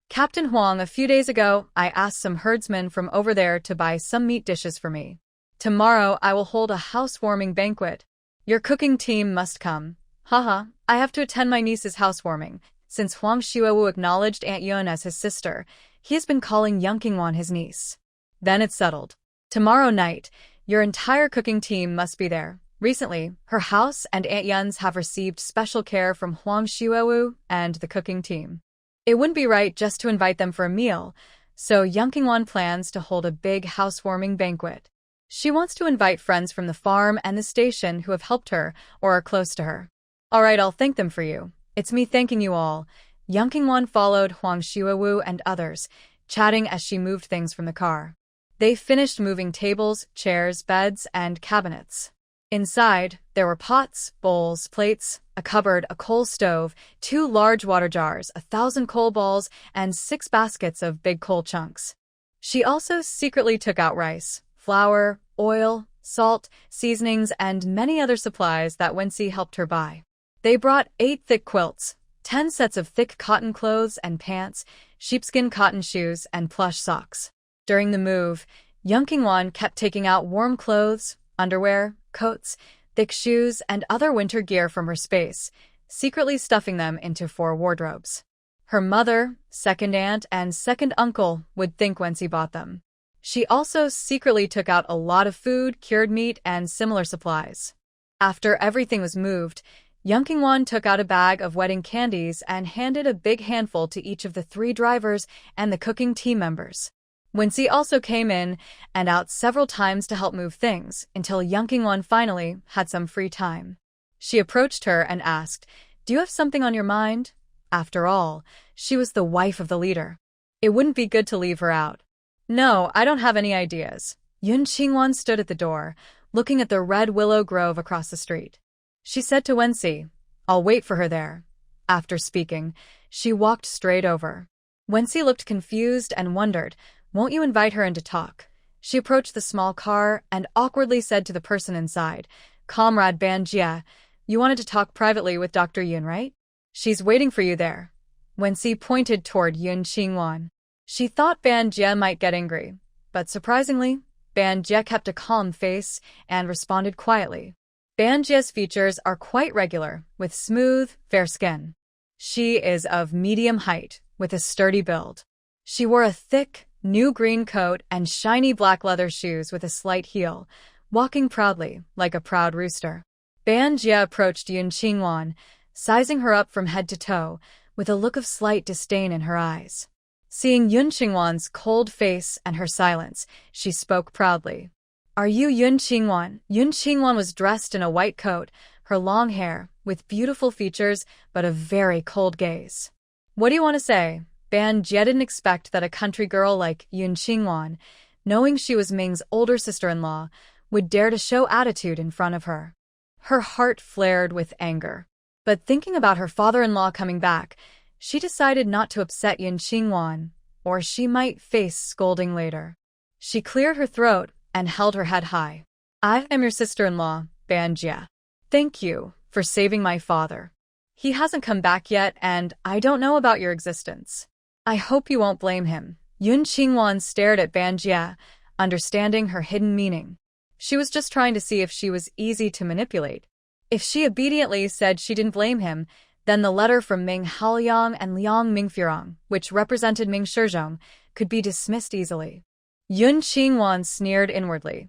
Captain Huang, a few days ago, I asked some herdsmen from over there to buy some meat dishes for me. Tomorrow I will hold a housewarming banquet. Your cooking team must come. Haha, I have to attend my niece's housewarming. Since Huang Xuewu acknowledged Aunt Yun as his sister, he has been calling Yang Qingwan his niece. Then it's settled. Tomorrow night, your entire cooking team must be there. Recently, her house and Aunt Yun's have received special care from Huang Xuewu and the cooking team. It wouldn't be right just to invite them for a meal, so Yang Qingwan plans to hold a big housewarming banquet. She wants to invite friends from the farm and the station who have helped her or are close to her. All right, I'll thank them for you. It's me thanking you all. Yang Qingwan followed Huang Xuewu and others, chatting as she moved things from the car. They finished moving tables, chairs, beds, and cabinets. Inside, there were pots, bowls, plates, a cupboard, a coal stove, 2 large water jars, 1,000 coal balls, and 6 baskets of big coal chunks. She also secretly took out rice, flour, oil, salt, seasonings, and many other supplies that Wenxi helped her buy. They brought 8 thick quilts, 10 sets of thick cotton clothes and pants, sheepskin cotton shoes, and plush socks. During the move, Yang Qingwan kept taking out warm clothes, underwear, coats, thick shoes, and other winter gear from her space, secretly stuffing them into 4 wardrobes. Her mother, second aunt, and second uncle would think Wenxi bought them. She also secretly took out a lot of food, cured meat, and similar supplies. After everything was moved, Yang Qingwan took out a bag of wedding candies and handed a big handful to each of the 3 drivers and the cooking team members. Wenxi also came in and out several times to help move things, until Yang Qingwan finally had some free time. She approached her and asked, Do you have something on your mind? After all, she was the wife of the leader. It wouldn't be good to leave her out. No, I don't have any ideas. Yun Qingwan stood at the door, looking at the red willow grove across the street. She said to Wenxi, I'll wait for her there. After speaking, she walked straight over. Wenxi looked confused and wondered, Won't you invite her in to talk? She approached the small car and awkwardly said to the person inside, Comrade Ban Jie, you wanted to talk privately with Dr. Yun, right? She's waiting for you there. Wenxi pointed toward Yun Qingwan. She thought Ban Jie might get angry, but surprisingly, Ban Jie kept a calm face and responded quietly. Ban Jie's features are quite regular, with smooth, fair skin. She is of medium height, with a sturdy build. She wore a thick, new green coat and shiny black leather shoes with a slight heel, walking proudly, like a proud rooster. Ban Jie approached Yun Qingwan, sizing her up from head to toe, with a look of slight disdain in her eyes. Seeing Yun Qingwan's cold face and her silence, she spoke proudly. Are you Yun Qingwan? Yun Qingwan was dressed in a white coat, her long hair, with beautiful features, but a very cold gaze. What do you want to say? Ban Jie didn't expect that a country girl like Yun Qingwan, knowing she was Ming's older sister-in-law, would dare to show attitude in front of her. Her heart flared with anger. But thinking about her father-in-law coming back, she decided not to upset Yun Qingwan, or she might face scolding later. She cleared her throat and held her head high. I am your sister-in-law, Ban Jie. Thank you for saving my father. He hasn't come back yet, and I don't know about your existence. I hope you won't blame him. Yun Qingwan stared at Ban Jie, understanding her hidden meaning. She was just trying to see if she was easy to manipulate. If she obediently said she didn't blame him, then the letter from Ming Haoliang and Liang Mingfurong, which represented Ming Shizhong, could be dismissed easily. Yun Qingwan sneered inwardly.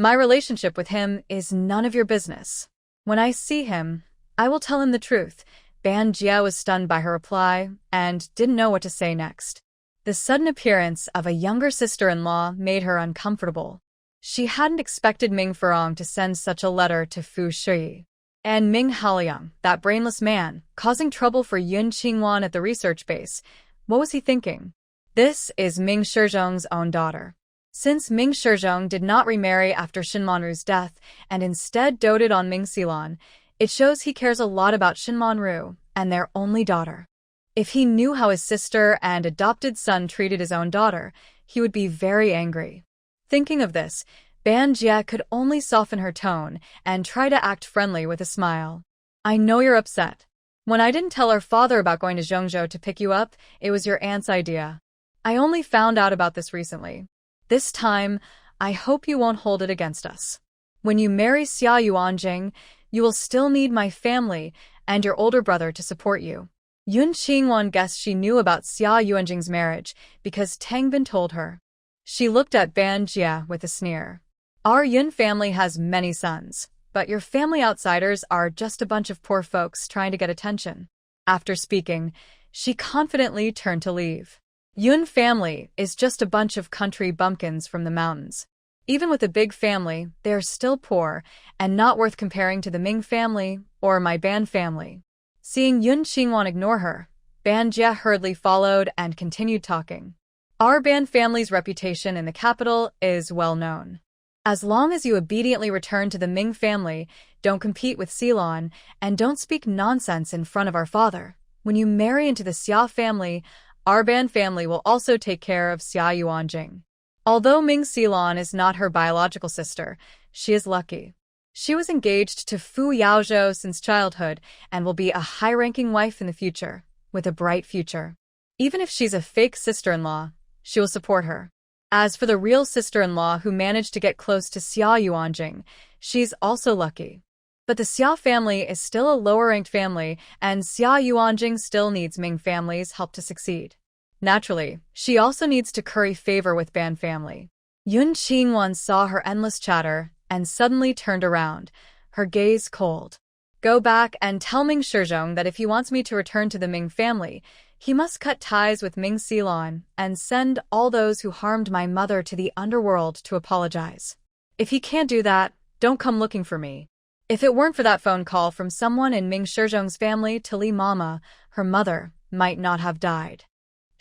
My relationship with him is none of your business. When I see him, I will tell him the truth. Ban Jia was stunned by her reply and didn't know what to say next. The sudden appearance of a younger sister-in-law made her uncomfortable. She hadn't expected Ming Furong to send such a letter to Fu Shui. And Ming Haoliang, that brainless man, causing trouble for Yun Qingwan at the research base. What was he thinking? This is Ming Shizhong's own daughter. Since Ming Shizhong did not remarry after Shinmonru's death and instead doted on Ming Xilan, it shows he cares a lot about Shinmonru and their only daughter. If he knew how his sister and adopted son treated his own daughter, he would be very angry. Thinking of this, Ban Jia could only soften her tone and try to act friendly with a smile. I know you're upset. When I didn't tell our father about going to Zhongzhou to pick you up, it was your aunt's idea. I only found out about this recently. This time, I hope you won't hold it against us. When you marry Xia Yuanjing, you will still need my family and your older brother to support you. Yun Qingwan guessed she knew about Xia Yuanjing's marriage because Tang Bin told her. She looked at Ban Jia with a sneer. Our Yun family has many sons, but your family outsiders are just a bunch of poor folks trying to get attention. After speaking, she confidently turned to leave. Yun family is just a bunch of country bumpkins from the mountains. Even with a big family, they are still poor and not worth comparing to the Ming family or my Ban family. Seeing Yun Qingwan ignore her, Ban Jia hurriedly followed and continued talking. Our Ban family's reputation in the capital is well known. As long as you obediently return to the Ming family, don't compete with Xilan, and don't speak nonsense in front of our father. When you marry into the Xia family, our Ban family will also take care of Xia Yuanjing. Although Ming Xilan is not her biological sister, she is lucky. She was engaged to Fu Yaozhou since childhood and will be a high-ranking wife in the future, with a bright future. Even if she's a fake sister-in-law, she will support her. As for the real sister-in-law who managed to get close to Xia Yuanjing, she's also lucky. But the Xia family is still a lower-ranked family, and Xia Yuanjing still needs Ming family's help to succeed. Naturally, she also needs to curry favor with Ban family. Yun Qingwan saw her endless chatter and suddenly turned around, her gaze cold. Go back and tell Ming Shizhong that if he wants me to return to the Ming family, he must cut ties with Ming Xilan and send all those who harmed my mother to the underworld to apologize. If he can't do that, don't come looking for me. If it weren't for that phone call from someone in Ming Shizhong's family to Li Mama, her mother might not have died.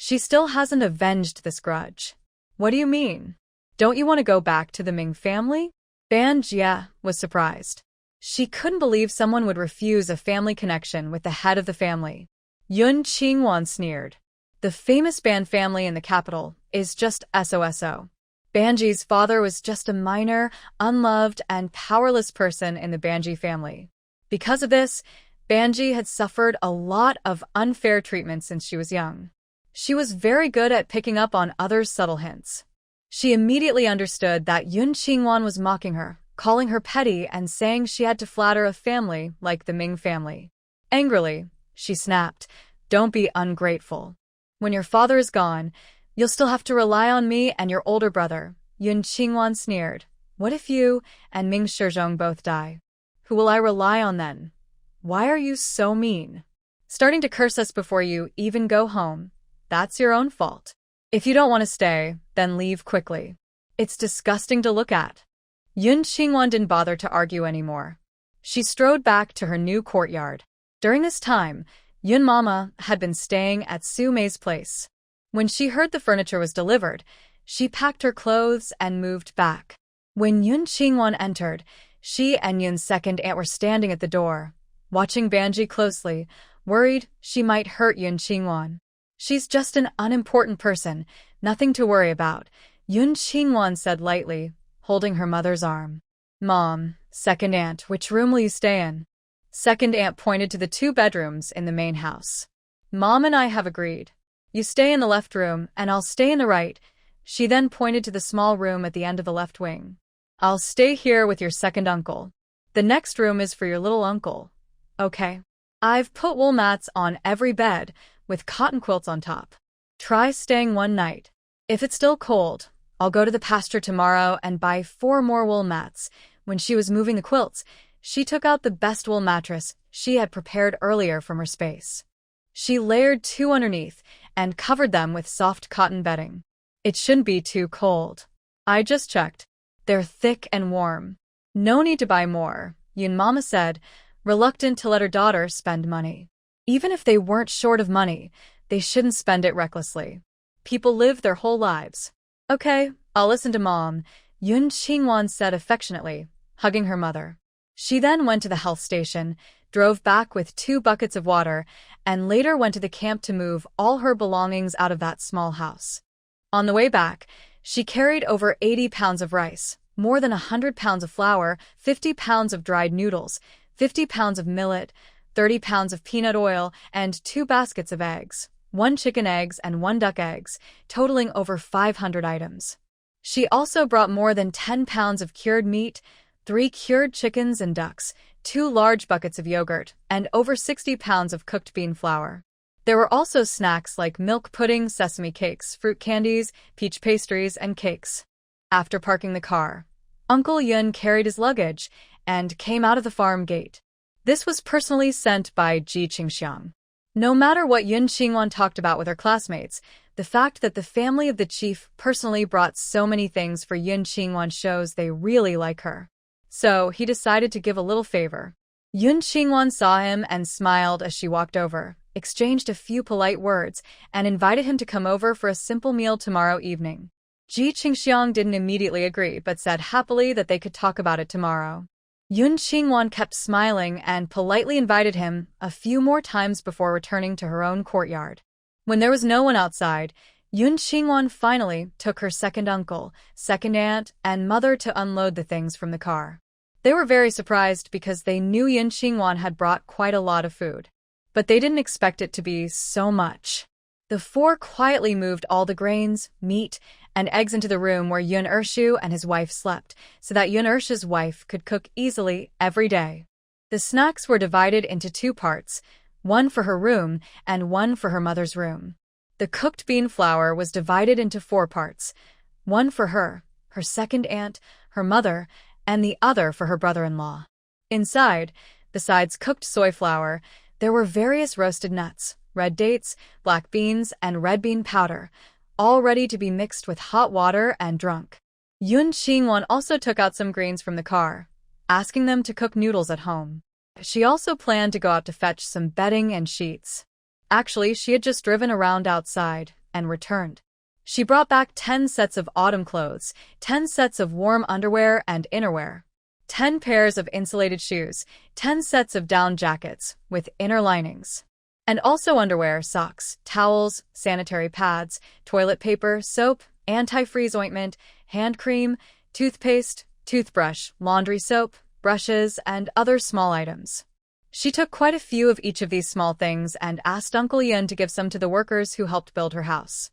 She still hasn't avenged this grudge. What do you mean? Don't you want to go back to the Ming family? Ban Jia was surprised. She couldn't believe someone would refuse a family connection with the head of the family. Yun Qingwan sneered. The famous Ban family in the capital is just SOSO. Banji's father was just a minor, unloved, and powerless person in the Banji family. Because of this, Banji had suffered a lot of unfair treatment since she was young. She was very good at picking up on others' subtle hints. She immediately understood that Yun Qingwan was mocking her, calling her petty and saying she had to flatter a family like the Ming family. Angrily, she snapped, "Don't be ungrateful. When your father is gone, you'll still have to rely on me and your older brother." Yun Qingwan sneered. "What if you and Ming Shizhong both die? Who will I rely on then? Why are you so mean? Starting to curse us before you even go home. That's your own fault. If you don't want to stay, then leave quickly. It's disgusting to look at." Yun Qingwan didn't bother to argue anymore. She strode back to her new courtyard. During this time, Yun Mama had been staying at Su Mei's place. When she heard the furniture was delivered, she packed her clothes and moved back. When Yun Qingwan entered, she and Yun's second aunt were standing at the door, watching Banji closely, worried she might hurt Yun Qingwan. "She's just an unimportant person, nothing to worry about," Yun Qingwan said lightly, holding her mother's arm. "Mom, second aunt, which room will you stay in?" Second aunt pointed to the 2 bedrooms in the main house. "Mom and I have agreed. You stay in the left room, and I'll stay in the right." She then pointed to the small room at the end of the left wing. "I'll stay here with your second uncle. The next room is for your little uncle. Okay? I've put wool mats on every bed, with cotton quilts on top. Try staying one night. If it's still cold, I'll go to the pasture tomorrow and buy 4 more wool mats. When she was moving the quilts, she took out the best wool mattress she had prepared earlier from her space. She layered 2 underneath and covered them with soft cotton bedding. It shouldn't be too cold. I just checked. They're thick and warm. No need to buy more, Yun Mama said, reluctant to let her daughter spend money. Even if they weren't short of money, they shouldn't spend it recklessly. People live their whole lives. Okay, I'll listen to Mom, Yun Qingwan said affectionately, hugging her mother. She then went to the health station, drove back with 2 buckets of water, and later went to the camp to move all her belongings out of that small house. On the way back, she carried over 80 pounds of rice, more than 100 pounds of flour, 50 pounds of dried noodles, 50 pounds of millet, 30 pounds of peanut oil, and 2 baskets of eggs, 1 chicken eggs and 1 duck eggs, totaling over 500 items. She also brought more than 10 pounds of cured meat, 3 cured chickens and ducks, 2 large buckets of yogurt, and over 60 pounds of cooked bean flour. There were also snacks like milk pudding, sesame cakes, fruit candies, peach pastries, and cakes. After parking the car, Uncle Yun carried his luggage and came out of the farm gate. This was personally sent by Ji Qingxiang. No matter what Yun Qingwan talked about with her classmates, the fact that the family of the chief personally brought so many things for Yun Qingwan shows they really like her. So he decided to give a little favor. Yun Qingwan saw him and smiled as she walked over, exchanged a few polite words, and invited him to come over for a simple meal tomorrow evening. Ji Qingxiang didn't immediately agree but said happily that they could talk about it tomorrow. Yun Qingwan kept smiling and politely invited him a few more times before returning to her own courtyard. When there was no one outside, Yun Qingwan finally took her second uncle, second aunt, and mother to unload the things from the car. They were very surprised because they knew Yun Qingwan had brought quite a lot of food. But they didn't expect it to be so much. The 4 quietly moved all the grains, meat, and eggs into the room where Yun Ershu and his wife slept, so that Yun Ershu's wife could cook easily every day. The snacks were divided into 2 parts, one for her room and one for her mother's room. The cooked bean flour was divided into 4 parts, one for her, her second aunt, her mother, and the other for her brother-in-law. Inside, besides cooked soy flour, there were various roasted nuts, red dates, black beans, and red bean powder, all ready to be mixed with hot water and drunk. Yun Qingwan also took out some greens from the car, asking them to cook noodles at home. She also planned to go out to fetch some bedding and sheets. Actually, she had just driven around outside and returned. She brought back 10 sets of autumn clothes, 10 sets of warm underwear and innerwear, 10 pairs of insulated shoes, 10 sets of down jackets with inner linings, and also underwear, socks, towels, sanitary pads, toilet paper, soap, antifreeze ointment, hand cream, toothpaste, toothbrush, laundry soap, brushes, and other small items. She took quite a few of each of these small things and asked Uncle Yun to give some to the workers who helped build her house.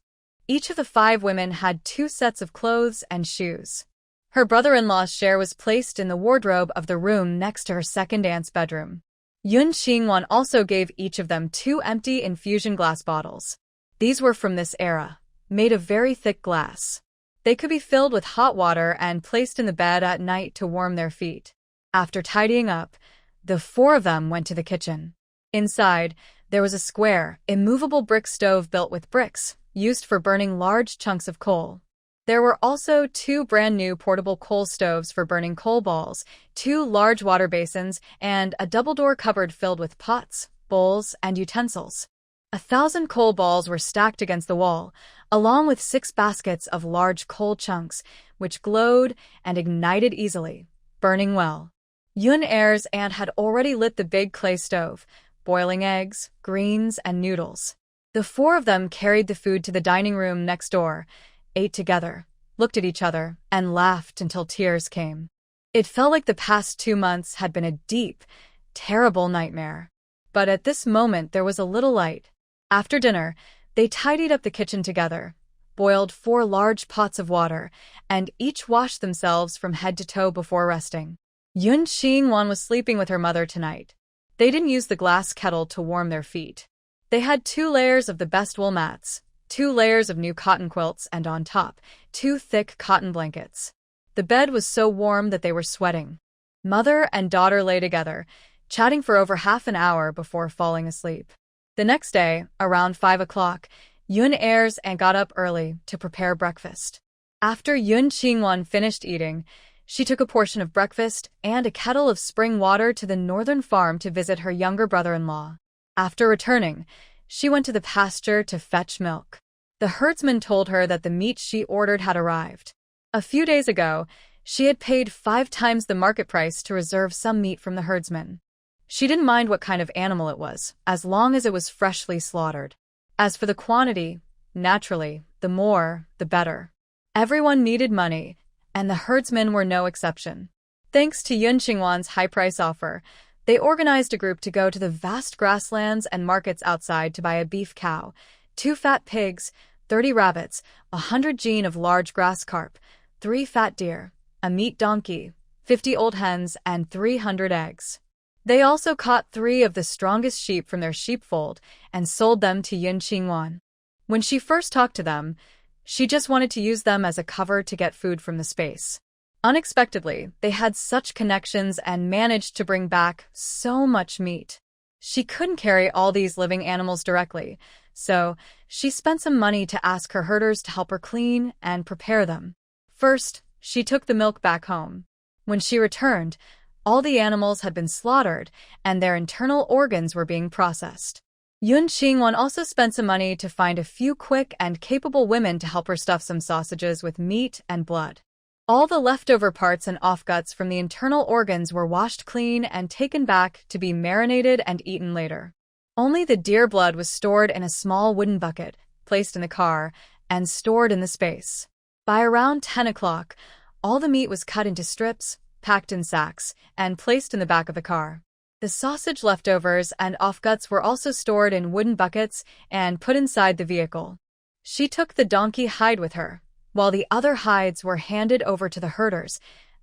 Each of the 5 women had 2 sets of clothes and shoes. Her brother-in-law's share was placed in the wardrobe of the room next to her second aunt's bedroom. Yun Qingwan also gave each of them 2 empty infusion glass bottles. These were from this era, made of very thick glass. They could be filled with hot water and placed in the bed at night to warm their feet. After tidying up, the 4 of them went to the kitchen. Inside, there was a square, immovable brick stove built with bricks, used for burning large chunks of coal. There were also 2 brand-new portable coal stoves for burning coal balls, 2 large water basins, and a double-door cupboard filled with pots, bowls, and utensils. 1,000 coal balls were stacked against the wall, along with 6 baskets of large coal chunks, which glowed and ignited easily, burning well. Yun Er's aunt had already lit the big clay stove, boiling eggs, greens, and noodles. The 4 of them carried the food to the dining room next door, ate together, looked at each other, and laughed until tears came. It felt like the past 2 months had been a deep, terrible nightmare. But at this moment there was a little light. After dinner, they tidied up the kitchen together, boiled 4 large pots of water, and each washed themselves from head to toe before resting. Yun Qingwan was sleeping with her mother tonight. They didn't use the glass kettle to warm their feet. They had 2 layers of the best wool mats, 2 layers of new cotton quilts, and on top, 2 thick cotton blankets. The bed was so warm that they were sweating. Mother and daughter lay together, chatting for over half an hour before falling asleep. The next day, around 5 o'clock, Yun Airs and got up early to prepare breakfast. After Yun Qingwan finished eating, she took a portion of breakfast and a kettle of spring water to the northern farm to visit her younger brother-in-law. After returning, she went to the pasture to fetch milk. The herdsman told her that the meat she ordered had arrived. A few days ago, she had paid 5 times the market price to reserve some meat from the herdsman. She didn't mind what kind of animal it was, as long as it was freshly slaughtered. As for the quantity, naturally, the more, the better. Everyone needed money, and the herdsmen were no exception. Thanks to Yun Qingwan's high-price offer, they organized a group to go to the vast grasslands and markets outside to buy a beef cow, 2 fat pigs, 30 rabbits, 100 jin of large grass carp, 3 fat deer, a meat donkey, 50 old hens, and 300 eggs. They also caught 3 of the strongest sheep from their sheepfold and sold them to Yun Qingwan. When she first talked to them, she just wanted to use them as a cover to get food from the space. Unexpectedly, they had such connections and managed to bring back so much meat. She couldn't carry all these living animals directly, so she spent some money to ask her herders to help her clean and prepare them. First, she took the milk back home. When she returned, all the animals had been slaughtered and their internal organs were being processed. Yun Qingwan also spent some money to find a few quick and capable women to help her stuff some sausages with meat and blood. All the leftover parts and offguts from the internal organs were washed clean and taken back to be marinated and eaten later. Only the deer blood was stored in a small wooden bucket, placed in the car, and stored in the space. By around 10 o'clock, all the meat was cut into strips, packed in sacks, and placed in the back of the car. The sausage leftovers and offguts were also stored in wooden buckets and put inside the vehicle. She took the donkey hide with her, while the other hides were handed over to the herders,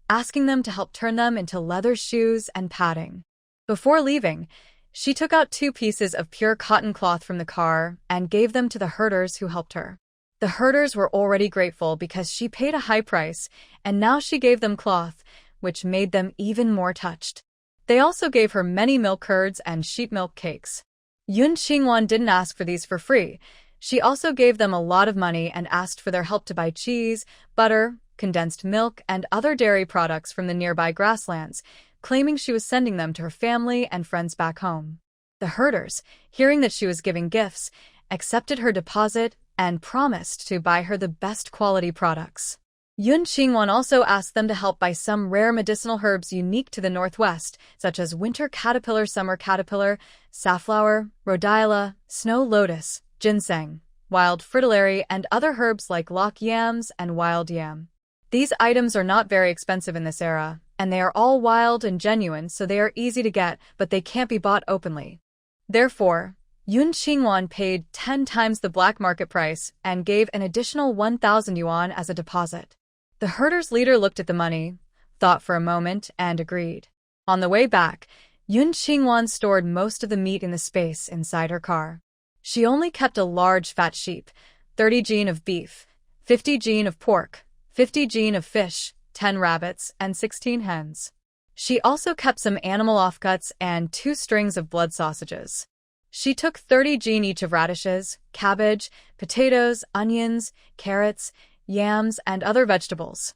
asking them to help turn them into leather shoes and padding. Before leaving, she took out 2 pieces of pure cotton cloth from the car and gave them to the herders who helped her. The herders were already grateful because she paid a high price, and now she gave them cloth, which made them even more touched. They also gave her many milk curds and sheep milk cakes. Yun Qingwan didn't ask for these for free. She also gave them a lot of money and asked for their help to buy cheese, butter, condensed milk, and other dairy products from the nearby grasslands, claiming she was sending them to her family and friends back home. The herders, hearing that she was giving gifts, accepted her deposit and promised to buy her the best quality products. Yun Qingwan also asked them to help buy some rare medicinal herbs unique to the Northwest, such as winter caterpillar, summer caterpillar, safflower, rhodiola, snow lotus, ginseng, wild fritillary, and other herbs like lock yams and wild yam. These items are not very expensive in this era, and they are all wild and genuine, so they are easy to get, but they can't be bought openly. Therefore, Yun Qingwan paid 10 times the black market price and gave an additional 1,000 yuan as a deposit. The herder's leader looked at the money, thought for a moment, and agreed. On the way back, Yun Qingwan stored most of the meat in the space inside her car. She only kept a large fat sheep, 30 jin of beef, 50 jin of pork, 50 jin of fish, 10 rabbits, and 16 hens. She also kept some animal offcuts and 2 strings of blood sausages. She took 30 jin each of radishes, cabbage, potatoes, onions, carrots, yams, and other vegetables.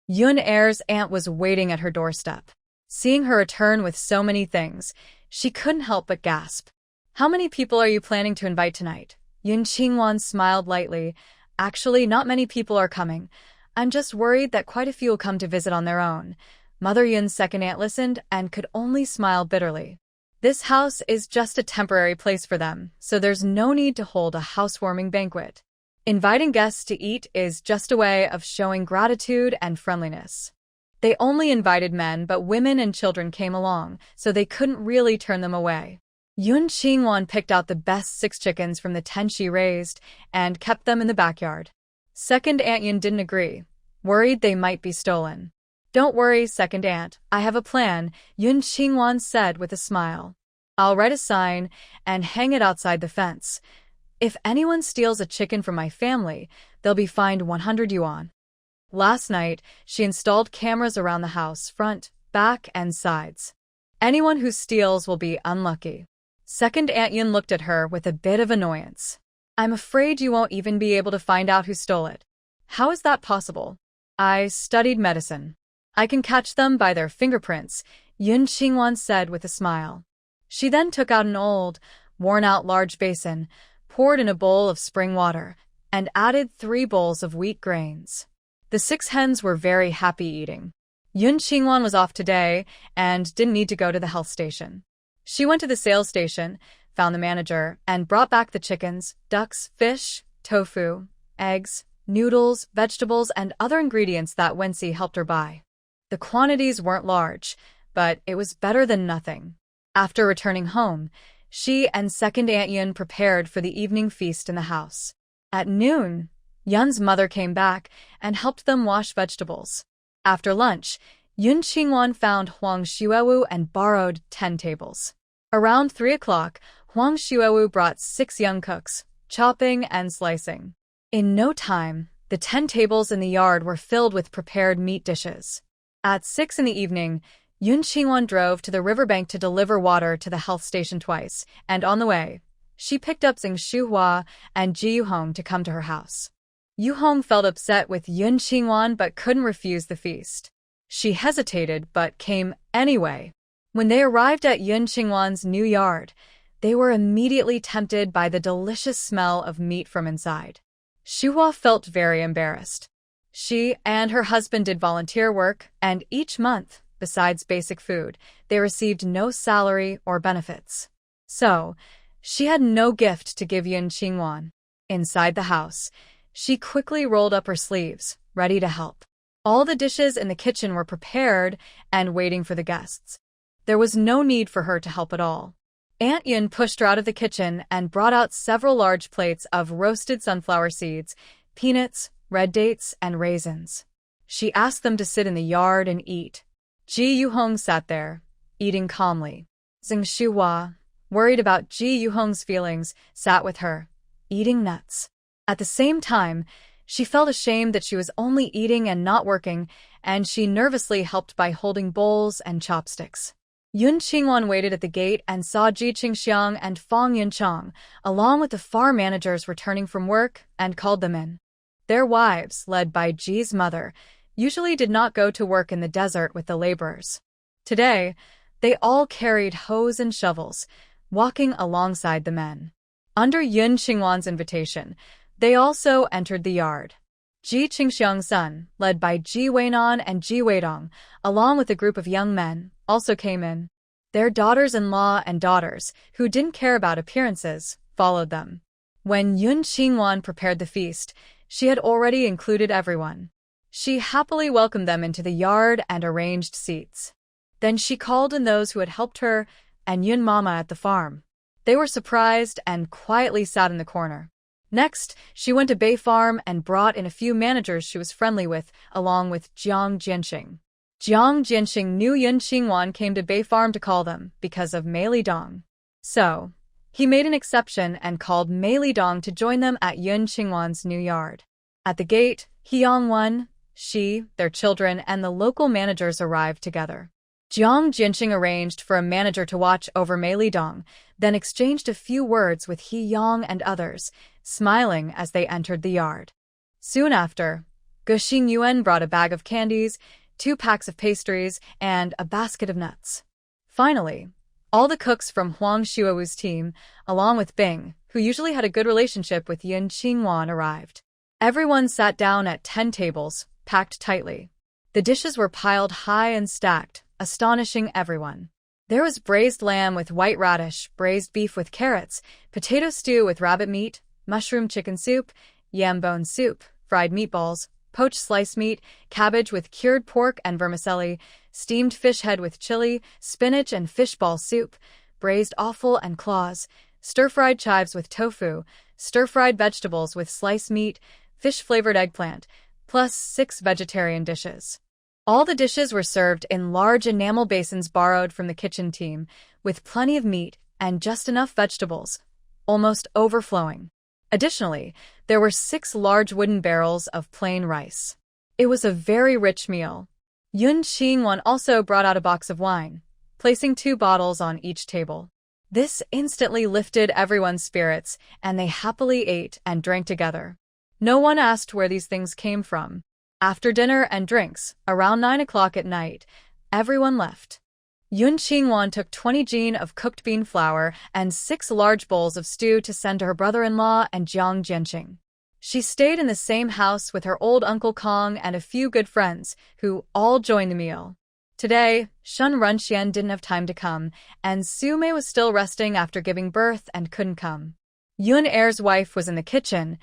Yun Er's aunt was waiting at her doorstep. Seeing her return with so many things, she couldn't help but gasp. "How many people are you planning to invite tonight?" Yun Qingwan smiled lightly. "Actually, not many people are coming. I'm just worried that quite a few will come to visit on their own." Mother Yun's second aunt listened and could only smile bitterly. "This house is just a temporary place for them, so there's no need to hold a housewarming banquet. Inviting guests to eat is just a way of showing gratitude and friendliness." They only invited men, but women and children came along, so they couldn't really turn them away. Yun Qingwan picked out the best 6 chickens from the 10 she raised and kept them in the backyard. Second Aunt Yun didn't agree, worried they might be stolen. "Don't worry, Second Aunt, I have a plan," Yun Qingwan said with a smile. "I'll write a sign and hang it outside the fence. If anyone steals a chicken from my family, they'll be fined 100 yuan. Last night, she installed cameras around the house, front, back, and sides. Anyone who steals will be unlucky. Second Aunt Yun looked at her with a bit of annoyance. I'm afraid you won't even be able to find out who stole it. How is that possible? I studied medicine. I can catch them by their fingerprints, Yun Qingwan said with a smile. She then took out an old, worn-out large basin, poured in a bowl of spring water, and added 3 bowls of wheat grains. The 6 hens were very happy eating. Yun Qingwan was off today and didn't need to go to the health station. She went to the sales station, found the manager, and brought back the chickens, ducks, fish, tofu, eggs, noodles, vegetables, and other ingredients that Wensi helped her buy. The quantities weren't large, but it was better than nothing. After returning home, she and Second Aunt Yun prepared for the evening feast in the house. At noon, Yun's mother came back and helped them wash vegetables. After lunch, Yun Qingwan found Huang Xuewu and borrowed 10 tables. Around 3 o'clock, Huang Xuewu brought 6 young cooks, chopping and slicing. In no time, the 10 tables in the yard were filled with prepared meat dishes. At 6 in the evening, Yun Qingwan drove to the riverbank to deliver water to the health station twice, and on the way, she picked up Xing Shuhua and Ji Yuhong to come to her house. Yuhong felt upset with Yun Qingwan but couldn't refuse the feast. She hesitated but came anyway. When they arrived at Yun Qingwan's new yard, they were immediately tempted by the delicious smell of meat from inside. Shuhua felt very embarrassed. She and her husband did volunteer work, and each month, besides basic food, they received no salary or benefits. So, she had no gift to give Yun Qingwan. Inside the house, she quickly rolled up her sleeves, ready to help. All the dishes in the kitchen were prepared and waiting for the guests. There was no need for her to help at all. Aunt Yun pushed her out of the kitchen and brought out several large plates of roasted sunflower seeds, peanuts, red dates, and raisins. She asked them to sit in the yard and eat. Ji Yuhong sat there, eating calmly. Xing Shuhua, worried about Ji Yuhong's feelings, sat with her, eating nuts. At the same time, she felt ashamed that she was only eating and not working, and she nervously helped by holding bowls and chopsticks. Yun Qingwan waited at the gate and saw Ji Qingxiang and Fang Yunchang, along with the farm managers returning from work, and called them in. Their wives, led by Ji's mother, usually did not go to work in the desert with the laborers. Today, they all carried hoes and shovels, walking alongside the men. Under Yun Qingwan's invitation, they also entered the yard. Ji Qingxiang's son, led by Ji Weinan and Ji Weidong, along with a group of young men, also came in. Their daughters-in-law and daughters, who didn't care about appearances, followed them. When Yun Qingwan prepared the feast, she had already included everyone. She happily welcomed them into the yard and arranged seats. Then she called in those who had helped her and Yun Mama at the farm. They were surprised and quietly sat in the corner. Next, she went to Bay Farm and brought in a few managers she was friendly with, along with Jiang Jianxing. Jiang Jianxing knew Yun Qingwan came to Bay Farm to call them because of Mei Lidong. So, he made an exception and called Mei Lidong to join them at Yun Qingwan's new yard. At the gate, Hyang Wen, she, their children, and the local managers arrived together. Jiang Jianxing arranged for a manager to watch over Mei Lidong, then exchanged a few words with He Yang and others, smiling as they entered the yard. Soon after, Guxing Yuan brought a bag of candies, 2 packs of pastries, and a basket of nuts. Finally, all the cooks from Huang Xuewu's team, along with Bing, who usually had a good relationship with Yun Qingwan, arrived. Everyone sat down at 10 tables, packed tightly. The dishes were piled high and stacked, astonishing everyone. There was braised lamb with white radish, braised beef with carrots, potato stew with rabbit meat, mushroom chicken soup, yam bone soup, fried meatballs, poached sliced meat, cabbage with cured pork and vermicelli, steamed fish head with chili, spinach and fishball soup, braised offal and claws, stir-fried chives with tofu, stir-fried vegetables with sliced meat, fish-flavored eggplant, plus 6 vegetarian dishes. All the dishes were served in large enamel basins borrowed from the kitchen team, with plenty of meat and just enough vegetables, almost overflowing. Additionally, there were 6 large wooden barrels of plain rice. It was a very rich meal. Yun Qingwan also brought out a box of wine, placing 2 bottles on each table. This instantly lifted everyone's spirits, and they happily ate and drank together. No one asked where these things came from. After dinner and drinks, around 9 o'clock at night, everyone left. Yun Qingwan took 20 jin of cooked bean flour and 6 large bowls of stew to send to her brother-in-law and Jiang Jianqing. She stayed in the same house with her old Uncle Kong and a few good friends, who all joined the meal. Today, Shun Runxian didn't have time to come, and Su Mei was still resting after giving birth and couldn't come. Yun Er's wife was in the kitchen,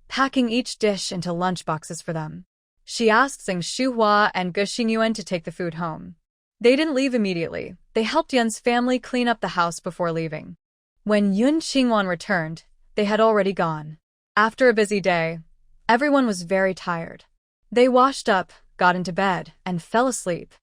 packing each dish into lunchboxes for them. She asked Zheng Shuhua and Ge Xingyuan to take the food home. They didn't leave immediately. They helped Yun's family clean up the house before leaving. When Yun Qingwan returned, they had already gone. After a busy day, everyone was very tired. They washed up, got into bed, and fell asleep.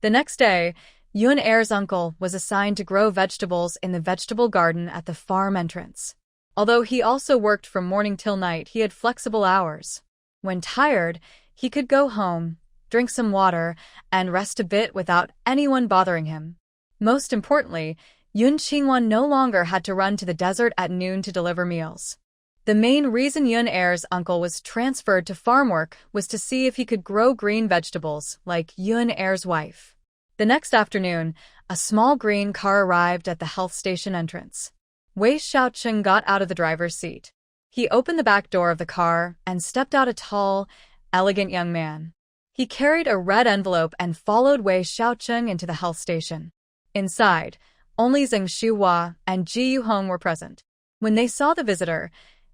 The next day, Yun Er's uncle was assigned to grow vegetables in the vegetable garden at the farm entrance. Although he also worked from morning till night, he had flexible hours. When tired, he could go home, drink some water, and rest a bit without anyone bothering him. Most importantly, Yun Qingwan no longer had to run to the desert at noon to deliver meals. The main reason Yun Er's uncle was transferred to farm work was to see if he could grow green vegetables, like Yun Er's wife. The next afternoon, a small green car arrived at the health station entrance. Wei Xiaocheng got out of the driver's seat. He opened the back door of the car and stepped out a tall, elegant young man. He carried a red envelope and followed Wei Xiaocheng into the health station. Inside, only Zheng Shuhua and Ji Yuhong were present. When they saw the visitor,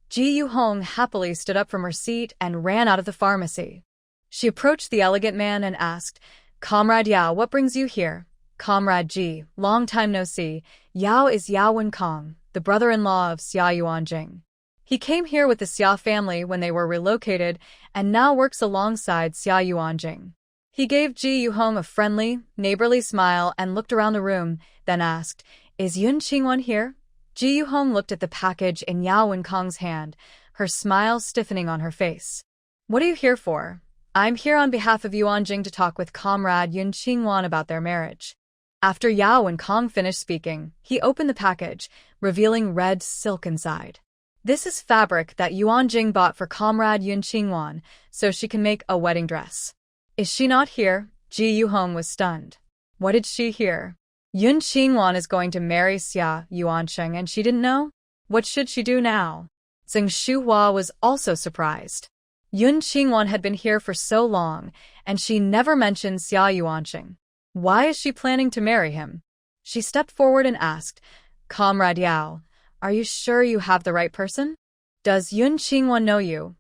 Ji Yuhong happily stood up from her seat and ran out of the pharmacy. She approached the elegant man and asked, "Comrade Yao, what brings you here?" "Comrade Ji, long time no see. Yao is Yao Wenkong, the brother-in-law of Xia Yuanjing. He came here with the Xia family when they were relocated and now works alongside Xia Yuanjing." He gave Ji Yuhong a friendly, neighborly smile and looked around the room, then asked, "Is Yun Qingwan here?" Ji Yuhong looked at the package in Yao Wenkong's hand, her smile stiffening on her face. "What are you here for?" "I'm here on behalf of Yuanjing to talk with Comrade Yun Qingwan about their marriage." After Yao Wenkong finished speaking, he opened the package, revealing red silk inside. "This is fabric that Yuanjing bought for Comrade Yun Qingwan, so she can make a wedding dress." "Is she not here?" Ji Yuhong was stunned. What did she hear? Yun Qingwan is going to marry Xia Yuansheng and she didn't know? What should she do now? Zheng Shuhua was also surprised. Yun Qingwan had been here for so long, and she never mentioned Xia Yuansheng. Why is she planning to marry him? She stepped forward and asked, "Comrade Yao, are you sure you have the right person? Does Yun Qingwan know you?"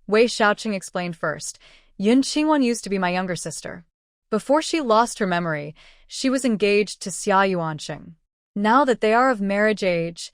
Wei Xiaoqing explained first. "Yun Qingwan used to be my younger sister. Before she lost her memory, she was engaged to Xia Yuansheng. Now that they are of marriage age,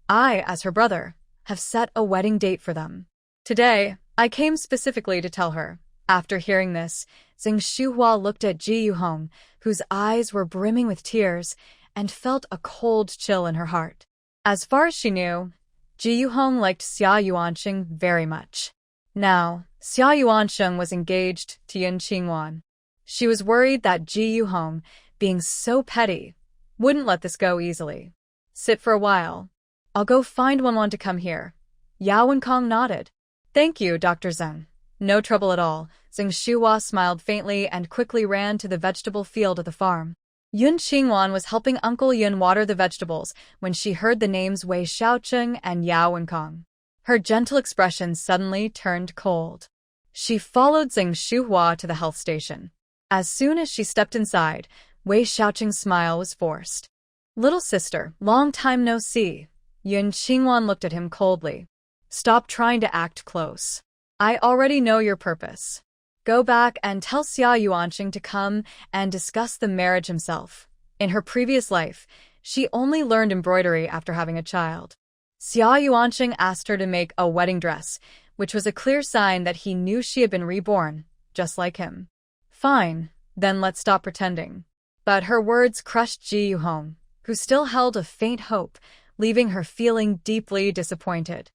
I, as her brother, have set a wedding date for them. Today, I came specifically to tell her." After hearing this, Zheng Shuhua looked at Ji Yuhong, whose eyes were brimming with tears, and felt a cold chill in her heart. As far as she knew, Ji Yuhong liked Xia Yuansheng very much. Now, Xia Yuansheng was engaged to Yun Qingwan. She was worried that Ji Yuhong, being so petty, wouldn't let this go easily. "Sit for a while. I'll go find Wenwan to come here." Yao Wenkong nodded. "Thank you, Dr. Zheng. No trouble at all." Zheng Shuhua smiled faintly and quickly ran to the vegetable field at the farm. Yun Qingwan was helping Uncle Yun water the vegetables when she heard the names Wei Xiaoqing and Yao Wenkong. Her gentle expression suddenly turned cold. She followed Zheng Shuhua to the health station. As soon as she stepped inside, Wei Xiaoqing's smile was forced. "Little sister, long time no see." Yun Qingwan looked at him coldly. "Stop trying to act close. I already know your purpose. Go back and tell Xia Yuanqing to come and discuss the marriage himself. In her previous life, she only learned embroidery after having a child." Xia Yuanqing asked her to make a wedding dress, which was a clear sign that he knew she had been reborn, just like him. "Fine, then let's stop pretending." But her words crushed Ji Yuhong, who still held a faint hope, leaving her feeling deeply disappointed.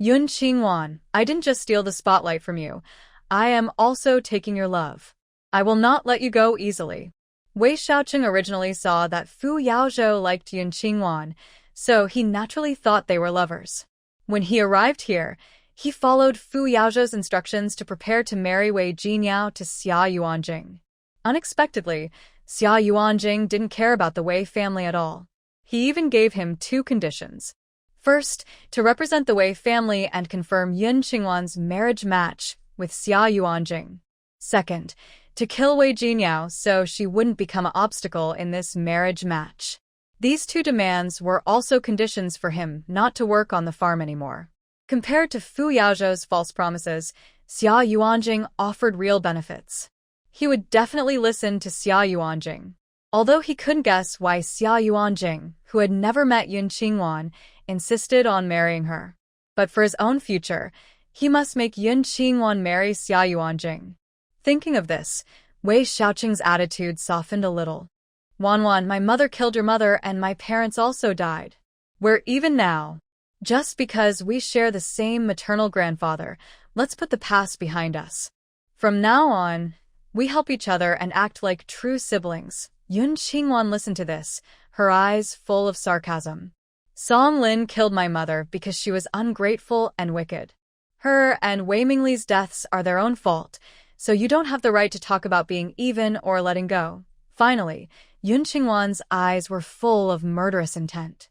Yun Qingwan, I didn't just steal the spotlight from you. I am also taking your love. I will not let you go easily. Wei Xiaoqing originally saw that Fu Yaozhou liked Yun Qingwan, so he naturally thought they were lovers. When he arrived here, he followed Fu Yaozhou's instructions to prepare to marry Wei Jinyao to Xia Yuanjing. Unexpectedly, Xia Yuanjing didn't care about the Wei family at all. He even gave him 2 conditions. First, to represent the Wei family and confirm Yun Qingwan's marriage match with Xia Yuanjing. Second, to kill Wei Jinyao so she wouldn't become an obstacle in this marriage match. These 2 demands were also conditions for him not to work on the farm anymore. Compared to Fu Yaozhou's false promises, Xia Yuanjing offered real benefits. He would definitely listen to Xia Yuanjing. Although he couldn't guess why Xia Yuanjing, who had never met Yun Qingwan, insisted on marrying her. But for his own future, he must make Yun Qingwan marry Xia Yuanjing. Thinking of this, Wei Xiaoqing's attitude softened a little. Wanwan, my mother killed your mother and my parents also died. We're even now. Just because we share the same maternal grandfather, let's put the past behind us. From now on, we help each other and act like true siblings. Yun Qingwan listened to this, her eyes full of sarcasm. Song Lin killed my mother because she was ungrateful and wicked. Her and Wei Mingli's deaths are their own fault, so you don't have the right to talk about being even or letting go. Finally, Yun Qingwan's eyes were full of murderous intent.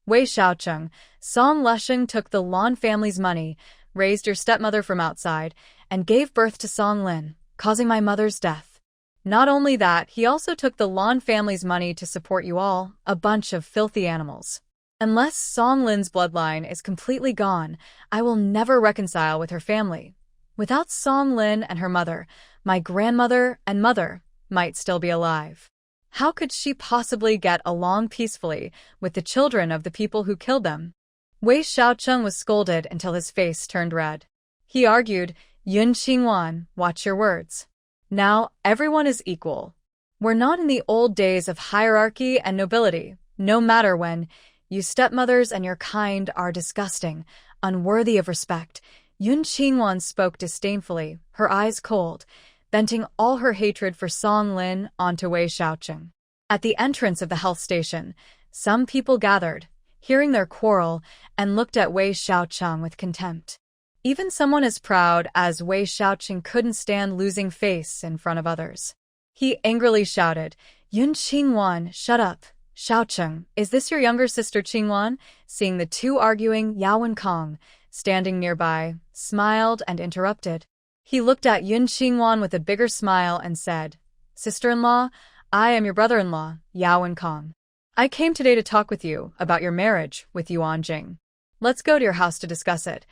Wei Xiaoqing, Song Lesheng took the Lan family's money, raised your stepmother from outside, and gave birth to Song Lin, causing my mother's death. Not only that, he also took the Lan family's money to support you all, a bunch of filthy animals. Unless Song Lin's bloodline is completely gone, I will never reconcile with her family. Without Song Lin and her mother, my grandmother and mother might still be alive. How could she possibly get along peacefully with the children of the people who killed them? Wei Xiaoqing was scolded until his face turned red. He argued, Yun Qingwan, watch your words. Now everyone is equal. We're not in the old days of hierarchy and nobility, no matter when. You stepmothers and your kind are disgusting, unworthy of respect. Yun Qingwan spoke disdainfully, her eyes cold, venting all her hatred for Song Lin onto Wei Xiaoqing. At the entrance of the health station, some people gathered, hearing their quarrel, and looked at Wei Xiaoqing with contempt. Even someone as proud as Wei Xiaoqing couldn't stand losing face in front of others. He angrily shouted, Yun Qingwan, shut up. Xiaoqing, is this your younger sister Qingwan? Seeing the 2 arguing, Yao Wenkong, standing nearby, smiled and interrupted. He looked at Yun Qingwan with a bigger smile and said, Sister-in-law, I am your brother-in-law, Yao Wenkong. I came today to talk with you about your marriage with Yuan Jing. Let's go to your house to discuss it.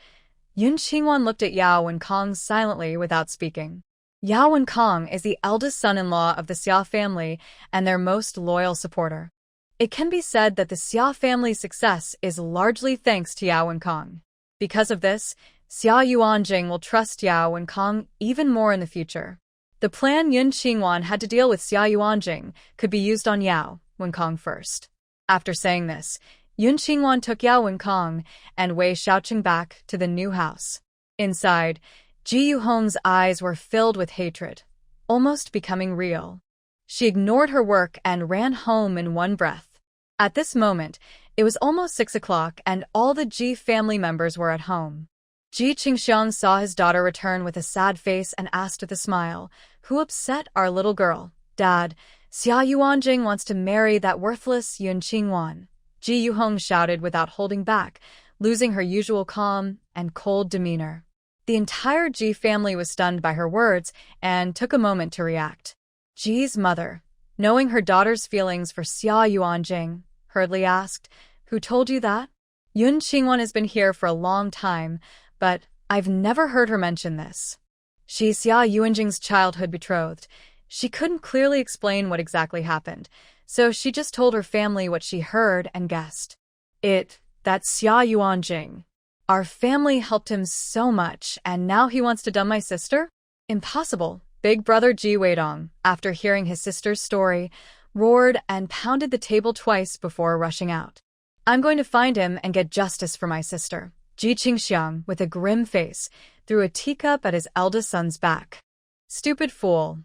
Yun Qingwan looked at Yao Wenkong silently without speaking. Yao Wenkong is the eldest son-in-law of the Xia family and their most loyal supporter. It can be said that the Xia family's success is largely thanks to Yao Wenkong. Because of this, Xia Yuanjing will trust Yao Wenkong even more in the future. The plan Yun Qingwan had to deal with Xia Yuanjing could be used on Yao Wenkong first. After saying this, Yun Qingwan took Yao Wenkong and Wei Xiaoqing back to the new house. Inside, Ji Yuhong's eyes were filled with hatred, almost becoming real. She ignored her work and ran home in one breath. At this moment, it was almost 6 o'clock and all the Ji family members were at home. Ji Qingxiang saw his daughter return with a sad face and asked with a smile, Who upset our little girl? Dad, Xia Yuanjing wants to marry that worthless Yun Qingwan. Ji Yuhong shouted without holding back, losing her usual calm and cold demeanor. The entire Ji family was stunned by her words and took a moment to react. Ji's mother, knowing her daughter's feelings for Xia Yuanjing, hurriedly asked, Who told you that? Yun Qingwan has been here for a long time, but I've never heard her mention this. She's Xia Yuanjing's childhood betrothed. She couldn't clearly explain what exactly happened, so she just told her family what she heard and guessed. That's Xia Yuanjing. Our family helped him so much, and now he wants to dump my sister? Impossible. Big brother Ji Weidong, after hearing his sister's story, roared and pounded the table twice before rushing out. I'm going to find him and get justice for my sister. Ji Qingxiang, with a grim face, threw a teacup at his eldest son's back. Stupid fool.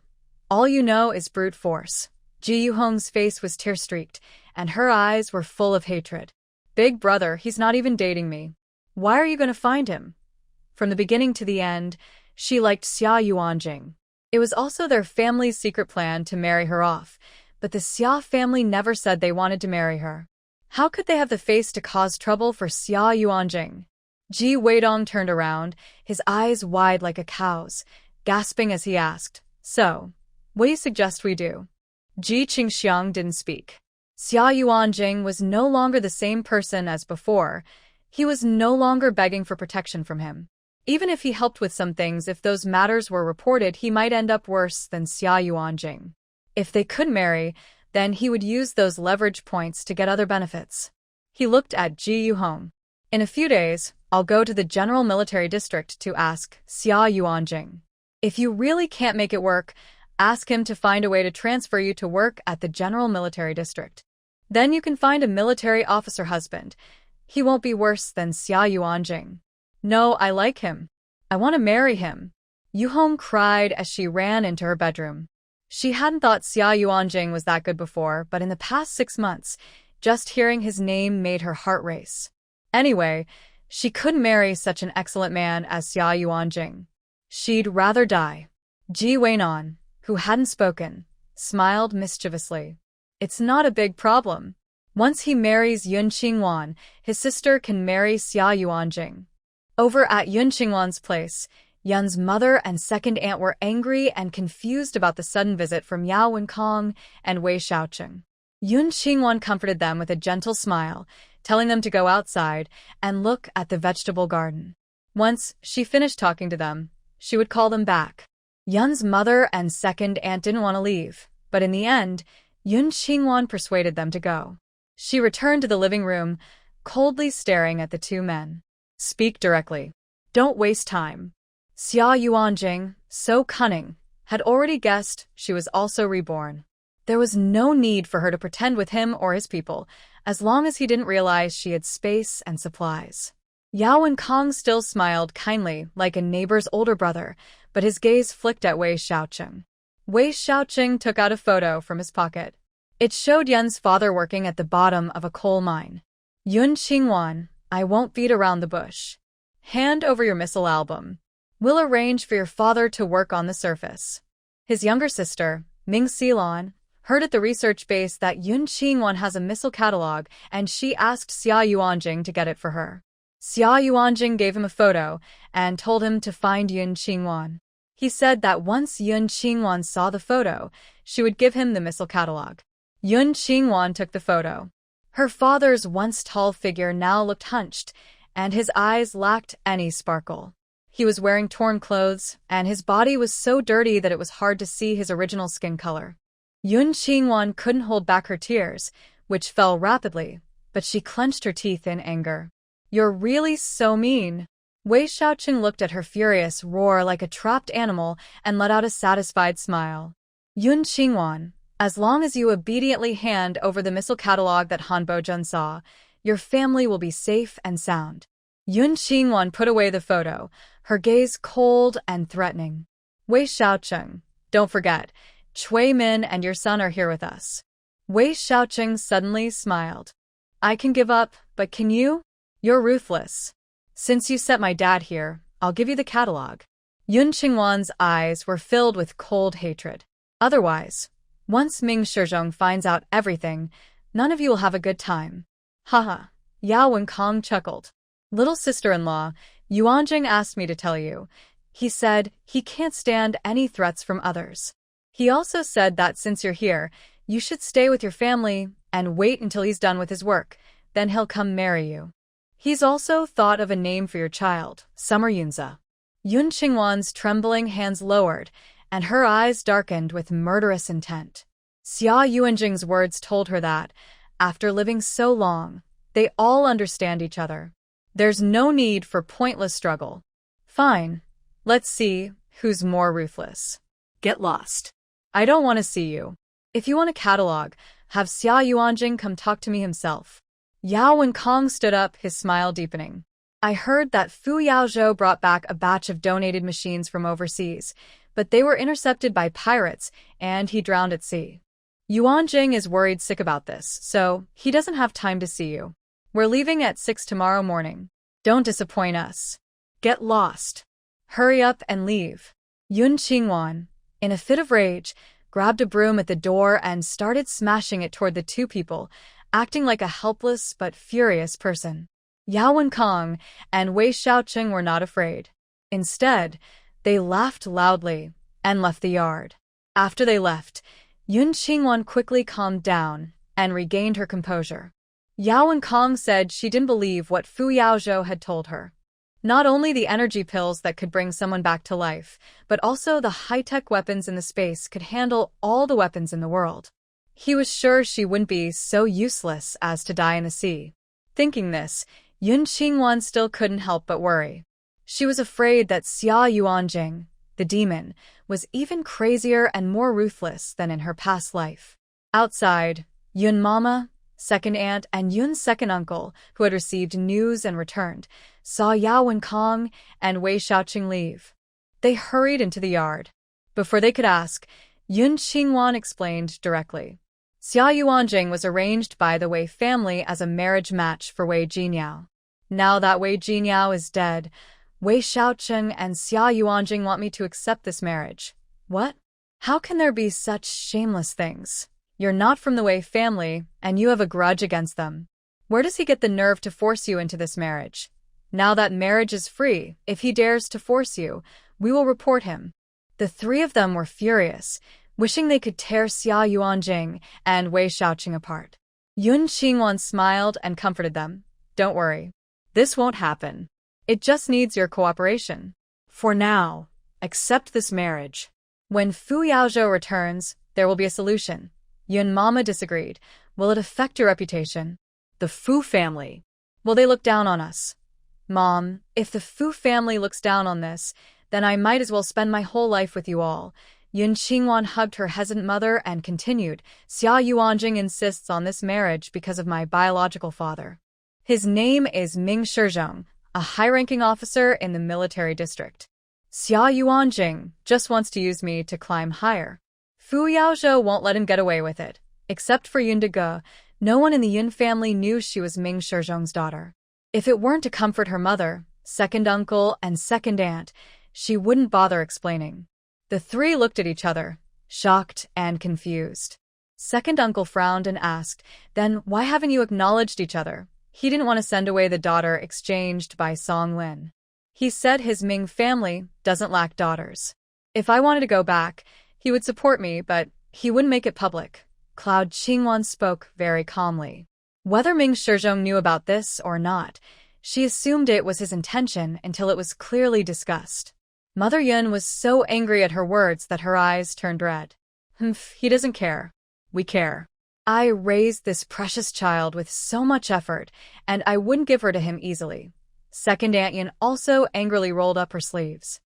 All you know is brute force. Ji Yuhong's face was tear-streaked, and her eyes were full of hatred. Big brother, he's not even dating me. Why are you going to find him? From the beginning to the end, she liked Xia Yuanjing. It was also their family's secret plan to marry her off, but the Xia family never said they wanted to marry her. How could they have the face to cause trouble for Xia Yuanjing? Ji Weidong turned around, his eyes wide like a cow's, gasping as he asked, "So, what do you suggest we do?" Ji Qingxiang didn't speak. Xia Yuanjing was no longer the same person as before. He was no longer begging for protection from him. Even if he helped with some things, if those matters were reported, he might end up worse than Xia Yuanjing. If they could marry, then he would use those leverage points to get other benefits. He looked at Ji Yuhong. In a few days, I'll go to the General Military District to ask Xia Yuanjing. If you really can't make it work, ask him to find a way to transfer you to work at the General Military District. Then you can find a military officer husband. He won't be worse than Xia Yuanjing. No, I like him. I want to marry him. Yuhong cried as she ran into her bedroom. She hadn't thought Xia Yuanjing was that good before, but in the past 6 months, just hearing his name made her heart race. Anyway, she couldn't marry such an excellent man as Xia Yuanjing. She'd rather die. Ji Weinan, who hadn't spoken, smiled mischievously. It's not a big problem. Once he marries Yun Qingwan, his sister can marry Xia Yuanjing. Over at Yun Qingwan's place, Yun's mother and second aunt were angry and confused about the sudden visit from Yao Wenkong and Wei Xiaoqing. Yun Qingwan comforted them with a gentle smile, telling them to go outside and look at the vegetable garden. Once she finished talking to them, she would call them back. Yun's mother and second aunt didn't want to leave, but in the end, Yun Qingwan persuaded them to go. She returned to the living room, coldly staring at the two men. Speak directly. Don't waste time. Xia Yuanjing, so cunning, had already guessed she was also reborn. There was no need for her to pretend with him or his people, as long as he didn't realize she had space and supplies. Yao Wenkong still smiled kindly, like a neighbor's older brother, but his gaze flicked at Wei Xiaoqing. Wei Xiaoqing took out a photo from his pocket. It showed Yun's father working at the bottom of a coal mine. Yun Qingwan, I won't beat around the bush. Hand over your missile album. We'll arrange for your father to work on the surface. His younger sister, Ming Xilan, heard at the research base that Yun Qingwan has a missile catalog, and she asked Xia Yuanjing to get it for her. Xia Yuanjing gave him a photo and told him to find Yun Qingwan. He said that once Yun Qingwan saw the photo, she would give him the missile catalog. Yun Qingwan took the photo. Her father's once tall figure now looked hunched, and his eyes lacked any sparkle. He was wearing torn clothes, and his body was so dirty that it was hard to see his original skin color. Yun Qingwan couldn't hold back her tears, which fell rapidly, but she clenched her teeth in anger. You're really so mean. Wei Xiaoqing looked at her furious roar like a trapped animal and let out a satisfied smile. Yun Qingwan, as long as you obediently hand over the missile catalog that Han Bojun saw, your family will be safe and sound. Yun Qingwan put away the photo, her gaze cold and threatening. Wei Xiaoqing, don't forget, Cui Min and your son are here with us. Wei Xiaoqing suddenly smiled. I can give up, but can you? You're ruthless. Since you set my dad here, I'll give you the catalog. Yun Qingwan's eyes were filled with cold hatred. Otherwise, once Ming Shizhong finds out everything, none of you will have a good time. Haha, Yao Wenkong chuckled. Little sister-in-law, Yuanjing asked me to tell you. He said he can't stand any threats from others. He also said that since you're here, you should stay with your family and wait until he's done with his work, then he'll come marry you. He's also thought of a name for your child, Summer Yunza. Yun Qingwan's trembling hands lowered, and her eyes darkened with murderous intent. Xia Yuanjing's words told her that, after living so long, they all understand each other. There's no need for pointless struggle. Fine. Let's see who's more ruthless. Get lost. I don't want to see you. If you want a catalog, have Xia Yuanjing come talk to me himself. Yao Wenkong stood up, his smile deepening. I heard that Fu Yaozhou brought back a batch of donated machines from overseas, but they were intercepted by pirates, and he drowned at sea. Yuan Jing is worried sick about this, so he doesn't have time to see you. We're leaving at 6 tomorrow morning. Don't disappoint us. Get lost. Hurry up and leave. Yun Qingwan, in a fit of rage, grabbed a broom at the door and started smashing it toward the two people, acting like a helpless but furious person. Yao Wenkong and Wei Xiaoqing were not afraid. Instead, they laughed loudly and left the yard. After they left, Yun Qingwan quickly calmed down and regained her composure. Yao Wenkong said she didn't believe what Fu Yaozhou had told her. Not only the energy pills that could bring someone back to life, but also the high-tech weapons in the space could handle all the weapons in the world. He was sure she wouldn't be so useless as to die in the sea. Thinking this, Yun Qingwan still couldn't help but worry. She was afraid that Xia Yuanjing, the demon, was even crazier and more ruthless than in her past life. Outside, Yun Mama, second aunt, and Yun's second uncle, who had received news and returned, saw Yao Wenkong and Wei Xiaoqing leave. They hurried into the yard. Before they could ask, Yun Qingwan explained directly. Xia Yuanjing was arranged by the Wei family as a marriage match for Wei Jinyao. Now that Wei Jinyao is dead, Wei Xiaoqing and Xia Yuanjing want me to accept this marriage. What? How can there be such shameless things? You're not from the Wei family, and you have a grudge against them. Where does he get the nerve to force you into this marriage? Now that marriage is free, if he dares to force you, we will report him. The three of them were furious, wishing they could tear Xia Yuanjing and Wei Xiaoqing apart. Yun Qingwan smiled and comforted them. Don't worry. This won't happen. It just needs your cooperation. For now, accept this marriage. When Fu Yaozhou returns, there will be a solution. Yun Mama disagreed. Will it affect your reputation? The Fu family. Will they look down on us? Mom, if the Fu family looks down on this, then I might as well spend my whole life with you all. Yun Qingwan hugged her hesitant mother and continued, Xia Yuanjing insists on this marriage because of my biological father. His name is Ming Shizhong, a high-ranking officer in the military district. Xia Yuanjing just wants to use me to climb higher. Fu Yaozhou won't let him get away with it. Except for Yun Dege, no one in the Yun family knew she was Ming Shizhong's daughter. If it weren't to comfort her mother, second uncle, and second aunt, she wouldn't bother explaining. The three looked at each other, shocked and confused. Second uncle frowned and asked, then why haven't you acknowledged each other? He didn't want to send away the daughter exchanged by Song Lin. He said his Ming family doesn't lack daughters. If I wanted to go back, he would support me, but he wouldn't make it public. Cloud Qingwan spoke very calmly. Whether Ming Shizhong knew about this or not, she assumed it was his intention until it was clearly discussed. Mother Yun was so angry at her words that her eyes turned red. He doesn't care. We care. I raised this precious child with so much effort, and I wouldn't give her to him easily. Second Aunt Yun also angrily rolled up her sleeves.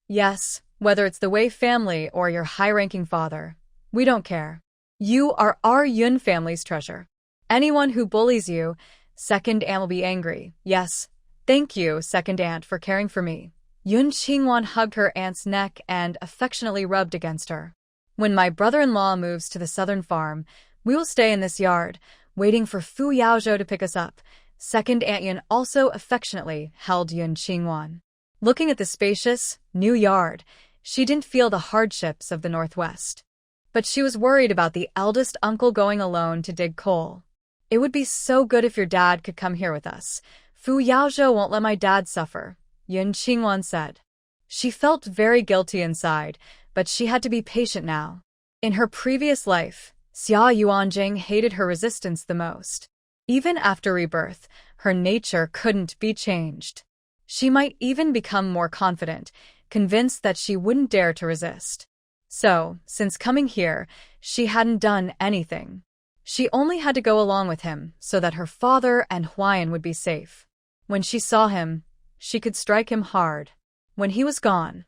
Yes, whether it's the Wei family or your high-ranking father, we don't care. You are our Yun family's treasure. Anyone who bullies you, Second Aunt will be angry. Yes, thank you, Second Aunt, for caring for me. Yun Qingwan hugged her aunt's neck and affectionately rubbed against her. When my brother-in-law moves to the southern farm, we will stay in this yard, waiting for Fu Yaozhou to pick us up. Second Aunt Yun also affectionately held Yun Qingwan. Looking at the spacious, new yard, she didn't feel the hardships of the Northwest. But she was worried about the eldest uncle going alone to dig coal. It would be so good if your dad could come here with us. Fu Yaozhou won't let my dad suffer, Yun Qingwan said. She felt very guilty inside, but she had to be patient now. In her previous life, Xia Yuanjing hated her resistance the most. Even after rebirth, her nature couldn't be changed. She might even become more confident, convinced that she wouldn't dare to resist. So, since coming here, she hadn't done anything. She only had to go along with him so that her father and Huayan would be safe. When she saw him, she could strike him hard. When he was gone,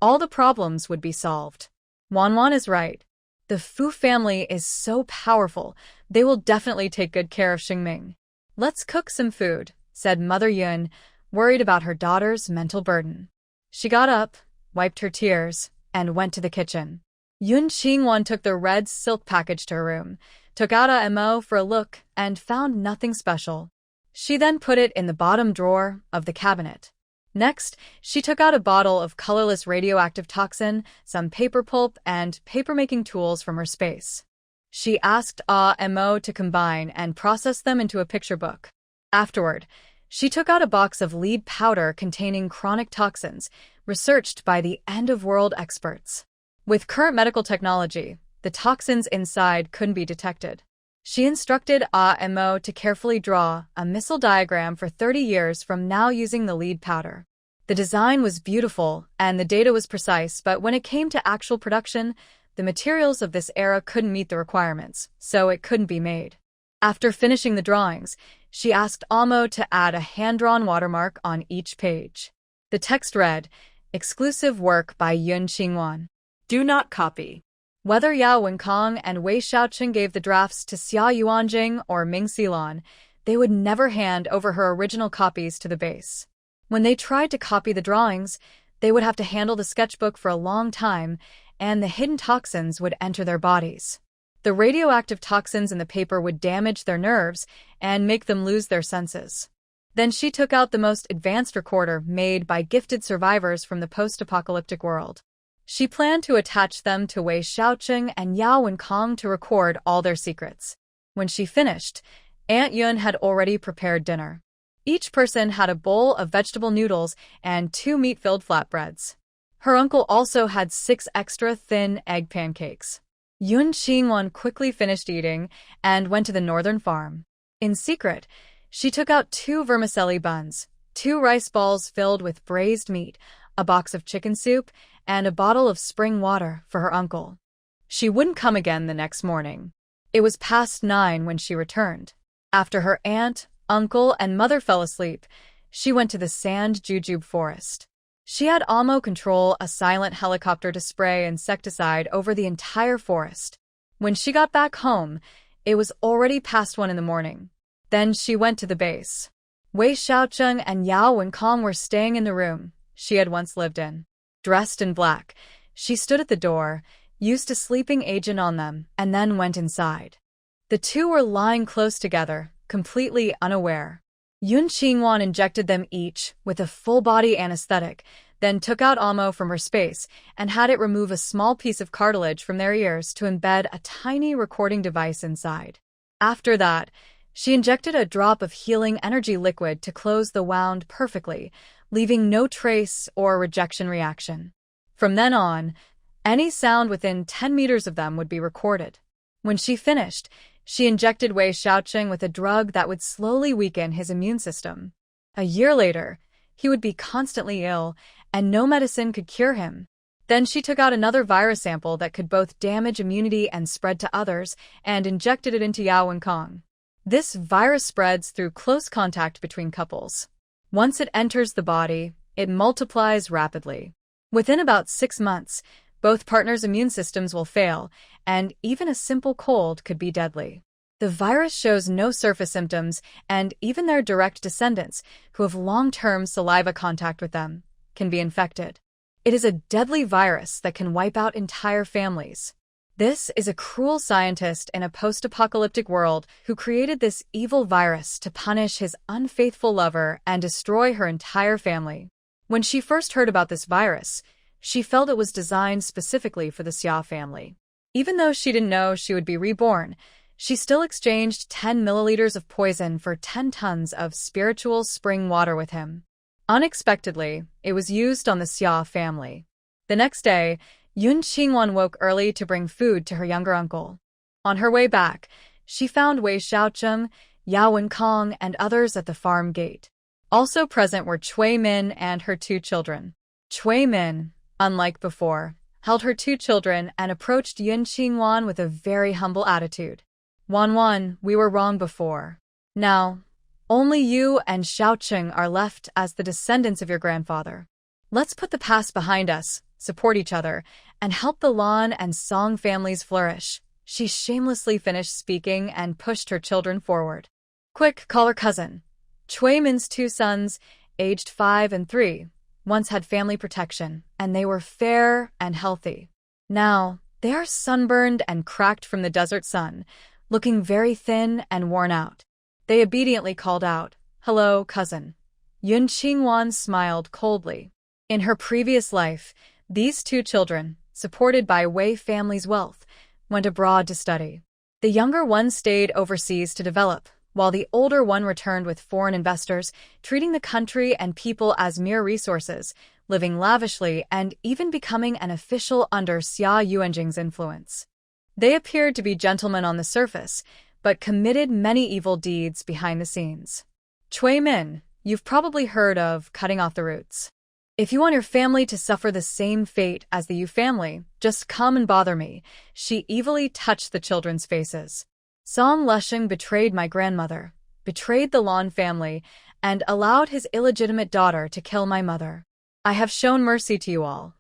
all the problems would be solved. Wanwan is right. The Fu family is so powerful, they will definitely take good care of Xingming. Let's cook some food, said Mother Yun, worried about her daughter's mental burden. She got up, wiped her tears, and went to the kitchen. Yun Qingwan took the red silk package to her room, took out a mo for a look, and found nothing special. She then put it in the bottom drawer of the cabinet. Next, she took out a bottle of colorless radioactive toxin, some paper pulp, and paper-making tools from her space. She asked Mo to combine and process them into a picture book. Afterward, she took out a box of lead powder containing chronic toxins, researched by the end-of-world experts. With current medical technology, the toxins inside couldn't be detected. She instructed Mo to carefully draw a missile diagram for 30 years from now using the lead powder. The design was beautiful and the data was precise, but when it came to actual production, the materials of this era couldn't meet the requirements, so it couldn't be made. After finishing the drawings, she asked Mo to add a hand-drawn watermark on each page. The text read, "Exclusive work by Yun Qingwan. Do not copy." Whether Yao Wenkong and Wei Xiaoqing gave the drafts to Xia Yuanjing or Ming Xilan, they would never hand over her original copies to the base. When they tried to copy the drawings, they would have to handle the sketchbook for a long time, and the hidden toxins would enter their bodies. The radioactive toxins in the paper would damage their nerves and make them lose their senses. Then she took out the most advanced recorder made by gifted survivors from the post-apocalyptic world. She planned to attach them to Wei Xiaoqing and Yao Wenkong to record all their secrets. When she finished, Aunt Yun had already prepared dinner. Each person had a bowl of vegetable noodles and 2 meat-filled flatbreads. Her uncle also had 6 extra thin egg pancakes. Yun Qingwan quickly finished eating and went to the northern farm. In secret, she took out 2 vermicelli buns, 2 rice balls filled with braised meat, a box of chicken soup, and a bottle of spring water for her uncle. She wouldn't come again the next morning. It was past 9 when she returned. After her aunt, uncle, and mother fell asleep, she went to the sand jujube forest. She had Amo control a silent helicopter to spray insecticide over the entire forest. When she got back home, it was already past 1 in the morning. Then she went to the base. Wei Xiaoqing and Yao Wenkong were staying in the room she had once lived in. Dressed in black, she stood at the door, used a sleeping agent on them, and then went inside. The two were lying close together, completely unaware. Yun Qingwan injected them each with a full-body anesthetic, then took out Amo from her space and had it remove a small piece of cartilage from their ears to embed a tiny recording device inside. After that, she injected a drop of healing energy liquid to close the wound perfectly, leaving no trace or rejection reaction. From then on, any sound within 10 meters of them would be recorded. When she finished, she injected Wei Xiaoqing with a drug that would slowly weaken his immune system. A year later, he would be constantly ill, and no medicine could cure him. Then she took out another virus sample that could both damage immunity and spread to others, and injected it into Yao Wenkong. This virus spreads through close contact between couples. Once it enters the body, it multiplies rapidly. Within about 6 months, both partners' immune systems will fail, and even a simple cold could be deadly. The virus shows no surface symptoms, and even their direct descendants, who have long-term saliva contact with them, can be infected. It is a deadly virus that can wipe out entire families. This is a cruel scientist in a post-apocalyptic world who created this evil virus to punish his unfaithful lover and destroy her entire family. When she first heard about this virus, she felt it was designed specifically for the Xia family. Even though she didn't know she would be reborn, she still exchanged 10 milliliters of poison for 10 tons of spiritual spring water with him. Unexpectedly, it was used on the Xia family. The next day, Yun Qingwan woke early to bring food to her younger uncle. On her way back, she found Wei Xiaoqing, Yao Wenkong, and others at the farm gate. Also present were Cui Min and her 2 children. Cui Min, unlike before, held her 2 children and approached Yun Qingwan with a very humble attitude. "Wan, we were wrong before. Now, only you and Xiaoqing are left as the descendants of your grandfather. Let's put the past behind us, support each other, and help the Lan and Song families flourish." She shamelessly finished speaking and pushed her children forward. "Quick, call her cousin." Cui Min's 2 sons, aged 5 and 3, once had family protection, and they were fair and healthy. Now, they are sunburned and cracked from the desert sun, looking very thin and worn out. They obediently called out, "Hello, cousin." Yun Qingwan smiled coldly. In her previous life, these two children, supported by Wei family's wealth, went abroad to study. The younger one stayed overseas to develop, while the older one returned with foreign investors, treating the country and people as mere resources, living lavishly and even becoming an official under Xia Yuanjing's influence. They appeared to be gentlemen on the surface, but committed many evil deeds behind the scenes. Cui Min, you've probably heard of cutting off the roots. If you want your family to suffer the same fate as the Yu family, just come and bother me. She evilly touched the children's faces. Song Lusheng betrayed my grandmother, betrayed the Lan family, and allowed his illegitimate daughter to kill my mother. I have shown mercy to you all.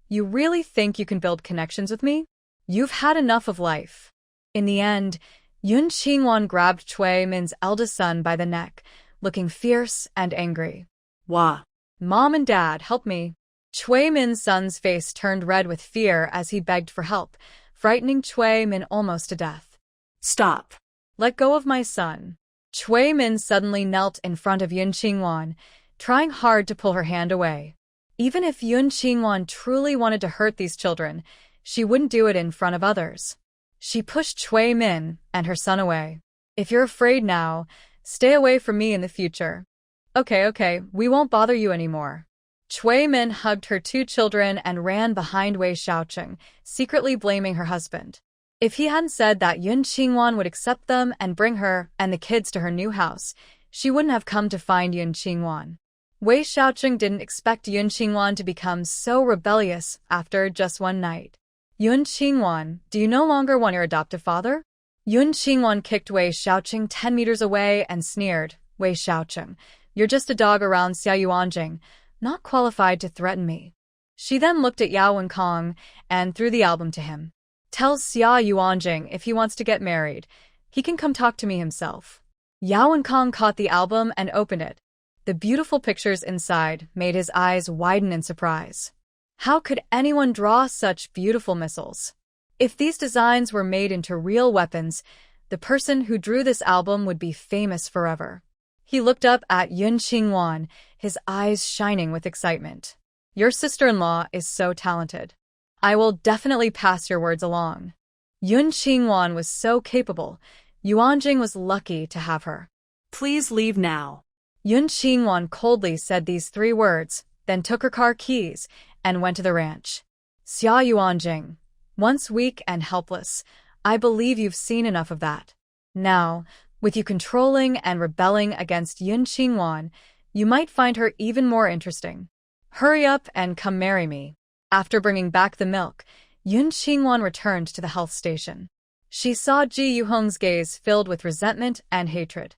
You really think you can build connections with me? You've had enough of life. In the end, Yun Qingwan grabbed Cui Min's eldest son by the neck, looking fierce and angry. Wah. Mom and Dad, help me. Cui Min's son's face turned red with fear as he begged for help, frightening Cui Min almost to death. Stop. Let go of my son. Cui Min suddenly knelt in front of Yun Qingwan, trying hard to pull her hand away. Even if Yun Qingwan truly wanted to hurt these children, she wouldn't do it in front of others. She pushed Cui Min and her son away. If you're afraid now, stay away from me in the future. Okay, we won't bother you anymore. Cui Min hugged her two children and ran behind Wei Xiaoqing, secretly blaming her husband. If he hadn't said that Yun Qingwan would accept them and bring her and the kids to her new house, she wouldn't have come to find Yun Qingwan. Wei Xiaoqing didn't expect Yun Qingwan to become so rebellious after just one night. Yun Qingwan, do you no longer want your adoptive father? Yun Qingwan kicked Wei Xiaoqing 10 meters away and sneered, Wei Xiaoqing, you're just a dog around Xia Yuanjing, not qualified to threaten me. She then looked at Yao Wenkong and threw the album to him. Tell Xia Yuanjing if he wants to get married, he can come talk to me himself. Yao Wenkong caught the album and opened it. The beautiful pictures inside made his eyes widen in surprise. How could anyone draw such beautiful missiles? If these designs were made into real weapons, the person who drew this album would be famous forever. He looked up at Yun Qingwan, his eyes shining with excitement. Your sister-in-law is so talented. I will definitely pass your words along. Yun Qingwan was so capable. Yuanjing was lucky to have her. Please leave now. Yun Qingwan coldly said these 3 words, then took her car keys and went to the ranch. Xia Yuanjing, once weak and helpless, I believe you've seen enough of that. Now, with you controlling and rebelling against Yun Qingwan, you might find her even more interesting. Hurry up and come marry me. After bringing back the milk, Yun Qingwan returned to the health station. She saw Ji Yuhong's gaze filled with resentment and hatred.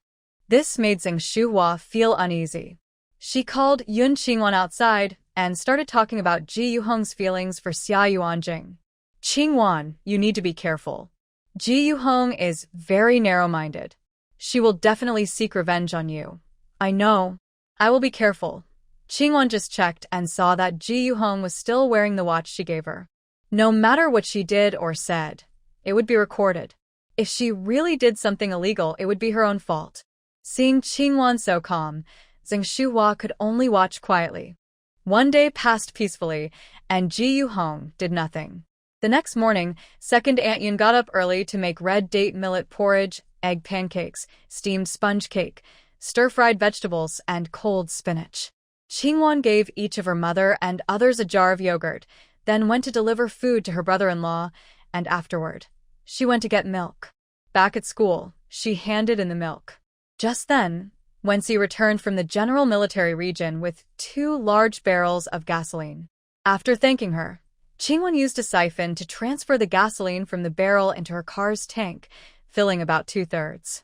This made Zheng Shuhua feel uneasy. She called Yun Qingwan outside and started talking about Ji Yuhong's feelings for Xia Yuanjing. Qingwan, you need to be careful. Ji Yuhong is very narrow-minded. She will definitely seek revenge on you. I know. I will be careful. Qingwan just checked and saw that Ji Yuhong was still wearing the watch she gave her. No matter what she did or said, it would be recorded. If she really did something illegal, it would be her own fault. Seeing Qingwan so calm, Zheng Shuhua could only watch quietly. One day passed peacefully, and Ji Yuhong did nothing. The next morning, second Aunt Yun got up early to make red date millet porridge, egg pancakes, steamed sponge cake, stir-fried vegetables, and cold spinach. Qingwan gave each of her mother and others a jar of yogurt, then went to deliver food to her brother-in-law, and afterward, she went to get milk. Back at school, she handed in the milk. Just then, Wenxi returned from the general military region with 2 large barrels of gasoline. After thanking her, Qingwan used a siphon to transfer the gasoline from the barrel into her car's tank, filling about 2/3.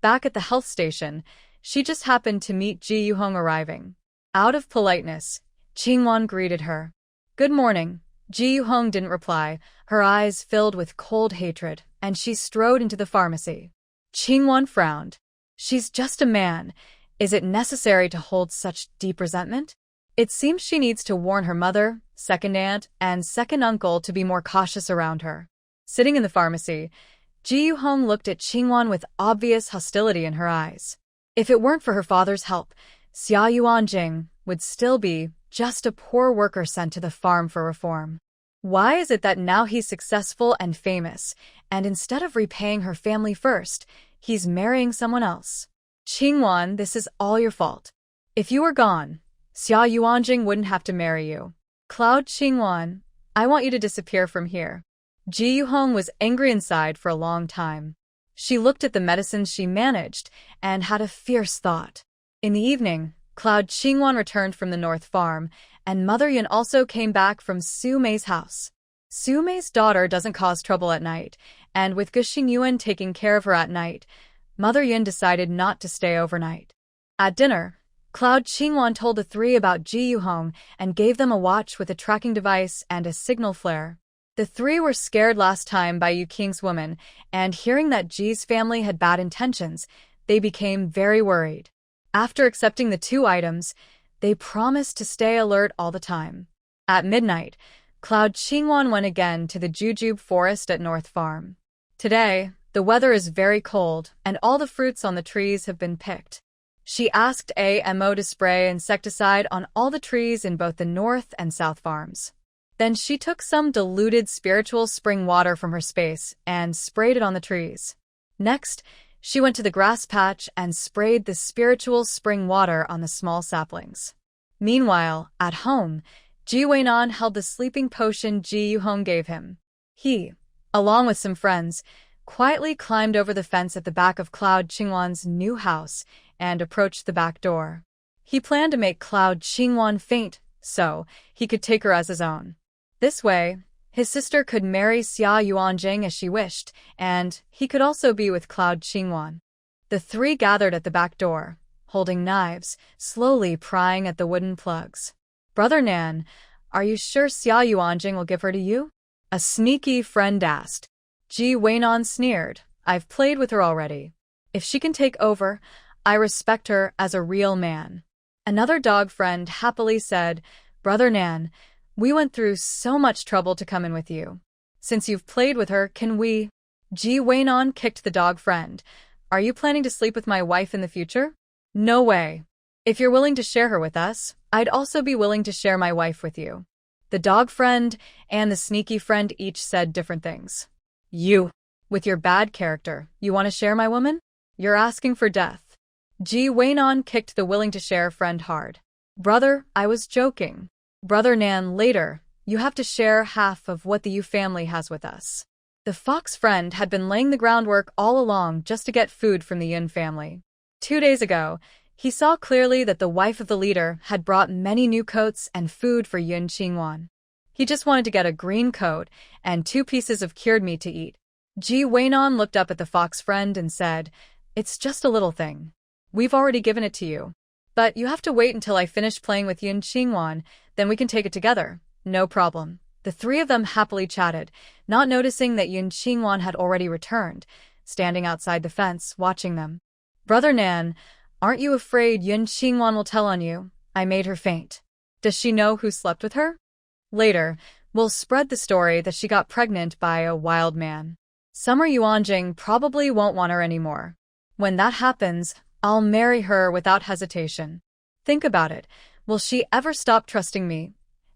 Back at the health station, she just happened to meet Ji Yuhong arriving. Out of politeness, Qingwan greeted her. Good morning. Ji Yuhong didn't reply, her eyes filled with cold hatred, and she strode into the pharmacy. Qingwan frowned. She's just a man. Is it necessary to hold such deep resentment? It seems she needs to warn her mother, second aunt, and second uncle to be more cautious around her. Sitting in the pharmacy, Ji Yuhong looked at Qingwan with obvious hostility in her eyes. If it weren't for her father's help, Xia Yuanjing would still be just a poor worker sent to the farm for reform. Why is it that now he's successful and famous, and instead of repaying her family first, he's marrying someone else? Qingwan, this is all your fault. If you were gone, Xia Yuanjing wouldn't have to marry you. Cloud Qingwan, I want you to disappear from here. Ji Yuhong was angry inside for a long time. She looked at the medicines she managed and had a fierce thought. In the evening, Cloud Qingwan returned from the North Farm, and Mother Yun also came back from Su Mei's house. Su Mei's daughter doesn't cause trouble at night, and with Guxing Yuan taking care of her at night, Mother Yun decided not to stay overnight. At dinner, Cloud Qingwan told the three about Ji Yuhong and gave them a watch with a tracking device and a signal flare. The three were scared last time by Yu Qing's woman, and hearing that Ji's family had bad intentions, they became very worried. After accepting the two items, they promised to stay alert all the time. At midnight, Cloud Qingwan went again to the jujube forest at North Farm. Today, the weather is very cold, and all the fruits on the trees have been picked. She asked AMO to spray insecticide on all the trees in both the North and South Farms. Then she took some diluted spiritual spring water from her space and sprayed it on the trees. Next, she went to the grass patch and sprayed the spiritual spring water on the small saplings. Meanwhile, at home, Ji Weinan held the sleeping potion Ji Yuhong gave him. He, along with some friends, quietly climbed over the fence at the back of Cloud Qingwan's new house and approached the back door. He planned to make Cloud Qingwan faint so he could take her as his own. This way, his sister could marry Xia Yuanjing as she wished, and he could also be with Cloud Qingwan. The three gathered at the back door, holding knives, slowly prying at the wooden plugs. Brother Nan, are you sure Xia Yuanjing will give her to you? A sneaky friend asked. Ji Weinan sneered. I've played with her already. If she can take over, I respect her as a real man. Another dog friend happily said, Brother Nan, we went through so much trouble to come in with you. Since you've played with her, can we? Ji Weinan kicked the dog friend. Are you planning to sleep with my wife in the future? No way. If you're willing to share her with us, I'd also be willing to share my wife with you. The dog friend and the sneaky friend each said different things. You, with your bad character, you want to share my woman? You're asking for death. Ji Weinan kicked the willing to share friend hard. Brother, I was joking. Brother Nan, later, you have to share half of what the Yu family has with us. The fox friend had been laying the groundwork all along just to get food from the Yun family. 2 days ago, he saw clearly that the wife of the leader had brought many new coats and food for Yun Qingwan. He just wanted to get a green coat and 2 pieces of cured meat to eat. Ji Weinan looked up at the fox friend and said, It's just a little thing. We've already given it to you. But you have to wait until I finish playing with Yun Qingwan, then we can take it together. No problem. The three of them happily chatted, not noticing that Yun Qingwan had already returned, standing outside the fence, watching them. Brother Nan, aren't you afraid Yun Qingwan will tell on you? I made her faint. Does she know who slept with her? Later, we'll spread the story that she got pregnant by a wild man. Summer Yuanjing probably won't want her anymore. When that happens, I'll marry her without hesitation. Think about it. Will she ever stop trusting me?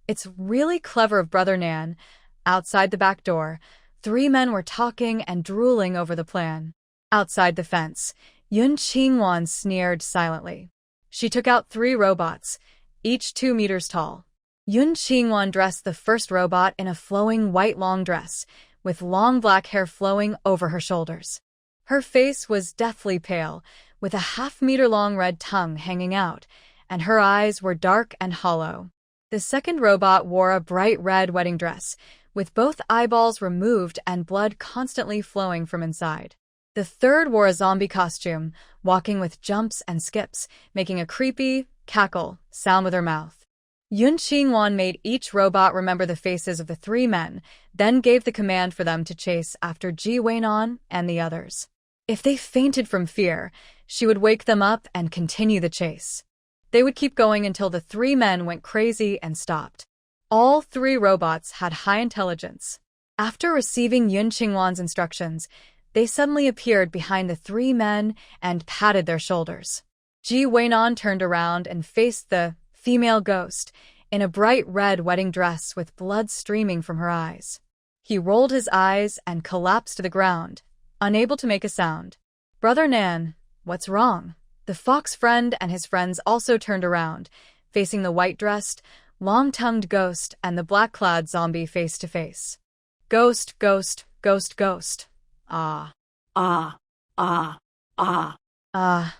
It's really clever of Brother Nan. Outside the back door, 3 men were talking and drooling over the plan. Outside the fence, Yun Qingwan sneered silently. She took out 3 robots, each 2 meters tall. Yun Qingwan dressed the first robot in a flowing white long dress, with long black hair flowing over her shoulders. Her face was deathly pale, with a half-meter-long red tongue hanging out, and her eyes were dark and hollow. The second robot wore a bright red wedding dress, with both eyeballs removed and blood constantly flowing from inside. The third wore a zombie costume, walking with jumps and skips, making a creepy cackle sound with her mouth. Yun Qingwan made each robot remember the faces of the three men, then gave the command for them to chase after Ji Weinan and the others. If they fainted from fear, she would wake them up and continue the chase. They would keep going until the three men went crazy and stopped. All three robots had high intelligence. After receiving Yun Qingwan's instructions, they suddenly appeared behind the three men and patted their shoulders. Ji Weinan turned around and faced the female ghost in a bright red wedding dress with blood streaming from her eyes. He rolled his eyes and collapsed to the ground, unable to make a sound. "Brother Nan, what's wrong?" The fox friend and his friends also turned around, facing the white-dressed, long-tongued ghost and the black-clad zombie face to face. "Ghost, ghost, ghost, ghost. Ah. Ah. Ah. Ah. Ah."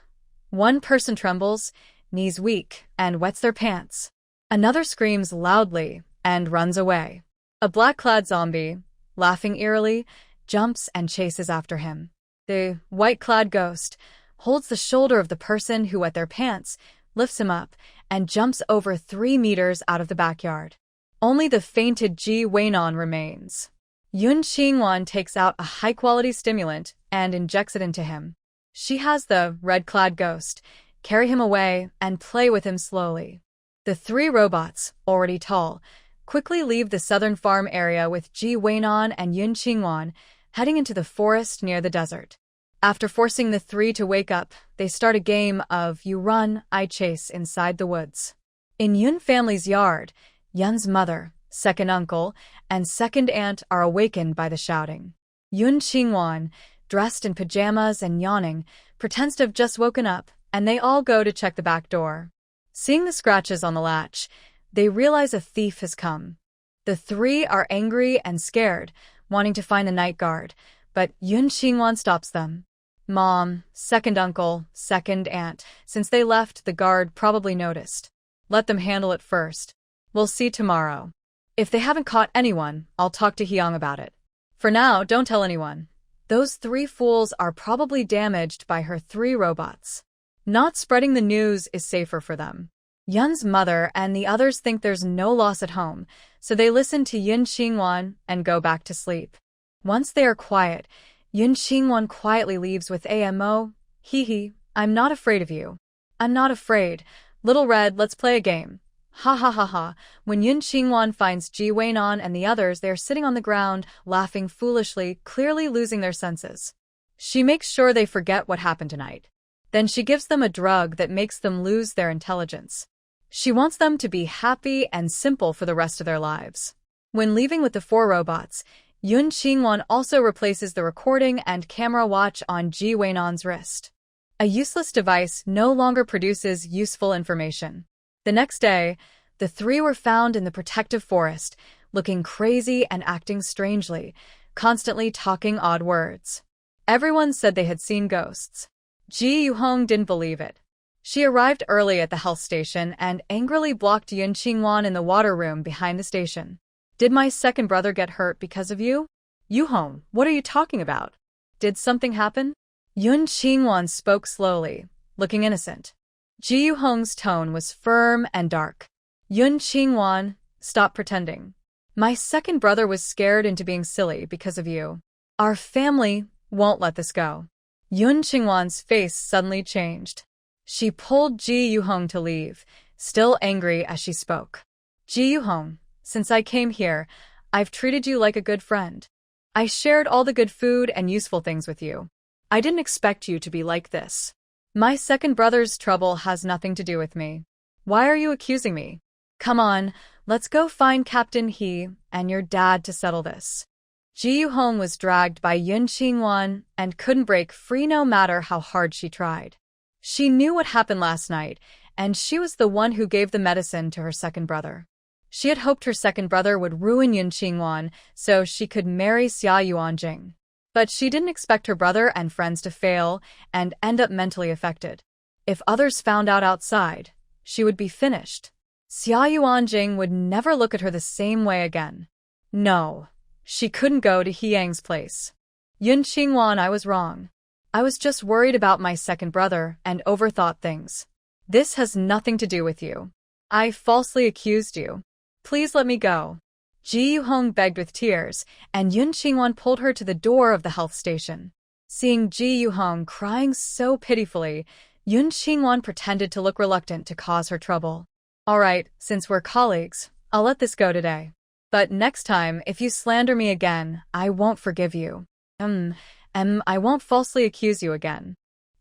One person trembles, knees weak, and wets their pants. Another screams loudly and runs away. A black-clad zombie, laughing eerily, jumps and chases after him. The white-clad ghost holds the shoulder of the person who wet their pants, lifts him up, and jumps over 3 meters out of the backyard. Only the fainted Ji Weinan remains. Yun Qingwan takes out a high-quality stimulant and injects it into him. She has the red-clad ghost carry him away and play with him slowly. The three robots, already tall, quickly leave the southern farm area with Ji Weinan and Yun Qingwan heading into the forest near the desert. After forcing the three to wake up, they start a game of you run, I chase inside the woods. In Yun family's yard, Yun's mother, second uncle, and second aunt are awakened by the shouting. Yun Qingwan, dressed in pajamas and yawning, pretends to have just woken up, and they all go to check the back door. Seeing the scratches on the latch, they realize a thief has come. The three are angry and scared, wanting to find the night guard, but Yun Qingwan stops them. "Mom, second uncle, second aunt, since they left, the guard probably noticed. Let them handle it first. We'll see tomorrow. If they haven't caught anyone, I'll talk to Hyung about it. For now, don't tell anyone." Those three fools are probably damaged by her three robots. Not spreading the news is safer for them. Yun's mother and the others think there's no loss at home, so they listen to Yun Qingwan and go back to sleep. Once they are quiet, Yun Qingwan quietly leaves with AMO, "Hee, I'm not afraid of you." "I'm not afraid. Little Red, let's play a game." Ha ha ha ha. When Yun Qingwan finds Ji Weinan and the others, they are sitting on the ground, laughing foolishly, clearly losing their senses. She makes sure they forget what happened tonight. Then she gives them a drug that makes them lose their intelligence. She wants them to be happy and simple for the rest of their lives. When leaving with the four robots, Yun Qingwan also replaces the recording and camera watch on Ji Weinan's wrist. A useless device no longer produces useful information. The next day, the three were found in the protective forest, looking crazy and acting strangely, constantly talking odd words. Everyone said they had seen ghosts. Ji Yuhong didn't believe it. She arrived early at the health station and angrily blocked Yun Qingwan in the water room behind the station. "Did my second brother get hurt because of you?" "Yuhong, what are you talking about? Did something happen?" Yun Qingwan spoke slowly, looking innocent. Ji Yuhong's tone was firm and dark. "Yun Qingwan, stop pretending. My second brother was scared into being silly because of you. Our family won't let this go." Yun Qingwan's face suddenly changed. She pulled Ji Yuhong to leave, still angry as she spoke. "Ji Yuhong, since I came here, I've treated you like a good friend. I shared all the good food and useful things with you. I didn't expect you to be like this. My second brother's trouble has nothing to do with me. Why are you accusing me? Come on, let's go find Captain He and your dad to settle this." Ji Yuhong was dragged by Yun Qingwan and couldn't break free no matter how hard she tried. She knew what happened last night, and she was the one who gave the medicine to her second brother. She had hoped her second brother would ruin Yun Qingwan so she could marry Xia Yuanjing. But she didn't expect her brother and friends to fail and end up mentally affected. If others found out outside, she would be finished. Xia Yuanjing would never look at her the same way again. No, she couldn't go to He Yang's place. "Yun Qingwan, I was wrong. I was just worried about my second brother and overthought things. This has nothing to do with you. I falsely accused you. Please let me go. Ji Yu-hong begged with tears, and Yun Qingwan pulled her to the door of the health station. Seeing Ji Yu-hong crying so pitifully, Yun Qingwan pretended to look reluctant to cause her trouble. All right, since we're colleagues, I'll let this go today. But next time, if you slander me again, I won't forgive you. I won't falsely accuse you again.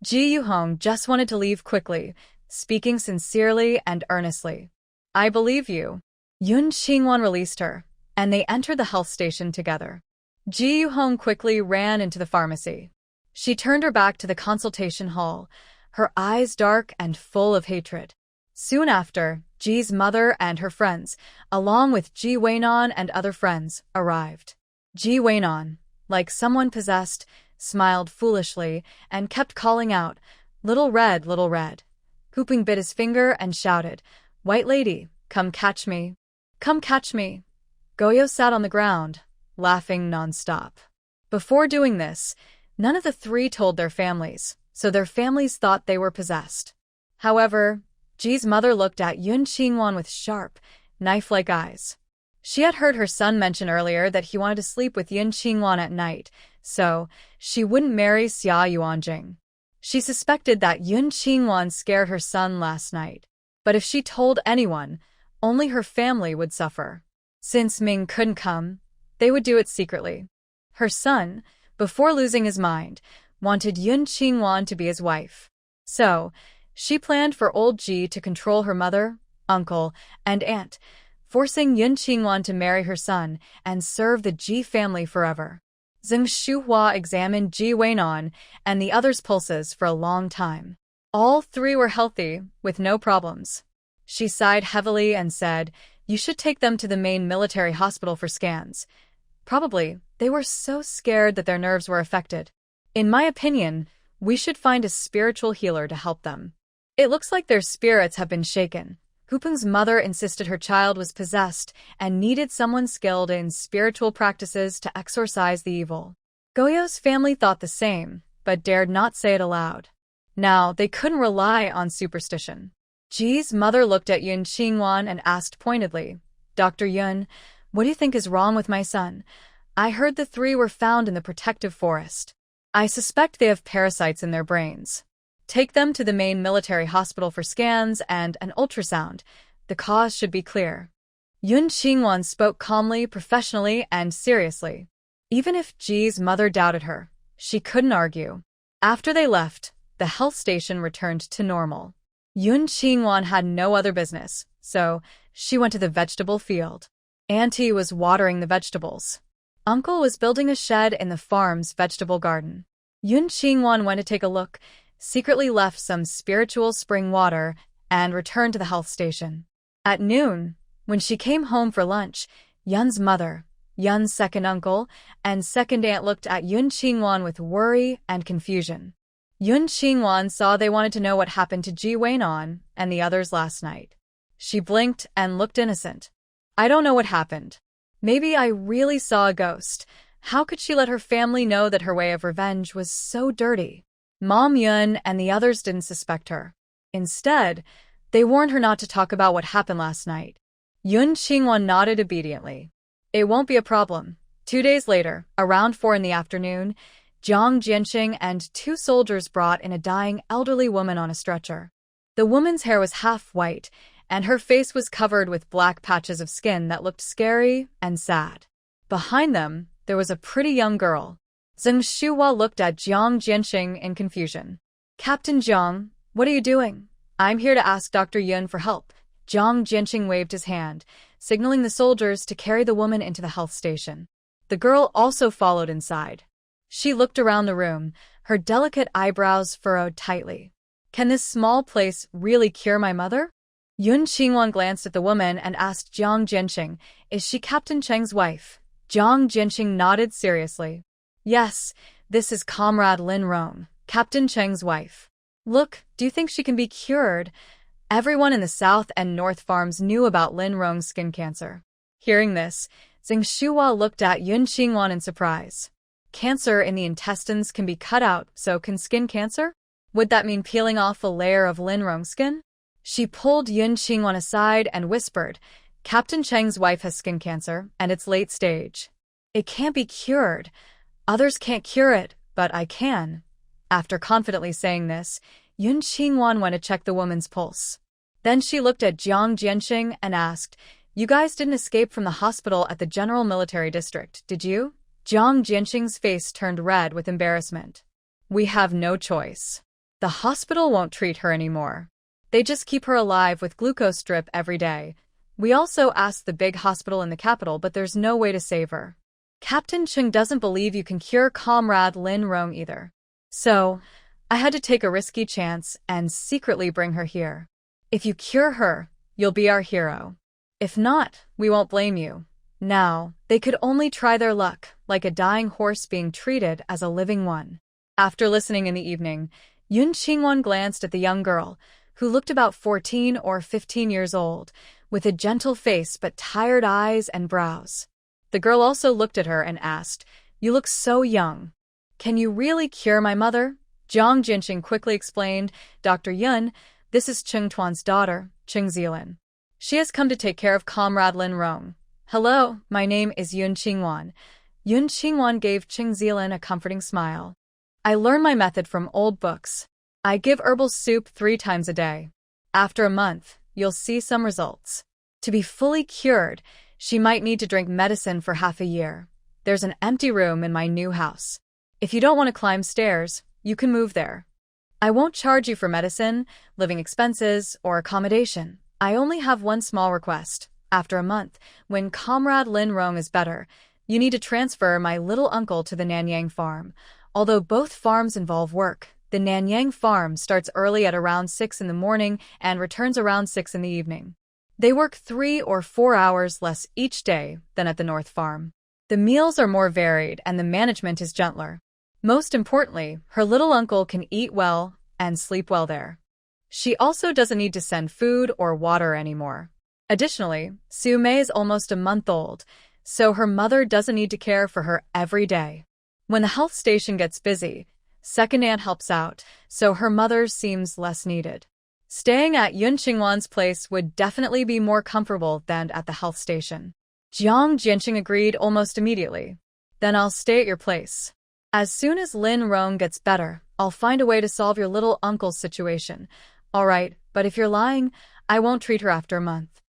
Ji Yu-hong just wanted to leave quickly, speaking sincerely and earnestly. I believe you. Yun Qingwan released her, and they entered the health station together. Ji Yu-hong quickly ran into the pharmacy. She turned her back to the consultation hall, her eyes dark and full of hatred. Soon after, Ji's mother and her friends, along with Ji Weinan and other friends, arrived. Ji Weinan, like someone possessed, smiled foolishly and kept calling out, "Little Red, Little Red." Hooping bit his finger and shouted, "White lady, come catch me. Come catch me." Goyo sat on the ground, laughing non-stop. Before doing this, none of the three told their families, so their families thought they were possessed. However, Ji's mother looked at Yun Qingwan with sharp, knife-like eyes. She had heard her son mention earlier that he wanted to sleep with Yun Qingwan at night, so she wouldn't marry Xia Yuanjing. She suspected that Yun Qingwan scared her son last night, but if she told anyone, only her family would suffer. Since Ming couldn't come, they would do it secretly. Her son, before losing his mind, wanted Yun Qingwan to be his wife. So, she planned for old Ji to control her mother, uncle, and aunt, forcing Yun Qingwan to marry her son and serve the Ji family forever. Zheng Shuhua examined Ji Weinan and the others' pulses for a long time. All three were healthy, with no problems. She sighed heavily and said, "You should take them to the main military hospital for scans. Probably, they were so scared that their nerves were affected. In my opinion, we should find a spiritual healer to help them. It looks like their spirits have been shaken." Hupeng's mother insisted her child was possessed and needed someone skilled in spiritual practices to exorcise the evil. Goyo's family thought the same, but dared not say it aloud. Now, they couldn't rely on superstition. Ji's mother looked at Yun Qingwan and asked pointedly, "Dr. Yun, what do you think is wrong with my son? I heard the three were found in the protective forest. I suspect they have parasites in their brains. Take them to the main military hospital for scans and an ultrasound. The cause should be clear." Yun Qingwan spoke calmly, professionally, and seriously. Even if Ji's mother doubted her, she couldn't argue. After they left, the health station returned to normal. Yun Qingwan had no other business, so she went to the vegetable field. Auntie was watering the vegetables. Uncle was building a shed in the farm's vegetable garden. Yun Qingwan went to take a look, secretly left some spiritual spring water, and returned to the health station. At noon, when she came home for lunch, Yun's mother, Yun's second uncle, and second aunt looked at Yun Qingwan with worry and confusion. Yun Qingwan saw they wanted to know what happened to Ji Weinan and the others last night. She blinked and looked innocent. "I don't know what happened. Maybe I really saw a ghost. How could she let her family know that her way of revenge was so dirty?" Mom Yun and the others didn't suspect her. Instead, they warned her not to talk about what happened last night. Yun Qingwan nodded obediently. "It won't be a problem." 2 days later, around 4 in the afternoon, Jiang Jianqing and 2 soldiers brought in a dying elderly woman on a stretcher. The woman's hair was half white, and her face was covered with black patches of skin that looked scary and sad. Behind them, there was a pretty young girl. Zheng Shuhua looked at Jiang Jianqing in confusion. "Captain Jiang, what are you doing?" "I'm here to ask Dr. Yun for help." Jiang Jianqing waved his hand, signaling the soldiers to carry the woman into the health station. The girl also followed inside. She looked around the room, her delicate eyebrows furrowed tightly. "Can this small place really cure my mother?" Yun Qingwan glanced at the woman and asked Jiang Jianqing, "Is she Captain Cheng's wife?" Jiang Jianqing nodded seriously. "Yes, this is Comrade Lin Rong, Captain Cheng's wife." "Look, do you think she can be cured?" Everyone in the South and North farms knew about Lin Rong's skin cancer. Hearing this, Zheng Shuhua looked at Yun Qingwan in surprise. Cancer in the intestines can be cut out, so can skin cancer? Would that mean peeling off a layer of Lin Rong's skin? She pulled Yun Qingwan aside and whispered, Captain Cheng's wife has skin cancer, and it's late stage. It can't be cured. Others can't cure it, but I can. After confidently saying this, Yun Qingwan went to check the woman's pulse. Then she looked at Jiang Jianxing and asked, You guys didn't escape from the hospital at the General Military District, did you? Jiang Jianxing's face turned red with embarrassment. We have no choice. The hospital won't treat her anymore. They just keep her alive with glucose drip every day. We also asked the big hospital in the capital, but there's no way to save her. Captain Cheng doesn't believe you can cure Comrade Lin Rong either. So, I had to take a risky chance and secretly bring her here. If you cure her, you'll be our hero. If not, we won't blame you. Now, they could only try their luck, like a dying horse being treated as a living one. After listening in the evening, Yun Qingwan glanced at the young girl, who looked about 14 or 15 years old, with a gentle face but tired eyes and brows. The girl also looked at her and asked, You look so young. Can you really cure my mother? Jiang Jinxing quickly explained, Dr. Yun, this is Cheng Tuan's daughter, Cheng Zilin. She has come to take care of Comrade Lin Rong. Hello, my name is Yun Qingwan. Yun Qingwan gave Cheng Zilin a comforting smile. I learned my method from old books. I give herbal soup 3 times a day. After a month, you'll see some results. To be fully cured, she might need to drink medicine for half a year. There's an empty room in my new house. If you don't want to climb stairs, you can move there. I won't charge you for medicine, living expenses, or accommodation. I only have one small request. After a month, when Comrade Lin Rong is better, you need to transfer my little uncle to the Nanyang farm. Although both farms involve work, the Nanyang farm starts early at around 6 in the morning and returns around 6 in the evening. They work 3 or 4 hours less each day than at the North farm. The meals are more varied and the management is gentler. Most importantly, her little uncle can eat well and sleep well there. She also doesn't need to send food or water anymore. Additionally, Su Mei is almost a month old, so her mother doesn't need to care for her every day. When the health station gets busy, second aunt helps out, so her mother seems less needed. Staying at Yun Qingwan's place would definitely be more comfortable than at the health station. Jiang Jianxing agreed almost immediately. Then I'll stay at your place. As soon as Lin Rong gets better, I'll find a way to solve your little uncle's situation. All right, but if you're lying, I won't treat her after a month.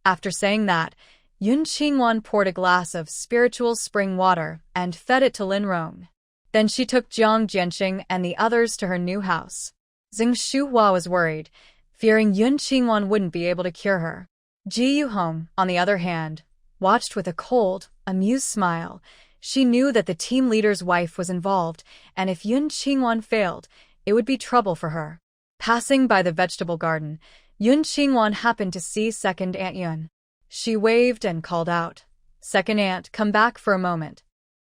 After saying that, Yun Qingwan poured a glass of spiritual spring water and fed it to Lin Rong. Then she took Jiang Jianxing and the others to her new house. Xing Shuhua was worried, fearing Yun Qingwan wouldn't be able to cure her. Ji Yuhong, on the other hand, watched with a cold, amused smile. She knew that the team leader's wife was involved, and if Yun Qingwan failed, it would be trouble for her. Passing by the vegetable garden, Yun Qingwan happened to see Second Aunt Yun. She waved and called out, Second Aunt, come back for a moment.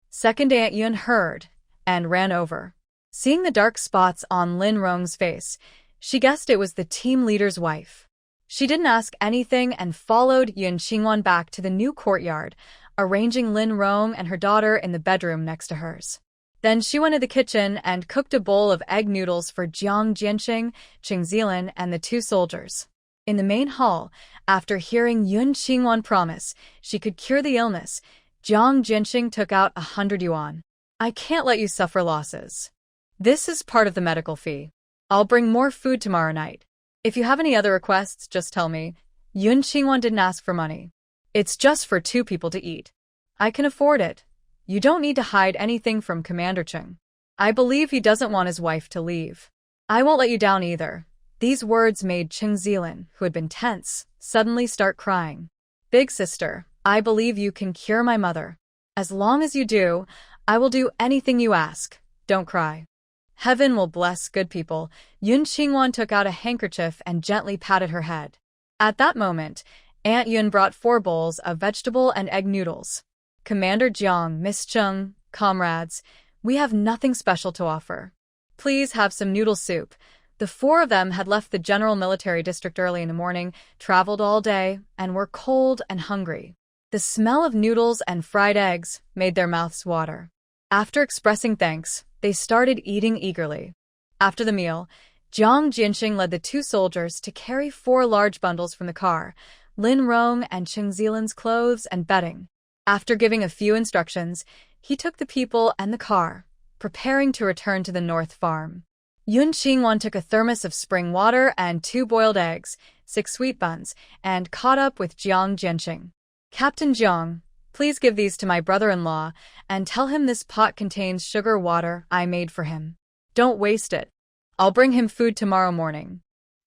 Second Aunt Yun heard and ran over. Seeing the dark spots on Lin Rong's face, she guessed it was the team leader's wife. She didn't ask anything and followed Yun Qingwan back to the new courtyard, arranging Lin Rong and her daughter in the bedroom next to hers. Then she went to the kitchen and cooked a bowl of egg noodles for Jiang Jianxing, Cheng Zilin, and the 2 soldiers. In the main hall, after hearing Yun Qingwan promise she could cure the illness, Jiang Jianxing took out 100 yuan. I can't let you suffer losses. This is part of the medical fee. I'll bring more food tomorrow night. If you have any other requests, just tell me. Yun Qingwan didn't ask for money. It's just for 2 people to eat. I can afford it. You don't need to hide anything from Commander Cheng. I believe he doesn't want his wife to leave. I won't let you down either. These words made Cheng Zilin, who had been tense, suddenly start crying. Big sister, I believe you can cure my mother. As long as you do, I will do anything you ask. Don't cry. Heaven will bless good people. Yun Qingwan took out a handkerchief and gently patted her head. At that moment, Aunt Yun brought 4 bowls of vegetable and egg noodles. Commander Jiang, Miss Cheng, comrades, we have nothing special to offer. Please have some noodle soup. The 4 of them had left the General Military District early in the morning, traveled all day, and were cold and hungry. The smell of noodles and fried eggs made their mouths water. After expressing thanks, they started eating eagerly. After the meal, Jiang Jinxing led the two soldiers to carry 4 large bundles from the car, Lin Rong and Cheng Zilan's clothes and bedding. After giving a few instructions, he took the people and the car, preparing to return to the North Farm. Yun Xingwan took a thermos of spring water and 2 boiled eggs, 6 sweet buns, and caught up with Jiang Jinxing. Captain Jiang, please give these to my brother-in-law and tell him this pot contains sugar water I made for him. Don't waste it. I'll bring him food tomorrow morning.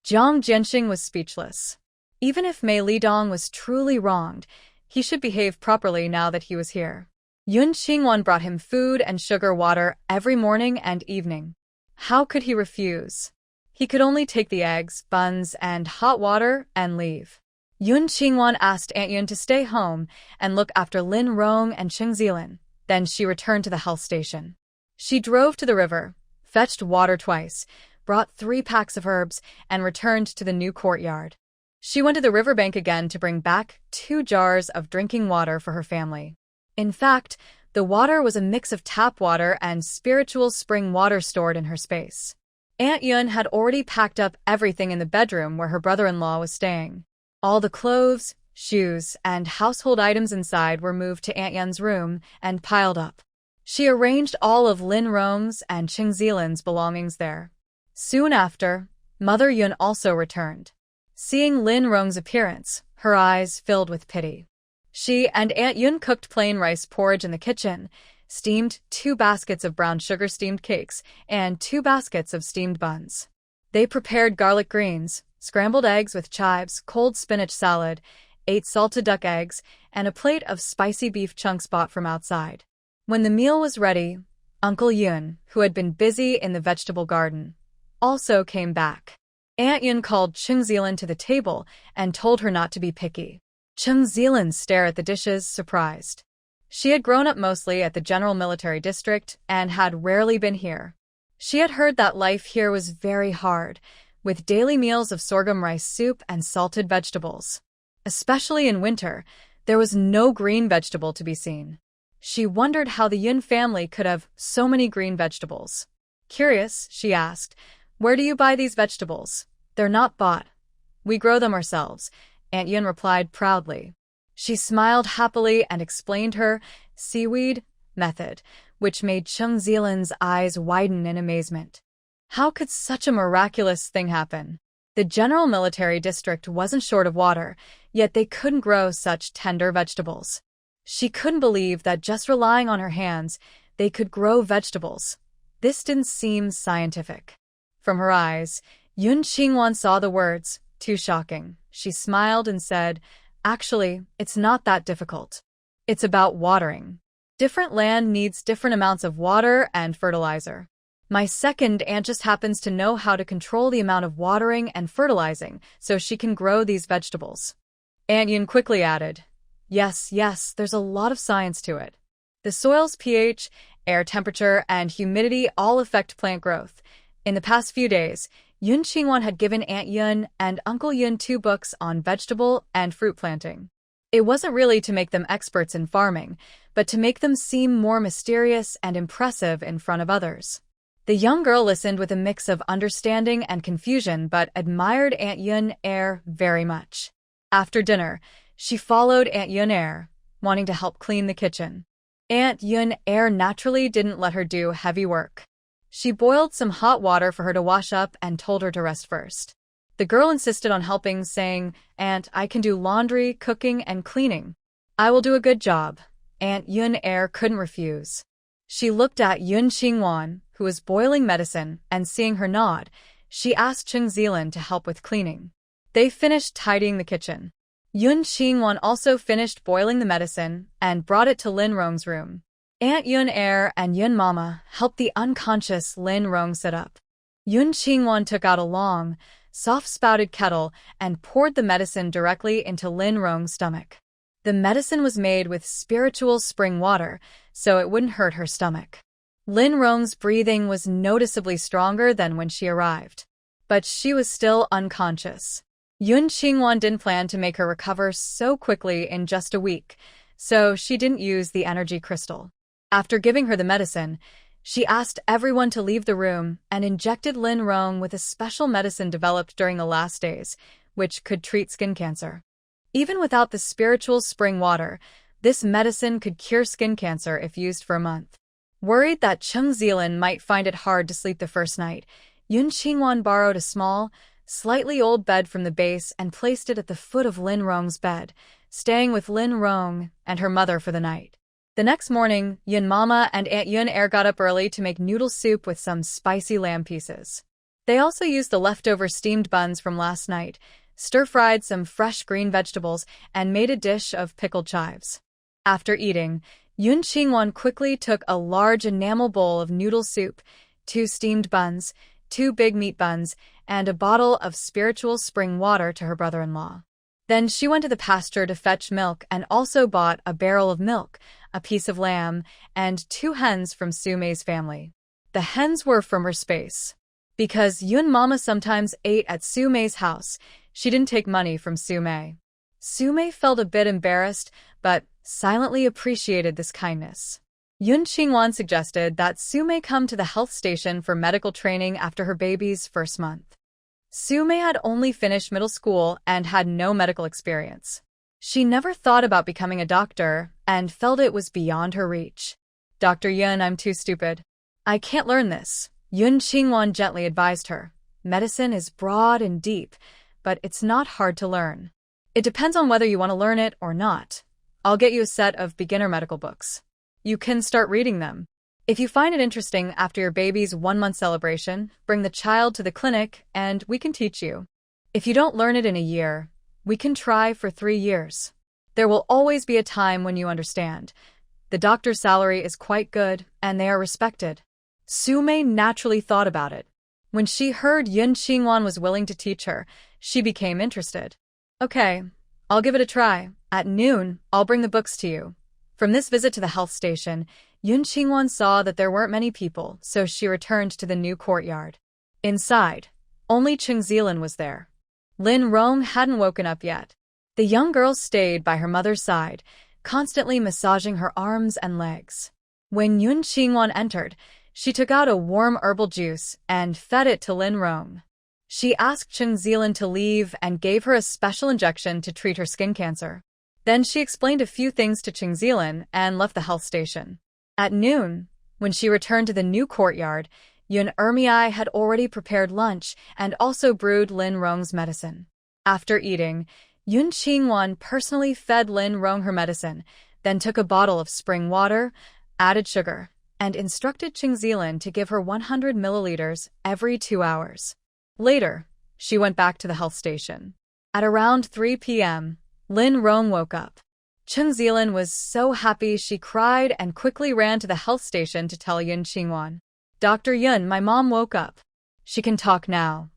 Jiang Jinxing was speechless. Even if Mei Lidong was truly wronged, he should behave properly now that he was here. Yun Xingwan brought him food and sugar water every morning and evening. How could he refuse? He could only take the eggs, buns, and hot water and leave. Yun Xingwan asked Aunt Yun to stay home and look after Lin Rong and Cheng Zilan. Then she returned to the health station. She drove to the river, fetched water twice, brought 3 packs of herbs, and returned to the new courtyard. She went to the riverbank again to bring back 2 jars of drinking water for her family. In fact, the water was a mix of tap water and spiritual spring water stored in her space. Aunt Yun had already packed up everything in the bedroom where her brother-in-law was staying. All the clothes, shoes, and household items inside were moved to Aunt Yun's room and piled up. She arranged all of Lin Rong's and Cheng Zilan's belongings there. Soon after, Mother Yun also returned. Seeing Lin Rong's appearance, her eyes filled with pity. She and Aunt Yun cooked plain rice porridge in the kitchen, steamed 2 baskets of brown sugar steamed cakes, and 2 baskets of steamed buns. They prepared garlic greens, scrambled eggs with chives, cold spinach salad, 8 salted duck eggs, and a plate of spicy beef chunks bought from outside. When the meal was ready, Uncle Yun, who had been busy in the vegetable garden, also came back. Aunt Yun called Cheng Zilan to the table and told her not to be picky. Cheng Zilan stared at the dishes, surprised. She had grown up mostly at the General Military District and had rarely been here. She had heard that life here was very hard, with daily meals of sorghum rice soup and salted vegetables. Especially in winter, there was no green vegetable to be seen. She wondered how the Yun family could have so many green vegetables. Curious, she asked, "Where do you buy these vegetables?" "They're not bought. We grow them ourselves," Aunt Yun replied proudly. She smiled happily and explained her seaweed method, which made Cheng Zilan's eyes widen in amazement. How could such a miraculous thing happen? The General Military District wasn't short of water, yet they couldn't grow such tender vegetables. She couldn't believe that just relying on her hands, they could grow vegetables. This didn't seem scientific. From her eyes, Yun Xingwan saw the words, "Too shocking." She smiled and said, "Actually, it's not that difficult. It's about watering. Different land needs different amounts of water and fertilizer. My second aunt just happens to know how to control the amount of watering and fertilizing so she can grow these vegetables." Aunt Yun quickly added, Yes, there's a lot of science to it. The soil's pH, air temperature, and humidity all affect plant growth. In the past few days, Yun Xingwan had given Aunt Yun and Uncle Yun 2 books on vegetable and fruit planting. It wasn't really to make them experts in farming, but to make them seem more mysterious and impressive in front of others. The young girl listened with a mix of understanding and confusion but admired Aunt Yun very much. After dinner, she followed Aunt Yun wanting to help clean the kitchen. Aunt Yun naturally didn't let her do heavy work. She boiled some hot water for her to wash up and told her to rest first. The girl insisted on helping, saying, "Aunt, I can do laundry, cooking, and cleaning. I will do a good job." Aunt Yun couldn't refuse. She looked at Yun Xingwan, who was boiling medicine, and seeing her nod, she asked Cheng Zilan to help with cleaning. They finished tidying the kitchen. Yun Xingwan also finished boiling the medicine and brought it to Lin Rong's room. Aunt Yun and Yun Mama helped the unconscious Lin Rong sit up. Yun Xingwan took out a long, soft-spouted kettle and poured the medicine directly into Lin Rong's stomach. The medicine was made with spiritual spring water, so it wouldn't hurt her stomach. Lin Rong's breathing was noticeably stronger than when she arrived. But she was still unconscious. Yun Xingwan didn't plan to make her recover so quickly in just a week, so she didn't use the energy crystal. After giving her the medicine, she asked everyone to leave the room and injected Lin Rong with a special medicine developed during the last days, which could treat skin cancer. Even without the spiritual spring water, this medicine could cure skin cancer if used for a month. Worried that Chung Zilin might find it hard to sleep the first night, Yun Qingwan borrowed a small, slightly old bed from the base and placed it at the foot of Lin Rong's bed, staying with Lin Rong and her mother for the night. The next morning, Yun Mama and Aunt Yun Er got up early to make noodle soup with some spicy lamb pieces. They also used the leftover steamed buns from last night, stir-fried some fresh green vegetables, and made a dish of pickled chives. After eating, Yun Qingwan quickly took a large enamel bowl of noodle soup, 2 steamed buns, 2 big meat buns, and a bottle of spiritual spring water to her brother-in-law. Then she went to the pasture to fetch milk and also bought a barrel of milk, a piece of lamb, and 2 hens from Su Mei's family. The hens were from her space. Because Yun Mama sometimes ate at Su Mei's house, she didn't take money from Su Mei. Su Mei felt a bit embarrassed, but silently appreciated this kindness. Yun Qingwan suggested that Su Mei come to the health station for medical training after her baby's first month. Su Mei had only finished middle school and had no medical experience. She never thought about becoming a doctor and felt it was beyond her reach. "Dr. Yun, I'm too stupid. I can't learn this," Yun Qingwan gently advised her. "Medicine is broad and deep, but it's not hard to learn. It depends on whether you want to learn it or not. I'll get you a set of beginner medical books. You can start reading them. If you find it interesting after your baby's 1-month celebration, bring the child to the clinic and we can teach you. If you don't learn it in a year, we can try for 3 years. There will always be a time when you understand. The doctor's salary is quite good and they are respected." Su Mei naturally thought about it. When she heard Yun Qingwan was willing to teach her, she became interested. "Okay, I'll give it a try. At noon, I'll bring the books to you." From this visit to the health station, Yun Qingwan saw that there weren't many people, so she returned to the new courtyard. Inside, only Chung Zilin was there. Lin Rong hadn't woken up yet. The young girl stayed by her mother's side, constantly massaging her arms and legs. When Yun Qingwan entered, she took out a warm herbal juice and fed it to Lin Rong. She asked Chung Zilin to leave and gave her a special injection to treat her skin cancer. Then she explained a few things to Chung Zilin and left the health station. At noon, when she returned to the new courtyard, Yun Ermiai had already prepared lunch and also brewed Lin Rong's medicine. After eating, Yun Qingwan personally fed Lin Rong her medicine, then took a bottle of spring water, added sugar, and instructed Chung Zilin to give her 100 milliliters every 2 hours. Later, she went back to the health station. At around 3 p.m., Lin Rong woke up. Chung Zilin was so happy she cried and quickly ran to the health station to tell Yun Qingwan. "Dr. Yun, my mom woke up. She can talk now."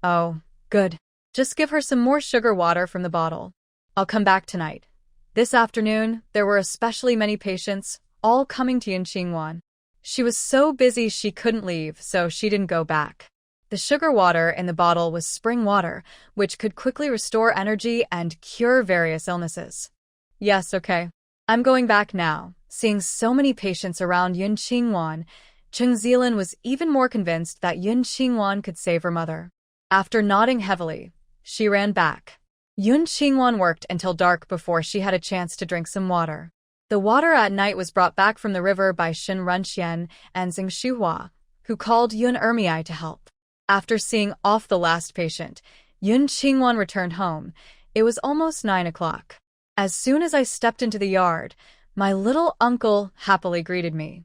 "Oh, good. Just give her some more sugar water from the bottle. I'll come back tonight." This afternoon, there were especially many patients, all coming to Yun Qingwan. She was so busy she couldn't leave, so she didn't go back. The sugar water in the bottle was spring water, which could quickly restore energy and cure various illnesses. "Yes, okay. I'm going back now." Seeing so many patients around Yun Qingwan, Chung Zilin was even more convinced that Yun Qingwan could save her mother. After nodding heavily, she ran back. Yun Qingwan worked until dark before she had a chance to drink some water. The water at night was brought back from the river by Shin Runxian and Xing Shuhua, who called Yun Ermiai to help. After seeing off the last patient, Yun Qingwan returned home. It was almost 9 o'clock. As soon as I stepped into the yard, my little uncle happily greeted me.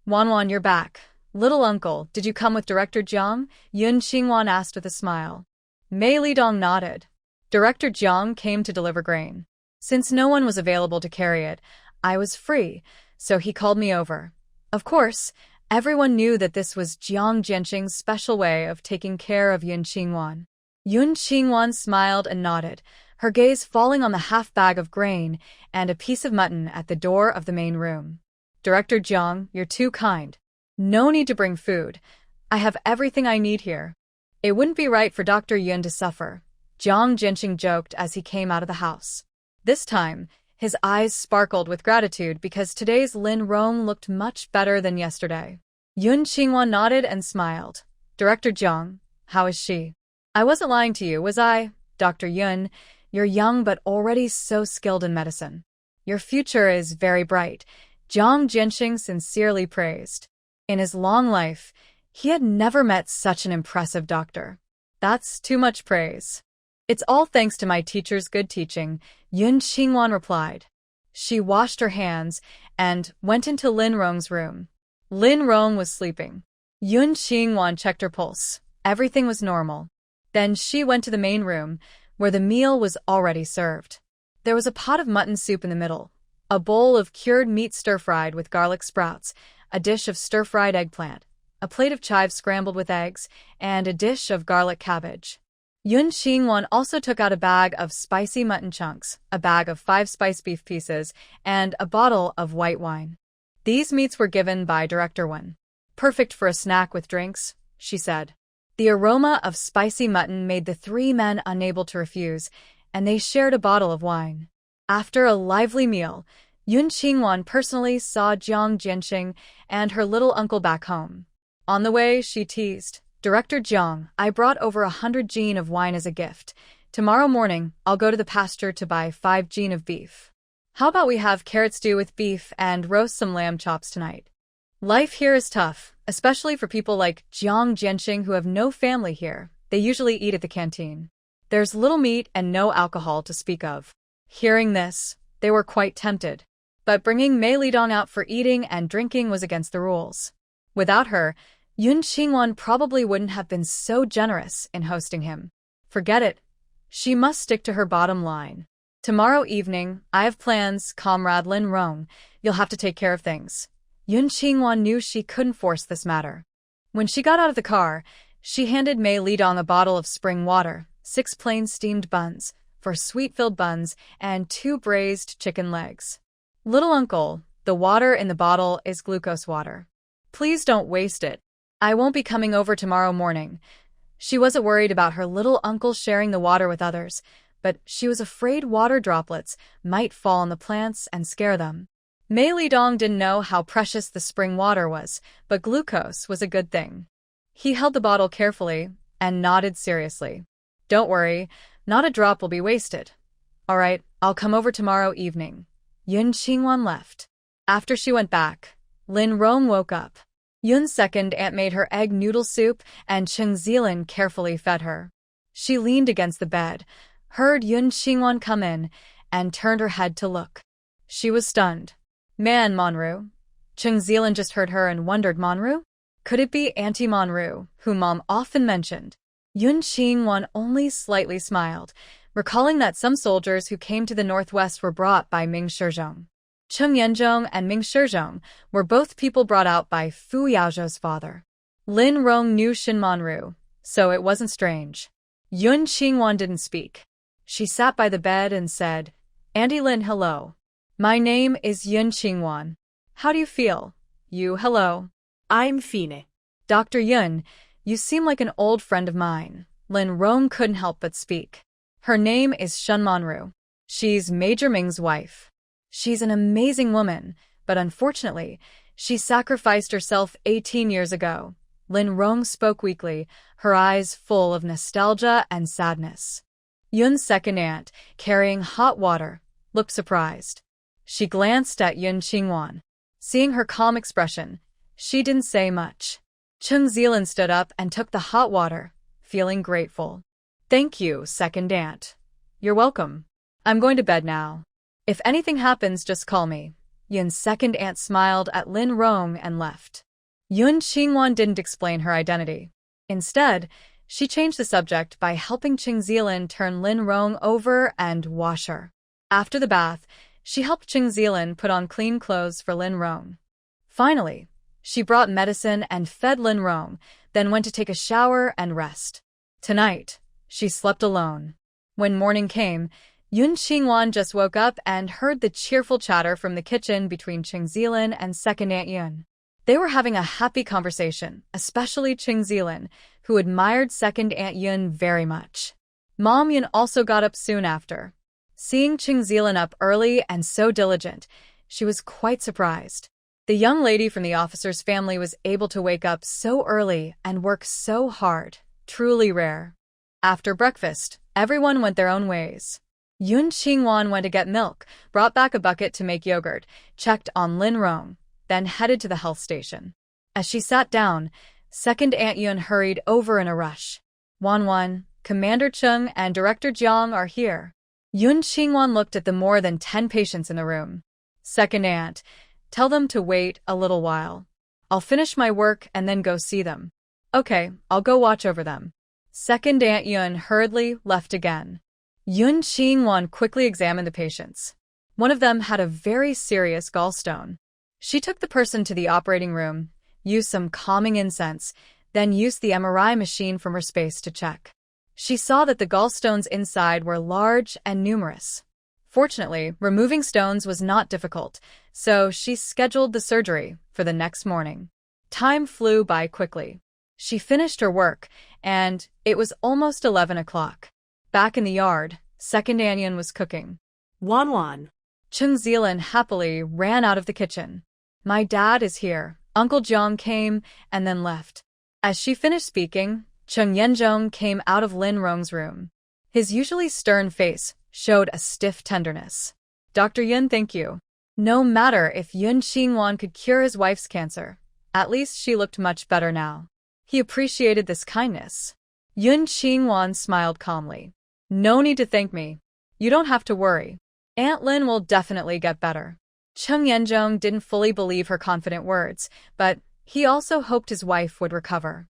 "Wanwan, you're back. Little uncle, did you come with Director Jiang?" Yun Qingwan asked with a smile. Mei Lidong nodded. Director Jiang came to deliver grain. Since no one was available to carry it, I was free, so he called me over. Of course, everyone knew that this was Jiang Jianqing's special way of taking care of Yun Qingwan. Yun Qingwan smiled and nodded, her gaze falling on the half bag of grain and a piece of mutton at the door of the main room. "Director Jiang, you're too kind. No need to bring food. I have everything I need here. It wouldn't be right for Dr. Yun to suffer," Jiang Jianqing joked as he came out of the house. This time, His eyes sparkled with gratitude because today's Lin Rong looked much better than yesterday. Yun Qingwan nodded and smiled. Director Jiang, how is she? I wasn't lying to you, was I? Dr. Yun, you're young but already so skilled in medicine. Your future is very bright, Jiang Jianxing sincerely praised. In his long life, he had never met such an impressive doctor. That's too much praise. It's all thanks to my teacher's good teaching, Yun Qingwan replied. She washed her hands and went into Lin Rong's room. Lin Rong was sleeping. Yun Qingwan checked her pulse. Everything was normal. Then she went to the main room, where the meal was already served. There was a pot of mutton soup in the middle, a bowl of cured meat stir-fried with garlic sprouts, a dish of stir-fried eggplant, a plate of chives scrambled with eggs, and a dish of garlic cabbage. Yun Qingwan also took out a bag of spicy mutton chunks, a bag of 5 spiced beef pieces, and a bottle of white wine. These meats were given by Director Wen. Perfect for a snack with drinks, she said. The aroma of spicy mutton made the 3 men unable to refuse, and they shared a bottle of wine. After a lively meal, Yun Qingwan personally saw Jiang Jianxing and her little uncle back home. On the way, she teased, Director Jiang, I brought over 100 jin of wine as a gift. Tomorrow morning, I'll go to the pasture to buy 5 jin of beef. How about we have carrot stew with beef and roast some lamb chops tonight? Life here is tough, especially for people like Jiang Jianxing who have no family here. They usually eat at the canteen. There's little meat and no alcohol to speak of. Hearing this, they were quite tempted. But bringing Mei Lidong out for eating and drinking was against the rules. Without her, Yun Qingwan probably wouldn't have been so generous in hosting him. Forget it. She must stick to her bottom line. Tomorrow evening, I have plans, Comrade Lin Rong. You'll have to take care of things. Yun Qingwan knew she couldn't force this matter. When she got out of the car, she handed Mei Lidong a bottle of spring water, 6 plain steamed buns, 4 sweet-filled buns, and 2 braised chicken legs. Little uncle, the water in the bottle is glucose water. Please don't waste it. I won't be coming over tomorrow morning. She wasn't worried about her little uncle sharing the water with others, but she was afraid water droplets might fall on the plants and scare them. Mei Lidong didn't know how precious the spring water was, but glucose was a good thing. He held the bottle carefully and nodded seriously. Don't worry, not a drop will be wasted. All right, I'll come over tomorrow evening. Yun Qingwan left. After she went back, Lin Rong woke up. Yun's second aunt made her egg noodle soup, and Cheng Zilin carefully fed her. She leaned against the bed, heard Yun Qingwan come in, and turned her head to look. She was stunned. Man, Monru. Cheng Zilin just heard her and wondered, Monru? Could it be Auntie Monru, whom Mom often mentioned? Yun Qingwan only slightly smiled, recalling that some soldiers who came to the northwest were brought by Ming Shizhong. Cheng Yanzhong and Ming Shizhong were both people brought out by Fu Yaozhou's father. Lin Rong knew Shin Monru, so it wasn't strange. Yun Qingwan didn't speak. She sat by the bed and said, Auntie Lin, hello. My name is Yun Qingwan. How do you feel? You, hello. I'm fine. Dr. Yun, you seem like an old friend of mine. Lin Rong couldn't help but speak. Her name is Shun Monru. She's Major Ming's wife. She's an amazing woman, but unfortunately, she sacrificed herself 18 years ago. Lin Rong spoke weakly, her eyes full of nostalgia and sadness. Yun's second aunt, carrying hot water, looked surprised. She glanced at Yun Qingwan. Seeing her calm expression, she didn't say much. Cheng Zilin stood up and took the hot water, feeling grateful. Thank you, second aunt. You're welcome. I'm going to bed now. If anything happens, just call me. Yun's second aunt smiled at Lin Rong and left. Yun Qingwan didn't explain her identity. Instead, she changed the subject by helping Cheng Zilin turn Lin Rong over and wash her. After the bath, she helped Cheng Zilin put on clean clothes for Lin Rong. Finally, she brought medicine and fed Lin Rong, then went to take a shower and rest. Tonight, she slept alone. When morning came, Yun Qingwan just woke up and heard the cheerful chatter from the kitchen between Cheng Zilin and second aunt Yun. They were having a happy conversation, especially Cheng Zilin, who admired second aunt Yun very much. Mom Yun also got up soon after. Seeing Cheng Zilan up early and so diligent, she was quite surprised. The young lady from the officer's family was able to wake up so early and work so hard, truly rare. After breakfast, everyone went their own ways. Yun Qingwan went to get milk, brought back a bucket to make yogurt, checked on Lin Rong, then headed to the health station. As she sat down, Second Aunt Yun hurried over in a rush. Wan, Commander Chung and Director Jiang are here. Yun Qingwan looked at the more than 10 patients in the room. Second Aunt, tell them to wait a little while. I'll finish my work and then go see them. Okay, I'll go watch over them. Second Aunt Yun hurriedly left again. Yun Qingwan quickly examined the patients. One of them had a very serious gallstone. She took the person to the operating room, used some calming incense, then used the MRI machine from her space to check. She saw that the gallstones inside were large and numerous. Fortunately, removing stones was not difficult, so she scheduled the surgery for the next morning. Time flew by quickly. She finished her work, and it was almost 11 o'clock. Back in the yard, Second Anyan was cooking. Wan. Cheng Zilan happily ran out of the kitchen. My dad is here. Uncle Jiang came and then left. As she finished speaking, Cheng Yanzhong came out of Lin Rong's room. His usually stern face showed a stiff tenderness. Dr. Yun, thank you. No matter if Yun Qingwan could cure his wife's cancer, at least she looked much better now. He appreciated this kindness. Yun Qingwan smiled calmly. No need to thank me. You don't have to worry. Aunt Lin will definitely get better. Cheng Yanzhong didn't fully believe her confident words, but he also hoped his wife would recover.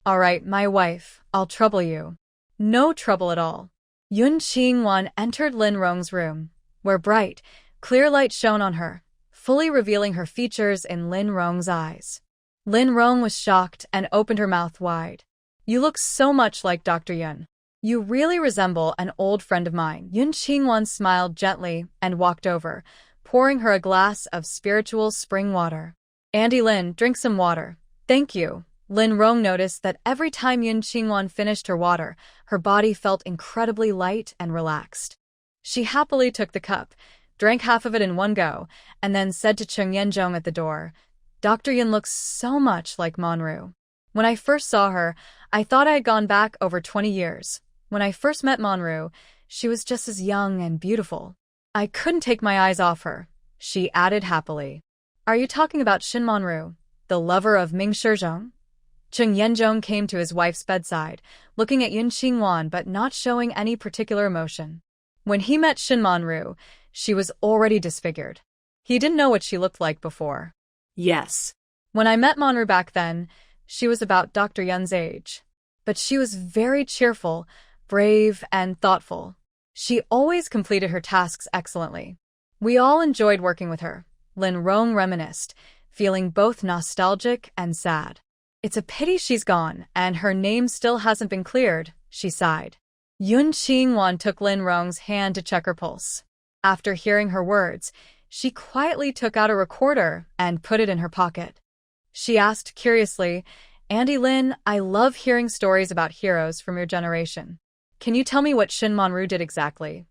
All right, my wife, I'll trouble you. No trouble at all. Yun Qingwan entered Lin Rong's room, where bright, clear light shone on her, fully revealing her features in Lin Rong's eyes. Lin Rong was shocked and opened her mouth wide. You look so much like Dr. Yun. You really resemble an old friend of mine. Yun Qingwan smiled gently and walked over, pouring her a glass of spiritual spring water. Andy Lin, drink some water. Thank you. Lin Rong noticed that every time Yun Qingwan finished her water, her body felt incredibly light and relaxed. She happily took the cup, drank half of it in one go, and then said to Cheng Yanzhong at the door, Dr. Yun looks so much like Monru. When I first saw her, I thought I had gone back over 20 years. When I first met Monru, she was just as young and beautiful. I couldn't take my eyes off her, she added happily. Are you talking about Shin Monru, the lover of Ming Shizhong? Cheng Yanzhong came to his wife's bedside, looking at Yun Qingwan but not showing any particular emotion. When he met Shin Monru, she was already disfigured. He didn't know what she looked like before. Yes. When I met Monru back then, she was about Dr. Yun's age. But she was very cheerful, brave, and thoughtful. She always completed her tasks excellently. We all enjoyed working with her, Lin Rong reminisced, feeling both nostalgic and sad. It's a pity she's gone, and her name still hasn't been cleared, she sighed. Yun Qingwan took Lin Rong's hand to check her pulse. After hearing her words, she quietly took out a recorder and put it in her pocket. She asked curiously, Andy Lin, I love hearing stories about heroes from your generation. Can you tell me what Shin Monru did exactly?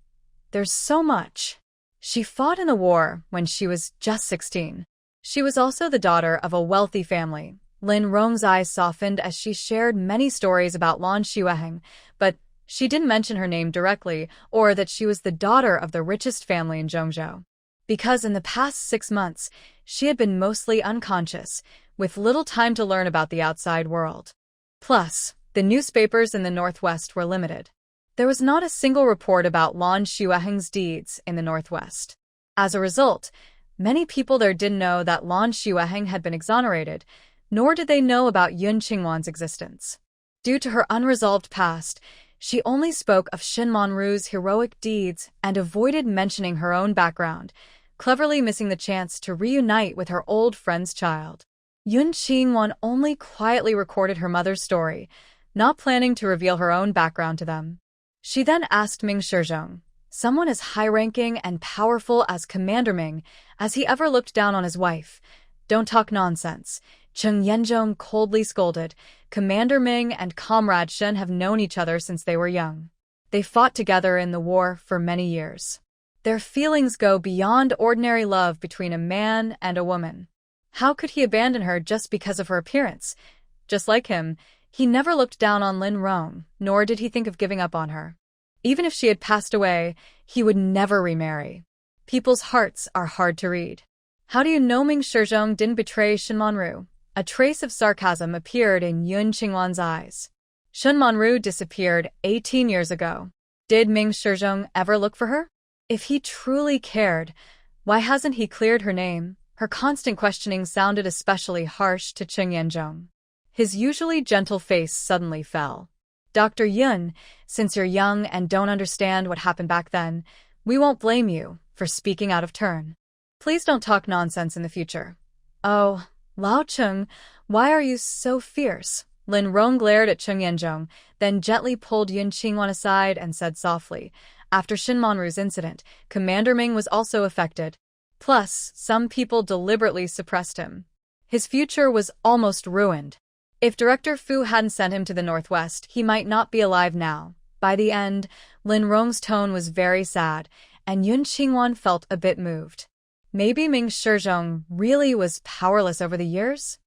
There's so much. She fought in the war when she was just 16. She was also the daughter of a wealthy family. Lin Rong's eyes softened as she shared many stories about Lan Xueheng, but she didn't mention her name directly or that she was the daughter of the richest family in Zhongzhou. Because in the past 6 months, she had been mostly unconscious, with little time to learn about the outside world. Plus, the newspapers in the Northwest were limited. There was not a single report about Lan Xueheng's deeds in the Northwest. As a result, many people there didn't know that Lan Xueheng had been exonerated, nor did they know about Yun Qingwan's existence. Due to her unresolved past, she only spoke of Shin Monru's heroic deeds and avoided mentioning her own background, cleverly missing the chance to reunite with her old friend's child. Yun Qingwan only quietly recorded her mother's story, not planning to reveal her own background to them. She then asked Ming Shizhong, someone as high-ranking and powerful as Commander Ming, as he ever looked down on his wife. Don't talk nonsense. Cheng Yanzhong coldly scolded. Commander Ming and Comrade Shen have known each other since they were young. They fought together in the war for many years. Their feelings go beyond ordinary love between a man and a woman. How could he abandon her just because of her appearance? Just like him, he never looked down on Lin Rong, nor did he think of giving up on her. Even if she had passed away, he would never remarry. People's hearts are hard to read. How do you know Ming Shizhong didn't betray Shin Manru? A trace of sarcasm appeared in Yun Qingwan's eyes. Shin Manru disappeared 18 years ago. Did Ming Shizhong ever look for her? If he truly cared, why hasn't he cleared her name? Her constant questioning sounded especially harsh to Cheng Yanzhong. His usually gentle face suddenly fell. Dr. Yun, since you're young and don't understand what happened back then, we won't blame you for speaking out of turn. Please don't talk nonsense in the future. Oh, Lao Cheng, why are you so fierce? Lin Rong glared at Cheng Yanzhong, then gently pulled Yun Qingwan aside and said softly, after Shin Manru's incident, Commander Ming was also affected. Plus, some people deliberately suppressed him. His future was almost ruined. If Director Fu hadn't sent him to the northwest, he might not be alive now. By the end, Lin Rong's tone was very sad, and Yun Qingwan felt a bit moved. Maybe Ming Shizhong really was powerless over the years?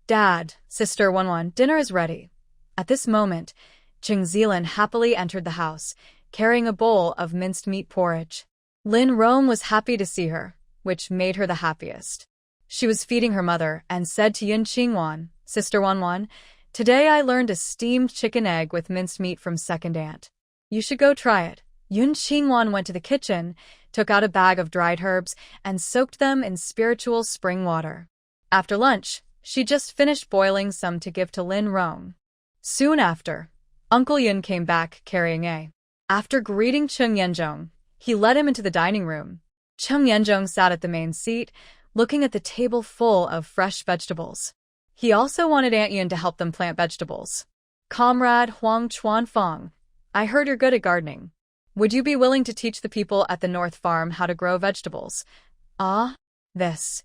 Dad, Sister Wanwan, dinner is ready. At this moment, Cheng Zilin happily entered the house, carrying a bowl of minced meat porridge. Lin Rong was happy to see her, which made her the happiest. She was feeding her mother and said to Yun Qingwan, Sister Wanwan, today I learned a steamed chicken egg with minced meat from second aunt. You should go try it. Yun Qingwan went to the kitchen, took out a bag of dried herbs, and soaked them in spiritual spring water. After lunch, she just finished boiling some to give to Lin Rong. Soon after, Uncle Yun came back carrying a. After greeting Cheng Yanzhong, he led him into the dining room. Cheng Yanzhong sat at the main seat, looking at the table full of fresh vegetables. He also wanted Aunt Yun to help them plant vegetables. Comrade Huang Chuanfang, I heard you're good at gardening. Would you be willing to teach the people at the North Farm how to grow vegetables? This.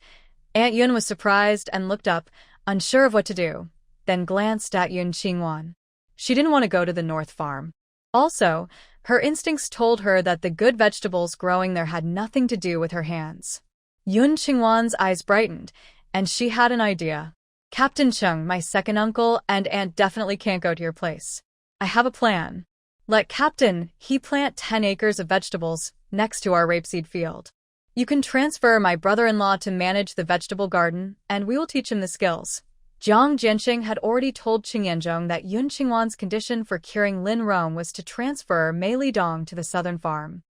Aunt Yun was surprised and looked up, unsure of what to do, then glanced at Yun Qingwan. She didn't want to go to the North Farm. Also, her instincts told her that the good vegetables growing there had nothing to do with her hands. Yun Qingwan's eyes brightened, and she had an idea. Captain Cheng, my second uncle, and aunt definitely can't go to your place. I have a plan. Let Captain he plant 10 acres of vegetables next to our rapeseed field. You can transfer my brother-in-law to manage the vegetable garden, and we will teach him the skills. Jiang Jianxing had already told Cheng Yanzhong that Yun Qingwan's condition for curing Lin Rong was to transfer Mei Lidong to the southern farm.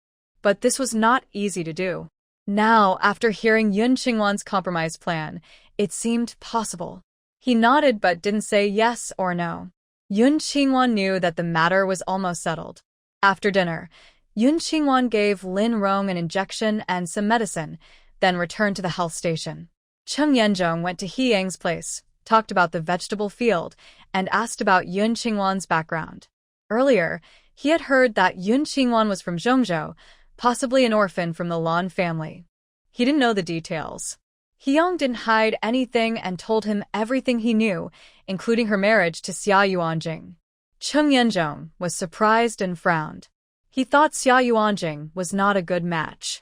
But this was not easy to do. Now, after hearing Yun Qingwan's compromise plan, it seemed possible. He nodded but didn't say yes or no. Yun Qingwan knew that the matter was almost settled. After dinner, Yun Qingwan gave Lin Rong an injection and some medicine, then returned to the health station. Cheng Yanzhong went to He Yang's place, talked about the vegetable field, and asked about Yun Qingwan's background. Earlier, he had heard that Yun Qingwan was from Zhongzhou, possibly an orphan from the Lan family. He didn't know the details. Hyung didn't hide anything and told him everything he knew, including her marriage to Xia Yuanjing. Cheng Yanzhong was surprised and frowned. He thought Xia Yuanjing was not a good match.